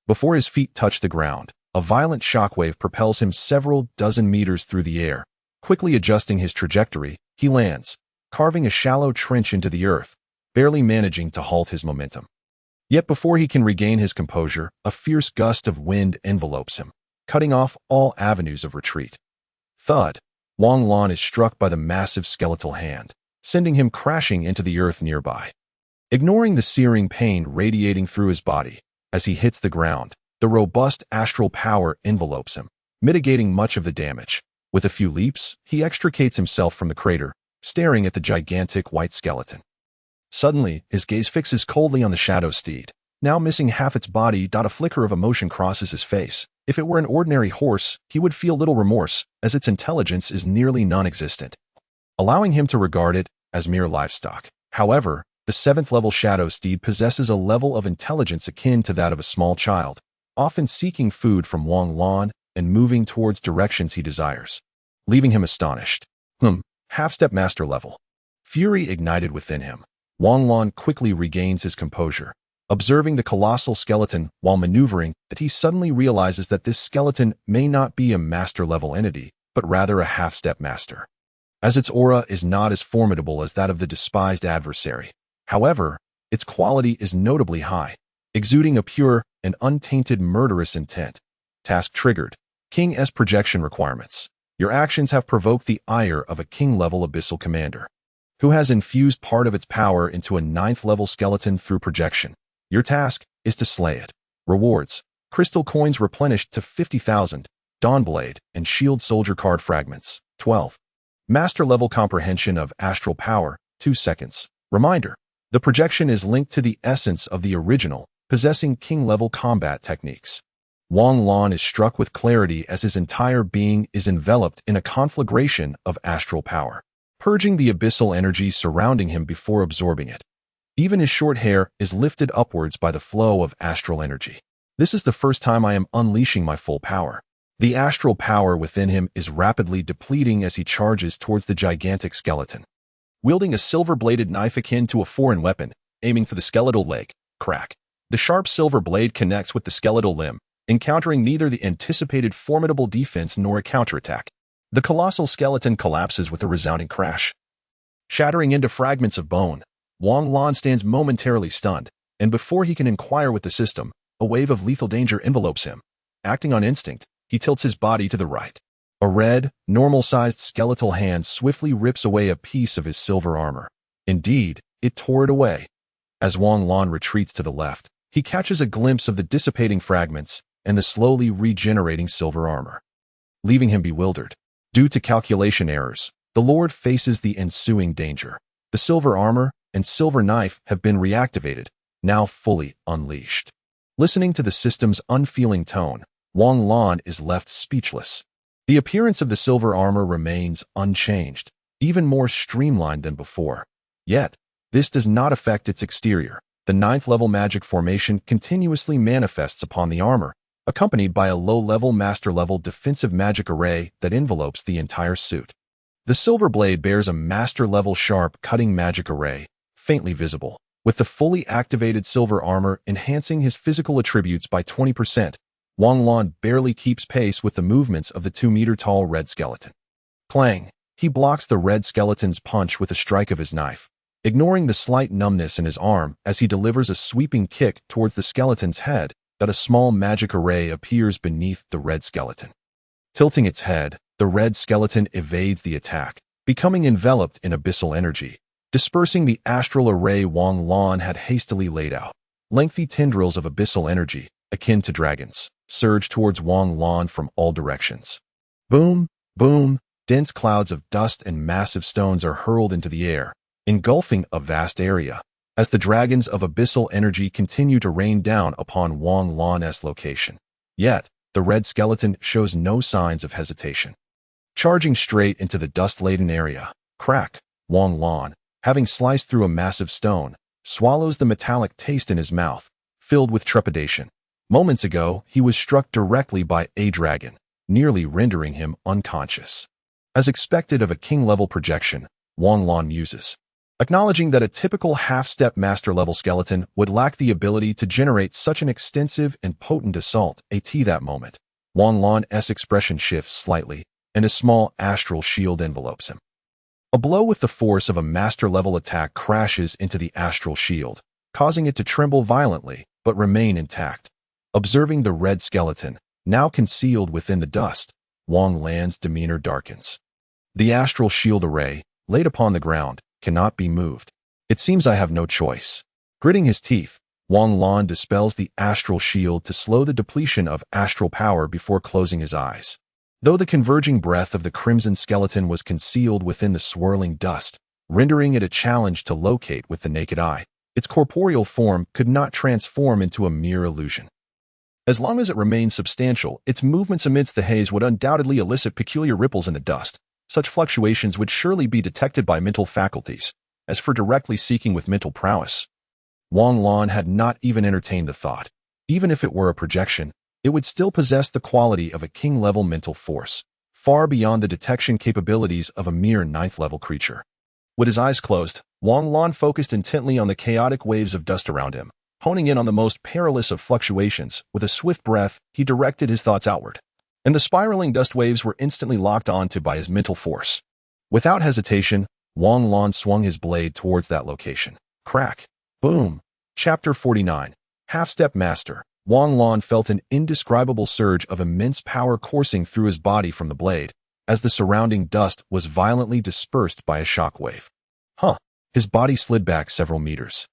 Before his feet touch the ground, a violent shockwave propels him several dozen meters through the air. Quickly adjusting his trajectory, he lands, carving a shallow trench into the earth, barely managing to halt his momentum. Yet before he can regain his composure, a fierce gust of wind envelopes him, cutting off all avenues of retreat. Thud! Wang Lan is struck by the massive skeletal hand, sending him crashing into the earth nearby. Ignoring the searing pain radiating through his body, as he hits the ground, the robust astral power envelopes him, mitigating much of the damage. With a few leaps, he extricates himself from the crater, staring at the gigantic white skeleton. Suddenly, his gaze fixes coldly on the shadow steed, now missing half its body. A flicker of emotion crosses his face. If it were an ordinary horse, he would feel little remorse, as its intelligence is nearly non-existent, allowing him to regard it as mere livestock. However, the 7th-level shadow steed possesses a level of intelligence akin to that of a small child, often seeking food from Wang Lan and moving towards directions he desires, leaving him astonished. Half-step master level. Fury ignited within him. Wang Lan quickly regains his composure. Observing the colossal skeleton while maneuvering, that he suddenly realizes that this skeleton may not be a master-level entity, but rather a half-step master, as its aura is not as formidable as that of the despised adversary. However, its quality is notably high, exuding a pure and untainted murderous intent. Task triggered. King S projection requirements. Your actions have provoked the ire of a king-level abyssal commander, who has infused part of its power into a 9th-level skeleton through projection. Your task is to slay it. Rewards. Crystal coins replenished to 50,000, Dawnblade, and Shield Soldier card fragments. 12. Master-level comprehension of astral power, 2 seconds. Reminder. The projection is linked to the essence of the original, possessing king-level combat techniques. Wang Lan is struck with clarity as his entire being is enveloped in a conflagration of astral power, purging the abyssal energy surrounding him before absorbing it. Even his short hair is lifted upwards by the flow of astral energy. This is the first time I am unleashing my full power. The astral power within him is rapidly depleting as he charges towards the gigantic skeleton. Wielding a silver-bladed knife akin to a foreign weapon, aiming for the skeletal leg, crack. The sharp silver blade connects with the skeletal limb, encountering neither the anticipated formidable defense nor a counterattack. The colossal skeleton collapses with a resounding crash, shattering into fragments of bone. Wang Lan stands momentarily stunned, and before he can inquire with the system, a wave of lethal danger envelopes him. Acting on instinct, he tilts his body to the right. A red, normal-sized skeletal hand swiftly rips away a piece of his silver armor. Indeed, it tore it away. As Wang Lan retreats to the left, he catches a glimpse of the dissipating fragments and the slowly regenerating silver armor, leaving him bewildered. Due to calculation errors, the Lord faces the ensuing danger. The silver armor and silver knife have been reactivated, now fully unleashed. Listening to the system's unfeeling tone, Wang Lan is left speechless. The appearance of the silver armor remains unchanged, even more streamlined than before. Yet, this does not affect its exterior. The 9th-level magic formation continuously manifests upon the armor, accompanied by a low-level master-level defensive magic array that envelopes the entire suit. The silver blade bears a master-level sharp cutting magic array, faintly visible, with the fully activated silver armor enhancing his physical attributes by 20%. Wang Lan barely keeps pace with the movements of the 2-meter-tall red skeleton. Clang! He blocks the red skeleton's punch with a strike of his knife, ignoring the slight numbness in his arm as he delivers a sweeping kick towards the skeleton's head. That a small magic array appears beneath the red skeleton. Tilting its head, the red skeleton evades the attack, becoming enveloped in abyssal energy, dispersing the astral array Wang Lan had hastily laid out. Lengthy tendrils of abyssal energy, akin to dragons, surge towards Wang Lan from all directions. Boom, boom, dense clouds of dust and massive stones are hurled into the air, engulfing a vast area, as the dragons of abyssal energy continue to rain down upon Wang Lan's location. Yet, the red skeleton shows no signs of hesitation. Charging straight into the dust-laden area, crack, Wang Lan, having sliced through a massive stone, swallows the metallic taste in his mouth, filled with trepidation. Moments ago, he was struck directly by a dragon, nearly rendering him unconscious. As expected of a king-level projection, Wang Lan muses, acknowledging that a typical half-step master-level skeleton would lack the ability to generate such an extensive and potent assault. At that moment, Wang Lan's expression shifts slightly, and a small astral shield envelopes him. A blow with the force of a master-level attack crashes into the astral shield, causing it to tremble violently but remain intact. Observing the red skeleton, now concealed within the dust, Wang Lan's demeanor darkens. The astral shield array, laid upon the ground, cannot be moved. It seems I have no choice. Gritting his teeth, Wang Lan dispels the astral shield to slow the depletion of astral power before closing his eyes. Though the converging breath of the crimson skeleton was concealed within the swirling dust, rendering it a challenge to locate with the naked eye, its corporeal form could not transform into a mere illusion. As long as it remained substantial, its movements amidst the haze would undoubtedly elicit peculiar ripples in the dust. Such fluctuations would surely be detected by mental faculties. As for directly seeking with mental prowess, Wang Lan had not even entertained the thought. Even if it were a projection, it would still possess the quality of a king-level mental force, far beyond the detection capabilities of a mere ninth-level creature. With his eyes closed, Wang Lan focused intently on the chaotic waves of dust around him. Honing in on the most perilous of fluctuations, with a swift breath, he directed his thoughts outward. And the spiraling dust waves were instantly locked onto by his mental force. Without hesitation, Wang Lan swung his blade towards that location. Crack. Boom. Chapter 49. Half-Step Master. Wang Lan felt an indescribable surge of immense power coursing through his body from the blade, as the surrounding dust was violently dispersed by a shockwave. His body slid back several meters.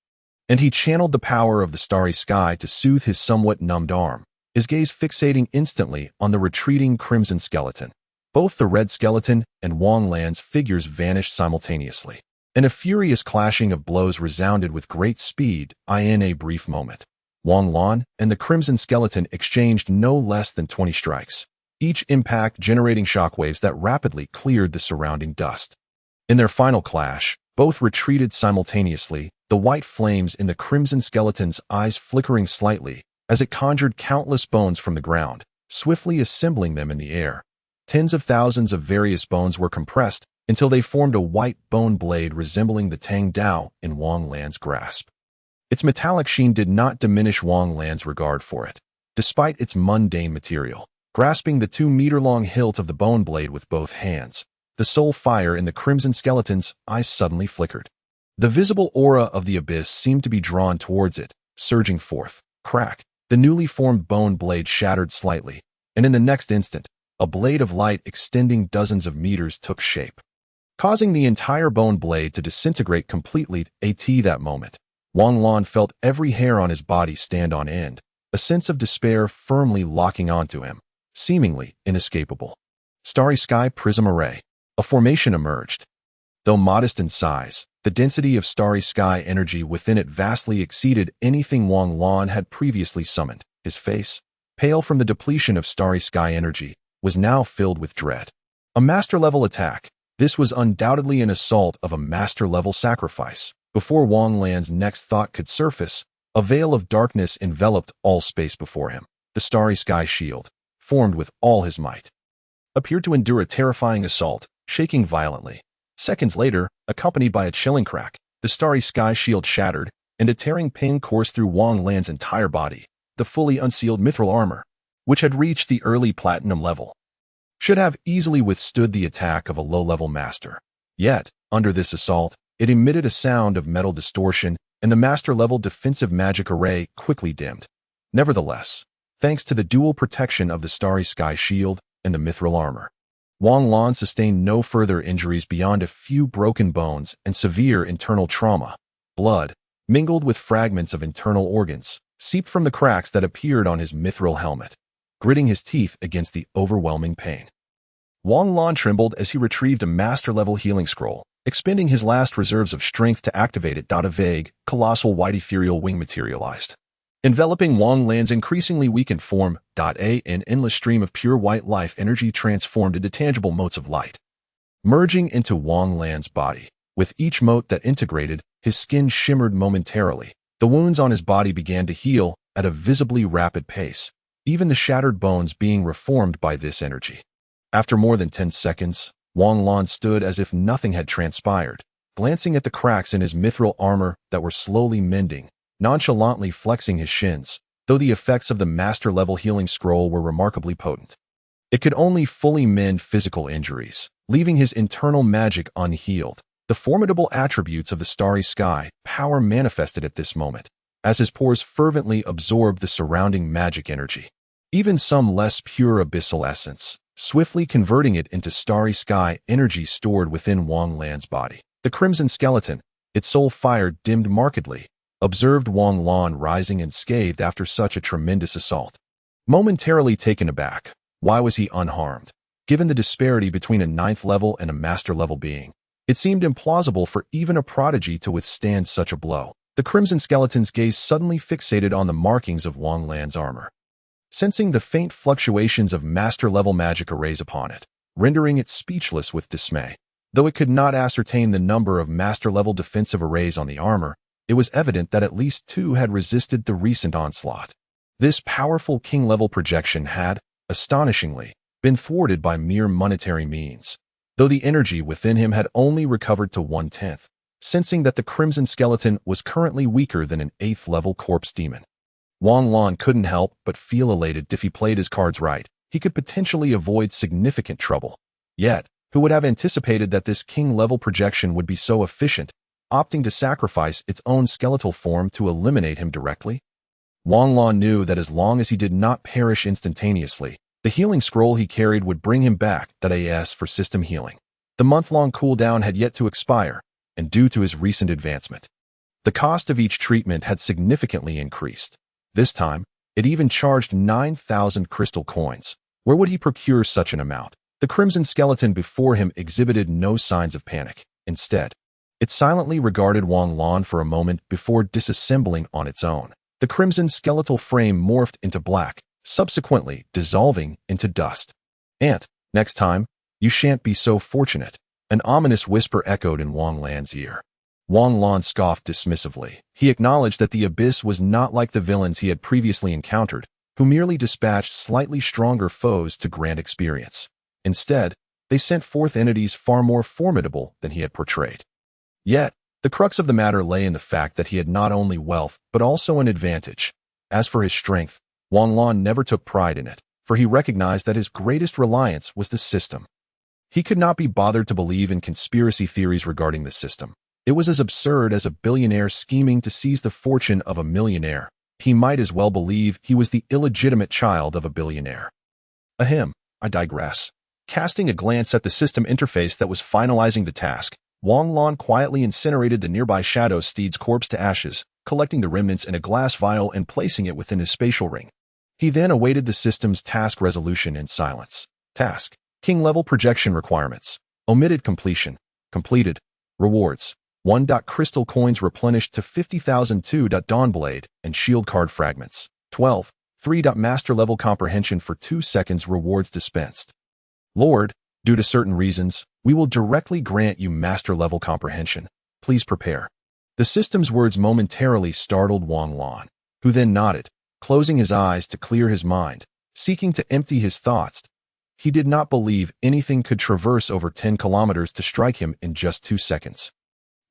And he channeled the power of the starry sky to soothe his somewhat numbed arm, his gaze fixating instantly on the retreating crimson skeleton. Both the red skeleton and Wang Lan's figures vanished simultaneously, and a furious clashing of blows resounded with great speed. In a brief moment, Wang Lan and the crimson skeleton exchanged no less than 20 strikes, each impact generating shockwaves that rapidly cleared the surrounding dust. In their final clash, both retreated simultaneously, the white flames in the crimson skeleton's eyes flickering slightly as it conjured countless bones from the ground, swiftly assembling them in the air. Tens of thousands of various bones were compressed until they formed a white bone blade resembling the Tang Dao in Wang Lan's grasp. Its metallic sheen did not diminish Wang Lan's regard for it, despite its mundane material. Grasping the 2-meter-long hilt of the bone blade with both hands, the soul fire in the crimson skeleton's eyes suddenly flickered. The visible aura of the abyss seemed to be drawn towards it, surging forth. Crack. The newly formed bone blade shattered slightly, and in the next instant, a blade of light extending dozens of meters took shape, causing the entire bone blade to disintegrate completely. That moment, Wang Lan felt every hair on his body stand on end, a sense of despair firmly locking onto him, seemingly inescapable. Starry Sky Prism Array. A formation emerged. Though modest in size, the density of starry sky energy within it vastly exceeded anything Wang Lan had previously summoned. His face, pale from the depletion of starry sky energy, was now filled with dread. A master-level attack. This was undoubtedly an assault of a master-level sacrifice. Before Wang Lan's next thought could surface, a veil of darkness enveloped all space before him. The starry sky shield, formed with all his might, appeared to endure a terrifying assault, shaking violently. Seconds later, accompanied by a chilling crack, the starry sky shield shattered, and a tearing pain coursed through Wang Lan's entire body. The fully unsealed mithril armor, which had reached the early platinum level, should have easily withstood the attack of a low-level master. Yet, under this assault, it emitted a sound of metal distortion, and the master-level defensive magic array quickly dimmed. Nevertheless, thanks to the dual protection of the starry sky shield and the mithril armor, Wang Lan sustained no further injuries beyond a few broken bones and severe internal trauma. Blood, mingled with fragments of internal organs, seeped from the cracks that appeared on his mithril helmet, gritting his teeth against the overwhelming pain. Wang Lan trembled as he retrieved a master-level healing scroll, expending his last reserves of strength to activate it. A vague, colossal white ethereal wing materialized, enveloping Wang Lan's increasingly weakened form. An endless stream of pure white life energy transformed into tangible motes of light, merging into Wang Lan's body. With each mote that integrated, his skin shimmered momentarily. The wounds on his body began to heal at a visibly rapid pace, even the shattered bones being reformed by this energy. After more than 10 seconds, Wang Lan stood as if nothing had transpired, glancing at the cracks in his mithril armor that were slowly mending, nonchalantly flexing his shins. Though the effects of the master-level healing scroll were remarkably potent, it could only fully mend physical injuries, leaving his internal magic unhealed. The formidable attributes of the starry sky power manifested at this moment, as his pores fervently absorbed the surrounding magic energy. Even some less pure abyssal essence, swiftly converting it into starry sky energy stored within Wang Lan's body. The crimson skeleton, its soul fire dimmed markedly, observed Wang Lan rising unscathed after such a tremendous assault. Momentarily taken aback, why was he unharmed? Given the disparity between a 9th level and a master level being, it seemed implausible for even a prodigy to withstand such a blow. The crimson skeleton's gaze suddenly fixated on the markings of Wang Lan's armor, sensing the faint fluctuations of master-level magic arrays upon it, rendering it speechless with dismay. Though it could not ascertain the number of master-level defensive arrays on the armor, it was evident that at least 2 had resisted the recent onslaught. This powerful king-level projection had, astonishingly, been thwarted by mere monetary means, though the energy within him had only recovered to 1/10, sensing that the crimson skeleton was currently weaker than an 8th-level corpse demon. Wang Lan couldn't help but feel elated. If he played his cards right, he could potentially avoid significant trouble. Yet, who would have anticipated that this king-level projection would be so efficient, opting to sacrifice its own skeletal form to eliminate him directly? Wang Lan knew that as long as he did not perish instantaneously, the healing scroll he carried would bring him back that AS for system healing. The month-long cooldown had yet to expire, and due to his recent advancement, the cost of each treatment had significantly increased. This time, it even charged 9,000 crystal coins. Where would he procure such an amount? The crimson skeleton before him exhibited no signs of panic. Instead, it silently regarded Wang Lan for a moment before disassembling on its own. The crimson skeletal frame morphed into black, subsequently dissolving into dust. "Ant, next time, you shan't be so fortunate," an ominous whisper echoed in Wang Lan's ear. Wang Lan scoffed dismissively. He acknowledged that the abyss was not like the villains he had previously encountered, who merely dispatched slightly stronger foes to grant experience. Instead, they sent forth entities far more formidable than he had portrayed. Yet, the crux of the matter lay in the fact that he had not only wealth, but also an advantage. As for his strength, Wang Lan never took pride in it, for he recognized that his greatest reliance was the system. He could not be bothered to believe in conspiracy theories regarding the system. It was as absurd as a billionaire scheming to seize the fortune of a millionaire. He might as well believe he was the illegitimate child of a billionaire. Ahem, I digress. Casting a glance at the system interface that was finalizing the task, Wang Lan quietly incinerated the nearby shadow steed's corpse to ashes, collecting the remnants in a glass vial and placing it within his spatial ring. He then awaited the system's task resolution in silence. Task: King-level projection requirements. Omitted completion. Completed. Rewards: 1. Crystal coins replenished to 50,000. 2. Dawnblade and shield card fragments. 12. 3. Master-level comprehension for 2 seconds. Rewards dispensed. Lord, due to certain reasons, we will directly grant you master-level comprehension. Please prepare. The system's words momentarily startled Wang Lan, who then nodded, closing his eyes to clear his mind, seeking to empty his thoughts. He did not believe anything could traverse over 10 kilometers to strike him in just 2 seconds.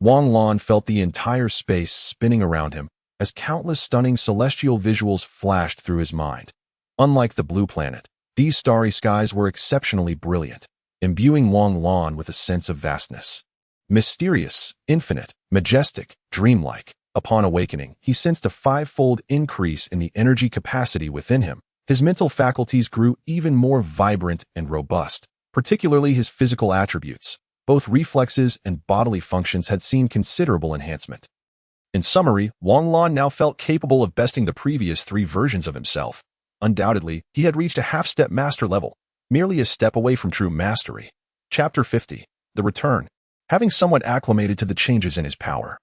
Wang Lan felt the entire space spinning around him as countless stunning celestial visuals flashed through his mind. Unlike the blue planet, these starry skies were exceptionally brilliant, imbuing Wang Lan with a sense of vastness. Mysterious, infinite, majestic, dreamlike. Upon awakening, he sensed a 5-fold increase in the energy capacity within him. His mental faculties grew even more vibrant and robust, particularly his physical attributes. Both reflexes and bodily functions had seen considerable enhancement. In summary, Wang Lan now felt capable of besting the previous 3 versions of himself. Undoubtedly, he had reached a half-step master level, merely a step away from true mastery. Chapter 50. The Return. Having somewhat acclimated to the changes in his power,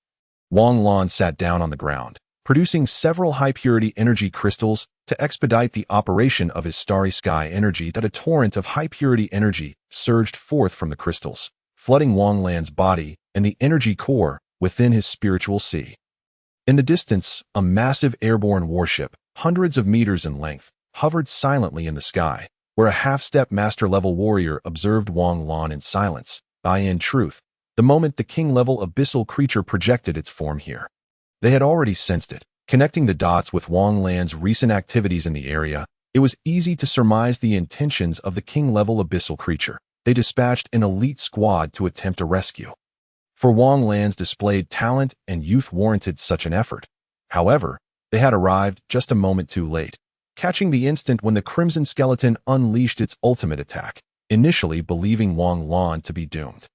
Wang Lan sat down on the ground, producing several high-purity energy crystals to expedite the operation of his starry sky energy. That a torrent of high-purity energy surged forth from the crystals, flooding Wang Lan's body and the energy core within his spiritual sea. In the distance, a massive airborne warship, hundreds of meters in length, hovered silently in the sky, where a half-step master-level warrior observed Wang Lan in silence. In truth, the moment the king-level abyssal creature projected its form here, they had already sensed it. Connecting the dots with Wang Lan's recent activities in the area, it was easy to surmise the intentions of the king-level abyssal creature. They dispatched an elite squad to attempt a rescue. For Wang Lan's displayed talent and youth warranted such an effort. However, they had arrived just a moment too late, catching the instant when the crimson skeleton unleashed its ultimate attack, initially believing Wang Lan to be doomed.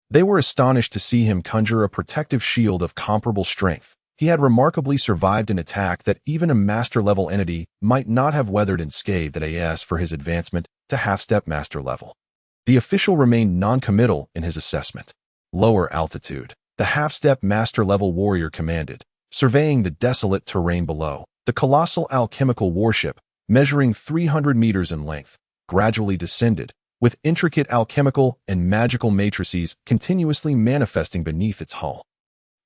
They were astonished to see him conjure a protective shield of comparable strength. He had remarkably survived an attack that even a master-level entity might not have weathered unscathed at AS for his advancement to half-step master level. The official remained non-committal in his assessment. Lower altitude. The half-step master-level warrior commanded, surveying the desolate terrain below. The colossal alchemical warship, measuring 300 meters in length, gradually descended, with intricate alchemical and magical matrices continuously manifesting beneath its hull.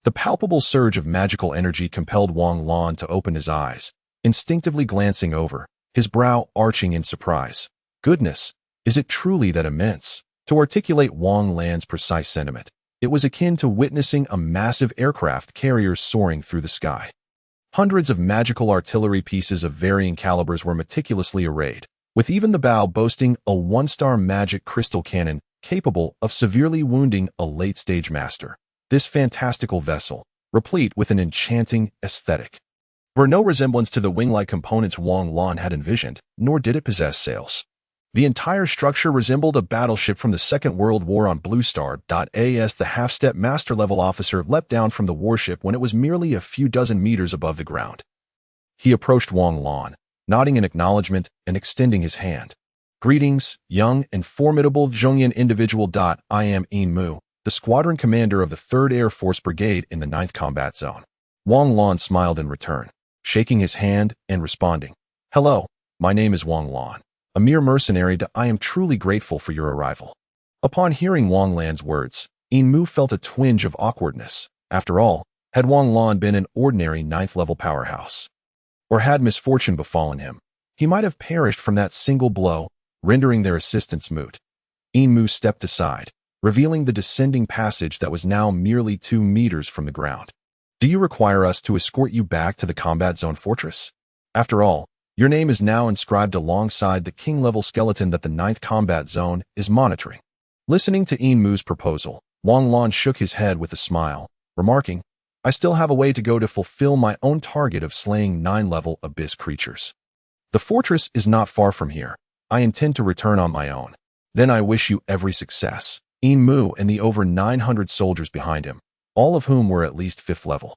The palpable surge of magical energy compelled Wang Lan to open his eyes, instinctively glancing over, his brow arching in surprise. Goodness, is it truly that immense? To articulate Wang Lan's precise sentiment, it was akin to witnessing a massive aircraft carrier soaring through the sky. Hundreds of magical artillery pieces of varying calibers were meticulously arrayed, with even the bow boasting a one-star magic crystal cannon capable of severely wounding a late-stage master. This fantastical vessel, replete with an enchanting aesthetic, bore no resemblance to the wing-like components Wang Lan had envisioned, nor did it possess sails. The entire structure resembled a battleship from the Second World War on Blue Star. As the half-step master-level officer leapt down from the warship when it was merely a few dozen meters above the ground. He approached Wang Lan, nodding in acknowledgement and extending his hand. Greetings, young and formidable Zhongyan individual. I am Mu, the squadron commander of the 3rd Air Force Brigade in the 9th Combat Zone. Wang Lan smiled in return, shaking his hand and responding, "Hello, my name is Wang Lan. A mere mercenary. I am truly grateful for your arrival." Upon hearing Wang Lan's words, Mu felt a twinge of awkwardness. After all, had Wang Lan been an ordinary 9th-level powerhouse, or had misfortune befallen him, he might have perished from that single blow, rendering their assistance moot. Mu stepped aside, revealing the descending passage that was now merely 2 meters from the ground. "Do you require us to escort you back to the combat zone fortress? After all, your name is now inscribed alongside the king-level skeleton that the 9th Combat Zone is monitoring." Listening to Mu's proposal, Wang Lan shook his head with a smile, remarking, "I still have a way to go to fulfill my own target of slaying 9-level abyss creatures. The fortress is not far from here. I intend to return on my own. Then I wish you every success." Mu and the over 900 soldiers behind him, all of whom were at least 5th level,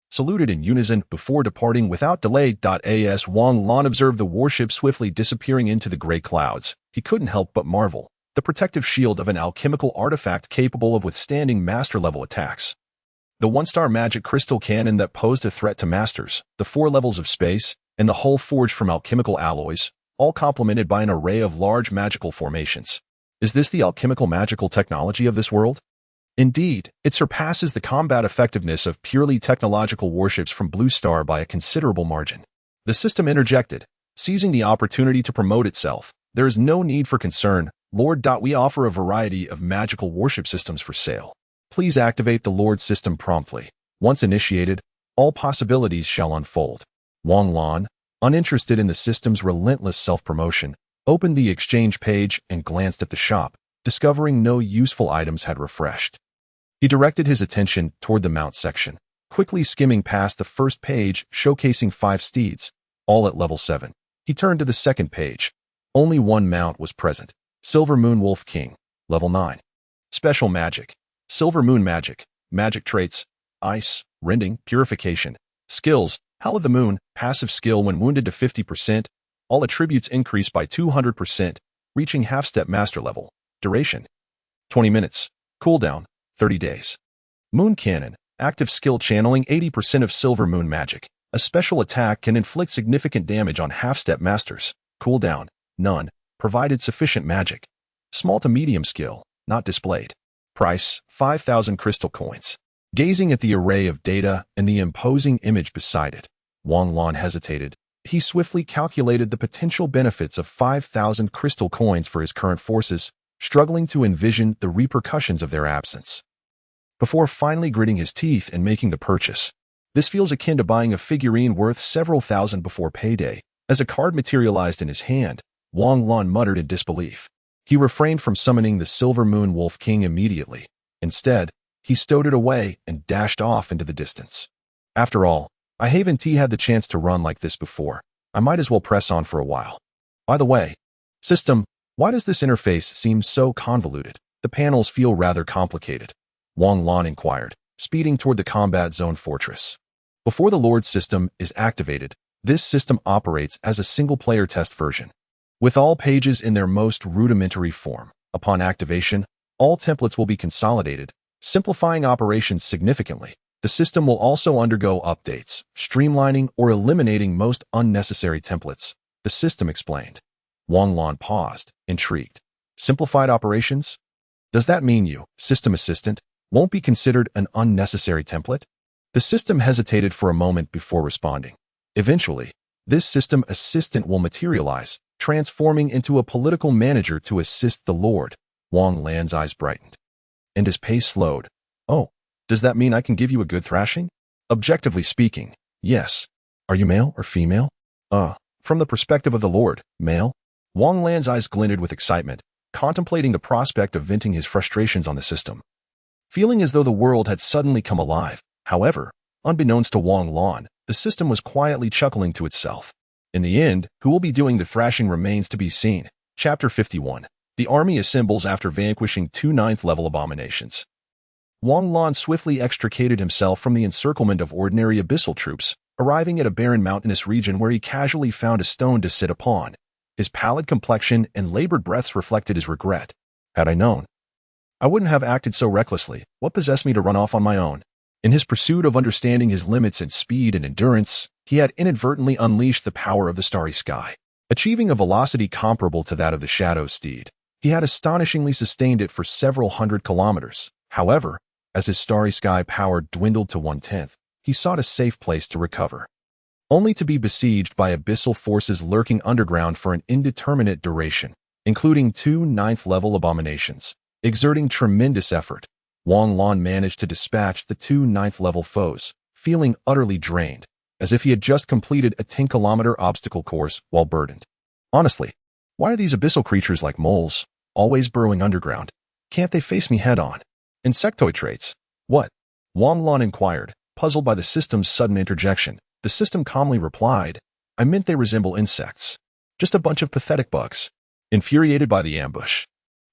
saluted in unison before departing without delay. As Wang Lan observed the warship swiftly disappearing into the gray clouds, he couldn't help but marvel. The protective shield of an alchemical artifact capable of withstanding master-level attacks. The 1-star magic crystal cannon that posed a threat to masters, the 4 levels of space, and the hull forged from alchemical alloys, all complemented by an array of large magical formations. Is this the alchemical magical technology of this world? Indeed, it surpasses the combat effectiveness of purely technological warships from Blue Star by a considerable margin. The system interjected, seizing the opportunity to promote itself. "There is no need for concern, Lord. We offer a variety of magical warship systems for sale. Please activate the Lord system promptly. Once initiated, all possibilities shall unfold." Wang Lan, uninterested in the system's relentless self-promotion, opened the exchange page and glanced at the shop, discovering no useful items had refreshed. He directed his attention toward the mount section, quickly skimming past the first page showcasing 5 steeds, all at level 7. He turned to the second page. Only one mount was present, Silver Moon Wolf King, level 9. Special magic, Silver Moon magic, magic traits, ice, rending, purification. Skills, Howl of the Moon, passive skill when wounded to 50%, all attributes increase by 200%, reaching half-step master level. Duration, 20 minutes. Cooldown, 30 days. Moon Cannon, active skill channeling 80% of Silver Moon magic. A special attack can inflict significant damage on half-step masters. Cooldown, none, provided sufficient magic. Small to medium skill, not displayed. Price, 5,000 crystal coins. Gazing at the array of data and the imposing image beside it, Wang Lan hesitated. He swiftly calculated the potential benefits of 5,000 crystal coins for his current forces, struggling to envision the repercussions of their absence. Before finally gritting his teeth and making the purchase, this feels akin to buying a figurine worth several thousand before payday. As a card materialized in his hand, Wang Lan muttered in disbelief. He refrained from summoning the Silver Moon Wolf King immediately. Instead, he stowed it away and dashed off into the distance. After all, I haven't had the chance to run like this before. I might as well press on for a while. By the way, system, why does this interface seem so convoluted? The panels feel rather complicated. Wang Lan inquired, speeding toward the combat zone fortress. Before the Lord system is activated, this system operates as a single-player test version, with all pages in their most rudimentary form. Upon activation, all templates will be consolidated, simplifying operations significantly. The system will also undergo updates, streamlining or eliminating most unnecessary templates, the system explained. Wang Lan paused, intrigued. Simplified operations? Does that mean you, system assistant, won't be considered an unnecessary template? The system hesitated for a moment before responding. Eventually, this system assistant will materialize, transforming into a political manager to assist the Lord. Wang Lan's eyes brightened, and his pace slowed. Oh, does that mean I can give you a good thrashing? Objectively speaking, yes. Are you male or female? From the perspective of the Lord, male. Wang Lan's eyes glinted with excitement, contemplating the prospect of venting his frustrations on the system. Feeling as though the world had suddenly come alive. However, unbeknownst to Wang Lan, the system was quietly chuckling to itself. In the end, who will be doing the thrashing remains to be seen. Chapter 51. The army assembles after vanquishing 2 9th-level abominations. Wang Lan swiftly extricated himself from the encirclement of ordinary abyssal troops, arriving at a barren mountainous region where he casually found a stone to sit upon. His pallid complexion and labored breaths reflected his regret. Had I known, I wouldn't have acted so recklessly. What possessed me to run off on my own? In his pursuit of understanding his limits in speed and endurance, he had inadvertently unleashed the power of the starry sky. Achieving a velocity comparable to that of the shadow steed, he had astonishingly sustained it for several hundred kilometers. However, as his starry sky power dwindled to 1/10, he sought a safe place to recover, only to be besieged by abyssal forces lurking underground for an indeterminate duration, including 2 9th-level abominations. Exerting tremendous effort, Wang Lan managed to dispatch the 2 9th-level foes, feeling utterly drained, as if he had just completed a 10-kilometer obstacle course while burdened. Honestly, why are these abyssal creatures like moles, always burrowing underground? Can't they face me head-on? Insectoid traits? What? Wang Lan inquired, puzzled by the system's sudden interjection. The system calmly replied, I meant they resemble insects. Just a bunch of pathetic bugs. Infuriated by the ambush,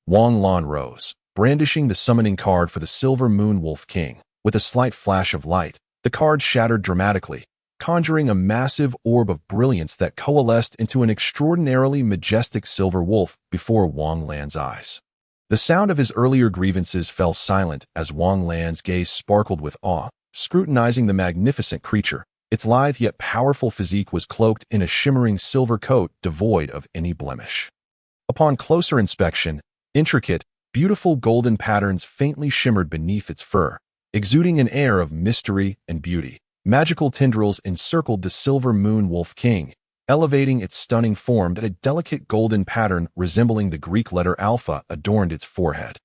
Wang Lan rose, brandishing the summoning card for the Silver Moon Wolf King. With a slight flash of light, the card shattered dramatically, conjuring a massive orb of brilliance that coalesced into an extraordinarily majestic silver wolf before Wang Lan's eyes. The sound of his earlier grievances fell silent as Wang Lan's gaze sparkled with awe, scrutinizing the magnificent creature. Its lithe yet powerful physique was cloaked in a shimmering silver coat devoid of any blemish. Upon closer inspection, intricate, beautiful golden patterns faintly shimmered beneath its fur, exuding an air of mystery and beauty. Magical tendrils encircled the Silver Moon Wolf King, elevating its stunning form that a delicate golden pattern resembling the Greek letter alpha adorned its forehead,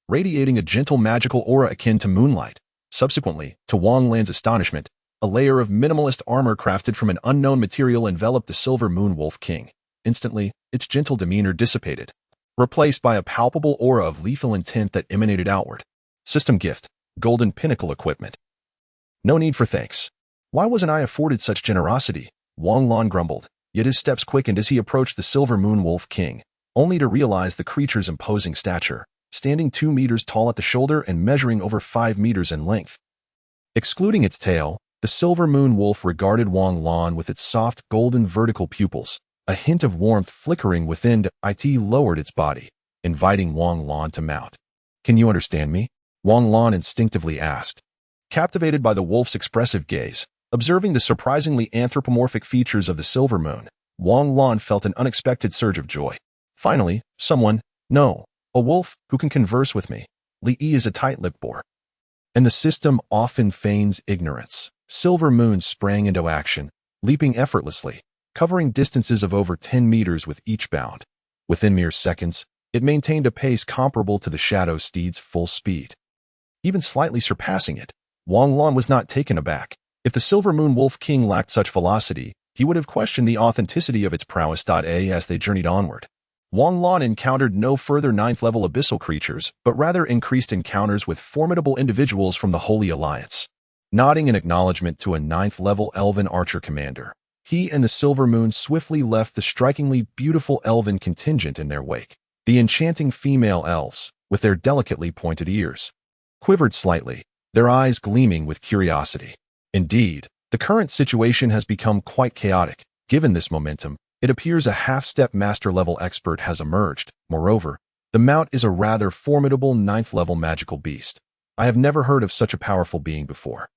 radiating a gentle magical aura akin to moonlight. Subsequently, to Wang Lan's astonishment, a layer of minimalist armor crafted from an unknown material enveloped the Silver Moon Wolf King. Instantly, its gentle demeanor dissipated, replaced by a palpable aura of lethal intent that emanated outward. System gift, golden pinnacle equipment. No need for thanks. Why wasn't I afforded such generosity? Wang Lan grumbled, yet his steps quickened as he approached the Silver Moon Wolf King, only to realize the creature's imposing stature, standing 2 meters tall at the shoulder and measuring over 5 meters in length. Excluding its tail, the Silver Moon Wolf regarded Wang Lan with its soft golden vertical pupils, a hint of warmth flickering within. It lowered its body, inviting Wang Lan to mount. Can you understand me? Wang Lan instinctively asked. Captivated by the wolf's expressive gaze, observing the surprisingly anthropomorphic features of the Silver Moon, Wang Lan felt an unexpected surge of joy. Finally, someone, no, a wolf, who can converse with me. Li is a tight-lipped boar. And the system often feigns ignorance. Silver Moon sprang into action, leaping effortlessly, covering distances of over 10 meters with each bound. Within mere seconds, it maintained a pace comparable to the Shadow Steed's full speed, even slightly surpassing it. Wang Lan was not taken aback. If the Silver Moon Wolf King lacked such velocity, he would have questioned the authenticity of its prowess. As they journeyed onward, Wang Lan encountered no further 9th-level abyssal creatures, but rather increased encounters with formidable individuals from the Holy Alliance. nodding in acknowledgement to a ninth-level elven archer commander. He and the Silver Moon swiftly left the strikingly beautiful elven contingent in their wake. The enchanting female elves, with their delicately pointed ears, quivered slightly, their eyes gleaming with curiosity. Indeed, the current situation has become quite chaotic. Given this momentum, it appears a half-step master-level expert has emerged. Moreover, the mount is a rather formidable ninth-level magical beast. I have never heard of such a powerful being before.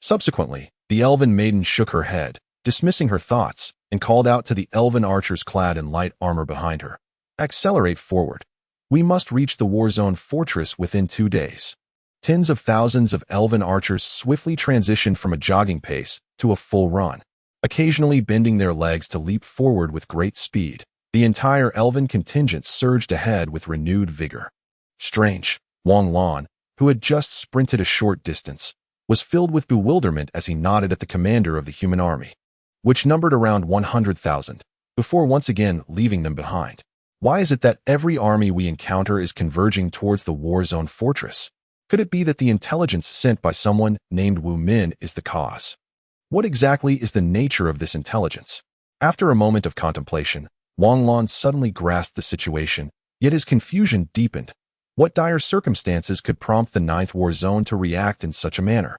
Subsequently, the elven maiden shook her head, dismissing her thoughts, and called out to the elven archers clad in light armor behind her. Accelerate forward. We must reach the Warzone fortress within 2 days. Tens of thousands of elven archers swiftly transitioned from a jogging pace to a full run, occasionally bending their legs to leap forward with great speed. The entire elven contingent surged ahead with renewed vigor. Strange, Wang Lan, who had just sprinted a short distance, was filled with bewilderment as he nodded at the commander of the human army, which numbered around 100,000, before once again leaving them behind. Why is it that every army we encounter is converging towards the Warzone fortress? Could it be that the intelligence sent by someone named Wu Min is the cause? What exactly is the nature of this intelligence? After a moment of contemplation, Wang Lan suddenly grasped the situation, yet his confusion deepened. What dire circumstances could prompt the Ninth War Zone to react in such a manner?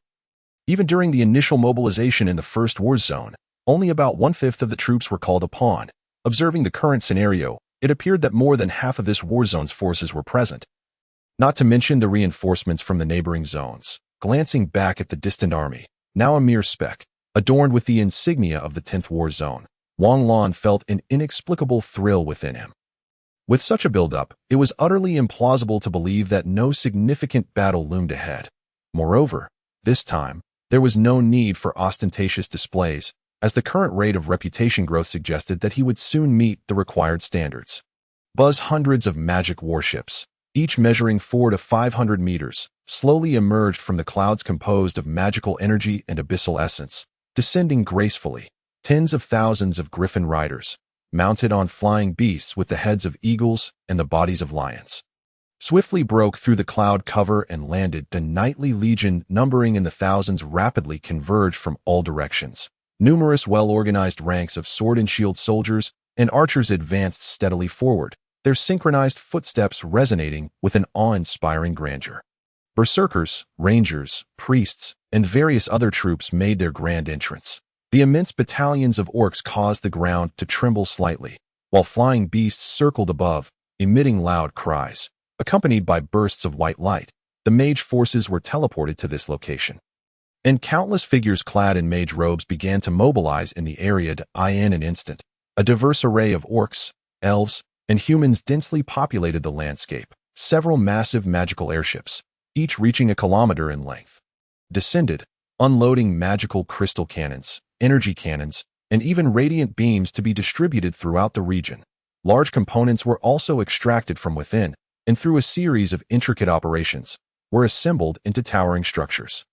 Even during the initial mobilization in the First War Zone, only about 1/5 of the troops were called upon. Observing the current scenario, it appeared that more than half of this war zone's forces were present, not to mention the reinforcements from the neighboring zones. Glancing back at the distant army, now a mere speck, adorned with the insignia of the 10th War Zone, Wang Lan felt an inexplicable thrill within him. With such a build-up, it was utterly implausible to believe that no significant battle loomed ahead. Moreover, this time, there was no need for ostentatious displays, as the current rate of reputation growth suggested that he would soon meet the required standards. Hundreds of magic warships, each measuring 400 to 500 meters, slowly emerged from the clouds composed of magical energy and abyssal essence, descending gracefully. Tens of thousands of griffin riders, mounted on flying beasts with the heads of eagles and the bodies of lions, swiftly broke through the cloud cover and landed. The knightly legion, numbering in the thousands, rapidly converged from all directions. Numerous well-organized ranks of sword and shield soldiers and archers advanced steadily forward, their synchronized footsteps resonating with an awe-inspiring grandeur. Berserkers, rangers, priests, and various other troops made their grand entrance. The immense battalions of orcs caused the ground to tremble slightly, while flying beasts circled above, emitting loud cries. Accompanied by bursts of white light, the mage forces were teleported to this location, and countless figures clad in mage robes began to mobilize in the area. In an instant, a diverse array of orcs, elves, and humans densely populated the landscape. Several massive magical airships, each reaching a kilometer in length, descended, unloading magical crystal cannons, energy cannons, and even radiant beams to be distributed throughout the region. Large components were also extracted from within, and through a series of intricate operations, were assembled into towering structures.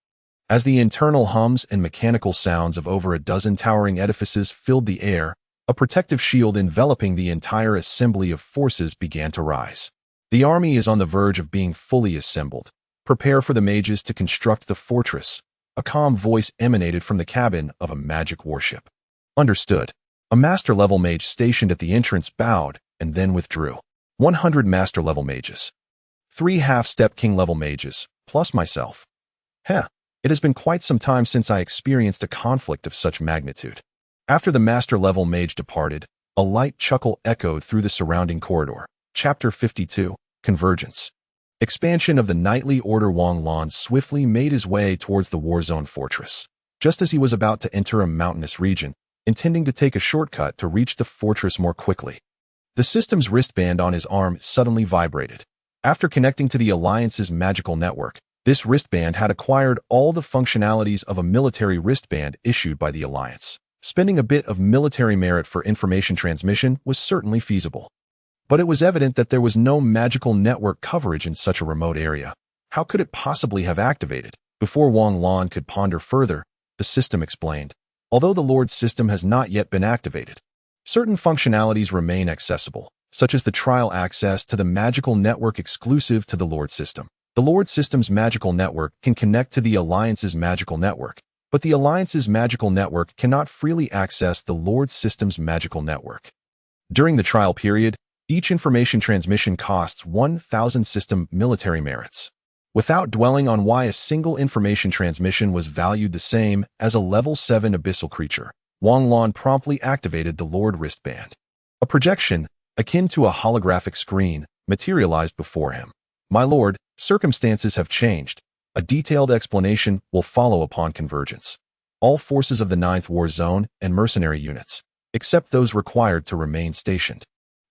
As the internal hums and mechanical sounds of over a dozen towering edifices filled the air, a protective shield enveloping the entire assembly of forces began to rise. The army is on the verge of being fully assembled. Prepare for the mages to construct the fortress. A calm voice emanated from the cabin of a magic warship. Understood. A master-level mage stationed at the entrance bowed and then withdrew. 100 master-level mages. 3 half-step king-level mages, plus myself. It has been quite some time since I experienced a conflict of such magnitude. After the master-level mage departed, a light chuckle echoed through the surrounding corridor. Chapter 52, Convergence. Expansion of the Knightly Order. Wang Lan swiftly made his way towards the Warzone fortress. Just as he was about to enter a mountainous region, intending to take a shortcut to reach the fortress more quickly, the system's wristband on his arm suddenly vibrated. After connecting to the Alliance's magical network, this wristband had acquired all the functionalities of a military wristband issued by the Alliance. Spending a bit of military merit for information transmission was certainly feasible. But it was evident that there was no magical network coverage in such a remote area. How could it possibly have activated? Before Wang Lan could ponder further, the system explained. Although the Lord's system has not yet been activated, certain functionalities remain accessible, such as the trial access to the magical network exclusive to the Lord system. The Lord system's magical network can connect to the Alliance's magical network, but the Alliance's magical network cannot freely access the Lord system's magical network. During the trial period, each information transmission costs 1,000 system military merits. Without dwelling on why a single information transmission was valued the same as a level 7 abyssal creature, Wang Lan promptly activated the Lord wristband. A projection, akin to a holographic screen, materialized before him. "My lord, circumstances have changed. A detailed explanation will follow upon convergence. All forces of the 9th War Zone and mercenary units, except those required to remain stationed,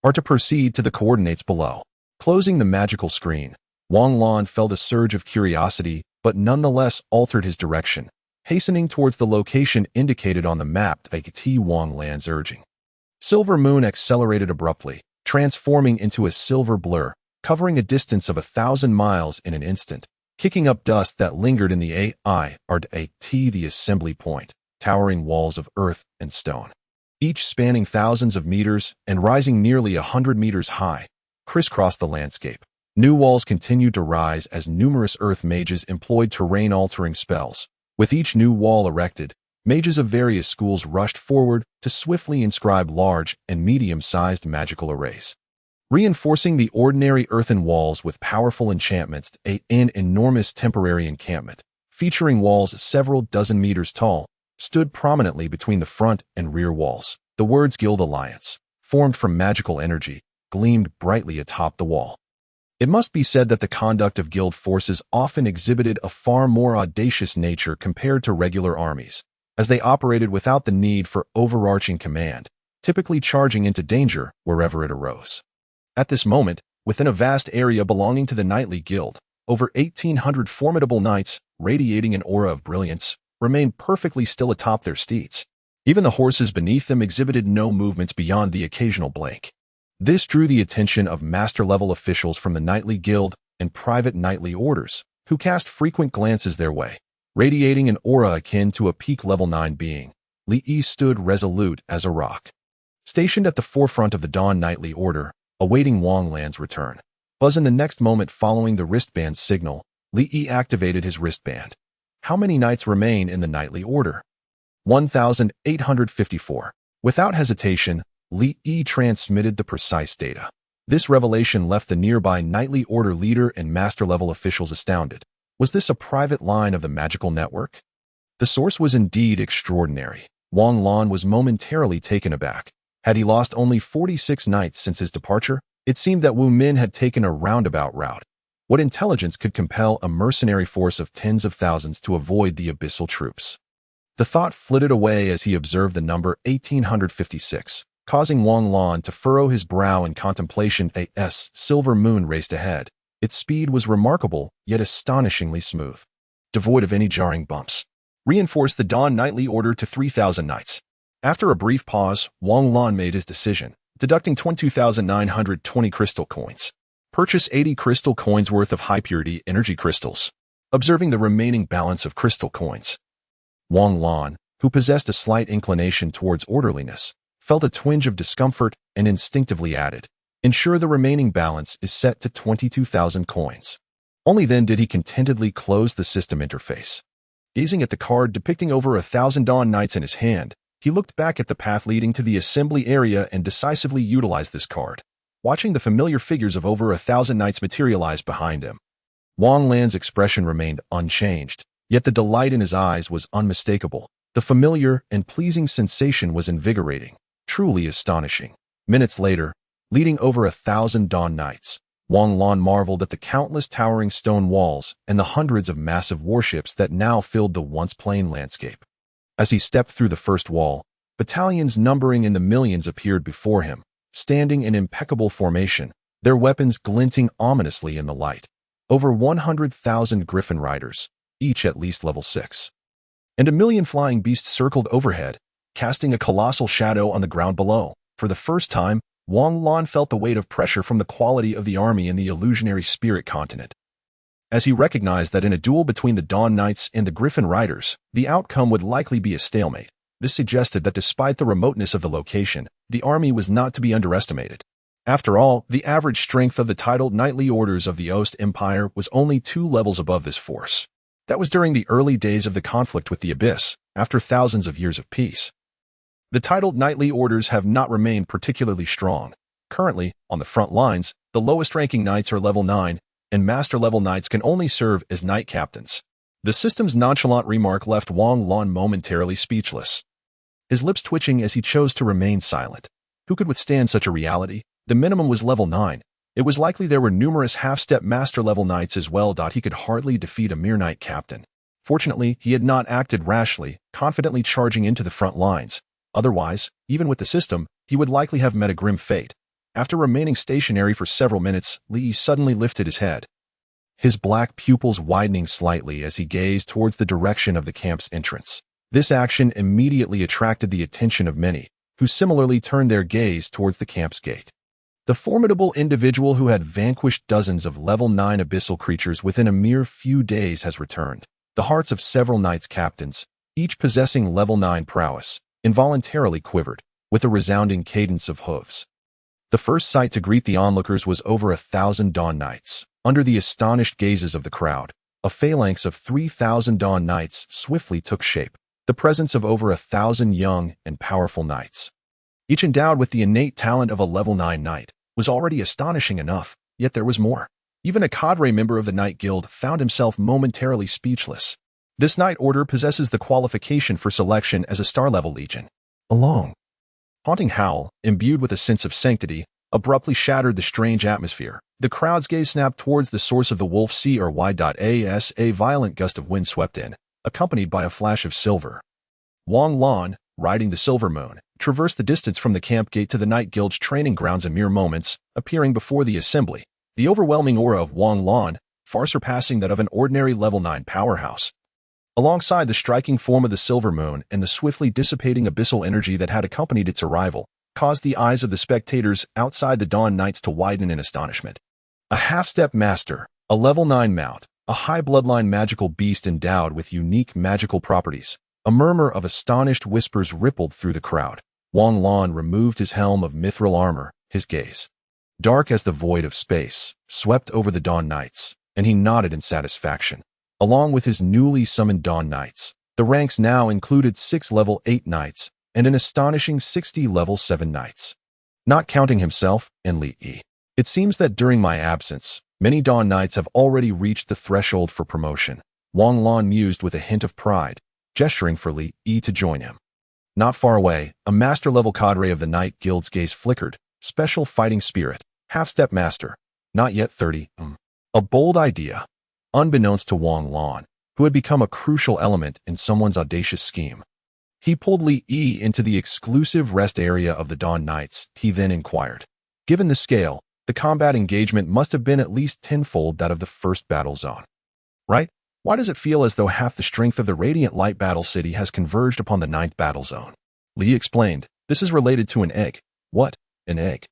are to proceed to the coordinates below." Closing the magical screen, Wang Lan felt a surge of curiosity, but nonetheless altered his direction, hastening towards the location indicated on the map by Wang Lan's urging. Silver Moon accelerated abruptly, transforming into a silver blur, covering a distance of 1,000 miles in an instant, kicking up dust that lingered in the the assembly point, towering walls of earth and stone, each spanning thousands of meters and rising nearly 100 meters high, crisscrossed the landscape. New walls continued to rise as numerous earth mages employed terrain-altering spells. With each new wall erected, mages of various schools rushed forward to swiftly inscribe large and medium-sized magical arrays, reinforcing the ordinary earthen walls with powerful enchantments. An enormous temporary encampment, featuring walls several dozen meters tall, stood prominently between the front and rear walls. The words Guild Alliance, formed from magical energy, gleamed brightly atop the wall. It must be said that the conduct of guild forces often exhibited a far more audacious nature compared to regular armies, as they operated without the need for overarching command, typically charging into danger wherever it arose. At this moment, within a vast area belonging to the Knightly Guild, over 1,800 formidable knights, radiating an aura of brilliance, remained perfectly still atop their steeds. Even the horses beneath them exhibited no movements beyond the occasional blink. This drew the attention of master-level officials from the Knightly Guild and private knightly orders, who cast frequent glances their way. Radiating an aura akin to a peak level 9 being, Li Yi stood resolute as a rock. Stationed at the forefront of the Dawn Knightly Order, awaiting Wang Lan's return. In the next moment following the wristband's signal, Li Yi activated his wristband. How many knights remain in the Knightly Order? 1,854. Without hesitation, Li Yi transmitted the precise data. This revelation left the nearby Knightly Order leader and master-level officials astounded. Was this a private line of the magical network? The source was indeed extraordinary. Wang Lan was momentarily taken aback. Had he lost only 46 knights since his departure? It seemed that Wu Min had taken a roundabout route. What intelligence could compel a mercenary force of tens of thousands to avoid the abyssal troops? The thought flitted away as he observed the number 1,856. Causing Wang Lan to furrow his brow in contemplation. Silver Moon raced ahead. Its speed was remarkable, yet astonishingly smooth, devoid of any jarring bumps. Reinforce the Dawn Knightly Order to 3,000 knights. After a brief pause, Wang Lan made his decision, deducting 22,920 crystal coins. Purchase 80 crystal coins worth of high-purity energy crystals. Observing the remaining balance of crystal coins, Wang Lan, who possessed a slight inclination towards orderliness, felt a twinge of discomfort and instinctively added, "Ensure the remaining balance is set to 22,000 coins." Only then did he contentedly close the system interface. Gazing at the card depicting over 1,000 Dawn Knights in his hand, he looked back at the path leading to the assembly area and decisively utilized this card, watching the familiar figures of over 1,000 knights materialize behind him. Wang Lan's expression remained unchanged, yet the delight in his eyes was unmistakable. The familiar and pleasing sensation was invigorating, truly astonishing. Minutes later, leading over 1,000 Dawn Knights, Wang Lan marveled at the countless towering stone walls and the hundreds of massive warships that now filled the once plain landscape. As he stepped through the first wall, battalions numbering in the millions appeared before him, standing in impeccable formation, their weapons glinting ominously in the light. Over 100,000 griffin riders, each at least level 6. And 1,000,000 flying beasts circled overhead, casting a colossal shadow on the ground below. For the first time, Wang Lan felt the weight of pressure from the quality of the army in the illusionary spirit continent. As he recognized that in a duel between the Dawn Knights and the Griffin Riders, the outcome would likely be a stalemate, this suggested that despite the remoteness of the location, the army was not to be underestimated. After all, the average strength of the titled knightly orders of the Ost Empire was only 2 levels above this force. That was during the early days of the conflict with the Abyss, after thousands of years of peace. The titled knightly orders have not remained particularly strong. Currently, on the front lines, the lowest-ranking knights are level 9, and master-level knights can only serve as knight captains. The system's nonchalant remark left Wang Lan momentarily speechless, his lips twitching as he chose to remain silent. Who could withstand such a reality? The minimum was level 9. It was likely there were numerous half-step master-level knights as well. He could hardly defeat a mere knight captain. Fortunately, he had not acted rashly, confidently charging into the front lines. Otherwise, even with the system, he would likely have met a grim fate. After remaining stationary for several minutes, Li suddenly lifted his head, his black pupils widening slightly as he gazed towards the direction of the camp's entrance. This action immediately attracted the attention of many, who similarly turned their gaze towards the camp's gate. The formidable individual who had vanquished dozens of level 9 abyssal creatures within a mere few days has returned. The hearts of several knights captains, each possessing level 9 prowess, involuntarily quivered, with a resounding cadence of hooves. The first sight to greet the onlookers was over 1,000 Dawn Knights. Under the astonished gazes of the crowd, a phalanx of 3,000 Dawn Knights swiftly took shape, the presence of over 1,000 young and powerful knights, each endowed with the innate talent of a level 9 knight, was already astonishing enough, yet there was more. Even a cadre member of the Knight Guild found himself momentarily speechless. This knight order possesses the qualification for selection as a star-level legion. A long, haunting howl, imbued with a sense of sanctity, abruptly shattered the strange atmosphere. The crowd's gaze snapped towards the source of the wolf CRY.AS. A violent gust of wind swept in, accompanied by a flash of silver. Wang Lan, riding the silver moon, traversed the distance from the camp gate to the Knight Guild's training grounds in mere moments, appearing before the assembly. The overwhelming aura of Wang Lan, far surpassing that of an ordinary level 9 powerhouse. Alongside the striking form of the silver moon and the swiftly dissipating abyssal energy that had accompanied its arrival, caused the eyes of the spectators outside the Dawn Knights to widen in astonishment. A half-step master, a level 9 mount, a high bloodline magical beast endowed with unique magical properties. A murmur of astonished whispers rippled through the crowd. Wang Lan removed his helm of mithril armor, his gaze, dark as the void of space, swept over the Dawn Knights, and he nodded in satisfaction. Along with his newly summoned Dawn Knights, the ranks now included 6 level 8 knights and an astonishing 60 level 7 knights. Not counting himself and Li Yi. It seems that during my absence, many Dawn Knights have already reached the threshold for promotion. Wang Lan mused with a hint of pride, gesturing for Li Yi to join him. Not far away, a master-level cadre of the Knight Guild's gaze flickered. Special fighting spirit, half-step master, not yet 30. A bold idea, unbeknownst to Wang Lan, who had become a crucial element in someone's audacious scheme. He pulled Li Yi into the exclusive rest area of the Dawn Knights. He then inquired. Given the scale, the combat engagement must have been at least tenfold that of the first battle zone. Right? Why does it feel as though half the strength of the Radiant Light Battle City has converged upon the 9th battle zone? Li explained. This is related to an egg. What? An egg?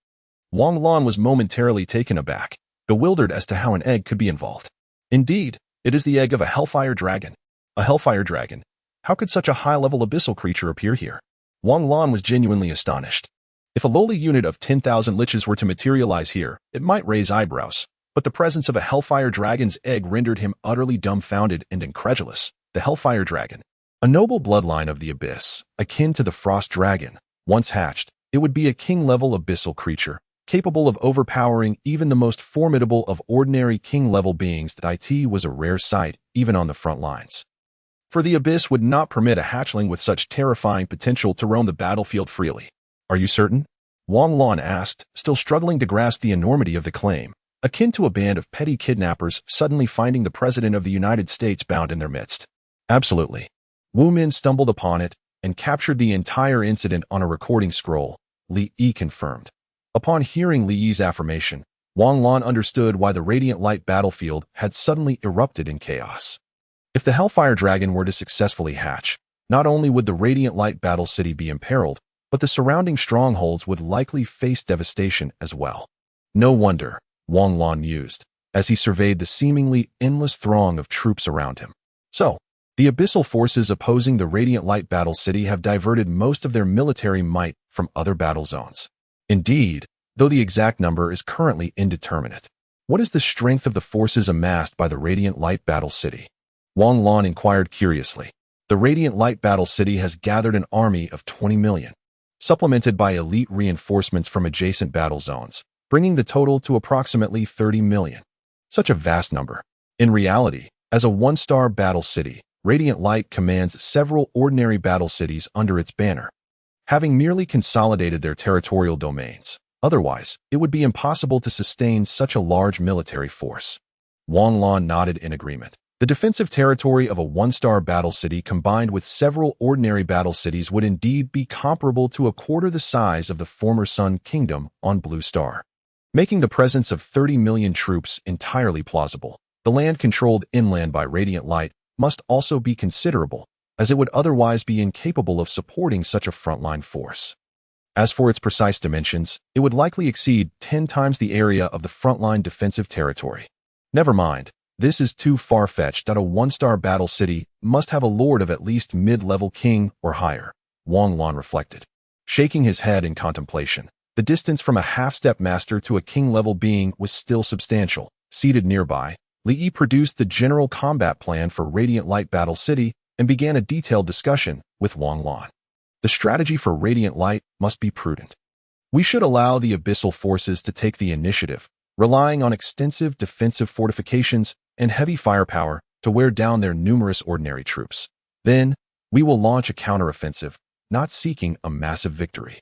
Wang Lan was momentarily taken aback, bewildered as to how an egg could be involved. Indeed, it is the egg of a Hellfire Dragon. A Hellfire Dragon? How could such a high-level abyssal creature appear here? Wang Lan was genuinely astonished. If a lowly unit of 10,000 liches were to materialize here, it might raise eyebrows, but the presence of a Hellfire Dragon's egg rendered him utterly dumbfounded and incredulous. The Hellfire Dragon, a noble bloodline of the Abyss, akin to the Frost Dragon. Once hatched, it would be a king-level abyssal creature, capable of overpowering even the most formidable of ordinary king-level beings. That it was a rare sight, even on the front lines. For the Abyss would not permit a hatchling with such terrifying potential to roam the battlefield freely. Are you certain? Wang Lan asked, still struggling to grasp the enormity of the claim, akin to a band of petty kidnappers suddenly finding the President of the United States bound in their midst. Absolutely. Wu Min stumbled upon it and captured the entire incident on a recording scroll, Li Yi confirmed. Upon hearing Li Yi's affirmation, Wang Lan understood why the Radiant Light battlefield had suddenly erupted in chaos. If the Hellfire Dragon were to successfully hatch, not only would the Radiant Light Battle City be imperiled, but the surrounding strongholds would likely face devastation as well. No wonder, Wang Lan mused, as he surveyed the seemingly endless throng of troops around him. So, the abyssal forces opposing the Radiant Light Battle City have diverted most of their military might from other battle zones. Indeed, though the exact number is currently indeterminate. What is the strength of the forces amassed by the Radiant Light Battle City? Wang Lan inquired curiously. The Radiant Light Battle City has gathered an army of 20 million, supplemented by elite reinforcements from adjacent battle zones, bringing the total to approximately 30 million. Such a vast number. In reality, as a one-star battle city, Radiant Light commands several ordinary battle cities under its banner, having merely consolidated their territorial domains. Otherwise, it would be impossible to sustain such a large military force. Wang Lan nodded in agreement. The defensive territory of a one-star battle city combined with several ordinary battle cities would indeed be comparable to a quarter the size of the former Sun Kingdom on Blue Star, making the presence of 30 million troops entirely plausible. The land controlled inland by Radiant Light must also be considerable, as it would otherwise be incapable of supporting such a frontline force. As for its precise dimensions, it would likely exceed 10 times the area of the frontline defensive territory. Never mind, this is too far-fetched that a one-star battle city must have a lord of at least mid-level king or higher, Wang Lan reflected. Shaking his head in contemplation, the distance from a half-step master to a king-level being was still substantial. Seated nearby, Li Yi produced the general combat plan for Radiant Light Battle City and began a detailed discussion with Wang Lan. The strategy for Radiant Light must be prudent. We should allow the abyssal forces to take the initiative, relying on extensive defensive fortifications and heavy firepower to wear down their numerous ordinary troops. Then, we will launch a counteroffensive, not seeking a massive victory,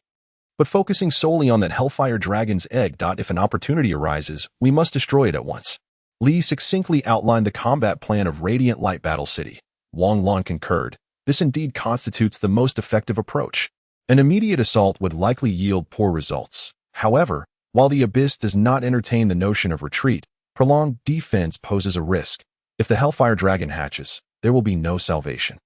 but focusing solely on that Hellfire Dragon's egg. If an opportunity arises, we must destroy it at once. Li succinctly outlined the combat plan of Radiant Light Battle City. Wang Lan concurred. This indeed constitutes the most effective approach. An immediate assault would likely yield poor results. However, while the Abyss does not entertain the notion of retreat, prolonged defense poses a risk. If the Hellfire Dragon hatches, there will be no salvation.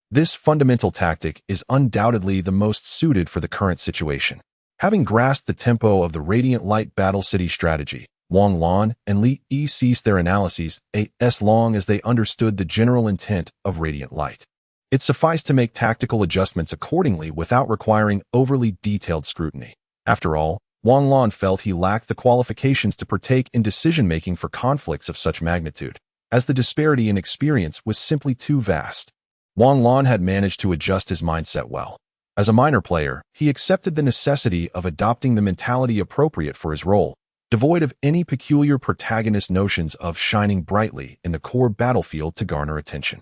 This fundamental tactic is undoubtedly the most suited for the current situation. Having grasped the tempo of the Radiant Light Battle City strategy, Wang Lan and Li Yi ceased their analyses as long as they understood the general intent of Radiant Light. It sufficed to make tactical adjustments accordingly without requiring overly detailed scrutiny. After all, Wang Lan felt he lacked the qualifications to partake in decision-making for conflicts of such magnitude, as the disparity in experience was simply too vast. Wang Lan had managed to adjust his mindset well. As a minor player, he accepted the necessity of adopting the mentality appropriate for his role, devoid of any peculiar protagonist notions of shining brightly in the core battlefield to garner attention.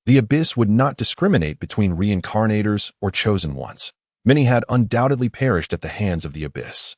The Abyss would not discriminate between reincarnators or chosen ones. Many had undoubtedly perished at the hands of the Abyss.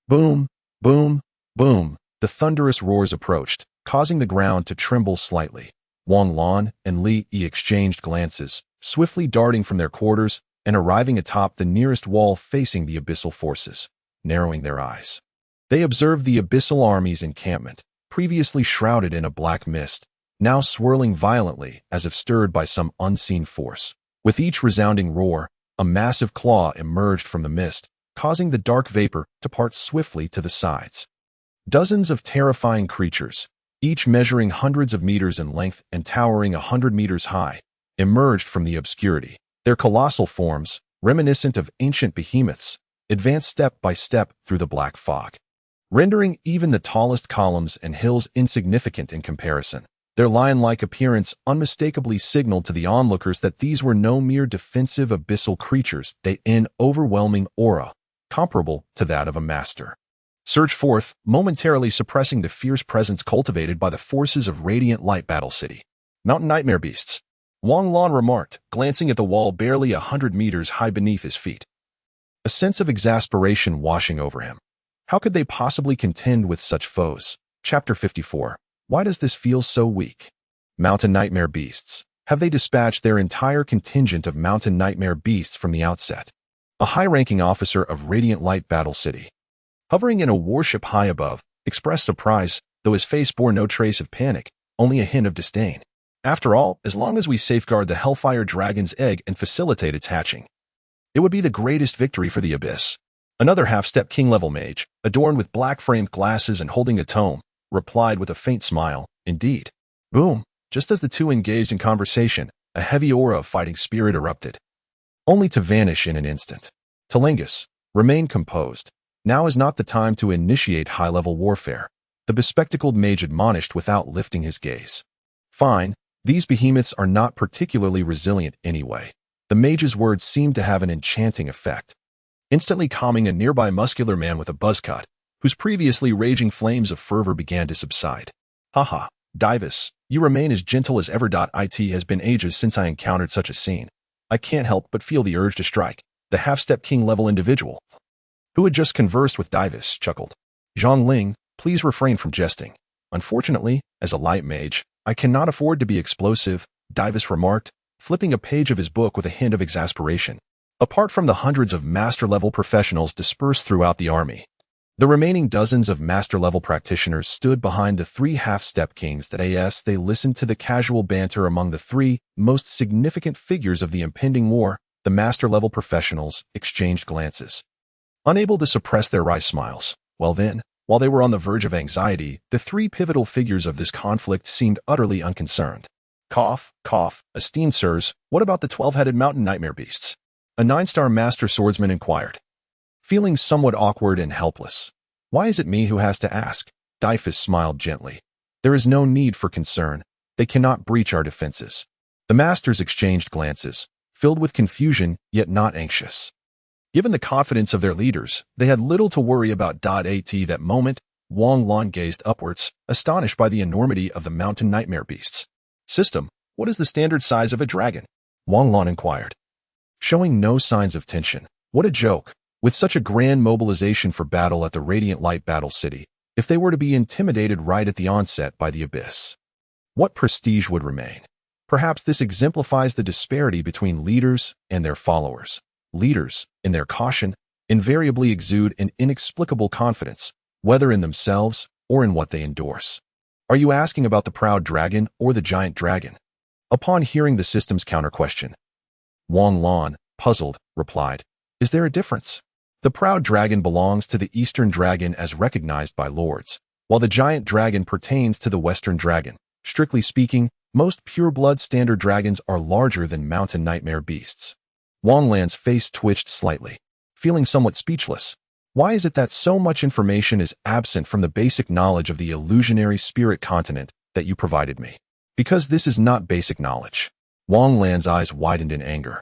Boom, boom, boom. The thunderous roars approached, causing the ground to tremble slightly. Wang Lan and Li Yi exchanged glances, swiftly darting from their quarters and arriving atop the nearest wall facing the abyssal forces, narrowing their eyes. They observed the abyssal army's encampment, previously shrouded in a black mist, now swirling violently as if stirred by some unseen force. With each resounding roar, a massive claw emerged from the mist, causing the dark vapor to part swiftly to the sides. Dozens of terrifying creatures, each measuring hundreds of meters in length and towering 100 meters high, emerged from the obscurity. Their colossal forms, reminiscent of ancient behemoths, advanced step by step through the black fog, rendering even the tallest columns and hills insignificant in comparison. Their lion-like appearance unmistakably signaled to the onlookers that these were no mere defensive abyssal creatures, they in overwhelming aura, comparable to that of a master. Surged forth, momentarily suppressing the fierce presence cultivated by the forces of Radiant Light Battle City. Mountain nightmare beasts, Wang Lan remarked, glancing at the wall barely 100 meters high beneath his feet. A sense of exasperation washing over him. How could they possibly contend with such foes? Chapter 54. Why does this feel so weak? Mountain nightmare beasts. Have they dispatched their entire contingent of mountain nightmare beasts from the outset? A high-ranking officer of Radiant Light Battle City, hovering in a warship high above, expressed surprise, though his face bore no trace of panic, only a hint of disdain. After all, as long as we safeguard the Hellfire Dragon's egg and facilitate its hatching, it would be the greatest victory for the Abyss. Another half-step king-level mage, adorned with black-framed glasses and holding a tome, replied with a faint smile, indeed. Boom! Just as the two engaged in conversation, a heavy aura of fighting spirit erupted, only to vanish in an instant. Telengus, remain composed. Now is not the time to initiate high-level warfare, the bespectacled mage admonished without lifting his gaze. Fine, these behemoths are not particularly resilient anyway. The mage's words seemed to have an enchanting effect, instantly calming a nearby muscular man with a buzzcut, whose previously raging flames of fervor began to subside. Haha, Divis, you remain as gentle as ever. It has been ages since I encountered such a scene. I can't help but feel the urge to strike the half-step king-level individual who had just conversed with Divis chuckled. Zhongling, please refrain from jesting. Unfortunately, as a light mage, I cannot afford to be explosive, Divis remarked, flipping a page of his book with a hint of exasperation. Apart from the hundreds of master-level professionals dispersed throughout the army, the remaining dozens of master-level practitioners stood behind the three half-step kings that as they listened to the casual banter among the three most significant figures of the impending war. The master-level professionals exchanged glances, unable to suppress their wry smiles. Well then, while they were on the verge of anxiety, the three pivotal figures of this conflict seemed utterly unconcerned. Cough, cough, esteemed sirs, what about the 12-headed mountain nightmare beasts? A 9-star master swordsman inquired, feeling somewhat awkward and helpless. Why is it me who has to ask? Divis smiled gently. There is no need for concern. They cannot breach our defenses. The masters exchanged glances, filled with confusion yet not anxious. Given the confidence of their leaders, they had little to worry about. At that moment, Wang Lan gazed upwards, astonished by the enormity of the mountain nightmare beasts. System, what is the standard size of a dragon? Wang Lan inquired, showing no signs of tension. What a joke! With such a grand mobilization for battle at the Radiant Light Battle City, if they were to be intimidated right at the onset by the Abyss, what prestige would remain? Perhaps this exemplifies the disparity between leaders and their followers. Leaders, in their caution, invariably exude an inexplicable confidence, whether in themselves or in what they endorse. Are you asking about the proud dragon or the giant dragon? Upon hearing the system's counter-question, Wang Lan, puzzled, replied, is there a difference? The proud dragon belongs to the Eastern dragon as recognized by lords, while the giant dragon pertains to the Western dragon. Strictly speaking, most pure-blood standard dragons are larger than mountain nightmare beasts. Wang Lan's face twitched slightly, feeling somewhat speechless. Why is it that so much information is absent from the basic knowledge of the illusionary spirit continent that you provided me? Because this is not basic knowledge. Wang Lan's eyes widened in anger,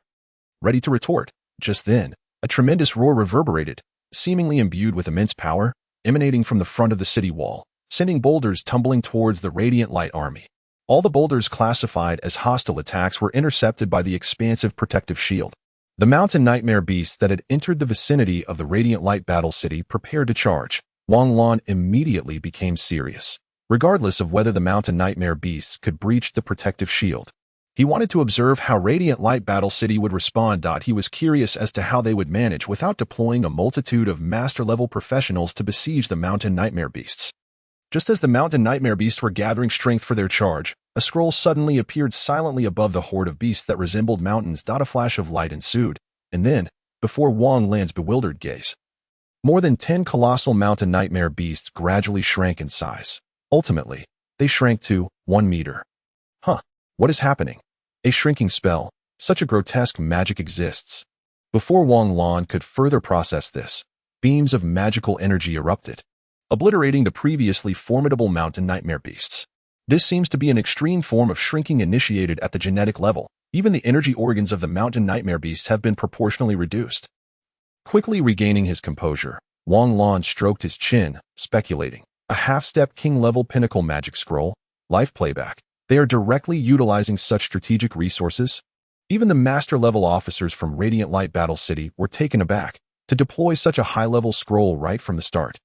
ready to retort. Just then, a tremendous roar reverberated, seemingly imbued with immense power, emanating from the front of the city wall, sending boulders tumbling towards the Radiant Light Army. All the boulders classified as hostile attacks were intercepted by the expansive protective shield. The mountain nightmare beasts that had entered the vicinity of the Radiant Light Battle City prepared to charge. Wang Lan immediately became serious, regardless of whether the mountain nightmare beasts could breach the protective shield. He wanted to observe how Radiant Light Battle City would respond. He was curious as to how they would manage without deploying a multitude of master-level professionals to besiege the mountain nightmare beasts. Just as the mountain nightmare beasts were gathering strength for their charge, a scroll suddenly appeared silently above the horde of beasts that resembled mountains. A flash of light ensued, and then, before Wang Lan's bewildered gaze, more than 10 colossal mountain nightmare beasts gradually shrank in size. Ultimately, they shrank to 1 meter. Huh, what is happening? A shrinking spell. Such a grotesque magic exists. Before Wang Lan could further process this, beams of magical energy erupted, obliterating the previously formidable mountain nightmare beasts. This seems to be an extreme form of shrinking initiated at the genetic level. Even the energy organs of the mountain nightmare beasts have been proportionally reduced. Quickly regaining his composure, Wang Lan stroked his chin, speculating. A half-step king-level pinnacle magic scroll, life playback. They are directly utilizing such strategic resources. Even the master-level officers from Radiant Light Battle City were taken aback to deploy such a high-level scroll right from the start.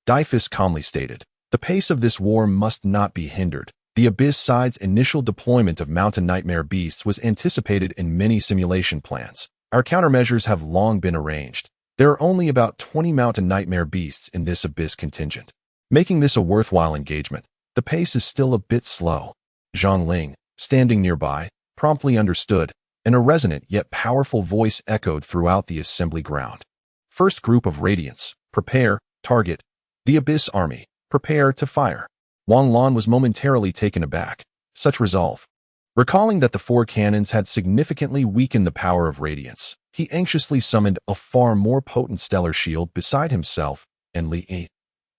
Divis calmly stated, the pace of this war must not be hindered. The Abyss side's initial deployment of mountain nightmare beasts was anticipated in many simulation plans. Our countermeasures have long been arranged. There are only about 20 mountain nightmare beasts in this Abyss contingent, making this a worthwhile engagement. The pace is still a bit slow. Zhongling, standing nearby, promptly understood, and a resonant yet powerful voice echoed throughout the assembly ground. First group of Radiants, prepare, target. The Abyss Army, prepare to fire. Wang Lan was momentarily taken aback. Such resolve. Recalling that the 4 cannons had significantly weakened the power of Radiance, He anxiously summoned a far more potent stellar shield beside himself and Li.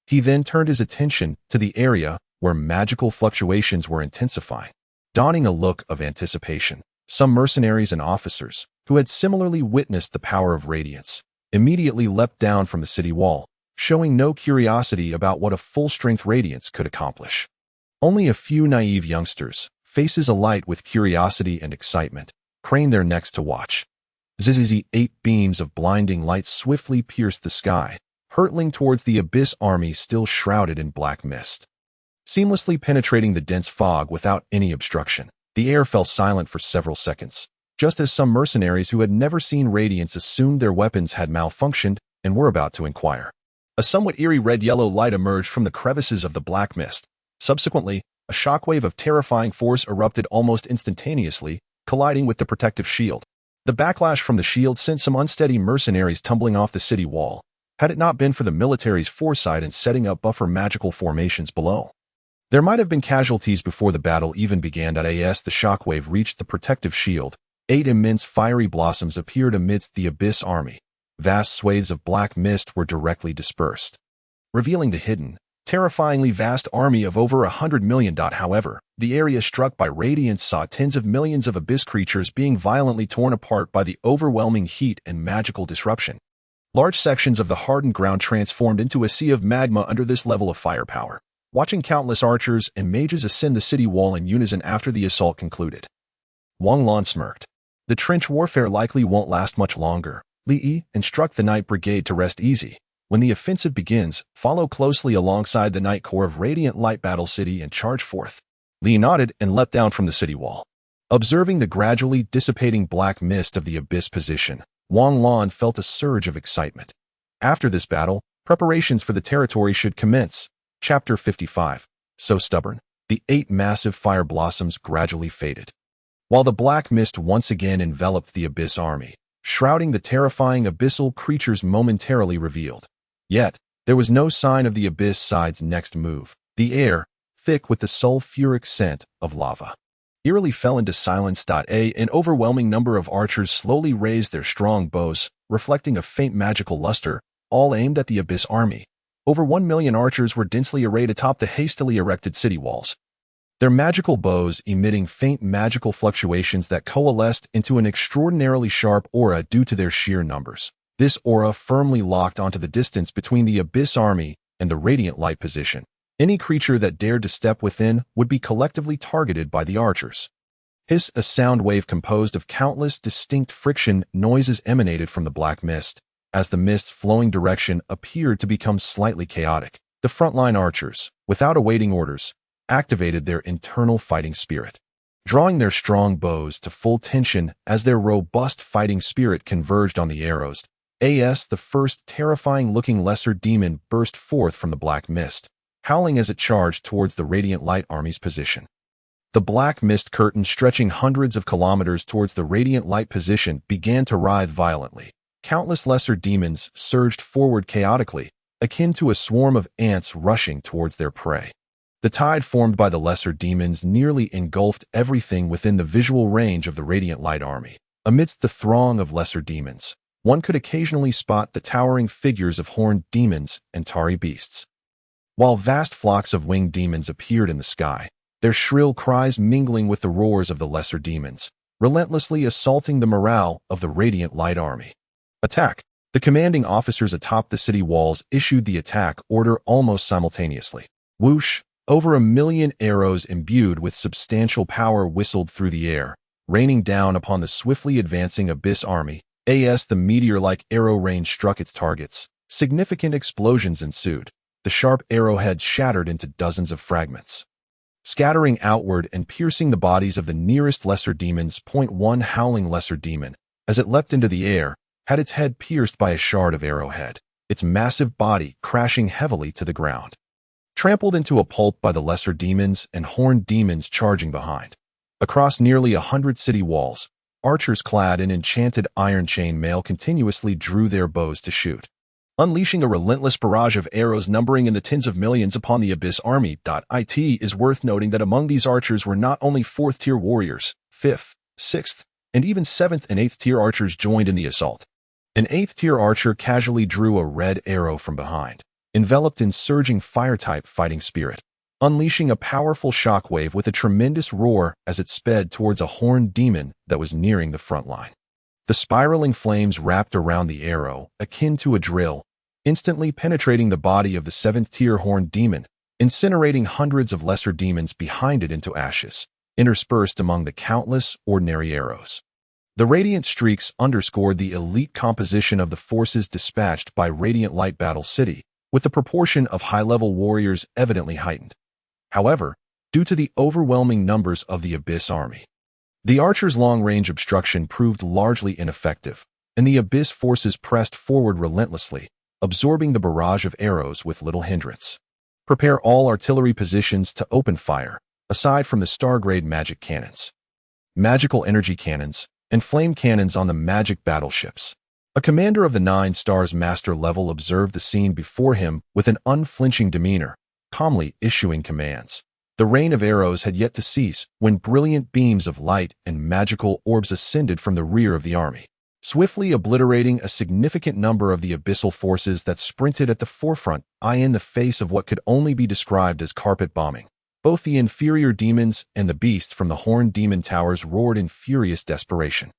He then turned his attention to the area where magical fluctuations were intensifying. Donning a look of anticipation, some mercenaries and officers, who had similarly witnessed the power of radiance, immediately leapt down from the city wall, showing no curiosity about what a full-strength radiance could accomplish. Only a few naive youngsters, faces alight with curiosity and excitement, craned their necks to watch. Zzzz 8 beams of blinding light swiftly pierced the sky, hurtling towards the abyss army still shrouded in black mist. Seamlessly penetrating the dense fog without any obstruction, the air fell silent for several seconds, just as some mercenaries who had never seen radiance assumed their weapons had malfunctioned and were about to inquire. A somewhat eerie red-yellow light emerged from the crevices of the black mist. Subsequently, a shockwave of terrifying force erupted almost instantaneously, colliding with the protective shield. The backlash from the shield sent some unsteady mercenaries tumbling off the city wall, had it not been for the military's foresight in setting up buffer magical formations below. There might have been casualties before the battle even began. As the shockwave reached the protective shield, 8 immense fiery blossoms appeared amidst the abyss army. Vast swathes of black mist were directly dispersed, revealing the hidden, terrifyingly vast army of over 100 million. However, the area struck by radiance saw tens of millions of abyss creatures being violently torn apart by the overwhelming heat and magical disruption. Large sections of the hardened ground transformed into a sea of magma under this level of firepower, watching countless archers and mages ascend the city wall in unison after the assault concluded. Wang Lan smirked. The trench warfare likely won't last much longer. Li instruct the Night Brigade to rest easy. When the offensive begins, follow closely alongside the Night Corps of Radiant Light Battle City and charge forth. Li nodded and leapt down from the city wall. Observing the gradually dissipating black mist of the abyss position, Wang Lan felt a surge of excitement. After this battle, preparations for the territory should commence. Chapter 55. So stubborn, the 8 massive fire blossoms gradually faded, while the black mist once again enveloped the abyss army, shrouding the terrifying abyssal creatures momentarily revealed. Yet, there was no sign of the abyss side's next move. The air, thick with the sulfuric scent of lava, eerily fell into silence. An overwhelming number of archers slowly raised their strong bows, reflecting a faint magical luster, all aimed at the abyss army. Over 1 million archers were densely arrayed atop the hastily erected city walls, their magical bows emitting faint magical fluctuations that coalesced into an extraordinarily sharp aura due to their sheer numbers. This aura firmly locked onto the distance between the abyss army and the radiant light position. Any creature that dared to step within would be collectively targeted by the archers. Hiss, a sound wave composed of countless distinct friction noises emanated from the black mist. As the mist's flowing direction appeared to become slightly chaotic, the frontline archers, without awaiting orders, activated their internal fighting spirit, drawing their strong bows to full tension as their robust fighting spirit converged on the arrows. The first terrifying-looking lesser demon burst forth from the black mist, howling as it charged towards the radiant light army's position. The black mist curtain stretching hundreds of kilometers towards the radiant light position began to writhe violently. Countless lesser demons surged forward chaotically, akin to a swarm of ants rushing towards their prey. The tide formed by the lesser demons nearly engulfed everything within the visual range of the radiant light army. Amidst the throng of lesser demons, one could occasionally spot the towering figures of horned demons and tarry beasts, while vast flocks of winged demons appeared in the sky, their shrill cries mingling with the roars of the lesser demons, relentlessly assaulting the morale of the radiant light army. Attack! The commanding officers atop the city walls issued the attack order almost simultaneously. Whoosh! Over 1 million arrows imbued with substantial power whistled through the air, raining down upon the swiftly advancing abyss army. The meteor-like arrow rain struck its targets. Significant explosions ensued. The sharp arrowheads shattered into dozens of fragments, scattering outward and piercing the bodies of the nearest lesser demons. One howling lesser demon, as it leapt into the air, had its head pierced by a shard of arrowhead, its massive body crashing heavily to the ground, trampled into a pulp by the lesser demons and horned demons charging behind. Across nearly 100 city walls, archers clad in enchanted iron chain mail continuously drew their bows to shoot, unleashing a relentless barrage of arrows numbering in the tens of millions upon the abyss army. It is worth noting that among these archers were not only 4th-tier warriors, 5th, 6th, and even 7th and 8th tier archers joined in the assault. An 8th tier archer casually drew a red arrow from behind, enveloped in surging fire-type fighting spirit, unleashing a powerful shockwave with a tremendous roar as it sped towards a horned demon that was nearing the front line. The spiraling flames wrapped around the arrow, akin to a drill, instantly penetrating the body of the 7th tier horned demon, incinerating hundreds of lesser demons behind it into ashes, interspersed among the countless ordinary arrows. The radiant streaks underscored the elite composition of the forces dispatched by Radiant Light Battle City, with the proportion of high-level warriors evidently heightened. However, due to the overwhelming numbers of the Abyss army, the archers' long-range obstruction proved largely ineffective, and the Abyss forces pressed forward relentlessly, absorbing the barrage of arrows with little hindrance. Prepare all artillery positions to open fire, aside from the star-grade magic cannons, magical energy cannons, and flame cannons on the magic battleships. A commander of the 9 stars master level observed the scene before him with an unflinching demeanor, calmly issuing commands. The rain of arrows had yet to cease when brilliant beams of light and magical orbs ascended from the rear of the army, swiftly obliterating a significant number of the abyssal forces that sprinted at the forefront, in the face of what could only be described as carpet bombing. Both the inferior demons and the beasts from the horned demon towers roared in furious desperation.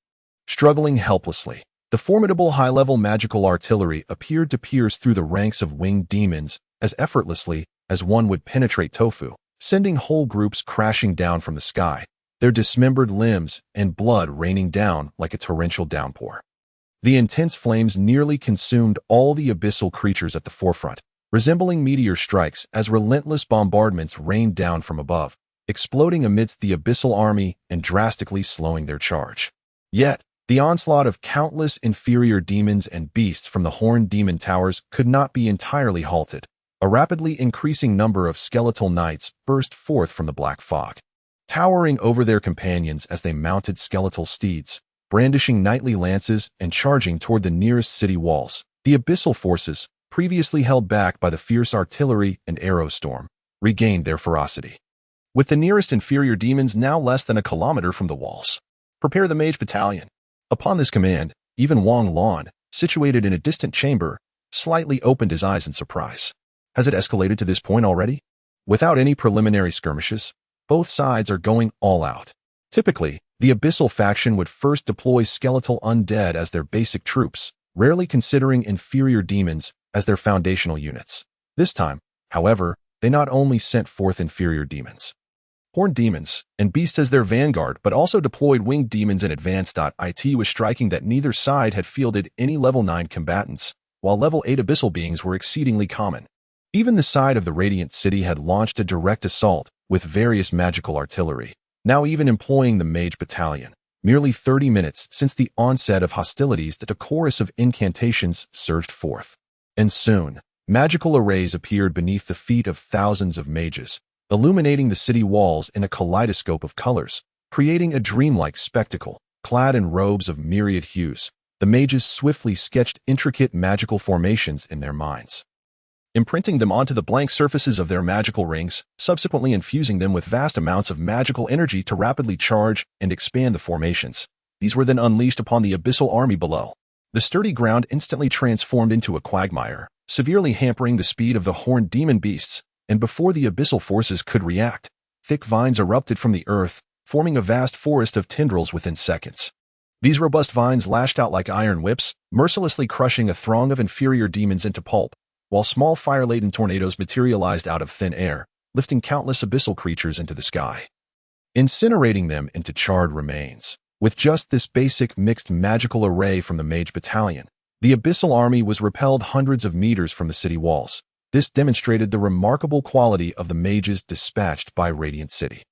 Struggling helplessly, the formidable high-level magical artillery appeared to pierce through the ranks of winged demons as effortlessly as one would penetrate tofu, sending whole groups crashing down from the sky, their dismembered limbs and blood raining down like a torrential downpour. The intense flames nearly consumed all the abyssal creatures at the forefront, resembling meteor strikes as relentless bombardments rained down from above, exploding amidst the abyssal army and drastically slowing their charge. Yet, the onslaught of countless inferior demons and beasts from the horned demon towers could not be entirely halted. A rapidly increasing number of skeletal knights burst forth from the black fog, towering over their companions as they mounted skeletal steeds, brandishing knightly lances and charging toward the nearest city walls. The abyssal forces, previously held back by the fierce artillery and arrow storm, regained their ferocity. With the nearest inferior demons now less than a kilometer from the walls, prepare the mage battalion. Upon this command, even Wang Lan, situated in a distant chamber, slightly opened his eyes in surprise. Has it escalated to this point already? Without any preliminary skirmishes, both sides are going all out. Typically, the abyssal faction would first deploy skeletal undead as their basic troops, rarely considering inferior demons as their foundational units. This time, however, they not only sent forth inferior demons, horned demons, and beasts as their vanguard, but also deployed winged demons in advance. It was striking that neither side had fielded any level 9 combatants, while level 8 abyssal beings were exceedingly common. Even the side of the Radiant City had launched a direct assault with various magical artillery, now even employing the mage battalion. Merely 30 minutes since the onset of hostilities, that a chorus of incantations surged forth. And soon, magical arrays appeared beneath the feet of thousands of mages, illuminating the city walls in a kaleidoscope of colors, creating a dreamlike spectacle. Clad in robes of myriad hues, the mages swiftly sketched intricate magical formations in their minds, imprinting them onto the blank surfaces of their magical rings, subsequently infusing them with vast amounts of magical energy to rapidly charge and expand the formations. These were then unleashed upon the abyssal army below. The sturdy ground instantly transformed into a quagmire, severely hampering the speed of the horned demon beasts, and before the abyssal forces could react, thick vines erupted from the earth, forming a vast forest of tendrils within seconds. These robust vines lashed out like iron whips, mercilessly crushing a throng of inferior demons into pulp, while small fire-laden tornadoes materialized out of thin air, lifting countless abyssal creatures into the sky, incinerating them into charred remains. With just this basic mixed magical array from the mage battalion, the abyssal army was repelled hundreds of meters from the city walls. This demonstrated the remarkable quality of the mages dispatched by Radiant City.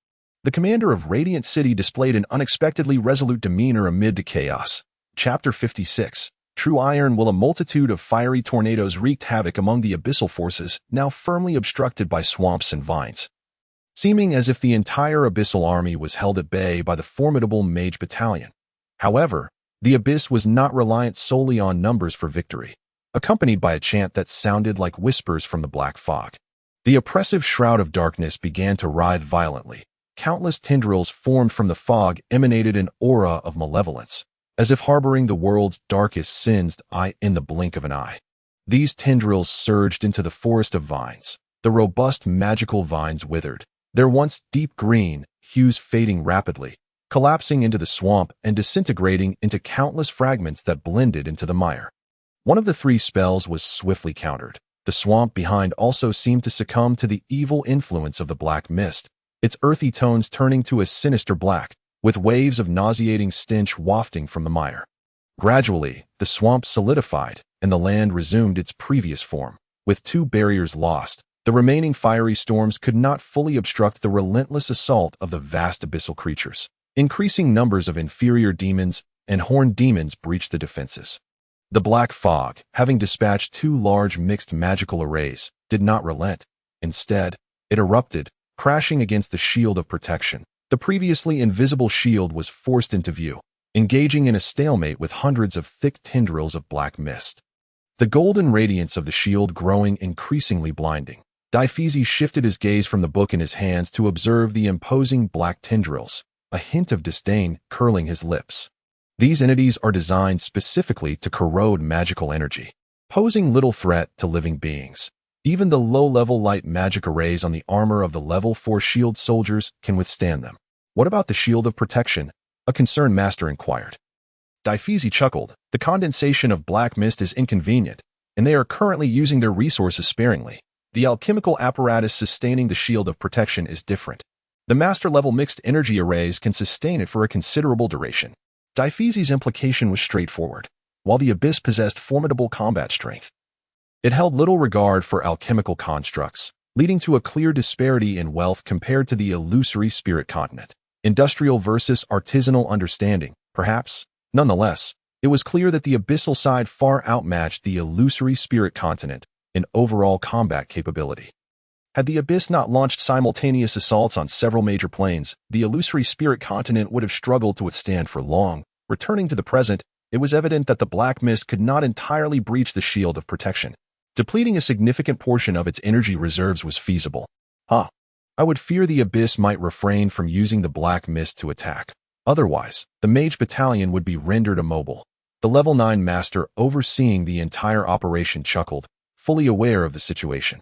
The commander of Radiant City displayed an unexpectedly resolute demeanor amid the chaos. Chapter 56. True iron. While a multitude of fiery tornadoes wreaked havoc among the abyssal forces, now firmly obstructed by swamps and vines, seeming as if the entire abyssal army was held at bay by the formidable mage battalion. However, the abyss was not reliant solely on numbers for victory. Accompanied by a chant that sounded like whispers from the black fog, the oppressive shroud of darkness began to writhe violently, Countless tendrils formed from the fog emanated an aura of malevolence, as if harboring the world's darkest sins in the blink of an eye. These tendrils surged into the forest of vines. The robust magical vines withered, their once deep green hues fading rapidly, collapsing into the swamp and disintegrating into countless fragments that blended into the mire. One of the three spells was swiftly countered. The swamp behind also seemed to succumb to the evil influence of the black mist, its earthy tones turning to a sinister black, with waves of nauseating stench wafting from the mire. Gradually, the swamp solidified, and the land resumed its previous form. With two barriers lost, the remaining fiery storms could not fully obstruct the relentless assault of the vast abyssal creatures. Increasing numbers of inferior demons and horned demons breached the defenses. The black fog, having dispatched two large mixed magical arrays, did not relent. Instead, it erupted, crashing against the shield of protection. The previously invisible shield was forced into view, engaging in a stalemate with hundreds of thick tendrils of black mist. The golden radiance of the shield growing increasingly blinding. Deities shifted his gaze from the book in his hands to observe the imposing black tendrils, a hint of disdain curling his lips. These entities are designed specifically to corrode magical energy, posing little threat to living beings. Even the low-level light magic arrays on the armor of the level 4 shield soldiers can withstand them. What about the shield of protection? A concerned master inquired. Deities chuckled. The condensation of black mist is inconvenient, and they are currently using their resources sparingly. The alchemical apparatus sustaining the shield of protection is different. The master-level mixed energy arrays can sustain it for a considerable duration. Deities' implication was straightforward. While the abyss possessed formidable combat strength, it held little regard for alchemical constructs, leading to a clear disparity in wealth compared to the illusory spirit continent. Industrial versus artisanal understanding, perhaps. Nonetheless, it was clear that the abyssal side far outmatched the illusory spirit continent in overall combat capability. Had the abyss not launched simultaneous assaults on several major planes, the illusory spirit continent would have struggled to withstand for long. Returning to the present, it was evident that the black mist could not entirely breach the shield of protection. Depleting a significant portion of its energy reserves was feasible. I would fear the abyss might refrain from using the black mist to attack. Otherwise, the mage battalion would be rendered immobile. The level 9 master overseeing the entire operation chuckled, fully aware of the situation,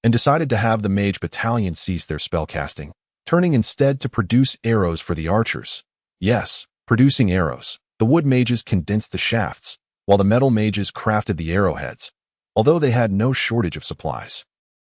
and decided to have the mage battalion cease their spellcasting, turning instead to produce arrows for the archers. Yes, producing arrows. The wood mages condensed the shafts, while the metal mages crafted the arrowheads, although they had no shortage of supplies.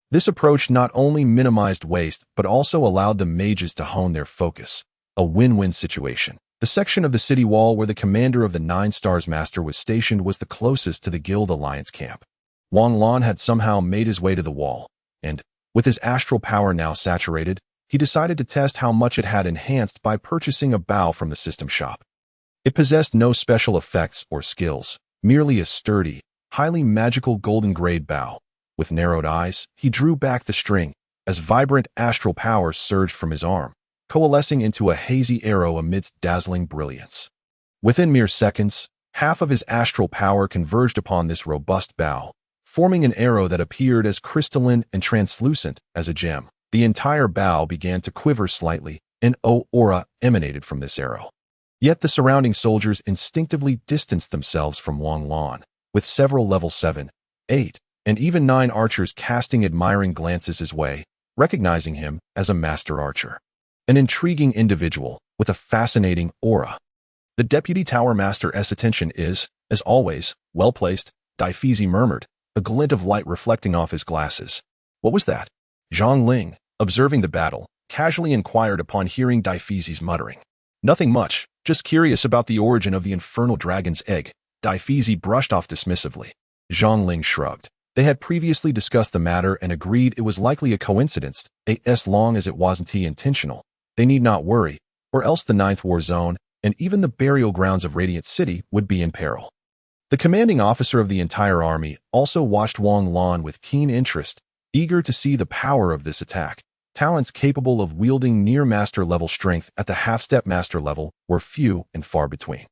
This approach not only minimized waste, but also allowed the mages to hone their focus, a win-win situation. The section of the city wall where the commander of the 9 Stars Master was stationed was the closest to the Guild Alliance camp. Wang Lan had somehow made his way to the wall, and, with his astral power now saturated, he decided to test how much it had enhanced by purchasing a bow from the system shop. It possessed no special effects or skills, merely a sturdy, highly magical golden-grade bow. With narrowed eyes, he drew back the string, as vibrant astral power surged from his arm, coalescing into a hazy arrow amidst dazzling brilliance. Within mere seconds, half of his astral power converged upon this robust bow, forming an arrow that appeared as crystalline and translucent as a gem. The entire bow began to quiver slightly, an aura emanated from this arrow. Yet the surrounding soldiers instinctively distanced themselves from Wang Lan, with several level 7, 8, and even 9 archers casting admiring glances his way, recognizing him as a master archer. An intriguing individual with a fascinating aura. The Deputy Tower Master's attention is, as always, well-placed, Deities murmured, a glint of light reflecting off his glasses. What was that? Zhang Ling, observing the battle, casually inquired upon hearing Deities muttering. Nothing much, just curious about the origin of the infernal dragon's egg. Deities brushed off dismissively. Zhang Ling shrugged. They had previously discussed the matter and agreed it was likely a coincidence, as long as it wasn't intentional. They need not worry, or else the 9th War Zone, and even the burial grounds of Radiant City, would be in peril. The commanding officer of the entire army also watched Wang Lan with keen interest, eager to see the power of this attack. Talents capable of wielding near-master level strength at the half-step master level were few and far between.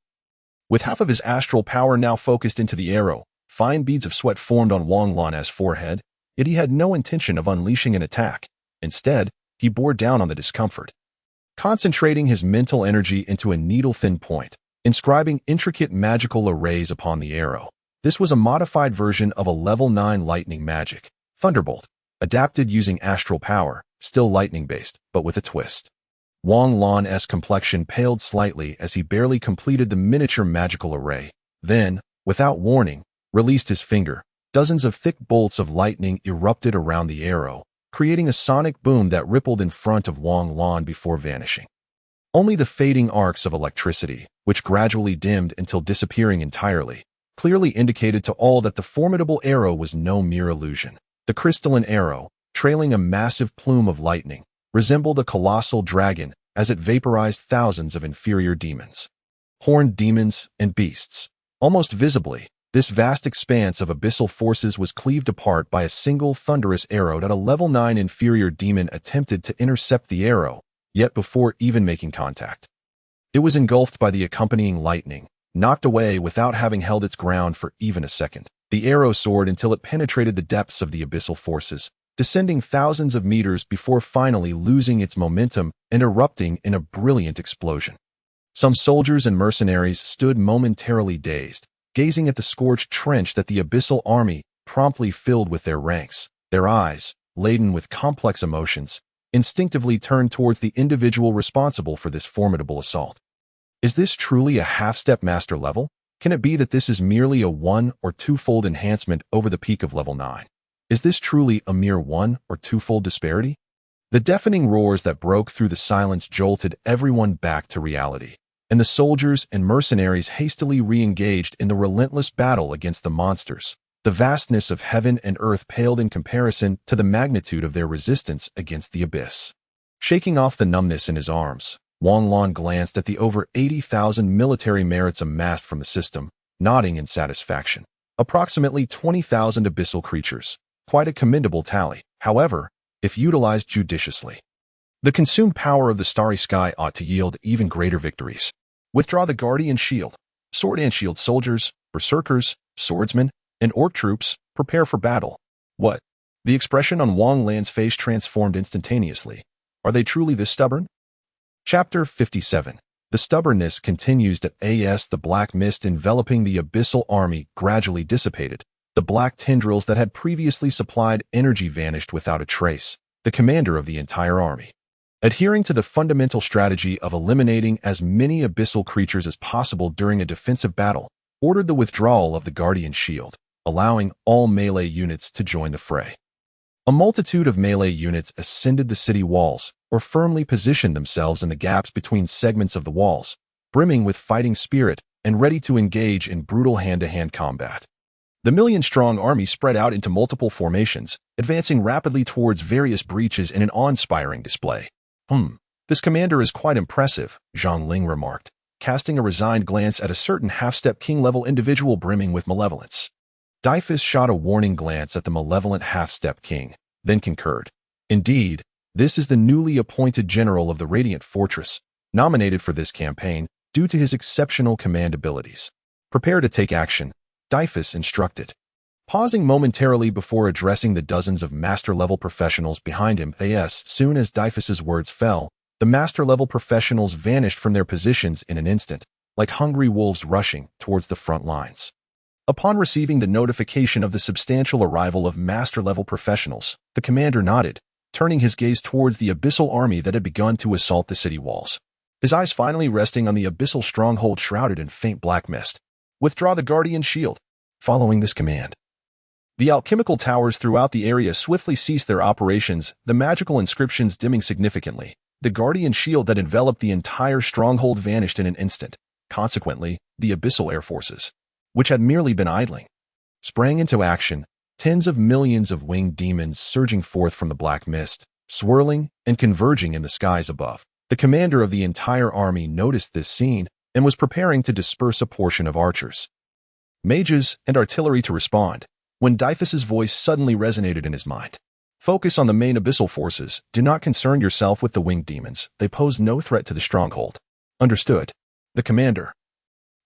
With half of his astral power now focused into the arrow, fine beads of sweat formed on Wang Lan's forehead, yet he had no intention of unleashing an attack. Instead, he bore down on the discomfort. concentrating his mental energy into a needle-thin point, inscribing intricate magical arrays upon the arrow. This was a modified version of a level 9 lightning magic, Thunderbolt, adapted using astral power, still lightning-based, but with a twist. Wang Lan's complexion paled slightly as he barely completed the miniature magical array, then, without warning, released his finger. Dozens of thick bolts of lightning erupted around the arrow, creating a sonic boom that rippled in front of Wang Lan before vanishing. Only the fading arcs of electricity, which gradually dimmed until disappearing entirely, clearly indicated to all that the formidable arrow was no mere illusion. The crystalline arrow, trailing a massive plume of lightning, resembled a colossal dragon as it vaporized thousands of inferior demons. Horned demons and beasts. Almost visibly, this vast expanse of abyssal forces was cleaved apart by a single thunderous arrow that a level 9 inferior demon attempted to intercept the arrow, yet before even making contact. It was engulfed by the accompanying lightning, knocked away without having held its ground for even a second. The arrow soared until it penetrated the depths of the abyssal forces, descending thousands of meters before finally losing its momentum and erupting in a brilliant explosion. Some soldiers and mercenaries stood momentarily dazed, gazing at the scorched trench that the abyssal army promptly filled with their ranks. Their eyes, laden with complex emotions, instinctively turned towards the individual responsible for this formidable assault. Is this truly a half-step master level? Can it be that this is merely a 1- or 2-fold enhancement over the peak of level 9? Is this truly a mere 1- or 2-fold disparity? The deafening roars that broke through the silence jolted everyone back to reality, and the soldiers and mercenaries hastily re-engaged in the relentless battle against the monsters. The vastness of heaven and earth paled in comparison to the magnitude of their resistance against the abyss. Shaking off the numbness in his arms, Wang Lan glanced at the over 80,000 military merits amassed from the system, nodding in satisfaction. Approximately 20,000 abyssal creatures. Quite a commendable tally, however, if utilized judiciously. The consumed power of the starry sky ought to yield even greater victories. Withdraw the guardian shield. Sword and shield soldiers, berserkers, swordsmen, and orc troops, prepare for battle. What? The expression on Wang Lan's face transformed instantaneously. Are they truly this stubborn? Chapter 57. The stubbornness continues as the black mist enveloping the abyssal army gradually dissipated. The black tendrils that had previously supplied energy vanished without a trace. The commander of the entire army, adhering to the fundamental strategy of eliminating as many abyssal creatures as possible during a defensive battle, ordered the withdrawal of the guardian shield, allowing all melee units to join the fray. A multitude of melee units ascended the city walls or firmly positioned themselves in the gaps between segments of the walls, brimming with fighting spirit and ready to engage in brutal hand-to-hand combat. The million-strong army spread out into multiple formations, advancing rapidly towards various breaches in an awe-inspiring display. This commander is quite impressive, Zhang Ling remarked, casting a resigned glance at a certain half-step king-level individual brimming with malevolence. Dyphus shot a warning glance at the malevolent half-step king, then concurred. Indeed, this is the newly appointed general of the Radiant Fortress, nominated for this campaign due to his exceptional command abilities. Prepare to take action, Dyphus instructed. Pausing momentarily before addressing the dozens of master-level professionals behind him, as soon as Dyphus's words fell, the master-level professionals vanished from their positions in an instant, like hungry wolves rushing towards the front lines. Upon receiving the notification of the substantial arrival of master-level professionals, the commander nodded, turning his gaze towards the abyssal army that had begun to assault the city walls. His eyes finally resting on the abyssal stronghold shrouded in faint black mist. Withdraw the guardian shield. Following this command, the alchemical towers throughout the area swiftly ceased their operations, the magical inscriptions dimming significantly. The guardian shield that enveloped the entire stronghold vanished in an instant. Consequently, the abyssal air forces, which had merely been idling, sprang into action, tens of millions of winged demons surging forth from the black mist, swirling and converging in the skies above. The commander of the entire army noticed this scene and was preparing to disperse a portion of archers, mages, and artillery to respond, when Dyphus's voice suddenly resonated in his mind. Focus on the main abyssal forces. Do not concern yourself with the winged demons. They pose no threat to the stronghold. Understood. The commander,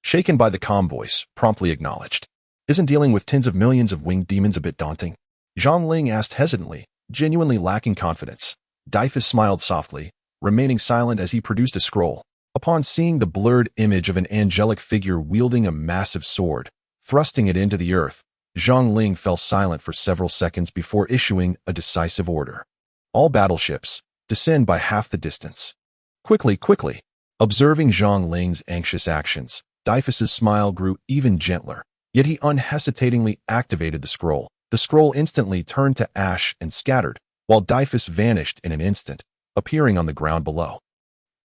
shaken by the calm voice, promptly acknowledged. Isn't dealing with tens of millions of winged demons a bit daunting? Zhang Ling asked hesitantly, genuinely lacking confidence. Dyphus smiled softly, remaining silent as he produced a scroll. Upon seeing the blurred image of an angelic figure wielding a massive sword, thrusting it into the earth, Zhang Ling fell silent for several seconds before issuing a decisive order. All battleships, descend by half the distance. Quickly, quickly. Observing Zhang Ling's anxious actions, Deitis's smile grew even gentler, yet he unhesitatingly activated the scroll. The scroll instantly turned to ash and scattered, while Deitis vanished in an instant, appearing on the ground below.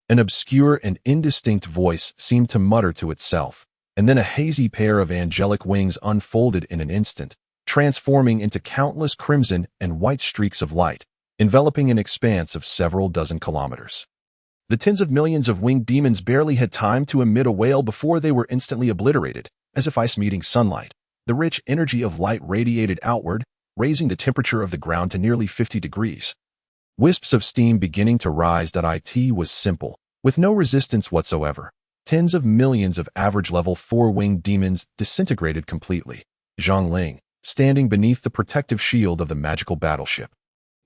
An obscure and indistinct voice seemed to mutter to itself, and then a hazy pair of angelic wings unfolded in an instant, transforming into countless crimson and white streaks of light, enveloping an expanse of several dozen kilometers. The tens of millions of winged demons barely had time to emit a wail before they were instantly obliterated, as if ice meeting sunlight. The rich energy of light radiated outward, raising the temperature of the ground to nearly 50 degrees. Wisps of steam beginning to rise. It was simple, with no resistance whatsoever. Tens of millions of average-level 4-winged demons disintegrated completely. Zhang Ling, standing beneath the protective shield of the magical battleship,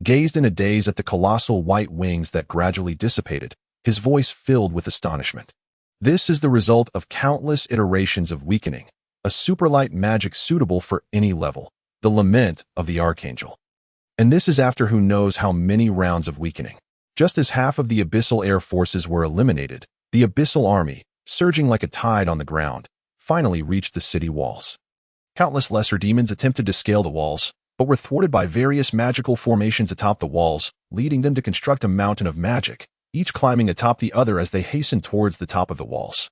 gazed in a daze at the colossal white wings that gradually dissipated, his voice filled with astonishment. This is the result of countless iterations of weakening, a superlight magic suitable for any level, the lament of the Archangel. And this is after who knows how many rounds of weakening. Just as half of the abyssal air forces were eliminated, the abyssal army, surging like a tide on the ground, finally reached the city walls. Countless lesser demons attempted to scale the walls, but were thwarted by various magical formations atop the walls, leading them to construct a mountain of magic, each climbing atop the other as they hastened towards the top of the walls.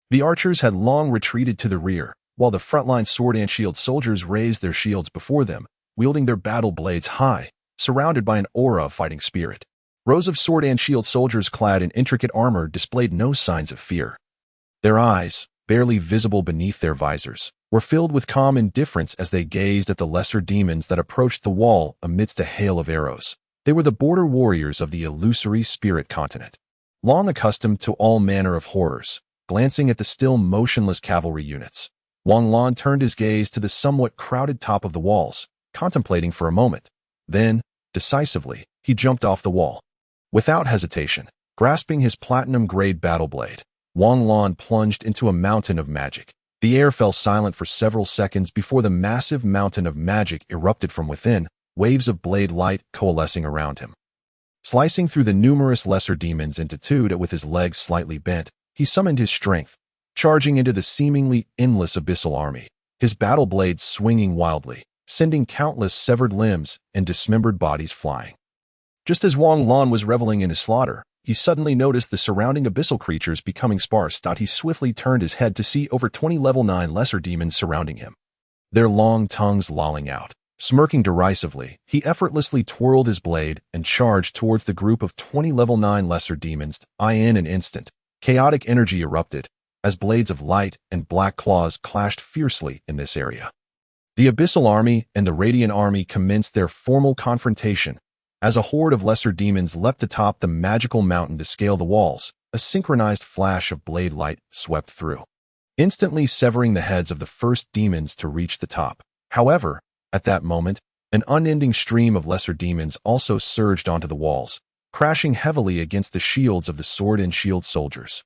The archers had long retreated to the rear, while the frontline sword and shield soldiers raised their shields before them, wielding their battle blades high, surrounded by an aura of fighting spirit. Rows of sword and shield soldiers clad in intricate armor displayed no signs of fear. Their eyes, barely visible beneath their visors, were filled with calm indifference as they gazed at the lesser demons that approached the wall amidst a hail of arrows. They were the border warriors of the illusory spirit continent, long accustomed to all manner of horrors. Glancing at the still motionless cavalry units, Wang Lan turned his gaze to the somewhat crowded top of the walls, contemplating for a moment. Then, decisively, he jumped off the wall. Without hesitation, grasping his platinum-grade battle blade, Wang Lan plunged into a mountain of magic. The air fell silent for several seconds before the massive mountain of magic erupted from within, waves of blade light coalescing around him. Slicing through the numerous lesser demons into two with his legs slightly bent, he summoned his strength, charging into the seemingly endless abyssal army, his battle blades swinging wildly, sending countless severed limbs and dismembered bodies flying. Just as Wang Lan was reveling in his slaughter, he suddenly noticed the surrounding abyssal creatures becoming sparse. He swiftly turned his head to see over 20 level 9 lesser demons surrounding him, their long tongues lolling out. Smirking derisively, he effortlessly twirled his blade and charged towards the group of 20 level 9 lesser demons. In an instant, chaotic energy erupted, as blades of light and black claws clashed fiercely in this area. The abyssal army and the radiant army commenced their formal confrontation. As a horde of lesser demons leapt atop the magical mountain to scale the walls, a synchronized flash of blade light swept through, instantly severing the heads of the first demons to reach the top. However, at that moment, an unending stream of lesser demons also surged onto the walls, crashing heavily against the shields of the sword and shield soldiers.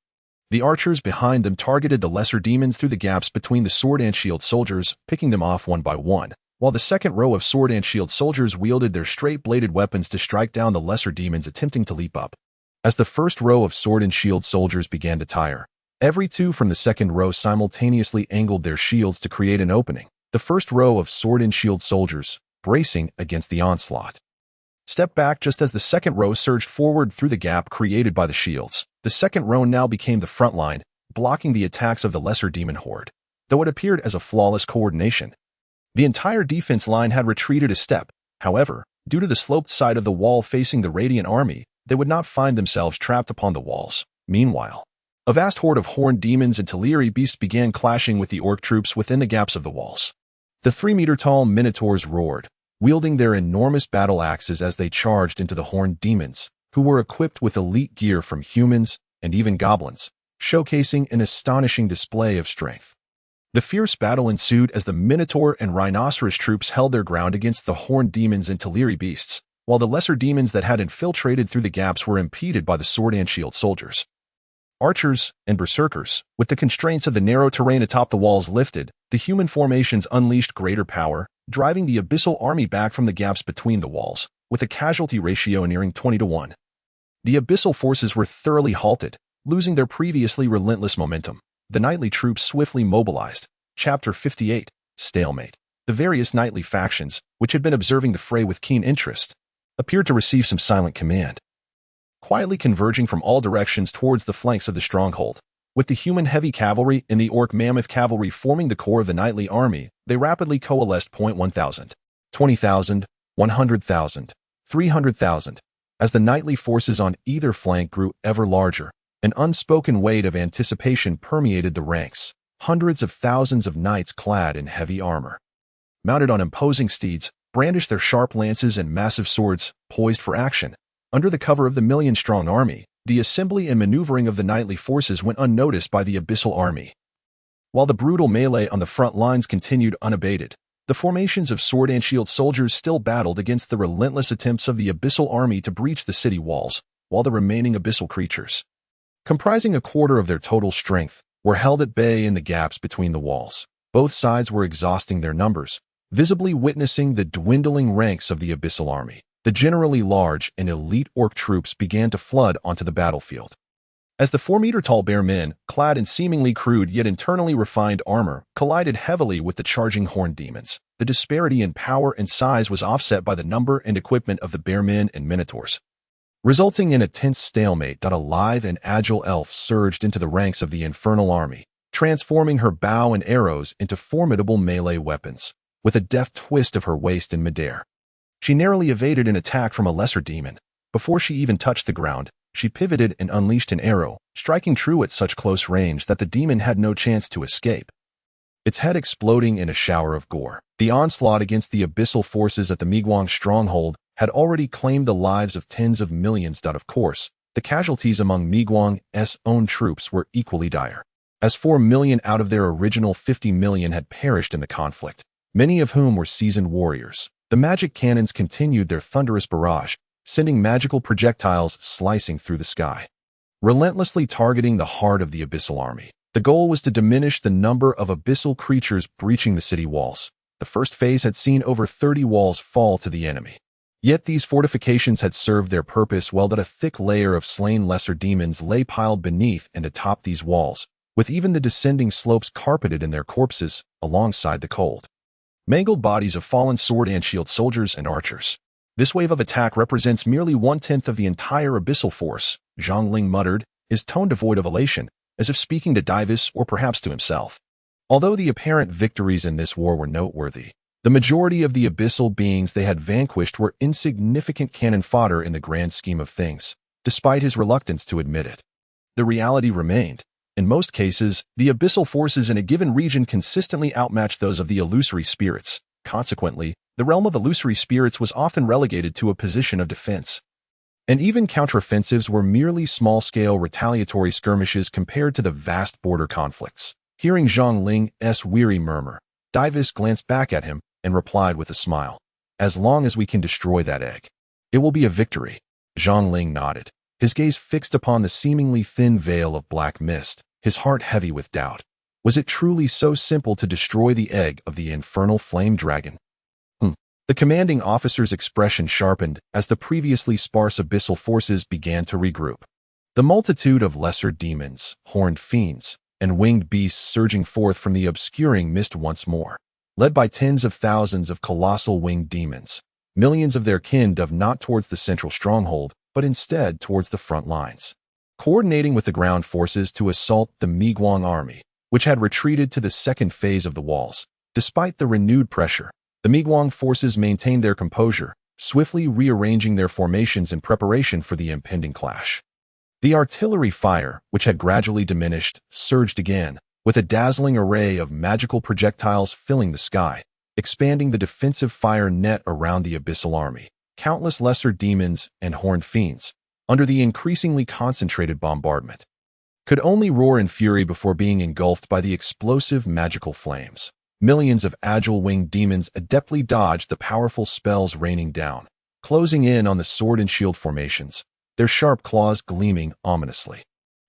The archers behind them targeted the lesser demons through the gaps between the sword and shield soldiers, picking them off one by one, while the second row of sword and shield soldiers wielded their straight-bladed weapons to strike down the lesser demons attempting to leap up. As the first row of sword and shield soldiers began to tire, every two from the second row simultaneously angled their shields to create an opening, the first row of sword and shield soldiers bracing against the onslaught. Step back just as the second row surged forward through the gap created by the shields. The second row now became the front line, blocking the attacks of the lesser demon horde. Though it appeared as a flawless coordination, the entire defense line had retreated a step. However, due to the sloped side of the wall facing the radiant army, they would not find themselves trapped upon the walls. Meanwhile, a vast horde of horned demons and Teleri beasts began clashing with the orc troops within the gaps of the walls. The 3-meter-tall minotaurs roared, wielding their enormous battle axes as they charged into the horned demons, who were equipped with elite gear from humans and even goblins, showcasing an astonishing display of strength. The fierce battle ensued as the minotaur and rhinoceros troops held their ground against the horned demons and Teleri beasts, while the lesser demons that had infiltrated through the gaps were impeded by the sword and shield soldiers. Archers and berserkers, with the constraints of the narrow terrain atop the walls lifted, the human formations unleashed greater power, driving the abyssal army back from the gaps between the walls, with a casualty ratio nearing 20-1. The abyssal forces were thoroughly halted, losing their previously relentless momentum. The knightly troops swiftly mobilized. Chapter 58, Stalemate. The various knightly factions, which had been observing the fray with keen interest, appeared to receive some silent command. Quietly converging from all directions towards the flanks of the stronghold, with the human heavy cavalry and the orc mammoth cavalry forming the core of the knightly army, they rapidly coalesced. 1,000, 20,000, 100,000, 300,000. As the knightly forces on either flank grew ever larger, an unspoken weight of anticipation permeated the ranks. Hundreds of thousands of knights clad in heavy armor, mounted on imposing steeds, brandished their sharp lances and massive swords, poised for action. Under the cover of the million-strong army, the assembly and maneuvering of the knightly forces went unnoticed by the abyssal army. While the brutal melee on the front lines continued unabated, the formations of sword and shield soldiers still battled against the relentless attempts of the abyssal army to breach the city walls, while the remaining abyssal creatures, comprising a quarter of their total strength, were held at bay in the gaps between the walls. Both sides were exhausting their numbers, visibly witnessing the dwindling ranks of the abyssal army. The generally large and elite orc troops began to flood onto the battlefield. As the 4-meter-tall bear men, clad in seemingly crude yet internally refined armor, collided heavily with the charging horned demons, the disparity in power and size was offset by the number and equipment of the bear men and minotaurs, resulting in a tense stalemate. A lithe and agile elf surged into the ranks of the infernal army, transforming her bow and arrows into formidable melee weapons. With a deft twist of her waist in midair, she narrowly evaded an attack from a lesser demon. Before she even touched the ground, she pivoted and unleashed an arrow, striking true at such close range that the demon had no chance to escape, its head exploding in a shower of gore. The onslaught against the abyssal forces at the Miigwang stronghold had already claimed the lives of tens of millions. Of course, the casualties among Miigwang's own troops were equally dire, as 4 million out of their original 50 million had perished in the conflict, many of whom were seasoned warriors. The magic cannons continued their thunderous barrage, sending magical projectiles slicing through the sky, relentlessly targeting the heart of the abyssal army. The goal was to diminish the number of abyssal creatures breaching the city walls. The first phase had seen over 30 walls fall to the enemy. Yet these fortifications had served their purpose well. That a thick layer of slain lesser demons lay piled beneath and atop these walls, with even the descending slopes carpeted in their corpses, alongside the cold, mangled bodies of fallen sword and shield soldiers and archers. This wave of attack represents merely 1/10 of the entire abyssal force, Zhang Ling muttered, his tone devoid of elation, as if speaking to Divis or perhaps to himself. Although the apparent victories in this war were noteworthy, the majority of the abyssal beings they had vanquished were insignificant cannon fodder in the grand scheme of things, despite his reluctance to admit it. The reality remained. In most cases, the abyssal forces in a given region consistently outmatched those of the illusory spirits. Consequently, the realm of illusory spirits was often relegated to a position of defense. And even counteroffensives were merely small-scale retaliatory skirmishes compared to the vast border conflicts. Hearing Zhang Ling's weary murmur, Divis glanced back at him and replied with a smile. As long as we can destroy that egg, it will be a victory. Zhang Ling nodded, his gaze fixed upon the seemingly thin veil of black mist, his heart heavy with doubt. Was it truly so simple to destroy the egg of the infernal flame dragon? The commanding officer's expression sharpened as the previously sparse abyssal forces began to regroup. The multitude of lesser demons, horned fiends, and winged beasts surging forth from the obscuring mist once more, led by tens of thousands of colossal winged demons. Millions of their kin dove not towards the central stronghold, but instead towards the front lines, coordinating with the ground forces to assault the Miigwang army, which had retreated to the second phase of the walls. Despite the renewed pressure, the Miigwang forces maintained their composure, swiftly rearranging their formations in preparation for the impending clash. The artillery fire, which had gradually diminished, surged again, with a dazzling array of magical projectiles filling the sky, expanding the defensive fire net around the abyssal army. Countless lesser demons and horned fiends, under the increasingly concentrated bombardment, could only roar in fury before being engulfed by the explosive magical flames. Millions of agile winged demons adeptly dodged the powerful spells raining down, closing in on the sword and shield formations, their sharp claws gleaming ominously.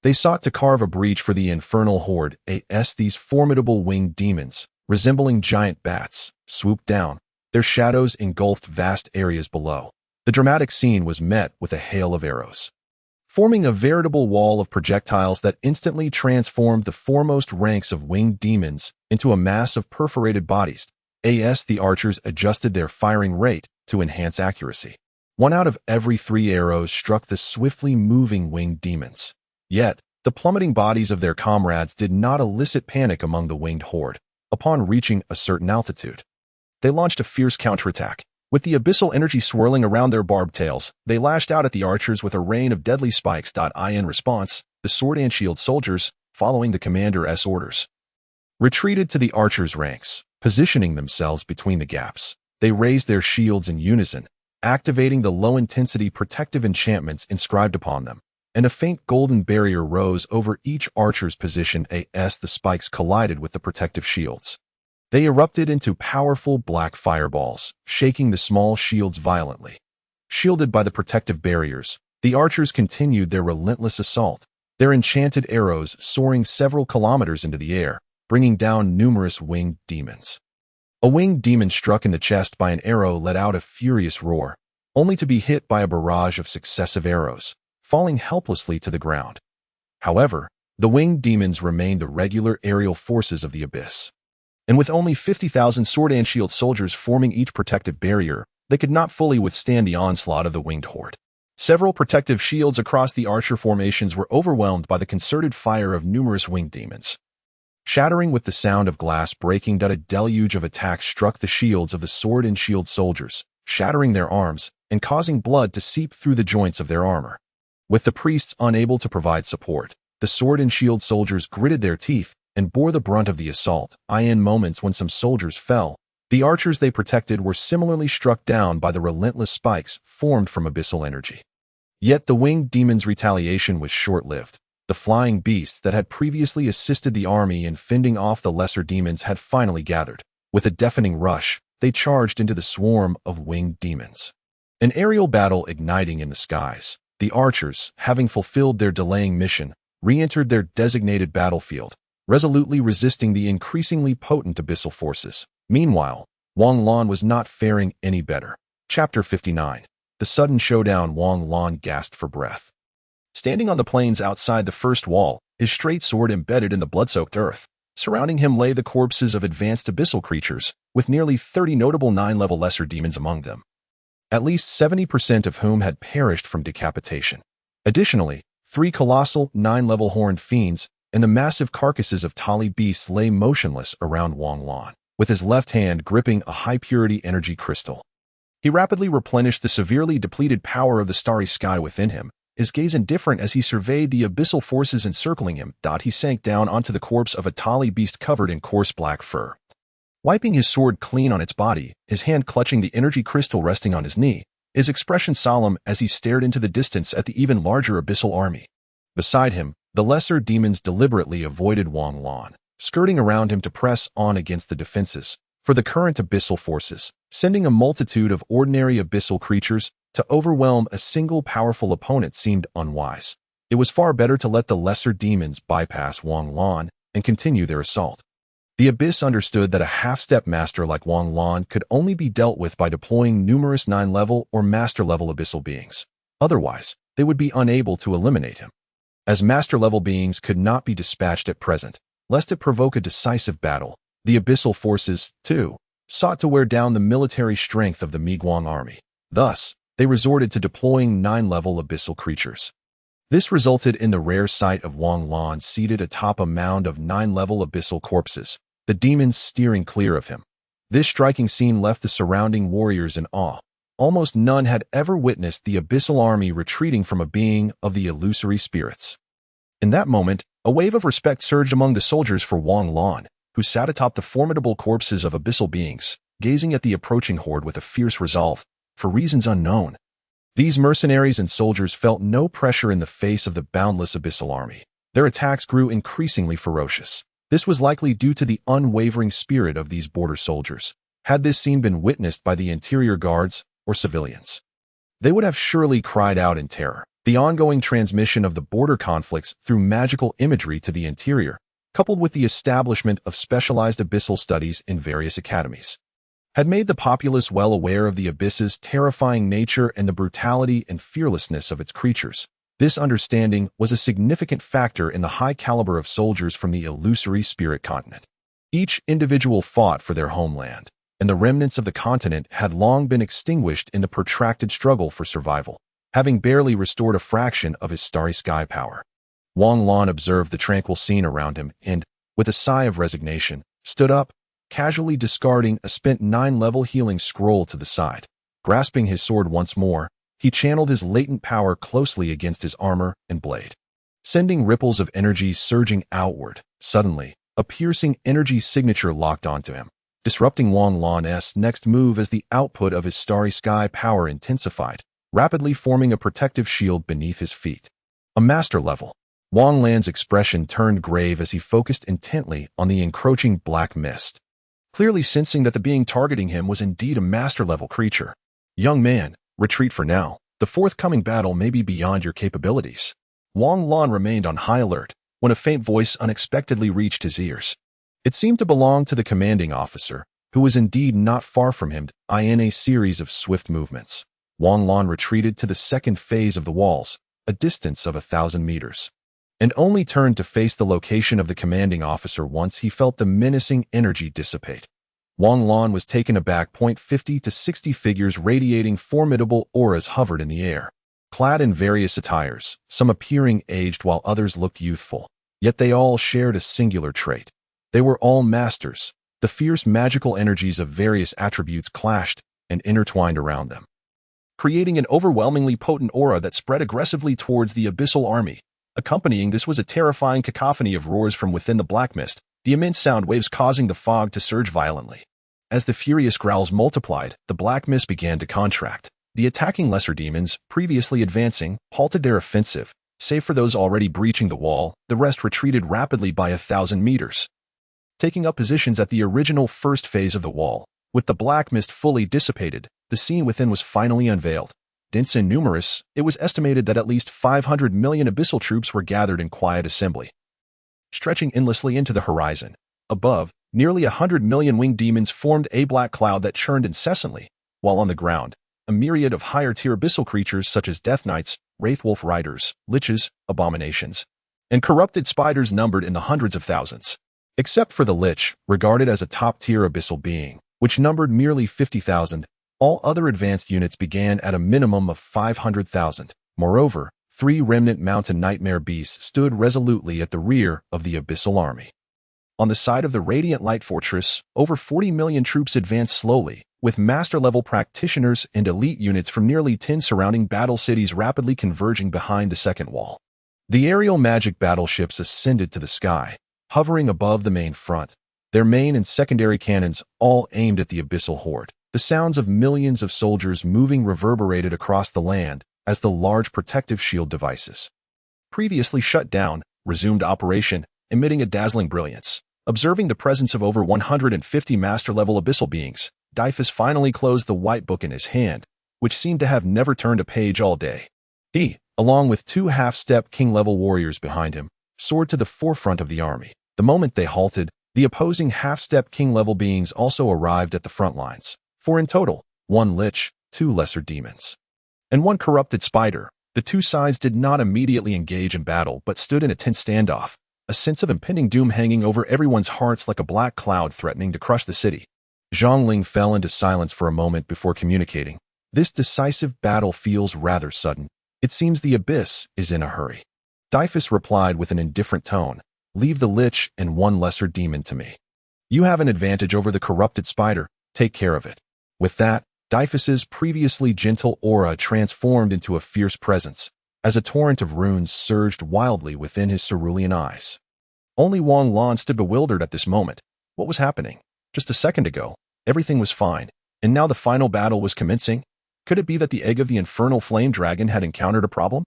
They sought to carve a breach for the infernal horde as these formidable winged demons, resembling giant bats, swooped down. Their shadows engulfed vast areas below. The dramatic scene was met with a hail of arrows, forming a veritable wall of projectiles that instantly transformed the foremost ranks of winged demons into a mass of perforated bodies. The archers adjusted their firing rate to enhance accuracy. 1 out of every 3 arrows struck the swiftly moving winged demons. Yet, the plummeting bodies of their comrades did not elicit panic among the winged horde. Upon reaching a certain altitude, they launched a fierce counterattack. With the abyssal energy swirling around their barbed tails, they lashed out at the archers with a rain of deadly spikes. In response, the sword and shield soldiers, following the commander's orders, retreated to the archers' ranks, positioning themselves between the gaps. They raised their shields in unison, activating the low-intensity protective enchantments inscribed upon them, and a faint golden barrier rose over each archer's position as the spikes collided with the protective shields. They erupted into powerful black fireballs, shaking the small shields violently. Shielded by the protective barriers, the archers continued their relentless assault, their enchanted arrows soaring several kilometers into the air, bringing down numerous winged demons. A winged demon struck in the chest by an arrow let out a furious roar, only to be hit by a barrage of successive arrows, falling helplessly to the ground. However, the winged demons remained the regular aerial forces of the abyss. And with only 50,000 sword and shield soldiers forming each protective barrier, they could not fully withstand the onslaught of the winged horde. Several protective shields across the archer formations were overwhelmed by the concerted fire of numerous winged demons. Shattering with the sound of glass breaking, a deluge of attacks struck the shields of the sword and shield soldiers, shattering their arms and causing blood to seep through the joints of their armor. With the priests unable to provide support, the sword and shield soldiers gritted their teeth and bore the brunt of the assault. In moments when some soldiers fell, the archers they protected were similarly struck down by the relentless spikes formed from abyssal energy. Yet the winged demons' retaliation was short-lived. The flying beasts that had previously assisted the army in fending off the lesser demons had finally gathered. With a deafening rush, they charged into the swarm of winged demons. An aerial battle igniting in the skies. The archers, having fulfilled their delaying mission, re-entered their designated battlefield, resolutely resisting the increasingly potent abyssal forces. Meanwhile, Wang Lan was not faring any better. Chapter 59. The sudden showdown. Wang Lan gasped for breath. Standing on the plains outside the first wall, his straight sword embedded in the blood-soaked earth. Surrounding him lay the corpses of advanced abyssal creatures, with nearly 30 notable 9-level lesser demons among them, at least 70% of whom had perished from decapitation. Additionally, 3 colossal 9-level horned fiends and the massive carcasses of tali beasts lay motionless around Wang Lan, with his left hand gripping a high-purity energy crystal. He rapidly replenished the severely depleted power of the starry sky within him, his gaze indifferent as he surveyed the abyssal forces encircling him. He sank down onto the corpse of a tali beast covered in coarse black fur. Wiping his sword clean on its body, his hand clutching the energy crystal resting on his knee, his expression solemn as he stared into the distance at the even larger abyssal army. Beside him, the lesser demons deliberately avoided Wang Lan, skirting around him to press on against the defenses for the current abyssal forces, sending a multitude of ordinary abyssal creatures to overwhelm a single powerful opponent seemed unwise. It was far better to let the lesser demons bypass Wang Lan and continue their assault. The abyss understood that a half-step master like Wang Lan could only be dealt with by deploying numerous 9-level or master-level abyssal beings. Otherwise, they would be unable to eliminate him. As master-level beings could not be dispatched at present, lest it provoke a decisive battle, the abyssal forces, too, sought to wear down the military strength of the Miguang army. Thus, they resorted to deploying 9-level abyssal creatures. This resulted in the rare sight of Wang Lan seated atop a mound of 9-level abyssal corpses, the demons steering clear of him. This striking scene left the surrounding warriors in awe. Almost none had ever witnessed the abyssal army retreating from a being of the illusory spirits. In that moment, a wave of respect surged among the soldiers for Wang Lan, who sat atop the formidable corpses of abyssal beings, gazing at the approaching horde with a fierce resolve, for reasons unknown. These mercenaries and soldiers felt no pressure in the face of the boundless abyssal army. Their attacks grew increasingly ferocious. This was likely due to the unwavering spirit of these border soldiers. Had this scene been witnessed by the interior guards or civilians, they would have surely cried out in terror. The ongoing transmission of the border conflicts through magical imagery to the interior, coupled with the establishment of specialized abyssal studies in various academies, had made the populace well aware of the abyss's terrifying nature and the brutality and fearlessness of its creatures. This understanding was a significant factor in the high caliber of soldiers from the illusory spirit continent. Each individual fought for their homeland, and the remnants of the continent had long been extinguished in the protracted struggle for survival, having barely restored a fraction of his starry sky power. Wang Lan observed the tranquil scene around him and, with a sigh of resignation, stood up, casually discarding a spent 9-level healing scroll to the side. Grasping his sword once more, he channeled his latent power closely against his armor and blade, sending ripples of energy surging outward. Suddenly, a piercing energy signature locked onto him, disrupting Wang Lan's next move as the output of his starry sky power intensified, rapidly forming a protective shield beneath his feet. A master level. Wang Lan's expression turned grave as he focused intently on the encroaching black mist, clearly sensing that the being targeting him was indeed a master-level creature. Young man, retreat for now. The forthcoming battle may be beyond your capabilities. Wang Lan remained on high alert when a faint voice unexpectedly reached his ears. It seemed to belong to the commanding officer, who was indeed not far from him, in a series of swift movements. Wang Lan retreated to the second phase of the walls, a distance of 1,000 meters, and only turned to face the location of the commanding officer once he felt the menacing energy dissipate. Wang Lan was taken aback. 50 to 60 figures radiating formidable auras hovered in the air, clad in various attires, some appearing aged while others looked youthful. Yet they all shared a singular trait. They were all masters. The fierce magical energies of various attributes clashed and intertwined around them, creating an overwhelmingly potent aura that spread aggressively towards the abyssal army. Accompanying this was a terrifying cacophony of roars from within the black mist, the immense sound waves causing the fog to surge violently. As the furious growls multiplied, the black mist began to contract. The attacking lesser demons, previously advancing, halted their offensive. Save for those already breaching the wall, the rest retreated rapidly by 1,000 meters, taking up positions at the original first phase of the wall. With the black mist fully dissipated, the scene within was finally unveiled. Dense and numerous, it was estimated that at least 500 million abyssal troops were gathered in quiet assembly, stretching endlessly into the horizon. Above, nearly 100 million winged demons formed a black cloud that churned incessantly, while on the ground, a myriad of higher-tier abyssal creatures such as death knights, wraithwolf riders, liches, abominations, and corrupted spiders numbered in the hundreds of thousands. Except for the lich, regarded as a top-tier abyssal being, which numbered merely 50,000, all other advanced units began at a minimum of 500,000. Moreover, 3 remnant mountain nightmare beasts stood resolutely at the rear of the abyssal army. On the side of the Radiant Light Fortress, over 40 million troops advanced slowly, with master-level practitioners and elite units from nearly 10 surrounding battle cities rapidly converging behind the second wall. The aerial magic battleships ascended to the sky, hovering above the main front, their main and secondary cannons all aimed at the abyssal horde. The sounds of millions of soldiers moving reverberated across the land as the large protective shield devices, previously shut down, resumed operation, emitting a dazzling brilliance. Observing the presence of over 150 master-level abyssal beings, Dyphus finally closed the white book in his hand, which seemed to have never turned a page all day. He, along with 2 half-step king-level warriors behind him, soared to the forefront of the army. The moment they halted, the opposing half-step king-level beings also arrived at the front lines. For in total, 1 lich, 2 lesser demons, and 1 corrupted spider. The 2 sides did not immediately engage in battle but stood in a tense standoff, a sense of impending doom hanging over everyone's hearts like a black cloud threatening to crush the city. Zhongling fell into silence for a moment before communicating. This decisive battle feels rather sudden. It seems the abyss is in a hurry. Dyphus replied with an indifferent tone, "Leave the lich and 1 lesser demon to me. You have an advantage over the corrupted spider. Take care of it." With that, Dyphus's previously gentle aura transformed into a fierce presence, as a torrent of runes surged wildly within his cerulean eyes. Only Wang Lan stood bewildered at this moment. What was happening? Just a second ago, everything was fine, and now the final battle was commencing? Could it be that the egg of the infernal flame dragon had encountered a problem?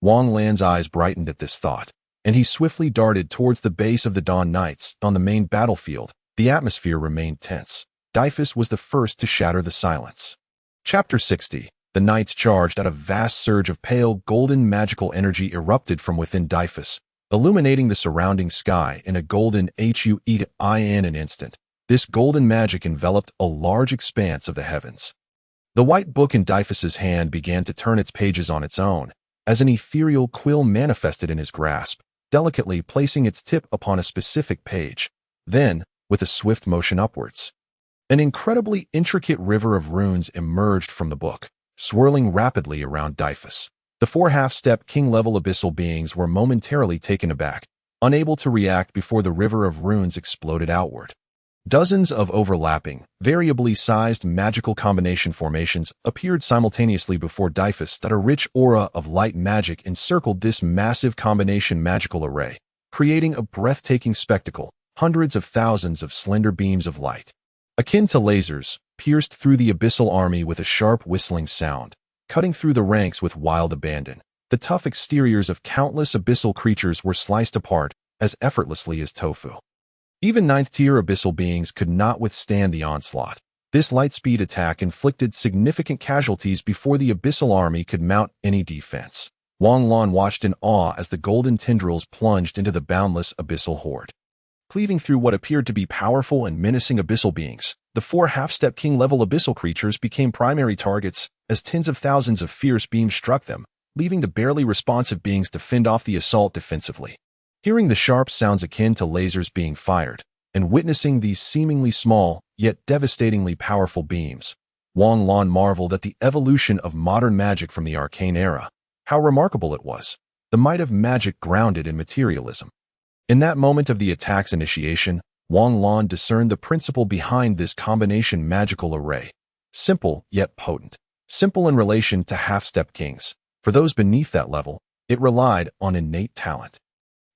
Wang Lan's eyes brightened at this thought, and he swiftly darted towards the base of the Dawn Knights. On the main battlefield, the atmosphere remained tense. Dyphus was the first to shatter the silence. Chapter 60. The knights charged at a vast surge of pale, golden magical energy erupted from within Dyphus, illuminating the surrounding sky in a golden hue in an instant. This golden magic enveloped a large expanse of the heavens. The white book in Dyphus's hand began to turn its pages on its own, as an ethereal quill manifested in his grasp, delicately placing its tip upon a specific page. Then, with a swift motion upwards, an incredibly intricate river of runes emerged from the book, swirling rapidly around Dyphus. The 4 half-step king-level abyssal beings were momentarily taken aback, unable to react before the river of runes exploded outward. Dozens of overlapping, variably sized magical combination formations appeared simultaneously before Dyphus that a rich aura of light magic encircled this massive combination magical array, creating a breathtaking spectacle. Hundreds of thousands of slender beams of light, akin to lasers, pierced through the abyssal army with a sharp whistling sound, cutting through the ranks with wild abandon. The tough exteriors of countless abyssal creatures were sliced apart as effortlessly as tofu. Even 9th-tier abyssal beings could not withstand the onslaught. This light-speed attack inflicted significant casualties before the abyssal army could mount any defense. Wang Lan watched in awe as the golden tendrils plunged into the boundless abyssal horde. Cleaving through what appeared to be powerful and menacing abyssal beings, the 4 half-step king-level abyssal creatures became primary targets as tens of thousands of fierce beams struck them, leaving the barely responsive beings to fend off the assault defensively. Hearing the sharp sounds akin to lasers being fired, and witnessing these seemingly small, yet devastatingly powerful beams, Wang Lan marveled at the evolution of modern magic from the arcane era. How remarkable it was, the might of magic grounded in materialism. In that moment of the attack's initiation, Wang Lan discerned the principle behind this combination magical array. Simple, yet potent. Simple in relation to half-step kings. For those beneath that level, it relied on innate talent.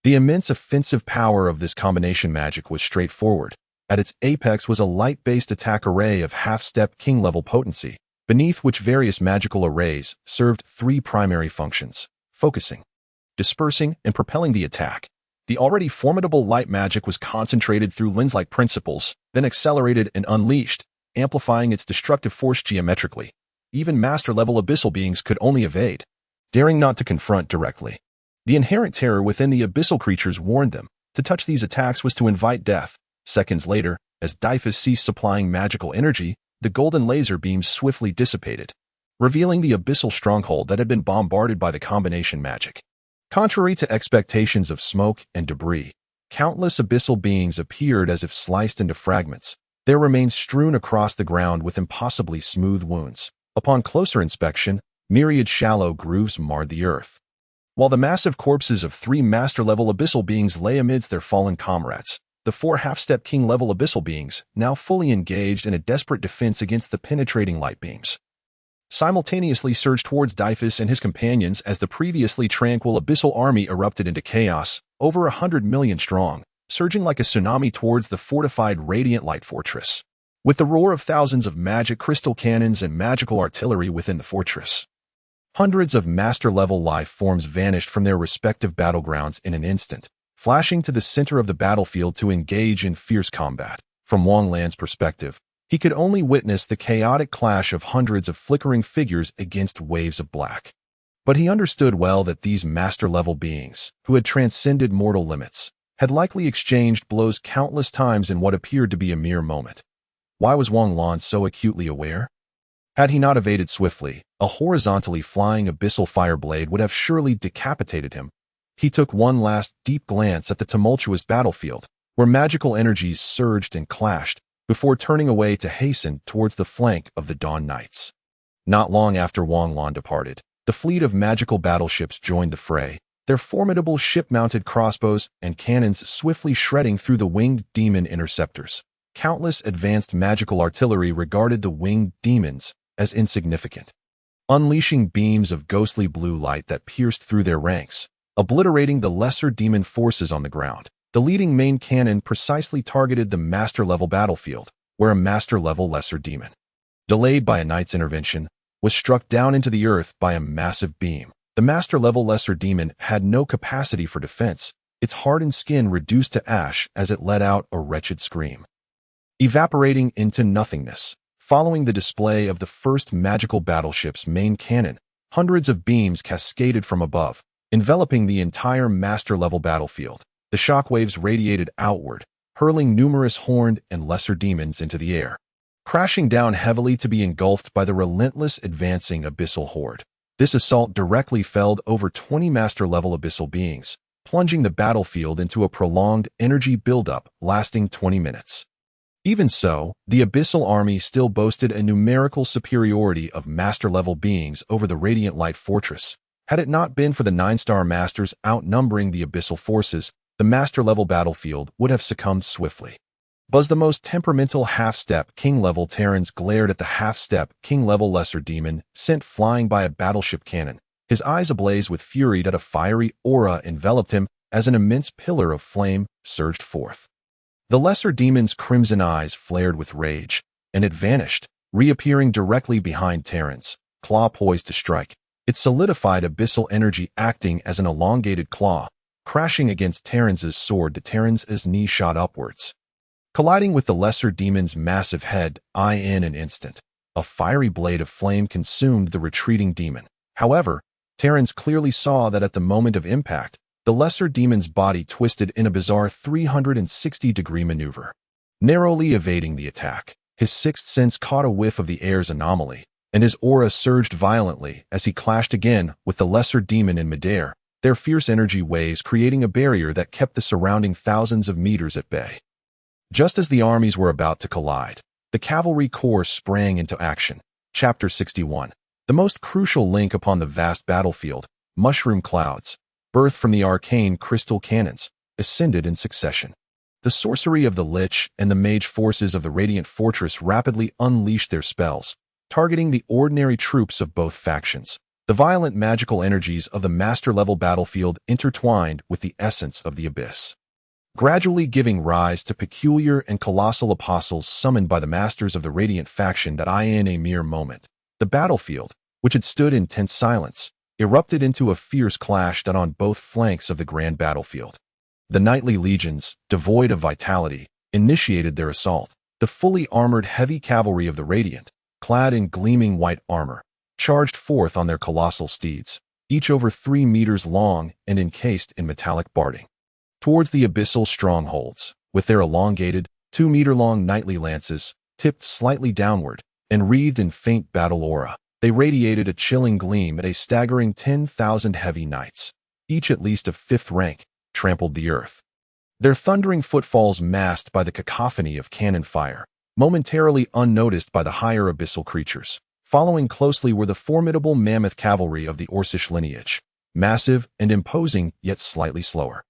The immense offensive power of this combination magic was straightforward. At its apex was a light-based attack array of half-step king-level potency, beneath which various magical arrays served 3 primary functions: focusing, dispersing, and propelling the attack. The already formidable light magic was concentrated through lens-like principles, then accelerated and unleashed, amplifying its destructive force geometrically. Even master-level abyssal beings could only evade, daring not to confront directly. The inherent terror within the abyssal creatures warned them. To touch these attacks was to invite death. Seconds later, as Dyphus ceased supplying magical energy, the golden laser beams swiftly dissipated, revealing the abyssal stronghold that had been bombarded by the combination magic. Contrary to expectations of smoke and debris, countless abyssal beings appeared as if sliced into fragments, their remains strewn across the ground with impossibly smooth wounds. Upon closer inspection, myriad shallow grooves marred the earth, while the massive corpses of 3 master-level abyssal beings lay amidst their fallen comrades. The 4 half-step king-level abyssal beings, now fully engaged in a desperate defense against the penetrating light beams, simultaneously surged towards Dyphus and his companions as the previously tranquil abyssal army erupted into chaos, over 100 million strong, surging like a tsunami towards the fortified radiant light fortress, with the roar of thousands of magic crystal cannons and magical artillery within the fortress. Hundreds of master-level life forms vanished from their respective battlegrounds in an instant, flashing to the center of the battlefield to engage in fierce combat. From Wang Lan's perspective, he could only witness the chaotic clash of hundreds of flickering figures against waves of black. But he understood well that these master-level beings, who had transcended mortal limits, had likely exchanged blows countless times in what appeared to be a mere moment. Why was Wang Lan so acutely aware? Had he not evaded swiftly, a horizontally flying abyssal fire blade would have surely decapitated him. He took one last deep glance at the tumultuous battlefield, where magical energies surged and clashed, before turning away to hasten towards the flank of the Dawn Knights. Not long after Wang Lan departed, the fleet of magical battleships joined the fray, their formidable ship-mounted crossbows and cannons swiftly shredding through the winged demon interceptors. Countless advanced magical artillery regarded the winged demons as insignificant, unleashing beams of ghostly blue light that pierced through their ranks, obliterating the lesser demon forces on the ground. The leading main cannon precisely targeted the master-level battlefield, where a master-level lesser demon, delayed by a knight's intervention, was struck down into the earth by a massive beam. The master-level lesser demon had no capacity for defense, its hardened skin reduced to ash as it let out a wretched scream. Evaporating into nothingness, Following the display of the first magical battleship's main cannon, hundreds of beams cascaded from above, enveloping the entire master-level battlefield. The shockwaves radiated outward, hurling numerous horned and lesser demons into the air, crashing down heavily to be engulfed by the relentless advancing abyssal horde. This assault directly felled over 20 master-level abyssal beings, plunging the battlefield into a prolonged energy buildup lasting 20 minutes. Even so, the abyssal army still boasted a numerical superiority of master-level beings over the Radiant Light Fortress. Had it not been for the 9-star masters outnumbering the abyssal forces, the master-level battlefield would have succumbed swiftly. Buzz, the most temperamental half-step king-level Terrans, glared at the half-step king-level lesser demon sent flying by a battleship cannon. His eyes ablaze with fury that a fiery aura enveloped him as an immense pillar of flame surged forth. The lesser demon's crimson eyes flared with rage, and it vanished, reappearing directly behind Terrans, claw poised to strike, its solidified abyssal energy acting as an elongated claw, crashing against Terrans' sword to Terrans' knee shot upwards. Colliding with the lesser demon's massive head, in an instant, a fiery blade of flame consumed the retreating demon. However, Terrans clearly saw that at the moment of impact, the lesser demon's body twisted in a bizarre 360-degree maneuver. Narrowly evading the attack, his sixth sense caught a whiff of the air's anomaly, and his aura surged violently as he clashed again with the lesser demon in midair, their fierce energy waves creating a barrier that kept the surrounding thousands of meters at bay. Just as the armies were about to collide, the cavalry corps sprang into action. Chapter 61. The most crucial link upon the vast battlefield, mushroom clouds, birthed from the arcane crystal cannons, ascended in succession. The sorcery of the Lich and the mage forces of the Radiant Fortress rapidly unleashed their spells, targeting the ordinary troops of both factions. The violent magical energies of the master-level battlefield intertwined with the essence of the abyss, gradually giving rise to peculiar and colossal apostles summoned by the masters of the Radiant faction that in a mere moment. The battlefield, which had stood in tense silence, erupted into a fierce clash that on both flanks of the grand battlefield. The knightly legions, devoid of vitality, initiated their assault. The fully armored heavy cavalry of the Radiant, clad in gleaming white armor, charged forth on their colossal steeds, each over 3 meters long and encased in metallic barding, towards the abyssal strongholds, with their elongated, 2-meter-long knightly lances, tipped slightly downward, and wreathed in faint battle aura. They radiated a chilling gleam at a staggering 10,000 heavy knights, each at least of 5th rank, trampled the earth. Their thundering footfalls masked by the cacophony of cannon fire, momentarily unnoticed by the higher abyssal creatures. Following closely were the formidable mammoth cavalry of the Orcish lineage, massive and imposing yet slightly slower.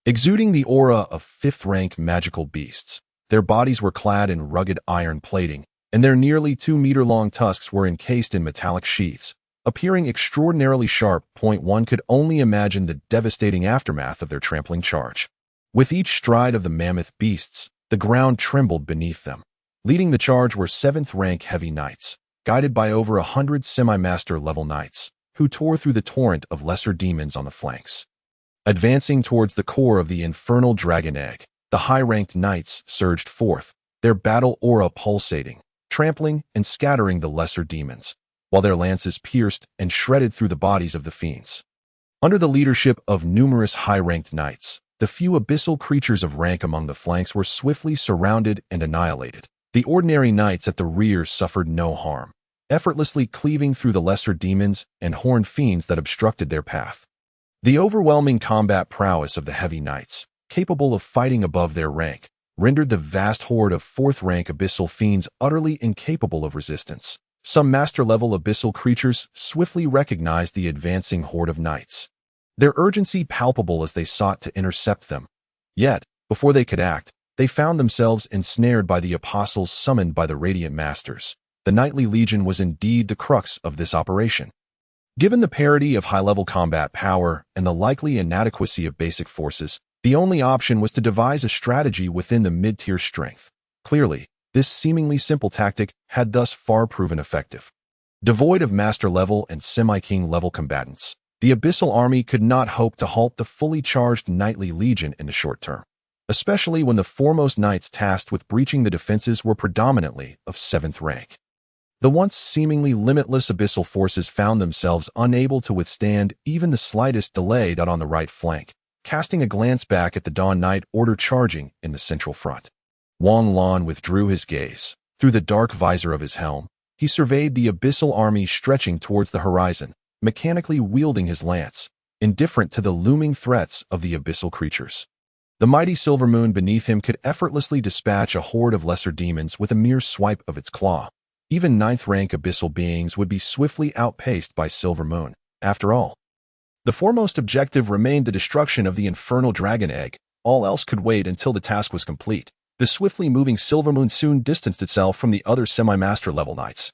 Exuding the aura of 5th rank magical beasts, their bodies were clad in rugged iron plating, and their nearly 2-meter-long tusks were encased in metallic sheaths, appearing extraordinarily sharp. One could only imagine the devastating aftermath of their trampling charge. With each stride of the mammoth beasts, the ground trembled beneath them. Leading the charge were 7th rank heavy knights, guided by over 100 semi-master level knights, who tore through the torrent of lesser demons on the flanks. Advancing towards the core of the infernal dragon egg, the high-ranked knights surged forth, their battle aura pulsating, trampling and scattering the lesser demons, while their lances pierced and shredded through the bodies of the fiends. Under the leadership of numerous high-ranked knights, the few abyssal creatures of rank among the flanks were swiftly surrounded and annihilated. The ordinary knights at the rear suffered no harm, effortlessly cleaving through the lesser demons and horned fiends that obstructed their path. The overwhelming combat prowess of the heavy knights, capable of fighting above their rank, rendered the vast horde of 4th rank abyssal fiends utterly incapable of resistance. Some master-level abyssal creatures swiftly recognized the advancing horde of knights, their urgency palpable as they sought to intercept them. Yet, before they could act, they found themselves ensnared by the apostles summoned by the Radiant Masters. The Knightly Legion was indeed the crux of this operation. Given the parity of high-level combat power and the likely inadequacy of basic forces, the only option was to devise a strategy within the mid-tier strength. Clearly, this seemingly simple tactic had thus far proven effective. Devoid of master-level and semi-king-level combatants, the Abyssal army could not hope to halt the fully charged Knightly Legion in the short term. especially when the foremost knights tasked with breaching the defenses were predominantly of 7th rank. The once seemingly limitless abyssal forces found themselves unable to withstand even the slightest delay on the right flank. Casting a glance back at the Dawn Knight order charging in the central front, Wang Lan withdrew his gaze. Through the dark visor of his helm, he surveyed the abyssal army stretching towards the horizon, mechanically wielding his lance, indifferent to the looming threats of the abyssal creatures. The mighty silver moon beneath him could effortlessly dispatch a horde of lesser demons with a mere swipe of its claw. Even 9th-rank abyssal beings would be swiftly outpaced by silver moon. After all, the foremost objective remained the destruction of the infernal dragon egg. All else could wait until the task was complete. The swiftly moving silver moon soon distanced itself from the other semi-master level knights,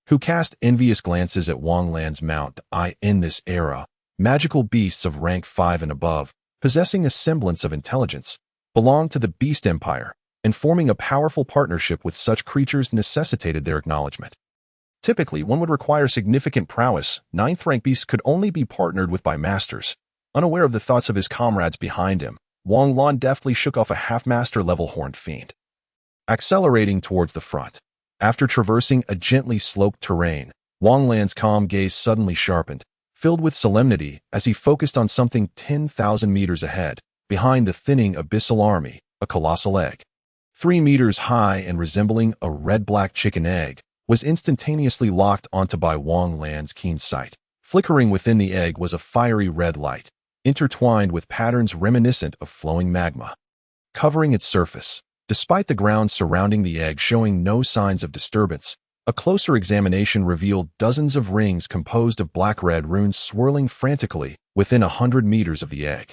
who cast envious glances at Wang Lan's mount. In this era, magical beasts of rank 5 and above, possessing a semblance of intelligence, belonged to the Beast Empire, and forming a powerful partnership with such creatures necessitated their acknowledgement. Typically, one would require significant prowess. 9th-rank beasts could only be partnered with by masters. Unaware of the thoughts of his comrades behind him, Wang Lan deftly shook off a half-master level horned fiend. Accelerating towards the front, after traversing a gently sloped terrain, Wang Lan's calm gaze suddenly sharpened, filled with solemnity as he focused on something 10,000 meters ahead, behind the thinning abyssal army, a colossal egg. 3 meters high and resembling a red-black chicken egg, was instantaneously locked onto by Wang Lan's keen sight. Flickering within the egg was a fiery red light, intertwined with patterns reminiscent of flowing magma, covering its surface. Despite the ground surrounding the egg showing no signs of disturbance, a closer examination revealed dozens of rings composed of black-red runes swirling frantically within 100 meters of the egg.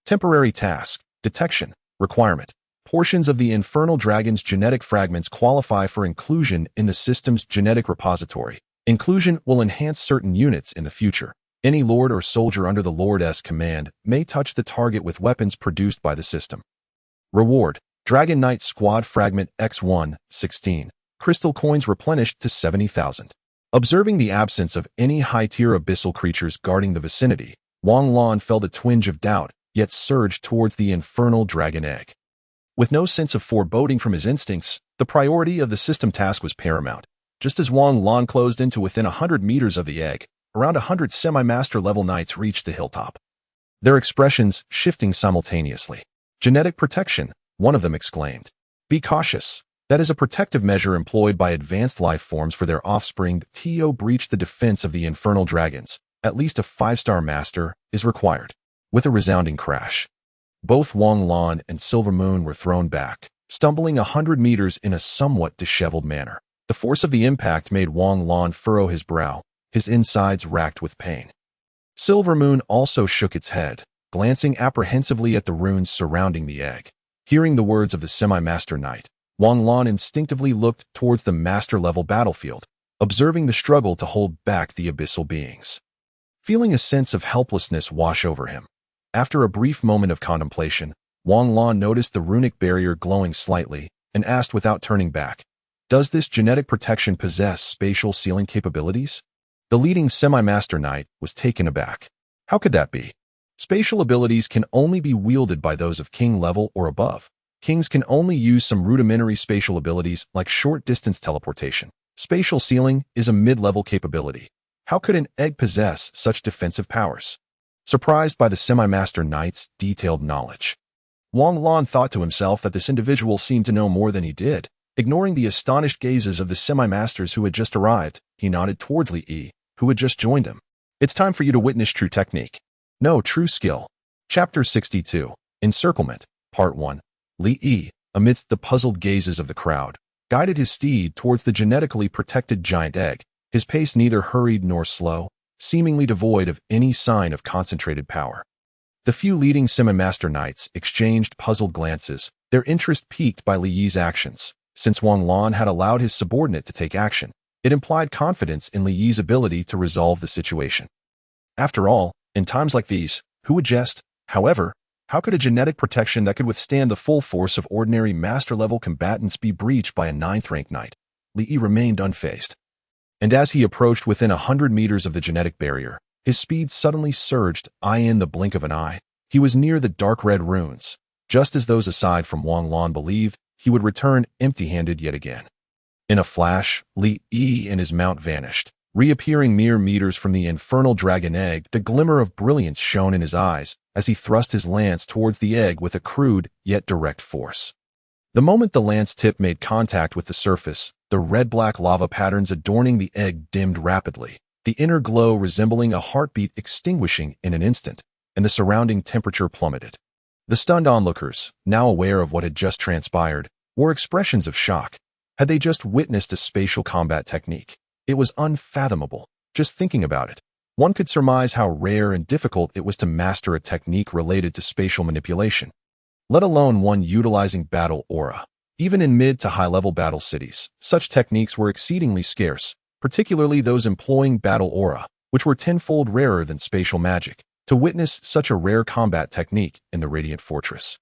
Temporary task, detection, requirement. Portions of the infernal dragon's genetic fragments qualify for inclusion in the system's genetic repository. Inclusion will enhance certain units in the future. Any lord or soldier under the Lord's command may touch the target with weapons produced by the system. Reward: Dragon Knight Squad Fragment X1, 16. Crystal coins replenished to 70,000. Observing the absence of any high-tier abyssal creatures guarding the vicinity, Wang Lan felt a twinge of doubt, yet surged towards the infernal dragon egg. With no sense of foreboding from his instincts, the priority of the system task was paramount. Just as Wang Lan closed into within 100 meters of the egg, around 100 semi-master level knights reached the hilltop, their expressions shifting simultaneously. Genetic protection, one of them exclaimed. Be cautious. That is a protective measure employed by advanced life forms for their offspring. To breach the defense of the infernal dragons, at least a 5-star master is required. With a resounding crash, both Wang Lan and Silver Moon were thrown back, stumbling 100 meters in a somewhat disheveled manner. The force of the impact made Wang Lan furrow his brow, his insides racked with pain. Silver Moon also shook its head, glancing apprehensively at the runes surrounding the egg. Hearing the words of the semi-master knight, Wang Lan instinctively looked towards the master-level battlefield, observing the struggle to hold back the abyssal beings. Feeling a sense of helplessness wash over him, after a brief moment of contemplation, Wang Lan noticed the runic barrier glowing slightly and asked without turning back, "Does this genetic protection possess spatial sealing capabilities?" The leading semi-master knight was taken aback. How could that be? Spatial abilities can only be wielded by those of king level or above. Kings can only use some rudimentary spatial abilities like short-distance teleportation. Spatial sealing is a mid-level capability. How could an egg possess such defensive powers? Surprised by the semi-master knight's detailed knowledge, Wang Lan thought to himself that this individual seemed to know more than he did. Ignoring the astonished gazes of the semi-masters who had just arrived, he nodded towards Li, who had just joined him. It's time for you to witness true technique. No, true skill. Chapter 62, Encirclement, Part 1. Li, amidst the puzzled gazes of the crowd, guided his steed towards the genetically protected giant egg, his pace neither hurried nor slow, seemingly devoid of any sign of concentrated power. The few leading semi-master knights exchanged puzzled glances, their interest piqued by Li Yi's actions. Since Wang Lan had allowed his subordinate to take action, it implied confidence in Li Yi's ability to resolve the situation. After all, in times like these, who would jest? However, how could a genetic protection that could withstand the full force of ordinary master-level combatants be breached by a 9th-rank knight? Li Yi remained unfazed. And as he approached within 100 meters of the genetic barrier, his speed suddenly surged. In the blink of an eye, he was near the dark red runes, just as those aside from Wang Lan believed he would return empty-handed yet again. In a flash, Li Yi and his mount vanished, reappearing mere meters from the infernal dragon egg. The glimmer of brilliance shone in his eyes as he thrust his lance towards the egg with a crude yet direct force. The moment the lance tip made contact with the surface, the red-black lava patterns adorning the egg dimmed rapidly, the inner glow resembling a heartbeat extinguishing in an instant, and the surrounding temperature plummeted. The stunned onlookers, now aware of what had just transpired, wore expressions of shock. Had they just witnessed a spatial combat technique? It was unfathomable, just thinking about it. One could surmise how rare and difficult it was to master a technique related to spatial manipulation, let alone one utilizing battle aura. Even in mid to high-level battle cities, such techniques were exceedingly scarce, particularly those employing battle aura, which were tenfold rarer than spatial magic. To witness such a rare combat technique in the Radiant Fortress,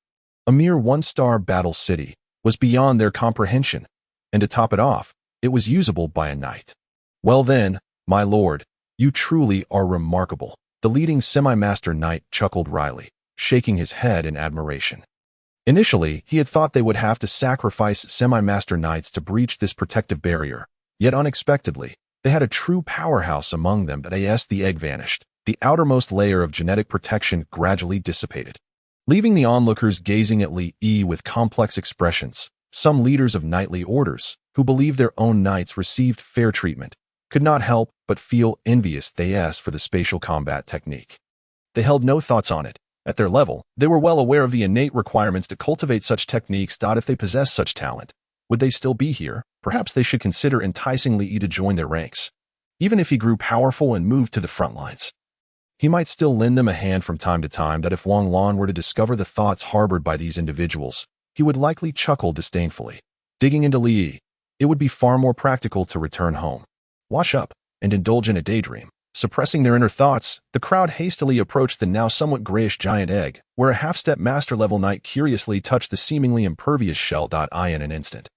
a mere one-star battle city, was beyond their comprehension, and to top it off, it was usable by a knight. Well then, my lord, you truly are remarkable, the leading semi-master knight chuckled wryly, shaking his head in admiration. Initially, he had thought they would have to sacrifice semi-master knights to breach this protective barrier, yet unexpectedly, they had a true powerhouse among them. But as the egg vanished, the outermost layer of genetic protection gradually dissipated, leaving the onlookers gazing at Li Yi with complex expressions. Some leaders of knightly orders, who believed their own knights received fair treatment, could not help but feel envious for the spatial combat technique. They held no thoughts on it. At their level, they were well aware of the innate requirements to cultivate such techniques. If they possessed such talent, would they still be here? Perhaps they should consider enticing Li Yi to join their ranks. Even if he grew powerful and moved to the front lines, he might still lend them a hand from time to time. That if Wang Lan were to discover the thoughts harbored by these individuals, he would likely chuckle disdainfully. Digging into Li Yi, it would be far more practical to return home, wash up, and indulge in a daydream. Suppressing their inner thoughts, the crowd hastily approached the now somewhat grayish giant egg, where a half-step master-level knight curiously touched the seemingly impervious shell. In an instant,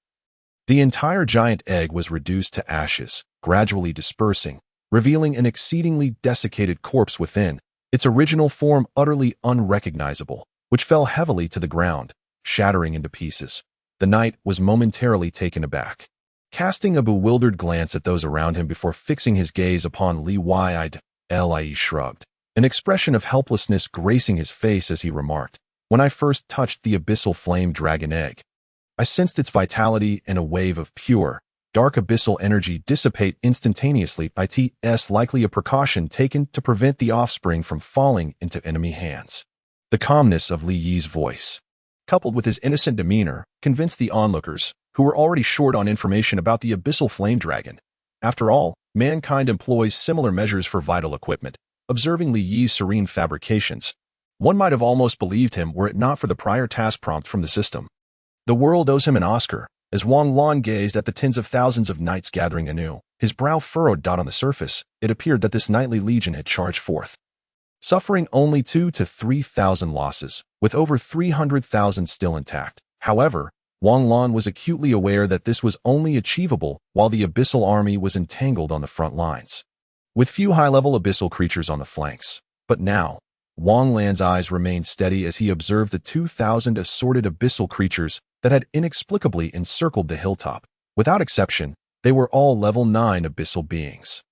the entire giant egg was reduced to ashes, gradually dispersing, revealing an exceedingly desiccated corpse within, its original form utterly unrecognizable, which fell heavily to the ground, shattering into pieces. The knight was momentarily taken aback, casting a bewildered glance at those around him before fixing his gaze upon Li Yi. Shrugged, an expression of helplessness gracing his face as he remarked, "When I first touched the abyssal flame dragon egg, I sensed its vitality and a wave of pure, dark abyssal energy dissipate instantaneously. It's likely a precaution taken to prevent the offspring from falling into enemy hands." The calmness of Li Yi's voice, coupled with his innocent demeanor, convinced the onlookers, who were already short on information about the abyssal flame dragon. After all, mankind employs similar measures for vital equipment. Observing Li Yi's serene fabrications, one might have almost believed him were it not for the prior task prompt from the system. The world owes him an Oscar. As Wang Lan gazed at the tens of thousands of knights gathering anew, his brow furrowed. On the surface, it appeared that this knightly legion had charged forth, suffering only 2,000 to 3,000 losses, with over 300,000 still intact. However, Wang Lan was acutely aware that this was only achievable while the abyssal army was entangled on the front lines, with few high-level abyssal creatures on the flanks. But now, Wang Lan's eyes remained steady as he observed the 2,000 assorted abyssal creatures that had inexplicably encircled the hilltop. Without exception, they were all level 9 abyssal beings.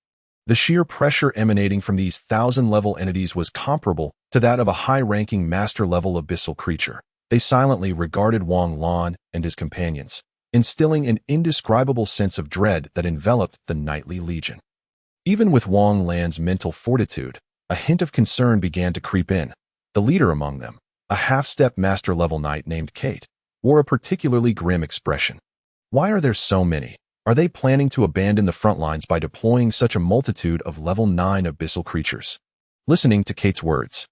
The sheer pressure emanating from these 1,000-level entities was comparable to that of a high-ranking master-level abyssal creature. They silently regarded Wang Lan and his companions, instilling an indescribable sense of dread that enveloped the knightly legion. Even with Wang Lan's mental fortitude, a hint of concern began to creep in. The leader among them, a half-step master-level knight named Kate, wore a particularly grim expression. Why are there so many? Are they planning to abandon the front lines by deploying such a multitude of level 9 abyssal creatures? Listening to Kate's words,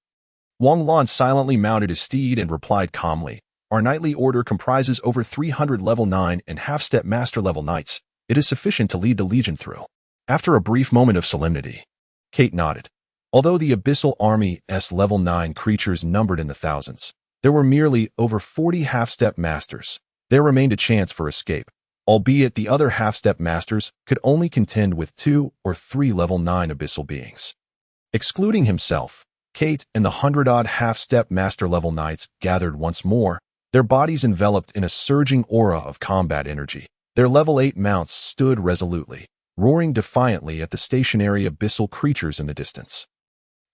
Wang Lan silently mounted his steed and replied calmly, "Our knightly order comprises over 300 level 9 and half-step master-level knights. It is sufficient to lead the legion through." After a brief moment of solemnity, Kate nodded. Although the abyssal army's level 9 creatures numbered in the thousands, there were merely over 40 half-step masters. There remained a chance for escape, albeit the other half-step masters could only contend with 2 or 3 level 9 abyssal beings. Excluding himself, Kate and the 100-odd half-step master-level knights gathered once more, their bodies enveloped in a surging aura of combat energy. Their level 8 mounts stood resolutely, roaring defiantly at the stationary abyssal creatures in the distance.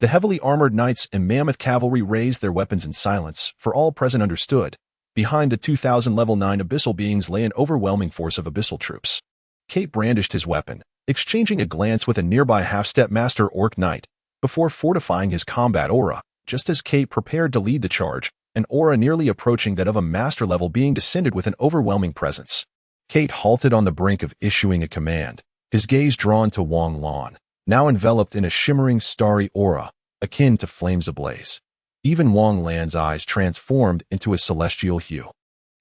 The heavily armored knights and mammoth cavalry raised their weapons in silence, for all present understood. Behind the 2,000 level 9 abyssal beings lay an overwhelming force of abyssal troops. Kate brandished his weapon, exchanging a glance with a nearby half-step master orc knight, before fortifying his combat aura. Just as Kate prepared to lead the charge, an aura nearly approaching that of a master-level being descended with an overwhelming presence. Kate halted on the brink of issuing a command, his gaze drawn to Wang Lan, now enveloped in a shimmering starry aura, akin to flames ablaze. Even Wang Lan's eyes transformed into a celestial hue.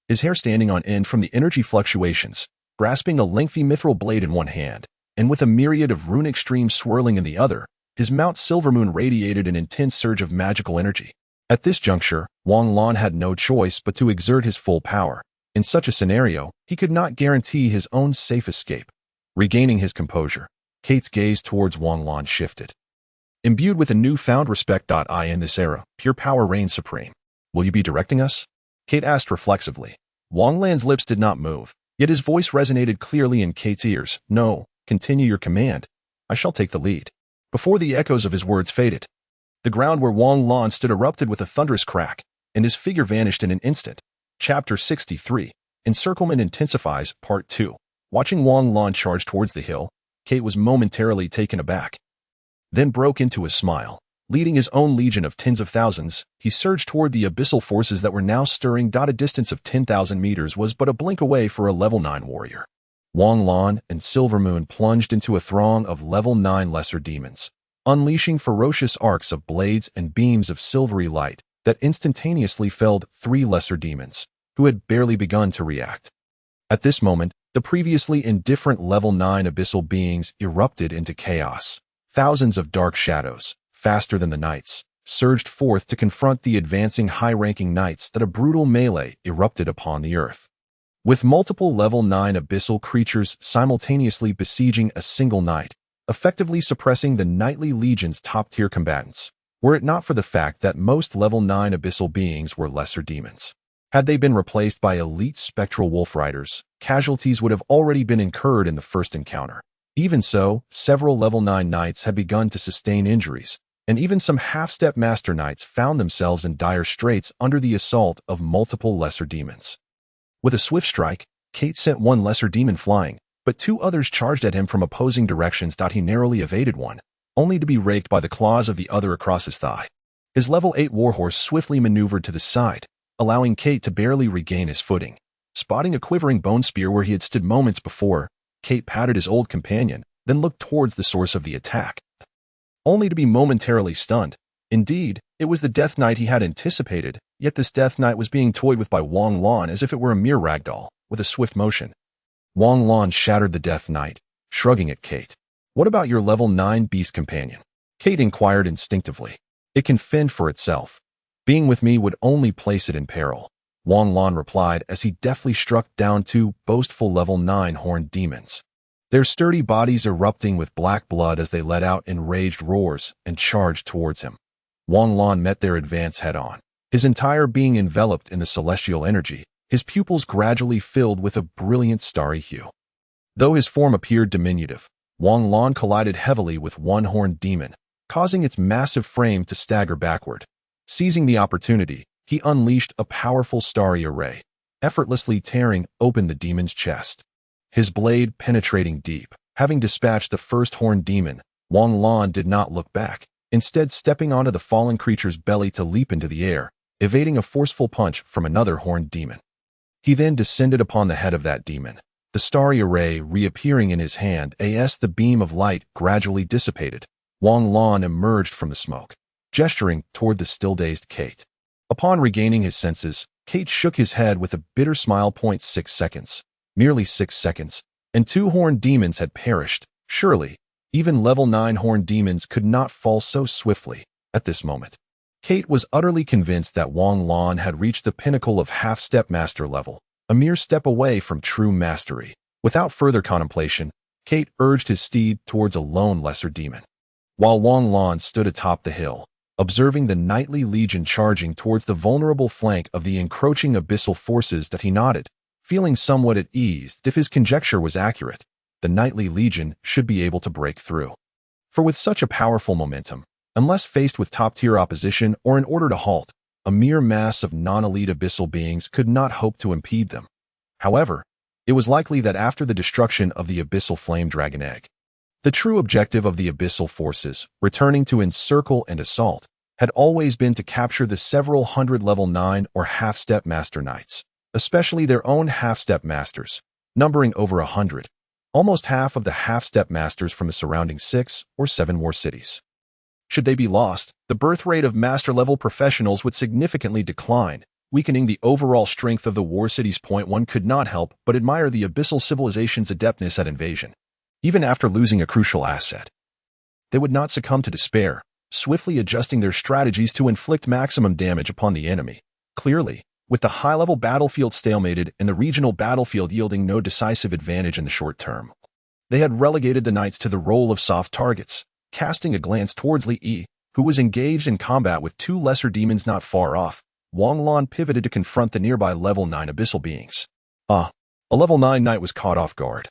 His hair standing on end from the energy fluctuations, grasping a lengthy mithril blade in one hand, and with a myriad of runic streams swirling in the other, his mount Silvermoon radiated an intense surge of magical energy. At this juncture, Wang Lan had no choice but to exert his full power. In such a scenario, he could not guarantee his own safe escape. Regaining his composure, Kate's gaze towards Wang Lan shifted. Imbued with a newfound respect, in this era, pure power reigns supreme. Will you be directing us? Kate asked reflexively. Wang Lan's lips did not move, yet his voice resonated clearly in Kate's ears. No, continue your command. I shall take the lead. Before the echoes of his words faded, the ground where Wang Lan stood erupted with a thunderous crack, and his figure vanished in an instant. Chapter 63, Encirclement Intensifies, Part 2. Watching Wang Lan charge towards the hill, Kate was momentarily taken aback, then broke into a smile. Leading his own legion of tens of thousands, he surged toward the abyssal forces that were now stirring. A distance of 10,000 meters was but a blink away for a level 9 warrior. Wang Lan and Silvermoon plunged into a throng of level 9 lesser demons, unleashing ferocious arcs of blades and beams of silvery light that instantaneously felled 3 lesser demons, who had barely begun to react. At this moment, the previously indifferent level 9 abyssal beings erupted into chaos. Thousands of dark shadows, faster than the knights, surged forth to confront the advancing high-ranking knights. That a brutal melee erupted upon the earth, with multiple level 9 abyssal creatures simultaneously besieging a single knight, effectively suppressing the knightly legion's top-tier combatants, were it not for the fact that most level 9 abyssal beings were lesser demons. Had they been replaced by elite spectral wolf riders, casualties would have already been incurred in the first encounter. Even so, several level 9 knights had begun to sustain injuries, and even some half-step master knights found themselves in dire straits under the assault of multiple lesser demons. With a swift strike, Kate sent one lesser demon flying, but 2 others charged at him from opposing directions. He narrowly evaded one, only to be raked by the claws of the other across his thigh. His level 8 warhorse swiftly maneuvered to the side, allowing Kate to barely regain his footing. Spotting a quivering bone spear where he had stood moments before, Kate patted his old companion, then looked towards the source of the attack, only to be momentarily stunned. Indeed, it was the Death Knight he had anticipated, yet this Death Knight was being toyed with by Wang Lan as if it were a mere ragdoll, with a swift motion. Wang Lan shattered the Death Knight, shrugging at Kate. What about your level 9 beast companion? Kate inquired instinctively. It can fend for itself. Being with me would only place it in peril, Wang Lan replied as he deftly struck down 2 boastful level 9 horned demons, their sturdy bodies erupting with black blood as they let out enraged roars and charged towards him. Wang Lan met their advance head-on, his entire being enveloped in the celestial energy, his pupils gradually filled with a brilliant starry hue. Though his form appeared diminutive, Wang Lan collided heavily with one horned demon, causing its massive frame to stagger backward. Seizing the opportunity, he unleashed a powerful starry array, effortlessly tearing open the demon's chest. His blade penetrating deep. Having dispatched the first horned demon, Wang Lan did not look back, instead stepping onto the fallen creature's belly to leap into the air, evading a forceful punch from another horned demon. He then descended upon the head of that demon, the starry array reappearing in his hand as the beam of light gradually dissipated. Wang Lan emerged from the smoke, gesturing toward the still-dazed Kate. Upon regaining his senses, Kate shook his head with a bitter smile. 6 seconds. Merely 6 seconds, and 2 horned demons had perished. Surely, even level 9 horned demons could not fall so swiftly. At this moment, Kate was utterly convinced that Wang Lan had reached the pinnacle of half-step master level, a mere step away from true mastery. Without further contemplation, Kate urged his steed towards a lone lesser demon. While Wang Lan stood atop the hill, observing the knightly legion charging towards the vulnerable flank of the encroaching abyssal forces that he nodded, feeling somewhat at ease that if his conjecture was accurate, the knightly legion should be able to break through. For with such a powerful momentum, unless faced with top-tier opposition or in order to halt, a mere mass of non-elite abyssal beings could not hope to impede them. However, it was likely that after the destruction of the abyssal flame dragon egg, the true objective of the abyssal forces, returning to encircle and assault, had always been to capture the several hundred level 9 or half-step master knights, especially their own half-step masters, numbering over 100, almost half of the half-step masters from the surrounding 6 or 7 war cities. Should they be lost, the birth rate of master-level professionals would significantly decline, weakening the overall strength of the war cities. One could not help but admire the abyssal civilization's adeptness at invasion. Even after losing a crucial asset, they would not succumb to despair, swiftly adjusting their strategies to inflict maximum damage upon the enemy. Clearly, with the high-level battlefield stalemated and the regional battlefield yielding no decisive advantage in the short term, they had relegated the knights to the role of soft targets. Casting a glance towards Li, who was engaged in combat with 2 lesser demons not far off, Wang Lan pivoted to confront the nearby level 9 abyssal beings. A level 9 knight was caught off guard.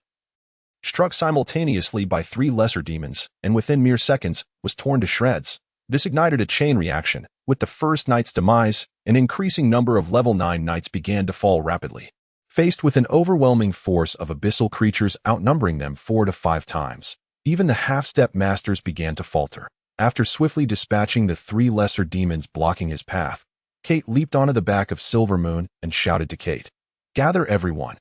Struck simultaneously by 3 lesser demons, and within mere seconds, was torn to shreds. This ignited a chain reaction. With the first knight's demise, an increasing number of level 9 knights began to fall rapidly. Faced with an overwhelming force of abyssal creatures outnumbering them 4 to 5 times, even the half-step masters began to falter. After swiftly dispatching the 3 lesser demons blocking his path, Kate leaped onto the back of Silver Moon and shouted to Kate, "Gather everyone.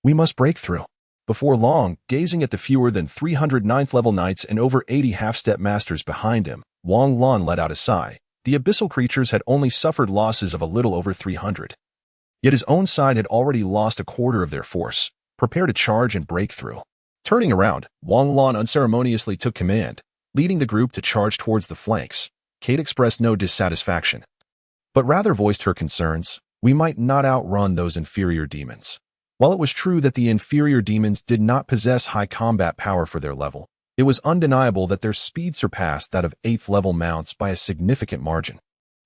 We must break through." Before long, gazing at the fewer than 300 9th-level knights and over 80 half-step masters behind him, Wang Lan let out a sigh. The abyssal creatures had only suffered losses of a little over 300. Yet his own side had already lost a quarter of their force. Prepare to charge and break through. Turning around, Wang Lan unceremoniously took command, leading the group to charge towards the flanks. Kate expressed no dissatisfaction, but rather voiced her concerns. We might not outrun those inferior demons. While it was true that the inferior demons did not possess high combat power for their level, it was undeniable that their speed surpassed that of 8th-level mounts by a significant margin.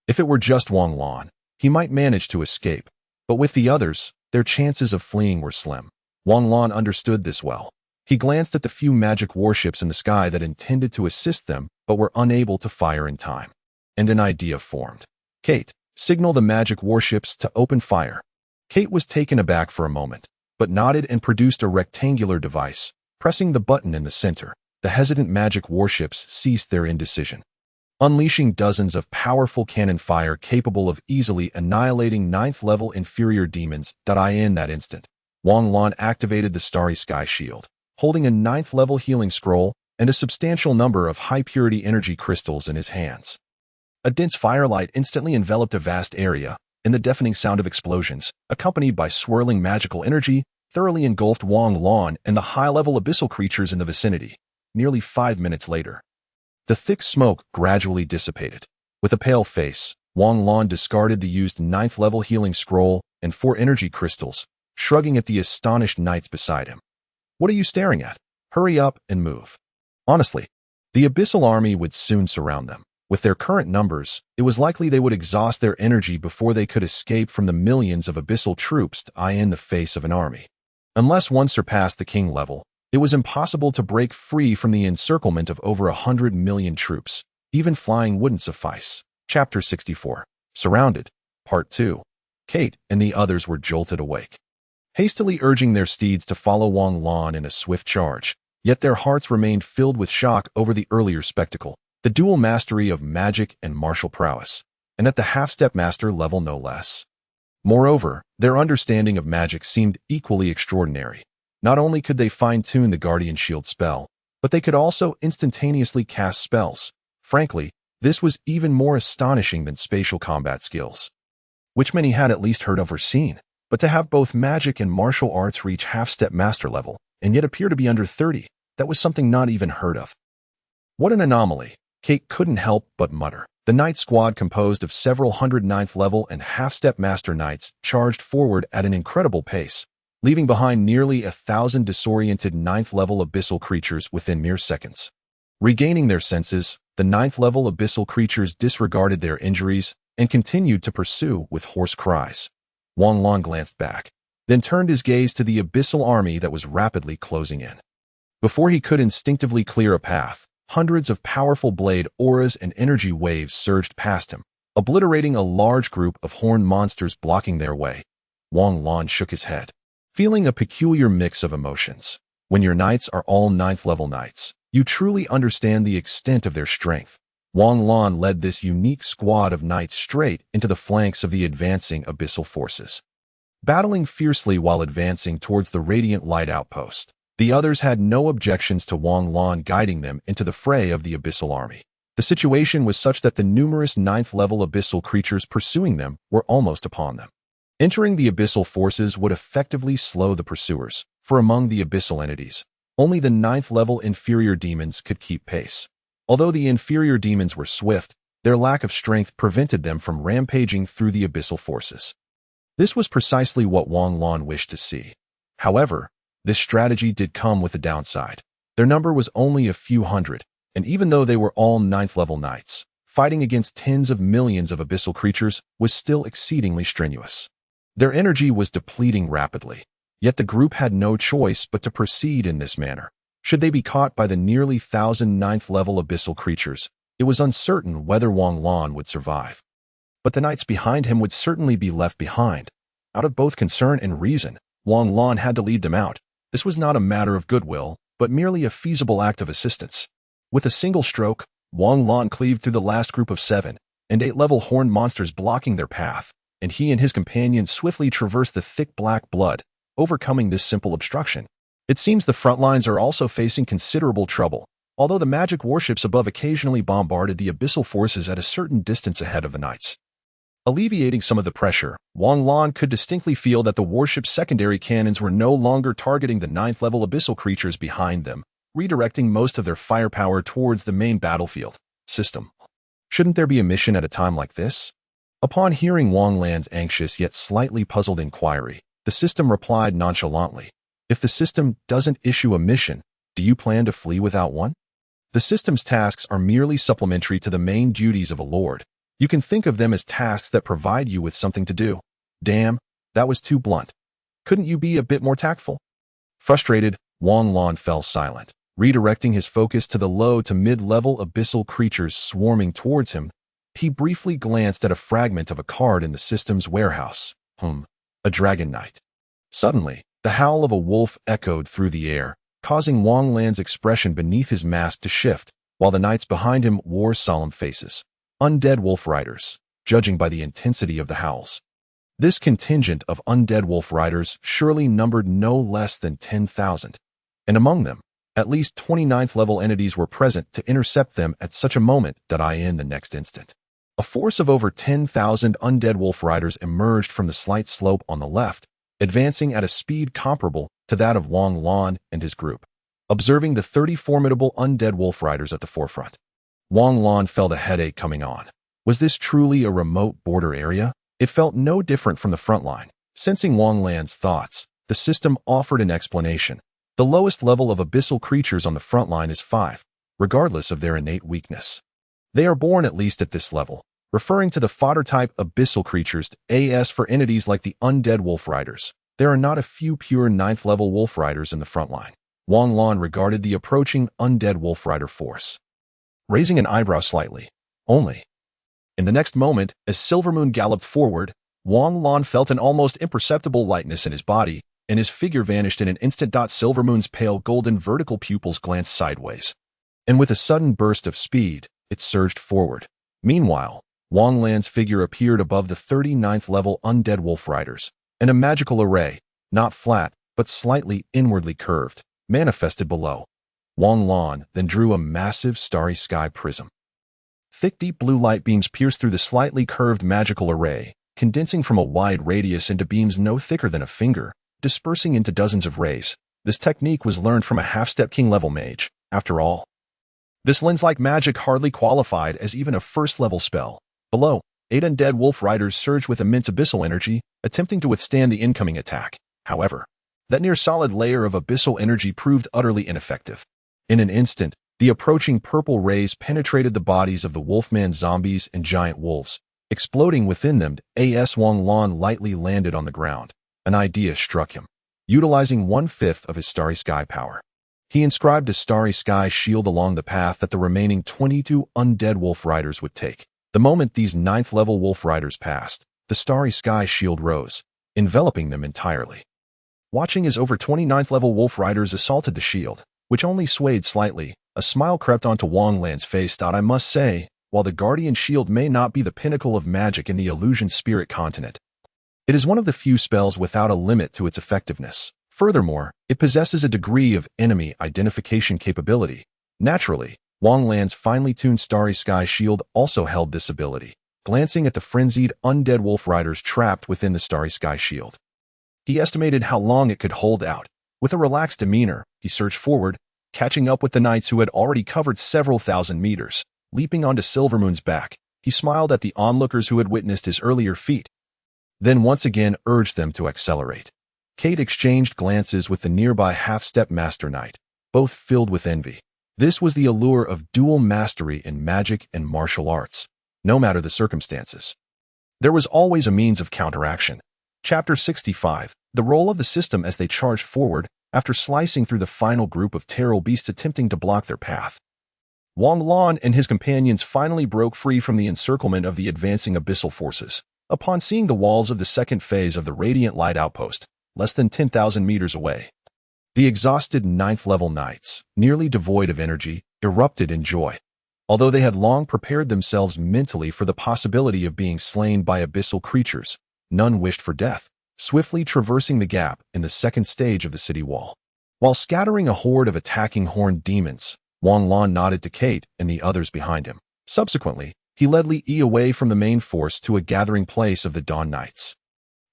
If it were just Wang Lan, he might manage to escape, but with the others, their chances of fleeing were slim. Wang Lan understood this well. He glanced at the few magic warships in the sky that intended to assist them but were unable to fire in time. And an idea formed. "Kate, signal the magic warships to open fire." Kate was taken aback for a moment, but nodded and produced a rectangular device. Pressing the button in the center, the hesitant magic warships ceased their indecision, unleashing dozens of powerful cannon fire capable of easily annihilating 9th-level inferior demons. In that instant, Wang Lan activated the Starry Sky Shield, holding a 9th-level healing scroll and a substantial number of high-purity energy crystals in his hands. A dense firelight instantly enveloped a vast area, and the deafening sound of explosions, accompanied by swirling magical energy, thoroughly engulfed Wang Lan and the high-level abyssal creatures in the vicinity. Nearly 5 minutes later, the thick smoke gradually dissipated. With a pale face, Wang Lan discarded the used 9th-level healing scroll and 4 energy crystals, shrugging at the astonished knights beside him. "What are you staring at? Hurry up and move." Honestly, the abyssal army would soon surround them. With their current numbers, it was likely they would exhaust their energy before they could escape from the millions of abyssal troops in the face of an army. Unless one surpassed the king level, it was impossible to break free from the encirclement of over 100 million troops. Even flying wouldn't suffice. Chapter 64. Surrounded. Part 2. Kate and the others were jolted awake, hastily urging their steeds to follow Wang Lan in a swift charge, yet their hearts remained filled with shock over the earlier spectacle, the dual mastery of magic and martial prowess, and at the half-step master level no less. Moreover, their understanding of magic seemed equally extraordinary. Not only could they fine-tune the Guardian Shield spell, but they could also instantaneously cast spells. Frankly, this was even more astonishing than spatial combat skills, which many had at least heard of or seen. But to have both magic and martial arts reach half-step master level, and yet appear to be under 30, that was something not even heard of. What an anomaly, Kate couldn't help but mutter. The knight squad, composed of several hundred 9th-level and half-step master knights, charged forward at an incredible pace, leaving behind nearly 1,000 disoriented 9th-level abyssal creatures within mere seconds. Regaining their senses, The ninth-level abyssal creatures disregarded their injuries and continued to pursue with hoarse cries. Wang Lan glanced back, then turned his gaze to the abyssal army that was rapidly closing in. Before he could instinctively clear a path, hundreds of powerful blade auras and energy waves surged past him, obliterating a large group of horned monsters blocking their way. Wang Lan shook his head, feeling a peculiar mix of emotions. When your knights are all ninth-level knights, you truly understand the extent of their strength. Wang Lan led this unique squad of knights straight into the flanks of the advancing abyssal forces. Battling fiercely while advancing towards the radiant light outpost, the others had no objections to Wang Lan guiding them into the fray of the abyssal army. The situation was such that the numerous ninth-level abyssal creatures pursuing them were almost upon them. Entering the abyssal forces would effectively slow the pursuers, for among the abyssal entities, only the ninth-level inferior demons could keep pace. Although the inferior demons were swift, their lack of strength prevented them from rampaging through the abyssal forces. This was precisely what Wang Lan wished to see. However, this strategy did come with a downside. Their number was only a few hundred, and even though they were all ninth-level knights, fighting against tens of millions of abyssal creatures was still exceedingly strenuous. Their energy was depleting rapidly, yet the group had no choice but to proceed in this manner. Should they be caught by the nearly 1,000 ninth-level abyssal creatures, it was uncertain whether Wang Lan would survive. But the knights behind him would certainly be left behind. Out of both concern and reason, Wang Lan had to lead them out. This was not a matter of goodwill, but merely a feasible act of assistance. With a single stroke, Wang Lan cleaved through the last group of 7 and 8-level horned monsters blocking their path, and he and his companions swiftly traversed the thick black blood, overcoming this simple obstruction. It seems the front lines are also facing considerable trouble, although the magic warships above occasionally bombarded the abyssal forces at a certain distance ahead of the knights. Alleviating some of the pressure, Wang Lan could distinctly feel that the warship's secondary cannons were no longer targeting the ninth-level abyssal creatures behind them, redirecting most of their firepower towards the main battlefield system. Shouldn't there be a mission at a time like this? Upon hearing Wang Lan's anxious yet slightly puzzled inquiry, the system replied nonchalantly, "If the system doesn't issue a mission, do you plan to flee without one? The system's tasks are merely supplementary to the main duties of a lord. You can think of them as tasks that provide you with something to do." Damn, that was too blunt. Couldn't you be a bit more tactful? Frustrated, Wang Lan fell silent, redirecting his focus to the low to mid-level abyssal creatures swarming towards him. He briefly glanced at a fragment of a card in the system's warehouse. A dragon knight. Suddenly, the howl of a wolf echoed through the air, causing Wang Lan's expression beneath his mask to shift, while the knights behind him wore solemn faces. Undead wolf riders, judging by the intensity of the howls. This contingent of undead wolf riders surely numbered no less than 10,000, and among them, at least 29th-level entities were present to intercept them at such a moment that in the next instant. A force of over 10,000 undead wolf riders emerged from the slight slope on the left, advancing at a speed comparable to that of Wang Lan and his group. Observing the 30 formidable undead wolf riders at the forefront, Wang Lan felt a headache coming on. Was this truly a remote border area? It felt no different from the front line. Sensing Wang Lan's thoughts, the system offered an explanation. The lowest level of abyssal creatures on the front line is 5, regardless of their innate weakness. They are born at least at this level, referring to the fodder-type abyssal creatures as for entities like the undead wolf riders. There are not a few pure 9th-level wolf riders in the front line. Wang Lan regarded the approaching undead wolf rider force, raising an eyebrow slightly. Only. In the next moment, as Silvermoon galloped forward, Wang Lan felt an almost imperceptible lightness in his body, and his figure vanished in an instant. Silvermoon's pale golden vertical pupils glanced sideways, and with a sudden burst of speed, it surged forward. Meanwhile, Wang Lan's figure appeared above the 39th-level undead wolf riders, and a magical array, not flat, but slightly inwardly curved, manifested below. Wang Lan then drew a massive starry sky prism. Thick deep blue light beams pierced through the slightly curved magical array, condensing from a wide radius into beams no thicker than a finger, dispersing into dozens of rays. This technique was learned from a half-step king-level mage, after all. This lens-like magic hardly qualified as even a first-level spell. Below, 8 undead wolf riders surged with immense abyssal energy, attempting to withstand the incoming attack. However, that near-solid layer of abyssal energy proved utterly ineffective. In an instant, The approaching purple rays penetrated the bodies of the wolfman zombies and giant wolves, exploding within them. As Wang Lan lightly landed on the ground, an idea struck him. Utilizing 1/5 of his starry sky power, he inscribed a starry sky shield along the path that the remaining 22 undead wolf riders would take. The moment these 9th-level wolf riders passed, the starry sky shield rose, enveloping them entirely. Watching as over 29th-level wolf riders assaulted the shield, which only swayed slightly, a smile crept onto Wang Lan's face. I must say, while the Guardian Shield may not be the pinnacle of magic in the illusion spirit continent, it is one of the few spells without a limit to its effectiveness. Furthermore, it possesses a degree of enemy identification capability. Naturally, Wang Lan's finely tuned Starry Sky Shield also held this ability. Glancing at the frenzied, undead wolf riders trapped within the Starry Sky Shield, he estimated how long it could hold out. With a relaxed demeanor, he surged forward, catching up with the knights who had already covered several thousand meters. Leaping onto Silvermoon's back, he smiled at the onlookers who had witnessed his earlier feat, then once again urged them to accelerate. Kate exchanged glances with the nearby half-step Master Knight, both filled with envy. This was the allure of dual mastery in magic and martial arts. No matter the circumstances, there was always a means of counteraction. Chapter 65. The role of the system as they charged forward after slicing through the final group of terror beasts attempting to block their path. Wang Lan and his companions finally broke free from the encirclement of the advancing abyssal forces. Upon seeing the walls of the second phase of the Radiant Light Outpost, less than 10,000 meters away, the exhausted 9th-level knights, nearly devoid of energy, erupted in joy. Although they had long prepared themselves mentally for the possibility of being slain by abyssal creatures, none wished for death. Swiftly traversing the gap in the second stage of the city wall, while scattering a horde of attacking horned demons, Wang Lan nodded to Kate and the others behind him. Subsequently, he led Li Yi away from the main force to a gathering place of the Dawn Knights.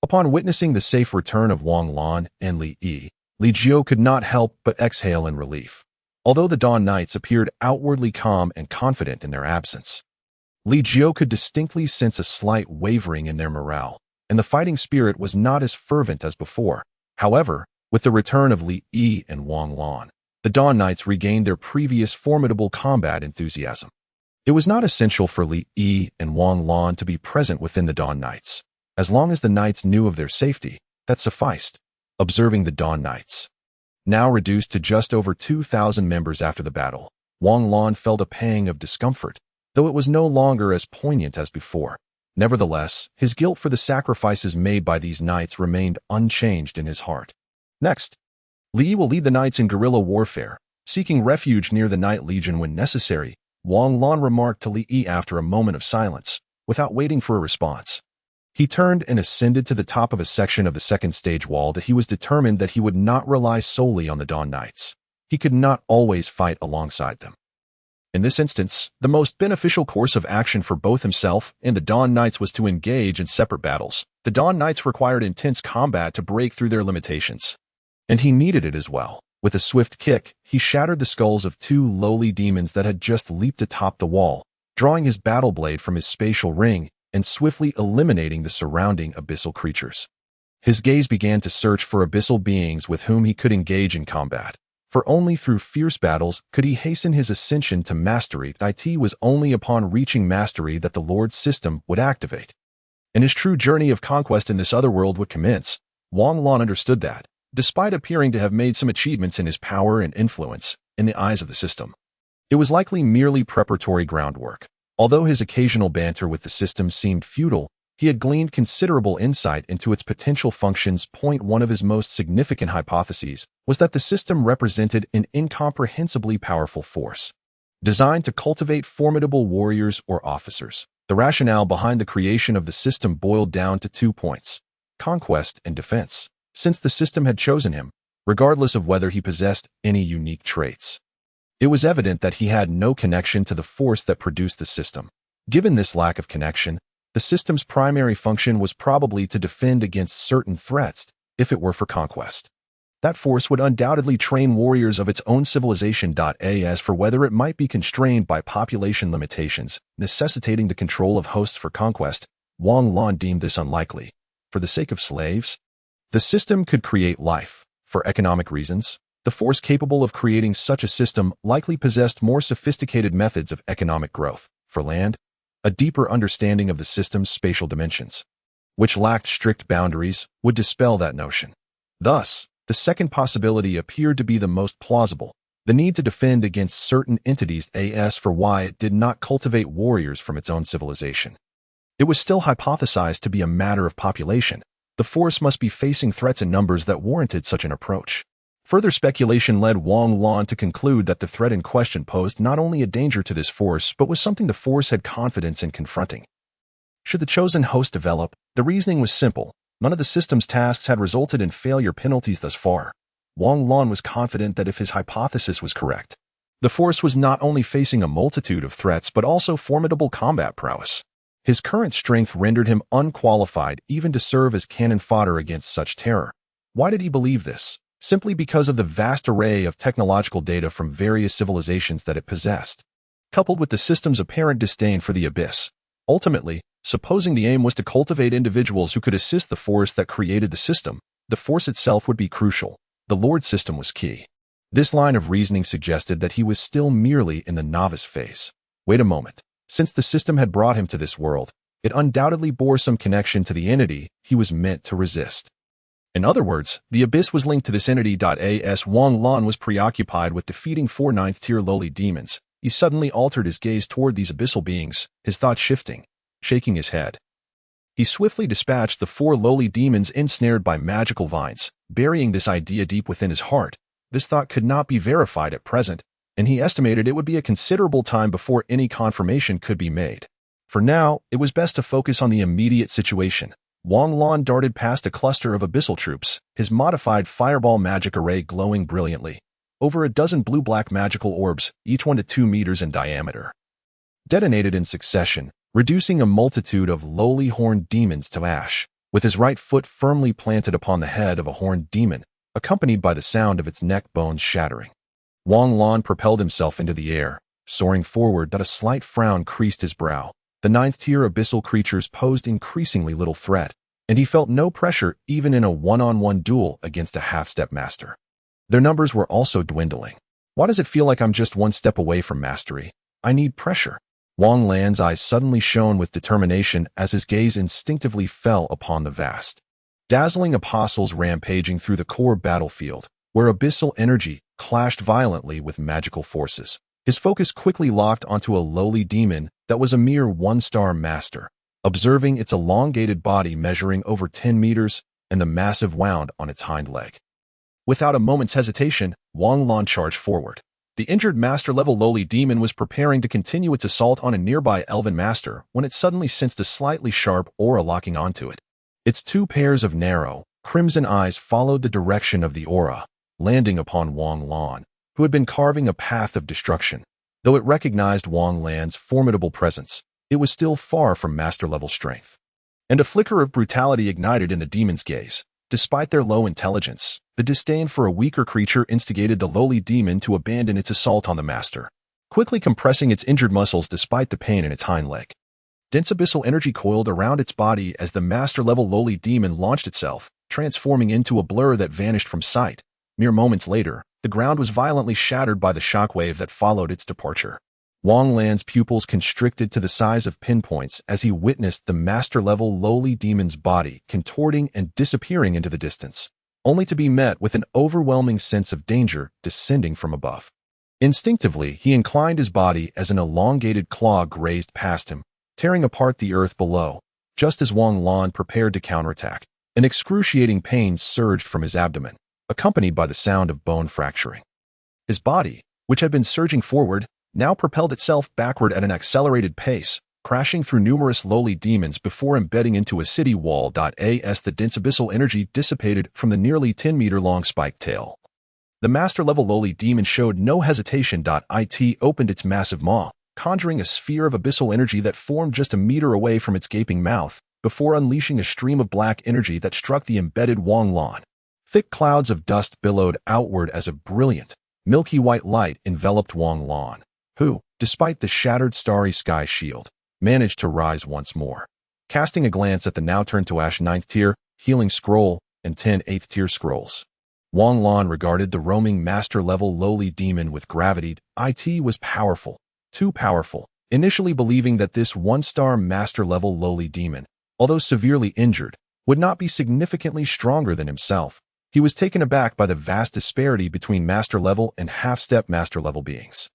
Upon witnessing the safe return of Wang Lan and Li Yi, Li Jiu could not help but exhale in relief. Although the Dawn Knights appeared outwardly calm and confident in their absence, Li Jiu could distinctly sense a slight wavering in their morale, and the fighting spirit was not as fervent as before. However, with the return of Li Yi and Wang Lan, the Dawn Knights regained their previous formidable combat enthusiasm. It was not essential for Li Yi and Wang Lan to be present within the Dawn Knights. As long as the Knights knew of their safety, that sufficed. Observing the Dawn Knights, now reduced to just over 2,000 members after the battle, Wang Lan felt a pang of discomfort, though it was no longer as poignant as before. Nevertheless, his guilt for the sacrifices made by these knights remained unchanged in his heart. Next, Li Yi will lead the knights in guerrilla warfare, seeking refuge near the Night Legion when necessary, Wang Lan remarked to Li Yi after a moment of silence, without waiting for a response. He turned and ascended to the top of a section of the second stage wall that he was determined that he would not rely solely on the Dawn Knights. He could not always fight alongside them. In this instance, the most beneficial course of action for both himself and the Dawn Knights was to engage in separate battles. The Dawn Knights required intense combat to break through their limitations, and he needed it as well. With a swift kick, he shattered the skulls of 2 lowly demons that had just leaped atop the wall, drawing his battle blade from his spatial ring and swiftly eliminating the surrounding abyssal creatures. His gaze began to search for abyssal beings with whom he could engage in combat, for only through fierce battles could he hasten his ascension to mastery. It was only upon reaching mastery that the Lord's system would activate, and his true journey of conquest in this other world would commence. Wang Lan understood that, despite appearing to have made some achievements in his power and influence in the eyes of the system, it was likely merely preparatory groundwork. Although his occasional banter with the system seemed futile, he had gleaned considerable insight into its potential functions. One of his most significant hypotheses was that the system represented an incomprehensibly powerful force, designed to cultivate formidable warriors or officers. The rationale behind the creation of the system boiled down to 2 points: conquest and defense. Since the system had chosen him, regardless of whether he possessed any unique traits, it was evident that he had no connection to the force that produced the system. Given this lack of connection, the system's primary function was probably to defend against certain threats. If it were for conquest, that force would undoubtedly train warriors of its own civilization. As for whether it might be constrained by population limitations, necessitating the control of hosts for conquest, Wang Lan deemed this unlikely. For the sake of slaves, the system could create life. For economic reasons, The force capable of creating such a system likely possessed more sophisticated methods of economic growth. For land, a deeper understanding of the system's spatial dimensions, which lacked strict boundaries, would dispel that notion. Thus, the second possibility appeared to be the most plausible, the need to defend against certain entities as for why it did not cultivate warriors from its own civilization. It was still hypothesized to be a matter of population. The force must be facing threats in numbers that warranted such an approach. Further speculation led Wang Lan to conclude that the threat in question posed not only a danger to this force but was something the force had confidence in confronting. Should the chosen host develop, the reasoning was simple. None of the system's tasks had resulted in failure penalties thus far. Wang Lan was confident that if his hypothesis was correct, the force was not only facing a multitude of threats but also formidable combat prowess. His current strength rendered him unqualified even to serve as cannon fodder against such terror. Why did he believe this? Simply because of the vast array of technological data from various civilizations that it possessed, coupled with the system's apparent disdain for the abyss. Ultimately, supposing the aim was to cultivate individuals who could assist the force that created the system, the force itself would be crucial. The Lord system was key. This line of reasoning suggested that he was still merely in the novice phase. Wait a moment. Since the system had brought him to this world, it undoubtedly bore some connection to the entity he was meant to resist. In other words, the abyss was linked to this entity. As Wang Lan was preoccupied with defeating 4 9th-tier lowly demons, he suddenly altered his gaze toward these abyssal beings, his thoughts shifting. Shaking his head, he swiftly dispatched the 4 lowly demons ensnared by magical vines, burying this idea deep within his heart. This thought could not be verified at present, and he estimated it would be a considerable time before any confirmation could be made. For now, it was best to focus on the immediate situation. Wang Lan darted past a cluster of abyssal troops, his modified fireball magic array glowing brilliantly. Over a dozen blue-black magical orbs, each 1 to 2 meters in diameter, detonated in succession, reducing a multitude of lowly horned demons to ash. With his right foot firmly planted upon the head of a horned demon, accompanied by the sound of its neck bones shattering, Wang Lan propelled himself into the air, soaring forward that a slight frown creased his brow. The 9th-tier abyssal creatures posed increasingly little threat, and he felt no pressure even in a one-on-one duel against a half-step master. Their numbers were also dwindling. Why does it feel like I'm just one step away from mastery? I need pressure. Wang Lan's eyes suddenly shone with determination as his gaze instinctively fell upon the vast, dazzling apostles rampaging through the core battlefield, where abyssal energy clashed violently with magical forces. His focus quickly locked onto a lowly demon that was a mere 1-star master, observing its elongated body measuring over 10 meters and the massive wound on its hind leg. Without a moment's hesitation, Wang Lan charged forward. The injured master-level lowly demon was preparing to continue its assault on a nearby elven master when it suddenly sensed a slightly sharp aura locking onto it. Its 2 pairs of narrow, crimson eyes followed the direction of the aura, landing upon Wang Lan, who had been carving a path of destruction. Though it recognized Wang Lan's formidable presence, it was still far from master-level strength. And a flicker of brutality ignited in the demon's gaze. Despite their low intelligence, the disdain for a weaker creature instigated the lowly demon to abandon its assault on the master, quickly compressing its injured muscles despite the pain in its hind leg. Dense abyssal energy coiled around its body as the master-level lowly demon launched itself, transforming into a blur that vanished from sight. Mere moments later, the ground was violently shattered by the shockwave that followed its departure. Wang Lan's pupils constricted to the size of pinpoints as he witnessed the master-level lowly demon's body contorting and disappearing into the distance, only to be met with an overwhelming sense of danger descending from above. Instinctively, he inclined his body as an elongated claw grazed past him, tearing apart the earth below. Just as Wang Lan prepared to counterattack, an excruciating pain surged from his abdomen, accompanied by the sound of bone fracturing. His body, which had been surging forward, now propelled itself backward at an accelerated pace, crashing through numerous lowly demons before embedding into a city wall. As the dense abyssal energy dissipated from the nearly 10-meter-long spiked tail, the master-level lowly demon showed no hesitation. It opened its massive maw, conjuring a sphere of abyssal energy that formed just a meter away from its gaping mouth, before unleashing a stream of black energy that struck the embedded Wang Lan. Thick clouds of dust billowed outward as a brilliant, milky white light enveloped Wang Lan, who, despite the shattered starry sky shield, managed to rise once more. Casting a glance at the now turned to ash 9th tier, healing scroll, and 10 8th tier scrolls, Wang Lan regarded the roaming master-level lowly demon with gravity. It was powerful, too powerful, initially believing that this one-star master-level lowly demon, although severely injured, would not be significantly stronger than himself. He was taken aback by the vast disparity between master-level and half-step master-level beings.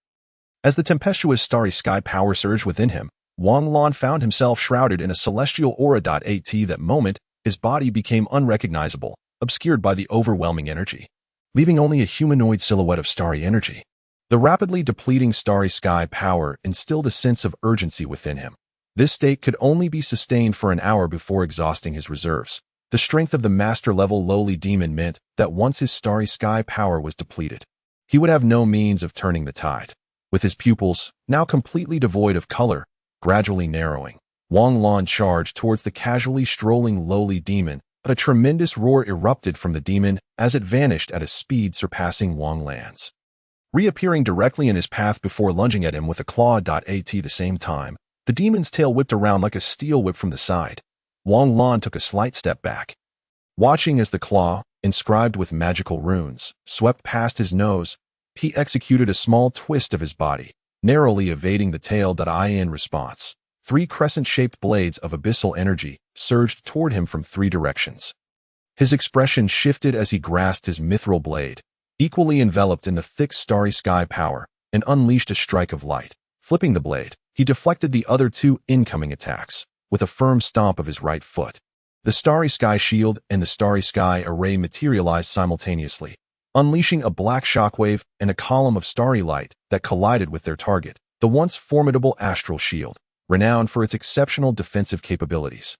As the tempestuous starry sky power surged within him, Wang Lan found himself shrouded in a celestial aura. That moment, his body became unrecognizable, obscured by the overwhelming energy, leaving only a humanoid silhouette of starry energy. The rapidly depleting starry sky power instilled a sense of urgency within him. This state could only be sustained for an hour before exhausting his reserves. The strength of the master-level lowly demon meant that once his starry sky power was depleted, he would have no means of turning the tide. With his pupils, now completely devoid of color, gradually narrowing, Wang Lan charged towards the casually strolling lowly demon, but a tremendous roar erupted from the demon as it vanished at a speed surpassing Wang Lan's. Reappearing directly in his path before lunging at him with a claw. At the same time, the demon's tail whipped around like a steel whip from the side. Wang Lan took a slight step back, watching as the claw, inscribed with magical runes, swept past his nose. He executed a small twist of his body, narrowly evading the tail. In response, 3 crescent-shaped blades of abyssal energy surged toward him from 3 directions. His expression shifted as he grasped his mithril blade, equally enveloped in the thick starry sky power, and unleashed a strike of light. Flipping the blade, he deflected the other 2 incoming attacks with a firm stomp of his right foot. The starry sky shield and the starry sky array materialized simultaneously, unleashing a black shockwave and a column of starry light that collided with their target, the once formidable astral shield, renowned for its exceptional defensive capabilities.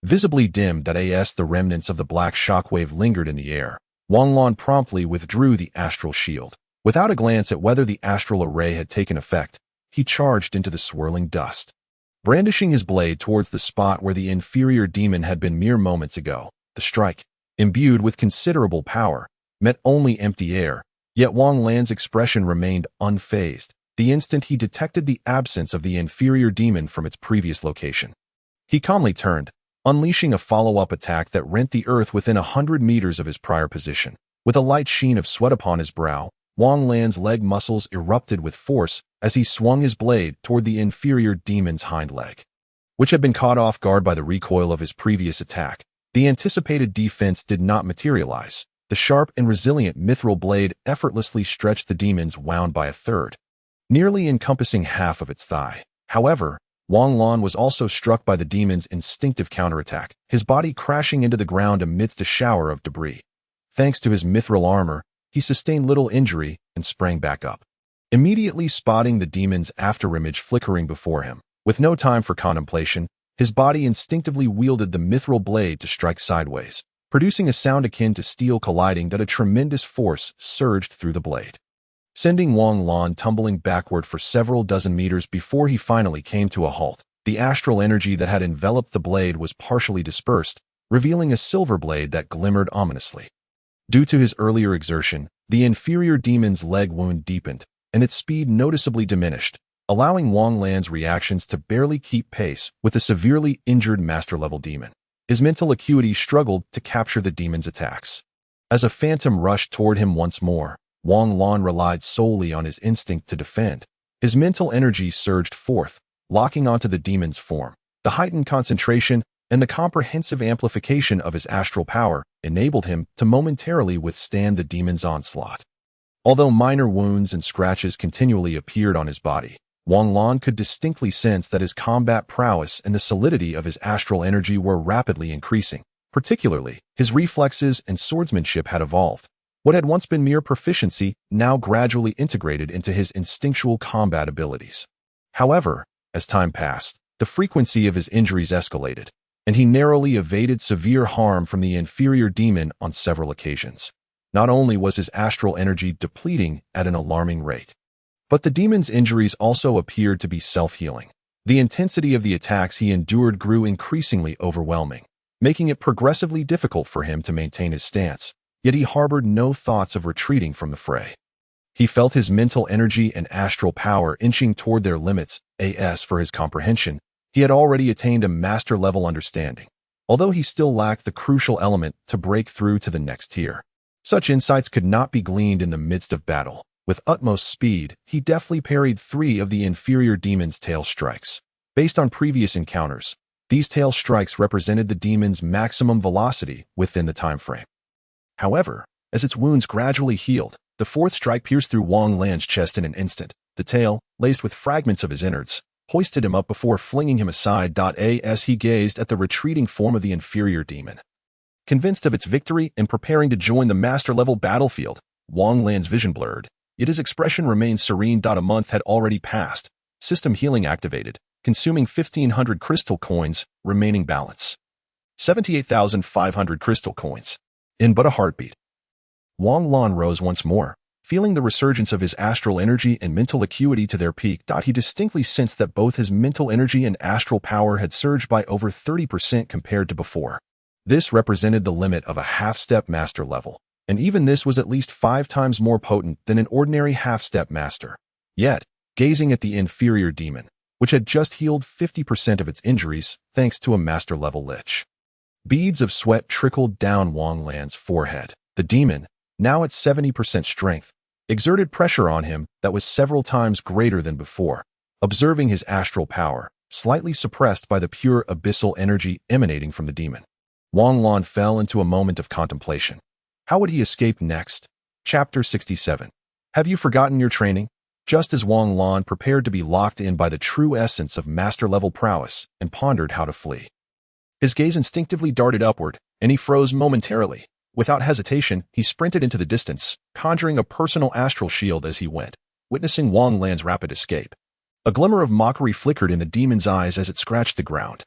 Visibly dimmed as the remnants of the black shockwave lingered in the air, Wang Lan promptly withdrew the astral shield. Without a glance at whether the astral array had taken effect, he charged into the swirling dust. Brandishing his blade towards the spot where the inferior demon had been mere moments ago, the strike, imbued with considerable power, met only empty air, yet Wang Lan's expression remained unfazed the instant he detected the absence of the inferior demon from its previous location. He calmly turned, unleashing a follow-up attack that rent the earth within 100 meters of his prior position. With a light sheen of sweat upon his brow, Wang Lan's leg muscles erupted with force as he swung his blade toward the inferior demon's hind leg, which had been caught off guard by the recoil of his previous attack. The anticipated defense did not materialize. The sharp and resilient mithril blade effortlessly stretched the demon's wound by a third, nearly encompassing half of its thigh. However, Wang Lan was also struck by the demon's instinctive counterattack, his body crashing into the ground amidst a shower of debris. Thanks to his mithril armor, he sustained little injury and sprang back up, immediately spotting the demon's afterimage flickering before him. With no time for contemplation, his body instinctively wielded the mithril blade to strike sideways, producing a sound akin to steel colliding. A tremendous force surged through the blade, sending Wang Lan tumbling backward for several dozen meters before he finally came to a halt. The astral energy that had enveloped the blade was partially dispersed, revealing a silver blade that glimmered ominously. Due to his earlier exertion, the inferior demon's leg wound deepened, and its speed noticeably diminished, allowing Wang Lan's reactions to barely keep pace with the severely injured master-level demon. His mental acuity struggled to capture the demon's attacks. As a phantom rushed toward him once more, Wang Lan relied solely on his instinct to defend. His mental energy surged forth, locking onto the demon's form. The heightened concentration and the comprehensive amplification of his astral power enabled him to momentarily withstand the demon's onslaught. Although minor wounds and scratches continually appeared on his body, Wang Lan could distinctly sense that his combat prowess and the solidity of his astral energy were rapidly increasing. Particularly, his reflexes and swordsmanship had evolved. What had once been mere proficiency now gradually integrated into his instinctual combat abilities. However, as time passed, the frequency of his injuries escalated, and he narrowly evaded severe harm from the inferior demon on several occasions. Not only was his astral energy depleting at an alarming rate, but the demon's injuries also appeared to be self-healing. The intensity of the attacks he endured grew increasingly overwhelming, making it progressively difficult for him to maintain his stance. Yet he harbored no thoughts of retreating from the fray. He felt his mental energy and astral power inching toward their limits. As for his comprehension, he had already attained a master-level understanding, although he still lacked the crucial element to break through to the next tier. Such insights could not be gleaned in the midst of battle. With utmost speed, he deftly parried 3 of the inferior demon's tail strikes. Based on previous encounters, these tail strikes represented the demon's maximum velocity within the time frame. However, as its wounds gradually healed, the 4th strike pierced through Wang Lan's chest in an instant. The tail, laced with fragments of his innards, hoisted him up before flinging him aside. As he gazed at the retreating form of the inferior demon. Convinced of its victory and preparing to join the master-level battlefield, Wang Lan's vision blurred, yet his expression remained serene. A month had already passed. System healing activated, consuming 1,500 crystal coins, remaining balance 78,500 crystal coins. In but a heartbeat, Wang Lan rose once more, feeling the resurgence of his astral energy and mental acuity to their peak. He distinctly sensed that both his mental energy and astral power had surged by over 30% compared to before. This represented the limit of a half-step master level, and even this was at least 5 times more potent than an ordinary half-step master. Yet, gazing at the inferior demon, which had just healed 50% of its injuries thanks to a master-level lich. Beads of sweat trickled down Wang Lan's forehead. The demon, now at 70% strength, exerted pressure on him that was several times greater than before. Observing his astral power, slightly suppressed by the pure abyssal energy emanating from the demon, Wang Lan fell into a moment of contemplation. How would he escape next? Chapter 67. Have you forgotten your training? Just as Wang Lan prepared to be locked in by the true essence of master-level prowess and pondered how to flee, his gaze instinctively darted upward, and he froze momentarily. Without hesitation, he sprinted into the distance, conjuring a personal astral shield as he went, witnessing Wang Lan's rapid escape. A glimmer of mockery flickered in the demon's eyes as it scratched the ground,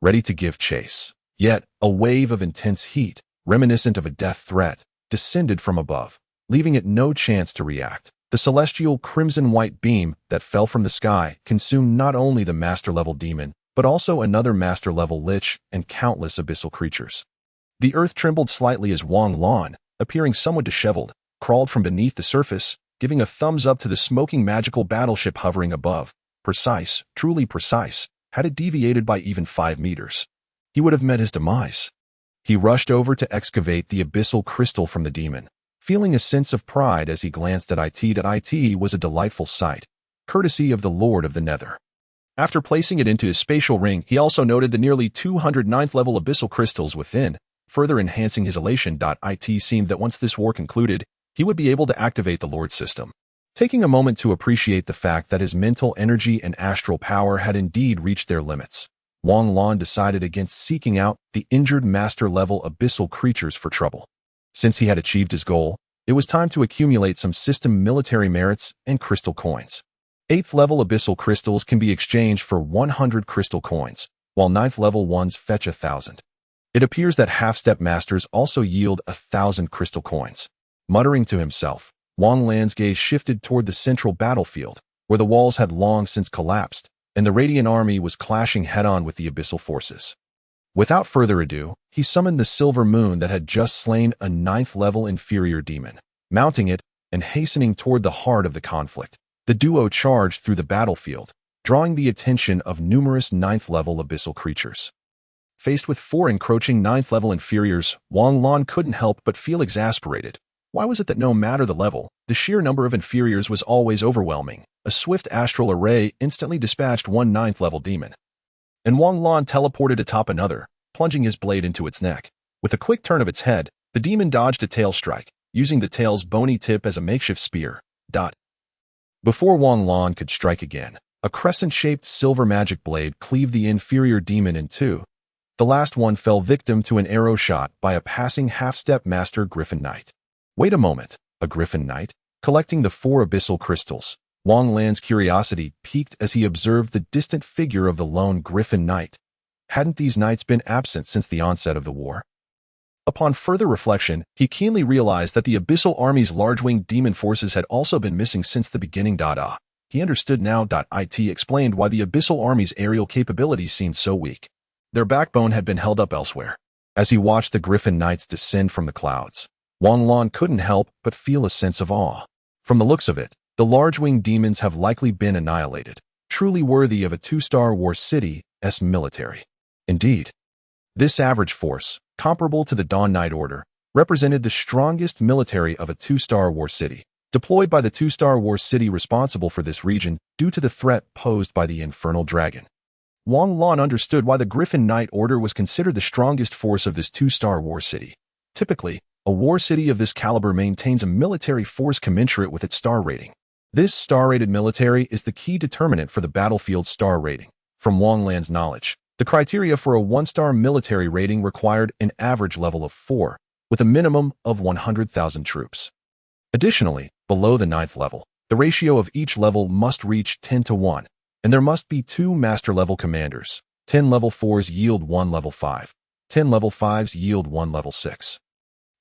ready to give chase. Yet, a wave of intense heat, reminiscent of a death threat, descended from above, leaving it no chance to react. The celestial crimson-white beam that fell from the sky consumed not only the master-level demon, but also another master-level lich and countless abyssal creatures. The earth trembled slightly as Wang Lan, appearing somewhat disheveled, crawled from beneath the surface, giving a thumbs up to the smoking magical battleship hovering above. Precise, truly precise. Had it deviated by even 5 meters, he would have met his demise. He rushed over to excavate the abyssal crystal from the demon, feeling a sense of pride as he glanced at it. It was a delightful sight, courtesy of the Lord of the Nether. After placing it into his spatial ring, he also noted the nearly 209th level abyssal crystals within, further enhancing his elation. It seemed that once this war concluded, he would be able to activate the Lord system. Taking a moment to appreciate the fact that his mental energy and astral power had indeed reached their limits, Wang Lan decided against seeking out the injured master-level abyssal creatures for trouble. Since he had achieved his goal, it was time to accumulate some system military merits and crystal coins. 8th level abyssal crystals can be exchanged for 100 crystal coins, while 9th level ones fetch 1,000. It appears that half-step masters also yield 1,000 crystal coins. Muttering to himself, Wang Lan's gaze shifted toward the central battlefield, where the walls had long since collapsed, and the Radiant army was clashing head-on with the abyssal forces. Without further ado, he summoned the silver moon that had just slain a 9th level inferior demon. Mounting it and hastening toward the heart of the conflict, the duo charged through the battlefield, drawing the attention of numerous 9th level abyssal creatures. Faced with 4 encroaching 9th level inferiors, Wang Lan couldn't help but feel exasperated. Why was it that no matter the level, the sheer number of inferiors was always overwhelming? A swift astral array instantly dispatched one 9th level demon, and Wang Lan teleported atop another, plunging his blade into its neck. With a quick turn of its head, the demon dodged a tail strike, using the tail's bony tip as a makeshift spear. Before Wang Lan could strike again, a crescent-shaped silver magic blade cleaved the inferior demon in 2. The last one fell victim to an arrow shot by a passing half-step master Griffin Knight. Wait a moment, a Griffin Knight? Collecting the 4 abyssal crystals, Wang Lan's curiosity piqued as he observed the distant figure of the lone Griffin Knight. Hadn't these knights been absent since the onset of the war? Upon further reflection, he keenly realized that the abyssal army's large-winged demon forces had also been missing since the beginning. He understood now. It explained why the abyssal army's aerial capabilities seemed so weak. Their backbone had been held up elsewhere. As he watched the Griffin Knights descend from the clouds, Wang Lan couldn't help but feel a sense of awe. From the looks of it, the large-winged demons have likely been annihilated, truly worthy of a 2-star war city's military. Indeed, this average force, comparable to the Dawn Knight Order, represented the strongest military of a two-star war city, deployed by the two-star war city responsible for this region due to the threat posed by the infernal dragon. Wang Lan understood why the Griffin Knight Order was considered the strongest force of this two-star war city. Typically, a war city of this caliber maintains a military force commensurate with its star rating. This star-rated military is the key determinant for the battlefield's star rating. From Wang Lan's knowledge, the criteria for a one-star military rating required an average level of 4, with a minimum of 100,000 troops. Additionally, below the 9th level, the ratio of each level must reach 10-1, and there must be 2 master-level commanders. 10 level 4s yield 1 level 5, 10 level 5s yield 1 level 6,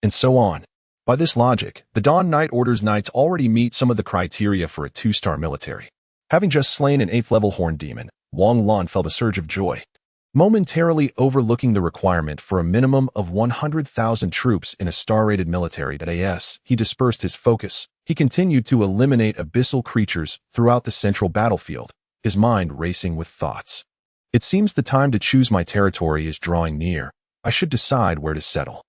and so on. By this logic, the Dawn Knight Order's knights already meet some of the criteria for a 2-star military. Having just slain an 8th-level horned demon, Wang Lan felt a surge of joy. Momentarily overlooking the requirement for a minimum of 100,000 troops in a star-rated military he dispersed his focus. He continued to eliminate abyssal creatures throughout the central battlefield, his mind racing with thoughts. It seems the time to choose my territory is drawing near. I should decide where to settle.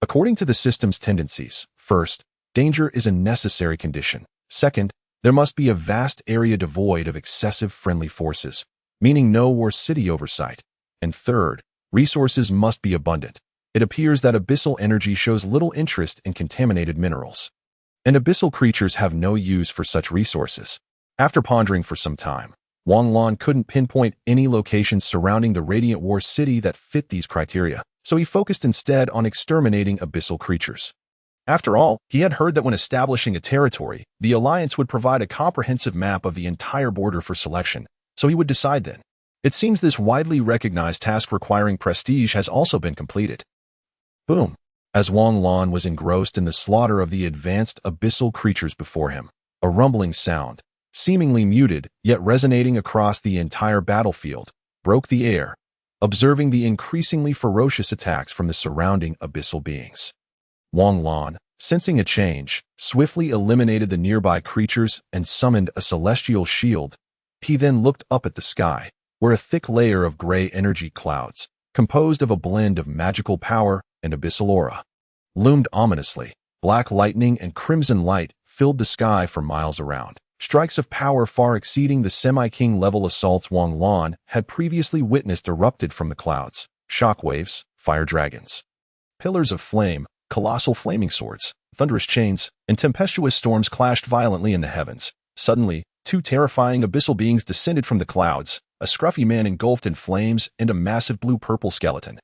According to the system's tendencies, first, danger is a necessary condition. Second, there must be a vast area devoid of excessive friendly forces, meaning no war city oversight. And third, resources must be abundant. It appears that abyssal energy shows little interest in contaminated minerals, and abyssal creatures have no use for such resources. After pondering for some time, Wang Lan couldn't pinpoint any locations surrounding the Radiant War City that fit these criteria, so he focused instead on exterminating abyssal creatures. After all, he had heard that when establishing a territory, the Alliance would provide a comprehensive map of the entire border for selection, so he would decide then. It seems this widely recognized task requiring prestige has also been completed. Boom! As Wang Lan was engrossed in the slaughter of the advanced abyssal creatures before him, a rumbling sound, seemingly muted yet resonating across the entire battlefield, broke the air, observing the increasingly ferocious attacks from the surrounding abyssal beings. Wang Lan, sensing a change, swiftly eliminated the nearby creatures and summoned a celestial shield. He then looked up at the sky, where a thick layer of gray energy clouds, composed of a blend of magical power and abyssal aura, loomed ominously. Black lightning and crimson light filled the sky for miles around. Strikes of power far exceeding the semi-king level assaults Wang Lan had previously witnessed erupted from the clouds. Shockwaves, fire dragons, pillars of flame, colossal flaming swords, thunderous chains, and tempestuous storms clashed violently in the heavens. Suddenly, 2 terrifying abyssal beings descended from the clouds, a scruffy man engulfed in flames and a massive blue-purple skeleton,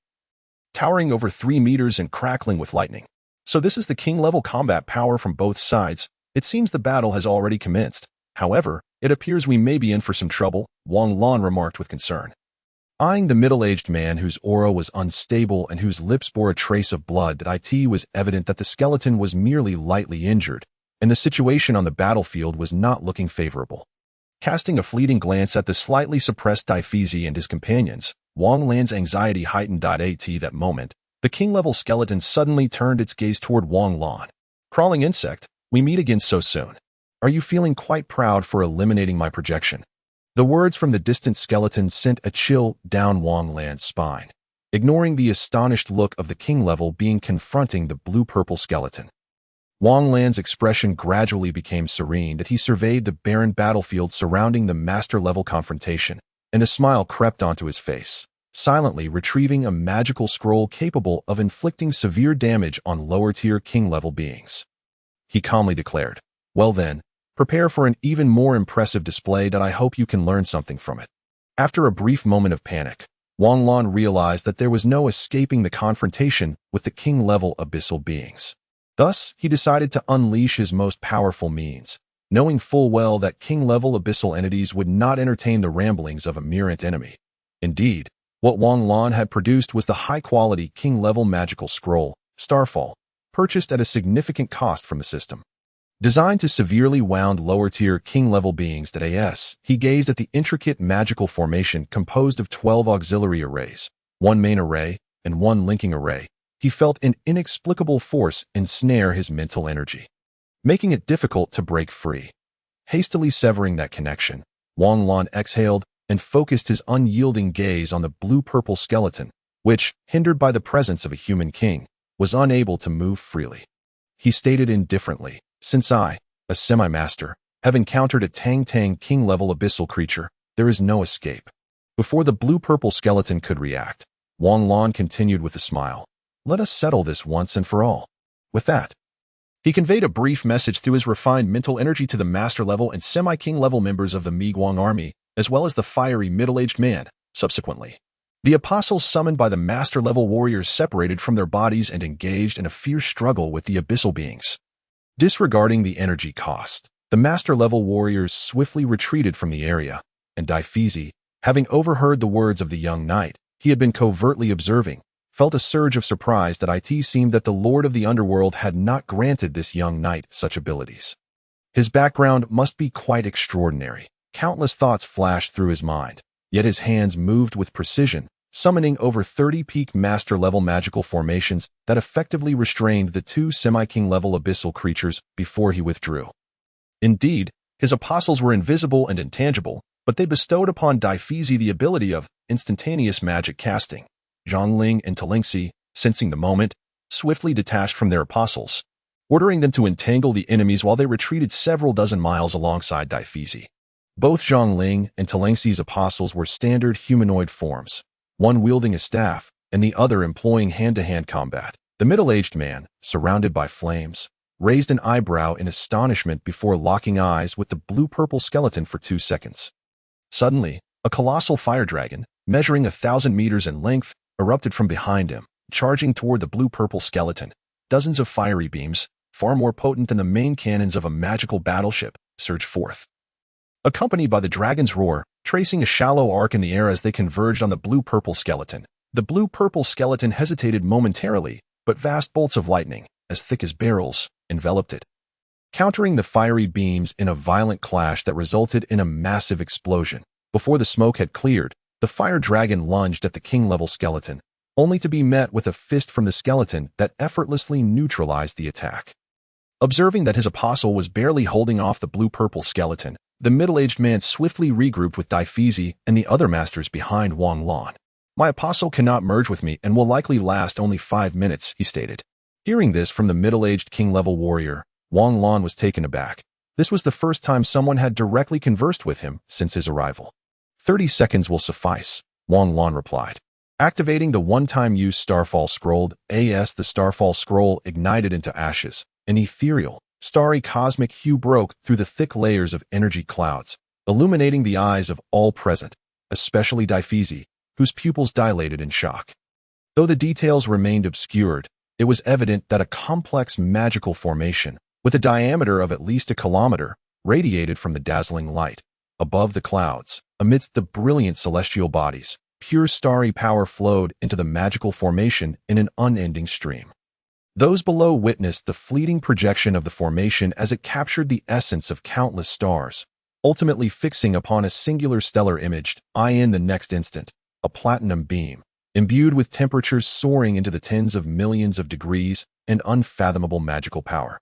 towering over 3 meters and crackling with lightning. So this is the king-level combat power from both sides. It seems the battle has already commenced. However, it appears we may be in for some trouble, Wang Lan remarked with concern. Eyeing the middle-aged man whose aura was unstable and whose lips bore a trace of blood, it was evident that the skeleton was merely lightly injured, and the situation on the battlefield was not looking favorable. Casting a fleeting glance at the slightly suppressed Daifezi and his companions, Wang Lan's anxiety heightened. At that moment, the king-level skeleton suddenly turned its gaze toward Wang Lan. Crawling insect, we meet again so soon. Are you feeling quite proud for eliminating my projection? The words from the distant skeleton sent a chill down Wang Lan's spine, ignoring the astonished look of the king-level being confronting the blue-purple skeleton. Wang Lan's expression gradually became serene as he surveyed the barren battlefield surrounding the master-level confrontation, and a smile crept onto his face, silently retrieving a magical scroll capable of inflicting severe damage on lower-tier king-level beings. He calmly declared, "Well then, prepare for an even more impressive display that I hope you can learn something from it." After a brief moment of panic, Wang Lan realized that there was no escaping the confrontation with the king-level abyssal beings. Thus, he decided to unleash his most powerful means, knowing full well that king-level abyssal entities would not entertain the ramblings of a mirrant enemy. Indeed, what Wang Lan had produced was the high-quality king-level magical scroll, Starfall, purchased at a significant cost from the system. Designed to severely wound lower-tier king-level beings he gazed at the intricate magical formation composed of 12 auxiliary arrays, 1 main array, and 1 linking array. He felt an inexplicable force ensnare his mental energy, making it difficult to break free. Hastily severing that connection, Wang Lan exhaled and focused his unyielding gaze on the blue-purple skeleton, which, hindered by the presence of a human king, was unable to move freely. He stated indifferently, "Since I, a semi-master, have encountered a Tang king-level abyssal creature, there is no escape." Before the blue-purple skeleton could react, Wang Lan continued with a smile. "Let us settle this once and for all." With that, he conveyed a brief message through his refined mental energy to the master-level and semi-king-level members of the Miguang army, as well as the fiery middle-aged man. Subsequently, the apostles summoned by the master-level warriors separated from their bodies and engaged in a fierce struggle with the abyssal beings. Disregarding the energy cost, the master-level warriors swiftly retreated from the area, and decisive, having overheard the words of the young knight he had been covertly observing, felt a surge of surprise that it seemed that the Lord of the Underworld had not granted this young knight such abilities. His background must be quite extraordinary. Countless thoughts flashed through his mind, yet his hands moved with precision, summoning over 30 peak master-level magical formations that effectively restrained the two semi-king-level abyssal creatures before he withdrew. Indeed, his apostles were invisible and intangible, but they bestowed upon decisive the ability of instantaneous magic casting. Zhongling and Talingxi, sensing the moment, swiftly detached from their apostles, ordering them to entangle the enemies while they retreated several dozen miles alongside decisive. Both Zhongling and Talingxi's apostles were standard humanoid forms, one wielding a staff and the other employing hand-to-hand combat. The middle-aged man, surrounded by flames, raised an eyebrow in astonishment before locking eyes with the blue-purple skeleton for 2 seconds. Suddenly, a colossal fire dragon, measuring 1,000 meters in length, erupted from behind him, charging toward the blue-purple skeleton. Dozens of fiery beams, far more potent than the main cannons of a magical battleship, surged forth, accompanied by the dragon's roar, tracing a shallow arc in the air as they converged on the blue-purple skeleton. The blue-purple skeleton hesitated momentarily, but vast bolts of lightning, as thick as barrels, enveloped it, countering the fiery beams in a violent clash that resulted in a massive explosion. Before the smoke had cleared, the fire dragon lunged at the king-level skeleton, only to be met with a fist from the skeleton that effortlessly neutralized the attack. Observing that his apostle was barely holding off the blue-purple skeleton, the middle-aged man swiftly regrouped with decisive and the other masters behind Wang Lan. "My apostle cannot merge with me and will likely last only 5 minutes," he stated. Hearing this from the middle-aged king-level warrior, Wang Lan was taken aback. This was the first time someone had directly conversed with him since his arrival. 30 seconds will suffice," Wang Lan replied. Activating the one-time use Starfall Scroll, the Starfall Scroll ignited into ashes. An ethereal, starry cosmic hue broke through the thick layers of energy clouds, illuminating the eyes of all present, especially decisive, whose pupils dilated in shock. Though the details remained obscured, it was evident that a complex magical formation, with a diameter of at least 1 kilometer, radiated from the dazzling light. Above the clouds, amidst the brilliant celestial bodies, pure starry power flowed into the magical formation in an unending stream. Those below witnessed the fleeting projection of the formation as it captured the essence of countless stars, ultimately fixing upon a singular stellar image. In the next instant, a platinum beam, imbued with temperatures soaring into the tens of millions of degrees and unfathomable magical power,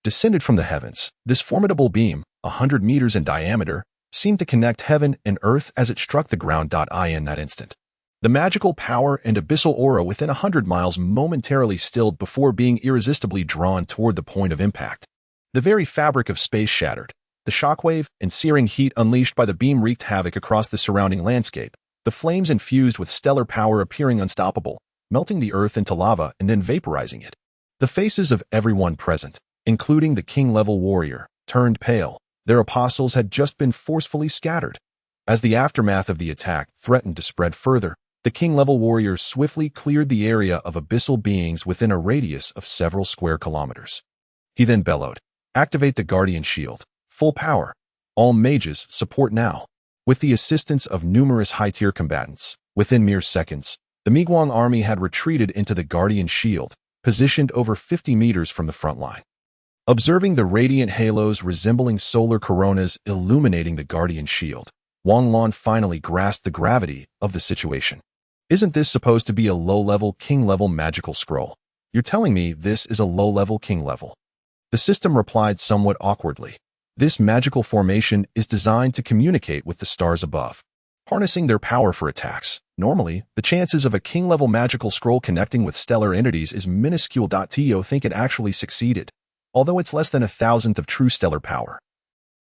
descended from the heavens. This formidable beam, 100 meters in diameter, seemed to connect heaven and earth as it struck the ground. In that instant, the magical power and abyssal aura within 100 miles momentarily stilled before being irresistibly drawn toward the point of impact. The very fabric of space shattered. The shockwave and searing heat unleashed by the beam wreaked havoc across the surrounding landscape, the flames infused with stellar power appearing unstoppable, melting the earth into lava and then vaporizing it. The faces of everyone present, including the king-level warrior, turned pale. Their apostles had just been forcefully scattered. As the aftermath of the attack threatened to spread further, the king-level warrior swiftly cleared the area of abyssal beings within a radius of several square kilometers. He then bellowed, "Activate the Guardian Shield. Full power. All mages support now." With the assistance of numerous high-tier combatants, within mere seconds, the Miguang army had retreated into the Guardian Shield, positioned over 50 meters from the front line. Observing the radiant halos resembling solar coronas illuminating the Guardian Shield, Wang Lan finally grasped the gravity of the situation. "Isn't this supposed to be a low-level king-level magical scroll? You're telling me this is a low-level king-level?" The system replied somewhat awkwardly. "This magical formation is designed to communicate with the stars above. harnessing their power for attacks. Normally, the chances of a king-level magical scroll connecting with stellar entities is minuscule. To think it actually succeeded, although it's less than 1,000th of true stellar power.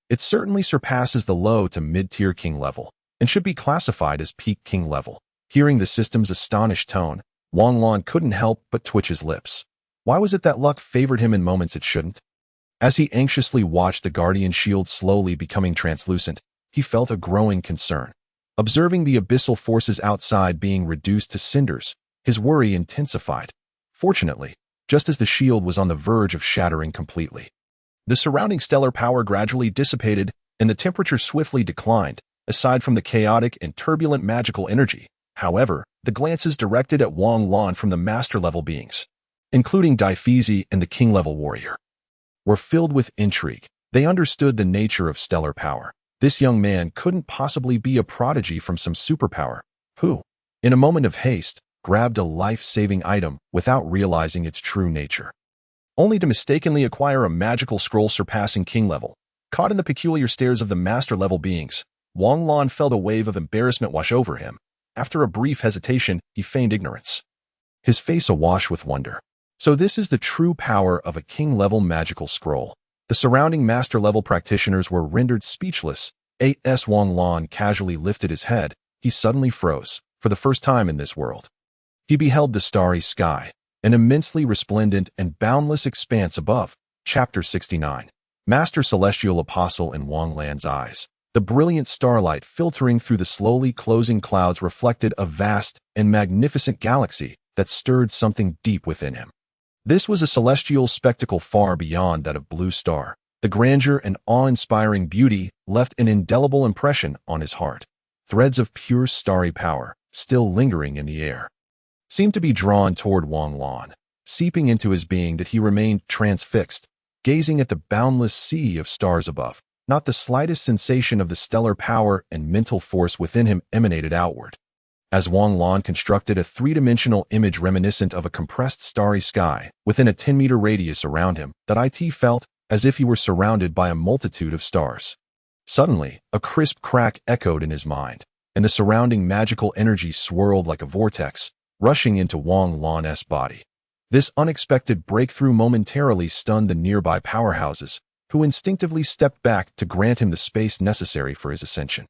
It certainly surpasses the low to mid-tier king level, and should be classified as peak king level. Hearing the system's astonished tone, Wang Lan couldn't help but twitch his lips. Why was it that luck favored him in moments it shouldn't? As he anxiously watched the guardian shield slowly becoming translucent, he felt a growing concern. Observing the abyssal forces outside being reduced to cinders, his worry intensified. Fortunately, just as the shield was on the verge of shattering completely, the surrounding stellar power gradually dissipated and the temperature swiftly declined, aside from the chaotic and turbulent magical energy. However, the glances directed at Wang Lan from the master-level beings, including Daifezi and the king-level warrior, were filled with intrigue. They understood the nature of stellar power. This young man couldn't possibly be a prodigy from some superpower, who, in a moment of haste, grabbed a life-saving item without realizing its true nature, only to mistakenly acquire a magical scroll surpassing king level. Caught in the peculiar stares of the master-level beings, Wang Lan felt a wave of embarrassment wash over him. After a brief hesitation, he feigned ignorance, his face awash with wonder. So this is the true power of a king-level magical scroll. The surrounding master-level practitioners were rendered speechless. As Wang Lan casually lifted his head, he suddenly froze. For the first time in this world, he beheld the starry sky, an immensely resplendent and boundless expanse above. Chapter 69. Master Celestial Apostle in Wang Lan's eyes. The brilliant starlight filtering through the slowly closing clouds reflected a vast and magnificent galaxy that stirred something deep within him. This was a celestial spectacle far beyond that of Blue Star. The grandeur and awe-inspiring beauty left an indelible impression on his heart. Threads of pure starry power, still lingering in the air, seemed to be drawn toward Wang Lan, seeping into his being that he remained transfixed, gazing at the boundless sea of stars above. Not the slightest sensation of the stellar power and mental force within him emanated outward. As Wang Lan constructed a three-dimensional image reminiscent of a compressed starry sky within a 10-meter radius around him, that it felt as if he were surrounded by a multitude of stars. Suddenly, a crisp crack echoed in his mind, and the surrounding magical energy swirled like a vortex, rushing into Wang Lan's body. This unexpected breakthrough momentarily stunned the nearby powerhouses, who instinctively stepped back to grant him the space necessary for his ascension.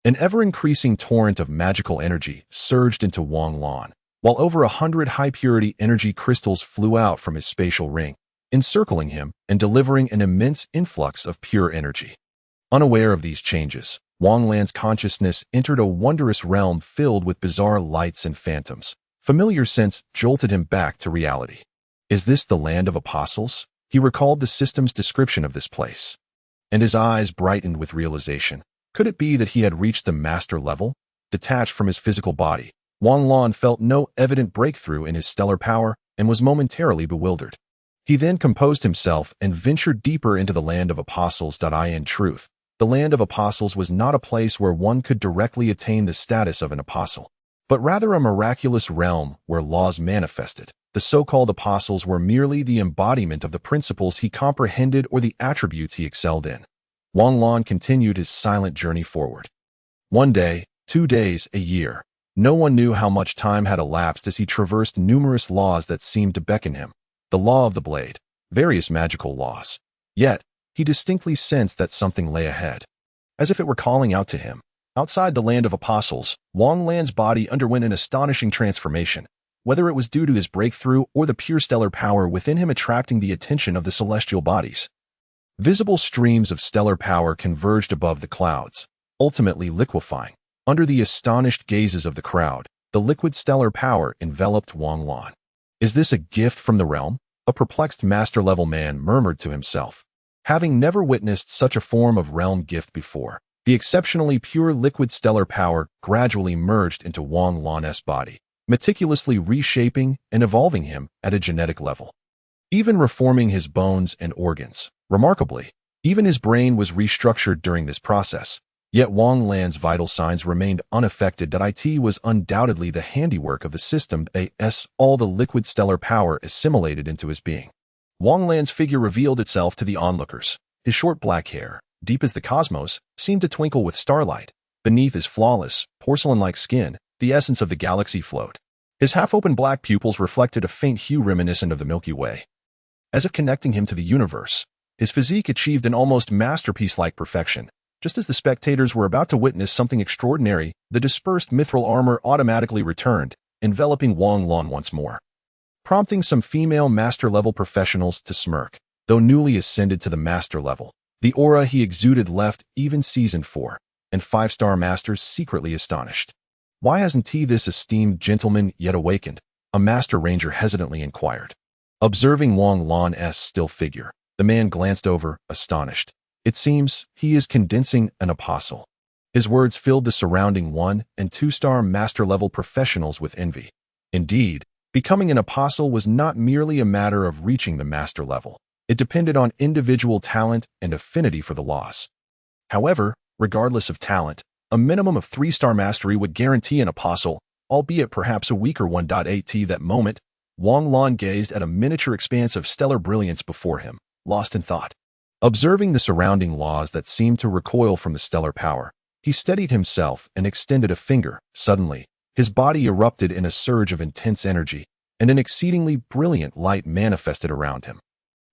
An ever-increasing torrent of magical energy surged into Wang Lan, while over 100 high-purity energy crystals flew out from his spatial ring, encircling him and delivering an immense influx of pure energy. Unaware of these changes, Wang Lan's consciousness entered a wondrous realm filled with bizarre lights and phantoms. Familiar sense jolted him back to reality. Is this the land of apostles? He recalled the system's description of this place, and his eyes brightened with realization. Could it be that he had reached the master level? Detached from his physical body, Wang Lan felt no evident breakthrough in his stellar power and was momentarily bewildered. He then composed himself and ventured deeper into the land of apostles. In truth, the land of apostles was not a place where one could directly attain the status of an apostle, but rather a miraculous realm where laws manifested. The so-called apostles were merely the embodiment of the principles he comprehended or the attributes he excelled in. Wang Lan continued his silent journey forward. 1 day, 2 days, a year. No one knew how much time had elapsed as he traversed numerous laws that seemed to beckon him. The law of the blade, various magical laws. Yet, he distinctly sensed that something lay ahead, as if it were calling out to him. Outside the land of apostles, Wang Lan's body underwent an astonishing transformation, whether it was due to his breakthrough or the pure stellar power within him attracting the attention of the celestial bodies. Visible streams of stellar power converged above the clouds, ultimately liquefying. Under the astonished gazes of the crowd, the liquid stellar power enveloped Wang Lan. Is this a gift from the realm? A perplexed master-level man murmured to himself. Having never witnessed such a form of realm gift before, the exceptionally pure liquid stellar power gradually merged into Wang Lan's body, meticulously reshaping and evolving him at a genetic level, even reforming his bones and organs. Remarkably, even his brain was restructured during this process, yet Wang Lan's vital signs remained unaffected. It was undoubtedly the handiwork of the system as all the liquid stellar power assimilated into his being. Wang Lan's figure revealed itself to the onlookers. His short black hair, deep as the cosmos, seemed to twinkle with starlight, Beneath his flawless, porcelain-like skin, the essence of the galaxy flowed. His half-open black pupils reflected a faint hue reminiscent of the Milky Way. As if connecting him to the universe, his physique achieved an almost masterpiece-like perfection. Just as the spectators were about to witness something extraordinary, the dispersed mithril armor automatically returned, enveloping Wang Lan once more, prompting some female master-level professionals to smirk. Though newly ascended to the master level, the aura he exuded left even seasoned 4 and 5-star masters secretly astonished. Why hasn't he this esteemed gentleman yet awakened? A master ranger hesitantly inquired. Observing Wang Lan's still figure, the man glanced over, astonished. It seems he is condensing an abyssal. His words filled the surrounding 1 and 2-star master-level professionals with envy. Indeed, becoming an abyssal was not merely a matter of reaching the master level. It depended on individual talent and affinity for the laws. However, regardless of talent, a minimum of 3-star mastery would guarantee an abyssal, albeit perhaps a weaker one. At that moment, Wang Lan gazed at a miniature expanse of stellar brilliance before him, lost in thought. Observing the surrounding laws that seemed to recoil from the stellar power, he steadied himself and extended a finger. Suddenly, his body erupted in a surge of intense energy, and an exceedingly brilliant light manifested around him.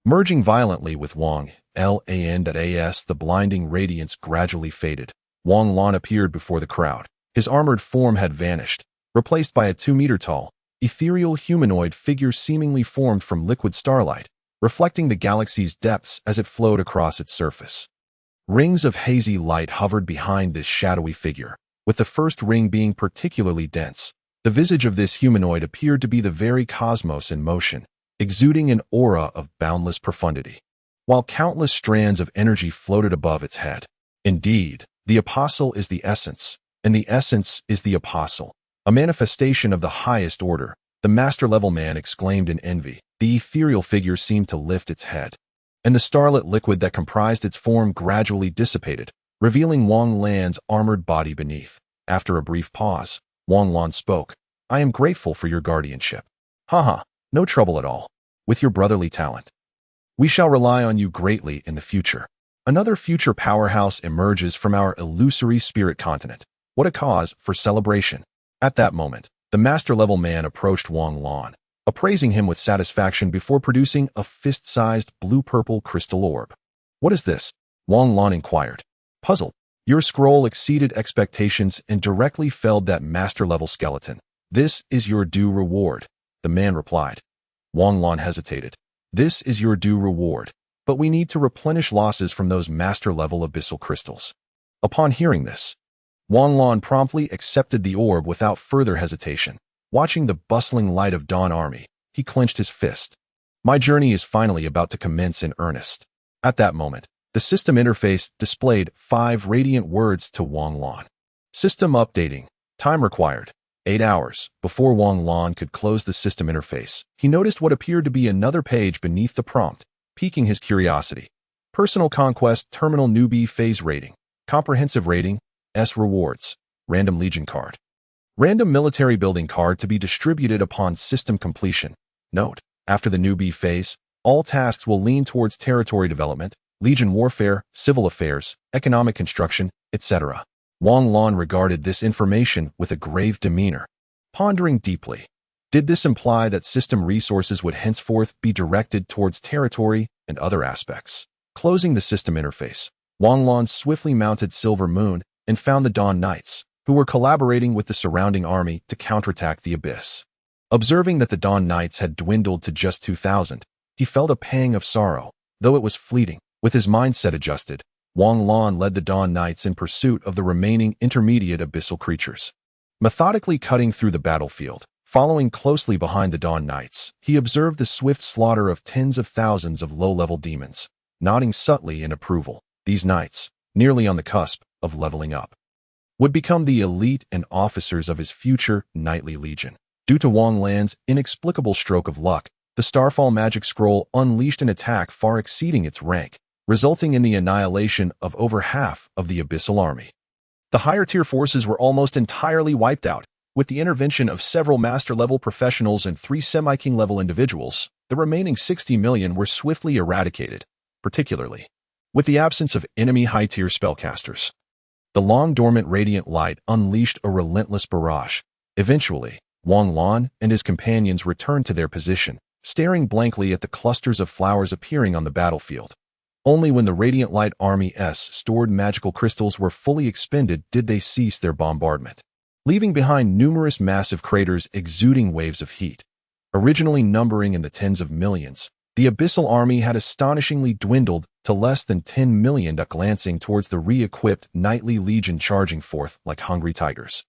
Merging violently with Wang Lan's, the blinding radiance gradually faded. Wang Lan appeared before the crowd. His armored form had vanished, replaced by a 2-meter-tall, ethereal humanoid figure seemingly formed from liquid starlight, reflecting the galaxy's depths as it flowed across its surface. Rings of hazy light hovered behind this shadowy figure, with the first ring being particularly dense. The visage of this humanoid appeared to be the very cosmos in motion, exuding an aura of boundless profundity, while countless strands of energy floated above its head. Indeed, the abyssal is the essence, and the essence is the abyssal, a manifestation of the highest order, the master-level man exclaimed in envy. The ethereal figure seemed to lift its head, and the starlit liquid that comprised its form gradually dissipated, revealing Wang Lan's armored body beneath. After a brief pause, Wang Lan spoke. I am grateful for your guardianship. Haha. No trouble at all. With your brotherly talent, we shall rely on you greatly in the future. Another future powerhouse emerges from our illusory spirit continent. What a cause for celebration. At that moment, the master-level man approached Wang Lan, appraising him with satisfaction before producing a fist-sized blue-purple crystal orb. What is this? Wang Lan inquired, puzzled. Your scroll exceeded expectations and directly felled that master-level skeleton. This is your due reward, the man replied. Wang Lan hesitated. This is your due reward, but we need to replenish losses from those master-level abyssal crystals. Upon hearing this, Wang Lan promptly accepted the orb without further hesitation. Watching the bustling light of Dawn Army, he clenched his fist. My journey is finally about to commence in earnest. At that moment, the system interface displayed 5 radiant words to Wang Lan. System updating. Time required. 8 hours. Before Wang Lan could close the system interface, he noticed what appeared to be another page beneath the prompt, piquing his curiosity. Personal Conquest Terminal Newbie Phase Rating. Comprehensive Rating. S Rewards. Random Legion Card. Random Military Building Card to be distributed upon system completion. Note: after the newbie phase, all tasks will lean towards territory development, legion warfare, civil affairs, economic construction, etc. Wang Lan regarded this information with a grave demeanor, pondering deeply. Did this imply that system resources would henceforth be directed towards territory and other aspects? Closing the system interface, Wang Lan swiftly mounted Silver Moon and found the Dawn Knights, who were collaborating with the surrounding army to counterattack the Abyss. Observing that the Dawn Knights had dwindled to just 2,000, he felt a pang of sorrow, though it was fleeting. With his mindset adjusted, Wang Lan led the Dawn Knights in pursuit of the remaining intermediate abyssal creatures. Methodically cutting through the battlefield, following closely behind the Dawn Knights, he observed the swift slaughter of tens of thousands of low-level demons, nodding subtly in approval. These knights, nearly on the cusp of leveling up, would become the elite and officers of his future knightly legion. Due to Wang Lan's inexplicable stroke of luck, the Starfall magic scroll unleashed an attack far exceeding its rank, resulting in the annihilation of over half of the abyssal army. The higher-tier forces were almost entirely wiped out. With the intervention of several master-level professionals and 3 semi-king-level individuals, the remaining 60 million were swiftly eradicated, particularly with the absence of enemy high-tier spellcasters. The long-dormant radiant light unleashed a relentless barrage. Eventually, Wang Lan and his companions returned to their position, staring blankly at the clusters of flowers appearing on the battlefield. Only when the Radiant Light Army's stored magical crystals were fully expended did they cease their bombardment, leaving behind numerous massive craters exuding waves of heat. Originally numbering in the tens of millions, the Abyssal army had astonishingly dwindled to less than 10 million, glancing towards the re-equipped Knightly Legion charging forth like hungry tigers.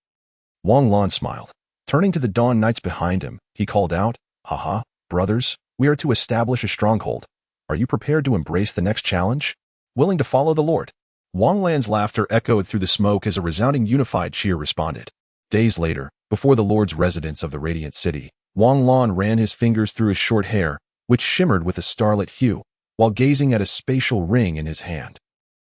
Wang Lan smiled. Turning to the Dawn Knights behind him, he called out, "Haha, brothers, we are to establish a stronghold. Are you prepared to embrace the next challenge? Willing to follow the Lord?" Wang Lan's laughter echoed through the smoke as a resounding unified cheer responded. Days later, before the Lord's residence of the Radiant City, Wang Lan ran his fingers through his short hair, which shimmered with a starlit hue, while gazing at a spatial ring in his hand.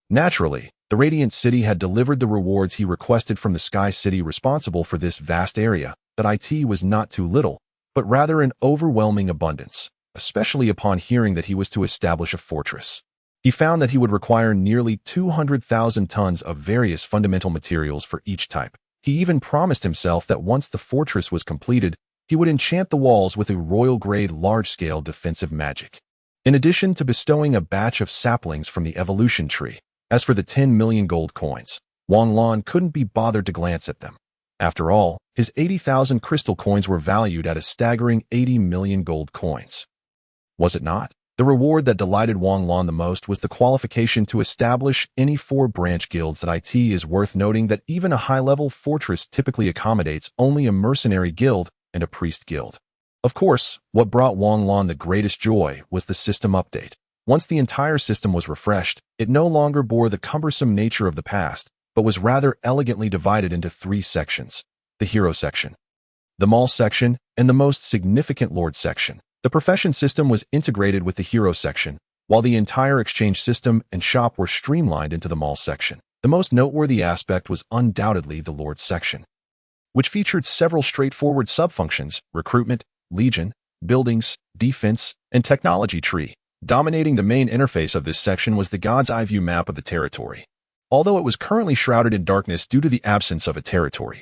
Naturally, the Radiant City had delivered the rewards he requested from the Sky City responsible for this vast area, but it was not too little, but rather an overwhelming abundance, especially upon hearing that he was to establish a fortress. He found that he would require nearly 200,000 tons of various fundamental materials for each type. He even promised himself that once the fortress was completed, he would enchant the walls with a royal-grade large-scale defensive magic. In addition to bestowing a batch of saplings from the evolution tree, as for the 10 million gold coins, Wang Lan couldn't be bothered to glance at them. After all, his 80,000 crystal coins were valued at a staggering 80 million gold coins. Was it not? The reward that delighted Wang Lan the most was the qualification to establish any 4 branch guilds. It is worth noting that even a high-level fortress typically accommodates only a mercenary guild and a priest guild. Of course, what brought Wang Lan the greatest joy was the system update. Once the entire system was refreshed, it no longer bore the cumbersome nature of the past, but was rather elegantly divided into 3 sections: the hero section, the mall section, and the most significant lord section. The profession system was integrated with the hero section, while the entire exchange system and shop were streamlined into the mall section. The most noteworthy aspect was undoubtedly the lord section, which featured several straightforward subfunctions: recruitment, legion, buildings, defense, and technology tree. Dominating the main interface of this section was the God's Eye view map of the territory, although it was currently shrouded in darkness due to the absence of a territory.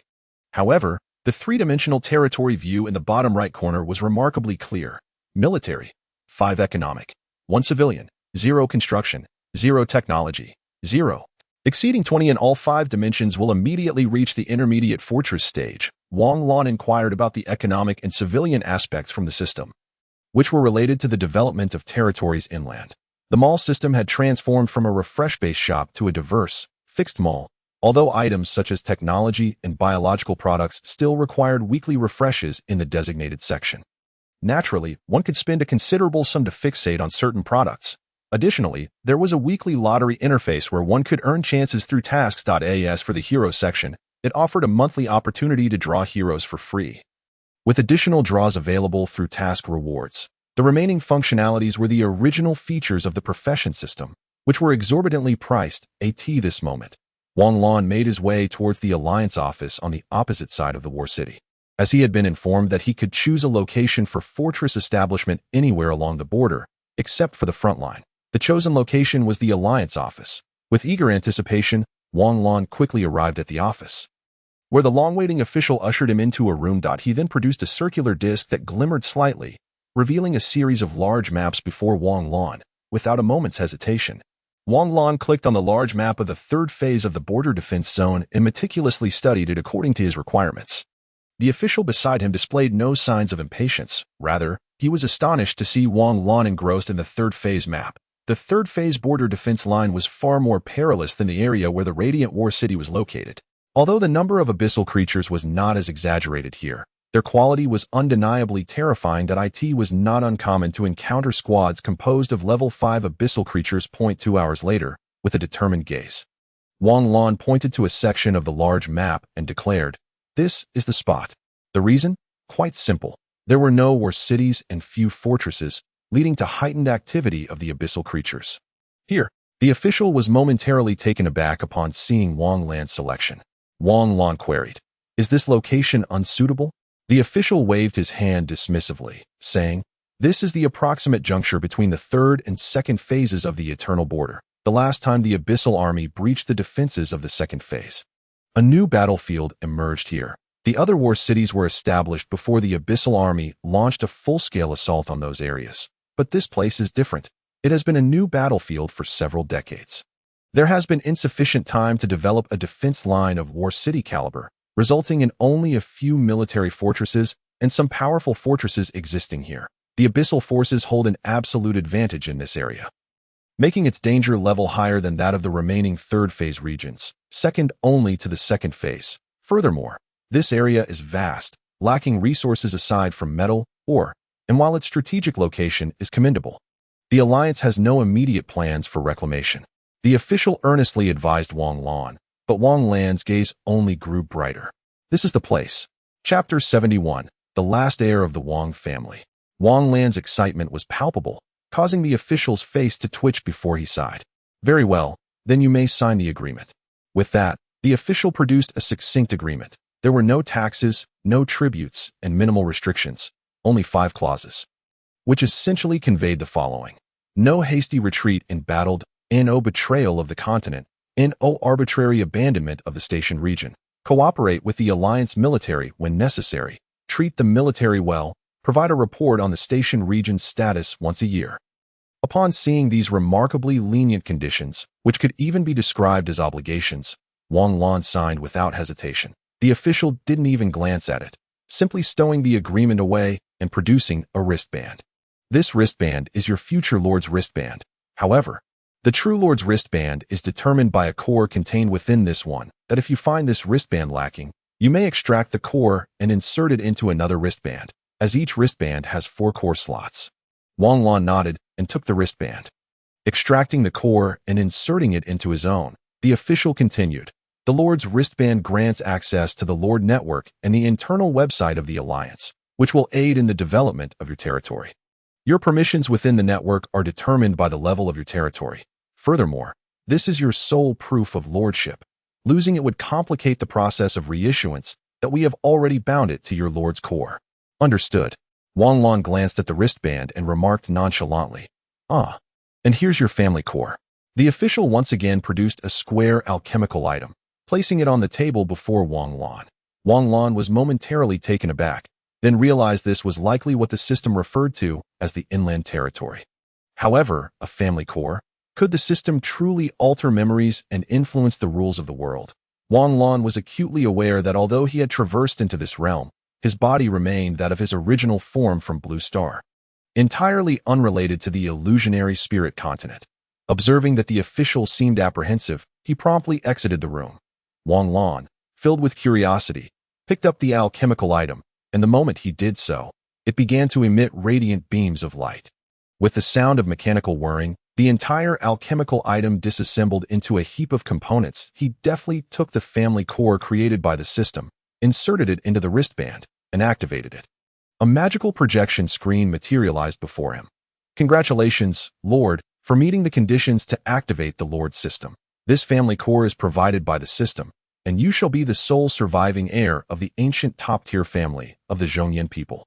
However, the 3-dimensional territory view in the bottom right corner was remarkably clear. Military, 5 economic, 1 civilian, 0 construction, 0 technology, 0. Exceeding 20 in all 5 dimensions will immediately reach the intermediate fortress stage. Wang Lan inquired about the economic and civilian aspects from the system, which were related to the development of territories inland. The mall system had transformed from a refresh-based shop to a diverse, fixed mall, although items such as technology and biological products still required weekly refreshes in the designated section. Naturally, one could spend a considerable sum to fixate on certain products. Additionally, there was a weekly lottery interface where one could earn chances through tasks.as for the hero section. It offered a monthly opportunity to draw heroes for free, with additional draws available through task rewards. The remaining functionalities were the original features of the profession system, which were exorbitantly priced. This moment, Wang Lan made his way towards the Alliance office on the opposite side of the War City, as he had been informed that he could choose a location for fortress establishment anywhere along the border, except for the front line. The chosen location was the Alliance office. With eager anticipation, Wang Lan quickly arrived at the office, where the long-waiting official ushered him into a room. He then produced a circular disc that glimmered slightly, revealing a series of large maps before Wang Lan. Without a moment's hesitation, Wang Lan clicked on the large map of the 3rd phase of the border defense zone and meticulously studied it according to his requirements. The official beside him displayed no signs of impatience. Rather, he was astonished to see Wang Lan engrossed in the 3rd phase map. The 3rd phase border defense line was far more perilous than the area where the Radiant War City was located. Although the number of abyssal creatures was not as exaggerated here, their quality was undeniably terrifying. It was not uncommon to encounter squads composed of level 5 abyssal creatures. 2 hours later, with a determined gaze, Wang Lan pointed to a section of the large map and declared, "This is the spot." The reason? Quite simple. There were no war cities and few fortresses, leading to heightened activity of the abyssal creatures. Here, the official was momentarily taken aback upon seeing Wang Lan's selection. Wang Lan queried, "Is this location unsuitable?" The official waved his hand dismissively, saying, "This is the approximate juncture between the 3rd and 2nd phases of the eternal border. the last time the abyssal army breached the defenses of the second phase. A new battlefield emerged here. The other war cities were established before the abyssal army launched a full-scale assault on those areas. But this place is different. It has been a new battlefield for several decades. There has been insufficient time to develop a defense line of war city caliber, resulting in only a few military fortresses and some powerful fortresses existing here. The abyssal forces hold an absolute advantage in this area, making its danger level higher than that of the remaining third phase regions, second only to the second phase. Furthermore, this area is vast, lacking resources aside from metal, ore, and while its strategic location is commendable, the Alliance has no immediate plans for reclamation. The official earnestly advised Wang Lan, but Wang Lan's gaze only grew brighter. This is the place. Chapter 71, The Last Heir of the Wang Family. Wang Lan's excitement was palpable, causing the official's face to twitch before he sighed. Very well, then you may sign the agreement. With that, the official produced a succinct agreement. There were no taxes, no tributes, and minimal restrictions, only 5 clauses, which essentially conveyed the following. No hasty retreat in battle, no betrayal of the continent, no arbitrary abandonment of the station region. Cooperate with the Alliance military when necessary. Treat the military well. Provide a report on the station region's status once a year. Upon seeing these remarkably lenient conditions, which could even be described as obligations, Wang Lan signed without hesitation. The official didn't even glance at it, simply stowing the agreement away and producing a wristband. This wristband is your future lord's wristband. However, the true lord's wristband is determined by a core contained within this one, that if you find this wristband lacking, you may extract the core and insert it into another wristband, as each wristband has 4 core slots. Wang Lan nodded and took the wristband. Extracting the core and inserting it into his own, the official continued. The Lord's wristband grants access to the Lord network and the internal website of the Alliance, which will aid in the development of your territory. Your permissions within the network are determined by the level of your territory. Furthermore, this is your sole proof of lordship. Losing it would complicate the process of reissuance that we have already bound it to your Lord's core. Understood. Wang Lan glanced at the wristband and remarked nonchalantly, and here's your family core. The official once again produced a square alchemical item, placing it on the table before Wang Lan. Wang Lan was momentarily taken aback, then realized this was likely what the system referred to as the inland territory. However, a family core? Could the system truly alter memories and influence the rules of the world? Wang Lan was acutely aware that although he had traversed into this realm, his body remained that of his original form from Blue Star, entirely unrelated to the illusionary spirit continent. Observing that the official seemed apprehensive, he promptly exited the room. Wang Lan, filled with curiosity, picked up the alchemical item, and the moment he did so, it began to emit radiant beams of light. With the sound of mechanical whirring, the entire alchemical item disassembled into a heap of components. He deftly took the family core created by the system, inserted it into the wristband, and activated it. A magical projection screen materialized before him. Congratulations, Lord, for meeting the conditions to activate the Lord system. This family core is provided by the system, and you shall be the sole surviving heir of the ancient top-tier family of the Zhongyan people.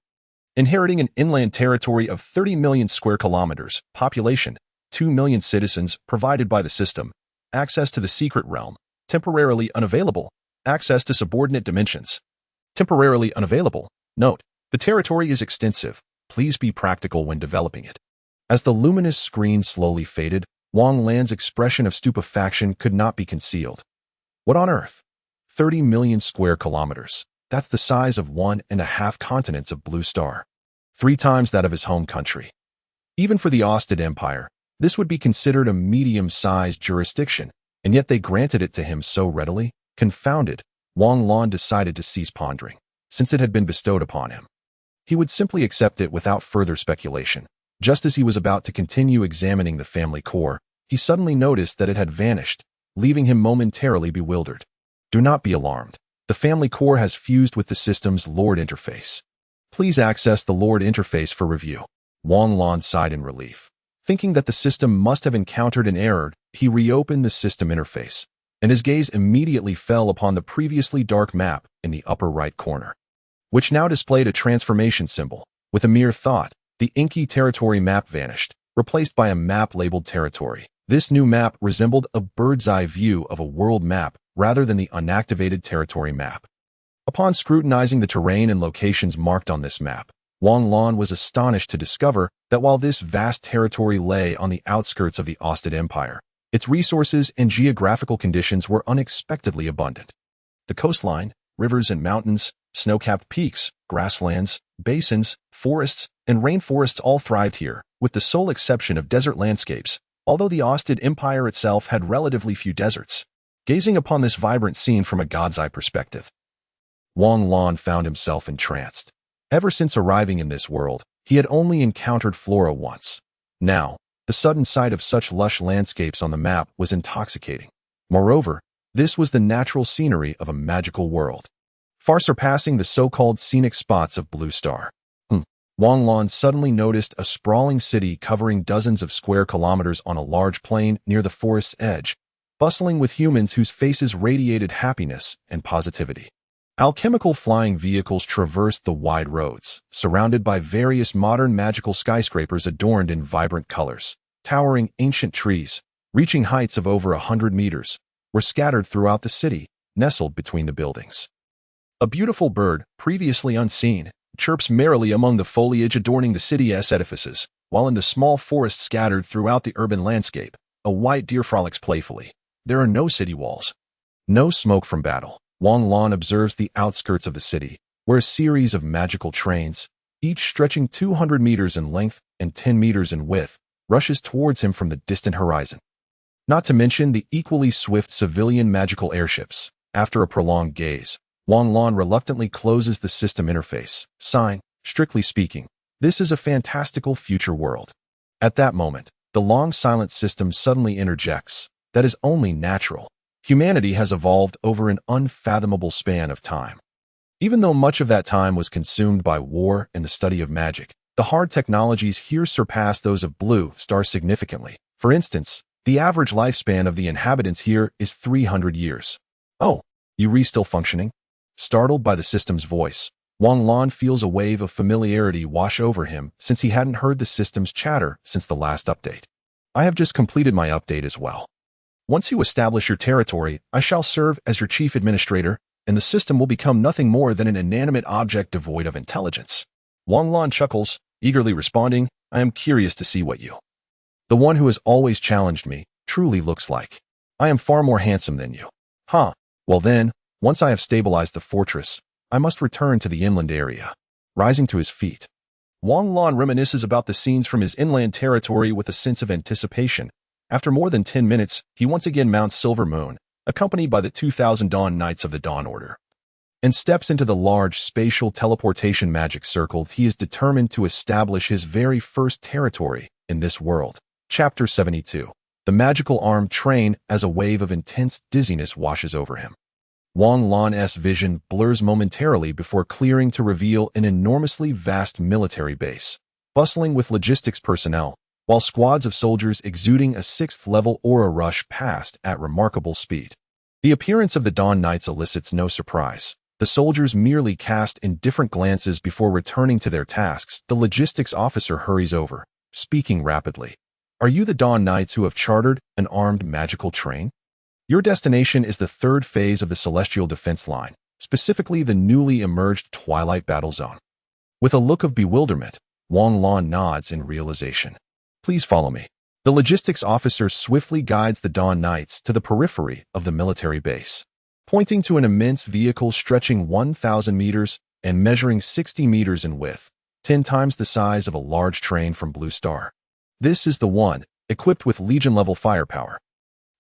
Inheriting an inland territory of 30 million square kilometers, population, 2 million citizens provided by the system, access to the secret realm, temporarily unavailable, access to subordinate dimensions, temporarily unavailable. Note, the territory is extensive. Please be practical when developing it. As the luminous screen slowly faded, Wang Lan's expression of stupefaction could not be concealed. What on earth? 30 million square kilometers. That's the size of 1.5 continents of Blue Star. 3 times that of his home country. Even for the Ushered Empire, this would be considered a medium-sized jurisdiction, and yet they granted it to him so readily. Confounded, Wang Lan decided to cease pondering, since it had been bestowed upon him. He would simply accept it without further speculation. Just as he was about to continue examining the family core, he suddenly noticed that it had vanished, leaving him momentarily bewildered. Do not be alarmed. The family core has fused with the system's Lord interface. Please access the Lord interface for review. Wang Lan sighed in relief. Thinking that the system must have encountered an error, he reopened the system interface, and his gaze immediately fell upon the previously dark map in the upper right corner, which now displayed a transformation symbol. With a mere thought, the inky territory map vanished, replaced by a map labeled territory. This new map resembled a bird's-eye view of a world map rather than the unactivated territory map. Upon scrutinizing the terrain and locations marked on this map, Wang Lan was astonished to discover that while this vast territory lay on the outskirts of the ushered empire, its resources and geographical conditions were unexpectedly abundant. The coastline, rivers and mountains, snow-capped peaks, grasslands, basins, forests, and rainforests all thrived here, with the sole exception of desert landscapes, although the ushered empire itself had relatively few deserts. Gazing upon this vibrant scene from a god's-eye perspective, Wang Lan found himself entranced. Ever since arriving in this world, he had only encountered flora once. Now, the sudden sight of such lush landscapes on the map was intoxicating. Moreover, this was the natural scenery of a magical world, far surpassing the so-called scenic spots of Blue Star. Wang Lan suddenly noticed a sprawling city covering dozens of square kilometers on a large plain near the forest's edge, bustling with humans whose faces radiated happiness and positivity. Alchemical flying vehicles traversed the wide roads, surrounded by various modern magical skyscrapers adorned in vibrant colors. Towering ancient trees, reaching heights of over 100 meters, were scattered throughout the city, nestled between the buildings. A beautiful bird, previously unseen, chirps merrily among the foliage adorning the city's edifices, while in the small forest scattered throughout the urban landscape, a white deer frolics playfully. There are no city walls, no smoke from battle. Wang Lan observes the outskirts of the city, where a series of magical trains, each stretching 200 meters in length and 10 meters in width, rushes towards him from the distant horizon. Not to mention the equally swift civilian magical airships. After a prolonged gaze, Wang Lan reluctantly closes the system interface, sighing, strictly speaking, this is a fantastical future world. At that moment, the long silent system suddenly interjects, that is only natural. Humanity has evolved over an unfathomable span of time. Even though much of that time was consumed by war and the study of magic, the hard technologies here surpass those of Blue Star significantly. For instance, the average lifespan of the inhabitants here is 300 years. Oh, you still functioning? Startled by the system's voice, Wang Lan feels a wave of familiarity wash over him since he hadn't heard the system's chatter since the last update. I have just completed my update as well. Once you establish your territory, I shall serve as your chief administrator, and the system will become nothing more than an inanimate object devoid of intelligence. Wang Lan chuckles, eagerly responding, I am curious to see what you, the one who has always challenged me, truly looks like. I am far more handsome than you. Huh. Well then, once I have stabilized the fortress, I must return to the inland area. Rising to his feet, Wang Lan reminisces about the scenes from his inland territory with a sense of anticipation. After more than 10 minutes, he once again mounts Silver Moon, accompanied by the 2,000 Dawn Knights of the Dawn Order, and steps into the large spatial teleportation magic circle. He is determined to establish his very first territory in this world. Chapter 72. The magical armed train as a wave of intense dizziness washes over him. Wang Lan's vision blurs momentarily before clearing to reveal an enormously vast military base, bustling with logistics personnel, while squads of soldiers exuding a 6th-level aura rush past at remarkable speed. The appearance of the Dawn Knights elicits no surprise. The soldiers merely cast indifferent glances before returning to their tasks. The logistics officer hurries over, speaking rapidly. Are you the Dawn Knights who have chartered an armed magical train? Your destination is the 3rd phase of the Celestial Defense Line, specifically the newly emerged Twilight Battle Zone. With a look of bewilderment, Wang Lan nods in realization. Please follow me. The logistics officer swiftly guides the Dawn Knights to the periphery of the military base, pointing to an immense vehicle stretching 1,000 meters and measuring 60 meters in width, 10 times the size of a large train from Blue Star. This is the one, equipped with Legion-level firepower,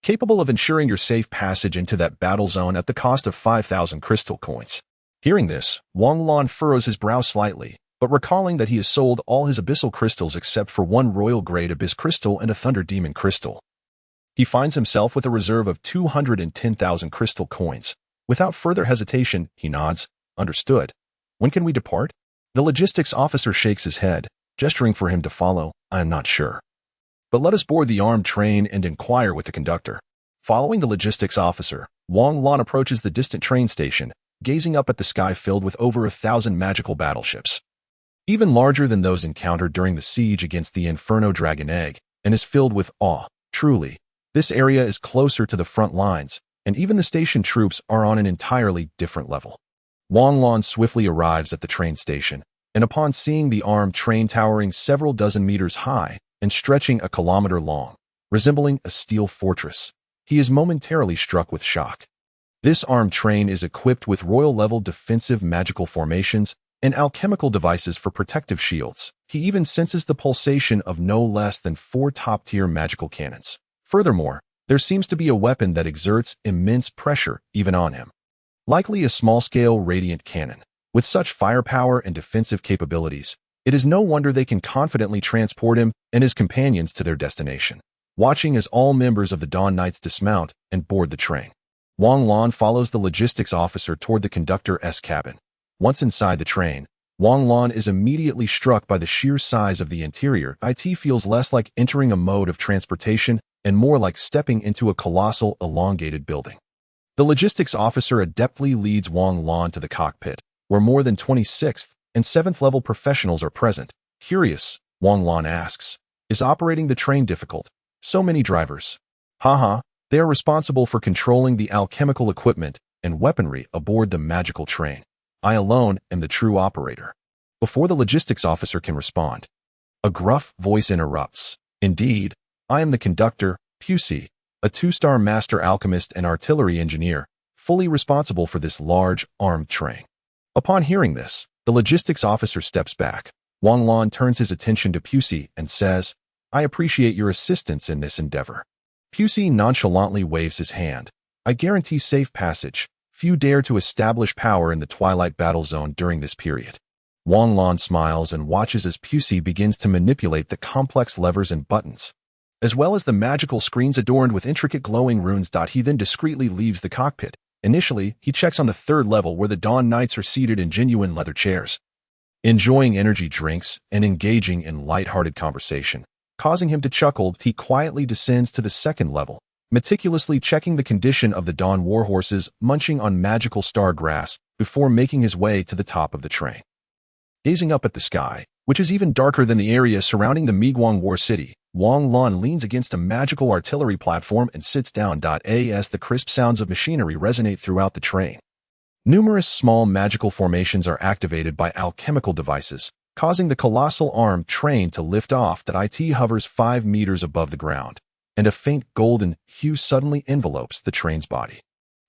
capable of ensuring your safe passage into that battle zone at the cost of 5,000 crystal coins. Hearing this, Wang Lan furrows his brow slightly, but recalling that he has sold all his abyssal crystals except for one royal-grade abyss crystal and a thunder demon crystal, he finds himself with a reserve of 210,000 crystal coins. Without further hesitation, he nods. Understood. When can we depart? The logistics officer shakes his head, gesturing for him to follow. I am not sure. But let us board the armed train and inquire with the conductor. Following the logistics officer, Wang Lan approaches the distant train station, gazing up at the sky filled with over 1,000 magical battleships, even larger than those encountered during the siege against the Inferno Dragon Egg, and is filled with awe. Truly, this area is closer to the front lines, and even the station troops are on an entirely different level. Wang Lan swiftly arrives at the train station, and upon seeing the armed train towering several dozen meters high and stretching a kilometer long, resembling a steel fortress, he is momentarily struck with shock. This armed train is equipped with royal-level defensive magical formations and alchemical devices for protective shields. He even senses the pulsation of no less than 4 top-tier magical cannons. Furthermore, there seems to be a weapon that exerts immense pressure even on him. Likely a small-scale radiant cannon. With such firepower and defensive capabilities, it is no wonder they can confidently transport him and his companions to their destination. Watching as all members of the Dawn Knights dismount and board the train, Wang Lan follows the logistics officer toward the conductor's cabin. Once inside the train, Wang Lan is immediately struck by the sheer size of the interior. It feels less like entering a mode of transportation and more like stepping into a colossal, elongated building. The logistics officer adeptly leads Wang Lan to the cockpit, where more than 26th and 7th level professionals are present. Curious, Wang Lan asks, is operating the train difficult? So many drivers. Haha, they are responsible for controlling the alchemical equipment and weaponry aboard the magical train. I alone am the true operator. Before the logistics officer can respond, a gruff voice interrupts. Indeed, I am the conductor, Pusey, a 2-star master alchemist and artillery engineer, fully responsible for this large, armed train. Upon hearing this, the logistics officer steps back. Wang Lan turns his attention to Pusey and says, I appreciate your assistance in this endeavor. Pusey nonchalantly waves his hand. I guarantee safe passage. Few dare to establish power in the Twilight Battle Zone during this period. Wang Lan smiles and watches as Pusey begins to manipulate the complex levers and buttons, as well as the magical screens adorned with intricate glowing runes. He then discreetly leaves the cockpit. Initially, he checks on the 3rd level where the Dawn Knights are seated in genuine leather chairs, enjoying energy drinks and engaging in light-hearted conversation. Causing him to chuckle, he quietly descends to the 2nd level, meticulously checking the condition of the Dawn warhorses munching on magical star grass before making his way to the top of the train. Gazing up at the sky, which is even darker than the area surrounding the Miguang War City, Wang Lan leans against a magical artillery platform and sits down. As the crisp sounds of machinery resonate throughout the train, numerous small magical formations are activated by alchemical devices, causing the colossal armed train to lift off. It hovers 5 meters above the ground, and a faint golden hue suddenly envelopes the train's body.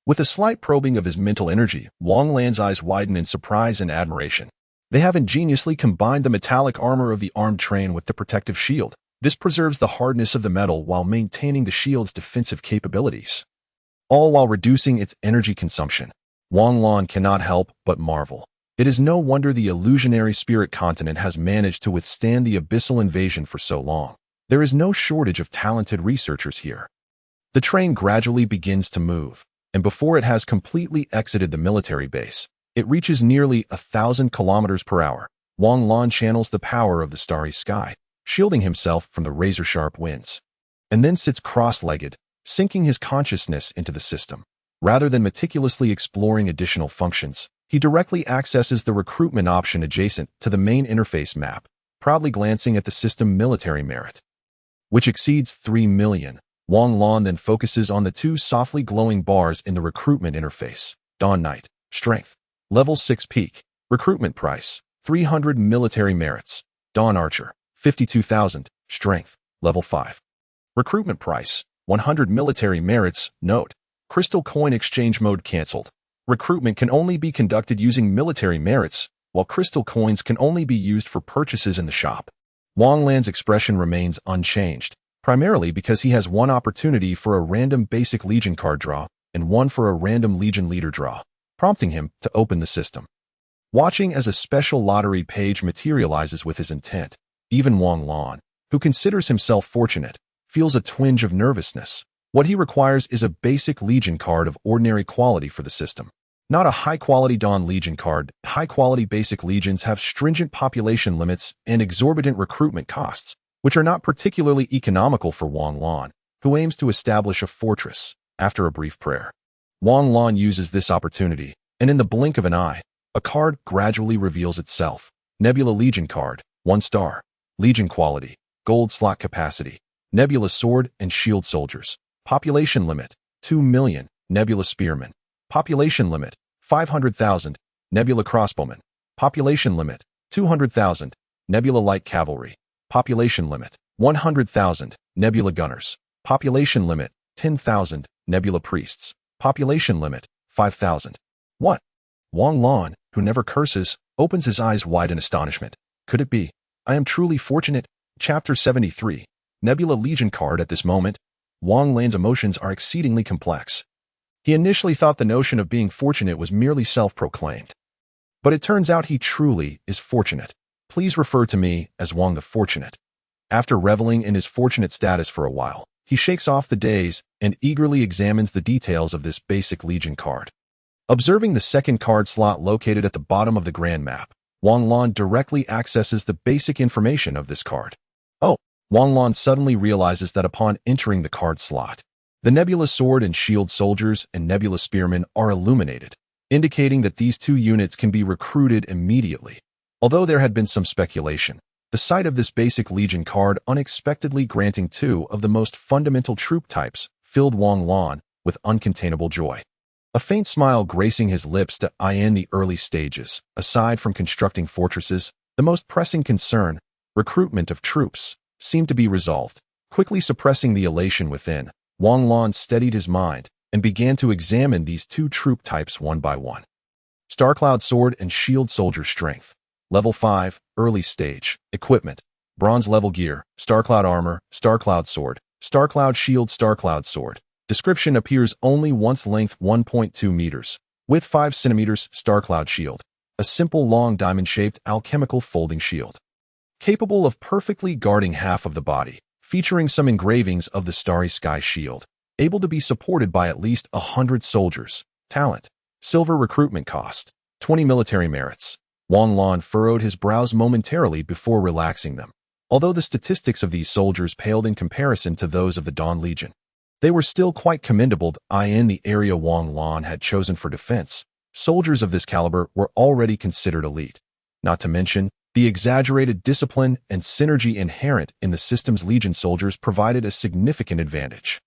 With a slight probing of his mental energy, Wang Lan's eyes widen in surprise and admiration. They have ingeniously combined the metallic armor of the armed train with the protective shield. This preserves the hardness of the metal while maintaining the shield's defensive capabilities, all while reducing its energy consumption. Wang Lan cannot help but marvel. It is no wonder the illusionary spirit continent has managed to withstand the abyssal invasion for so long. There is no shortage of talented researchers here. The train gradually begins to move, and before it has completely exited the military base, it reaches nearly 1,000 kilometers per hour. Wang Lan channels the power of the starry sky, shielding himself from the razor-sharp winds, and then sits cross-legged, sinking his consciousness into the system. Rather than meticulously exploring additional functions, he directly accesses the recruitment option adjacent to the main interface map, proudly glancing at the system military merit, which exceeds 3 million. Wang Lan then focuses on the 2 softly glowing bars in the recruitment interface. Dawn Knight, Strength, Level 6 Peak, Recruitment Price, 300 military merits. Dawn Archer, 52,000, Strength, Level 5. Recruitment Price, 100 military merits. Note: Crystal Coin Exchange Mode cancelled. Recruitment can only be conducted using military merits, while crystal coins can only be used for purchases in the shop. Wang Lan's expression remains unchanged, primarily because he has one opportunity for a random basic Legion card draw and one for a random Legion leader draw, prompting him to open the system. Watching as a special lottery page materializes with his intent, even Wang Lan, who considers himself fortunate, feels a twinge of nervousness. What he requires is a basic Legion card of ordinary quality for the system, not a high-quality Dawn Legion card. High-quality basic Legions have stringent population limits and exorbitant recruitment costs, which are not particularly economical for Wang Lan, who aims to establish a fortress. After a brief prayer, Wang Lan uses this opportunity, and in the blink of an eye, a card gradually reveals itself. Nebula Legion card, 1 star. Legion quality, gold slot capacity, Nebula sword and shield soldiers. Population limit, 2 million. Nebula spearmen. Population limit, 500,000. Nebula crossbowmen. Population limit, 200,000. Nebula light cavalry. Population limit, 100,000. Nebula gunners. Population limit, 10,000. Nebula priests. Population limit, 5,000. What? Wang Lan, who never curses, opens his eyes wide in astonishment. Could it be? I am truly fortunate. Chapter 73. Nebula Legion card. At this moment, Wang Lan's emotions are exceedingly complex. He initially thought the notion of being fortunate was merely self-proclaimed. But it turns out he truly is fortunate. Please refer to me as Wang the Fortunate. After reveling in his fortunate status for a while, he shakes off the daze and eagerly examines the details of this basic Legion card. Observing the second card slot located at the bottom of the grand map, Wang Lan directly accesses the basic information of this card. Oh, Wang Lan suddenly realizes that upon entering the card slot, the Nebula sword and shield soldiers and Nebula spearmen are illuminated, indicating that these two units can be recruited immediately. Although there had been some speculation, the sight of this basic Legion card unexpectedly granting two of the most fundamental troop types filled Wang Lan with uncontainable joy. A faint smile gracing his lips to in the early stages. Aside from constructing fortresses, the most pressing concern, recruitment of troops, seemed to be resolved. Quickly suppressing the elation within, Wang Lan steadied his mind and began to examine these two troop types one by one. Starcloud sword and shield soldier strength. Level 5, early stage. Equipment. Bronze level gear, Starcloud armor, Starcloud sword, Starcloud shield, Starcloud sword. Description appears only once. Length 1.2 meters. Width 5 centimeters. Starcloud shield. A simple long diamond-shaped alchemical folding shield. Capable of perfectly guarding half of the body, featuring some engravings of the starry sky shield. Able to be supported by at least 100 soldiers. Talent. Silver recruitment cost. 20 military merits. Wang Lan furrowed his brows momentarily before relaxing them. Although the statistics of these soldiers paled in comparison to those of the Dawn Legion, they were still quite commendable. In the area Wang Lan had chosen for defense, soldiers of this caliber were already considered elite. Not to mention, the exaggerated discipline and synergy inherent in the system's Legion soldiers provided a significant advantage.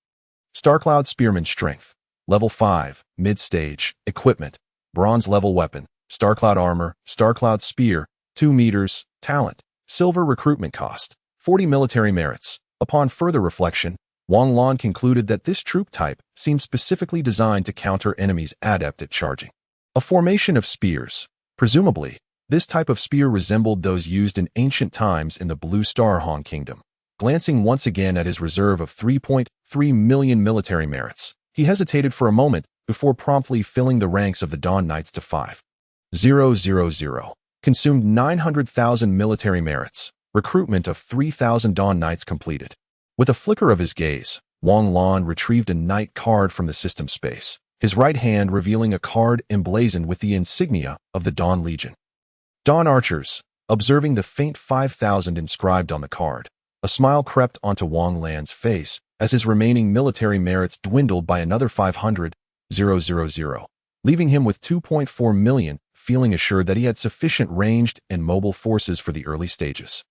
Starcloud Spearman Strength. Level 5, mid-stage. Equipment. Bronze level weapon. Starcloud armor, Starcloud spear, 2 meters. Talent. Silver recruitment cost. 40 military merits. Upon further reflection, Wang Lan concluded that this troop type seemed specifically designed to counter enemies adept at charging. A formation of spears. Presumably, this type of spear resembled those used in ancient times in the Blue Star Han Kingdom. Glancing once again at his reserve of 3.3 million military merits, he hesitated for a moment before promptly filling the ranks of the Dawn Knights to 5,000. Consumed 900,000 military merits. Recruitment of 3,000 Dawn Knights completed. With a flicker of his gaze, Wang Lan retrieved a knight card from the system space, his right hand revealing a card emblazoned with the insignia of the Dawn Legion. Dawn Archers. Observing the faint 5,000 inscribed on the card, a smile crept onto Wang Lan's face as his remaining military merits dwindled by another 500,000, leaving him with 2.4 million, feeling assured that he had sufficient ranged and mobile forces for the early stages.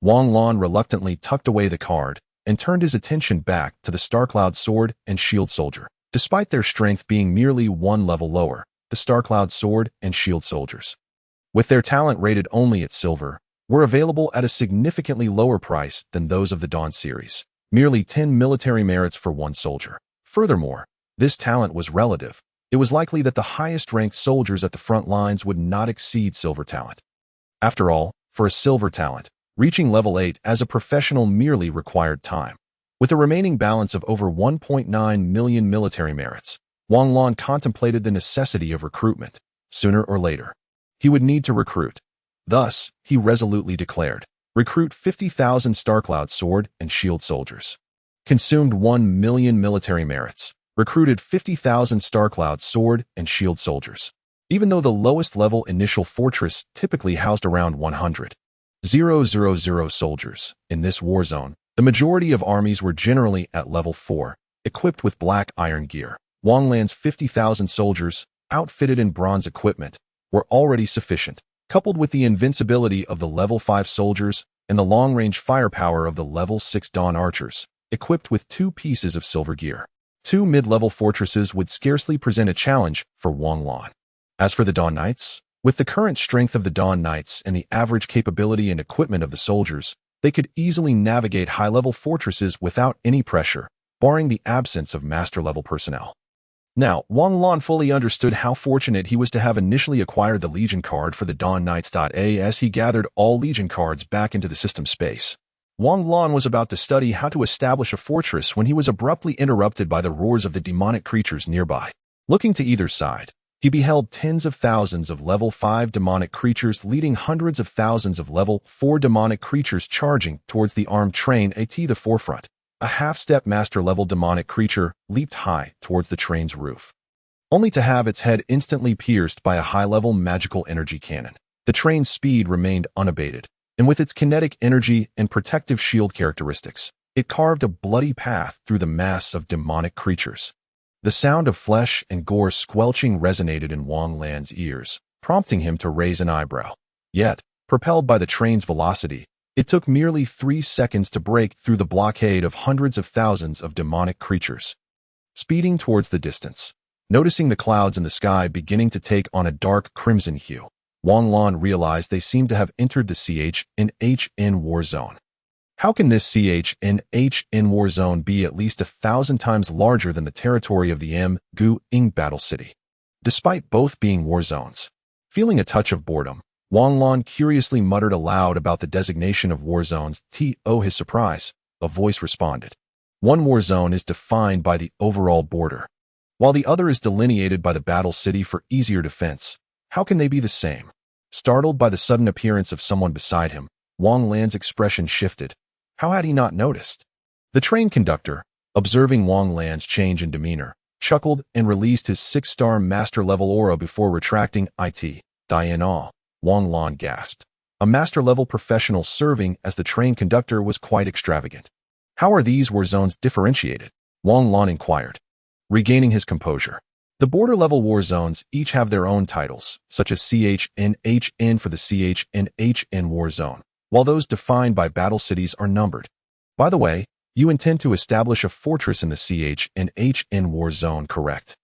Wang Lan reluctantly tucked away the card and turned his attention back to the Starcloud sword and shield soldier. Despite their strength being merely one level lower, the Starcloud sword and shield soldiers, with their talent rated only at silver, were available at a significantly lower price than those of the Dawn series, merely 10 military merits for one soldier. Furthermore, this talent was relative. It was likely that the highest-ranked soldiers at the front lines would not exceed silver talent. After all, for a silver talent, reaching level 8 as a professional merely required time. With a remaining balance of over 1.9 million military merits, Wang Lan contemplated the necessity of recruitment. Sooner or later, he would need to recruit. Thus, he resolutely declared, recruit 50,000 Starcloud sword and shield soldiers. Consumed 1 million military merits. Recruited 50,000 Starcloud sword and shield soldiers. Even though the lowest level initial fortress typically housed around 100,000 soldiers, in this war zone, the majority of armies were generally at level 4, equipped with black iron gear. Wang Lan's 50,000 soldiers, outfitted in bronze equipment, were already sufficient. Coupled with the invincibility of the level 5 soldiers and the long-range firepower of the level 6 Dawn Archers, equipped with 2 pieces of silver gear. 2 mid-level fortresses would scarcely present a challenge for Wang Lan. As for the Dawn Knights, with the current strength of the Dawn Knights and the average capability and equipment of the soldiers, they could easily navigate high-level fortresses without any pressure, barring the absence of master-level personnel. Now, Wang Lan fully understood how fortunate he was to have initially acquired the Legion card for the Dawn Knights. As he gathered all Legion cards back into the system space, Wang Lan was about to study how to establish a fortress when he was abruptly interrupted by the roars of the demonic creatures nearby. Looking to either side, he beheld tens of thousands of level 5 demonic creatures leading hundreds of thousands of level 4 demonic creatures charging towards the armed train at the forefront. A half-step master-level demonic creature leaped high towards the train's roof, only to have its head instantly pierced by a high-level magical energy cannon. The train's speed remained unabated, and with its kinetic energy and protective shield characteristics, it carved a bloody path through the mass of demonic creatures. The sound of flesh and gore squelching resonated in Wang Lan's ears, prompting him to raise an eyebrow. Yet, propelled by the train's velocity, it took merely 3 seconds to break through the blockade of hundreds of thousands of demonic creatures. Speeding towards the distance, noticing the clouds in the sky beginning to take on a dark crimson hue, Wang Lan realized they seemed to have entered the CHNHN war zone. How can this CHNHN war zone be at least 1,000 times larger than the territory of the Ing battle city? Despite both being war zones, feeling a touch of boredom, Wang Lan curiously muttered aloud about the designation of war zones. To his surprise, a voice responded. One war zone is defined by the overall border, while the other is delineated by the battle city for easier defense. How can they be the same? Startled by the sudden appearance of someone beside him, Wang Lan's expression shifted. How had he not noticed? The train conductor, observing Wang Lan's change in demeanor, chuckled and released his 6-star master-level aura before retracting it. In awe, Wang Lan gasped. A master-level professional serving as the train conductor was quite extravagant. How are these war zones differentiated? Wang Lan inquired, regaining his composure. The border-level war zones each have their own titles, such as CHNHN for the CHNHN war zone, while those defined by battle cities are numbered. By the way, you intend to establish a fortress in the CHNHN war zone, correct?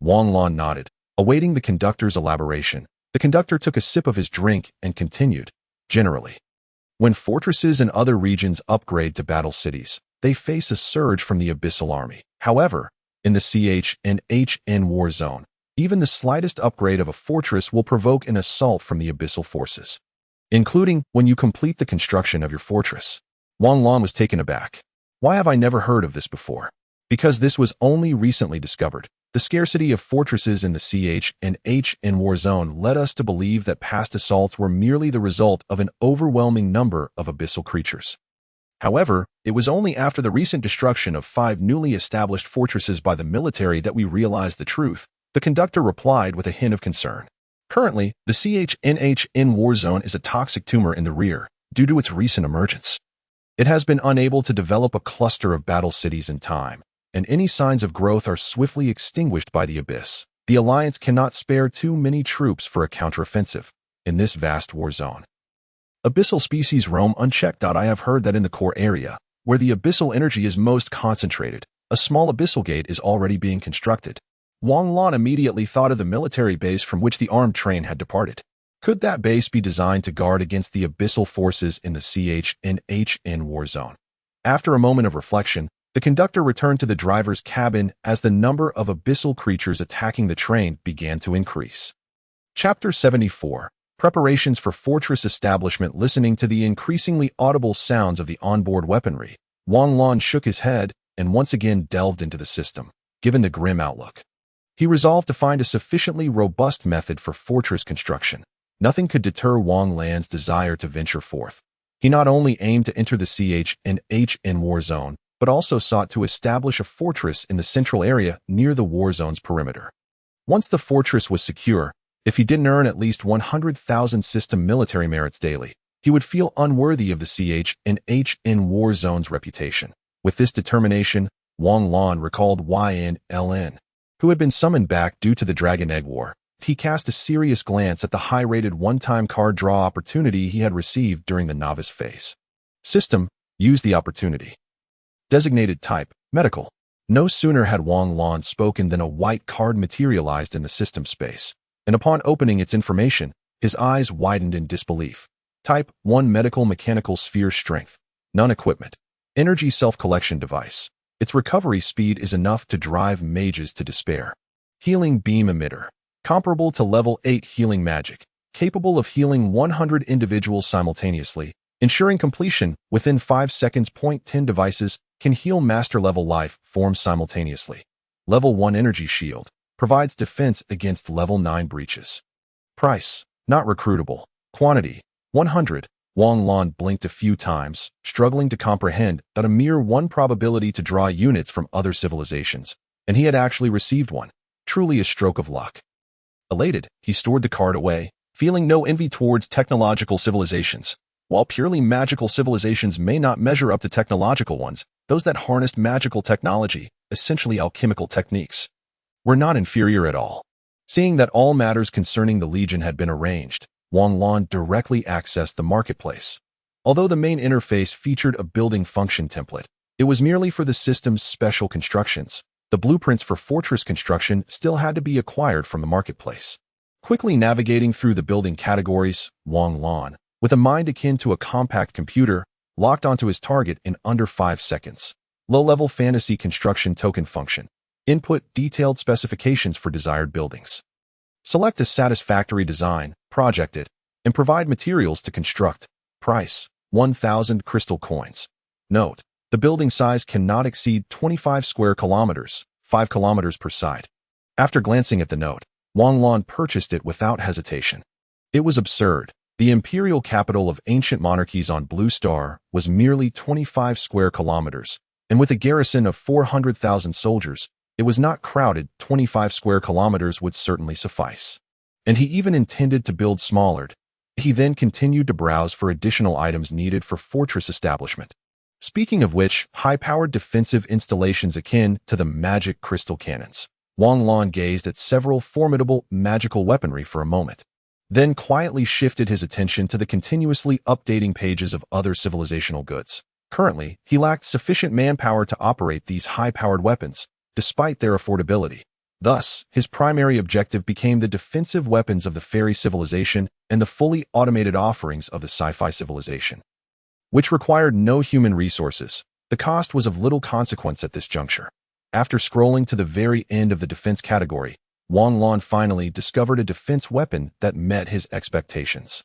Wang Lan nodded, awaiting the conductor's elaboration. The conductor took a sip of his drink and continued. Generally, when fortresses in other regions upgrade to battle cities, they face a surge from the abyssal army. However, in the CHNHN war zone, even the slightest upgrade of a fortress will provoke an assault from the abyssal forces, including when you complete the construction of your fortress. Wang Lan was taken aback. Why have I never heard of this before? Because this was only recently discovered. The scarcity of fortresses in the CHNHN war zone led us to believe that past assaults were merely the result of an overwhelming number of abyssal creatures. However, it was only after the recent destruction of 5 newly established fortresses by the military that we realized the truth, the conductor replied with a hint of concern. Currently, the CHNHN war zone is a toxic tumor in the rear due to its recent emergence. It has been unable to develop a cluster of battle cities in time, and any signs of growth are swiftly extinguished by the abyss. The Alliance cannot spare too many troops for a counteroffensive in this vast war zone. Abyssal species roam unchecked. I have heard that in the core area, where the abyssal energy is most concentrated, a small abyssal gate is already being constructed. Wang Lan immediately thought of the military base from which the armed train had departed. Could that base be designed to guard against the abyssal forces in the CHNHN war zone? After a moment of reflection, the conductor returned to the driver's cabin as the number of abyssal creatures attacking the train began to increase. Chapter 74. Preparations for Fortress Establishment. Listening to the increasingly audible sounds of the onboard weaponry, Wang Lan shook his head and once again delved into the system. Given the grim outlook, he resolved to find a sufficiently robust method for fortress construction. Nothing could deter Wang Lan's desire to venture forth. He not only aimed to enter the CHNHN war zone, but also sought to establish a fortress in the central area near the war zone's perimeter. Once the fortress was secure, if he didn't earn at least 100,000 system military merits daily, he would feel unworthy of the CHNHN war zone's reputation. With this determination, Wang Lan recalled Yan Ln, who had been summoned back due to the Dragon Egg War. He cast a serious glance at the high-rated one-time card draw opportunity he had received during the novice phase. System, use the opportunity. Designated type, medical. No sooner had Wang Lan spoken than a white card materialized in the system space, and upon opening its information, his eyes widened in disbelief. Type 1 medical mechanical sphere strength. None equipment. Energy self-collection device. Its recovery speed is enough to drive mages to despair. Healing beam emitter. Comparable to level 8 healing magic. Capable of healing 100 individuals simultaneously, ensuring completion within 5 seconds. 10 devices can heal master-level life forms simultaneously. Level 1 energy shield. Provides defense against level 9 breaches. Price. Not recruitable. Quantity. 100. Wang Lan blinked a few times, struggling to comprehend that a mere 1 probability to draw units from other civilizations, and he had actually received one. Truly a stroke of luck. Elated, he stored the card away, feeling no envy towards technological civilizations. While purely magical civilizations may not measure up to technological ones, those that harnessed magical technology, essentially alchemical techniques, were not inferior at all. Seeing that all matters concerning the Legion had been arranged, Wang Lan directly accessed the marketplace. Although the main interface featured a building function template, it was merely for the system's special constructions. The blueprints for fortress construction still had to be acquired from the marketplace. Quickly navigating through the building categories, Wang Lan, with a mind akin to a compact computer, locked onto his target in under 5 seconds. Low-level fantasy construction token function. Input detailed specifications for desired buildings. Select a satisfactory design, project it, and provide materials to construct. Price, 1,000 crystal coins. Note, the building size cannot exceed 25 square kilometers, 5 kilometers per side. After glancing at the note, Wang Lan purchased it without hesitation. It was absurd. The imperial capital of ancient monarchies on Blue Star was merely 25 square kilometers, and with a garrison of 400,000 soldiers, it was not crowded. 25 square kilometers would certainly suffice. And he even intended to build smaller. He then continued to browse for additional items needed for fortress establishment. Speaking of which, high-powered defensive installations akin to the magic crystal cannons. Wang Lan gazed at several formidable magical weaponry for a moment, then quietly shifted his attention to the continuously updating pages of other civilizational goods. Currently, he lacked sufficient manpower to operate these high-powered weapons, despite their affordability. Thus, his primary objective became the defensive weapons of the fairy civilization and the fully automated offerings of the sci-fi civilization, which required no human resources. The cost was of little consequence at this juncture. After scrolling to the very end of the defense category, Wang Lan finally discovered a defense weapon that met his expectations.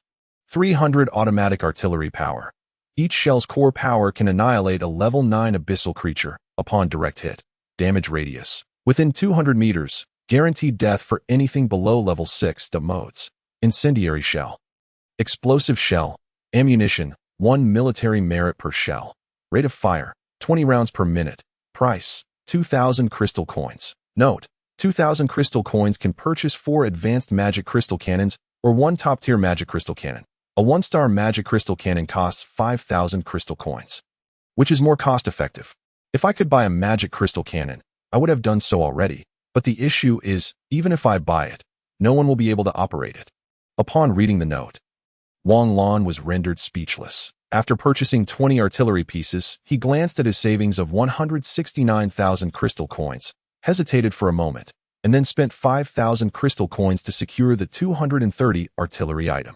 300 automatic artillery power. Each shell's core power can annihilate a level 9 abyssal creature upon direct hit. Damage radius. Within 200 meters, guaranteed death for anything below level 6 modes. Incendiary shell. Explosive shell. Ammunition, 1 military merit per shell. Rate of fire, 20 rounds per minute. Price, 2,000 crystal coins. Note, 2,000 crystal coins can purchase 4 advanced magic crystal cannons or 1 top-tier magic crystal cannon. A 1-star magic crystal cannon costs 5,000 crystal coins, which is more cost-effective. If I could buy a magic crystal cannon, I would have done so already, but the issue is, even if I buy it, no one will be able to operate it. Upon reading the note, Wang Lan was rendered speechless. After purchasing 20 artillery pieces, he glanced at his savings of 169,000 crystal coins, hesitated for a moment, and then spent 5,000 crystal coins to secure the 230 artillery item.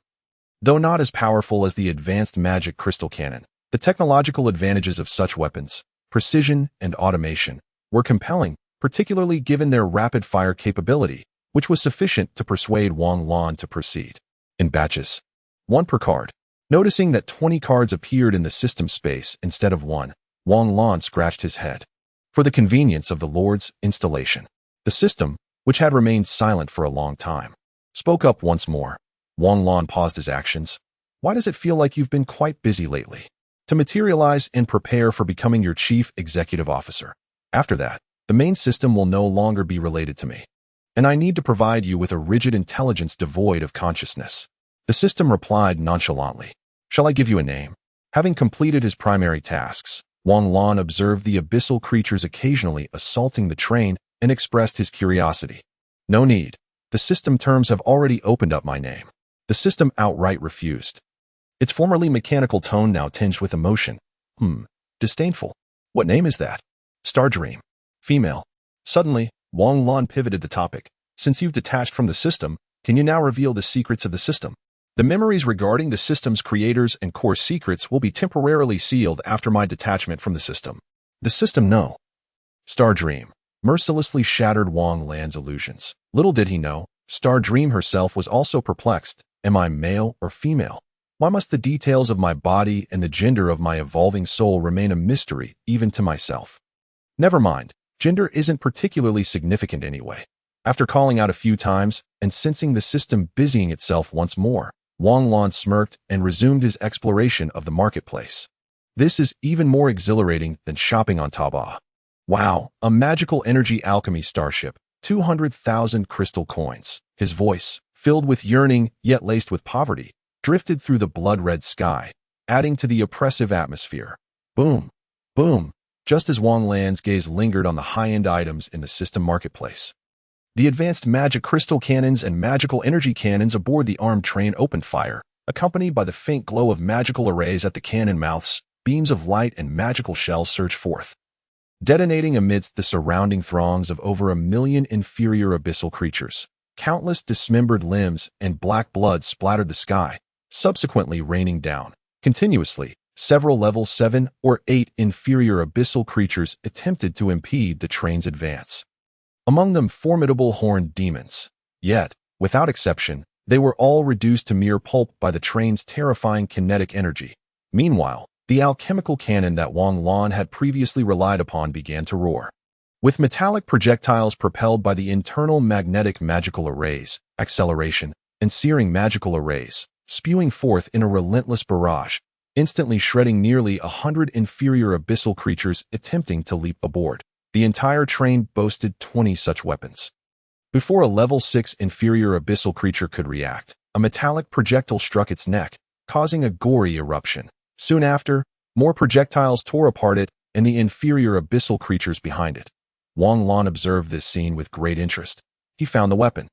Though not as powerful as the advanced magic crystal cannon, the technological advantages of such weapons, precision and automation, were compelling, particularly given their rapid-fire capability, which was sufficient to persuade Wang Lan to proceed. In batches. 1 per card. Noticing that 20 cards appeared in the system space instead of 1, Wang Lan scratched his head. For the convenience of the Lord's installation, the system, which had remained silent for a long time, spoke up once more. Wang Lan paused his actions. Why does it feel like you've been quite busy lately? To materialize and prepare for becoming your chief executive officer. After that, the main system will no longer be related to me, and I need to provide you with a rigid intelligence devoid of consciousness. The system replied nonchalantly. Shall I give you a name? Having completed his primary tasks, Wang Lan observed the abyssal creatures occasionally assaulting the train and expressed his curiosity. No need. The system terms have already opened up my name. The system outright refused. Its formerly mechanical tone now tinged with emotion. Disdainful. What name is that? Star Dream. Female. Suddenly, Wang Lan pivoted the topic. Since you've detached from the system, can you now reveal the secrets of the system? The memories regarding the system's creators and core secrets will be temporarily sealed after my detachment from the system. The system, no. Star Dream mercilessly shattered Wang Lan's illusions. Little did he know, Star Dream herself was also perplexed. Am I male or female? Why must the details of my body and the gender of my evolving soul remain a mystery, even to myself? Never mind, gender isn't particularly significant anyway. After calling out a few times and sensing the system busying itself once more, Wang Lan smirked and resumed his exploration of the marketplace. This is even more exhilarating than shopping on Taobao. Wow, a magical energy alchemy starship, 200,000 crystal coins. His voice, filled with yearning yet laced with poverty, drifted through the blood-red sky, adding to the oppressive atmosphere. Boom, boom, just as Wang Lan's gaze lingered on the high-end items in the system marketplace. The advanced magic crystal cannons and magical energy cannons aboard the armed train opened fire, accompanied by the faint glow of magical arrays at the cannon mouths. Beams of light and magical shells surged forth, detonating amidst the surrounding throngs of over 1 million inferior abyssal creatures. Countless dismembered limbs and black blood splattered the sky, subsequently raining down. Continuously, several level 7 or 8 inferior abyssal creatures attempted to impede the train's advance. Among them formidable horned demons. Yet, without exception, they were all reduced to mere pulp by the train's terrifying kinetic energy. Meanwhile, the alchemical cannon that Wang Lan had previously relied upon began to roar. With metallic projectiles propelled by the internal magnetic magical arrays, acceleration, and searing magical arrays, spewing forth in a relentless barrage, instantly shredding nearly 100 inferior abyssal creatures attempting to leap aboard. The entire train boasted 20 such weapons. Before a level 6 inferior abyssal creature could react, a metallic projectile struck its neck, causing a gory eruption. Soon after, more projectiles tore apart it and the inferior abyssal creatures behind it. Wang Lan observed this scene with great interest. He found the weapon,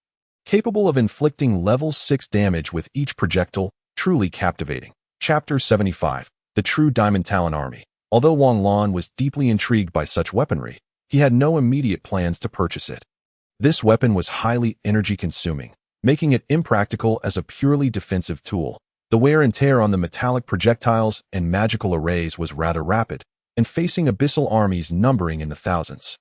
capable of inflicting level 6 damage with each projectile, truly captivating. Chapter 75. The True Diamond Talon Army. Although Wang Lan was deeply intrigued by such weaponry, he had no immediate plans to purchase it. This weapon was highly energy-consuming, making it impractical as a purely defensive tool. The wear and tear on the metallic projectiles and magical arrays was rather rapid, and facing abyssal armies numbering in the thousands.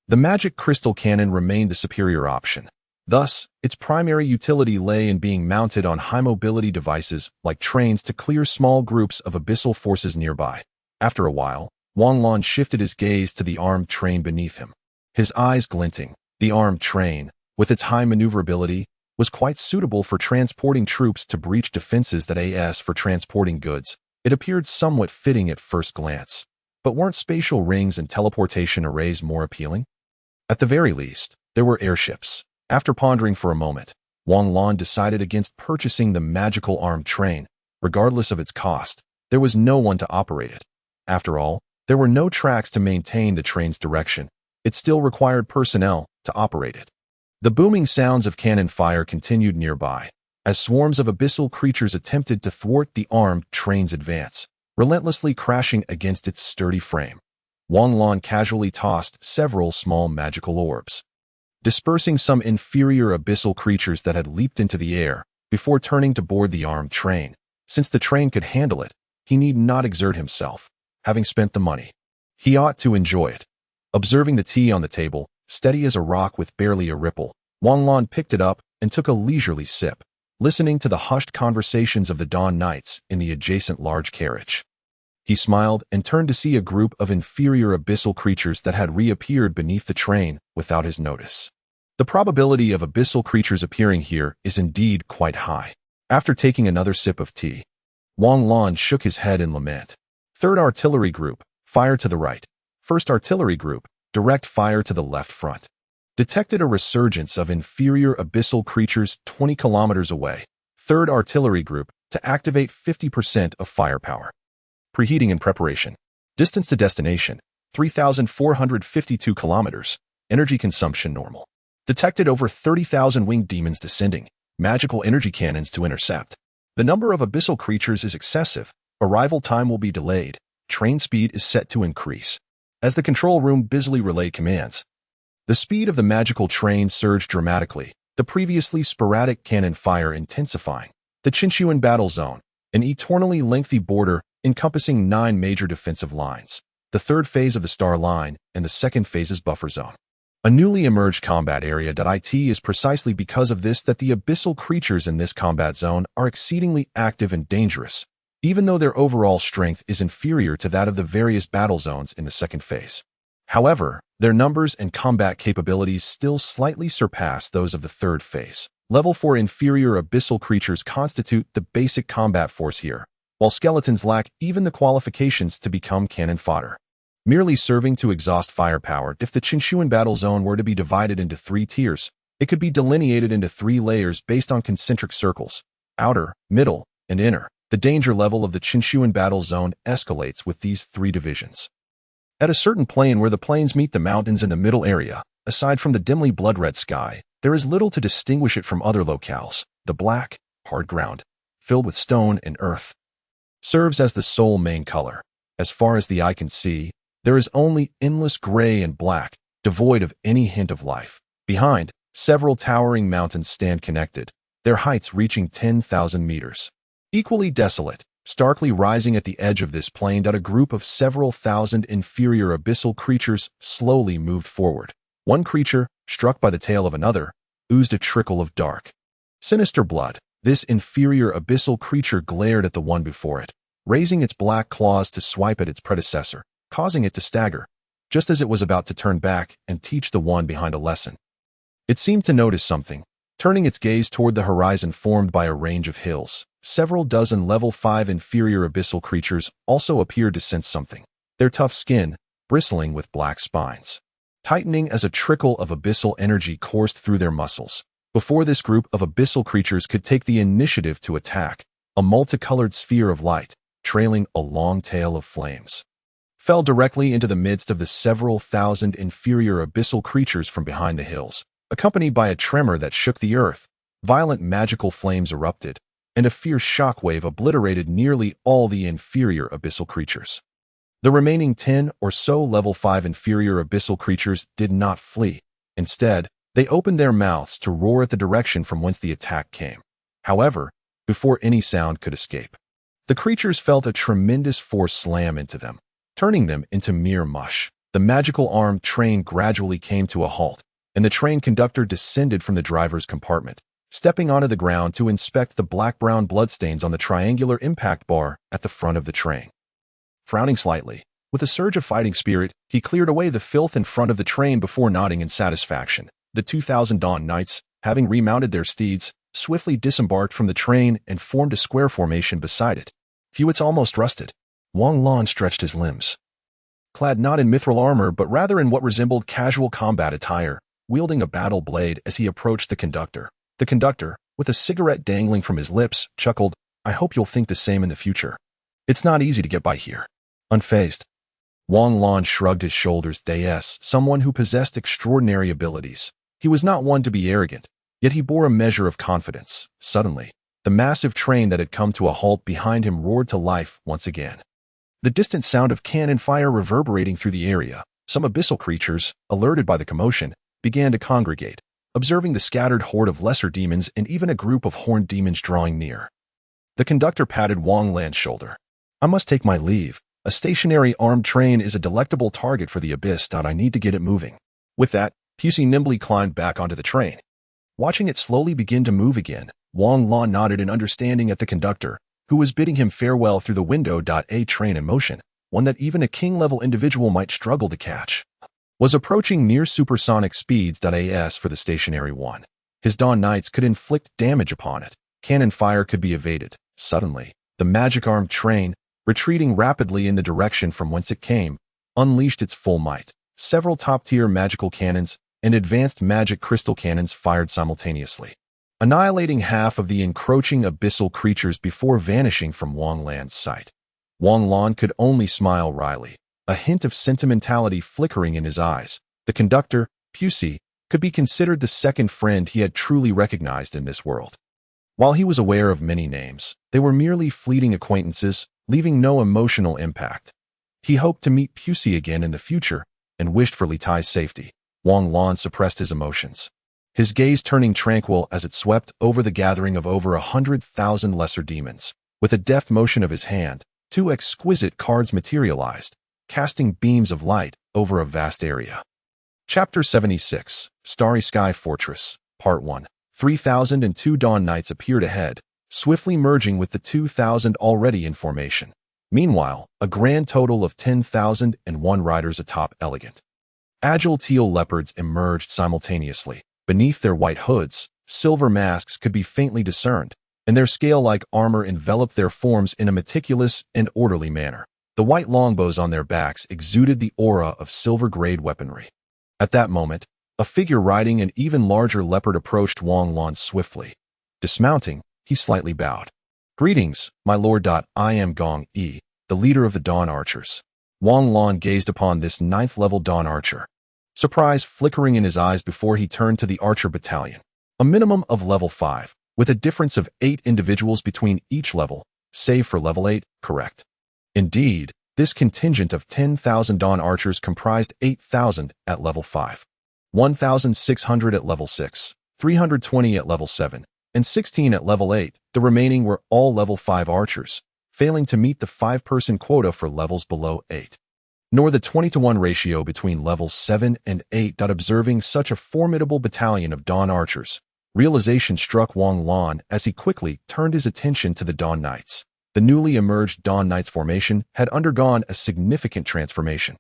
The magic crystal cannon remained the superior option. Thus, its primary utility lay in being mounted on high-mobility devices like trains to clear small groups of abyssal forces nearby. After a while, Wang Lan shifted his gaze to the armed train beneath him. His eyes glinting, the armed train, with its high maneuverability, was quite suitable for transporting troops to breach defenses that as for transporting goods. It appeared somewhat fitting at first glance. But weren't spatial rings and teleportation arrays more appealing? At the very least, there were airships. After pondering for a moment, Wang Lan decided against purchasing the magical armed train. Regardless of its cost, there was no one to operate it. After all, there were no tracks to maintain the train's direction. It still required personnel to operate it. The booming sounds of cannon fire continued nearby, as swarms of abyssal creatures attempted to thwart the armed train's advance, relentlessly crashing against its sturdy frame. Wang Lan casually tossed several small magical orbs, dispersing some inferior abyssal creatures that had leaped into the air before turning to board the armed train. Since the train could handle it, he need not exert himself. Having spent the money, he ought to enjoy it. Observing the tea on the table, steady as a rock with barely a ripple, Wang Lan picked it up and took a leisurely sip, listening to the hushed conversations of the Dawn Knights in the adjacent large carriage. He smiled and turned to see a group of inferior abyssal creatures that had reappeared beneath the train without his notice. The probability of abyssal creatures appearing here is indeed quite high. After taking another sip of tea, Wang Lan shook his head in lament. Third Artillery Group, fire to the right. First Artillery Group, direct fire to the left front. Detected a resurgence of inferior abyssal creatures 20 kilometers away. Third Artillery Group, to activate 50% of firepower. Preheating in preparation. Distance to destination, 3,452 kilometers. Energy consumption normal. Detected over 30,000 winged demons descending. Magical energy cannons to intercept. The number of abyssal creatures is excessive. Arrival time will be delayed. Train speed is set to increase. as the control room busily relayed commands. The speed of the magical train surged dramatically, the previously sporadic cannon fire intensifying. The Chinchuan battle zone, an eternally lengthy border encompassing 9 major defensive lines, the third phase of the Star Line, and the second phase's buffer zone. A newly emerged combat area. It is precisely because of this that the abyssal creatures in this combat zone are exceedingly active and dangerous, even though their overall strength is inferior to that of the various battle zones in the second phase. However, their numbers and combat capabilities still slightly surpass those of the third phase. Level 4 inferior abyssal creatures constitute the basic combat force here, while skeletons lack even the qualifications to become cannon fodder, merely serving to exhaust firepower. If the Chinchuan battle zone were to be divided into 3 tiers, it could be delineated into 3 layers based on concentric circles: outer, middle, and inner. The danger level of the Chinchuan battle zone escalates with these 3 divisions. At a certain plane where the plains meet the mountains in the middle area, aside from the dimly blood-red sky, there is little to distinguish it from other locales. The black, hard ground, filled with stone and earth, serves as the sole main color. As far as the eye can see, there is only endless gray and black, devoid of any hint of life. Behind, several towering mountains stand connected, their heights reaching 10,000 meters. Equally desolate, starkly rising at the edge of this plain, a group of several thousand inferior abyssal creatures slowly moved forward. One creature, struck by the tail of another, oozed a trickle of dark, sinister blood. This inferior abyssal creature glared at the one before it, raising its black claws to swipe at its predecessor, causing it to stagger, just as it was about to turn back and teach the one behind a lesson. It seemed to notice something, turning its gaze toward the horizon formed by a range of hills. Several dozen level 5 inferior abyssal creatures also appeared to sense something, their tough skin bristling with black spines, tightening as a trickle of abyssal energy coursed through their muscles. Before this group of abyssal creatures could take the initiative to attack, a multicolored sphere of light, trailing a long tail of flames, fell directly into the midst of the several thousand inferior abyssal creatures from behind the hills. Accompanied by a tremor that shook the earth, violent magical flames erupted, and a fierce shockwave obliterated nearly all the inferior abyssal creatures. The remaining 10 or so level 5 inferior abyssal creatures did not flee. Instead, they opened their mouths to roar at the direction from whence the attack came. However, before any sound could escape, the creatures felt a tremendous force slam into them, turning them into mere mush. The magical armed train gradually came to a halt, and the train conductor descended from the driver's compartment, stepping onto the ground to inspect the black-brown bloodstains on the triangular impact bar at the front of the train. Frowning slightly, with a surge of fighting spirit, he cleared away the filth in front of the train before nodding in satisfaction. The 2,000 Dawn Knights, having remounted their steeds, swiftly disembarked from the train and formed a square formation beside it. It's almost rusted. Wang Lan stretched his limbs, clad not in mithril armor but rather in what resembled casual combat attire, wielding a battle blade as he approached the conductor. The conductor, with a cigarette dangling from his lips, chuckled, "I hope you'll think the same in the future. It's not easy to get by here." Unfazed, Wang Lan shrugged his shoulders. Someone who possessed extraordinary abilities. He was not one to be arrogant, yet he bore a measure of confidence. Suddenly, the massive train that had come to a halt behind him roared to life once again, the distant sound of cannon fire reverberating through the area. Some abyssal creatures, alerted by the commotion, began to congregate, observing the scattered horde of lesser demons and even a group of horned demons drawing near. The conductor patted Wang Lan's shoulder. "I must take my leave. A stationary armed train is a delectable target for the abyss. I need to get it moving." With that, Pusey nimbly climbed back onto the train. Watching it slowly begin to move again, Wang Lan nodded in understanding at the conductor, who was bidding him farewell through the window. A train in motion, one that even a king-level individual might struggle to catch, was approaching near supersonic speeds. As for the stationary one, his Dawn Knights could inflict damage upon it. Cannon fire could be evaded. Suddenly, the magic-armed train, retreating rapidly in the direction from whence it came, unleashed its full might. Several top-tier magical cannons and advanced magic crystal cannons fired simultaneously, annihilating half of the encroaching abyssal creatures before vanishing from Wang Lan's sight. Wang Lan could only smile wryly, a hint of sentimentality flickering in his eyes. The conductor, Pusey, could be considered the second friend he had truly recognized in this world. While he was aware of many names, they were merely fleeting acquaintances, leaving no emotional impact. He hoped to meet Pussy again in the future and wished for Li Tai's safety. Wang Lan suppressed his emotions, his gaze turning tranquil as it swept over the gathering of over 100,000 lesser demons. With a deft motion of his hand, two exquisite cards materialized, casting beams of light over a vast area. Chapter 76, Starry Sky Fortress, Part 1. 3,002 Dawn Knights appeared ahead, swiftly merging with the 2,000 already in formation. Meanwhile, a grand total of 10,001 riders atop elegant, agile teal leopards emerged simultaneously. Beneath their white hoods, silver masks could be faintly discerned, and their scale-like armor enveloped their forms in a meticulous and orderly manner. The white longbows on their backs exuded the aura of silver-grade weaponry. At that moment, a figure riding an even larger leopard approached Wang Lan swiftly. Dismounting, he slightly bowed. "Greetings, my lord. I am Gong Yi, the leader of the Dawn Archers." Wang Lan gazed upon this 9th-level Dawn Archer, surprise flickering in his eyes before he turned to the Archer Battalion. A minimum of level 5, with a difference of 8 individuals between each level, save for level 8, correct. Indeed, this contingent of 10,000 Dawn Archers comprised 8,000 at level 5, 1,600 at level 6, 320 at level 7, and 16 at level 8. The remaining were all level 5 archers, failing to meet the 5-person quota for levels below 8, nor the 20-to-1 ratio between levels 7 and 8. Observing such a formidable battalion of Dawn Archers, realization struck Wang Lan as he quickly turned his attention to the Dawn Knights. The newly emerged Dawn Knights formation had undergone a significant transformation.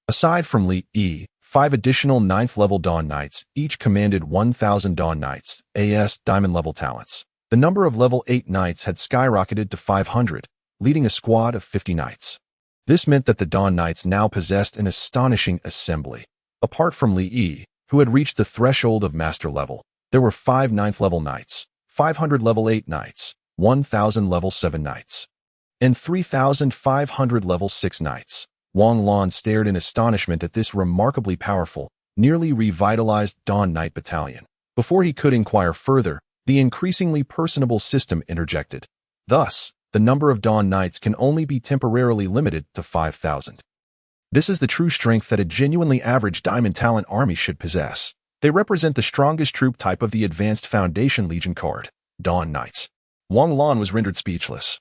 Aside from Li Yi, 5 additional 9th-level Dawn Knights each commanded 1,000 Dawn Knights, AS Diamond-level talents. The number of level 8 Knights had skyrocketed to 500, leading a squad of 50 Knights. This meant that the Dawn Knights now possessed an astonishing assembly. Apart from Li Yi, who had reached the threshold of master level, there were 5 9th-level Knights, 500 level 8 Knights, 1,000 level 7 Knights, and 3,500 level 6 Knights. Wang Lan stared in astonishment at this remarkably powerful, nearly revitalized Dawn Knight battalion. Before he could inquire further, the increasingly personable system interjected. Thus, the number of Dawn Knights can only be temporarily limited to 5,000. This is the true strength that a genuinely average Diamond Talent army should possess. They represent the strongest troop type of the Advanced Foundation Legion card, Dawn Knights. Wang Lan was rendered speechless,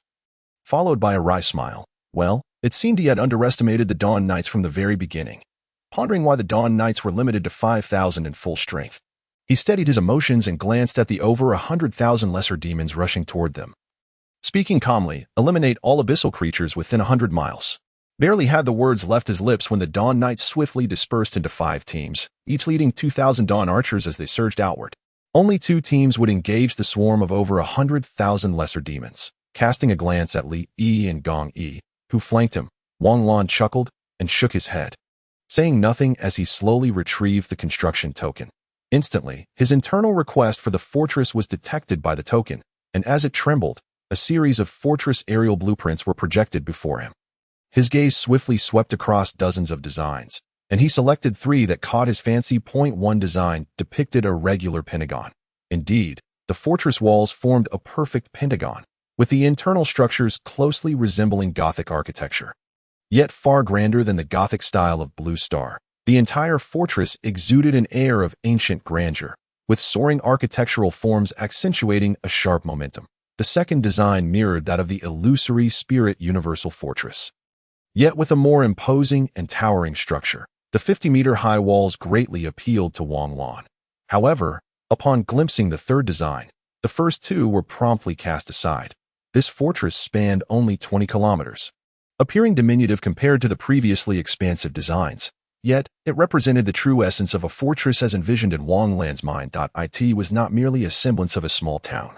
followed by a wry smile. Well, it seemed he had underestimated the Dawn Knights from the very beginning. Pondering why the Dawn Knights were limited to 5,000 in full strength, he steadied his emotions and glanced at the over 100,000 lesser demons rushing toward them. Speaking calmly, eliminate all abyssal creatures within 100 miles. Barely had the words left his lips when the Dawn Knights swiftly dispersed into 5 teams, each leading 2,000 Dawn Archers as they surged outward. Only 2 teams would engage the swarm of over 100,000 lesser demons. Casting a glance at Li Yi and Gong Yi, who flanked him, Wang Lan chuckled and shook his head, saying nothing as he slowly retrieved the construction token. Instantly, his internal request for the fortress was detected by the token, and as it trembled, a series of fortress aerial blueprints were projected before him. His gaze swiftly swept across dozens of designs, and he selected 3 that caught his fancy. Point 1 design depicted a regular pentagon. Indeed, the fortress walls formed a perfect pentagon, with the internal structures closely resembling Gothic architecture. Yet far grander than the Gothic style of Blue Star, the entire fortress exuded an air of ancient grandeur, with soaring architectural forms accentuating a sharp momentum. The second design mirrored that of the illusory Spirit Universal Fortress, yet with a more imposing and towering structure. The 50-meter-high walls greatly appealed to Wang Lan. However, upon glimpsing the third design, the first 2 were promptly cast aside. This fortress spanned only 20 kilometers, appearing diminutive compared to the previously expansive designs. Yet, it represented the true essence of a fortress as envisioned in Wang Lan's mind. It was not merely a semblance of a small town,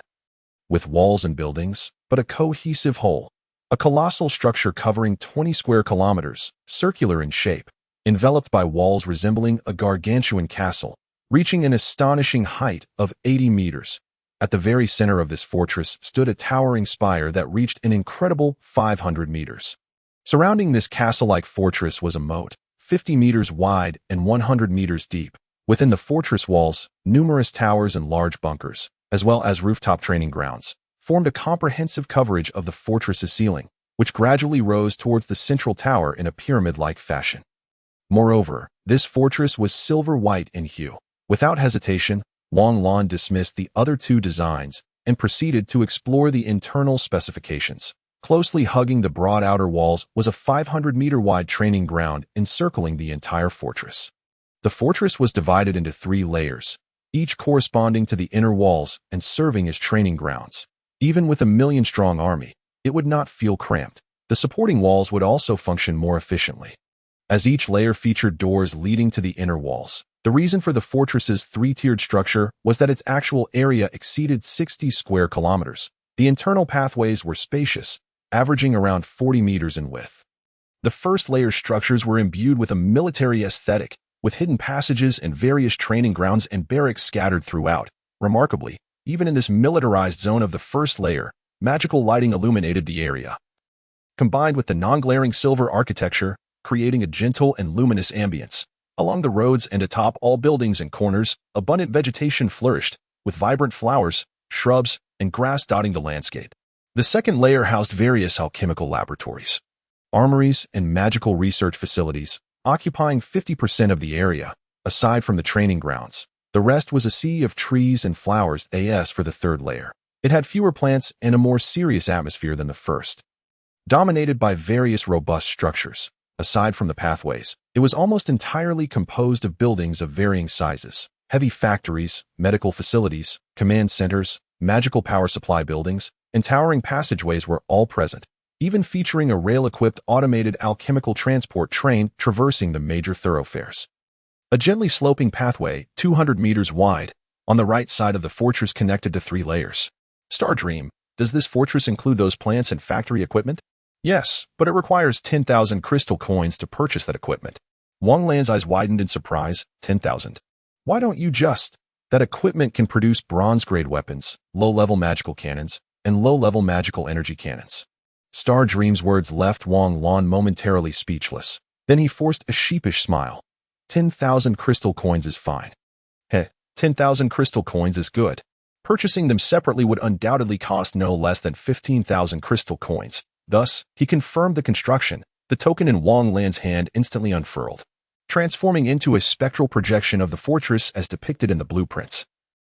with walls and buildings, but a cohesive whole. A colossal structure covering 20 square kilometers, circular in shape, enveloped by walls resembling a gargantuan castle, reaching an astonishing height of 80 meters. At the very center of this fortress stood a towering spire that reached an incredible 500 meters. Surrounding this castle-like fortress was a moat, 50 meters wide and 100 meters deep. Within the fortress walls, numerous towers and large bunkers, as well as rooftop training grounds, formed a comprehensive coverage of the fortress's ceiling. which gradually rose towards the central tower in a pyramid-like fashion. Moreover, this fortress was silver-white in hue. Without hesitation, Wang Lan dismissed the other two designs and proceeded to explore the internal specifications. Closely hugging the broad outer walls was a 500-meter-wide training ground encircling the entire fortress. The fortress was divided into 3 layers, each corresponding to the inner walls and serving as training grounds. Even with a million-strong army, it would not feel cramped. The supporting walls would also function more efficiently, as each layer featured doors leading to the inner walls. The reason for the fortress's 3-tiered structure was that its actual area exceeded 60 square kilometers. The internal pathways were spacious, averaging around 40 meters in width. The first layer's structures were imbued with a military aesthetic, with hidden passages and various training grounds and barracks scattered throughout. Remarkably, even in this militarized zone of the first layer, magical lighting illuminated the area, combined with the non-glaring silver architecture, creating a gentle and luminous ambience. Along the roads and atop all buildings and corners, abundant vegetation flourished, with vibrant flowers, shrubs, and grass dotting the landscape. The second layer housed various alchemical laboratories, armories, and magical research facilities, occupying 50% of the area. Aside from the training grounds, the rest was a sea of trees and flowers. As for the third layer, it had fewer plants and a more serious atmosphere than the first, dominated by various robust structures. Aside from the pathways, it was almost entirely composed of buildings of varying sizes. Heavy factories, medical facilities, command centers, magical power supply buildings, and towering passageways were all present, even featuring a rail-equipped automated alchemical transport train traversing the major thoroughfares. A gently sloping pathway, 200 meters wide, on the right side of the fortress connected to 3 layers. Stardream, does this fortress include those plants and factory equipment? Yes, but it requires 10,000 crystal coins to purchase that equipment. Wang Lan's eyes widened in surprise. 10,000. Why don't you just? That equipment can produce bronze-grade weapons, low-level magical cannons, and low-level magical energy cannons. Stardream's words left Wang Lan momentarily speechless. Then he forced a sheepish smile. 10,000 crystal coins is fine. 10,000 crystal coins is good. Purchasing them separately would undoubtedly cost no less than 15,000 crystal coins. Thus, he confirmed the construction. The token in Wang Lan's hand instantly unfurled, transforming into a spectral projection of the fortress as depicted in the blueprints,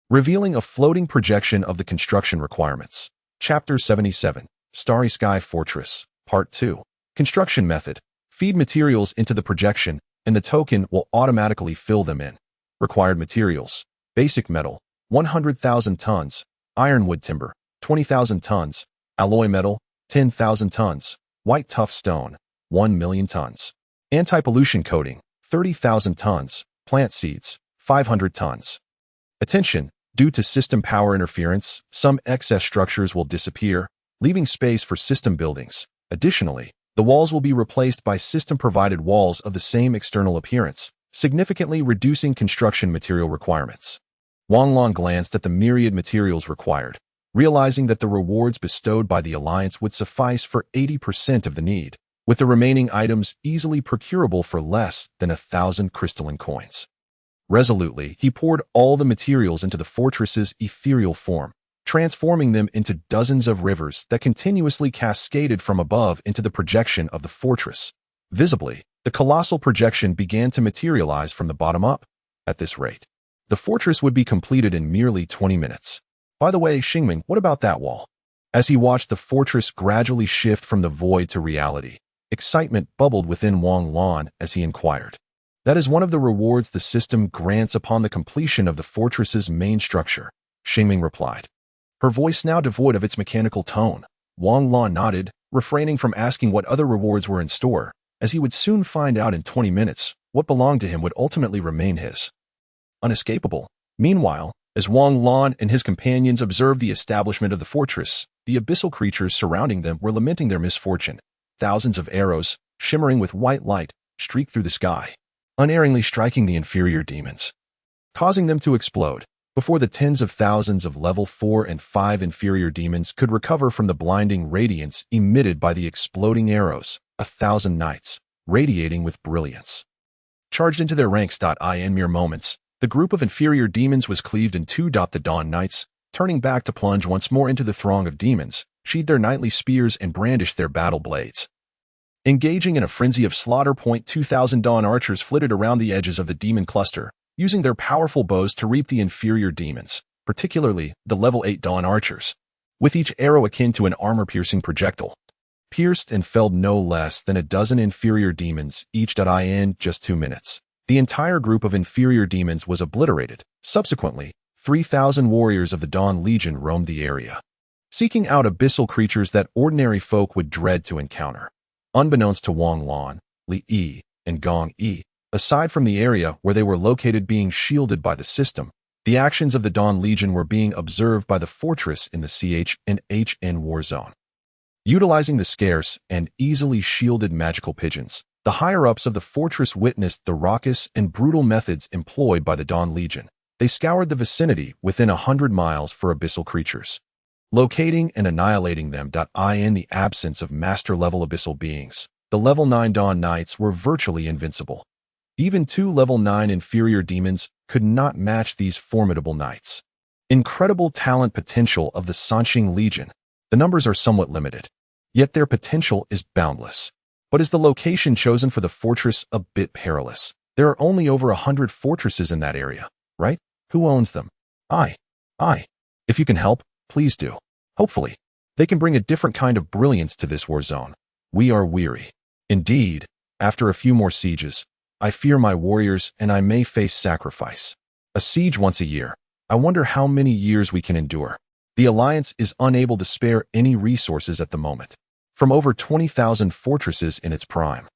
revealing a floating projection of the construction requirements. Chapter 77, Starry Sky Fortress, Part 2. Construction Method. Feed materials into the projection, and the token will automatically fill them in. Required materials. Basic metal, 100,000 tons. Ironwood timber, 20,000 tons. Alloy metal, 10,000 tons. White tough stone, 1 million tons. Anti-pollution coating, 30,000 tons. Plant seeds, 500 tons. Attention, due to system power interference, some excess structures will disappear, leaving space for system buildings. Additionally, the walls will be replaced by system-provided walls of the same external appearance, significantly reducing construction material requirements. Wang Lan glanced at the myriad materials required, realizing that the rewards bestowed by the Alliance would suffice for 80% of the need, with the remaining items easily procurable for less than 1,000 crystalline coins. Resolutely, he poured all the materials into the fortress's ethereal form, transforming them into dozens of rivers that continuously cascaded from above into the projection of the fortress. Visibly, the colossal projection began to materialize from the bottom up. At this rate, the fortress would be completed in merely 20 minutes. By the way, Xingming, what about that wall? As he watched the fortress gradually shift from the void to reality, excitement bubbled within Wang Lan as he inquired. That is one of the rewards the system grants upon the completion of the fortress's main structure, Xingming replied, her voice now devoid of its mechanical tone. Wang Lan nodded, refraining from asking what other rewards were in store, as he would soon find out in 20 minutes. What belonged to him would ultimately remain his. Unescapable. Meanwhile, as Wang Lan and his companions observed the establishment of the fortress, the abyssal creatures surrounding them were lamenting their misfortune. Thousands of arrows, shimmering with white light, streaked through the sky, unerringly striking the inferior demons, causing them to explode, before the tens of thousands of level 4 and 5 inferior demons could recover from the blinding radiance emitted by the exploding arrows. 1,000 knights, radiating with brilliance, charged into their ranks. In mere moments, the group of inferior demons was cleaved in two. The Dawn Knights, turning back to plunge once more into the throng of demons, sheathed their knightly spears and brandished their battle blades. Engaging in a frenzy of slaughter, 2,000 dawn archers flitted around the edges of the demon cluster, using their powerful bows to reap the inferior demons, particularly the level 8 dawn archers, with each arrow akin to an armor-piercing projectile. Pierced and felled no less than a dozen inferior demons, each in just 2 minutes. The entire group of inferior demons was obliterated. Subsequently, 3,000 warriors of the Dawn Legion roamed the area, seeking out abyssal creatures that ordinary folk would dread to encounter. Unbeknownst to Wang Lan, Li Yi, and Gong Yi, aside from the area where they were located being shielded by the system, the actions of the Dawn Legion were being observed by the fortress in the CHN war zone. Utilizing the scarce and easily shielded magical pigeons, the higher-ups of the fortress witnessed the raucous and brutal methods employed by the Dawn Legion. They scoured the vicinity within 100 miles for abyssal creatures, locating and annihilating them. In the absence of master-level abyssal beings, the level 9 Dawn Knights were virtually invincible. Even 2 level 9 inferior demons could not match these formidable knights. Incredible talent potential of the Sanqing Legion. The numbers are somewhat limited, yet their potential is boundless. But is the location chosen for the fortress a bit perilous? There are only over 100 fortresses in that area, right? Who owns them? I. If you can help, please do. Hopefully, they can bring a different kind of brilliance to this war zone. We are weary. Indeed, after a few more sieges, I fear my warriors and I may face sacrifice. A siege once a year. I wonder how many years we can endure. The Alliance is unable to spare any resources at the moment. From over 20,000 fortresses in its prime,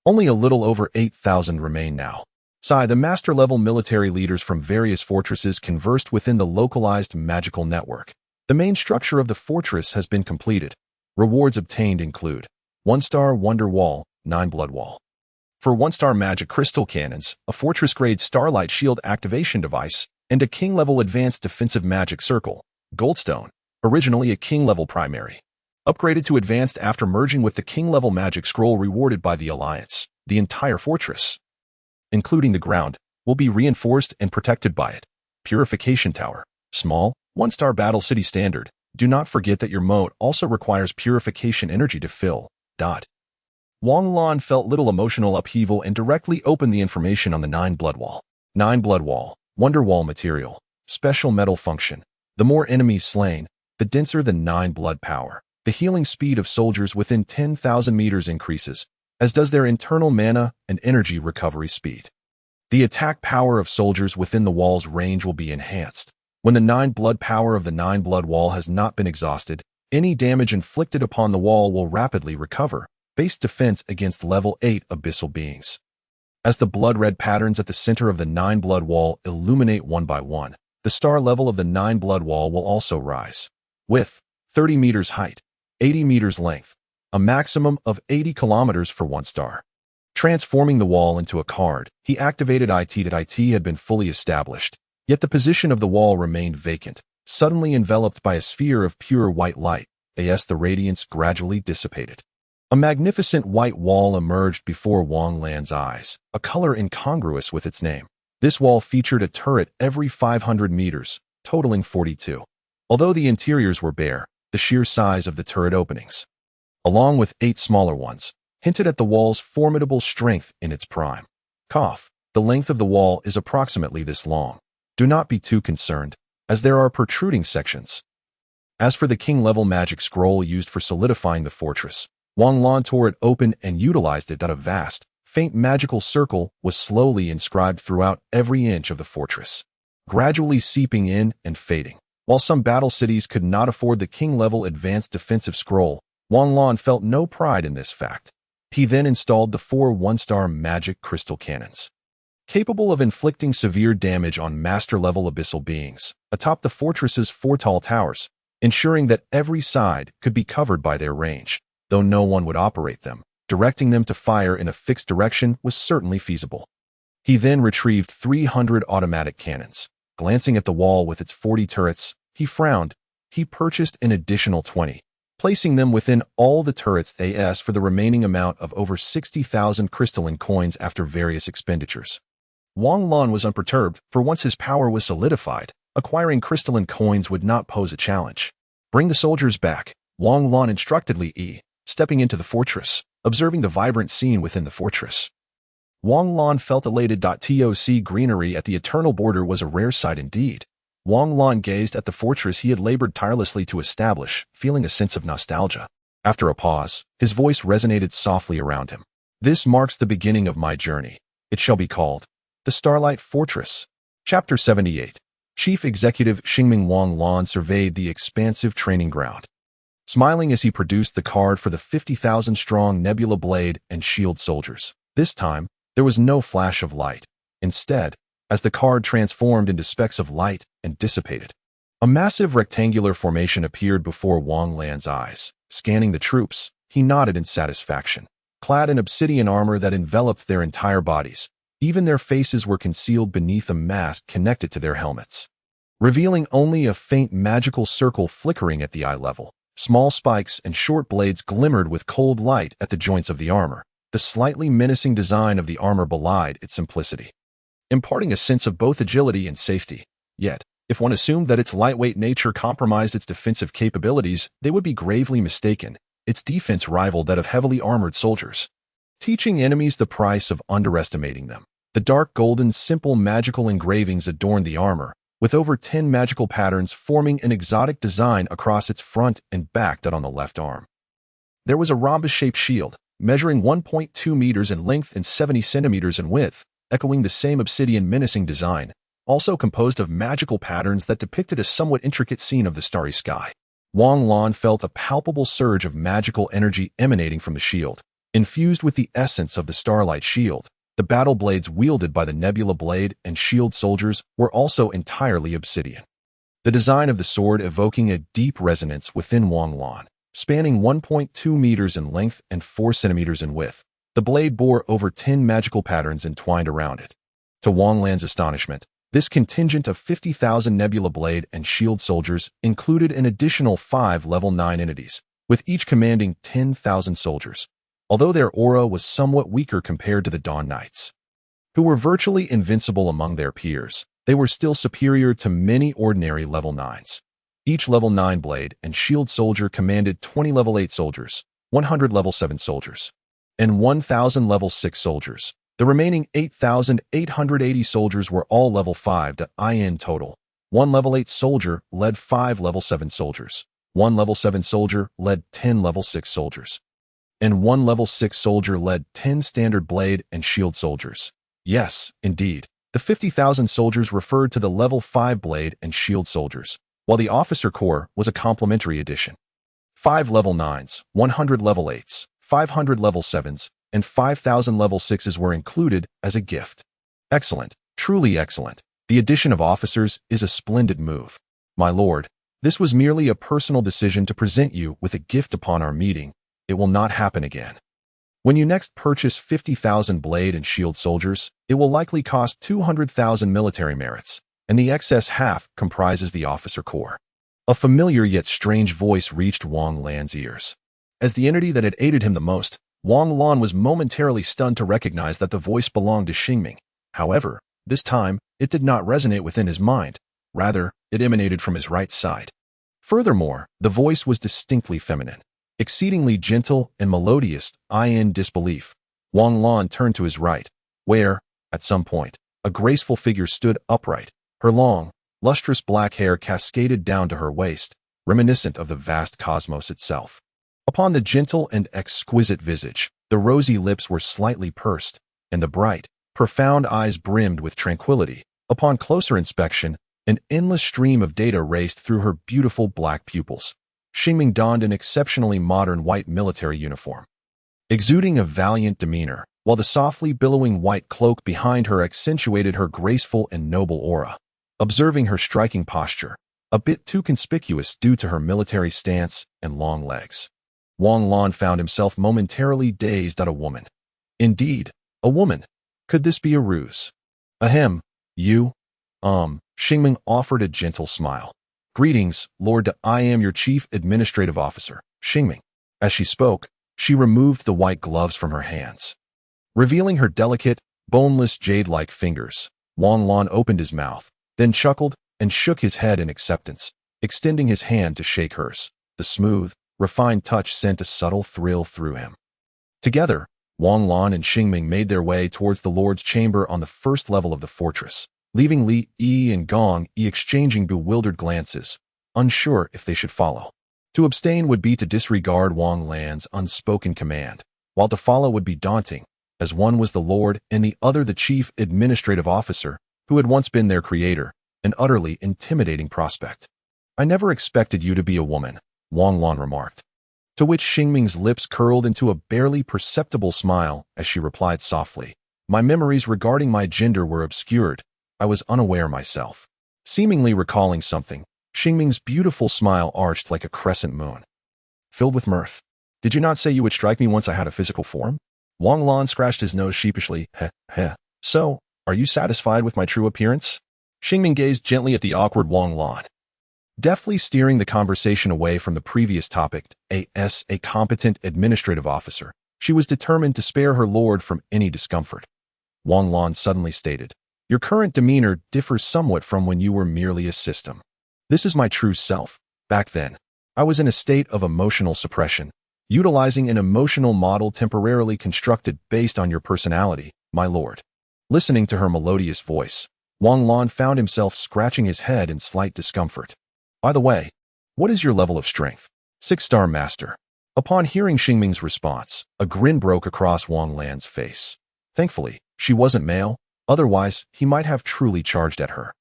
only a little over 8,000 remain now. The master-level military leaders from various fortresses conversed within the localized magical network. The main structure of the fortress has been completed. Rewards obtained include 1-star Wonder Wall, 9 Blood Wall. For 1-star magic crystal cannons, a fortress-grade Starlight Shield activation device, and a king-level advanced defensive magic circle, Goldstone, originally a king-level primary. Upgraded to advanced after merging with the king-level magic scroll rewarded by the Alliance. The entire fortress, including the ground, will be reinforced and protected by it. Purification Tower, small, 1-star battle city standard. Do not forget that your moat also requires purification energy to fill. Wang Lan felt little emotional upheaval and directly opened the information on the 9 Blood Wall. 9 Blood Wall, Wonder Wall material, special metal function. The more enemies slain, the denser the 9 blood power. The healing speed of soldiers within 10,000 meters increases, as does their internal mana and energy recovery speed. The attack power of soldiers within the wall's range will be enhanced. When the 9 blood power of the 9 blood wall has not been exhausted, any damage inflicted upon the wall will rapidly recover. Base defense against level 8 abyssal beings. As the blood-red patterns at the center of the 9 blood wall illuminate one by one, the star level of the 9 blood wall will also rise. Width, 30 meters height, 80 meters length, a maximum of 80 kilometers for 1 star. Transforming the wall into a card, he activated IT. IT had been fully established, yet the position of the wall remained vacant, suddenly enveloped by a sphere of pure white light. As the radiance gradually dissipated, a magnificent white wall emerged before Wang Lan's eyes, a color incongruous with its name. This wall featured a turret every 500 meters, totaling 42. Although the interiors were bare, the sheer size of the turret openings, along with 8 smaller ones, hinted at the wall's formidable strength in its prime. The length of the wall is approximately this long. Do not be too concerned, as there are protruding sections. As for the king-level magic scroll used for solidifying the fortress, Wang Lan tore it open and utilized it. A vast, faint magical circle was slowly inscribed throughout every inch of the fortress, gradually seeping in and fading. While some battle cities could not afford the king-level advanced defensive scroll, Wang Lan felt no pride in this fact. He then installed the 4 1-star magic crystal cannons, capable of inflicting severe damage on master-level abyssal beings, atop the fortress's 4 tall towers, ensuring that every side could be covered by their range. Though no one would operate them, directing them to fire in a fixed direction was certainly feasible. He then retrieved 300 automatic cannons. Glancing at the wall with its 40 turrets, he frowned. He purchased an additional 20, placing them within all the turrets for the remaining amount of over 60,000 crystalline coins after various expenditures. Wang Lan was unperturbed, for once his power was solidified, acquiring crystalline coins would not pose a challenge. Bring the soldiers back. Wang Lan instructedly, stepping into the fortress, observing the vibrant scene within the fortress. Wang Lan felt elated. Toc greenery at the eternal border was a rare sight indeed. Wang Lan gazed at the fortress he had labored tirelessly to establish, feeling a sense of nostalgia. After a pause, his voice resonated softly around him. This marks the beginning of my journey. It shall be called the Starlight Fortress. Chapter 78. Chief Executive Xingming. Wang Lan surveyed the expansive training ground, smiling as he produced the card for the 50,000-strong Nebula Blade and Shield soldiers. This time, there was no flash of light. Instead, as the card transformed into specks of light and dissipated, a massive rectangular formation appeared before Wang Lan's eyes. Scanning the troops, he nodded in satisfaction. Clad in obsidian armor that enveloped their entire bodies, even their faces were concealed beneath a mask connected to their helmets, revealing only a faint magical circle flickering at the eye level. Small spikes and short blades glimmered with cold light at the joints of the armor. The slightly menacing design of the armor belied its simplicity, imparting a sense of both agility and safety. Yet, if one assumed that its lightweight nature compromised its defensive capabilities, they would be gravely mistaken. Its defense rivaled that of heavily armored soldiers, teaching enemies the price of underestimating them. The dark golden, simple magical engravings adorned the armor, with over 10 magical patterns forming an exotic design across its front and back. On the left arm, there was a rhombus-shaped shield, measuring 1.2 meters in length and 70 centimeters in width, echoing the same obsidian menacing design, also composed of magical patterns that depicted a somewhat intricate scene of the starry sky. Wang Lan felt a palpable surge of magical energy emanating from the shield. Infused with the essence of the Starlight Shield, the battle blades wielded by the Nebula Blade and Shield soldiers were also entirely obsidian. The design of the sword evoking a deep resonance within Wang Lan. Spanning 1.2 meters in length and 4 centimeters in width, the blade bore over 10 magical patterns entwined around it. To Wang Lan's astonishment, this contingent of 50,000 Nebula Blade and Shield soldiers included an additional 5 level 9 entities, with each commanding 10,000 soldiers. Although their aura was somewhat weaker compared to the Dawn Knights, who were virtually invincible among their peers, they were still superior to many ordinary level 9s. Each level 9 blade and shield soldier commanded 20 level 8 soldiers, 100 level 7 soldiers, and 1,000 level 6 soldiers. The remaining 8,880 soldiers were all level 5 in total. One level 8 soldier led 5 level 7 soldiers, one level 7 soldier led 10 level 6 soldiers, and one level 6 soldier led 10 standard blade and shield soldiers. Yes, indeed, the 50,000 soldiers referred to the level 5 blade and shield soldiers, while the officer corps was a complementary addition. 5 level 9s, 100 level 8s, 500 level 7s, and 5,000 level 6s were included as a gift. Excellent, truly excellent. The addition of officers is a splendid move. My lord, this was merely a personal decision to present you with a gift upon our meeting. It will not happen again. When you next purchase 50,000 blade and shield soldiers, it will likely cost 200,000 military merits, and the excess half comprises the officer corps. A familiar yet strange voice reached Wang Lan's ears. As the entity that had aided him the most, Wang Lan was momentarily stunned to recognize that the voice belonged to Xingming. However, this time, it did not resonate within his mind. Rather, it emanated from his right side. Furthermore, the voice was distinctly feminine, exceedingly gentle and melodious. In disbelief, Wang Lan turned to his right, where, at some point, a graceful figure stood upright. Her long, lustrous black hair cascaded down to her waist, reminiscent of the vast cosmos itself. Upon the gentle and exquisite visage, the rosy lips were slightly pursed, and the bright, profound eyes brimmed with tranquility. Upon closer inspection, an endless stream of data raced through her beautiful black pupils. Xingming donned an exceptionally modern white military uniform, exuding a valiant demeanor, while the softly billowing white cloak behind her accentuated her graceful and noble aura. Observing her striking posture, a bit too conspicuous due to her military stance and long legs, Wang Lan found himself momentarily dazed at a woman. Indeed, a woman. Could this be a ruse? Ahem, you? Xingming offered a gentle smile. Greetings, Lord. I am your chief administrative officer, Xingming. As she spoke, she removed the white gloves from her hands, revealing her delicate, boneless jade-like fingers. Wang Lan opened his mouth, then chuckled and shook his head in acceptance, extending his hand to shake hers. The smooth, refined touch sent a subtle thrill through him. Together, Wang Lan and Xingming made their way towards the Lord's chamber on the first level of the fortress, leaving Li Yi and Gong Yi exchanging bewildered glances, unsure if they should follow. To abstain would be to disregard Wang Lan's unspoken command, while to follow would be daunting, as one was the Lord and the other the chief administrative officer, who had once been their creator, an utterly intimidating prospect. "I never expected you to be a woman," Wang Lan remarked. To which Xingming's lips curled into a barely perceptible smile as she replied softly, "My memories regarding my gender were obscured. I was unaware myself." Seemingly recalling something, Xingming's beautiful smile arched like a crescent moon, filled with mirth. "Did you not say you would strike me once I had a physical form?" Wang Lan scratched his nose sheepishly. Heh. "So, are you satisfied with my true appearance?" Xingming gazed gently at the awkward Wang Lan, deftly steering the conversation away from the previous topic. A competent administrative officer, she was determined to spare her lord from any discomfort. Wang Lan suddenly stated, "Your current demeanor differs somewhat from when you were merely a system. This is my true self. Back then, I was in a state of emotional suppression, utilizing an emotional model temporarily constructed based on your personality, my lord." Listening to her melodious voice, Wang Lan found himself scratching his head in slight discomfort. "By the way, what is your level of strength?" 6-star master. Upon hearing Xingming's response, a grin broke across Wang Lan's face. Thankfully, she wasn't male, otherwise he might have truly charged at her.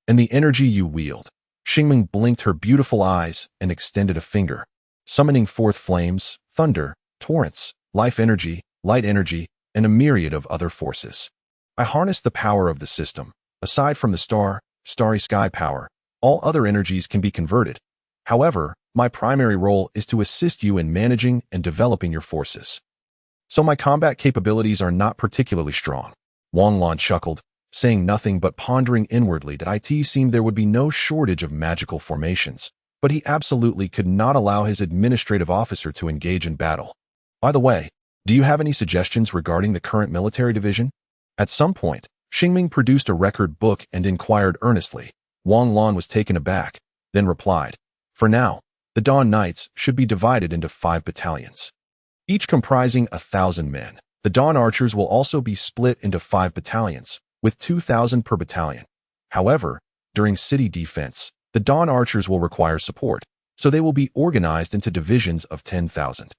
"And the energy you wield." Xingming blinked her beautiful eyes and extended a finger, summoning forth flames, thunder, torrents, life energy, light energy, and a myriad of other forces. "I harness the power of the system. Aside from the starry sky power, all other energies can be converted. However, my primary role is to assist you in managing and developing your forces. So my combat capabilities are not particularly strong." Wang Lan chuckled, saying nothing but pondering inwardly that it seemed there would be no shortage of magical formations, but he absolutely could not allow his administrative officer to engage in battle. "By the way, do you have any suggestions regarding the current military division?" At some point, Xingming produced a record book and inquired earnestly. Wang Lan was taken aback, then replied, "For now, the Dawn Knights should be divided into 5 battalions, each comprising 1,000 men. The Dawn Archers will also be split into 5 battalions, with 2,000 per battalion. However, during city defense, the Dawn Archers will require support, so they will be organized into divisions of 10,000.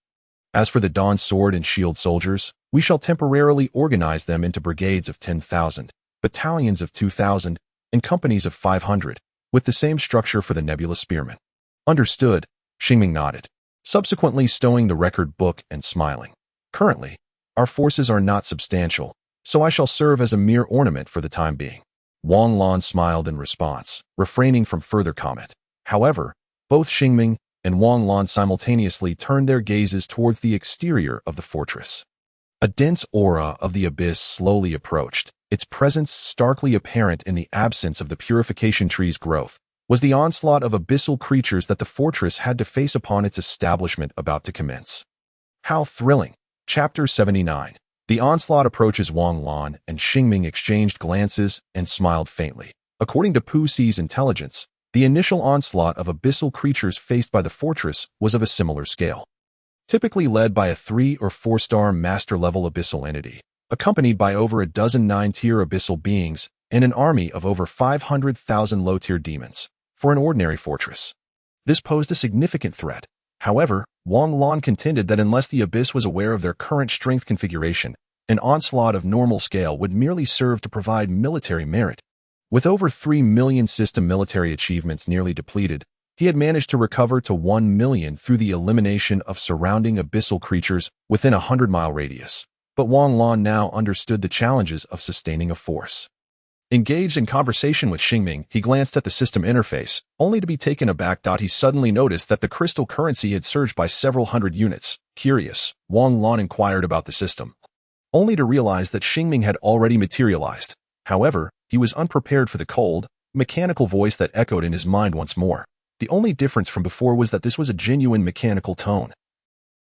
As for the Dawn Sword and Shield soldiers, we shall temporarily organize them into brigades of 10,000, battalions of 2,000, and companies of 500, with the same structure for the Nebula Spearmen." "Understood," Xingming nodded, subsequently stowing the record book and smiling. "Currently, our forces are not substantial, so I shall serve as a mere ornament for the time being." Wang Lan smiled in response, refraining from further comment. However, both Xingming and Wang Lan simultaneously turned their gazes towards the exterior of the fortress. A dense aura of the abyss slowly approached, its presence starkly apparent in the absence of the purification tree's growth. Was the onslaught of abyssal creatures that the fortress had to face upon its establishment about to commence. How thrilling! Chapter 79. The onslaught approaches. Wang Lan and Xingming exchanged glances and smiled faintly. According to Pu Si's intelligence, the initial onslaught of abyssal creatures faced by the fortress was of a similar scale, typically led by a 3- or 4-star master-level abyssal entity, accompanied by over a dozen 9-tier abyssal beings and an army of over 500,000 low-tier demons. For an ordinary fortress, this posed a significant threat. However, Wang Lan contended that unless the abyss was aware of their current strength configuration, an onslaught of normal scale would merely serve to provide military merit. With over 3 million system military achievements nearly depleted, he had managed to recover to 1 million through the elimination of surrounding abyssal creatures within a 100-mile radius. But Wang Lan now understood the challenges of sustaining a force. Engaged in conversation with Xingming, he glanced at the system interface, only to be taken aback. He suddenly noticed that the crystal currency had surged by several hundred units. Curious, Wang Lan inquired about the system, only to realize that Xingming had already materialized. However, he was unprepared for the cold, mechanical voice that echoed in his mind once more. The only difference from before was that this was a genuine mechanical tone,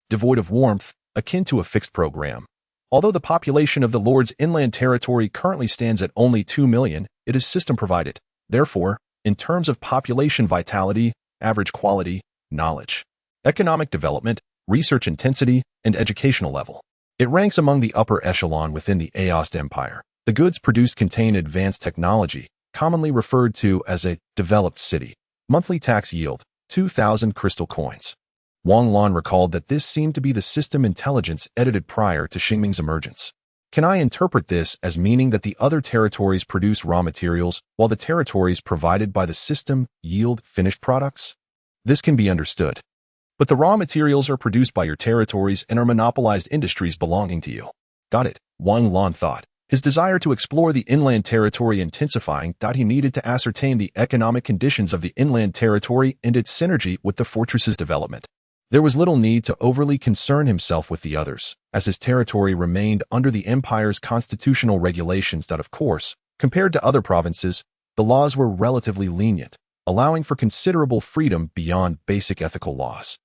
devoid of warmth, akin to a fixed program. Although the population of the Lord's inland territory currently stands at only 2 million, it is system-provided. Therefore, in terms of population vitality, average quality, knowledge, economic development, research intensity, and educational level. It ranks among the upper echelon within the Aost Empire. The goods produced contain advanced technology, commonly referred to as a developed city. Monthly tax yield, 2,000 crystal coins. Wang Lan recalled that this seemed to be the system intelligence edited prior to Xingming's emergence. Can I interpret this as meaning that the other territories produce raw materials while the territories provided by the system yield finished products? This can be understood. But the raw materials are produced by your territories and are monopolized industries belonging to you. Got it, Wang Lan thought, his desire to explore the inland territory intensifying. He needed to ascertain the economic conditions of the inland territory and its synergy with the fortress's development. There was little need to overly concern himself with the others, as his territory remained under the empire's constitutional regulations. Of course, compared to other provinces, the laws were relatively lenient, allowing for considerable freedom beyond basic ethical laws.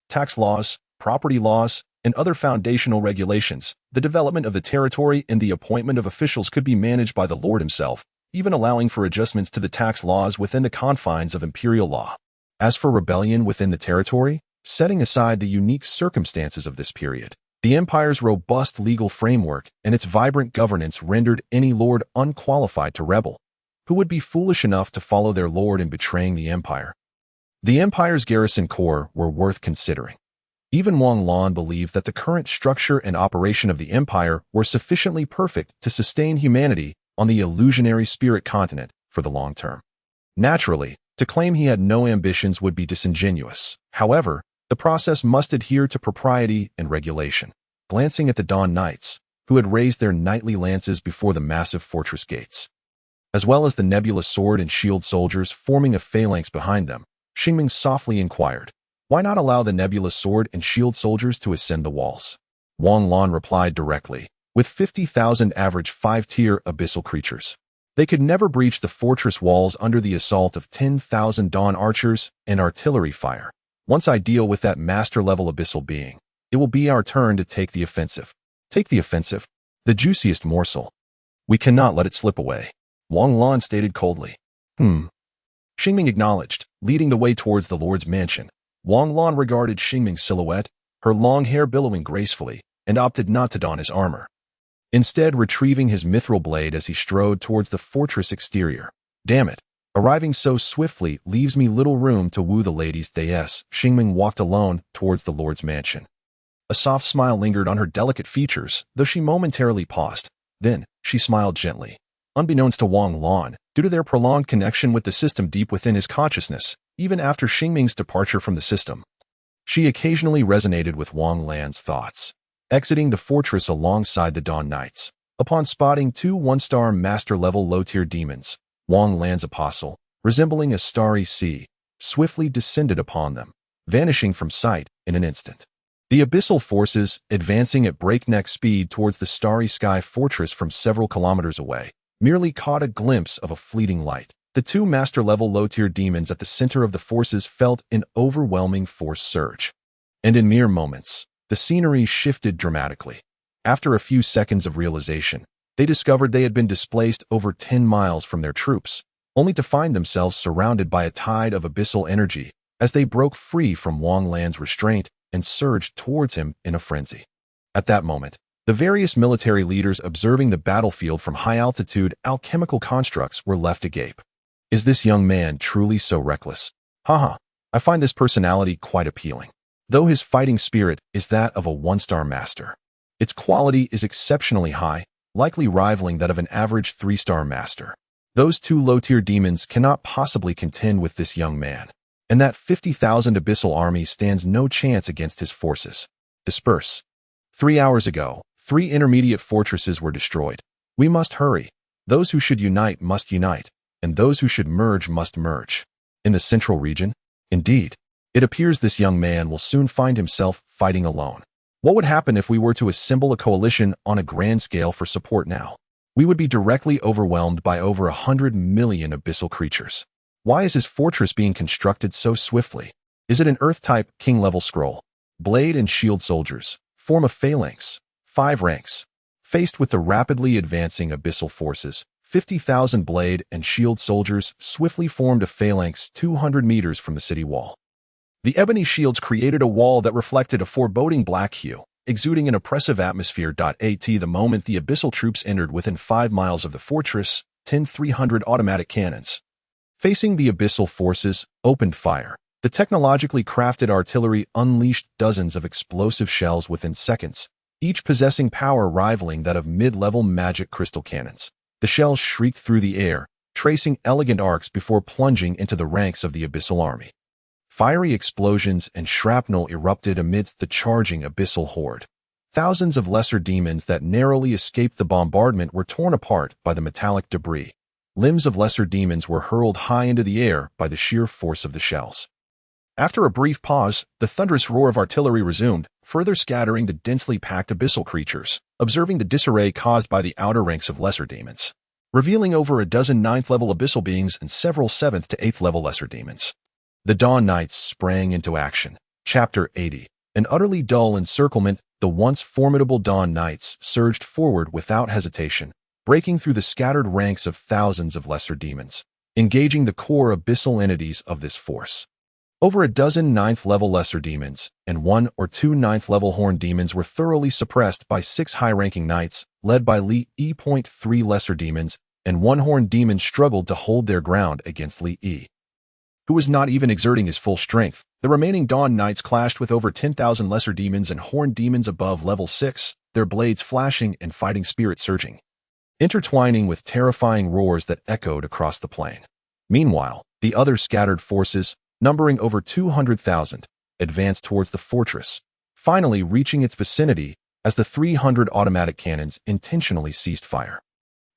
Tax laws, property laws, and other foundational regulations, the development of the territory and the appointment of officials could be managed by the lord himself, even allowing for adjustments to the tax laws within the confines of imperial law. As for rebellion within the territory, setting aside the unique circumstances of this period, the empire's robust legal framework and its vibrant governance rendered any lord unqualified to rebel, who would be foolish enough to follow their lord in betraying the empire. The empire's garrison corps were worth considering. Even Wang Lan believed that the current structure and operation of the empire were sufficiently perfect to sustain humanity on the illusionary spirit continent for the long term. Naturally, to claim he had no ambitions would be disingenuous. However, the process must adhere to propriety and regulation. Glancing at the Dawn Knights, who had raised their knightly lances before the massive fortress gates, as well as the nebulous sword and shield soldiers forming a phalanx behind them, Xingming softly inquired, "Why not allow the nebulous sword and shield soldiers to ascend the walls?" Wang Lan replied directly, "With 50,000 average 5-tier abyssal creatures, they could never breach the fortress walls under the assault of 10,000 Dawn archers and artillery fire. Once I deal with that master-level abyssal being, it will be our turn to take the offensive." Take the offensive? The juiciest morsel. We cannot let it slip away, Wang Lan stated coldly. Xingming acknowledged, leading the way towards the lord's mansion. Wang Lan regarded Xingming's silhouette, her long hair billowing gracefully, and opted not to don his armor, instead retrieving his mithril blade as he strode towards the fortress exterior. Damn it. Arriving so swiftly leaves me little room to woo the ladies' déesse. Xingming walked alone towards the lord's mansion. A soft smile lingered on her delicate features, though she momentarily paused. Then, she smiled gently. Unbeknownst to Wang Lan, due to their prolonged connection with the system deep within his consciousness, even after Xingming's departure from the system, she occasionally resonated with Wang Lan's thoughts. Exiting the fortress alongside the Dawn Knights, upon spotting 2 1-star master-level low-tier demons, Wang Lan's apostle, resembling a starry sea, swiftly descended upon them, vanishing from sight in an instant. The abyssal forces, advancing at breakneck speed towards the starry sky fortress from several kilometers away, merely caught a glimpse of a fleeting light. The 2 master-level low-tier demons at the center of the forces felt an overwhelming force surge. And in mere moments, the scenery shifted dramatically. After a few seconds of realization, they discovered they had been displaced over 10 miles from their troops, only to find themselves surrounded by a tide of abyssal energy as they broke free from Wang Lan's restraint and surged towards him in a frenzy. At that moment, the various military leaders observing the battlefield from high-altitude alchemical constructs were left agape. Is this young man truly so reckless? Haha, I find this personality quite appealing. Though his fighting spirit is that of a 1-star master, its quality is exceptionally high, likely rivaling that of an average 3-star master. Those 2 low-tier demons cannot possibly contend with this young man, and that 50,000 abyssal army stands no chance against his forces. Disperse. 3 hours ago, 3 intermediate fortresses were destroyed. We must hurry. Those who should unite must unite, and those who should merge must merge. In the central region, indeed, it appears this young man will soon find himself fighting alone. What would happen if we were to assemble a coalition on a grand scale for support now? We would be directly overwhelmed by over 100 million abyssal creatures. Why is his fortress being constructed so swiftly? Is it an Earth-type king-level scroll? Blade and shield soldiers form a phalanx, 5 ranks. Faced with the rapidly advancing abyssal forces, 50,000 blade and shield soldiers swiftly formed a phalanx 200 meters from the city wall. The ebony shields created a wall that reflected a foreboding black hue, exuding an oppressive atmosphere. At the moment the abyssal troops entered within 5 miles of the fortress, 300 automatic cannons, facing the abyssal forces, opened fire. The technologically crafted artillery unleashed dozens of explosive shells within seconds, each possessing power rivaling that of mid-level magic crystal cannons. The shells shrieked through the air, tracing elegant arcs before plunging into the ranks of the abyssal army. Fiery explosions and shrapnel erupted amidst the charging abyssal horde. Thousands of lesser demons that narrowly escaped the bombardment were torn apart by the metallic debris. Limbs of lesser demons were hurled high into the air by the sheer force of the shells. After a brief pause, the thunderous roar of artillery resumed, further scattering the densely packed abyssal creatures, observing the disarray caused by the outer ranks of lesser demons, revealing over a dozen 9th-level abyssal beings and several 7th to 8th-level lesser demons. The Dawn Knights sprang into action. Chapter 80. An utterly dull encirclement, the once formidable Dawn Knights surged forward without hesitation, breaking through the scattered ranks of thousands of lesser demons, engaging the core abyssal entities of this force. Over a dozen 9th-level lesser demons and 1 or 2 9th-level horned demons were thoroughly suppressed by 6 high-ranking knights, led by Li E.3 lesser demons, and 1 horned demon struggled to hold their ground against Li E, who was not even exerting his full strength. The remaining Dawn Knights clashed with over 10,000 lesser demons and horned demons above level 6, their blades flashing and fighting spirit surging, intertwining with terrifying roars that echoed across the plain. Meanwhile, the other scattered forces, numbering over 200,000, advanced towards the fortress, finally reaching its vicinity as the 300 automatic cannons intentionally ceased fire.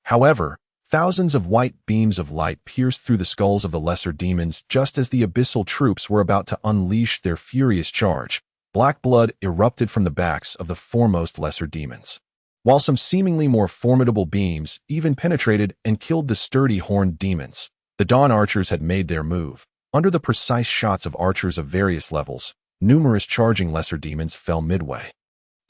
However, thousands of white beams of light pierced through the skulls of the lesser demons just as the abyssal troops were about to unleash their furious charge. Black blood erupted from the backs of the foremost lesser demons, while some seemingly more formidable beams even penetrated and killed the sturdy horned demons. The Dawn Archers had made their move. Under the precise shots of archers of various levels, numerous charging lesser demons fell midway.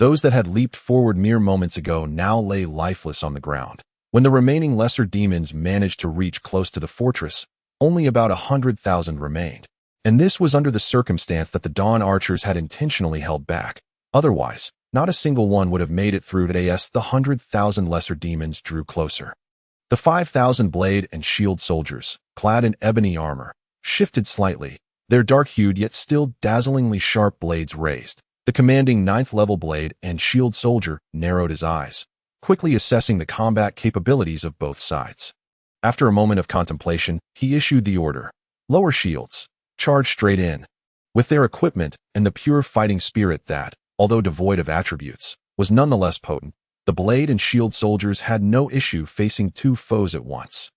Those that had leaped forward mere moments ago now lay lifeless on the ground. When the remaining lesser demons managed to reach close to the fortress, only about 100,000 remained. And this was under the circumstance that the Dawn Archers had intentionally held back. Otherwise, not a single one would have made it through to as the 100,000 lesser demons drew closer. The 5,000 blade and shield soldiers, clad in ebony armor, shifted slightly, their dark-hued yet still dazzlingly sharp blades raised. The commanding 9th-level blade and shield soldier narrowed his eyes, quickly assessing the combat capabilities of both sides. After a moment of contemplation, he issued the order. Lower shields, charge straight in. With their equipment and the pure fighting spirit that, although devoid of attributes, was nonetheless potent, the blade and shield soldiers had no issue facing 2 foes at once.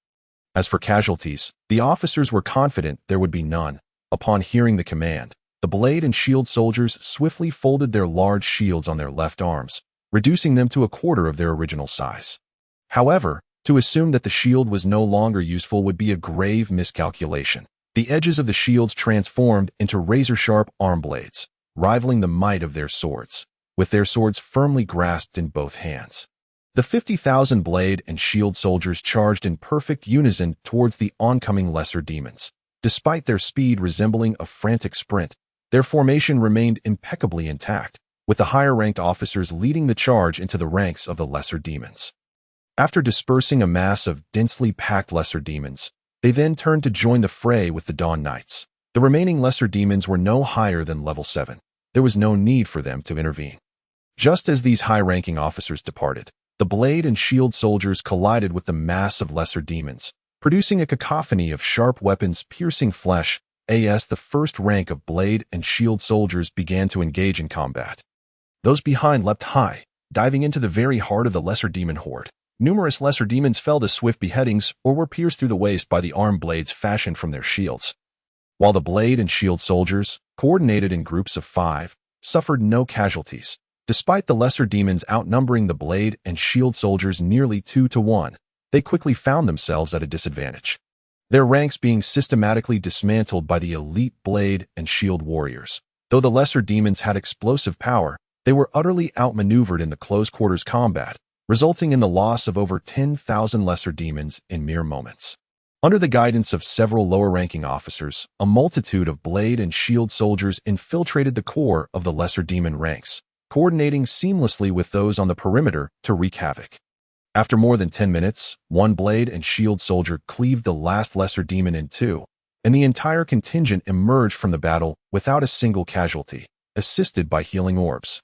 As for casualties, the officers were confident there would be none. Upon hearing the command, the blade and shield soldiers swiftly folded their large shields on their left arms, reducing them to a quarter of their original size. However, to assume that the shield was no longer useful would be a grave miscalculation. The edges of the shields transformed into razor-sharp arm blades, rivaling the might of their swords, with their swords firmly grasped in both hands. The 50,000 blade and shield soldiers charged in perfect unison towards the oncoming lesser demons. Despite their speed resembling a frantic sprint, their formation remained impeccably intact, with the higher-ranked officers leading the charge into the ranks of the lesser demons. After dispersing a mass of densely packed lesser demons, they then turned to join the fray with the Dawn Knights. The remaining lesser demons were no higher than level 7. There was no need for them to intervene. Just as these high-ranking officers departed, the blade and shield soldiers collided with the mass of lesser demons, producing a cacophony of sharp weapons piercing flesh. As the first rank of blade and shield soldiers began to engage in combat, those behind leapt high, diving into the very heart of the lesser demon horde. Numerous lesser demons fell to swift beheadings or were pierced through the waist by the arm blades fashioned from their shields, while the blade and shield soldiers, coordinated in groups of 5, suffered no casualties. Despite the lesser demons outnumbering the blade and shield soldiers nearly 2 to 1, they quickly found themselves at a disadvantage, their ranks being systematically dismantled by the elite blade and shield warriors. Though the lesser demons had explosive power, they were utterly outmaneuvered in the close-quarters combat, resulting in the loss of over 10,000 lesser demons in mere moments. Under the guidance of several lower-ranking officers, a multitude of blade and shield soldiers infiltrated the core of the lesser demon ranks, coordinating seamlessly with those on the perimeter to wreak havoc. After more than 10 minutes, one blade and shield soldier cleaved the last lesser demon in two, and the entire contingent emerged from the battle without a single casualty, assisted by healing orbs.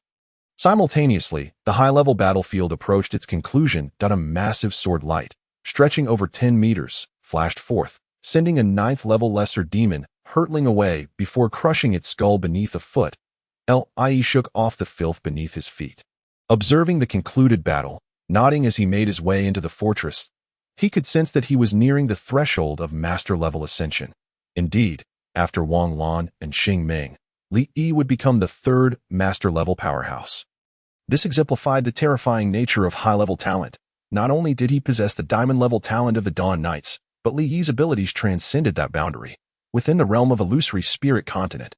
Simultaneously, the high-level battlefield approached its conclusion. A massive sword light, stretching over 10 meters, flashed forth, sending a 9th-level lesser demon hurtling away before crushing its skull beneath a foot. Li shook off the filth beneath his feet. Observing the concluded battle, nodding as he made his way into the fortress, he could sense that he was nearing the threshold of master-level ascension. Indeed, after Wang Lan and Xing Ming, Li Yi would become the third master-level powerhouse. This exemplified the terrifying nature of high-level talent. Not only did he possess the diamond-level talent of the Dawn Knights, but Li Yi's abilities transcended that boundary, within the realm of illusory spirit continent.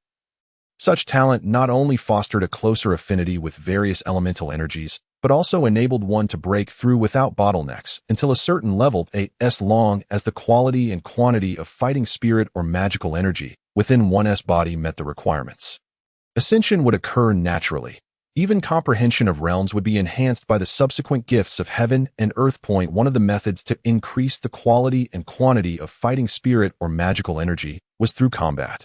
Such talent not only fostered a closer affinity with various elemental energies, but also enabled one to break through without bottlenecks until a certain level, as long as the quality and quantity of fighting spirit or magical energy within one's body met the requirements. Ascension would occur naturally. Even comprehension of realms would be enhanced by the subsequent gifts of heaven and earth. One of the methods to increase the quality and quantity of fighting spirit or magical energy was through combat.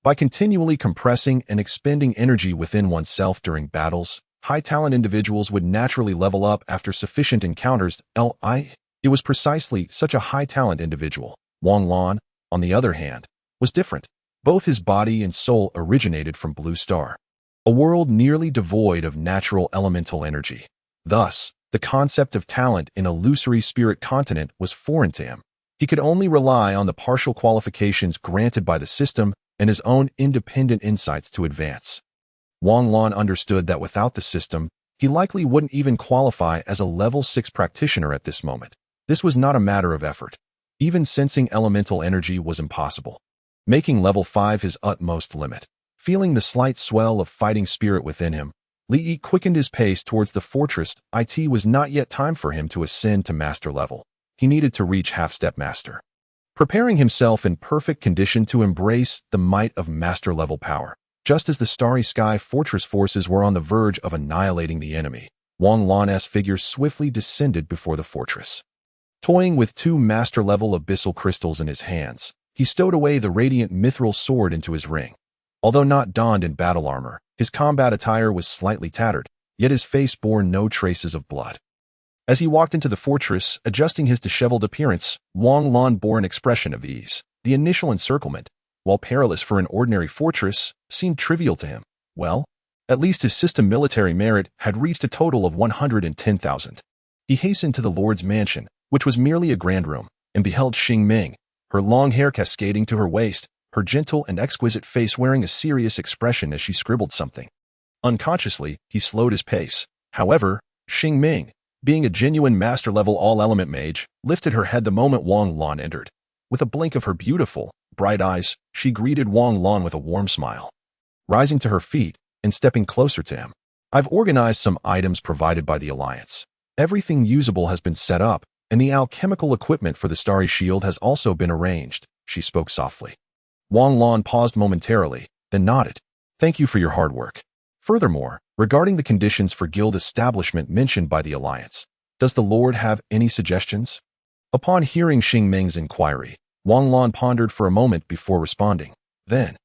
By continually compressing and expending energy within oneself during battles, high-talent individuals would naturally level up after sufficient encounters. It was precisely such a high-talent individual. Wang Lan, on the other hand, was different. Both his body and soul originated from Blue Star, a world nearly devoid of natural elemental energy. Thus, the concept of talent in illusory spirit continent was foreign to him. He could only rely on the partial qualifications granted by the system and his own independent insights to advance. Wang Lan understood that without the system, he likely wouldn't even qualify as a level 6 practitioner at this moment. This was not a matter of effort. Even sensing elemental energy was impossible, making level 5 his utmost limit. Feeling the slight swell of fighting spirit within him, Li Yi quickened his pace towards the fortress. It was not yet time for him to ascend to master level. He needed to reach half-step master, preparing himself in perfect condition to embrace the might of master-level power. Just as the Starry Sky Fortress forces were on the verge of annihilating the enemy, Wang Lan's figure swiftly descended before the fortress. Toying with 2 master-level abyssal crystals in his hands, he stowed away the radiant mithril sword into his ring. Although not donned in battle armor, his combat attire was slightly tattered, yet his face bore no traces of blood. As he walked into the fortress, adjusting his disheveled appearance, Wang Lan bore an expression of ease. The initial encirclement, while perilous for an ordinary fortress, seemed trivial to him. Well, at least his system military merit had reached a total of 110,000. He hastened to the Lord's mansion, which was merely a grand room, and beheld Xing Ming, her long hair cascading to her waist, her gentle and exquisite face wearing a serious expression as she scribbled something. Unconsciously, he slowed his pace. However, Xing Ming, being a genuine master-level all-element mage, lifted her head the moment Wang Lan entered. With a blink of her beautiful, bright eyes, she greeted Wang Lan with a warm smile. Rising to her feet and stepping closer to him, "I've organized some items provided by the Alliance. Everything usable has been set up, and the alchemical equipment for the Starry Shield has also been arranged," she spoke softly. Wang Lan paused momentarily, then nodded. "Thank you for your hard work. Furthermore, regarding the conditions for guild establishment mentioned by the Alliance, does the Lord have any suggestions?" Upon hearing Xing Ming's inquiry, Wang Lan pondered for a moment before responding. Then,